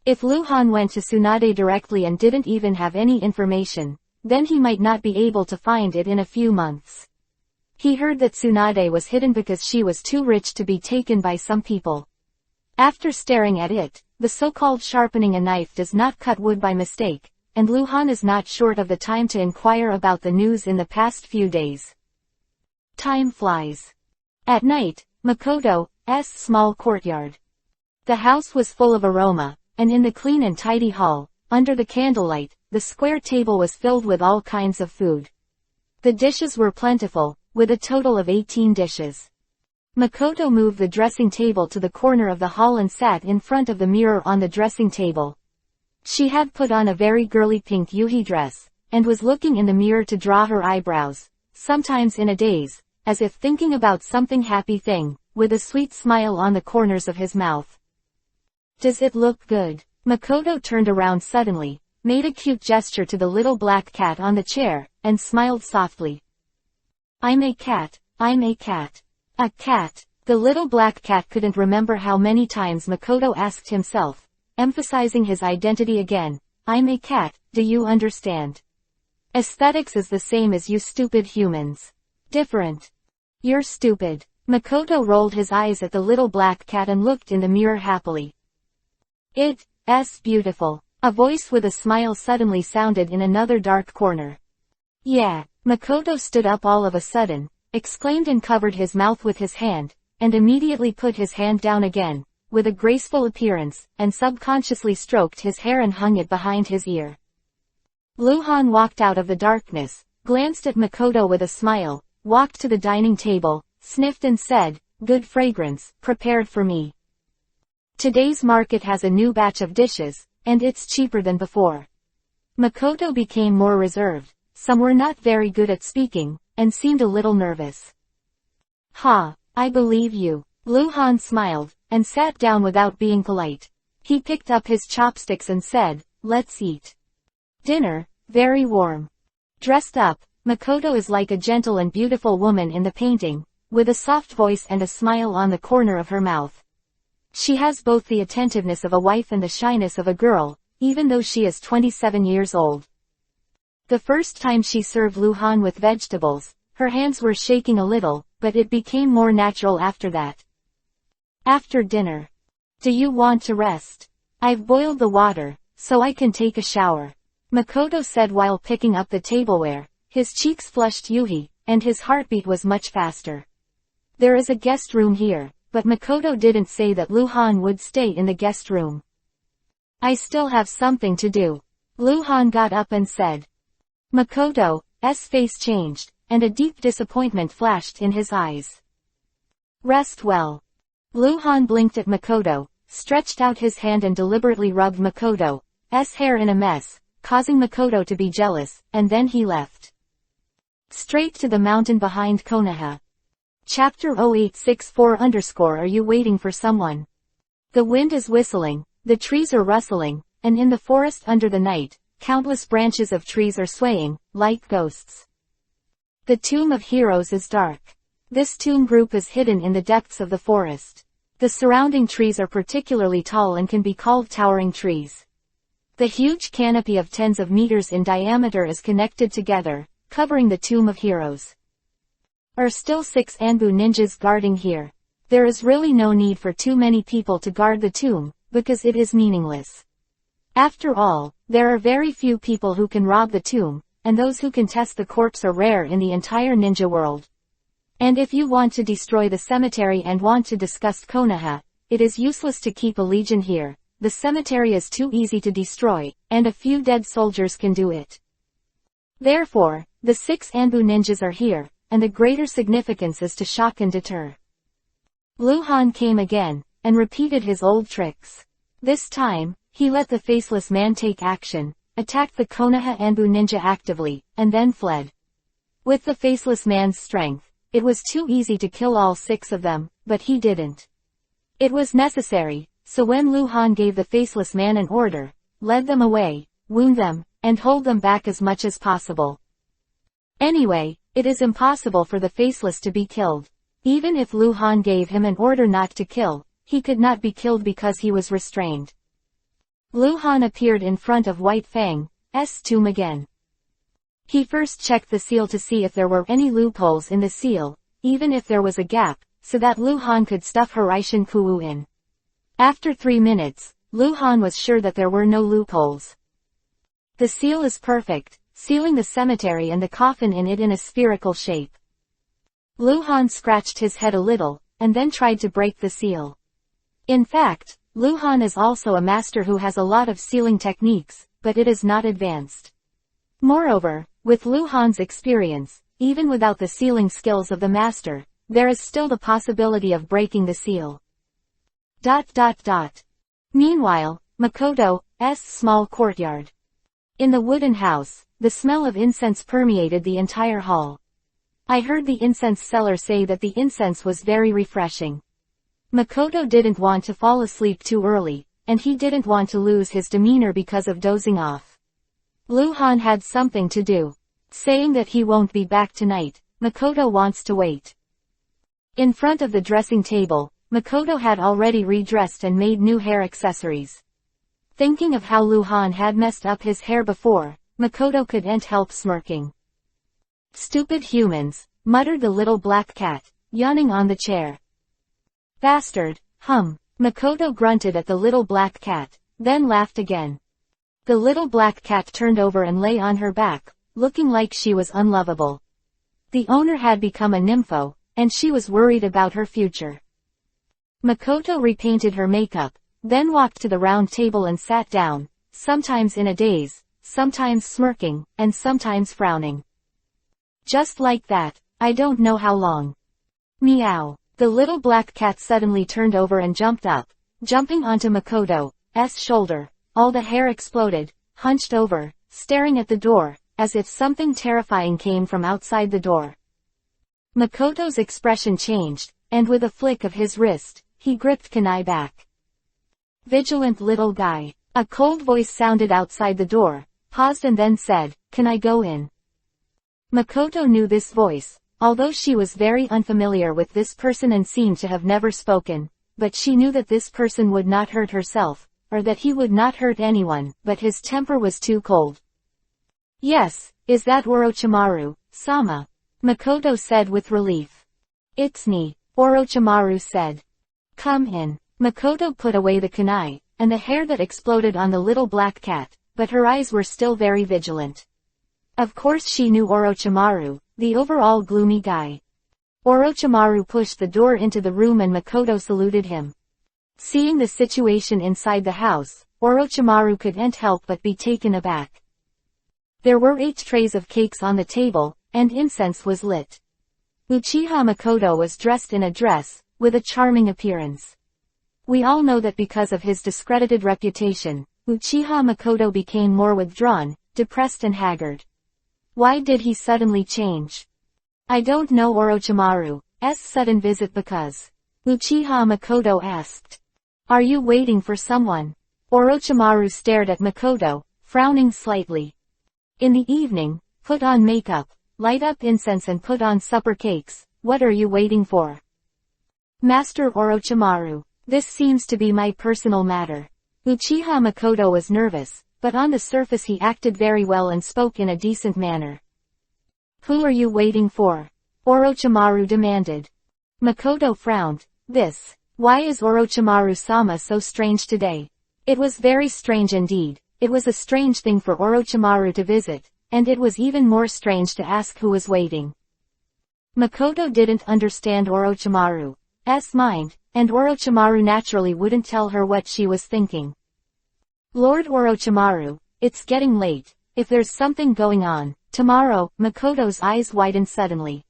If Lu Han went to Tsunade directly and didn't even have any information, then he might not be able to find it in a few months. He heard that Tsunade was hidden because she was too rich to be taken by some people. After staring at it, the so-called sharpening a knife does not cut wood by mistake, and Lu Han is not short of the time to inquire about the news in the past few days. Time flies. At night, Makoto's small courtyard. The house was full of aroma, and in the clean and tidy hall, under the candlelight, the square table was filled with all kinds of food. The dishes were plentiful, with a total of 18 dishes. Makoto moved the dressing table to the corner of the hall and sat in front of the mirror on the dressing table. She had put on a very girly pink yuhi dress, and was looking in the mirror to draw her eyebrows, sometimes in a daze, as if thinking about something happy thing, with a sweet smile on the corners of his mouth. Does it look good? Makoto turned around suddenly, made a cute gesture to the little black cat on the chair, and smiled softly. I'm a cat, I'm a cat. A cat. The little black cat couldn't remember how many times Makoto asked himself, emphasizing his identity again. I'm a cat, do you understand? Aesthetics is the same as you stupid humans. Different. You're stupid. Makoto rolled his eyes at the little black cat and looked in the mirror happily. It's beautiful. A voice with a smile suddenly sounded in another dark corner. Yeah. Makoto stood up all of a sudden, exclaimed and covered his mouth with his hand, and immediately put his hand down again, with a graceful appearance, and subconsciously stroked his hair and hung it behind his ear. Lu Han walked out of the darkness, glanced at Makoto with a smile, walked to the dining table, sniffed and said, "Good fragrance, prepared for me. Today's market has a new batch of dishes, and it's cheaper than before." Makoto became more reserved. Some were not very good at speaking, and seemed a little nervous. "Ha, I believe you." Lu Han smiled, and sat down without being polite. He picked up his chopsticks and said, "Let's eat. Dinner, very warm." Dressed up, Makoto is like a gentle and beautiful woman in the painting, with a soft voice and a smile on the corner of her mouth. She has both the attentiveness of a wife and the shyness of a girl, even though she is 27 years old. The first time she served Lu Han with vegetables, her hands were shaking a little, but it became more natural after that. After dinner. Do you want to rest? I've boiled the water, so I can take a shower. Makoto said while picking up the tableware. His cheeks flushed Yuhi, and his heartbeat was much faster. There is a guest room here, but Makoto didn't say that Lu Han would stay in the guest room. I still have something to do. Lu Han got up and said. Makoto's face changed, and a deep disappointment flashed in his eyes. Rest well. Lu Han blinked at Makoto, stretched out his hand and deliberately rubbed Makoto's hair in a mess, causing Makoto to be jealous, and then he left. Straight to the mountain behind Konoha. Chapter 0864 Are you waiting for someone? The wind is whistling, the trees are rustling, and in the forest under the night, countless branches of trees are swaying, like ghosts. The Tomb of Heroes is dark. This tomb group is hidden in the depths of the forest. The surrounding trees are particularly tall and can be called towering trees. The huge canopy of tens of meters in diameter is connected together, covering the Tomb of Heroes. Are still 6 Anbu ninjas guarding here. There is really no need for too many people to guard the tomb, because it is meaningless. After all, there are very few people who can rob the tomb, and those who can test the corpse are rare in the entire ninja world. And if you want to destroy the cemetery and want to discuss Konoha, it is useless to keep a legion here. The cemetery is too easy to destroy, and a few dead soldiers can do it. Therefore, the 6 Anbu ninjas are here, and the greater significance is to shock and deter. Lu Han came again, and repeated his old tricks. This time, he let the faceless man take action, attacked the Konoha Anbu ninja actively, and then fled. With the faceless man's strength, it was too easy to kill all 6 of them, but he didn't. It was necessary, so when Lu Han gave the faceless man an order, lead them away, wound them, and hold them back as much as possible. Anyway, it is impossible for the faceless to be killed. Even if Lu Han gave him an order not to kill, he could not be killed because he was restrained. Lu Han appeared in front of White Fang's tomb again. He first checked the seal to see if there were any loopholes in the seal, even if there was a gap, so that Lu Han could stuff Hiraishin Kuwu in. After 3 minutes, Lu Han was sure that there were no loopholes. The seal is perfect, sealing the cemetery and the coffin in it in a spherical shape. Lu Han scratched his head a little, and then tried to break the seal. In fact, Lu Han is also a master who has a lot of sealing techniques, but it is not advanced. Moreover, with Lu Han's experience, even without the sealing skills of the master, there is still the possibility of breaking the seal. Meanwhile, Makoto's small courtyard. In the wooden house, the smell of incense permeated the entire hall. I heard the incense seller say that the incense was very refreshing. Makoto didn't want to fall asleep too early, and he didn't want to lose his demeanor because of dozing off. Lu Han had something to do. Saying that he won't be back tonight, Makoto wants to wait. In front of the dressing table, Makoto had already redressed and made new hair accessories. Thinking of how Lu Han had messed up his hair before, Makoto couldn't help smirking. Stupid humans, muttered the little black cat, yawning on the chair. Bastard, Makoto grunted at the little black cat, then laughed again. The little black cat turned over and lay on her back, looking like she was unlovable. The owner had become a nympho, and she was worried about her future. Makoto repainted her makeup, then walked to the round table and sat down, sometimes in a daze, sometimes smirking, and sometimes frowning. Just like that, I don't know how long. Meow. The little black cat suddenly turned over and jumped up, jumping onto Makoto's shoulder. All the hair exploded, hunched over, staring at the door, as if something terrifying came from outside the door. Makoto's expression changed, and with a flick of his wrist, he gripped Kanai back. Vigilant little guy. A cold voice sounded outside the door, paused and then said, "Can I go in?" Makoto knew this voice, although she was very unfamiliar with this person and seemed to have never spoken, but she knew that this person would not hurt herself, or that he would not hurt anyone, but his temper was too cold. Yes, is that Orochimaru-sama? Makoto said with relief. It's me, Orochimaru said. Come in. Makoto put away the kunai, and the hair that exploded on the little black cat, but her eyes were still very vigilant. Of course she knew Orochimaru, the overall gloomy guy. Orochimaru pushed the door into the room and Makoto saluted him. Seeing the situation inside the house, Orochimaru couldn't help but be taken aback. There were 8 trays of cakes on the table, and incense was lit. Uchiha Makoto was dressed in a dress, with a charming appearance. We all know that because of his discredited reputation, Uchiha Makoto became more withdrawn, depressed and haggard. Why did he suddenly change? I don't know Orochimaru's sudden visit because. Uchiha Makoto asked. Are you waiting for someone? Orochimaru stared at Makoto, frowning slightly. In the evening, put on makeup, light up incense and put on supper cakes. What are you waiting for? Master Orochimaru, this seems to be my personal matter. Uchiha Makoto was nervous, but on the surface he acted very well and spoke in a decent manner. Who are you waiting for? Orochimaru demanded. Makoto frowned. Why is Orochimaru-sama so strange today? It was very strange indeed. It was a strange thing for Orochimaru to visit, and it was even more strange to ask who was waiting. Makoto didn't understand Orochimaru's mind, and Orochimaru naturally wouldn't tell her what she was thinking. Lord Orochimaru, it's getting late. If there's something going on, tomorrow, Makoto's eyes widened suddenly.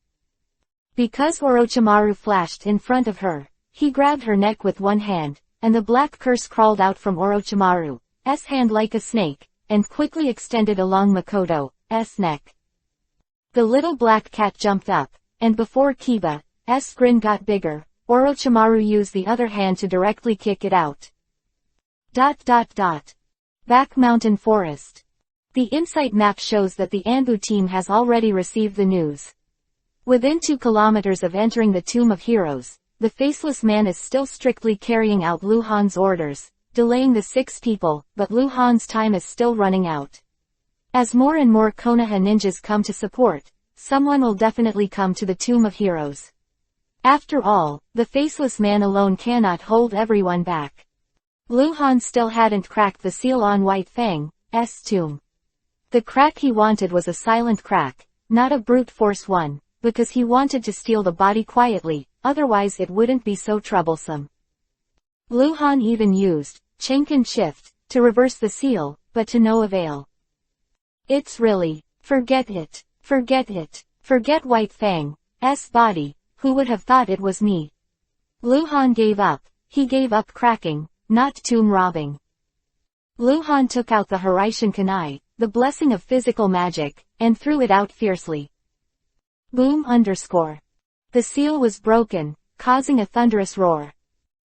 Because Orochimaru flashed in front of her, he grabbed her neck with one hand, and the black curse crawled out from Orochimaru's hand like a snake, and quickly extended along Makoto's neck. The little black cat jumped up, and before Kiba's grin got bigger, Orochimaru used the other hand to directly kick it out. Back Mountain Forest. The insight map shows that the Anbu team has already received the news. Within 2 kilometers of entering the Tomb of Heroes, the Faceless Man is still strictly carrying out Luhan's orders, delaying the 6 people, but Luhan's time is still running out. As more and more Konoha ninjas come to support, someone will definitely come to the Tomb of Heroes. After all, the Faceless Man alone cannot hold everyone back. Luhan still hadn't cracked the seal on White Fang's tomb. The crack he wanted was a silent crack, not a brute force one, because he wanted to steal the body quietly, otherwise it wouldn't be so troublesome. Luhan even used Chenkin Shift to reverse the seal, but to no avail. It's really, forget it, forget White Fang's body, who would have thought it was me? Luhan gave up, he gave up cracking, not tomb robbing. Luhan took out the Hiraishin Kunai, the blessing of physical magic, and threw it out fiercely. Boom _ The seal was broken, causing a thunderous roar.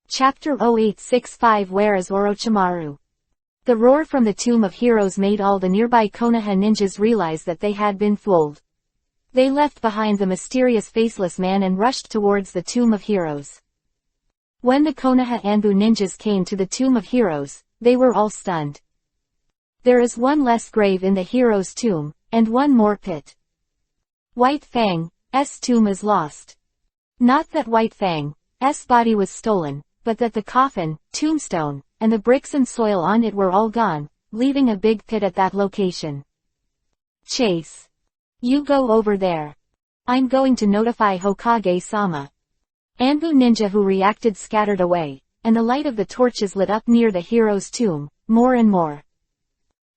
Chapter 0865 Where is Orochimaru? The roar from the Tomb of Heroes made all the nearby Konoha ninjas realize that they had been fooled. They left behind the mysterious Faceless Man and rushed towards the Tomb of Heroes. When the Konoha Anbu ninjas came to the Tomb of Heroes, they were all stunned. There is one less grave in the hero's tomb, and one more pit. White Fang's tomb is lost. Not that White Fang's body was stolen, but that the coffin, tombstone, and the bricks and soil on it were all gone, leaving a big pit at that location. Chase. You go over there. I'm going to notify Hokage-sama. Anbu ninja who reacted scattered away, and the light of the torches lit up near the hero's tomb, more and more.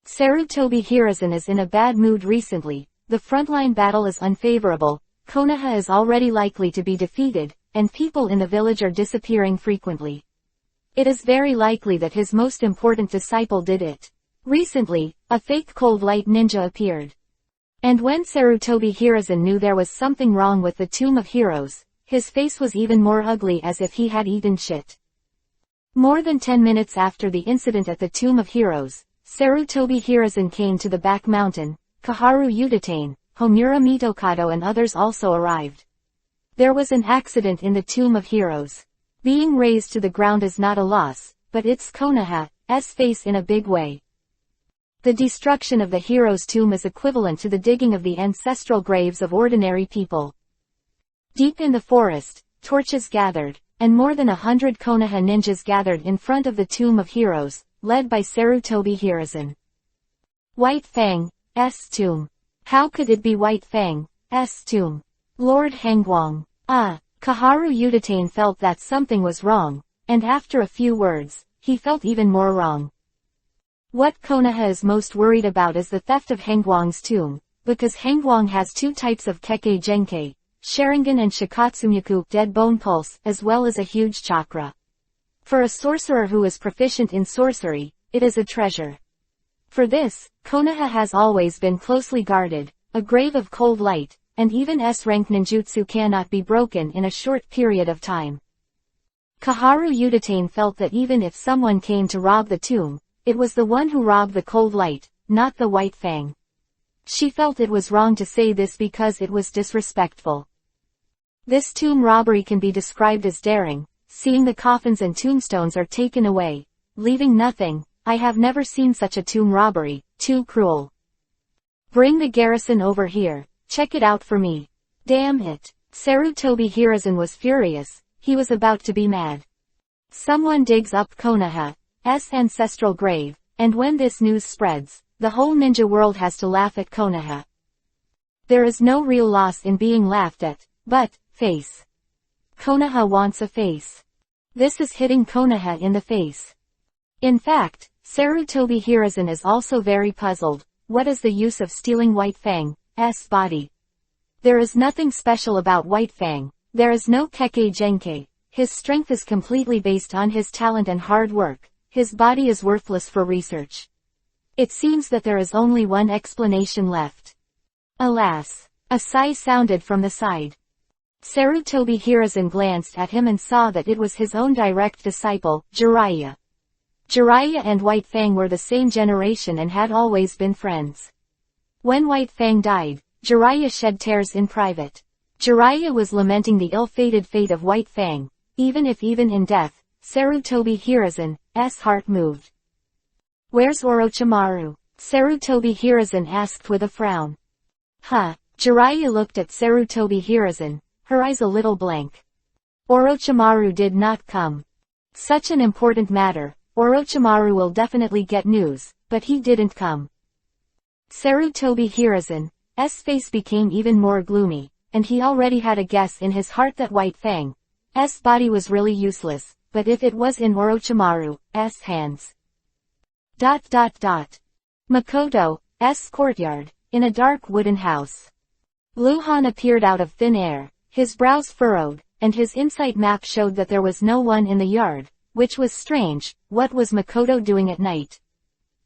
Sarutobi Hiruzen is in a bad mood recently, the frontline battle is unfavorable, Konoha is already likely to be defeated, and people in the village are disappearing frequently. It is very likely that his most important disciple did it. Recently, a fake cold light ninja appeared. And when Sarutobi Hiruzen knew there was something wrong with the Tomb of Heroes, his face was even more ugly as if he had eaten shit. More than 10 minutes after the incident at the Tomb of Heroes, Sarutobi Hiruzen came to the back mountain. Kaharu Udatane, Homura Mitokado and others also arrived. There was an accident in the Tomb of Heroes. Being razed to the ground is not a loss, but it's Konoha's face in a big way. The destruction of the hero's tomb is equivalent to the digging of the ancestral graves of ordinary people. Deep in the forest, torches gathered, and more than 100 Konoha ninjas gathered in front of the Tomb of Heroes, led by Sarutobi Hiruzen. White Fang's tomb. How could it be White Fang's tomb? Lord Hangwang. Kaharu Udatane felt that something was wrong, and after a few words, he felt even more wrong. What Konoha is most worried about is the theft of Hangwang's tomb, because Hangwang has two types of Kekkei Genkei, Sharingan and Shikatsumyaku Dead Bone Pulse, as well as a huge chakra. For a sorcerer who is proficient in sorcery, it is a treasure. For this, Konoha has always been closely guarded, a grave of cold light, and even S-rank ninjutsu cannot be broken in a short period of time. Kaharu Udatane felt that even if someone came to rob the tomb, it was the one who robbed the cold light, not the White Fang. She felt it was wrong to say this because it was disrespectful. This tomb robbery can be described as daring, seeing the coffins and tombstones are taken away, leaving nothing. I have never seen such a tomb robbery, too cruel. Bring the garrison over here, check it out for me. Damn it. Sarutobi Hiruzen was furious, he was about to be mad. Someone digs up Konoha's ancestral grave, and when this news spreads, the whole ninja world has to laugh at Konoha. There is no real loss in being laughed at, but, face. Konoha wants a face. This is hitting Konoha in the face. In fact, Sarutobi Hiruzen is also very puzzled. What is the use of stealing White Fang's body? There is nothing special about White Fang. There is no Kekkei Genkei. His strength is completely based on his talent and hard work. His body is worthless for research. It seems that there is only one explanation left. Alas! A sigh sounded from the side. Sarutobi Hiruzen glanced at him and saw that it was his own direct disciple, Jiraiya. Jiraiya and White Fang were the same generation and had always been friends. When White Fang died, Jiraiya shed tears in private. Jiraiya was lamenting the ill-fated fate of White Fang, even in death, Sarutobi Hiruzen's heart moved. Where's Orochimaru? Sarutobi Hiruzen asked with a frown. Jiraiya looked at Sarutobi Hiruzen, her eyes a little blank. Orochimaru did not come. Such an important matter, Orochimaru will definitely get news, but he didn't come. Sarutobi Hiruzen's face became even more gloomy, and he already had a guess in his heart that White Fang's body was really useless, but if it was in Orochimaru's hands. Makoto's courtyard, in a dark wooden house. Luhan appeared out of thin air, his brows furrowed, and his insight map showed that there was no one in the yard, which was strange. What was Makoto doing at night?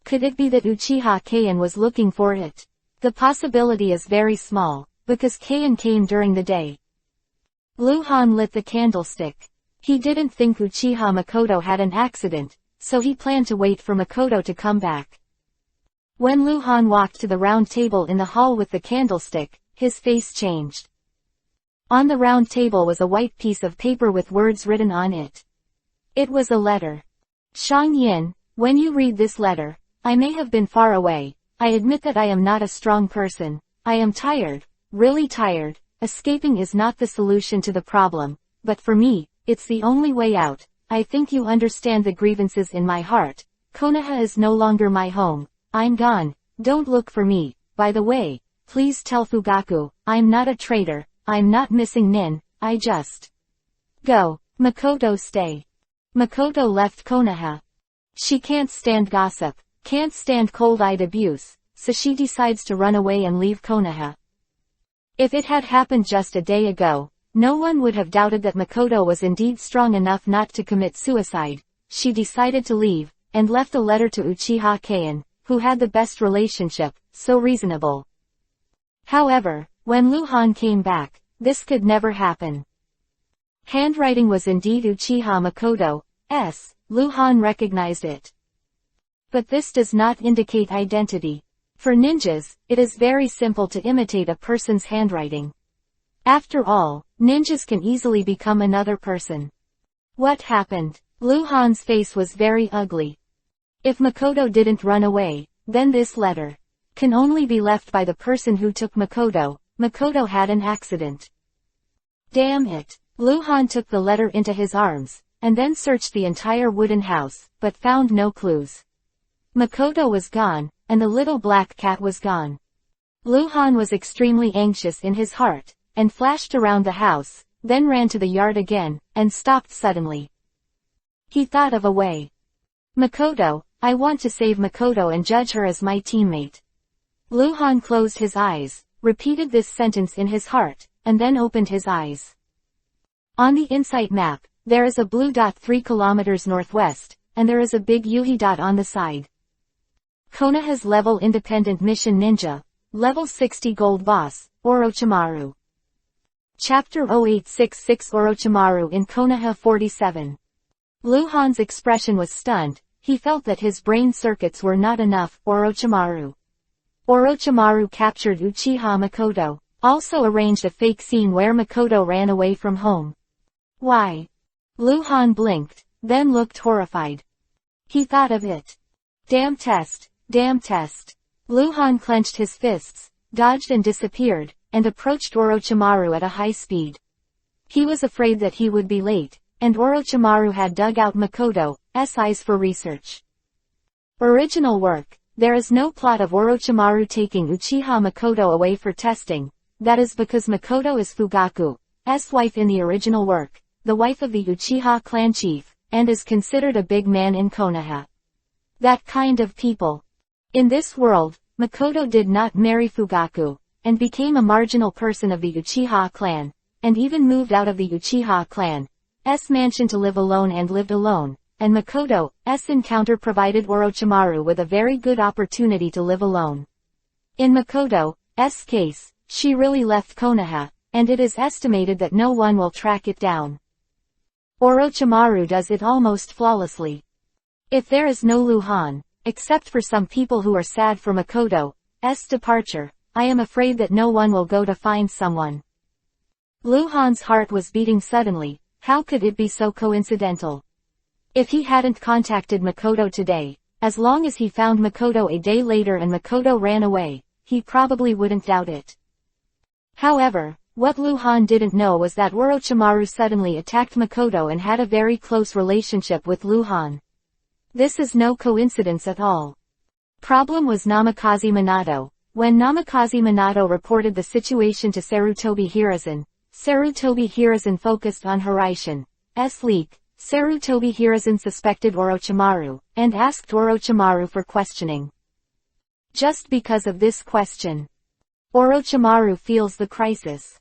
Could it be that Uchiha Kaien was looking for it? The possibility is very small, because Kaien came during the day. Luhan lit the candlestick. He didn't think Uchiha Makoto had an accident, so he planned to wait for Makoto to come back. When Luhan walked to the round table in the hall with the candlestick, his face changed. On the round table was a white piece of paper with words written on it. It was a letter. Shang Yin, when you read this letter, I may have been far away. I admit that I am not a strong person. I am tired, really tired. Escaping is not the solution to the problem, but for me, it's the only way out. I think you understand the grievances in my heart. Konoha is no longer my home. I'm gone. Don't look for me. By the way, please tell Fugaku, I'm not a traitor. I'm not missing Nin. I just go. Makoto stay. Makoto left Konoha. She can't stand gossip, can't stand cold-eyed abuse, so she decides to run away and leave Konoha. If it had happened just a day ago, no one would have doubted that Makoto was indeed strong enough not to commit suicide. She decided to leave, and left a letter to Uchiha Kaien, who had the best relationship, so reasonable. However, when Luhan came back, this could never happen. Handwriting was indeed Uchiha Makoto's. Luhan recognized it. But this does not indicate identity. For ninjas, it is very simple to imitate a person's handwriting. After all, ninjas can easily become another person. What happened? Luhan's face was very ugly. If Makoto didn't run away, then this letter can only be left by the person who took Makoto. Makoto had an accident. Damn it. Luhan took the letter into his arms, and then searched the entire wooden house, but found no clues. Makoto was gone, and the little black cat was gone. Luhan was extremely anxious in his heart, and flashed around the house, then ran to the yard again, and stopped suddenly. He thought of a way. Makoto, I want to save Makoto and judge her as my teammate. Luhan closed his eyes, repeated this sentence in his heart, and then opened his eyes. On the insight map, there is a blue dot 3 kilometers northwest, and there is a big Yuhi dot on the side. Konoha's level independent mission ninja, level 60 gold boss, Orochimaru. Chapter 0866 Orochimaru in Konoha 47. Luhan's expression was stunned. He felt that his brain circuits were not enough. Orochimaru. Orochimaru captured Uchiha Makoto, also arranged a fake scene where Makoto ran away from home. Why? Luhan blinked, then looked horrified. He thought of it. Damn test, damn test. Luhan clenched his fists, dodged and disappeared, and approached Orochimaru at a high speed. He was afraid that he would be late, and Orochimaru had dug out Makoto's eyes for research. Original work. There is no plot of Orochimaru taking Uchiha Makoto away for testing. That is because Makoto is Fugaku's wife in the original work, the wife of the Uchiha clan chief, and is considered a big man in Konoha. That kind of people. In this world, Makoto did not marry Fugaku, and became a marginal person of the Uchiha clan, and even moved out of the Uchiha clan's mansion to live alone and lived alone, and Makoto's encounter provided Orochimaru with a very good opportunity to live alone. In Makoto's case, she really left Konoha, and it is estimated that no one will track it down. Orochimaru does it almost flawlessly. If there is no Luhan, except for some people who are sad for Makoto's departure, I am afraid that no one will go to find someone. Luhan's heart was beating suddenly. How could it be so coincidental? If he hadn't contacted Makoto today, as long as he found Makoto a day later and Makoto ran away, he probably wouldn't doubt it. However, what Luhan didn't know was that Orochimaru suddenly attacked Makoto and had a very close relationship with Luhan. This is no coincidence at all. Problem was Namikaze Minato. When Namikaze Minato reported the situation to Sarutobi Hiruzen focused on Hiraishin's leak. Sarutobi Hiruzen suspected Orochimaru, and asked Orochimaru for questioning. Just because of this question, Orochimaru feels the crisis.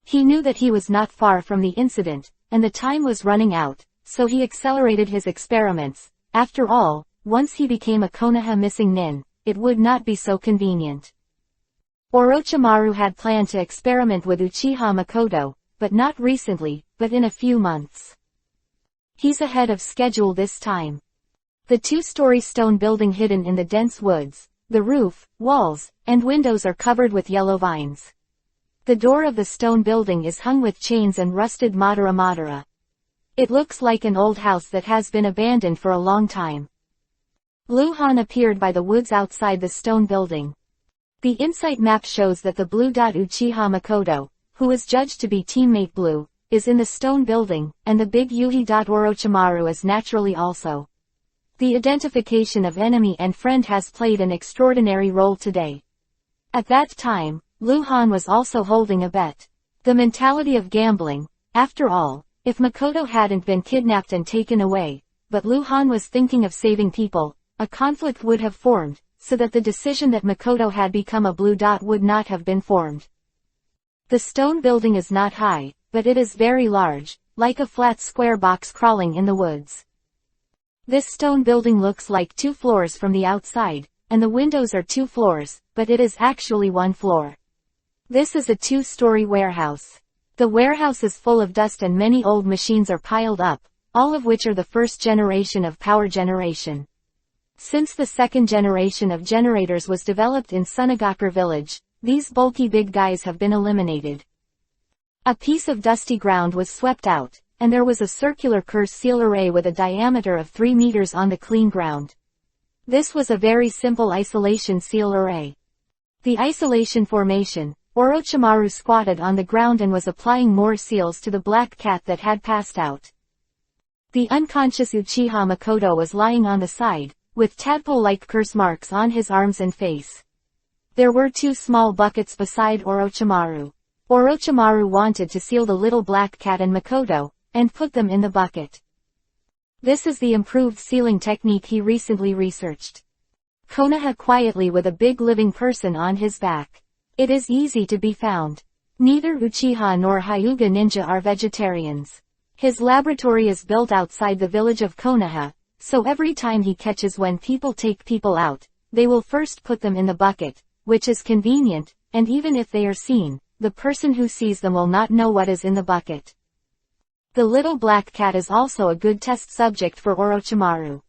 He knew that he was not far from the incident, and the time was running out, so he accelerated his experiments. After all, once he became a Konoha missing nin, it would not be so convenient. Orochimaru had planned to experiment with Uchiha Makoto, but not recently, but in a few months. He's ahead of schedule this time. The two-story stone building hidden in the dense woods, the roof, walls, and windows are covered with yellow vines. The door of the stone building is hung with chains and rusted Madara. It looks like an old house that has been abandoned for a long time. Luhan appeared by the woods outside the stone building. The insight map shows that the blue dot Uchiha Makoto, who is judged to be teammate blue, is in the stone building, and the big Yuhi dot Orochimaru is naturally also. The identification of enemy and friend has played an extraordinary role today. At that time, Luhan was also holding a bet. The mentality of gambling. After all, if Makoto hadn't been kidnapped and taken away, but Luhan was thinking of saving people, a conflict would have formed, so that the decision that Makoto had become a blue dot would not have been formed. The stone building is not high, but it is very large, like a flat square box crawling in the woods. This stone building looks like 2 floors from the outside, and the windows are 2 floors, but it is actually 1 floor. This is a 2-story warehouse. The warehouse is full of dust and many old machines are piled up, all of which are the first generation of power generation. Since the second generation of generators was developed in Sunagakure village, these bulky big guys have been eliminated. A piece of dusty ground was swept out, and there was a circular curse seal array with a diameter of 3 meters on the clean ground. This was a very simple isolation seal array. The isolation formation, Orochimaru squatted on the ground and was applying more seals to the black cat that had passed out. The unconscious Uchiha Makoto was lying on the side, with tadpole-like curse marks on his arms and face. There were 2 small buckets beside Orochimaru. Orochimaru wanted to seal the little black cat and Makoto, and put them in the bucket. This is the improved sealing technique he recently researched. Konoha quietly with a big living person on his back. It is easy to be found. Neither Uchiha nor Hyuga ninja are vegetarians. His laboratory is built outside the village of Konoha, so every time he catches when people take people out, they will first put them in the bucket, which is convenient, and even if they are seen, the person who sees them will not know what is in the bucket. The little black cat is also a good test subject for Orochimaru.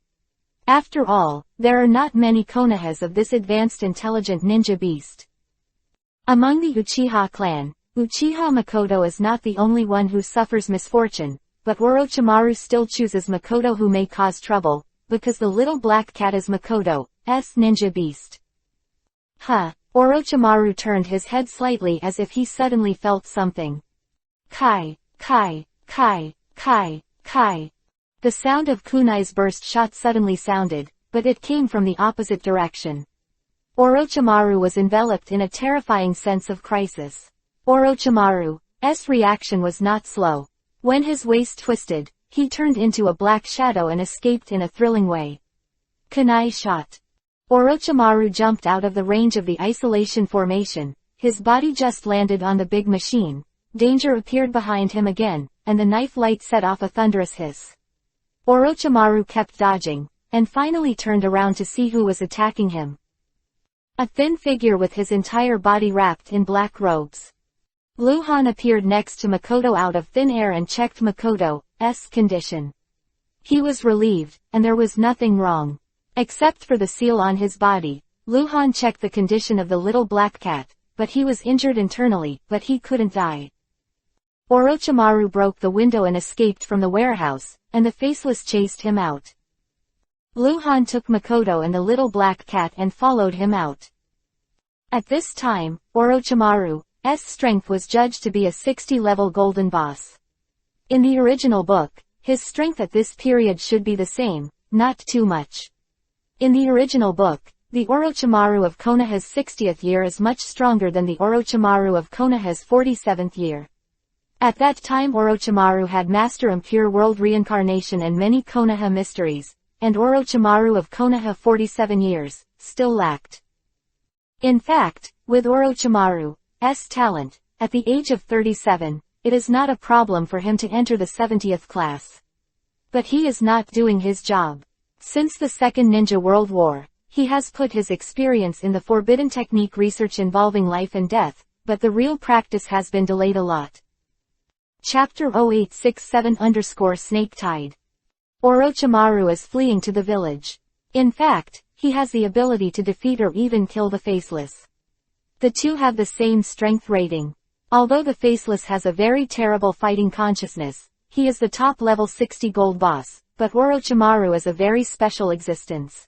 After all, there are not many Konohas of this advanced intelligent ninja beast. Among the Uchiha clan, Uchiha Makoto is not the only one who suffers misfortune, but Orochimaru still chooses Makoto who may cause trouble, because the little black cat is Makoto's ninja beast. Orochimaru turned his head slightly as if he suddenly felt something. Kai, kai, kai, kai, kai. The sound of kunai's burst shot suddenly sounded, but it came from the opposite direction. Orochimaru was enveloped in a terrifying sense of crisis. Orochimaru's reaction was not slow. When his waist twisted, he turned into a black shadow and escaped in a thrilling way. Kunai shot. Orochimaru jumped out of the range of the isolation formation, his body just landed on the big machine. Danger appeared behind him again, and the knife light set off a thunderous hiss. Orochimaru kept dodging, and finally turned around to see who was attacking him. A thin figure with his entire body wrapped in black robes. Luhan appeared next to Makoto out of thin air and checked Makoto's condition. He was relieved, and there was nothing wrong. Except for the seal on his body, Luhan checked the condition of the little black cat, but he was injured internally, but he couldn't die. Orochimaru broke the window and escaped from the warehouse, and the faceless chased him out. Luhan took Makoto and the little black cat and followed him out. At this time, Orochimaru's strength was judged to be a 60-level golden boss. In the original book, his strength at this period should be the same, not too much. In the original book, the Orochimaru of Konoha's 60th year is much stronger than the Orochimaru of Konoha's 47th year. At that time Orochimaru had Master Impure World Reincarnation and many Konoha mysteries, and Orochimaru of Konoha 47 years, still lacked. In fact, with Orochimaru's talent, at the age of 37, it is not a problem for him to enter the 70th class. But he is not doing his job. Since the Second Ninja World War, he has put his experience in the forbidden technique research involving life and death, but the real practice has been delayed a lot. Chapter 0867_Snake Tide. Orochimaru is fleeing to the village. In fact, he has the ability to defeat or even kill the Faceless. The two have the same strength rating. Although the Faceless has a very terrible fighting consciousness, he is the top level 60 gold boss, but Orochimaru is a very special existence.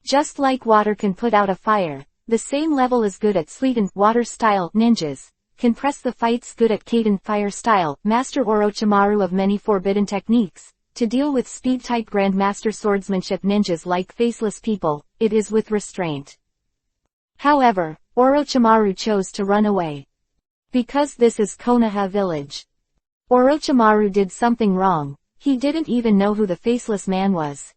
Just like water can put out a fire, the same level is good at Suiten water style ninjas, can press the fights good at Kaiden fire style Master Orochimaru of many forbidden techniques. To deal with speed-type Grandmaster swordsmanship ninjas like Faceless people, it is with restraint. However, Orochimaru chose to run away. Because this is Konoha village. Orochimaru did something wrong, he didn't even know who the Faceless man was.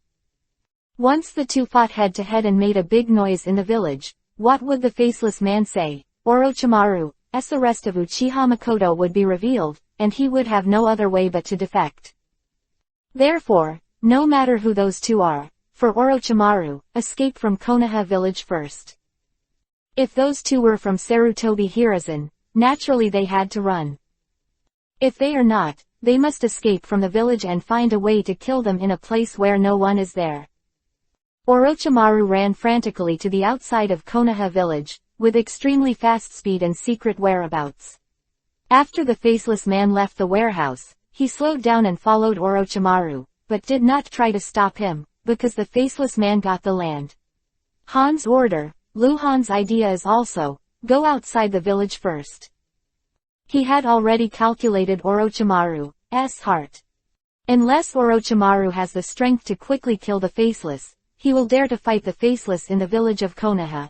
Once the two fought head-to-head and made a big noise in the village, what would the Faceless man say? Orochimaru's arrest of Uchiha Makoto would be revealed, and he would have no other way but to defect. Therefore, no matter who those two are, for Orochimaru, escape from Konoha village first. If those two were from Sarutobi Hiruzen, naturally they had to run. If they are not, they must escape from the village and find a way to kill them in a place where no one is there. Orochimaru ran frantically to the outside of Konoha village, with extremely fast speed and secret whereabouts. After the Faceless man left the warehouse, he slowed down and followed Orochimaru, but did not try to stop him, because the faceless man got the land. Han's order, Luhan's idea is also, go outside the village first. He had already calculated Orochimaru's heart. Unless Orochimaru has the strength to quickly kill the faceless, he will dare to fight the faceless in the village of Konoha.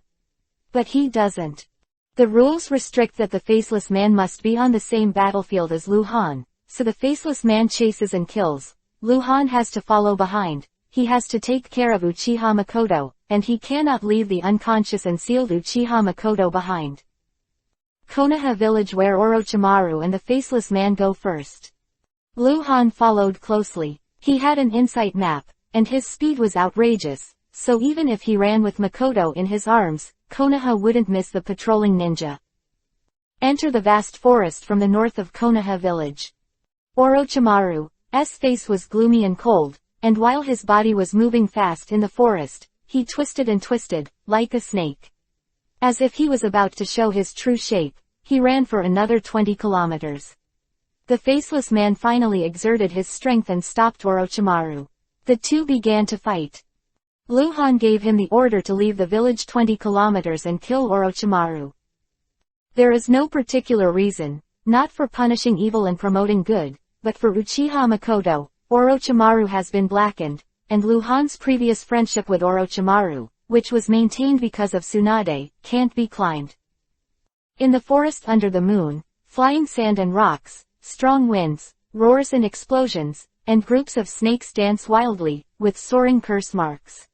But he doesn't. The rules restrict that the faceless man must be on the same battlefield as Luhan, so the faceless man chases and kills. Luhan has to follow behind, he has to take care of Uchiha Makoto, and he cannot leave the unconscious and sealed Uchiha Makoto behind. Konoha village where Orochimaru and the faceless man go first. Luhan followed closely. He had an insight map, and his speed was outrageous, so even if he ran with Makoto in his arms, Konoha wouldn't miss the patrolling ninja. Enter the vast forest from the north of Konoha village. Orochimaru's face was gloomy and cold, and while his body was moving fast in the forest, he twisted and twisted, like a snake. As if he was about to show his true shape, he ran for another 20 kilometers. The faceless man finally exerted his strength and stopped Orochimaru. The two began to fight. Luhan gave him the order to leave the village 20 kilometers and kill Orochimaru. There is no particular reason, not for punishing evil and promoting good, but for Uchiha Makoto, Orochimaru has been blackened, and Luhan's previous friendship with Orochimaru, which was maintained because of Tsunade, can't be climbed. In the forest under the moon, flying sand and rocks, strong winds, roars and explosions, and groups of snakes dance wildly, with soaring curse marks.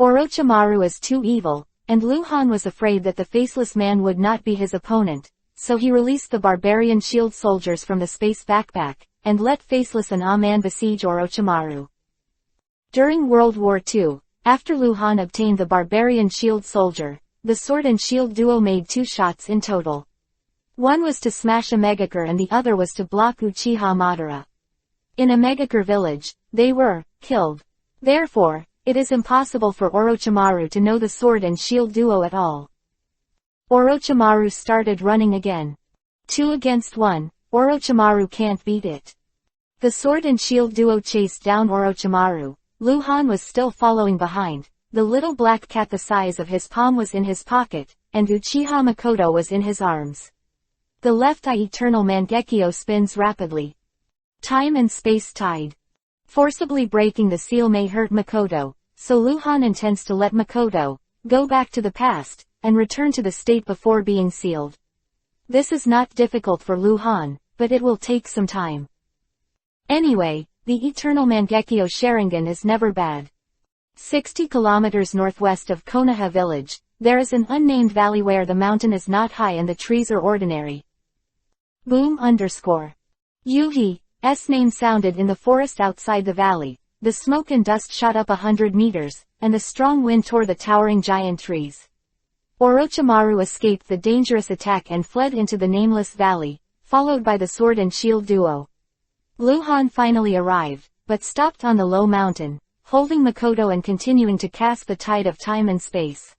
Orochimaru is too evil, and Luhan was afraid that the faceless man would not be his opponent, so he released the barbarian shield soldiers from the space backpack, and let Faceless and A-Man besiege Orochimaru. During World War II, after Luhan obtained the barbarian shield soldier, the sword and shield duo made 2 shots in total. One was to smash a Megakure and the other was to block Uchiha Madara. In a Megakure village, they were killed. Therefore, it is impossible for Orochimaru to know the sword and shield duo at all. Orochimaru started running again. 2 against 1, Orochimaru can't beat it. The sword and shield duo chased down Orochimaru. Luhan was still following behind. The little black cat the size of his palm was in his pocket, and Uchiha Makoto was in his arms. The left eye Eternal Mangekyo spins rapidly. Time and space tied. Forcibly breaking the seal may hurt Makoto, so Luhan intends to let Makoto go back to the past, and return to the state before being sealed. This is not difficult for Luhan, but it will take some time. Anyway, the Eternal Mangekyo Sharingan is never bad. 60 kilometers northwest of Konoha village, there is an unnamed valley where the mountain is not high and the trees are ordinary. Boom _ Yuhi's name sounded in the forest outside the valley. The smoke and dust shot up 100 meters, and the strong wind tore the towering giant trees. Orochimaru escaped the dangerous attack and fled into the nameless valley, followed by the sword and shield duo. Luhan finally arrived, but stopped on the low mountain, holding Makoto and continuing to cast the tide of time and space.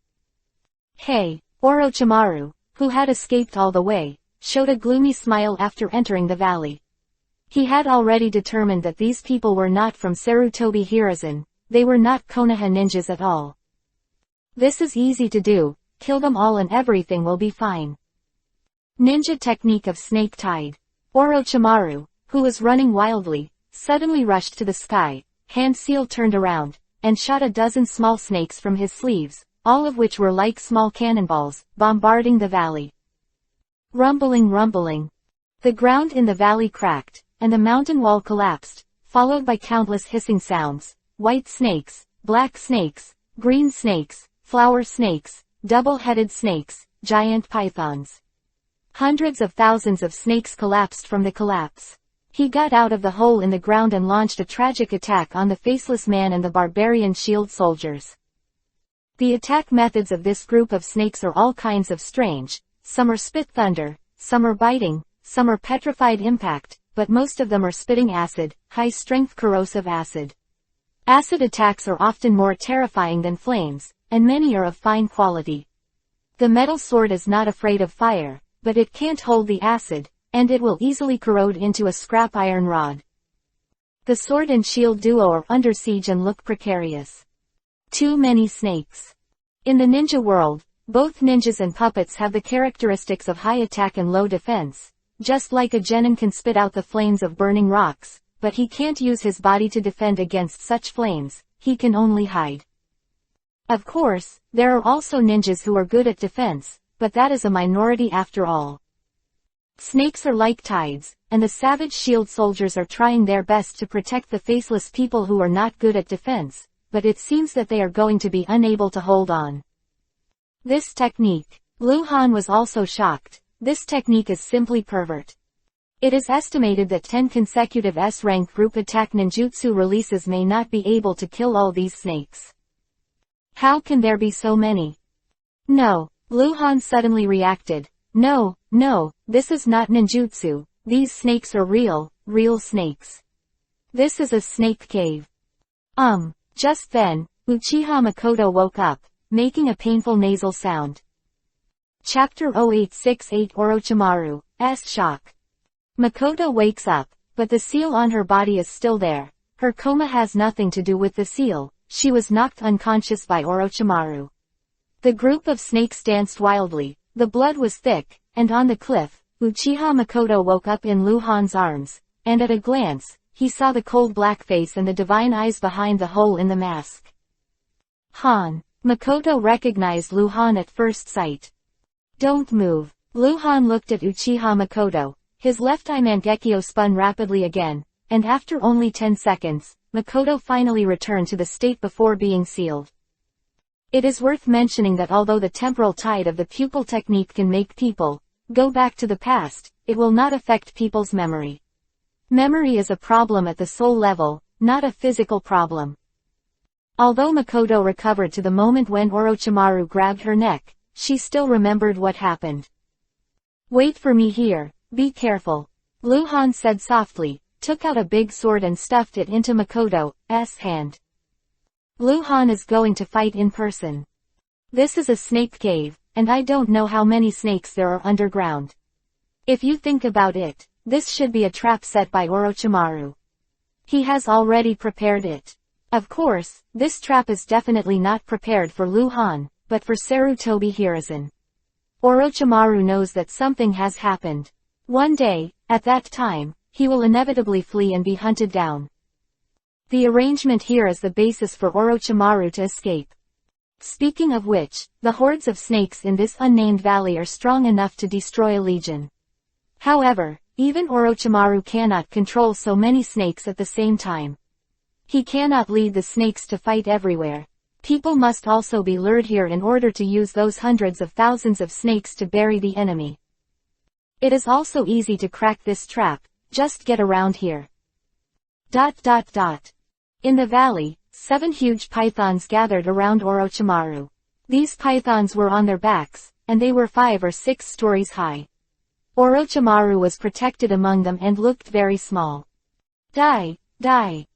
Hey, Orochimaru, who had escaped all the way, showed a gloomy smile after entering the valley. He had already determined that these people were not from Sarutobi Hiruzen, they were not Konoha ninjas at all. This is easy to do, kill them all and everything will be fine. Ninja technique of snake tide. Orochimaru, who was running wildly, suddenly rushed to the sky, hand seal turned around, and shot a dozen small snakes from his sleeves, all of which were like small cannonballs, bombarding the valley. Rumbling rumbling. The ground in the valley cracked, and the mountain wall collapsed, followed by countless hissing sounds, white snakes, black snakes, green snakes, flower snakes, double-headed snakes, giant pythons. Hundreds of thousands of snakes collapsed from the collapse. He got out of the hole in the ground and launched a tragic attack on the faceless man and the barbarian shield soldiers. The attack methods of this group of snakes are all kinds of strange, some are spit thunder, some are biting, some are petrified impact, but most of them are spitting acid, high-strength corrosive acid. Acid attacks are often more terrifying than flames, and many are of fine quality. The metal sword is not afraid of fire, but it can't hold the acid, and it will easily corrode into a scrap iron rod. The sword and shield duo are under siege and look precarious. Too many snakes. In the ninja world, both ninjas and puppets have the characteristics of high attack and low defense, just like a genin can spit out the flames of burning rocks, but he can't use his body to defend against such flames, he can only hide. Of course, there are also ninjas who are good at defense, but that is a minority after all. Snakes are like tides, and the savage shield soldiers are trying their best to protect the faceless people who are not good at defense, but it seems that they are going to be unable to hold on. This technique. Lu Han was also shocked. This technique is simply pervert. It is estimated that 10 consecutive S-rank group attack ninjutsu releases may not be able to kill all these snakes. How can there be so many? No, Lu Han suddenly reacted. No, this is not ninjutsu, these snakes are real snakes. This is a snake cave. Just then, Uchiha Makoto woke up, making a painful nasal sound. Chapter 0868 Orochimaru's Shock. Makoto wakes up, but the seal on her body is still there. Her coma has nothing to do with the seal, she was knocked unconscious by Orochimaru. The group of snakes danced wildly, the blood was thick, and on the cliff, Uchiha Makoto woke up in Lu Han's arms, and at a glance, he saw the cold black face and the divine eyes behind the hole in the mask. Han. Makoto recognized Lu Han at first sight. Don't move. Lu Han looked at Uchiha Makoto, his left eye Mangekyo spun rapidly again, and after only 10 seconds, Makoto finally returned to the state before being sealed. It is worth mentioning that although the temporal tide of the pupil technique can make people go back to the past, it will not affect people's memory. Memory is a problem at the soul level, not a physical problem. Although Makoto recovered to the moment when Orochimaru grabbed her neck, she still remembered what happened. Wait for me here, be careful. Lu Han said softly, took out a big sword and stuffed it into Makoto's hand. Lu Han is going to fight in person. This is a snake cave, and I don't know how many snakes there are underground. If you think about it, this should be a trap set by Orochimaru. He has already prepared it. Of course, this trap is definitely not prepared for Lu Han, but for Sarutobi Hiruzen. Orochimaru knows that something has happened. One day, at that time, he will inevitably flee and be hunted down. The arrangement here is the basis for Orochimaru to escape. Speaking of which, the hordes of snakes in this unnamed valley are strong enough to destroy a legion. However, even Orochimaru cannot control so many snakes at the same time. He cannot lead the snakes to fight everywhere. People must also be lured here in order to use those hundreds of thousands of snakes to bury the enemy. It is also easy to crack this trap, just get around here. In the valley, 7 huge pythons gathered around Orochimaru. These pythons were on their backs, and they were 5 or 6 stories high. Orochimaru was protected among them and looked very small. Die!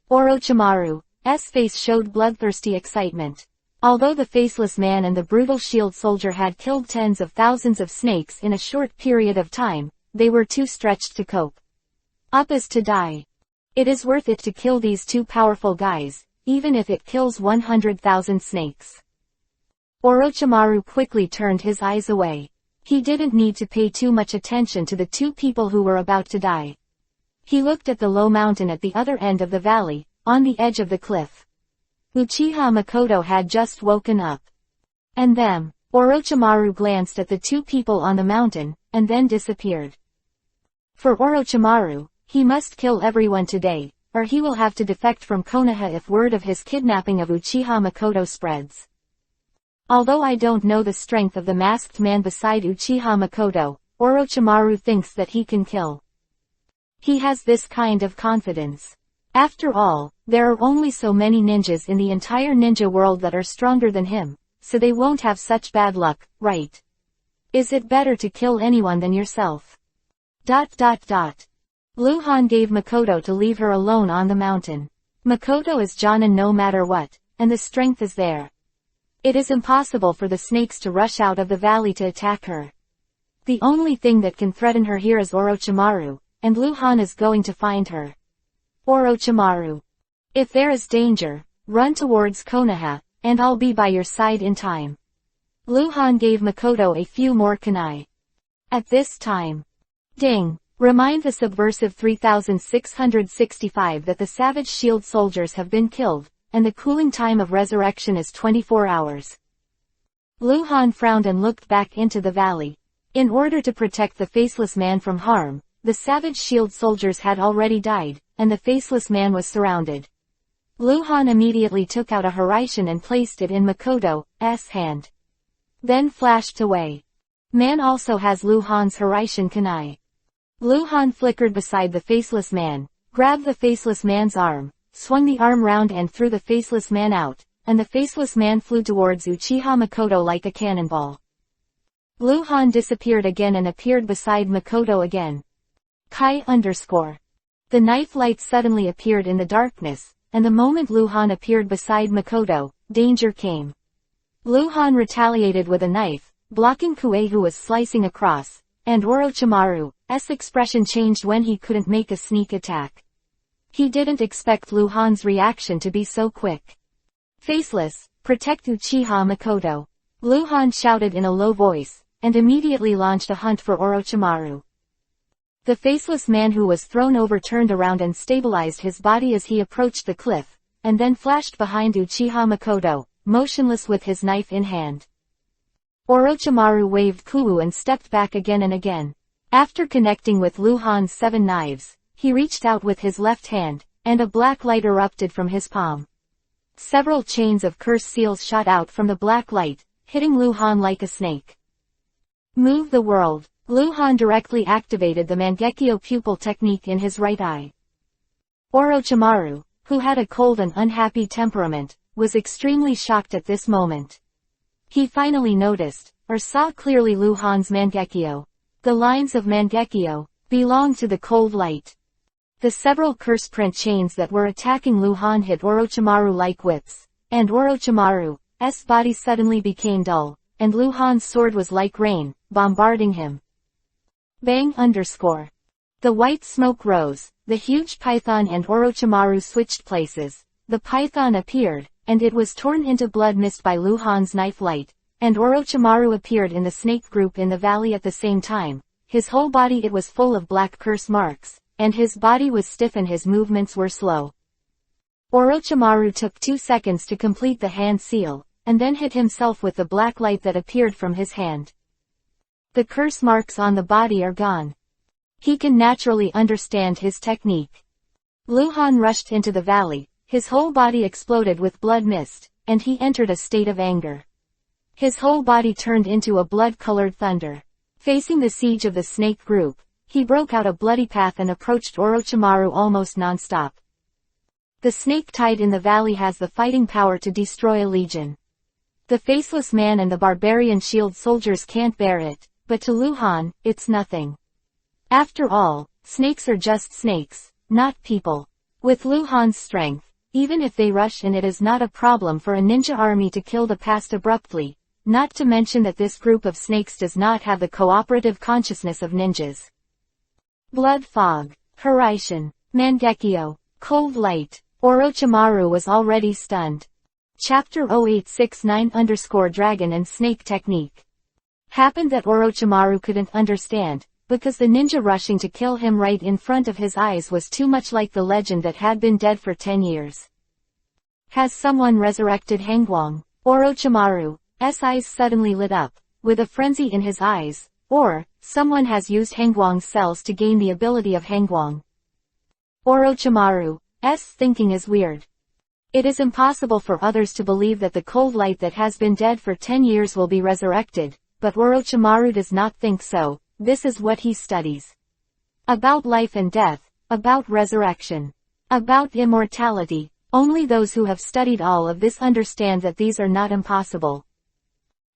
Orochimaru's face showed bloodthirsty excitement. Although the faceless man and the brutal shield soldier had killed tens of thousands of snakes in a short period of time, they were too stretched to cope. Up is to die. It is worth it to kill these 2 powerful guys, even if it kills 100,000 snakes. Orochimaru quickly turned his eyes away. He didn't need to pay too much attention to the 2 people who were about to die. He looked at the low mountain at the other end of the valley, on the edge of the cliff. Uchiha Makoto had just woken up. And them. Orochimaru glanced at the 2 people on the mountain, and then disappeared. For Orochimaru, he must kill everyone today, or he will have to defect from Konoha if word of his kidnapping of Uchiha Makoto spreads. Although I don't know the strength of the masked man beside Uchiha Makoto, Orochimaru thinks that he can kill. He has this kind of confidence. After all, there are only so many ninjas in the entire ninja world that are stronger than him, so they won't have such bad luck, right? Is it better to kill anyone than yourself? Lu Han gave Makoto to leave her alone on the mountain. Makoto is Jonin no matter what, and the strength is there. It is impossible for the snakes to rush out of the valley to attack her. The only thing that can threaten her here is Orochimaru, and Lu Han is going to find her. Orochimaru. If there is danger, run towards Konoha, and I'll be by your side in time. Lu Han gave Makoto a few more kunai. At this time. Ding. Remind the subversive 3665 that the savage shield soldiers have been killed, and the cooling time of resurrection is 24 hours. Lu Han frowned and looked back into the valley. In order to protect the faceless man from harm, the savage shield soldiers had already died, and the faceless man was surrounded. Lu Han immediately took out a Hiraishin and placed it in Makoto's hand. Then flashed away. Man also has Lu Han's Hiraishin kunai. Lu Han flickered beside the faceless man, grabbed the faceless man's arm, swung the arm round and threw the faceless man out, and the faceless man flew towards Uchiha Makoto like a cannonball. Lu Han disappeared again and appeared beside Makoto again. Kai _. The knife light suddenly appeared in the darkness, and the moment Lu Han appeared beside Makoto, danger came. Lu Han retaliated with a knife, blocking Kue who was slicing across, and Orochimaru's expression changed when he couldn't make a sneak attack. He didn't expect Lu Han's reaction to be so quick. Faceless, protect Uchiha Makoto. Lu Han shouted in a low voice, and immediately launched a hunt for Orochimaru. The faceless man who was thrown over turned around and stabilized his body as he approached the cliff, and then flashed behind Uchiha Makoto, motionless with his knife in hand. Orochimaru waved Kuu and stepped back again and again. After connecting with Lu Han's 7 knives, he reached out with his left hand, and a black light erupted from his palm. Several chains of curse seals shot out from the black light, hitting Lu Han like a snake. Move the world. Lu Han directly activated the Mangekyo pupil technique in his right eye. Orochimaru, who had a cold and unhappy temperament, was extremely shocked at this moment. He finally noticed, or saw clearly Lu Han's Mangekyo. The lines of Mangekyo belonged to the cold light. The several curse print chains that were attacking Lu Han hit Orochimaru like whips, and Orochimaru's body suddenly became dull, and Lu Han's sword was like rain, bombarding him. Bang _. The white smoke rose, the huge python and Orochimaru switched places. The python appeared, and it was torn into blood mist by Lu Han's knife light, and Orochimaru appeared in the snake group in the valley at the same time. His whole body it was full of black curse marks, and his body was stiff and his movements were slow. Orochimaru took 2 seconds to complete the hand seal, and then hit himself with the black light that appeared from his hand. The curse marks on the body are gone. He can naturally understand his technique. Lu Han rushed into the valley, his whole body exploded with blood mist, and he entered a state of anger. His whole body turned into a blood-colored thunder. Facing the siege of the snake group, he broke out a bloody path and approached Orochimaru almost non-stop. The snake tide in the valley has the fighting power to destroy a legion. The faceless man and the barbarian shield soldiers can't bear it, but to Lu Han, it's nothing. After all, snakes are just snakes, not people. With Lu Han's strength, even if they rush in, it is not a problem for a ninja army to kill the past abruptly, not to mention that this group of snakes does not have the cooperative consciousness of ninjas. Blood fog, Hiraishin, Mangekyo, cold light. Orochimaru was already stunned. Chapter 0869_Dragon and Snake Technique. Happened that Orochimaru couldn't understand, because the ninja rushing to kill him right in front of his eyes was too much like the legend that had been dead for 10 years. Has someone resurrected Hangwang? Orochimaru's eyes suddenly lit up, with a frenzy in his eyes, or, someone has used Hangwang's cells to gain the ability of Hangwang. Orochimaru's thinking is weird. It is impossible for others to believe that the cold light that has been dead for 10 years will be resurrected, but Orochimaru does not think so. This is what he studies. About life and death, about resurrection, about immortality. Only those who have studied all of this understand that these are not impossible.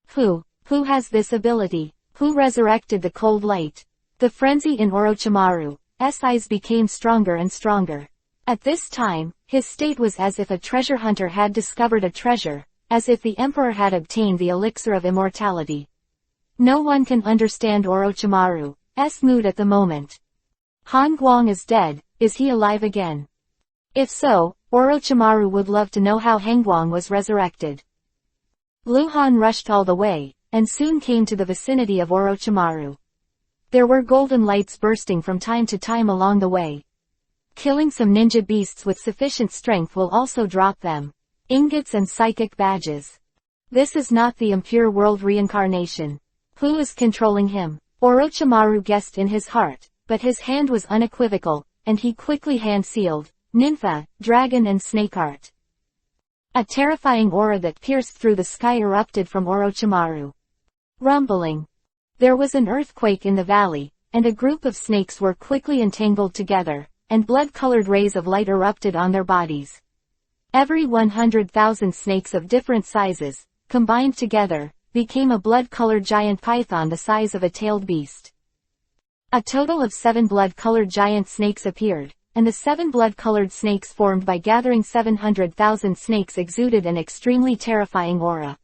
Who has this ability? Who resurrected the cold light? The frenzy in Orochimaru's eyes became stronger and stronger. At this time, his state was as if a treasure hunter had discovered a treasure, as if the emperor had obtained the elixir of immortality. No one can understand Orochimaru's mood at the moment. Han Guang is dead, is he alive again? If so, Orochimaru would love to know how Hangguang was resurrected. Lu Han rushed all the way, and soon came to the vicinity of Orochimaru. There were golden lights bursting from time to time along the way. Killing some ninja beasts with sufficient strength will also drop them ingots and psychic badges. This is not the impure world reincarnation. Who is controlling him? Orochimaru guessed in his heart, but his hand was unequivocal, and he quickly hand-sealed Ninfa, Dragon and Snakeheart. A terrifying aura that pierced through the sky erupted from Orochimaru. Rumbling. There was an earthquake in the valley, and a group of snakes were quickly entangled together, and blood-colored rays of light erupted on their bodies. Every 100,000 snakes of different sizes, combined together, became a blood-colored giant python the size of a tailed beast. A total of 7 blood-colored giant snakes appeared, and the 7 blood-colored snakes formed by gathering 700,000 snakes exuded an extremely terrifying aura.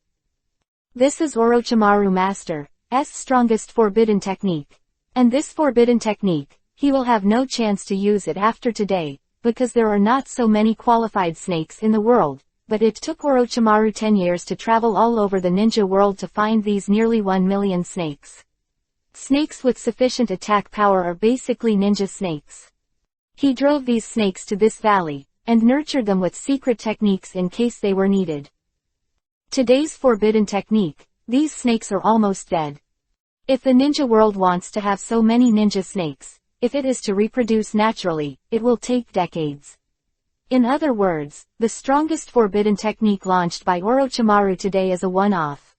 This is Orochimaru Master's strongest forbidden technique. And this forbidden technique, he will have no chance to use it after today, because there are not so many qualified snakes in the world, but it took Orochimaru 10 years to travel all over the ninja world to find these nearly 1 million snakes. Snakes with sufficient attack power are basically ninja snakes. He drove these snakes to this valley, and nurtured them with secret techniques in case they were needed. Today's forbidden technique, these snakes are almost dead. If the ninja world wants to have so many ninja snakes, if it is to reproduce naturally, it will take decades. In other words, the strongest forbidden technique launched by Orochimaru today is a one-off.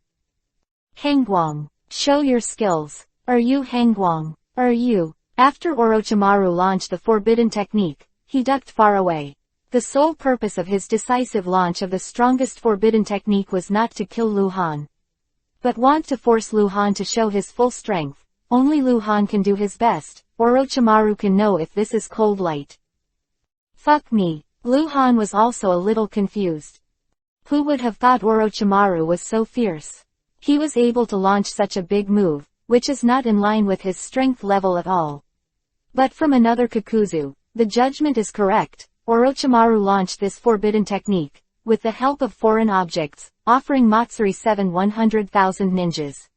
Hangguang. Show your skills. Are you Hangguang? Are you? After Orochimaru launched the forbidden technique, he ducked far away. The sole purpose of his decisive launch of the strongest forbidden technique was not to kill Lu Han, but want to force Lu Han to show his full strength. Only Lu Han can do his best. Orochimaru can know if this is cold light. Fuck me. Lu Han was also a little confused. Who would have thought Orochimaru was so fierce? He was able to launch such a big move, which is not in line with his strength level at all. But from another Kakuzu, the judgment is correct. Orochimaru launched this forbidden technique, with the help of foreign objects, offering Matsuri 100,000 ninjas.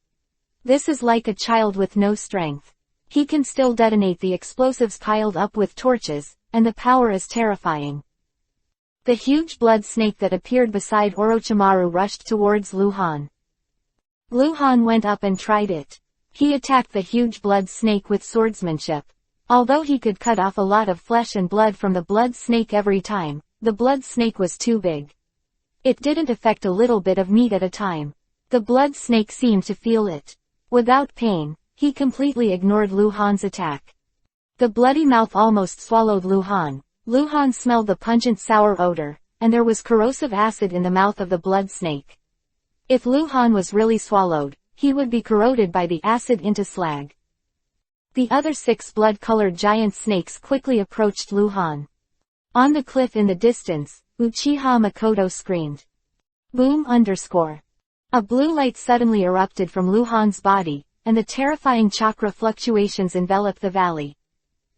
This is like a child with no strength. He can still detonate the explosives piled up with torches, and the power is terrifying. The huge blood snake that appeared beside Orochimaru rushed towards Lu Han. Lu Han went up and tried it. He attacked the huge blood snake with swordsmanship. Although he could cut off a lot of flesh and blood from the blood snake every time, the blood snake was too big. It didn't affect a little bit of meat at a time. The blood snake seemed to feel it. Without pain, he completely ignored Lu Han's attack. The bloody mouth almost swallowed Lu Han. Lu Han smelled the pungent sour odor, and there was corrosive acid in the mouth of the blood snake. If Lu Han was really swallowed, he would be corroded by the acid into slag. The other 6 blood-colored giant snakes quickly approached Lu Han. On the cliff in the distance, Uchiha Makoto screamed. Boom _. A blue light suddenly erupted from Lu Han's body, and the terrifying chakra fluctuations enveloped the valley.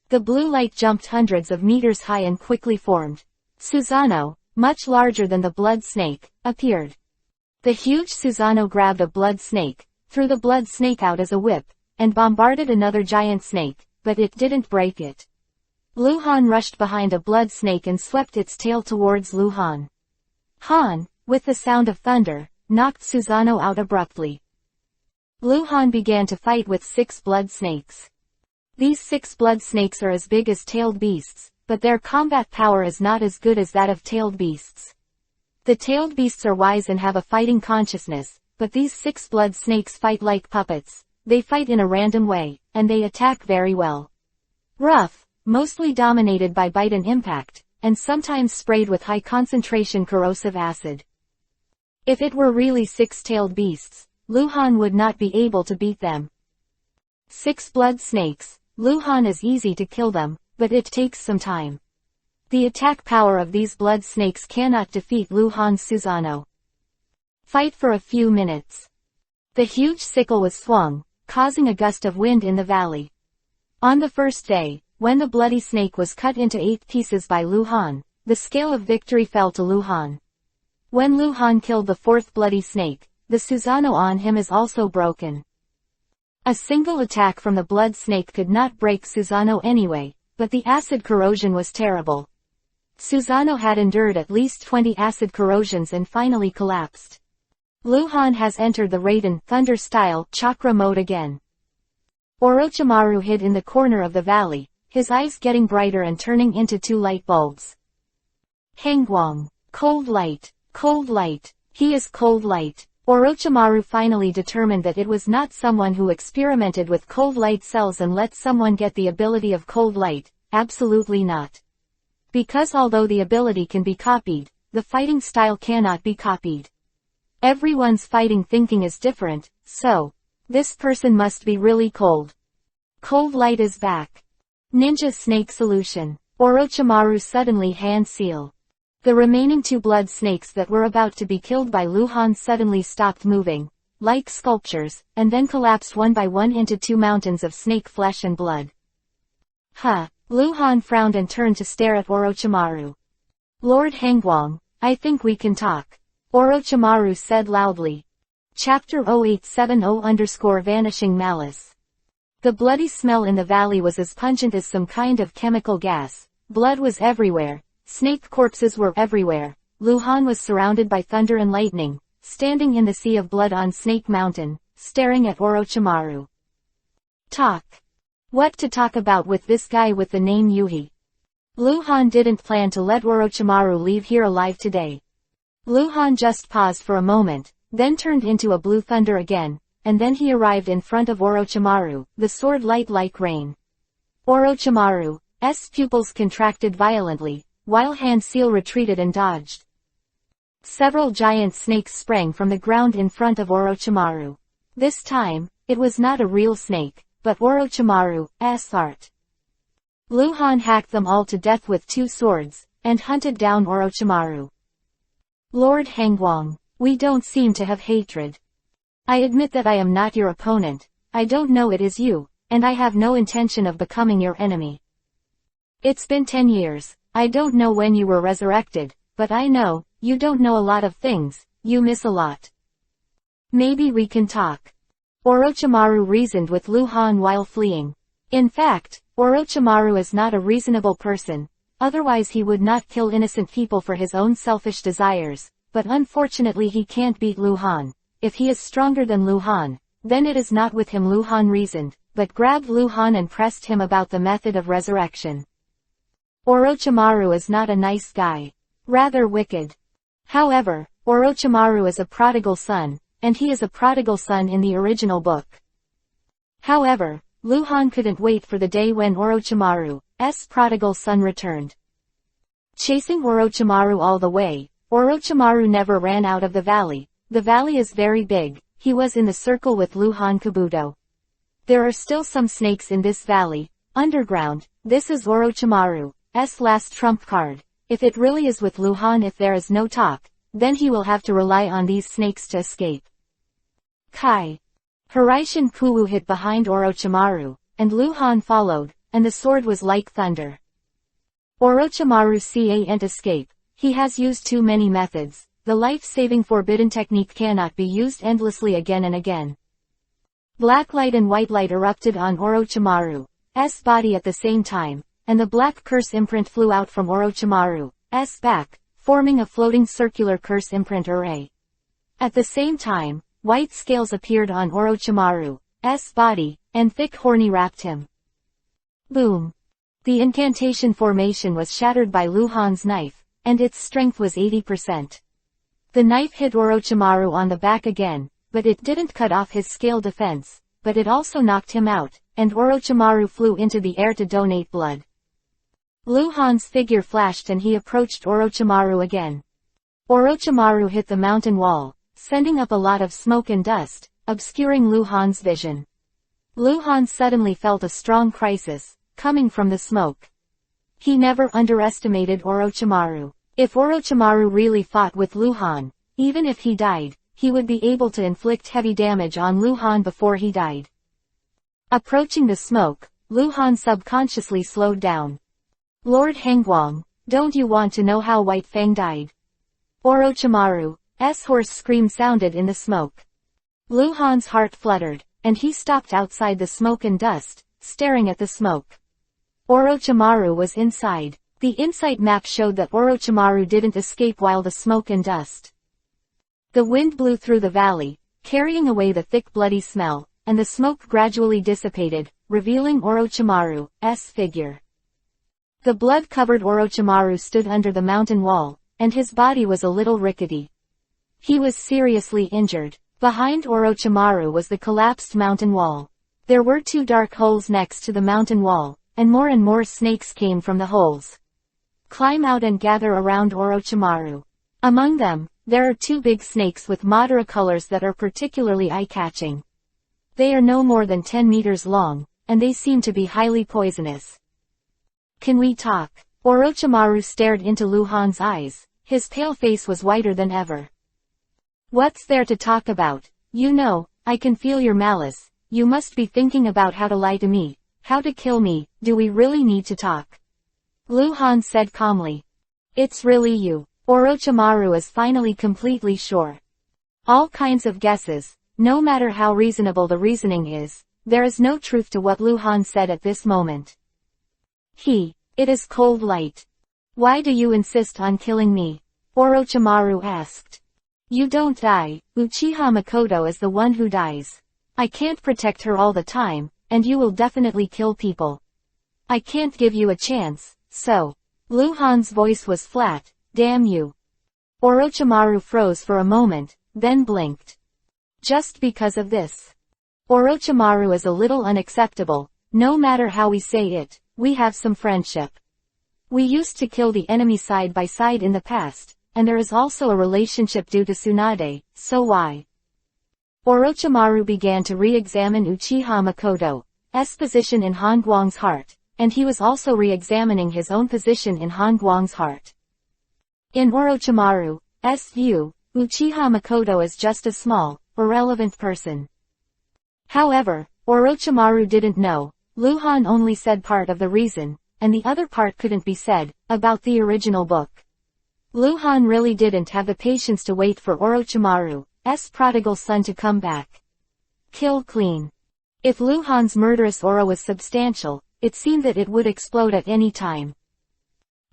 The blue light jumped hundreds of meters high and quickly formed. Susanoo, much larger than the blood snake, appeared. The huge Susanoo grabbed a blood snake, threw the blood snake out as a whip, and bombarded another giant snake, but it didn't break it. Lu Han rushed behind a blood snake and swept its tail towards Lu Han. Han, with the sound of thunder, knocked Susanoo out abruptly. Lu Han began to fight with 6 blood snakes. These 6 blood snakes are as big as tailed beasts, but their combat power is not as good as that of tailed beasts. The tailed beasts are wise and have a fighting consciousness, but these 6 blood snakes fight like puppets. They fight in a random way, and they attack very well. Rough, mostly dominated by bite and impact, and sometimes sprayed with high-concentration corrosive acid. If it were really 6-tailed beasts, Lu Han would not be able to beat them. 6 blood snakes. Lu Han is easy to kill them, but it takes some time. The attack power of these blood snakes cannot defeat Lu Han's Susanoo. Fight for a few minutes. The huge sickle was swung, causing a gust of wind in the valley. On the first day, when the bloody snake was cut into 8 pieces by Lu Han, the scale of victory fell to Lu Han. When Lu Han killed the 4th bloody snake, the Susanoo on him is also broken. A single attack from the blood snake could not break Susanoo anyway, but the acid corrosion was terrible. Susanoo had endured at least 20 acid corrosions and finally collapsed. Lu Han has entered the Raiden Thunder style chakra mode again. Orochimaru hid in the corner of the valley, his eyes getting brighter and turning into 2 light bulbs. Hangguang. Cold light. Cold light. He is cold light. Orochimaru finally determined that it was not someone who experimented with cold light cells and let someone get the ability of cold light, absolutely not. Because although the ability can be copied, the fighting style cannot be copied. Everyone's fighting thinking is different, so this person must be really cold. Cold light is back. Ninja snake solution. Orochimaru suddenly hand seal. The remaining 2 blood snakes that were about to be killed by Lu Han suddenly stopped moving, like sculptures, and then collapsed one by one into 2 mountains of snake flesh and blood. Huh. Lu Han frowned and turned to stare at Orochimaru. Lord Hangguang, I think we can talk. Orochimaru said loudly. Chapter 0870_Vanishing Malice. The bloody smell in the valley was as pungent as some kind of chemical gas. Blood was everywhere. Snake corpses were everywhere. Lu Han was surrounded by thunder and lightning, standing in the sea of blood on Snake Mountain, staring at Orochimaru. Talk. What to talk about with this guy with the name Yuhi? Lu Han didn't plan to let Orochimaru leave here alive today. Lu Han just paused for a moment, then turned into a blue thunder again, and then he arrived in front of Orochimaru, the sword light like rain. Orochimaru's pupils contracted violently, while Hand Seal retreated and dodged. Several giant snakes sprang from the ground in front of Orochimaru. This time, it was not a real snake, but Orochimaru's art. Lu Han hacked them all to death with 2 swords, and hunted down Orochimaru. Lord Hangguang, we don't seem to have hatred. I admit that I am not your opponent, I don't know it is you, and I have no intention of becoming your enemy. It's been 10 years, I don't know when you were resurrected, but I know, you don't know a lot of things, you miss a lot. Maybe we can talk. Orochimaru reasoned with Lu Han while fleeing. In fact, Orochimaru is not a reasonable person, otherwise he would not kill innocent people for his own selfish desires, but unfortunately he can't beat Lu Han. If he is stronger than Lu Han, then it is not with him Lu Han reasoned, but grabbed Lu Han and pressed him about the method of resurrection. Orochimaru is not a nice guy. Rather wicked. However, Orochimaru is a prodigal son, and he is a prodigal son in the original book. However, Lu Han couldn't wait for the day when Orochimaru's prodigal son returned. Chasing Orochimaru all the way, Orochimaru never ran out of the valley. The valley is very big. He was in the circle with Lu Han Kabuto. There are still some snakes in this valley, underground. This is Orochimaru's last trump card. If it really is with Lu Han, if there is no talk, then he will have to rely on these snakes to escape. Kai. Hiraishin Kuwu hit behind Orochimaru, and Lu Han followed, and the sword was like thunder. Orochimaru can't escape. He has used too many methods. The life-saving forbidden technique cannot be used endlessly again and again. Black light and white light erupted on Orochimaru's body at the same time, and the black curse imprint flew out from Orochimaru's back, forming a floating circular curse imprint array. At the same time, white scales appeared on Orochimaru's body, and thick horny wrapped him. Boom! The incantation formation was shattered by Lu Han's knife, and its strength was 80%. The knife hit Orochimaru on the back again, but it didn't cut off his scale defense, but it also knocked him out, and Orochimaru flew into the air to donate blood. Lu Han's figure flashed and he approached Orochimaru again. Orochimaru hit the mountain wall, sending up a lot of smoke and dust, obscuring Lu Han's vision. Lu Han suddenly felt a strong crisis, coming from the smoke. He never underestimated Orochimaru. If Orochimaru really fought with Lu Han, even if he died, he would be able to inflict heavy damage on Lu Han before he died. Approaching the smoke, Lu Han subconsciously slowed down. Lord Hangguang, don't you want to know how White Fang died? Orochimaru's hoarse scream sounded in the smoke. Lu Han's heart fluttered, and he stopped outside the smoke and dust, staring at the smoke. Orochimaru was inside. The insight map showed that Orochimaru didn't escape while the smoke and dust. The wind blew through the valley, carrying away the thick bloody smell, and the smoke gradually dissipated, revealing Orochimaru's figure. The blood-covered Orochimaru stood under the mountain wall, and his body was a little rickety. He was seriously injured. Behind Orochimaru was the collapsed mountain wall. There were 2 dark holes next to the mountain wall, and more snakes came from the holes. Climb out and gather around Orochimaru. Among them, there are 2 big snakes with Madara colors that are particularly eye-catching. They are no more than 10 meters long, and they seem to be highly poisonous. Can we talk? Orochimaru stared into Lu Han's eyes. His pale face was whiter than ever. What's there to talk about? You know, I can feel your malice. You must be thinking about how to lie to me, how to kill me. Do we really need to talk? Lu Han said calmly. It's really you. Orochimaru is finally completely sure. All kinds of guesses, no matter how reasonable the reasoning is, there is no truth to what Lu Han said at this moment. It is cold light. Why do you insist on killing me? Orochimaru asked. You don't die, Uchiha Makoto is the one who dies. I can't protect her all the time, and you will definitely kill people. I can't give you a chance, so. Lu Han's voice was flat. Damn you. Orochimaru froze for a moment, then blinked. Just because of this. Orochimaru is a little unacceptable. No matter how we say it, we have some friendship. We used to kill the enemy side by side in the past, and there is also a relationship due to Tsunade, so why? Orochimaru began to re-examine Uchiha Makoto's position in Han Guang's heart, and he was also re-examining his own position in Han Guang's heart. In Orochimaru's view, Uchiha Makoto is just a small, irrelevant person. However, Orochimaru didn't know. Lu Han only said part of the reason, and the other part couldn't be said, about the original book. Lu Han really didn't have the patience to wait for Orochimaru's prodigal son to come back. Kill clean. If Lu Han's murderous aura was substantial, it seemed that it would explode at any time.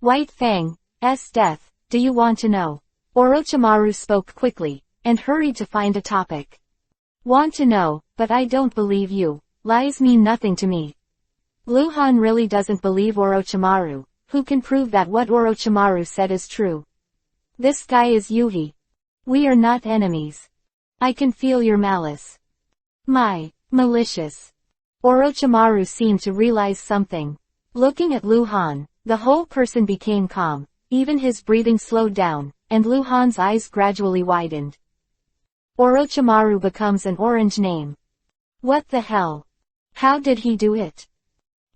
White Fang's death, do you want to know? Orochimaru spoke quickly, and hurried to find a topic. Want to know, but I don't believe you. Lies mean nothing to me. Lu Han really doesn't believe Orochimaru. Who can prove that what Orochimaru said is true? This guy is Yuhi. We are not enemies. I can feel your malice. Malicious. Orochimaru seemed to realize something. Looking at Lu Han, the whole person became calm, even his breathing slowed down, and Lu Han's eyes gradually widened. Orochimaru becomes an orange name. What the hell? How did he do it?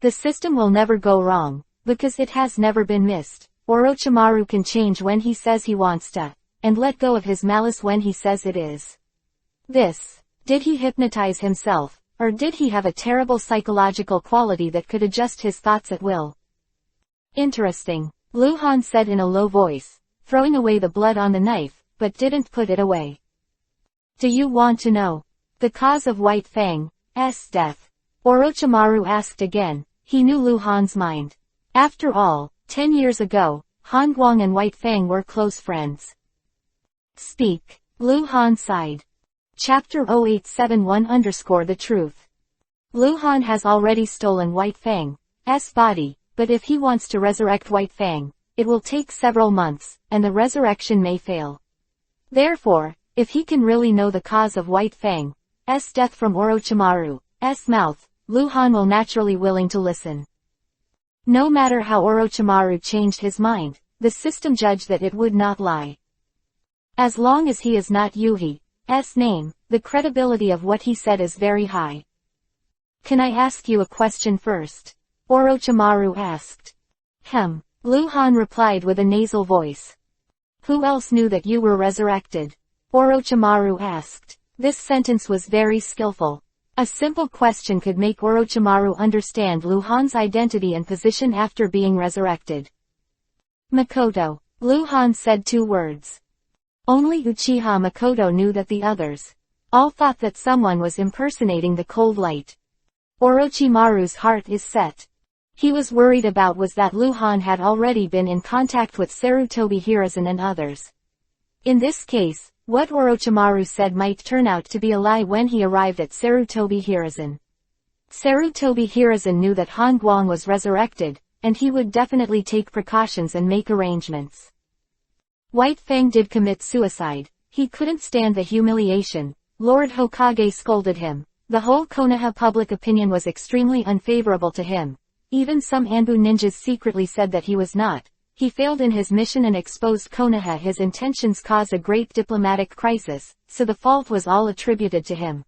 The system will never go wrong, because it has never been missed. Orochimaru can change when he says he wants to, and let go of his malice when he says it is. Did he hypnotize himself, or did he have a terrible psychological quality that could adjust his thoughts at will? Interesting, Lu Han said in a low voice, throwing away the blood on the knife, but didn't put it away. Do you want to know the cause of White Fang's death? Orochimaru asked again. He knew Lu Han's mind. After all, 10 years ago, Han Guang and White Fang were close friends. Speak. Lu Han sighed. Chapter 0871_The Truth. Lu Han has already stolen White Fang's body, but if he wants to resurrect White Fang, it will take several months, and the resurrection may fail. Therefore, if he can really know the cause of White Fang's death from Orochimaru's mouth, Lu Han will naturally willing to listen. No matter how Orochimaru changed his mind, the system judged that it would not lie. As long as he is not Yuhi's name, the credibility of what he said is very high. Can I ask you a question first? Orochimaru asked. Lu Han replied with a nasal voice. Who else knew that you were resurrected? Orochimaru asked. This sentence was very skillful. A simple question could make Orochimaru understand Lu Han's identity and position after being resurrected. Makoto. Lu Han said 2 words. Only Uchiha Makoto knew that the others all thought that someone was impersonating the cold light. Orochimaru's heart is set. He was worried about was that Lu Han had already been in contact with Sarutobi Hiruzen and others. In this case, what Orochimaru said might turn out to be a lie when he arrived at Sarutobi Hiruzen. Sarutobi Hiruzen knew that Han Guang was resurrected, and he would definitely take precautions and make arrangements. White Fang did commit suicide. He couldn't stand the humiliation. Lord Hokage scolded him. The whole Konoha public opinion was extremely unfavorable to him. Even some Anbu ninjas secretly said that he was not. He failed in his mission and exposed Konoha. His intentions caused a great diplomatic crisis, so the fault was all attributed to him.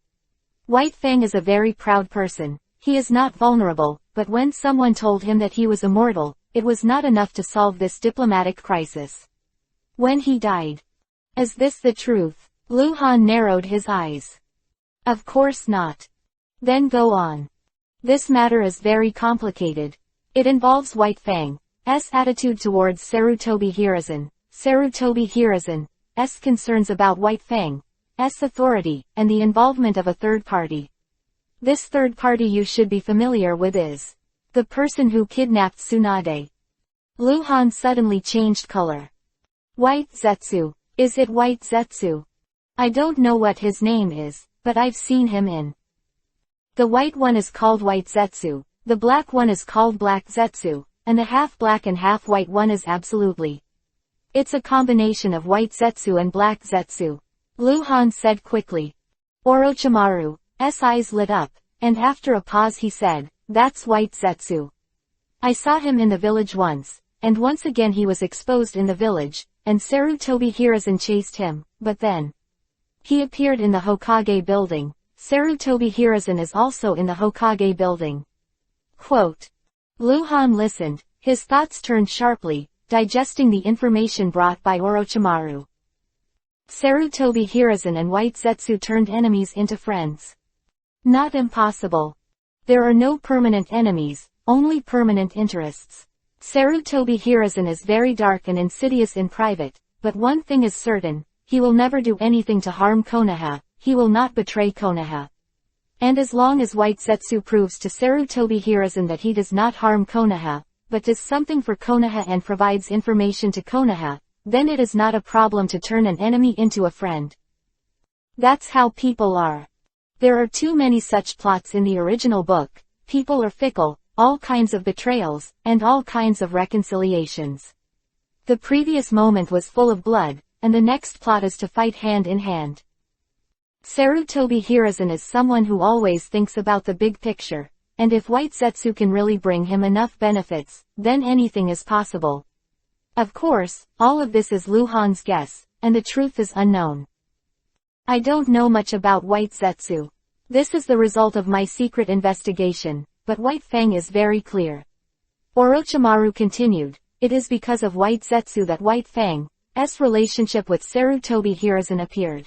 White Fang is a very proud person. He is not vulnerable, but when someone told him that he was immortal, it was not enough to solve this diplomatic crisis. When he died. Is this the truth? Lu Han narrowed his eyes. Of course not. Then go on. This matter is very complicated. It involves White Fang's attitude towards Sarutobi Hiruzen, Sarutobi Hiruzen's concerns about White Fang's authority, and the involvement of a third party. This third party you should be familiar with is the person who kidnapped Tsunade. Lu Han suddenly changed color. White Zetsu. Is it White Zetsu? I don't know what his name is, but I've seen him in. The white one is called White Zetsu, the black one is called Black Zetsu, and the half black and half white one is absolutely. It's a combination of White Zetsu and Black Zetsu. Lu Han said quickly. Orochimaru's eyes lit up, and after a pause he said, that's White Zetsu. I saw him in the village once, and once again he was exposed in the village, and Sarutobi Hiruzen chased him, but then he appeared in the Hokage building. Sarutobi Hiruzen is also in the Hokage building. Quote. Lu Han listened, his thoughts turned sharply, digesting the information brought by Orochimaru. Sarutobi Hiruzen and White Zetsu turned enemies into friends. Not impossible. There are no permanent enemies, only permanent interests. Sarutobi Hiruzen is very dark and insidious in private, but one thing is certain, he will never do anything to harm Konoha. He will not betray Konoha. And as long as White Zetsu proves to Sarutobi Hiruzen that he does not harm Konoha, but does something for Konoha and provides information to Konoha, then it is not a problem to turn an enemy into a friend. That's how people are. There are too many such plots in the original book. People are fickle, all kinds of betrayals, and all kinds of reconciliations. The previous moment was full of blood, and the next plot is to fight hand in hand. Sarutobi Hiruzen is someone who always thinks about the big picture, and if White Zetsu can really bring him enough benefits, then anything is possible. Of course, all of this is Lu Han's guess, and the truth is unknown. I don't know much about White Zetsu. This is the result of my secret investigation, but White Fang is very clear. Orochimaru continued, it is because of White Zetsu that White Fang's relationship with Sarutobi Hiruzen appeared.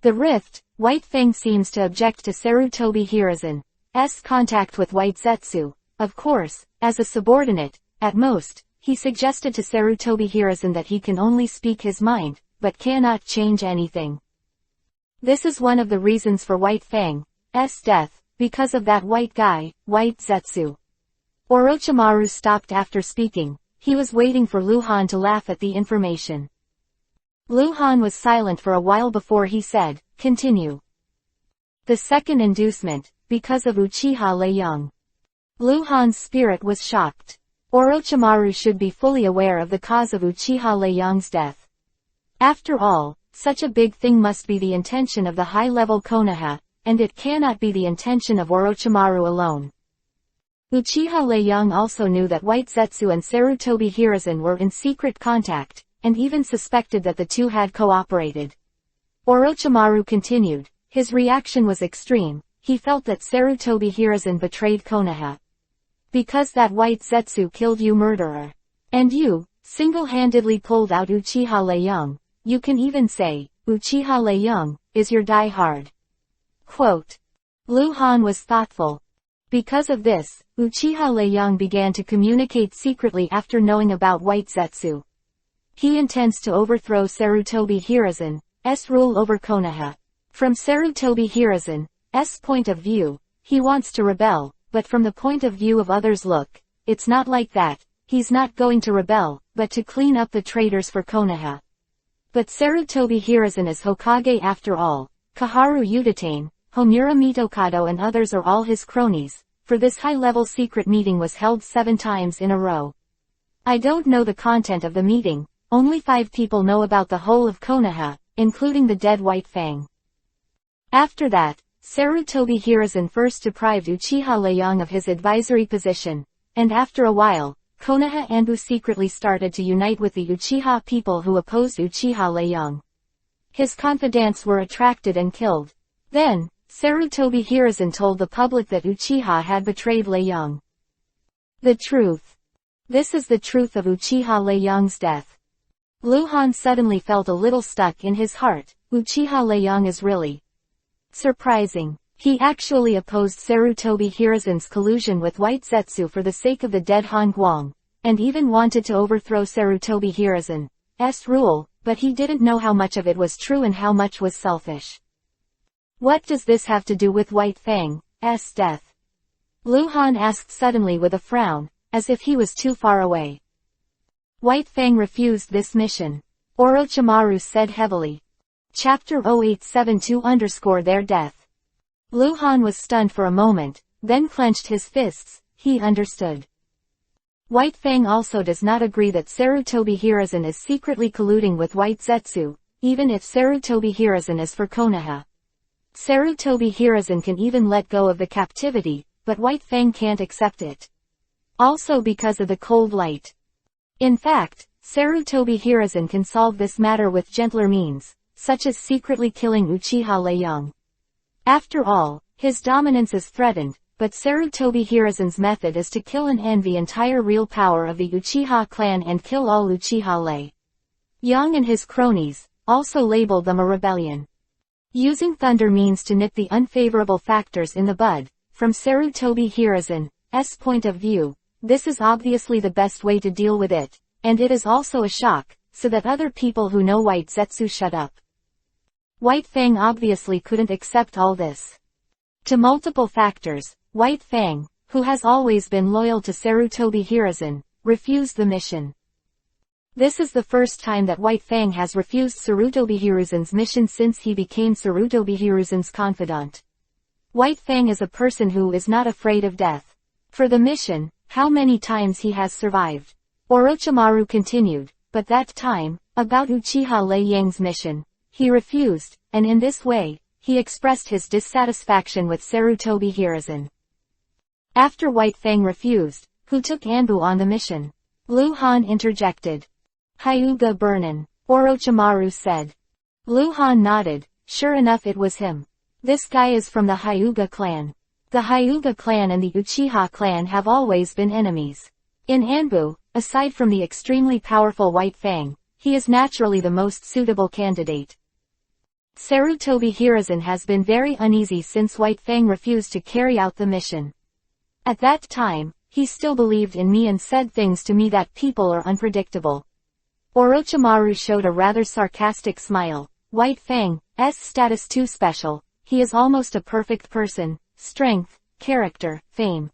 The rift, White Fang seems to object to Sarutobi Hiruzen's contact with White Zetsu. Of course, as a subordinate, at most, he suggested to Sarutobi Hiruzen that he can only speak his mind, but cannot change anything. This is one of the reasons for White Fang's death, because of that white guy, White Zetsu. Orochimaru stopped after speaking. He was waiting for Lu Han to laugh at the information. Lu Han was silent for a while before he said, continue. The second inducement, because of Uchiha Leiyang. Lu Han's spirit was shocked. Orochimaru should be fully aware of the cause of Uchiha Leiyang's death. After all, such a big thing must be the intention of the high-level Konoha, and it cannot be the intention of Orochimaru alone. Uchiha Leiyang also knew that White Zetsu and Sarutobi Hiruzen were in secret contact, and even suspected that the two had cooperated. Orochimaru continued. His reaction was extreme. He felt that Sarutobi Hiruzen betrayed Konoha. Because that White Zetsu killed you, murderer. And you, single-handedly pulled out Uchiha Leiyang. You can even say, Uchiha Lei Young, is your die-hard. Quote. Lu Han was thoughtful. Because of this, Uchiha Lei Young began to communicate secretly after knowing about White Zetsu. He intends to overthrow Sarutobi Hiruzen's rule over Konoha. From Sarutobi Hiruzen's point of view, he wants to rebel, but from the point of view of others, look, it's not like that. He's not going to rebel, but to clean up the traitors for Konoha. But Sarutobi Hiruzen is Hokage after all. Kaharu Udatane, Homura Mitokado and others are all his cronies, for this high-level secret meeting was held 7 times in a row. I don't know the content of the meeting, only 5 people know about the whole of Konoha, including the dead White Fang. After that, Sarutobi Hiruzen first deprived Uchiha Lei Young of his advisory position, and after a while, Konoha Anbu secretly started to unite with the Uchiha people who opposed Uchiha Lei Young. His confidants were attracted and killed. Then, Sarutobi Hiruzen told the public that Uchiha had betrayed Lei Young. The truth. This is the truth of Uchiha Lei Young's death. Lu Han suddenly felt a little stuck in his heart. Uchiha Lei Young is really surprising. He actually opposed Sarutobi Hiruzen's collusion with White Zetsu for the sake of the dead Han Guang, and even wanted to overthrow Sarutobi Hiruzen's rule, but he didn't know how much of it was true and how much was selfish. What does this have to do with White Fang's death? Lu Han asked suddenly with a frown, as if he was too far away. White Fang refused this mission. Orochimaru said heavily. Chapter 0872_their death. Lu Han was stunned for a moment, then clenched his fists. He understood. White Fang also does not agree that Sarutobi Hiruzen is secretly colluding with White Zetsu, even if Sarutobi Hiruzen is for Konoha. Sarutobi Hiruzen can even let go of the captivity, but White Fang can't accept it. Also because of the cold light. In fact, Sarutobi Hiruzen can solve this matter with gentler means, such as secretly killing Uchiha Lei Young. After all, his dominance is threatened, but Sarutobi Hiruzen's method is to kill and end the entire real power of the Uchiha clan and kill all Uchiha Lei Young and his cronies, also labeled them a rebellion. Using thunder means to nip the unfavorable factors in the bud. From Sarutobi Hiruzen's point of view, this is obviously the best way to deal with it, and it is also a shock, so that other people who know White Zetsu shut up. White Fang obviously couldn't accept all this. To multiple factors, White Fang, who has always been loyal to Sarutobi Hiruzen, refused the mission. This is the first time that White Fang has refused Sarutobi Hiruzen's mission since he became Sarutobi Hiruzen's confidant. White Fang is a person who is not afraid of death. For the mission, how many times he has survived. Orochimaru continued, but that time, about Uchiha Lei Yang's mission, he refused, and in this way, he expressed his dissatisfaction with Sarutobi Hiruzen. After White Fang refused, who took Anbu on the mission? Lu Han interjected. Hyuga Burnin, Orochimaru said. Lu Han nodded. Sure enough, it was him. This guy is from the Hyuga clan. The Hyuga clan and the Uchiha clan have always been enemies. In Anbu, aside from the extremely powerful White Fang, he is naturally the most suitable candidate. Sarutobi Hiruzen has been very uneasy since White Fang refused to carry out the mission. At that time, he still believed in me and said things to me that people are unpredictable. Orochimaru showed a rather sarcastic smile. White Fang's status too special. He is almost a perfect person, strength, character, fame.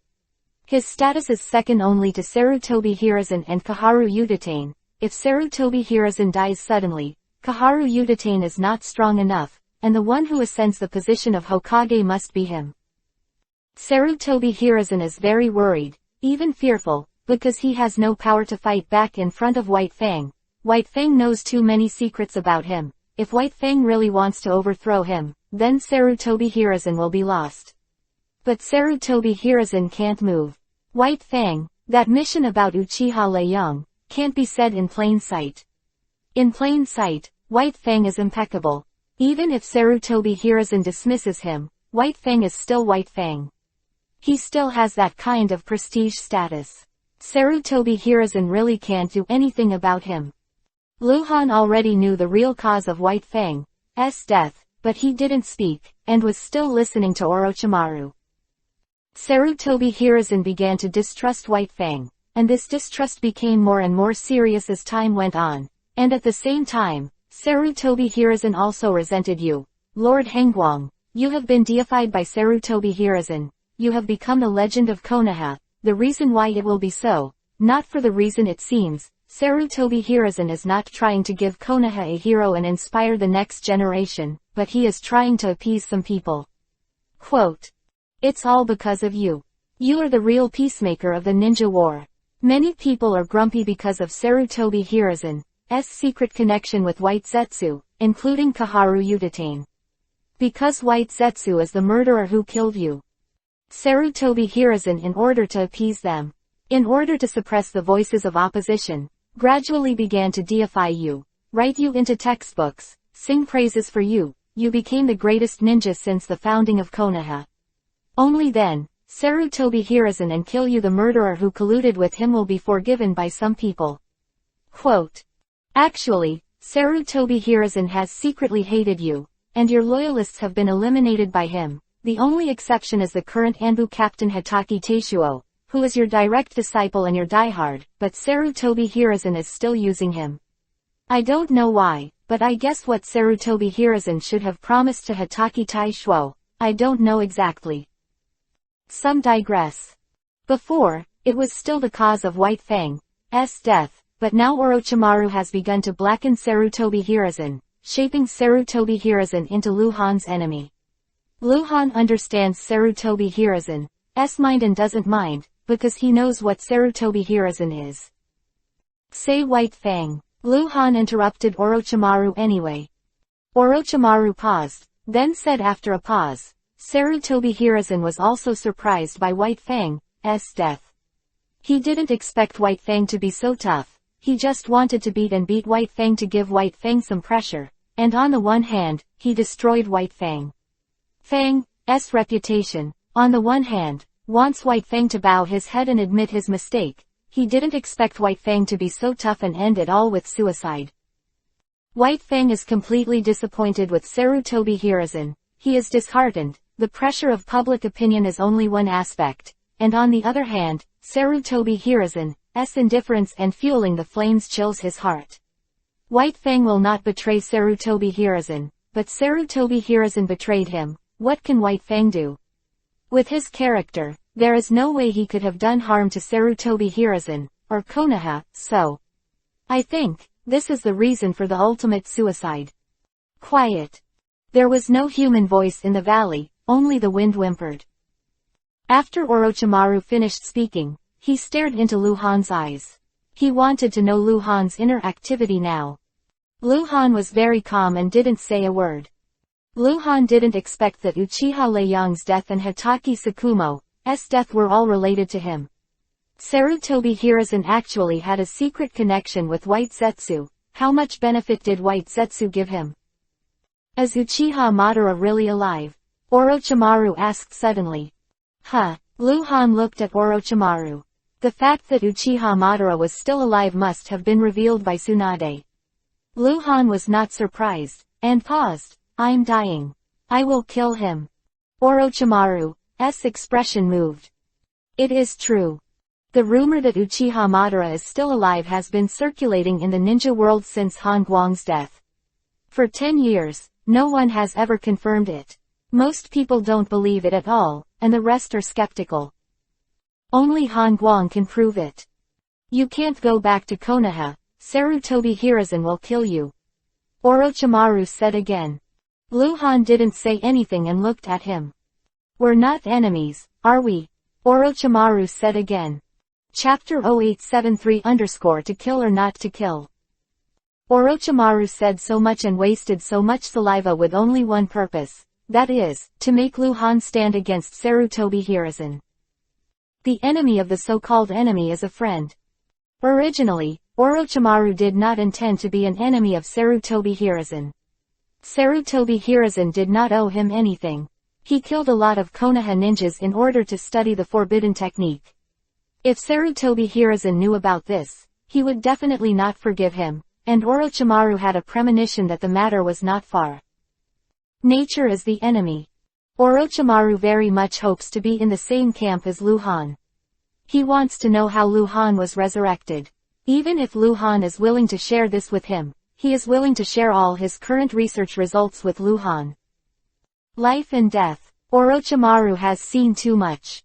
His status is second only to Sarutobi Hiruzen and Kaharu Udatane. If Sarutobi Hiruzen dies suddenly, Kaharu Udatane is not strong enough, and the one who ascends the position of Hokage must be him. Sarutobi Hiruzen is very worried, even fearful, because he has no power to fight back in front of White Fang. White Fang knows too many secrets about him. If White Fang really wants to overthrow him, then Sarutobi Hiruzen will be lost. But Sarutobi Hiruzen can't move. White Fang, that mission about Uchiha Lei Young, can't be said in plain sight. In plain sight, White Fang is impeccable. Even if Sarutobi Hiruzen dismisses him, White Fang is still White Fang. He still has that kind of prestige status. Sarutobi Hiruzen really can't do anything about him. Lu Han already knew the real cause of White Fang, death, but he didn't speak, and was still listening to Orochimaru. Sarutobi Hiruzen began to distrust White Fang, and this distrust became more and more serious as time went on, and at the same time, Sarutobi Hiruzen also resented you. Lord Hengguang, you have been deified by Sarutobi Hiruzen, you have become the legend of Konoha. The reason why it will be so, not for the reason it seems, Sarutobi Hiruzen is not trying to give Konoha a hero and inspire the next generation, but he is trying to appease some people. Quote. It's all because of you. You are the real peacemaker of the ninja war. Many people are grumpy because of Sarutobi Hiruzen's secret connection with White Zetsu, including Kaharu Utatane. Because White Zetsu is the murderer who killed you. Sarutobi Hiruzen, in order to appease them, in order to suppress the voices of opposition, gradually began to deify you, write you into textbooks, sing praises for you. You became the greatest ninja since the founding of Konoha. Only then, Sarutobi Hiruzen and kill you, the murderer who colluded with him, will be forgiven by some people. Quote. Actually, Sarutobi Hiruzen has secretly hated you, and your loyalists have been eliminated by him. The only exception is the current Anbu captain Hatake Teishuo, who is your direct disciple and your diehard, but Sarutobi Hiruzen is still using him. I don't know why, but I guess what Sarutobi Hiruzen should have promised to Hatake Teishuo, I don't know exactly. Some digress. Before, it was still the cause of White Fang's death, but now Orochimaru has begun to blacken Sarutobi Hiruzen, shaping Sarutobi Hiruzen into Luhan's enemy. Luhan understands Sarutobi Hiruzen's mind and doesn't mind, because he knows what Sarutobi Hiruzen is. Say White Fang. Luhan interrupted Orochimaru anyway. Orochimaru paused, then said after a pause, Sarutobi Hiruzen was also surprised by White Fang's death. He didn't expect White Fang to be so tough, he just wanted to beat White Fang to give White Fang some pressure, and on the one hand, he destroyed White Fang's reputation. On the one hand, wants White Fang to bow his head and admit his mistake. He didn't expect White Fang to be so tough and end it all with suicide. White Fang is completely disappointed with Sarutobi Hiruzen. He is disheartened. The pressure of public opinion is only one aspect, and on the other hand, Sarutobi Hiruzen's indifference and fueling the flames chills his heart. White Fang will not betray Sarutobi Hiruzen, but Sarutobi Hiruzen betrayed him. What can White Fang do? With his character, there is no way he could have done harm to Sarutobi Hiruzen, or Konoha, so. I think, this is the reason for the ultimate suicide. Quiet. There was no human voice in the valley, only the wind whimpered. After Orochimaru finished speaking, he stared into Luhan's eyes. He wanted to know Luhan's inner activity now. Luhan was very calm and didn't say a word. Luhan didn't expect that Uchiha Liuyang's death and Hatake Tsukumo's death were all related to him. Sarutobi Hiruzen actually had a secret connection with White Zetsu. How much benefit did White Zetsu give him? Is Uchiha Madara really alive? Orochimaru asked suddenly. Luhan looked at Orochimaru. The fact that Uchiha Madara was still alive must have been revealed by Tsunade. Luhan was not surprised, and paused. I'm dying. I will kill him. Orochimaru's expression moved. It is true. The rumor that Uchiha Madara is still alive has been circulating in the ninja world since Han Guang's death. For 10 years, no one has ever confirmed it. Most people don't believe it at all, and the rest are skeptical. Only Han Guang can prove it. You can't go back to Konoha. Sarutobi Hiruzen will kill you. Orochimaru said again. Luhan didn't say anything and looked at him. We're not enemies, are we? Orochimaru said again. Chapter 0873 _ To kill or not to kill. Orochimaru said so much and wasted so much saliva with only one purpose, that is, to make Luhan stand against Sarutobi Hiruzen. The enemy of the so-called enemy is a friend. Originally, Orochimaru did not intend to be an enemy of Sarutobi Hiruzen. Sarutobi Hiruzen did not owe him anything. He killed a lot of Konoha ninjas in order to study the forbidden technique. If Sarutobi Hiruzen knew about this, he would definitely not forgive him, and Orochimaru had a premonition that the matter was not far. Nature is the enemy. Orochimaru very much hopes to be in the same camp as Lu Han. He wants to know how Lu Han was resurrected. Even if Lu Han is willing to share this with him, he is willing to share all his current research results with Lu Han. Life and death. Orochimaru has seen too much.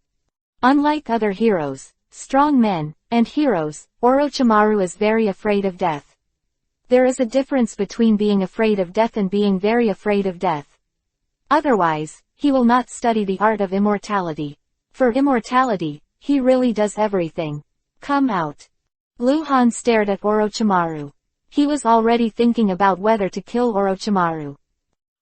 Unlike other heroes, strong men, and heroes, Orochimaru is very afraid of death. There is a difference between being afraid of death and being very afraid of death. Otherwise, he will not study the art of immortality. For immortality, he really does everything. Come out. Lu Han stared at Orochimaru. He was already thinking about whether to kill Orochimaru.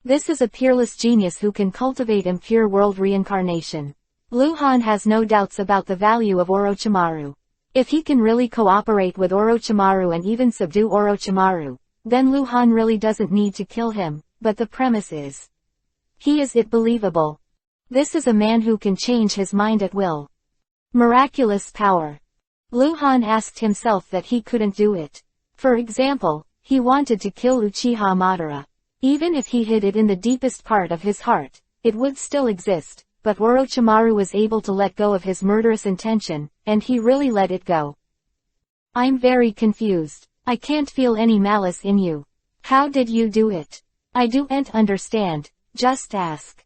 This is a peerless genius who can cultivate impure world reincarnation. Lu Han has no doubts about the value of Orochimaru. If he can really cooperate with Orochimaru and even subdue Orochimaru, then Lu Han really doesn't need to kill him, but the premise is. Is it believable? This is a man who can change his mind at will. Miraculous power. Lu Han asked himself that he couldn't do it. For example, he wanted to kill Uchiha Madara. Even if he hid it in the deepest part of his heart, it would still exist, but Orochimaru was able to let go of his murderous intention, and he really let it go. I'm very confused. I can't feel any malice in you. How did you do it? I don't understand. Just ask.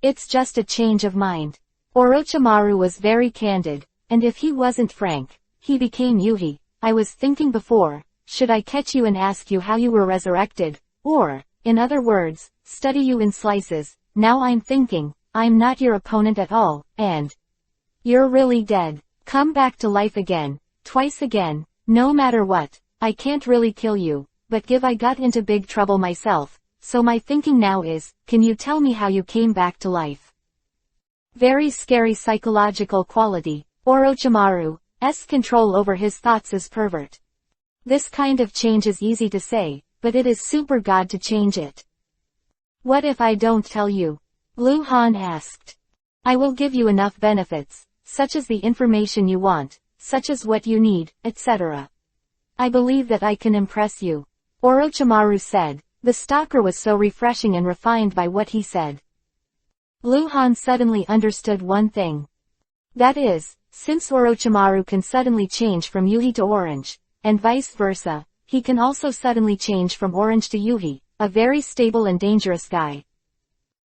It's just a change of mind. Orochimaru was very candid, and if he wasn't frank, he became Yuhi. I was thinking before, should I catch you and ask you how you were resurrected, or, in other words, study you in slices. Now I'm thinking, I'm not your opponent at all, and you're really dead. Come back to life again, twice again, no matter what. I can't really kill you, but I got into big trouble myself. So my thinking now is, can you tell me how you came back to life? Very scary psychological quality. Orochimaru's control over his thoughts is pervert. This kind of change is easy to say, but it is super god to change it. What if I don't tell you? Lu Han asked. I will give you enough benefits, such as the information you want, such as what you need, etc. I believe that I can impress you. Orochimaru said. The stalker was so refreshing and refined by what he said. Lu Han suddenly understood one thing. That is, since Orochimaru can suddenly change from Yuhi to Orange, and vice versa, he can also suddenly change from Orange to Yuhi, a very stable and dangerous guy.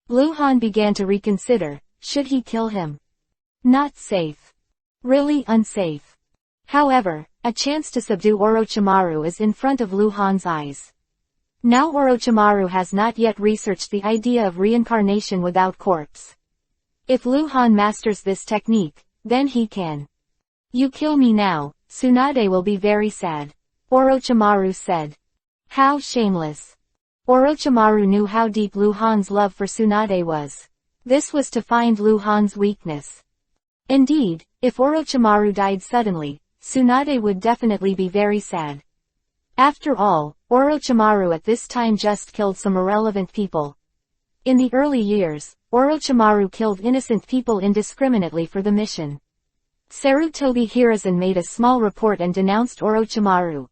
Lu Han began to reconsider, should he kill him? Not safe. Really unsafe. However, a chance to subdue Orochimaru is in front of Lu Han's eyes. Now Orochimaru has not yet researched the idea of reincarnation without corpse. If Lu Han masters this technique, then he can. You kill me now, Tsunade will be very sad. Orochimaru said. How shameless. Orochimaru knew how deep Lu Han's love for Tsunade was. This was to find Lu Han's weakness. Indeed, if Orochimaru died suddenly, Tsunade would definitely be very sad. After all, Orochimaru at this time just killed some irrelevant people. In the early years, Orochimaru killed innocent people indiscriminately for the mission. Sarutobi Hiruzen made a small report and denounced Orochimaru's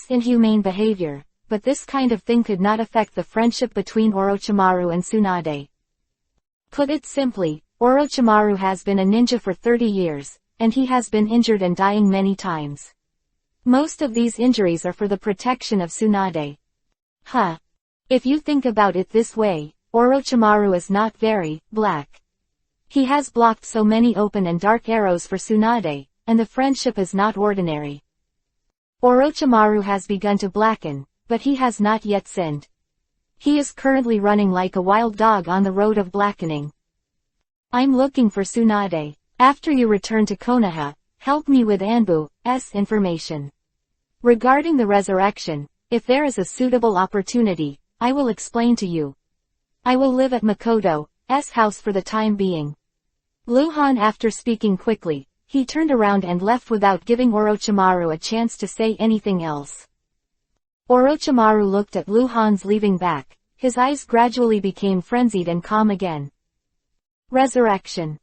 inhumane behavior, but this kind of thing could not affect the friendship between Orochimaru and Tsunade. Put it simply, Orochimaru has been a ninja for 30 years, and he has been injured and dying many times. Most of these injuries are for the protection of Tsunade. If you think about it this way, Orochimaru is not very black. He has blocked so many open and dark arrows for Tsunade, and the friendship is not ordinary. Orochimaru has begun to blacken, but he has not yet sinned. He is currently running like a wild dog on the road of blackening. I'm looking for Tsunade. After you return to Konoha, help me with Anbu's information. Regarding the resurrection, if there is a suitable opportunity, I will explain to you. I will live at Makoto's house for the time being. Lu Han, after speaking quickly, he turned around and left without giving Orochimaru a chance to say anything else. Orochimaru looked at Lu Han's leaving back, his eyes gradually became frenzied and calm again. Resurrection.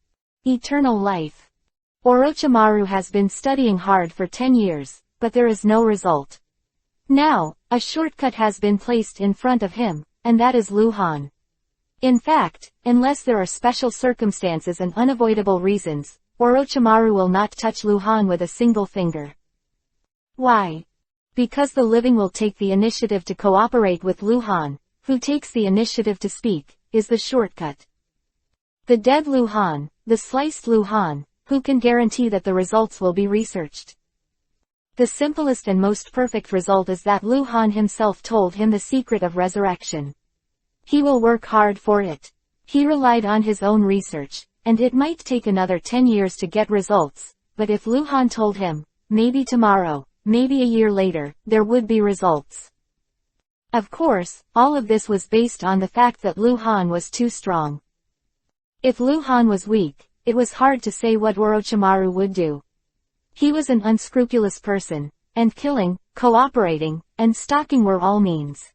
Eternal life. Orochimaru has been studying hard for 10 years, but there is no result. Now, a shortcut has been placed in front of him, and that is Lu Han. In fact, unless there are special circumstances and unavoidable reasons, Orochimaru will not touch Lu Han with a single finger. Why? Because the living will take the initiative to cooperate with Lu Han, who takes the initiative to speak, is the shortcut. The dead Lu Han, the sliced Lu Han, who can guarantee that the results will be researched? The simplest and most perfect result is that Lu Han himself told him the secret of resurrection. He will work hard for it. He relied on his own research, and it might take another 10 years to get results, but if Lu Han told him, maybe tomorrow, maybe a year later, there would be results. Of course, all of this was based on the fact that Lu Han was too strong. If Lu Han was weak, it was hard to say what Orochimaru would do. He was an unscrupulous person, and killing, cooperating, and stalking were all means.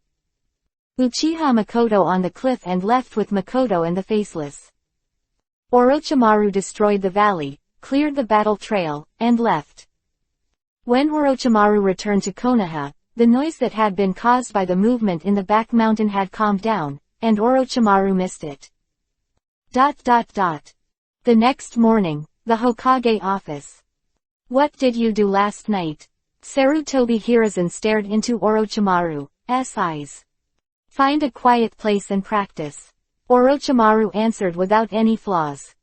Uchiha Makoto on the cliff and left with Makoto and the Faceless. Orochimaru destroyed the valley, cleared the battle trail, and left. When Orochimaru returned to Konoha, the noise that had been caused by the movement in the back mountain had calmed down, and Orochimaru missed it. The next morning, the Hokage office. What did you do last night? Sarutobi Hiruzen stared into Orochimaru's eyes. Find a quiet place and practice. Orochimaru answered without any flaws.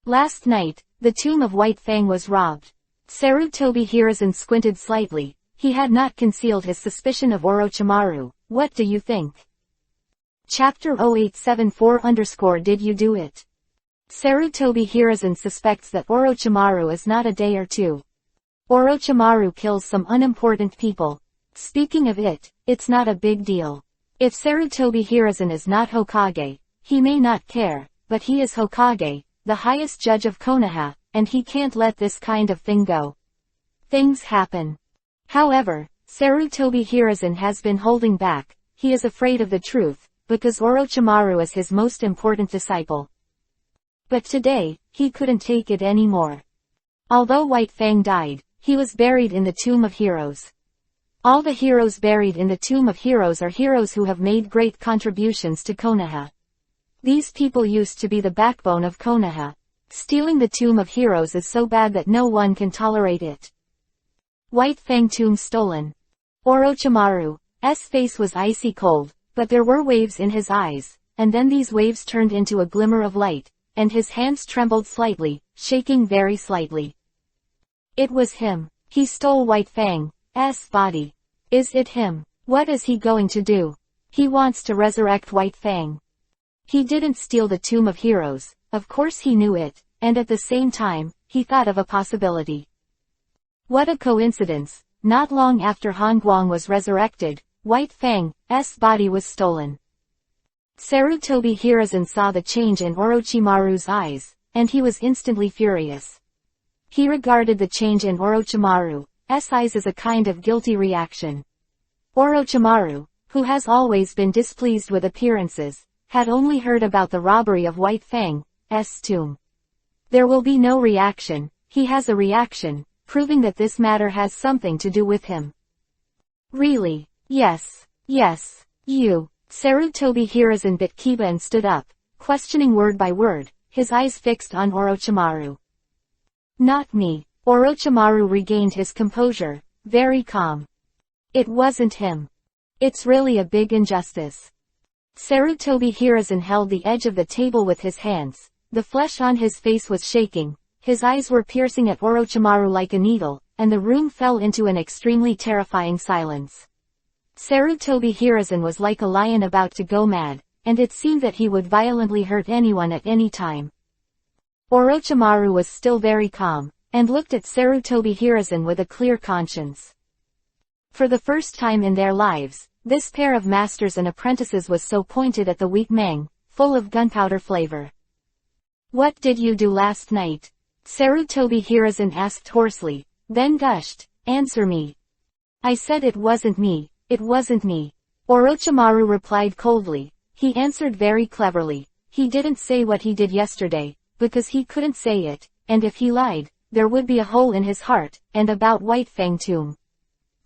Last night, the tomb of White Fang was robbed. Sarutobi Hiruzen squinted slightly. He had not concealed his suspicion of Orochimaru. What do you think? Chapter 0874_ Did you do it? Sarutobi Hiruzen suspects that Orochimaru is not a day or two. Orochimaru kills some unimportant people. Speaking of it, it's not a big deal. If Sarutobi Hiruzen is not Hokage, he may not care, but he is Hokage, the highest judge of Konoha, and he can't let this kind of thing go. Things happen. However, Sarutobi Hiruzen has been holding back. He is afraid of the truth, because Orochimaru is his most important disciple. But today, he couldn't take it anymore. Although White Fang died, he was buried in the Tomb of Heroes. All the heroes buried in the Tomb of Heroes are heroes who have made great contributions to Konoha. These people used to be the backbone of Konoha. Stealing the Tomb of Heroes is so bad that no one can tolerate it. White Fang tomb stolen. Orochimaru's face was icy cold, but there were waves in his eyes, and then these waves turned into a glimmer of light, and his hands trembled slightly, shaking very slightly. It was him. He stole White Fang's body. Is it him? What is he going to do? He wants to resurrect White Fang. He didn't steal the Tomb of Heroes, of course he knew it, and at the same time, he thought of a possibility. What a coincidence, not long after Han Guang was resurrected, White Fang's body was stolen. Sarutobi Hiruzen saw the change in Orochimaru's eyes, and he was instantly furious. He regarded the change in Orochimaru's eyes as a kind of guilty reaction. Orochimaru, who has always been displeased with appearances, had only heard about the robbery of White Fang's tomb. There will be no reaction, he has a reaction, proving that this matter has something to do with him. Really? Yes. You. Sarutobi Hiruzen bit Kiba and stood up, questioning word by word, his eyes fixed on Orochimaru. Not me. Orochimaru regained his composure, very calm. It wasn't him. It's really a big injustice. Sarutobi Hiruzen held the edge of the table with his hands. The flesh on his face was shaking, his eyes were piercing at Orochimaru like a needle, and the room fell into an extremely terrifying silence. Sarutobi Hiruzen was like a lion about to go mad, and it seemed that he would violently hurt anyone at any time. Orochimaru was still very calm, and looked at Sarutobi Hiruzen with a clear conscience. For the first time in their lives, this pair of masters and apprentices was so pointed at the weak Mang, full of gunpowder flavor. What did you do last night? Sarutobi Hiruzen asked hoarsely, then gushed, answer me. I said it wasn't me, it wasn't me. Orochimaru replied coldly. He answered very cleverly. He didn't say what he did yesterday, because he couldn't say it, and if he lied, there would be a hole in his heart, and about White Fang tomb.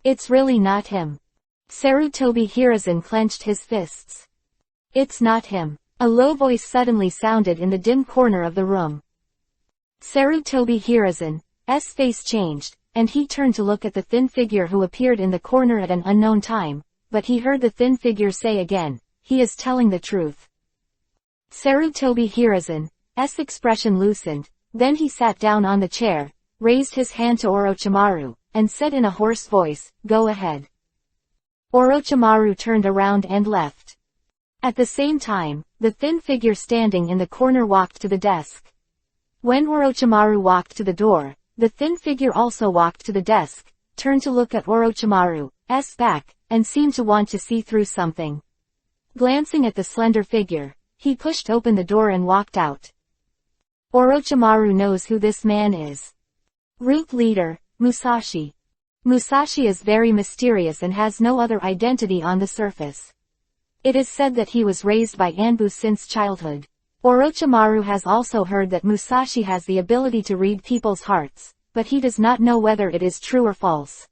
It's really not him. Sarutobi Hiruzen clenched his fists. It's not him. A low voice suddenly sounded in the dim corner of the room. Sarutobi Hiruzen's face changed, and he turned to look at the thin figure who appeared in the corner at an unknown time, but he heard the thin figure say again, "He is telling the truth." Sarutobi Hiruzen's expression loosened, then he sat down on the chair, raised his hand to Orochimaru, and said in a hoarse voice, "Go ahead." Orochimaru turned around and left. At the same time, the thin figure standing in the corner walked to the desk. When Orochimaru walked to the door, the thin figure also walked to the desk, turned to look at Orochimaru's back, and seemed to want to see through something. Glancing at the slender figure, he pushed open the door and walked out. Orochimaru knows who this man is. Root leader, Musashi. Musashi is very mysterious and has no other identity on the surface. It is said that he was raised by Anbu since childhood. Orochimaru has also heard that Musashi has the ability to read people's hearts, but he does not know whether it is true or false.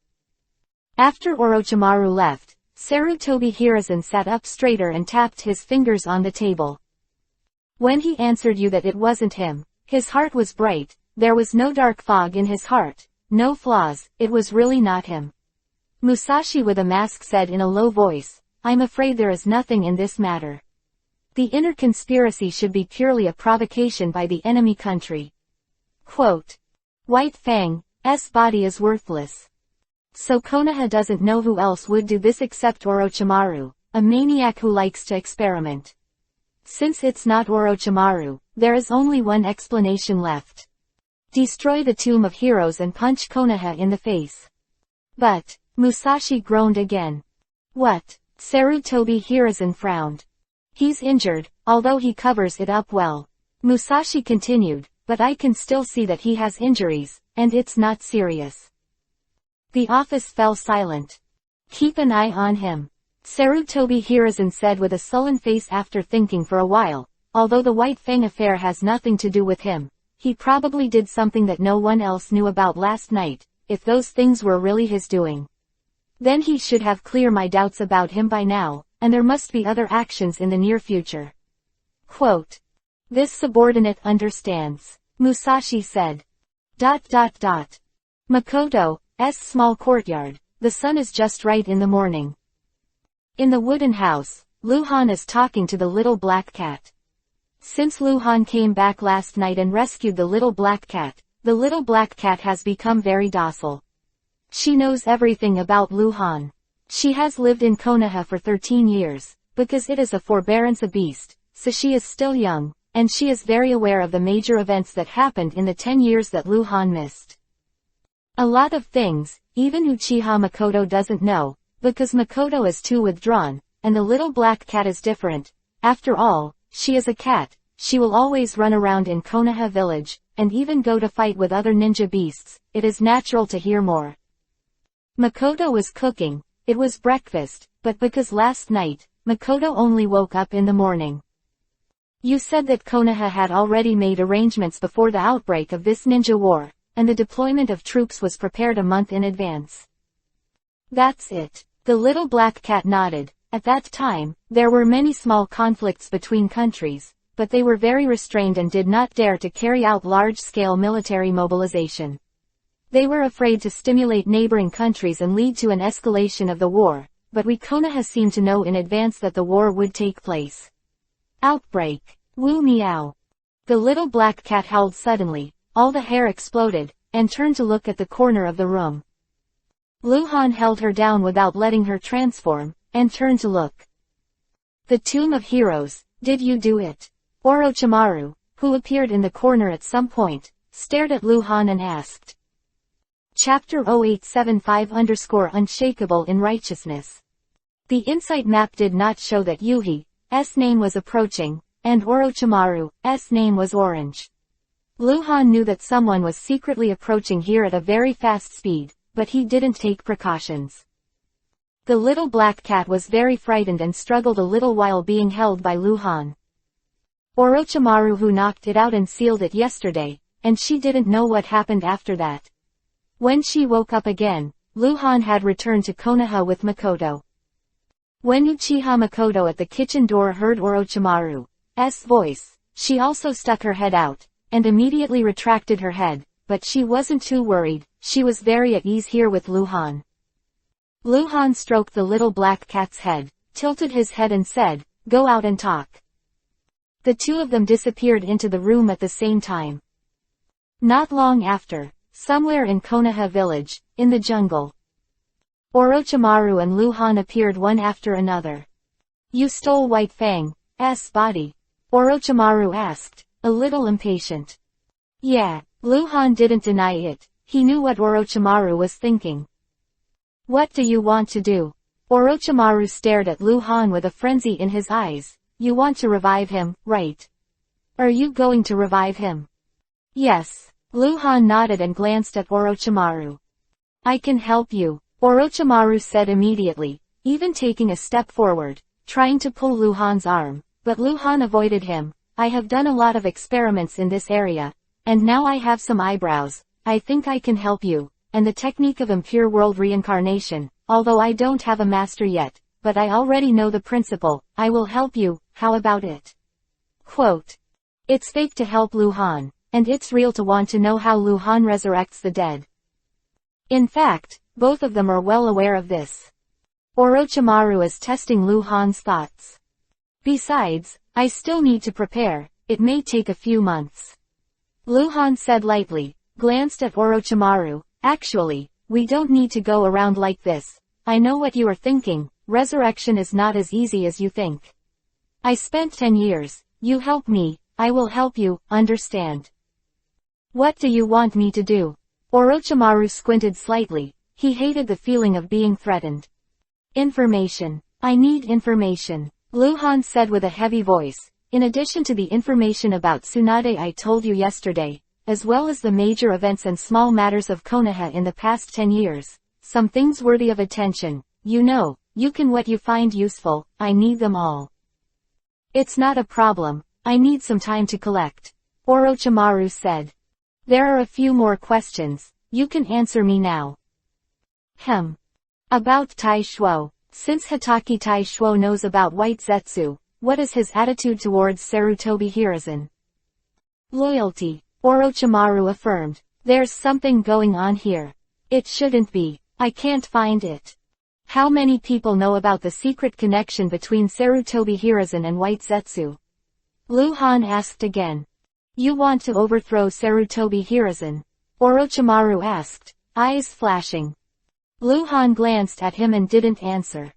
After Orochimaru left, Sarutobi Hiruzen sat up straighter and tapped his fingers on the table. When he answered you that it wasn't him, his heart was bright, there was no dark fog in his heart, no flaws, it was really not him. Musashi with a mask said in a low voice, "I'm afraid there is nothing in this matter. The inner conspiracy should be purely a provocation by the enemy country." Quote. White Fang's body is worthless. So Konoha doesn't know who else would do this except Orochimaru, a maniac who likes to experiment. Since it's not Orochimaru, there is only one explanation left. Destroy the Tomb of Heroes and punch Konoha in the face. But, Musashi groaned again. What? Sarutobi Hiruzen frowned. He's injured, although he covers it up well. Musashi continued, but I can still see that he has injuries, and it's not serious. The office fell silent. Keep an eye on him. Sarutobi Hiruzen said with a sullen face after thinking for a while, although the White Fang affair has nothing to do with him, he probably did something that no one else knew about last night, if those things were really his doing. Then he should have cleared my doubts about him by now, and there must be other actions in the near future. Quote. This subordinate understands, Musashi said. Makoto's small courtyard, the sun is just right in the morning. In the wooden house, Luhan is talking to the little black cat. Since Luhan came back last night and rescued the little black cat has become very docile. She knows everything about Luhan. She has lived in Konoha for 13 years, because it is a forbearance a beast, so she is still young, and she is very aware of the major events that happened in the 10 years that Luhan missed. A lot of things, even Uchiha Makoto doesn't know, because Makoto is too withdrawn, and the little black cat is different. After all, she is a cat, she will always run around in Konoha village, and even go to fight with other ninja beasts, it is natural to hear more. Makoto was cooking, it was breakfast, but because last night, Makoto only woke up in the morning. You said that Konoha had already made arrangements before the outbreak of this ninja war, and the deployment of troops was prepared a month in advance. That's it. The little black cat nodded. At that time, there were many small conflicts between countries, but they were very restrained and did not dare to carry out large-scale military mobilization. They were afraid to stimulate neighboring countries and lead to an escalation of the war, but we Konoha seemed to know in advance that the war would take place. Outbreak. Woo meow. The little black cat howled suddenly, all the hair exploded, and turned to look at the corner of the room. Luhan held her down without letting her transform, and turned to look. The Tomb of Heroes, did you do it? Orochimaru, who appeared in the corner at some point, stared at Luhan and asked. Chapter 0875_Unshakable in Righteousness. The insight map did not show that Yuhi's name was approaching, and Orochimaru's name was orange. Luhan knew that someone was secretly approaching here at a very fast speed, but he didn't take precautions. The little black cat was very frightened and struggled a little while being held by Luhan. Orochimaru who knocked it out and sealed it yesterday, and she didn't know what happened after that. When she woke up again, Luhan had returned to Konoha with Makoto. When Uchiha Makoto at the kitchen door heard Orochimaru, voice. She also stuck her head out, and immediately retracted her head, but she wasn't too worried, she was very at ease here with Luhan. Luhan stroked the little black cat's head, tilted his head and said, "Go out and talk." The two of them disappeared into the room at the same time. Not long after, somewhere in Konoha village, in the jungle, Orochimaru and Luhan appeared one after another. "You stole White Fang's body?" Orochimaru asked, a little impatient. "Yeah." Luhan didn't deny it, he knew what Orochimaru was thinking. "What do you want to do?" Orochimaru stared at Luhan with a frenzy in his eyes. "You want to revive him, right? Are you going to revive him?" "Yes." Luhan nodded and glanced at Orochimaru. "I can help you," Orochimaru said immediately, even taking a step forward, trying to pull Luhan's arm, but Luhan avoided him. "I have done a lot of experiments in this area, and now I have some eyebrows. I think I can help you, and the technique of impure world reincarnation, although I don't have a master yet, but I already know the principle. I will help you, how about it?" Quote. It's fake to help Luhan, and it's real to want to know how Luhan resurrects the dead. In fact, both of them are well aware of this. Orochimaru is testing Luhan's thoughts. "Besides, I still need to prepare, it may take a few months." Luhan said lightly, glanced at Orochimaru. "Actually, we don't need to go around like this. I know what you are thinking, resurrection is not as easy as you think. I spent 10 years, you help me, I will help you, understand?" "What do you want me to do?" Orochimaru squinted slightly, he hated the feeling of being threatened. "Information. I need information," Luhan said with a heavy voice. "In addition to the information about Tsunade I told you yesterday, as well as the major events and small matters of Konoha in the past 10 years, some things worthy of attention, you know, you can what you find useful, I need them all." "It's not a problem, I need some time to collect," Orochimaru said. "There are a few more questions, you can answer me now." About Tai Shuo. Since Hitachi Tai Shuo knows about White Zetsu, what is his attitude towards Sarutobi Hiruzen? "Loyalty," Orochimaru affirmed. "There's something going on here. It shouldn't be. I can't find it." "How many people know about the secret connection between Sarutobi Hiruzen and White Zetsu?" Luhan asked again. "You want to overthrow Sarutobi Hiruzen?" Orochimaru asked, eyes flashing. Luhan glanced at him and didn't answer.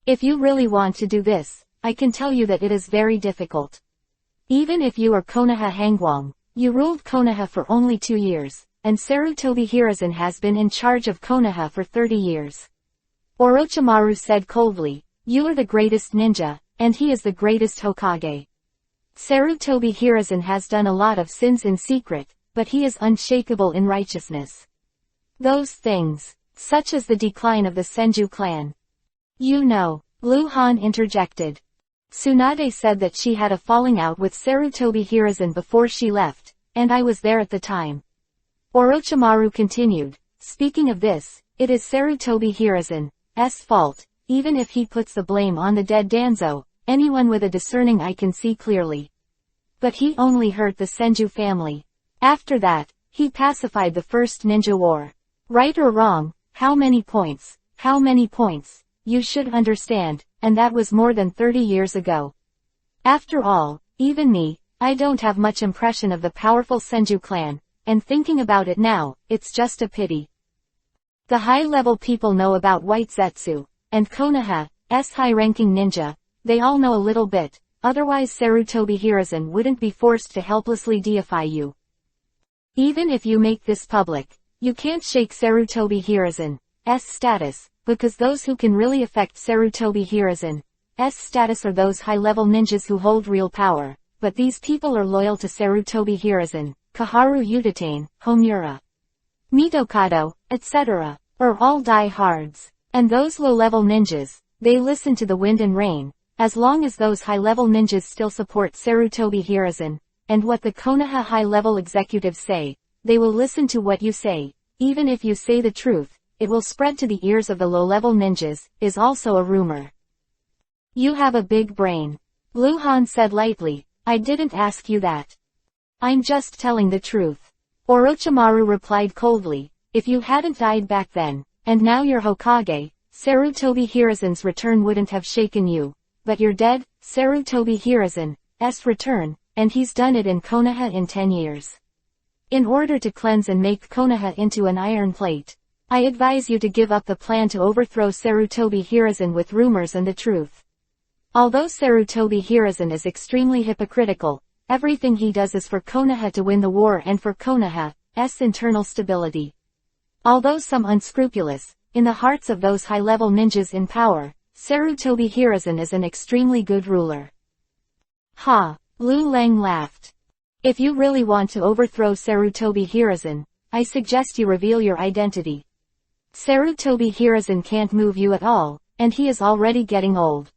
"If you really want to do this, I can tell you that it is very difficult. Even if you are Konoha Hangwang, you ruled Konoha for only 2 years, and Sarutobi Hiruzen has been in charge of Konoha for 30 years. Orochimaru said coldly, "You are the greatest ninja, and he is the greatest Hokage. Sarutobi Hiruzen has done a lot of sins in secret, but he is unshakable in righteousness. Those things, such as the decline of the Senju clan." "You know," Luhan interjected. "Tsunade said that she had a falling out with Sarutobi Hiruzen before she left, and I was there at the time." Orochimaru continued, "Speaking of this, it is Sarutobi Hiruzen's fault, even if he puts the blame on the dead Danzo, anyone with a discerning eye can see clearly. But he only hurt the Senju family. After that, he pacified the First Ninja War. Right or wrong, how many points, you should understand, and that was more than 30 years ago. After all, even me, I don't have much impression of the powerful Senju clan, and thinking about it now, it's just a pity. The high-level people know about White Zetsu, and Konoha's high-ranking ninja, they all know a little bit, otherwise Sarutobi Hiruzen wouldn't be forced to helplessly deify you. Even if you make this public, you can't shake Sarutobi Hiruzen's status, because those who can really affect Sarutobi Hiruzen's status are those high-level ninjas who hold real power, but these people are loyal to Sarutobi Hiruzen, Kaharu Utatane, Homura, Mitokado, etc., are all die-hards. And those low-level ninjas, they listen to the wind and rain, as long as those high-level ninjas still support Sarutobi Hiruzen, and what the Konoha high-level executives say, they will listen to what you say, even if you say the truth, it will spread to the ears of the low-level ninjas, is also a rumor." "You have a big brain," Luhan said lightly, I didn't ask you that. I'm just telling the truth. Orochimaru replied coldly, if you hadn't died back then, and now you're Hokage, Sarutobi Hiruzen's return wouldn't have shaken you. But you're dead, Sarutobi Hiruzen's return, and he's done it in Konoha in 10 years. In order to cleanse and make Konoha into an iron plate, I advise you to give up the plan to overthrow Sarutobi Hiruzen with rumors and the truth. Although Sarutobi Hiruzen is extremely hypocritical, everything he does is for Konoha to win the war and for Konoha's internal stability. Although some unscrupulous, in the hearts of those high-level ninjas in power, Sarutobi Hiruzen is an extremely good ruler. Ha! Lu Lang laughed. If you really want to overthrow Sarutobi Hiruzen, I suggest you reveal your identity. Sarutobi Hiruzen can't move you at all, and he is already getting old.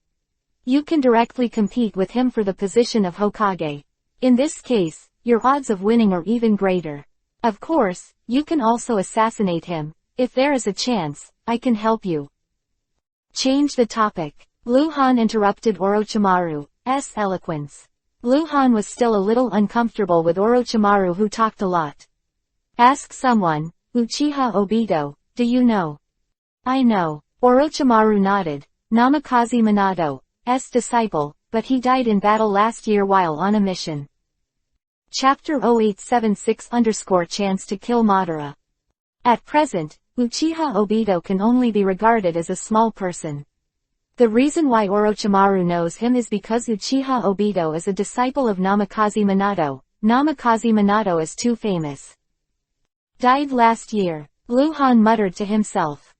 You can directly compete with him for the position of Hokage. In this case, your odds of winning are even greater. Of course, you can also assassinate him. If there is a chance, I can help you. Change the topic. Lu Han interrupted Orochimaru's eloquence. Lu Han was still a little uncomfortable with Orochimaru, who talked a lot. Ask someone, Uchiha Obito, do you know? I know. Orochimaru nodded. Namikaze Minato's disciple, but he died in battle last year while on a mission. Chapter 0876 Chance to kill Madara. At present, Uchiha Obito can only be regarded as a small person. The reason why Orochimaru knows him is because Uchiha Obito is a disciple of Namikaze Minato. Namikaze Minato is too famous. Died last year, Lu Han muttered to himself.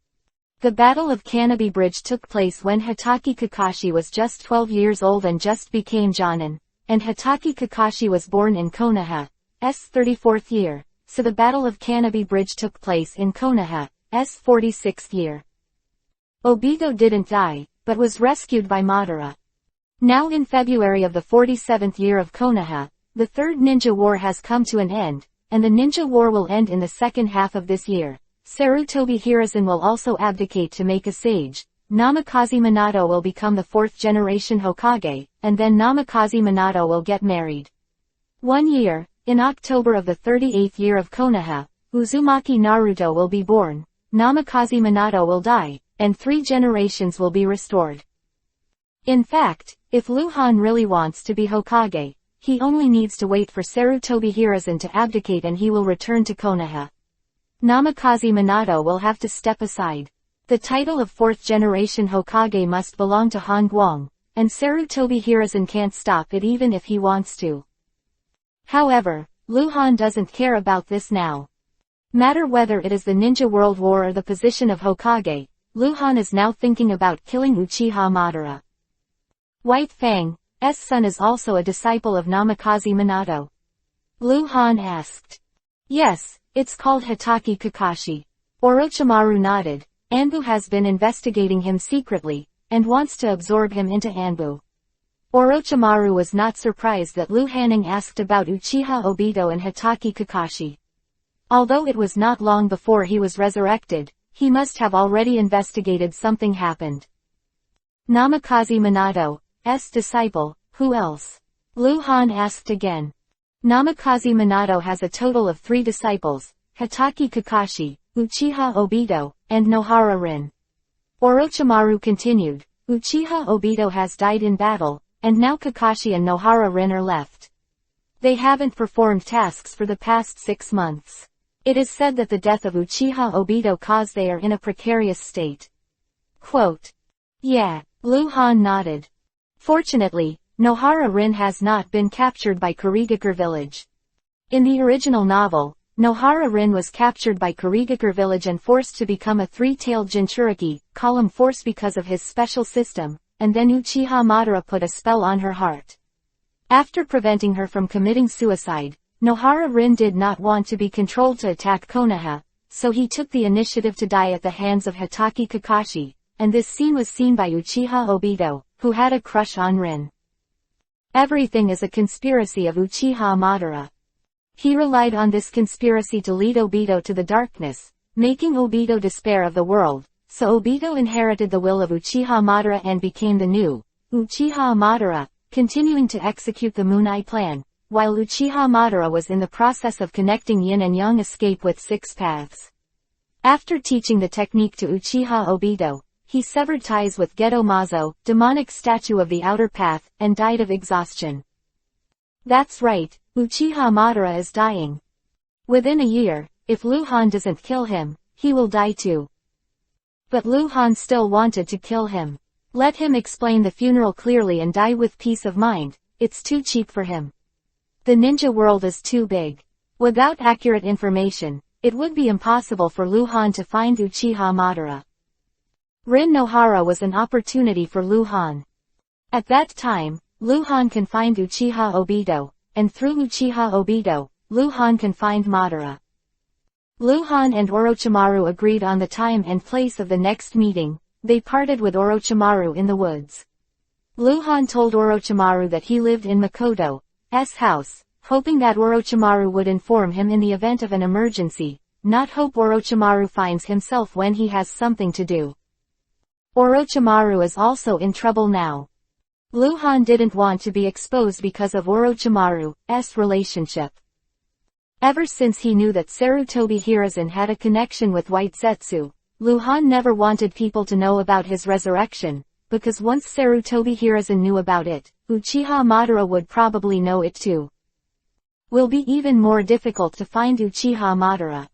The Battle of Canopy Bridge took place when Hitachi Kakashi was just 12 years old and just became Jonin, and Hitachi Kakashi was born in Konoha's 34th year. So the Battle of Canopy Bridge took place in Konoha's 46th year. Obito didn't die, but was rescued by Madara. Now in February of the 47th year of Konoha, the Third Ninja War has come to an end, and the Ninja War will end in the second half of this year. Sarutobi Hiruzen will also abdicate to make a sage. Namikaze Minato will become the 4th generation Hokage, and then Namikaze Minato will get married. 1 year, in October of the 38th year of Konoha, Uzumaki Naruto will be born, Namikaze Minato will die, and 3 generations will be restored. In fact, if Lu Han really wants to be Hokage, he only needs to wait for Sarutobi Hiruzen to abdicate and he will return to Konoha. Namikaze Minato will have to step aside. The title of 4th generation Hokage must belong to Han Guang, and Sarutobi Hiruzen can't stop it even if he wants to. However, Lu Han doesn't care about this now. Matter whether it is the Ninja World War or the position of Hokage, Lu Han is now thinking about killing Uchiha Madara. White Fang's son is also a disciple of Namikaze Minato. Lu Han asked. Yes, it's called Hitachi Kakashi. Orochimaru nodded. Anbu has been investigating him secretly, and wants to absorb him into Anbu. Orochimaru was not surprised that Lu Hanning asked about Uchiha Obito and Hitachi Kakashi. Although it was not long before he was resurrected, he must have already investigated something happened. Namikaze Minato's disciple, who else? Lu Han asked again. Namikaze Minato has a total of 3 disciples, Hitachi Kakashi, Uchiha Obito, and Nohara Rin. Orochimaru continued, Uchiha Obito has died in battle, and now Kakashi and Nohara Rin are left. They haven't performed tasks for the past 6 months. It is said that the death of Uchiha Obito caused they are in a precarious state. Quote. Yeah, Lu Han nodded. Fortunately, Nohara Rin has not been captured by Kurigakure village. In the original novel, Nohara Rin was captured by Kurigakure village and forced to become a 3-tailed Jinchuriki, column force because of his special system, and then Uchiha Madara put a spell on her heart. After preventing her from committing suicide, Nohara Rin did not want to be controlled to attack Konoha, so he took the initiative to die at the hands of Hitachi Kakashi, and this scene was seen by Uchiha Obito, who had a crush on Rin. Everything is a conspiracy of Uchiha Madara. He relied on this conspiracy to lead Obito to the darkness, making Obito despair of the world, so Obito inherited the will of Uchiha Madara and became the new Uchiha Madara, continuing to execute the Moon Eye plan, while Uchiha Madara was in the process of connecting yin and yang escape with 6 paths. After teaching the technique to Uchiha Obito, he severed ties with Geto Mazo, demonic statue of the outer path, and died of exhaustion. That's right, Uchiha Madara is dying. Within a year, if Luhan doesn't kill him, he will die too. But Luhan still wanted to kill him. Let him explain the funeral clearly and die with peace of mind, it's too cheap for him. The ninja world is too big. Without accurate information, it would be impossible for Luhan to find Uchiha Madara. Rin Nohara was an opportunity for Luhan. At that time, Luhan can find Uchiha Obito, and through Uchiha Obito, Luhan can find Madara. Luhan and Orochimaru agreed on the time and place of the next meeting. They parted with Orochimaru in the woods. Luhan told Orochimaru that he lived in Makoto's house, hoping that Orochimaru would inform him in the event of an emergency, not hope Orochimaru finds himself when he has something to do. Orochimaru is also in trouble now. Luhan didn't want to be exposed because of Orochimaru's relationship. Ever since he knew that Sarutobi Hiruzen had a connection with White Zetsu, Luhan never wanted people to know about his resurrection, because once Sarutobi Hiruzen knew about it, Uchiha Madara would probably know it too. Will be even more difficult to find Uchiha Madara.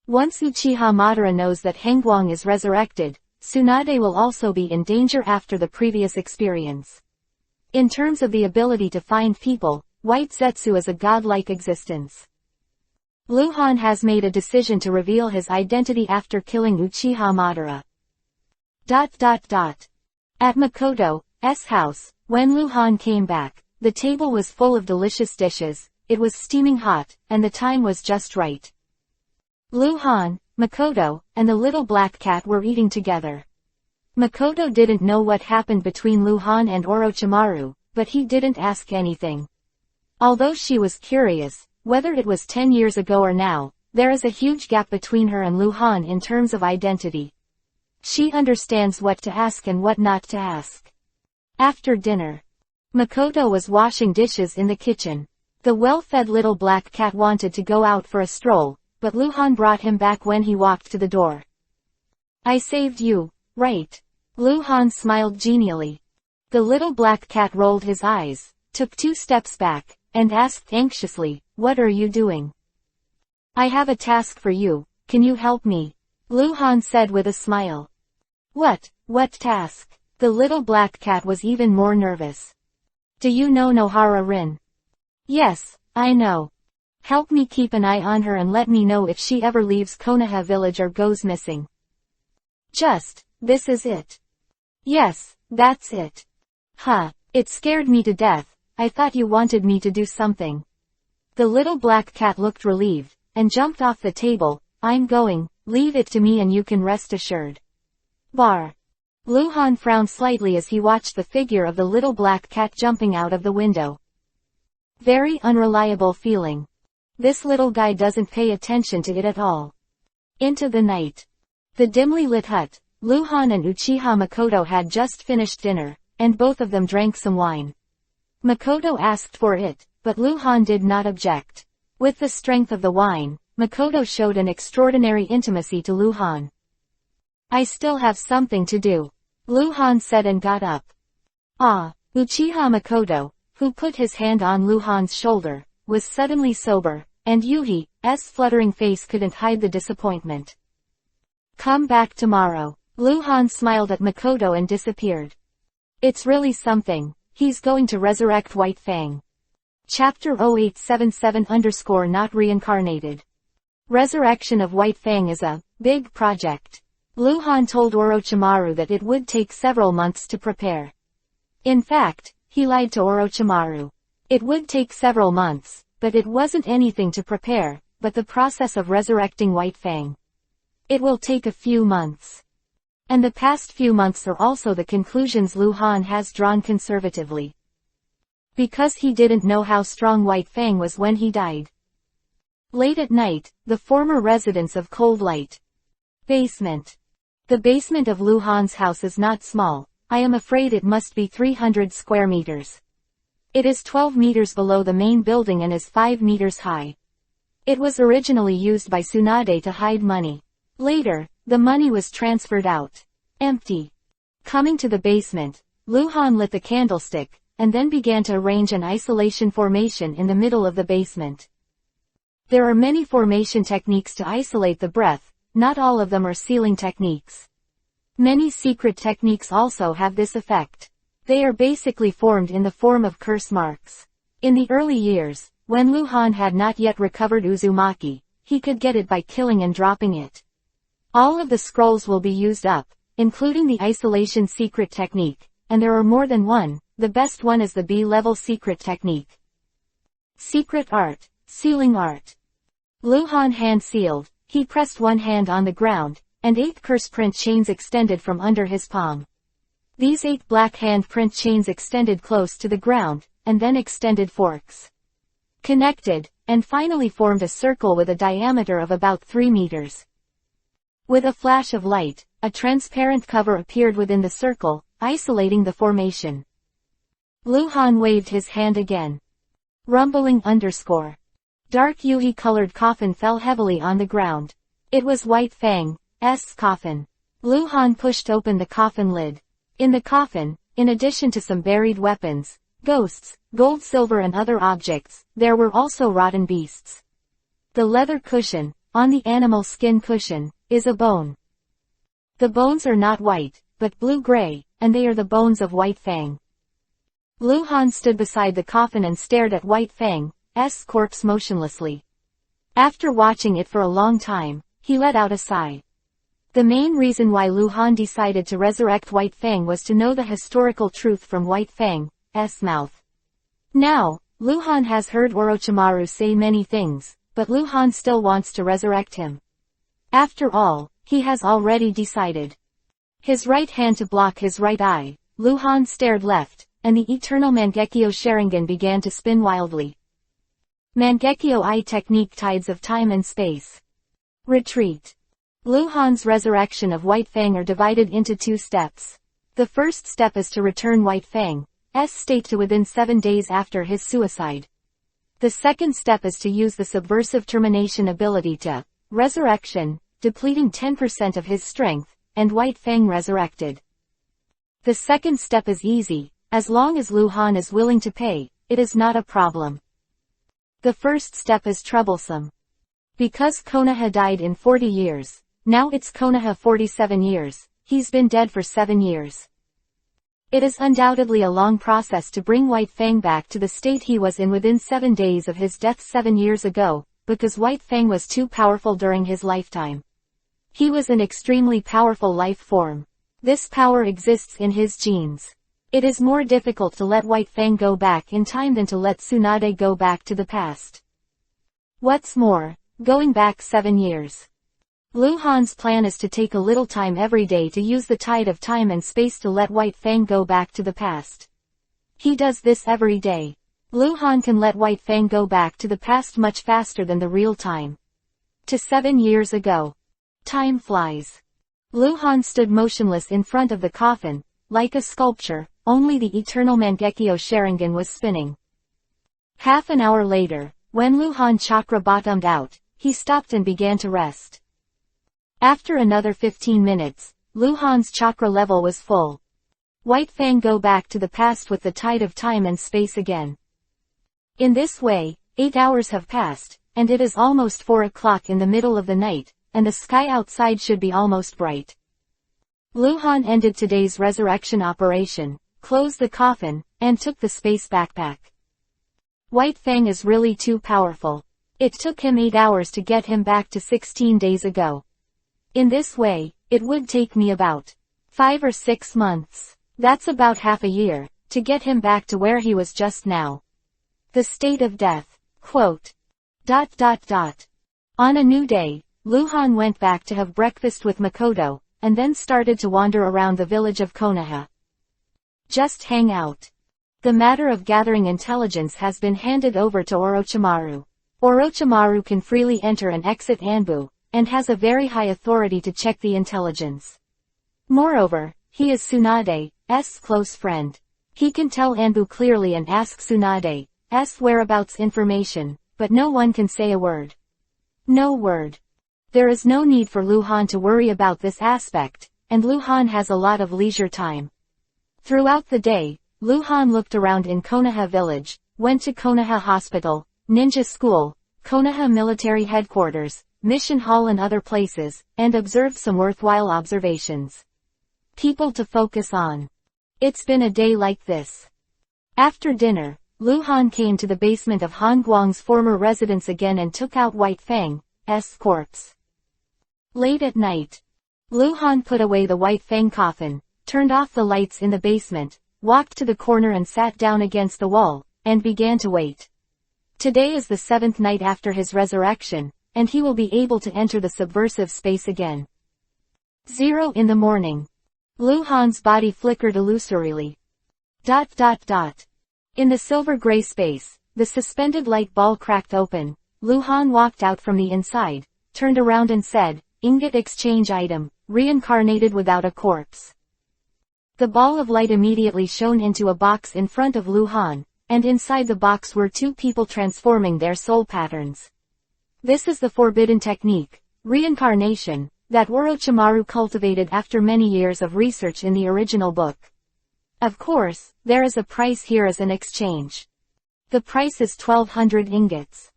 Once Uchiha Madara knows that Hengguang is resurrected, Tsunade will also be in danger after the previous experience. In terms of the ability to find people, White Zetsu is a godlike existence. Luhan has made a decision to reveal his identity after killing Uchiha Madara. At Makoto's house, when Luhan came back, the table was full of delicious dishes, it was steaming hot, and the time was just right. Luhan, Makoto, and the little black cat were eating together. Makoto didn't know what happened between Luhan and Orochimaru, but he didn't ask anything. Although she was curious, whether it was 10 years ago or now, there is a huge gap between her and Luhan in terms of identity. She understands what to ask and what not to ask. After dinner, Makoto was washing dishes in the kitchen. The well-fed little black cat wanted to go out for a stroll, but Luhan brought him back when he walked to the door. I saved you, right? Luhan smiled genially. The little black cat rolled his eyes, took 2 steps back, and asked anxiously, what are you doing? I have a task for you, can you help me? Luhan said with a smile. What task? The little black cat was even more nervous. Do you know Nohara Rin? Yes, I know. Help me keep an eye on her and let me know if she ever leaves Konoha village or goes missing. This is it. Yes, that's it. Huh, it scared me to death, I thought you wanted me to do something. The little black cat looked relieved, and jumped off the table. I'm going, leave it to me and you can rest assured. Bar. Luhan frowned slightly as he watched the figure of the little black cat jumping out of the window. Very unreliable feeling. This little guy doesn't pay attention to it at all. Into the night. The dimly lit hut, Luhan and Uchiha Makoto had just finished dinner, and both of them drank some wine. Makoto asked for it, but Luhan did not object. With the strength of the wine, Makoto showed an extraordinary intimacy to Luhan. I still have something to do, Luhan said and got up. Uchiha Makoto, who put his hand on Luhan's shoulder, was suddenly sober, and Yuhi's fluttering face couldn't hide the disappointment. Come back tomorrow. Luhan smiled at Makoto and disappeared. It's really something, he's going to resurrect White Fang. Chapter 0877_not reincarnated. Resurrection of White Fang is a big project. Luhan told Orochimaru that it would take several months to prepare. In fact, he lied to Orochimaru. It would take several months, but it wasn't anything to prepare, but the process of resurrecting White Fang. It will take a few months. And the past few months are also the conclusions Luhan has drawn conservatively. Because he didn't know how strong White Fang was when he died. Late at night, the former residence of Cold Light. Basement. The basement of Luhan's house is not small, I am afraid it must be 300 square meters. It is 12 meters below the main building and is 5 meters high. It was originally used by Tsunade to hide money. Later, the money was transferred out. Empty. Coming to the basement, Luhan lit the candlestick, and then began to arrange an isolation formation in the middle of the basement. There are many formation techniques to isolate the breath, not all of them are sealing techniques. Many secret techniques also have this effect. They are basically formed in the form of curse marks. In the early years, when Luhan had not yet recovered Uzumaki, he could get it by killing and dropping it. All of the scrolls will be used up, including the isolation secret technique, and there are more than one. The best one is the B-level secret technique. Secret art, sealing art. Luhan hand-sealed, he pressed one hand on the ground, and 8 curse print chains extended from under his palm. These 8 black hand print chains extended close to the ground, and then extended forks. Connected, and finally formed a circle with a diameter of about 3 meters. With a flash of light, a transparent cover appeared within the circle, isolating the formation. Luhan waved his hand again. Rumbling _ Dark Yuhi-colored coffin fell heavily on the ground. It was White Fang's coffin. Luhan pushed open the coffin lid. In the coffin, in addition to some buried weapons, ghosts, gold, silver and other objects, there were also rotten beasts. The leather cushion, on the animal skin cushion, is a bone. The bones are not white, but blue-gray, and they are the bones of White Fang. Luhan stood beside the coffin and stared at White Fang's corpse motionlessly. After watching it for a long time, he let out a sigh. The main reason why Luhan decided to resurrect White Fang was to know the historical truth from White Fang's mouth. Now, Luhan has heard Orochimaru say many things, but Luhan still wants to resurrect him. After all, he has already decided. His right hand to block his right eye, Luhan stared left, and the eternal Mangekyo Sharingan began to spin wildly. Mangekyo Eye Technique, Tides of Time and Space. Retreat. Luhan's resurrection of White Fang are divided into 2 steps. The first step is to return White Fang's state to within 7 days after his suicide. The second step is to use the subversive termination ability to resurrection, depleting 10% of his strength, and White Fang resurrected. The second step is easy, as long as Luhan is willing to pay, it is not a problem. The first step is troublesome. Because Konoha died in 40 years, now it's Konoha 47 years, he's been dead for 7 years. It is undoubtedly a long process to bring White Fang back to the state he was in within 7 days of his death 7 years ago, because White Fang was too powerful during his lifetime. He was an extremely powerful life form. This power exists in his genes. It is more difficult to let White Fang go back in time than to let Tsunade go back to the past. What's more, going back 7 years. Luhan's plan is to take a little time every day to use the tide of time and space to let White Fang go back to the past. He does this every day. Luhan can let White Fang go back to the past much faster than the real time. To 7 years ago. Time flies. Luhan stood motionless in front of the coffin, like a sculpture, only the eternal Mangekyo Sharingan was spinning. Half an hour later, when Luhan chakra bottomed out, he stopped and began to rest. After another 15 minutes, Luhan's chakra level was full. White Fang go back to the past with the tide of time and space again. In this way, 8 hours have passed, and it is almost 4 o'clock in the middle of the night, and the sky outside should be almost bright. Luhan ended today's resurrection operation, closed the coffin, and took the space backpack. White Fang is really too powerful. It took him 8 hours to get him back to 16 days ago. In this way, it would take me about 5 or 6 months. That's about half a year, to get him back to where he was just now. The state of death. Quote. ... On a new day, Luhan went back to have breakfast with Makoto, and then started to wander around the village of Konoha. Just hang out. The matter of gathering intelligence has been handed over to Orochimaru. Orochimaru can freely enter and exit Anbu, and has a very high authority to check the intelligence. Moreover, he is Tsunade's close friend. He can tell Anbu clearly and ask Tsunade's whereabouts information, but no one can say a word. No word. There is no need for Luhan to worry about this aspect, and Luhan has a lot of leisure time. Throughout the day, Luhan looked around in Konoha village, went to Konoha Hospital, Ninja School, Konoha Military Headquarters, Mission Hall and other places, and observed some worthwhile observations. People to focus on. It's been a day like this. After dinner, Luhan came to the basement of Han Guang's former residence again and took out White Fang's corpse. Late at night, Luhan put away the White Fang coffin, turned off the lights in the basement, walked to the corner and sat down against the wall, and began to wait. Today is the 7th night after his resurrection, and he will be able to enter the subversive space again. 0 in the morning. Luhan's body flickered illusorily. ... In the silver-gray space, the suspended light ball cracked open. Luhan walked out from the inside, turned around and said, "Ingot exchange item, reincarnated without a corpse." The ball of light immediately shone into a box in front of Luhan, and inside the box were 2 people transforming their soul patterns. This is the forbidden technique, reincarnation, that Orochimaru cultivated after many years of research in the original book. Of course, there is a price here as an exchange. The price is 1200 ingots.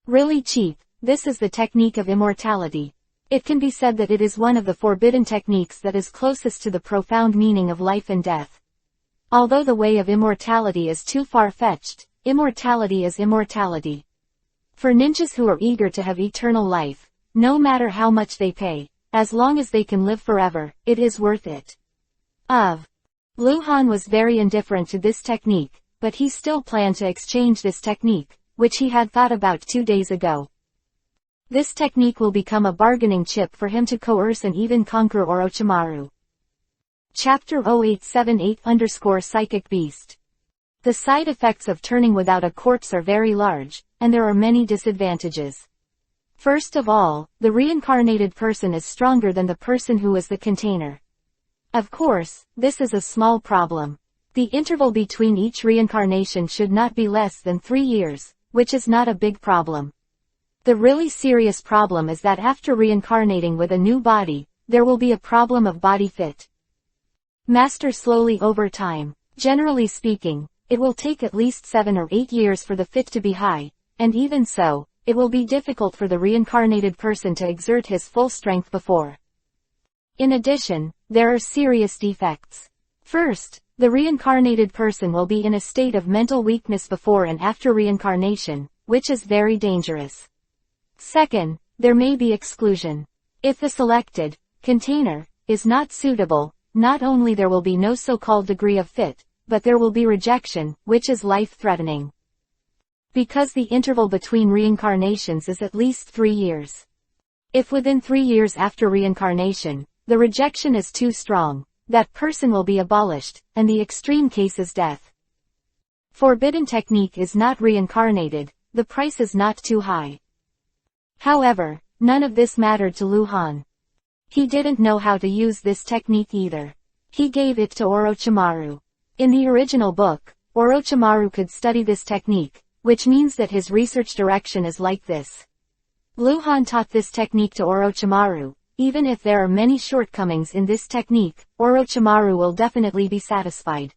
Really cheap. This is the technique of immortality. It can be said that it is one of the forbidden techniques that is closest to the profound meaning of life and death. Although the way of immortality is too far-fetched, immortality is immortality. For ninjas who are eager to have eternal life, no matter how much they pay, as long as they can live forever, it is worth it. Luhan was very indifferent to this technique, but he still planned to exchange this technique, which he had thought about 2 days ago. This technique will become a bargaining chip for him to coerce and even conquer Orochimaru. Chapter 0878_Psychic Beast. The side effects of turning without a corpse are very large, and there are many disadvantages. First of all, the reincarnated person is stronger than the person who is the container. Of course, this is a small problem. The interval between each reincarnation should not be less than 3 years, which is not a big problem. The really serious problem is that after reincarnating with a new body, there will be a problem of body fit. Master slowly over time. Generally speaking, it will take at least 7 or 8 years for the fit to be high, and even so, it will be difficult for the reincarnated person to exert his full strength before. In addition, there are serious defects. First, the reincarnated person will be in a state of mental weakness before and after reincarnation, which is very dangerous. Second, there may be exclusion. If the selected container is not suitable, not only there will be no so-called degree of fit, but there will be rejection, which is life-threatening. Because the interval between reincarnations is at least 3 years. If within 3 years after reincarnation, the rejection is too strong, that person will be abolished, and the extreme case is death. Forbidden technique is not reincarnated, the price is not too high. However, none of this mattered to Luhan. He didn't know how to use this technique either. He gave it to Orochimaru. In the original book, Orochimaru could study this technique, which means that his research direction is like this. Luhan taught this technique to Orochimaru. Even if there are many shortcomings in this technique, Orochimaru will definitely be satisfied.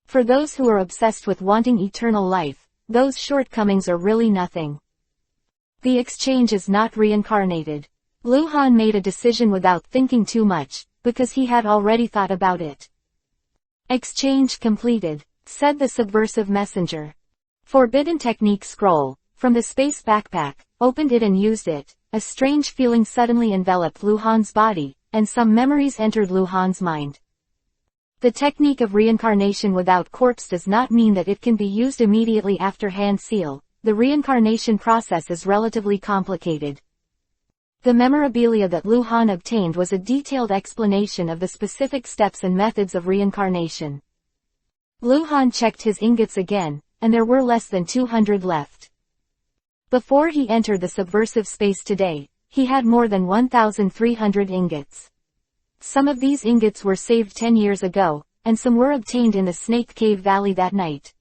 For those who are obsessed with wanting eternal life, those shortcomings are really nothing. The exchange is not reincarnated. Luhan made a decision without thinking too much, because he had already thought about it. Exchange completed, said the subversive messenger. Forbidden technique scroll, from the space backpack, opened it and used it. A strange feeling suddenly enveloped Luhan's body, and some memories entered Luhan's mind. The technique of reincarnation without corpse does not mean that it can be used immediately after hand seal. The reincarnation process is relatively complicated. The memorabilia that Luhan obtained was a detailed explanation of the specific steps and methods of reincarnation. Luhan checked his ingots again, and there were less than 200 left. Before he entered the subversive space today, he had more than 1,300 ingots. Some of these ingots were saved 10 years ago, and some were obtained in the Snake Cave Valley that night.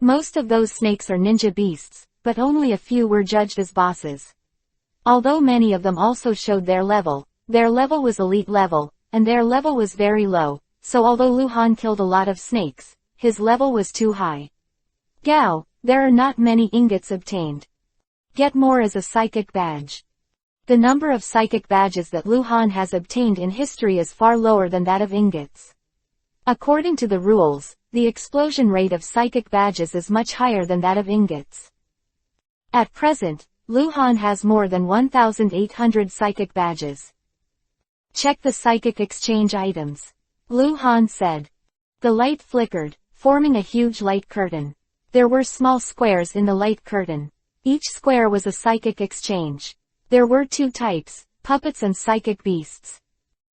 Most of those snakes are ninja beasts, but only a few were judged as bosses. Although many of them also showed their level was elite level, and their level was very low, so although Lu Han killed a lot of snakes, his level was too high. Gao, there are not many ingots obtained. Get more as a psychic badge. The number of psychic badges that Lu Han has obtained in history is far lower than that of ingots. According to the rules, the explosion rate of psychic badges is much higher than that of ingots. At present, Lu Han has more than 1,800 psychic badges. Check the psychic exchange items. Lu Han said. The light flickered, forming a huge light curtain. There were small squares in the light curtain. Each square was a psychic exchange. There were two types, puppets and psychic beasts.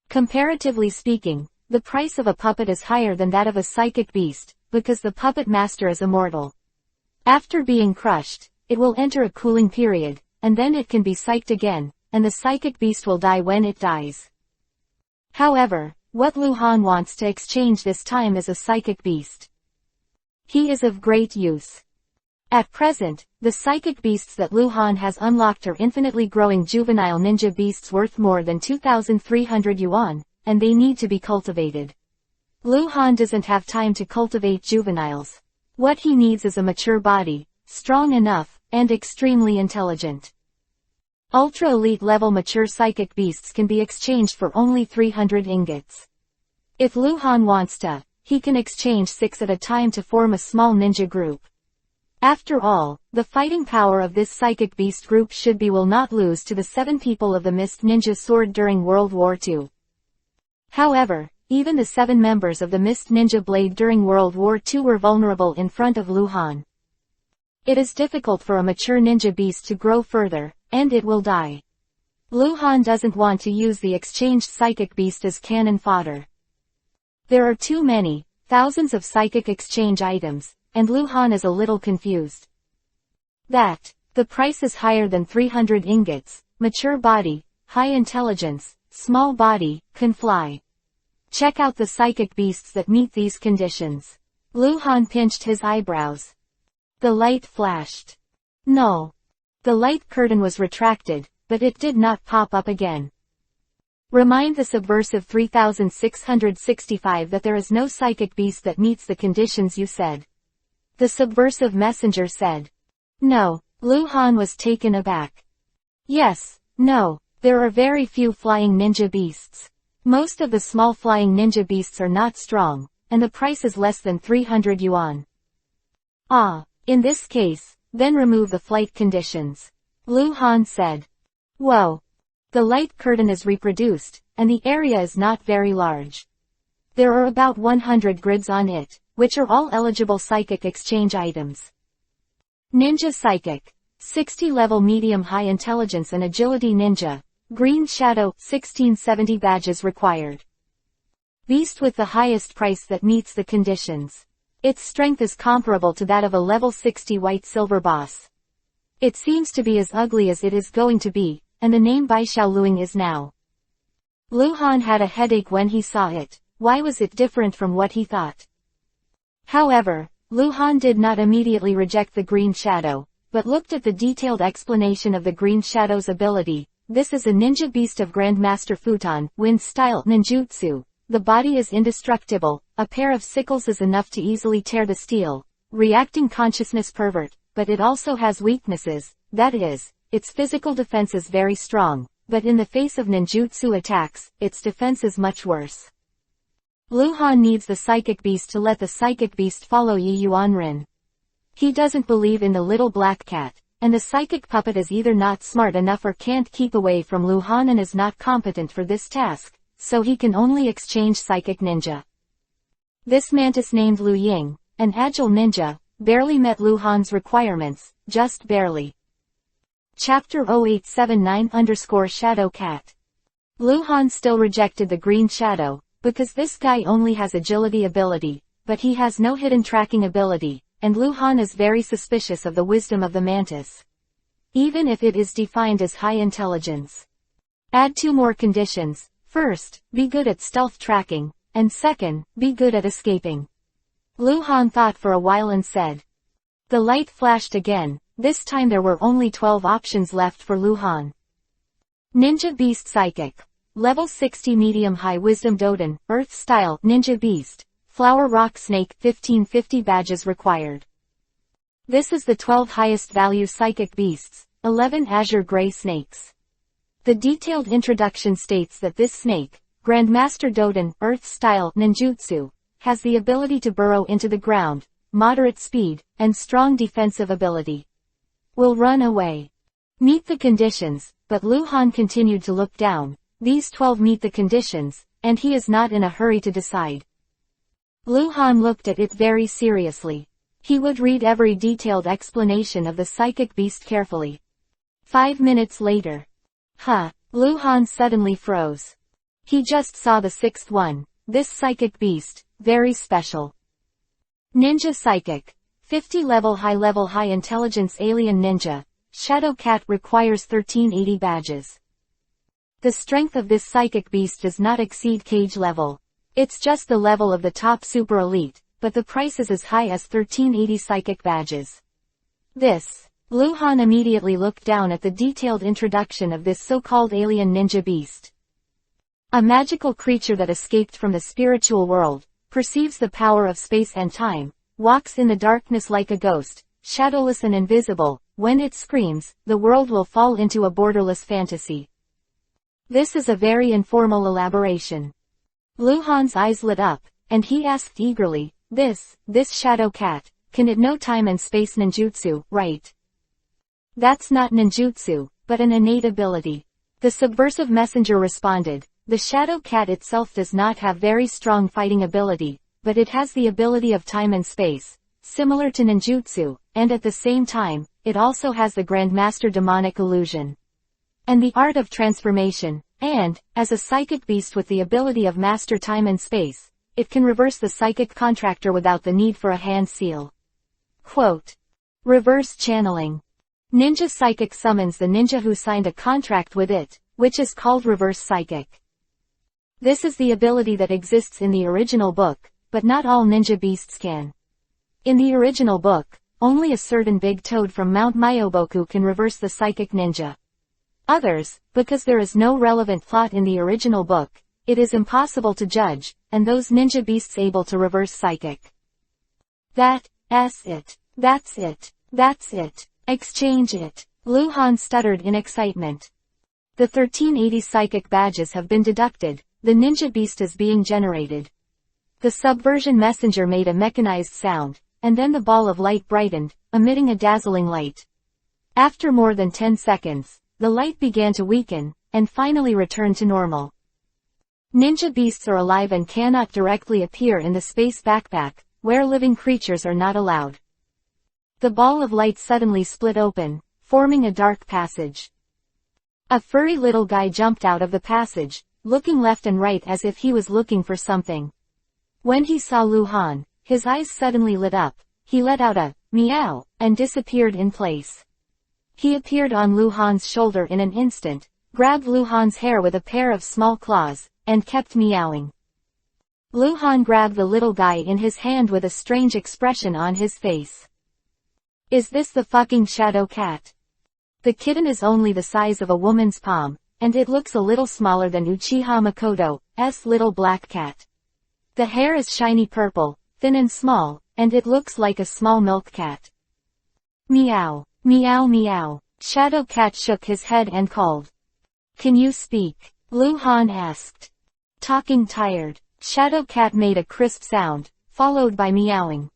Comparatively speaking, the price of a puppet is higher than that of a psychic beast, because the puppet master is immortal. After being crushed, it will enter a cooling period, and then it can be psyched again, and the psychic beast will die when it dies. However, what Lu Han wants to exchange this time is a psychic beast. He is of great use. At present, the psychic beasts that Lu Han has unlocked are infinitely growing juvenile ninja beasts worth more than 2,300 yuan, and they need to be cultivated. Lu Han doesn't have time to cultivate juveniles. What he needs is a mature body, strong enough, and extremely intelligent. Ultra-elite level mature psychic beasts can be exchanged for only 300 ingots. If Lu Han wants to, he can exchange 6 at a time to form a small ninja group. After all, the fighting power of this psychic beast group should be will not lose to the 7 people of the Mist Ninja Sword during World War II. However, even the 7 members of the Mist Ninja Blade during World War II were vulnerable in front of Lu Han. It is difficult for a mature ninja beast to grow further, and it will die. Lu Han doesn't want to use the exchanged psychic beast as cannon fodder. There are too many, thousands of psychic exchange items, and Lu Han is a little confused. The price is higher than 300 ingots, mature body, high intelligence, small body, can fly. Check out the psychic beasts that meet these conditions. Lu Han pinched his eyebrows. The light flashed. No. The light curtain was retracted, but it did not pop up again. Remind the subversive 3665 that there is no psychic beast that meets the conditions you said. The subversive messenger said. No. Lu Han was taken aback. Yes, no, there are very few flying ninja beasts. Most of the small flying ninja beasts are not strong, and the price is less than 300 yuan. In this case, then remove the flight conditions. Lu Han said. Whoa. The light curtain is reproduced, and the area is not very large. There are about 100 grids on it, which are all eligible psychic exchange items. Ninja Psychic. 60 level medium high intelligence and agility ninja. Green Shadow, 1670 badges required. Beast with the highest price that meets the conditions. Its strength is comparable to that of a level 60 white silver boss. It seems to be as ugly as it is going to be, and the name Bai Xiaoluing is now. Lu Han had a headache when he saw it. Why was it different from what he thought? However, Lu Han did not immediately reject the Green Shadow, but looked at the detailed explanation of the Green Shadow's ability. This is a ninja beast of Grandmaster Futon, Wind-style ninjutsu. The body is indestructible, a pair of sickles is enough to easily tear the steel. Reacting consciousness pervert, but it also has weaknesses, that is, its physical defense is very strong, but in the face of ninjutsu attacks, its defense is much worse. Lu Han needs the psychic beast to let the psychic beast follow Yi Yuanren. He doesn't believe in the little black cat, and the psychic puppet is either not smart enough or can't keep away from Lu Han and is not competent for this task, so he can only exchange psychic ninja. This mantis named Lu Ying, an agile ninja, barely met Lu Han's requirements, just barely. Chapter 0879_Shadow Cat. Lu Han still rejected the Green Shadow, because this guy only has agility ability, but he has no hidden tracking ability, and Lu Han is very suspicious of the wisdom of the mantis. Even if it is defined as high intelligence. Add 2 more conditions. First, be good at stealth tracking, and second, be good at escaping. Lu Han thought for a while and said. The light flashed again. This time there were only 12 options left for Lu Han. Ninja Beast Psychic. Level 60 Medium High Wisdom Doden, Earth Style, Ninja Beast. Flower Rock Snake, 1550 badges required. This is the 12 highest value Psychic Beasts, 11 Azure Gray Snakes. The detailed introduction states that this snake, Grandmaster Doden, Earth Style, Ninjutsu, has the ability to burrow into the ground, moderate speed, and strong defensive ability. Will run away. Meet the conditions, but Lu Han continued to look down. These 12 meet the conditions, and he is not in a hurry to decide. Lu Han looked at it very seriously. He would read every detailed explanation of the psychic beast carefully. 5 minutes later. Lu Han suddenly froze. He just saw the 6th one. This psychic beast, very special. Ninja Psychic. 50 level high intelligence alien ninja. Shadow Cat requires 1380 badges. The strength of this psychic beast does not exceed cage level. It's just the level of the top super elite, but the price is as high as 1380 psychic badges. Lu Han immediately looked down at the detailed introduction of this so-called alien ninja beast. A magical creature that escaped from the spiritual world, perceives the power of space and time, walks in the darkness like a ghost, shadowless and invisible. When it screams, the world will fall into a borderless fantasy. This is a very informal elaboration. Lu Han's eyes lit up, and he asked eagerly, this Shadow Cat, can it know time and space ninjutsu, right? That's not ninjutsu, but an innate ability. The subversive messenger responded, the Shadow Cat itself does not have very strong fighting ability, but it has the ability of time and space, similar to ninjutsu, and at the same time, it also has the Grandmaster demonic illusion. And the art of transformation, and, as a psychic beast with the ability of master time and space, it can reverse the psychic contractor without the need for a hand seal. Quote. Reverse channeling. Ninja Psychic summons the ninja who signed a contract with it, which is called Reverse Psychic. This is the ability that exists in the original book, but not all ninja beasts can. In the original book, only a certain big toad from Mount Myoboku can reverse the psychic ninja. Others, because there is no relevant plot in the original book, it is impossible to judge, and those ninja beasts able to reverse psychic. That's it. Exchange it. Lu Han stuttered in excitement. The 1380 psychic badges have been deducted, the ninja beast is being generated. The subversion messenger made a mechanized sound, and then the ball of light brightened, emitting a dazzling light. After more than 10 seconds, the light began to weaken, and finally returned to normal. Ninja beasts are alive and cannot directly appear in the space backpack, where living creatures are not allowed. The ball of light suddenly split open, forming a dark passage. A furry little guy jumped out of the passage, looking left and right as if he was looking for something. When he saw Lu Han, his eyes suddenly lit up, he let out a meow, and disappeared in place. He appeared on Lu Han's shoulder in an instant, grabbed Lu Han's hair with a pair of small claws, and kept meowing. Lu Han grabbed the little guy in his hand with a strange expression on his face. Is this the fucking Shadow Cat? The kitten is only the size of a woman's palm, and it looks a little smaller than Uchiha Makoto's little black cat. The hair is shiny purple, thin and small, and it looks like a small milk cat. Meow. Meow meow. Shadow Cat shook his head and called. Can you speak? Lu Han asked. Talking tired. Shadow Cat made a crisp sound, followed by meowing.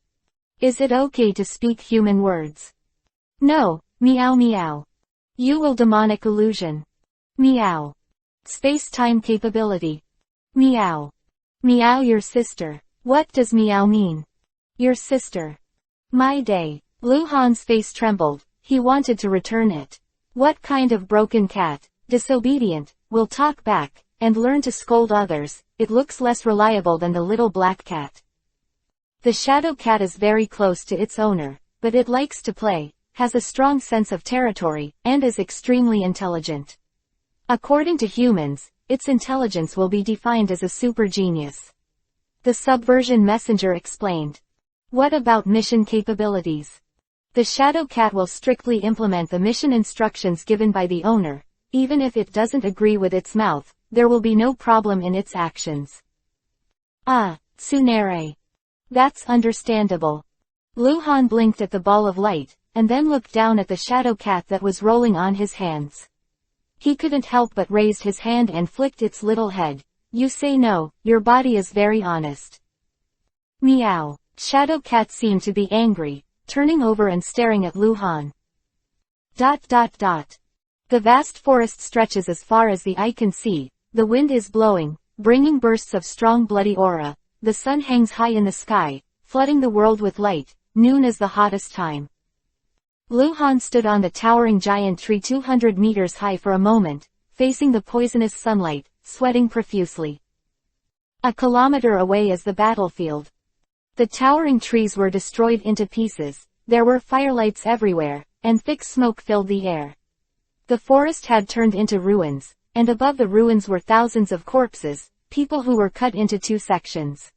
Is it okay to speak human words? No. Meow meow. You will demonic illusion. Meow. Space-time capability. Meow. Meow your sister. What does meow mean? Your sister. My day. Lu Han's face trembled. He wanted to return it. What kind of broken cat, disobedient, will talk back, and learn to scold others? It looks less reliable than the little black cat. The Shadow Cat is very close to its owner, but it likes to play, has a strong sense of territory, and is extremely intelligent. According to humans, its intelligence will be defined as a super genius. The subversion messenger explained. What about mission capabilities? The Shadow Cat will strictly implement the mission instructions given by the owner. Even if it doesn't agree with its mouth, there will be no problem in its actions. Ah, Tsunere. That's understandable. Luhan blinked at the ball of light, and then looked down at the Shadow Cat that was rolling on his hands. He couldn't help but raised his hand and flicked its little head. You say no, your body is very honest. Meow. Shadow Cat seemed to be angry, turning over and staring at Luhan. The vast forest stretches as far as the eye can see, the wind is blowing, bringing bursts of strong bloody aura, the sun hangs high in the sky, flooding the world with light, noon is the hottest time. Luhan stood on the towering giant tree 200 meters high for a moment, facing the poisonous sunlight, sweating profusely. A kilometer away is the battlefield. The towering trees were destroyed into pieces, there were firelights everywhere, and thick smoke filled the air. The forest had turned into ruins, and above the ruins were thousands of corpses, people who were cut into two sections.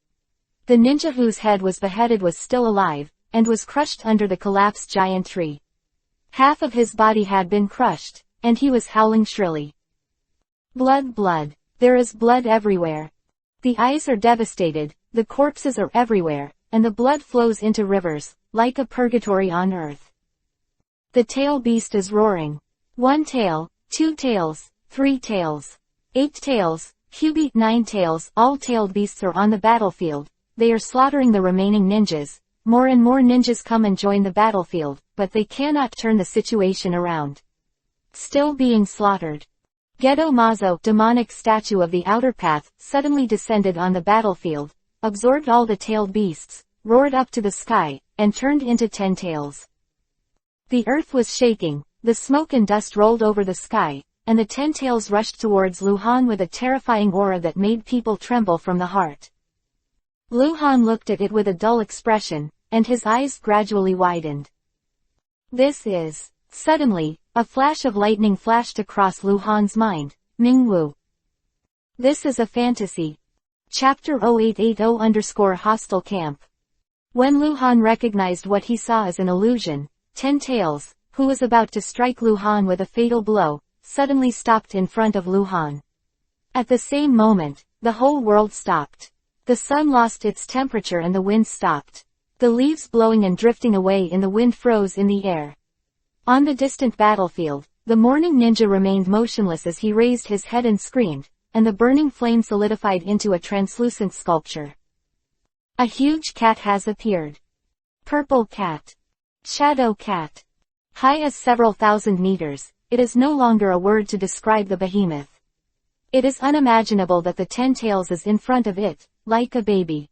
The ninja whose head was beheaded was still alive, and was crushed under the collapsed giant tree. Half of his body had been crushed, and he was howling shrilly. Blood, blood. There is blood everywhere. The eyes are devastated, the corpses are everywhere, and the blood flows into rivers, like a purgatory on earth. The tail beast is roaring. 1 tail, 2 tails, 3 tails, 8 tails, Hubie 9 tails. All tailed beasts are on the battlefield. They are slaughtering the remaining ninjas. More and more ninjas come and join the battlefield, but they cannot turn the situation around. Still being slaughtered. Gedo Mazo, demonic statue of the outer path, suddenly descended on the battlefield, absorbed all the tailed beasts, roared up to the sky, and turned into 10 tails. The earth was shaking, the smoke and dust rolled over the sky, and the 10 tails rushed towards Luhan with a terrifying aura that made people tremble from the heart. Luhan looked at it with a dull expression, and his eyes gradually widened. This is... Suddenly, a flash of lightning flashed across Luhan's mind. Mingwu. This is a fantasy. Chapter 0880_Hostile Camp. When Luhan recognized what he saw as an illusion, 10 tails, who was about to strike Luhan with a fatal blow, suddenly stopped in front of Luhan. At the same moment, the whole world stopped. The sun lost its temperature and the wind stopped. The leaves blowing and drifting away in the wind froze in the air. On the distant battlefield, the morning ninja remained motionless as he raised his head and screamed, and the burning flame solidified into a translucent sculpture. A huge cat has appeared. Purple cat. Shadow cat. High as several thousand meters, it is no longer a word to describe the behemoth. It is unimaginable that the 10 tails is in front of it, like a baby.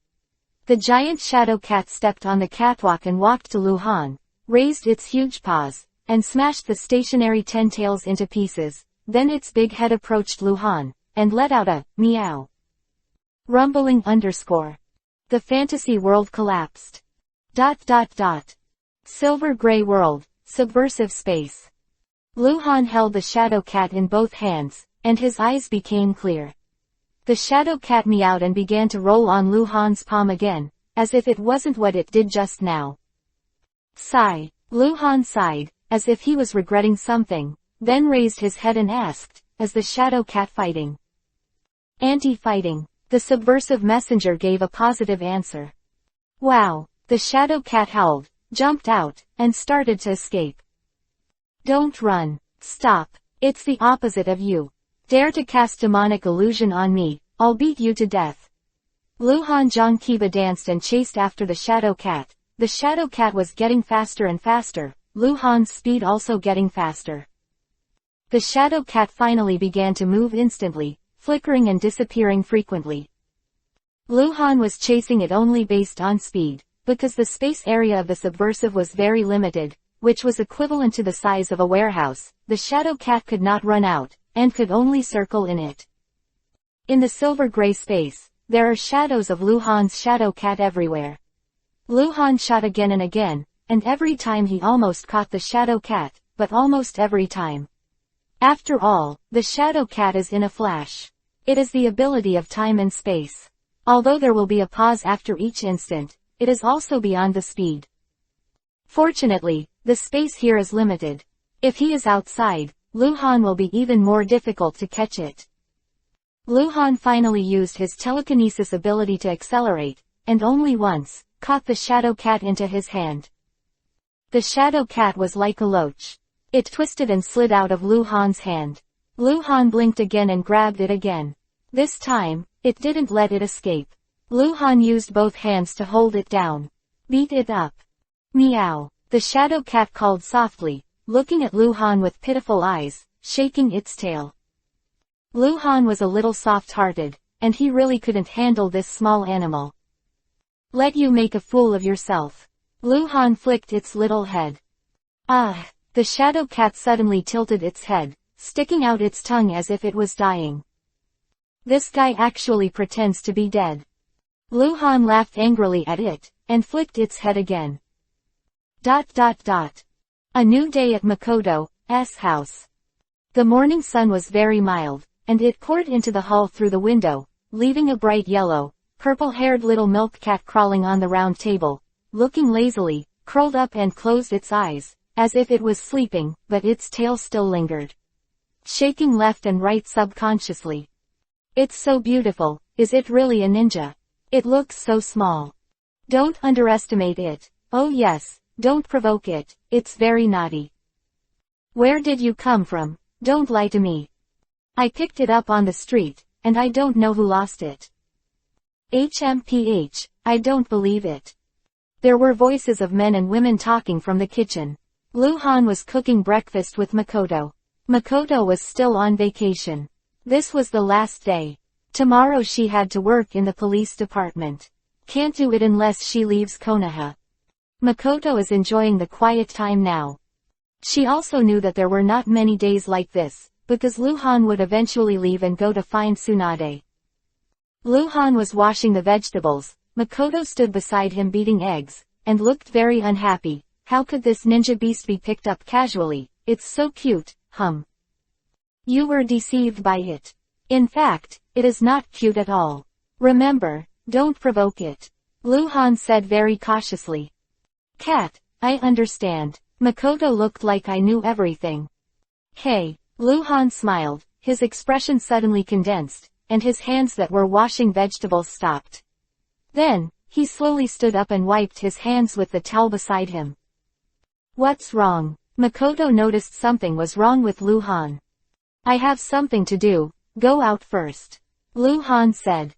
The giant shadow cat stepped on the catwalk and walked to Luhan, raised its huge paws, and smashed the stationary 10 tails into pieces. Then its big head approached Luhan, and let out a meow. Rumbling _ The fantasy world collapsed. Silver gray world, subversive space. Luhan held the shadow cat in both hands, and his eyes became clear. The shadow cat meowed and began to roll on Luhan's palm again, as if it wasn't what it did just now. Sigh. Luhan sighed, as if he was regretting something, then raised his head and asked, "Is the shadow cat fighting?" "Anti-fighting." The subversive messenger gave a positive answer. Wow. The shadow cat howled, jumped out, and started to escape. Don't run. Stop. It's the opposite of you. Dare to cast demonic illusion on me, I'll beat you to death. Luhan Zhangqiba danced and chased after the shadow cat. The shadow cat was getting faster and faster, Luhan's speed also getting faster. The shadow cat finally began to move instantly, flickering and disappearing frequently. Luhan was chasing it only based on speed, because the space area of the subversive was very limited, which was equivalent to the size of a warehouse. The shadow cat could not run out, and could only circle in it. In the silver gray space, there are shadows of Luhan's shadow cat everywhere. Luhan shot again and again, and every time he almost caught the shadow cat, but almost every time. After all, the shadow cat is in a flash. It is the ability of time and space. Although there will be a pause after each instant, it is also beyond the speed. Fortunately, the space here is limited. If he is outside, Luhan will be even more difficult to catch it. Luhan finally used his telekinesis ability to accelerate, and only once, caught the shadow cat into his hand. The shadow cat was like a loach. It twisted and slid out of Luhan's hand. Luhan blinked again and grabbed it again. This time, it didn't let it escape. Luhan used both hands to hold it down. Beat it up. Meow. The shadow cat called softly, looking at Luhan with pitiful eyes, shaking its tail. Luhan was a little soft-hearted, and he really couldn't handle this small animal. Let you make a fool of yourself. Luhan flicked its little head. Ah! The shadow cat suddenly tilted its head, sticking out its tongue as if it was dying. This guy actually pretends to be dead. Luhan laughed angrily at it, and flicked its head again. A new day at Makoto's house. The morning sun was very mild, and it poured into the hall through the window, leaving a bright yellow, purple-haired little milk cat crawling on the round table, looking lazily, curled up and closed its eyes, as if it was sleeping, but its tail still lingered. Shaking left and right subconsciously. It's so beautiful. Is it really a ninja? It looks so small. Don't underestimate it. Oh yes, don't provoke it, it's very naughty. Where did you come from? Don't lie to me. I picked it up on the street, and I don't know who lost it. HMPH, I don't believe it. There were voices of men and women talking from the kitchen. Luhan was cooking breakfast with Makoto. Makoto was still on vacation. This was the last day. Tomorrow she had to work in the police department. Can't do it unless she leaves Konoha. Makoto is enjoying the quiet time now. She also knew that there were not many days like this, because Luhan would eventually leave and go to find Tsunade. Luhan was washing the vegetables. Makoto stood beside him beating eggs, and looked very unhappy. How could this ninja beast be picked up casually? It's so cute, You were deceived by it. In fact, it is not cute at all. Remember, don't provoke it. Luhan said very cautiously. Cat, I understand. Makoto looked like I knew everything. Hey, Luhan smiled, his expression suddenly condensed, and his hands that were washing vegetables stopped. Then, he slowly stood up and wiped his hands with the towel beside him. What's wrong? Makoto noticed something was wrong with Luhan. I have something to do, go out first. Luhan said.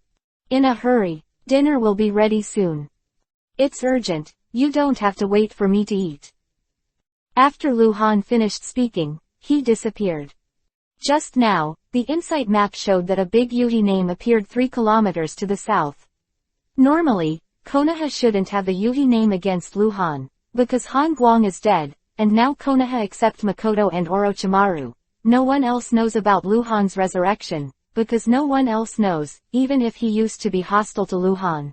In a hurry, dinner will be ready soon. It's urgent, you don't have to wait for me to eat. After Luhan finished speaking, he disappeared. Just now, the insight map showed that a big Yuhi name appeared 3 kilometers to the south. Normally, Konoha shouldn't have the Yuhi name against Luhan, because Han Guang is dead, and now Konoha except Makoto and Orochimaru. No one else knows about Luhan's resurrection, because no one else knows, even if he used to be hostile to Luhan.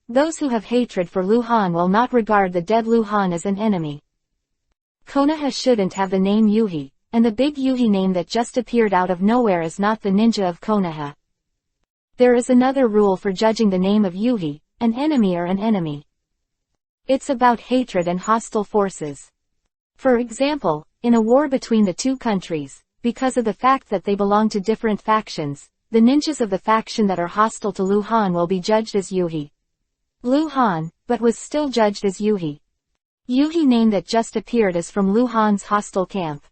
Those who have hatred for Luhan will not regard the dead Luhan as an enemy. Konoha shouldn't have the name Yuhi, and the big Yuhi name that just appeared out of nowhere is not the ninja of Konoha. There is another rule for judging the name of Yuhi, an enemy or an enemy. It's about hatred and hostile forces. For example, in a war between the two countries, because of the fact that they belong to different factions, the ninjas of the faction that are hostile to Luhan will be judged as Yuhi. Luhan, but was still judged as Yuhi. Yuhi name that just appeared is from Luhan's hostile camp.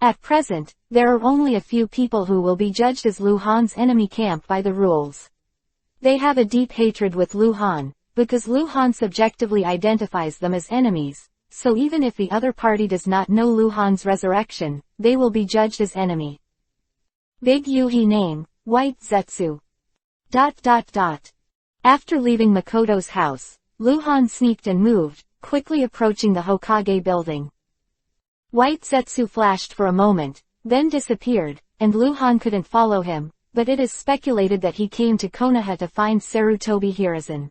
At present, there are only a few people who will be judged as Luhan's enemy camp by the rules. They have a deep hatred with Luhan, because Luhan subjectively identifies them as enemies, so even if the other party does not know Luhan's resurrection, they will be judged as enemy. Big Yuhi name, White Zetsu. After leaving Makoto's house, Luhan sneaked and moved, quickly approaching the Hokage building. White Zetsu flashed for a moment, then disappeared, and Luhan couldn't follow him, but it is speculated that he came to Konoha to find Sarutobi Hiruzen.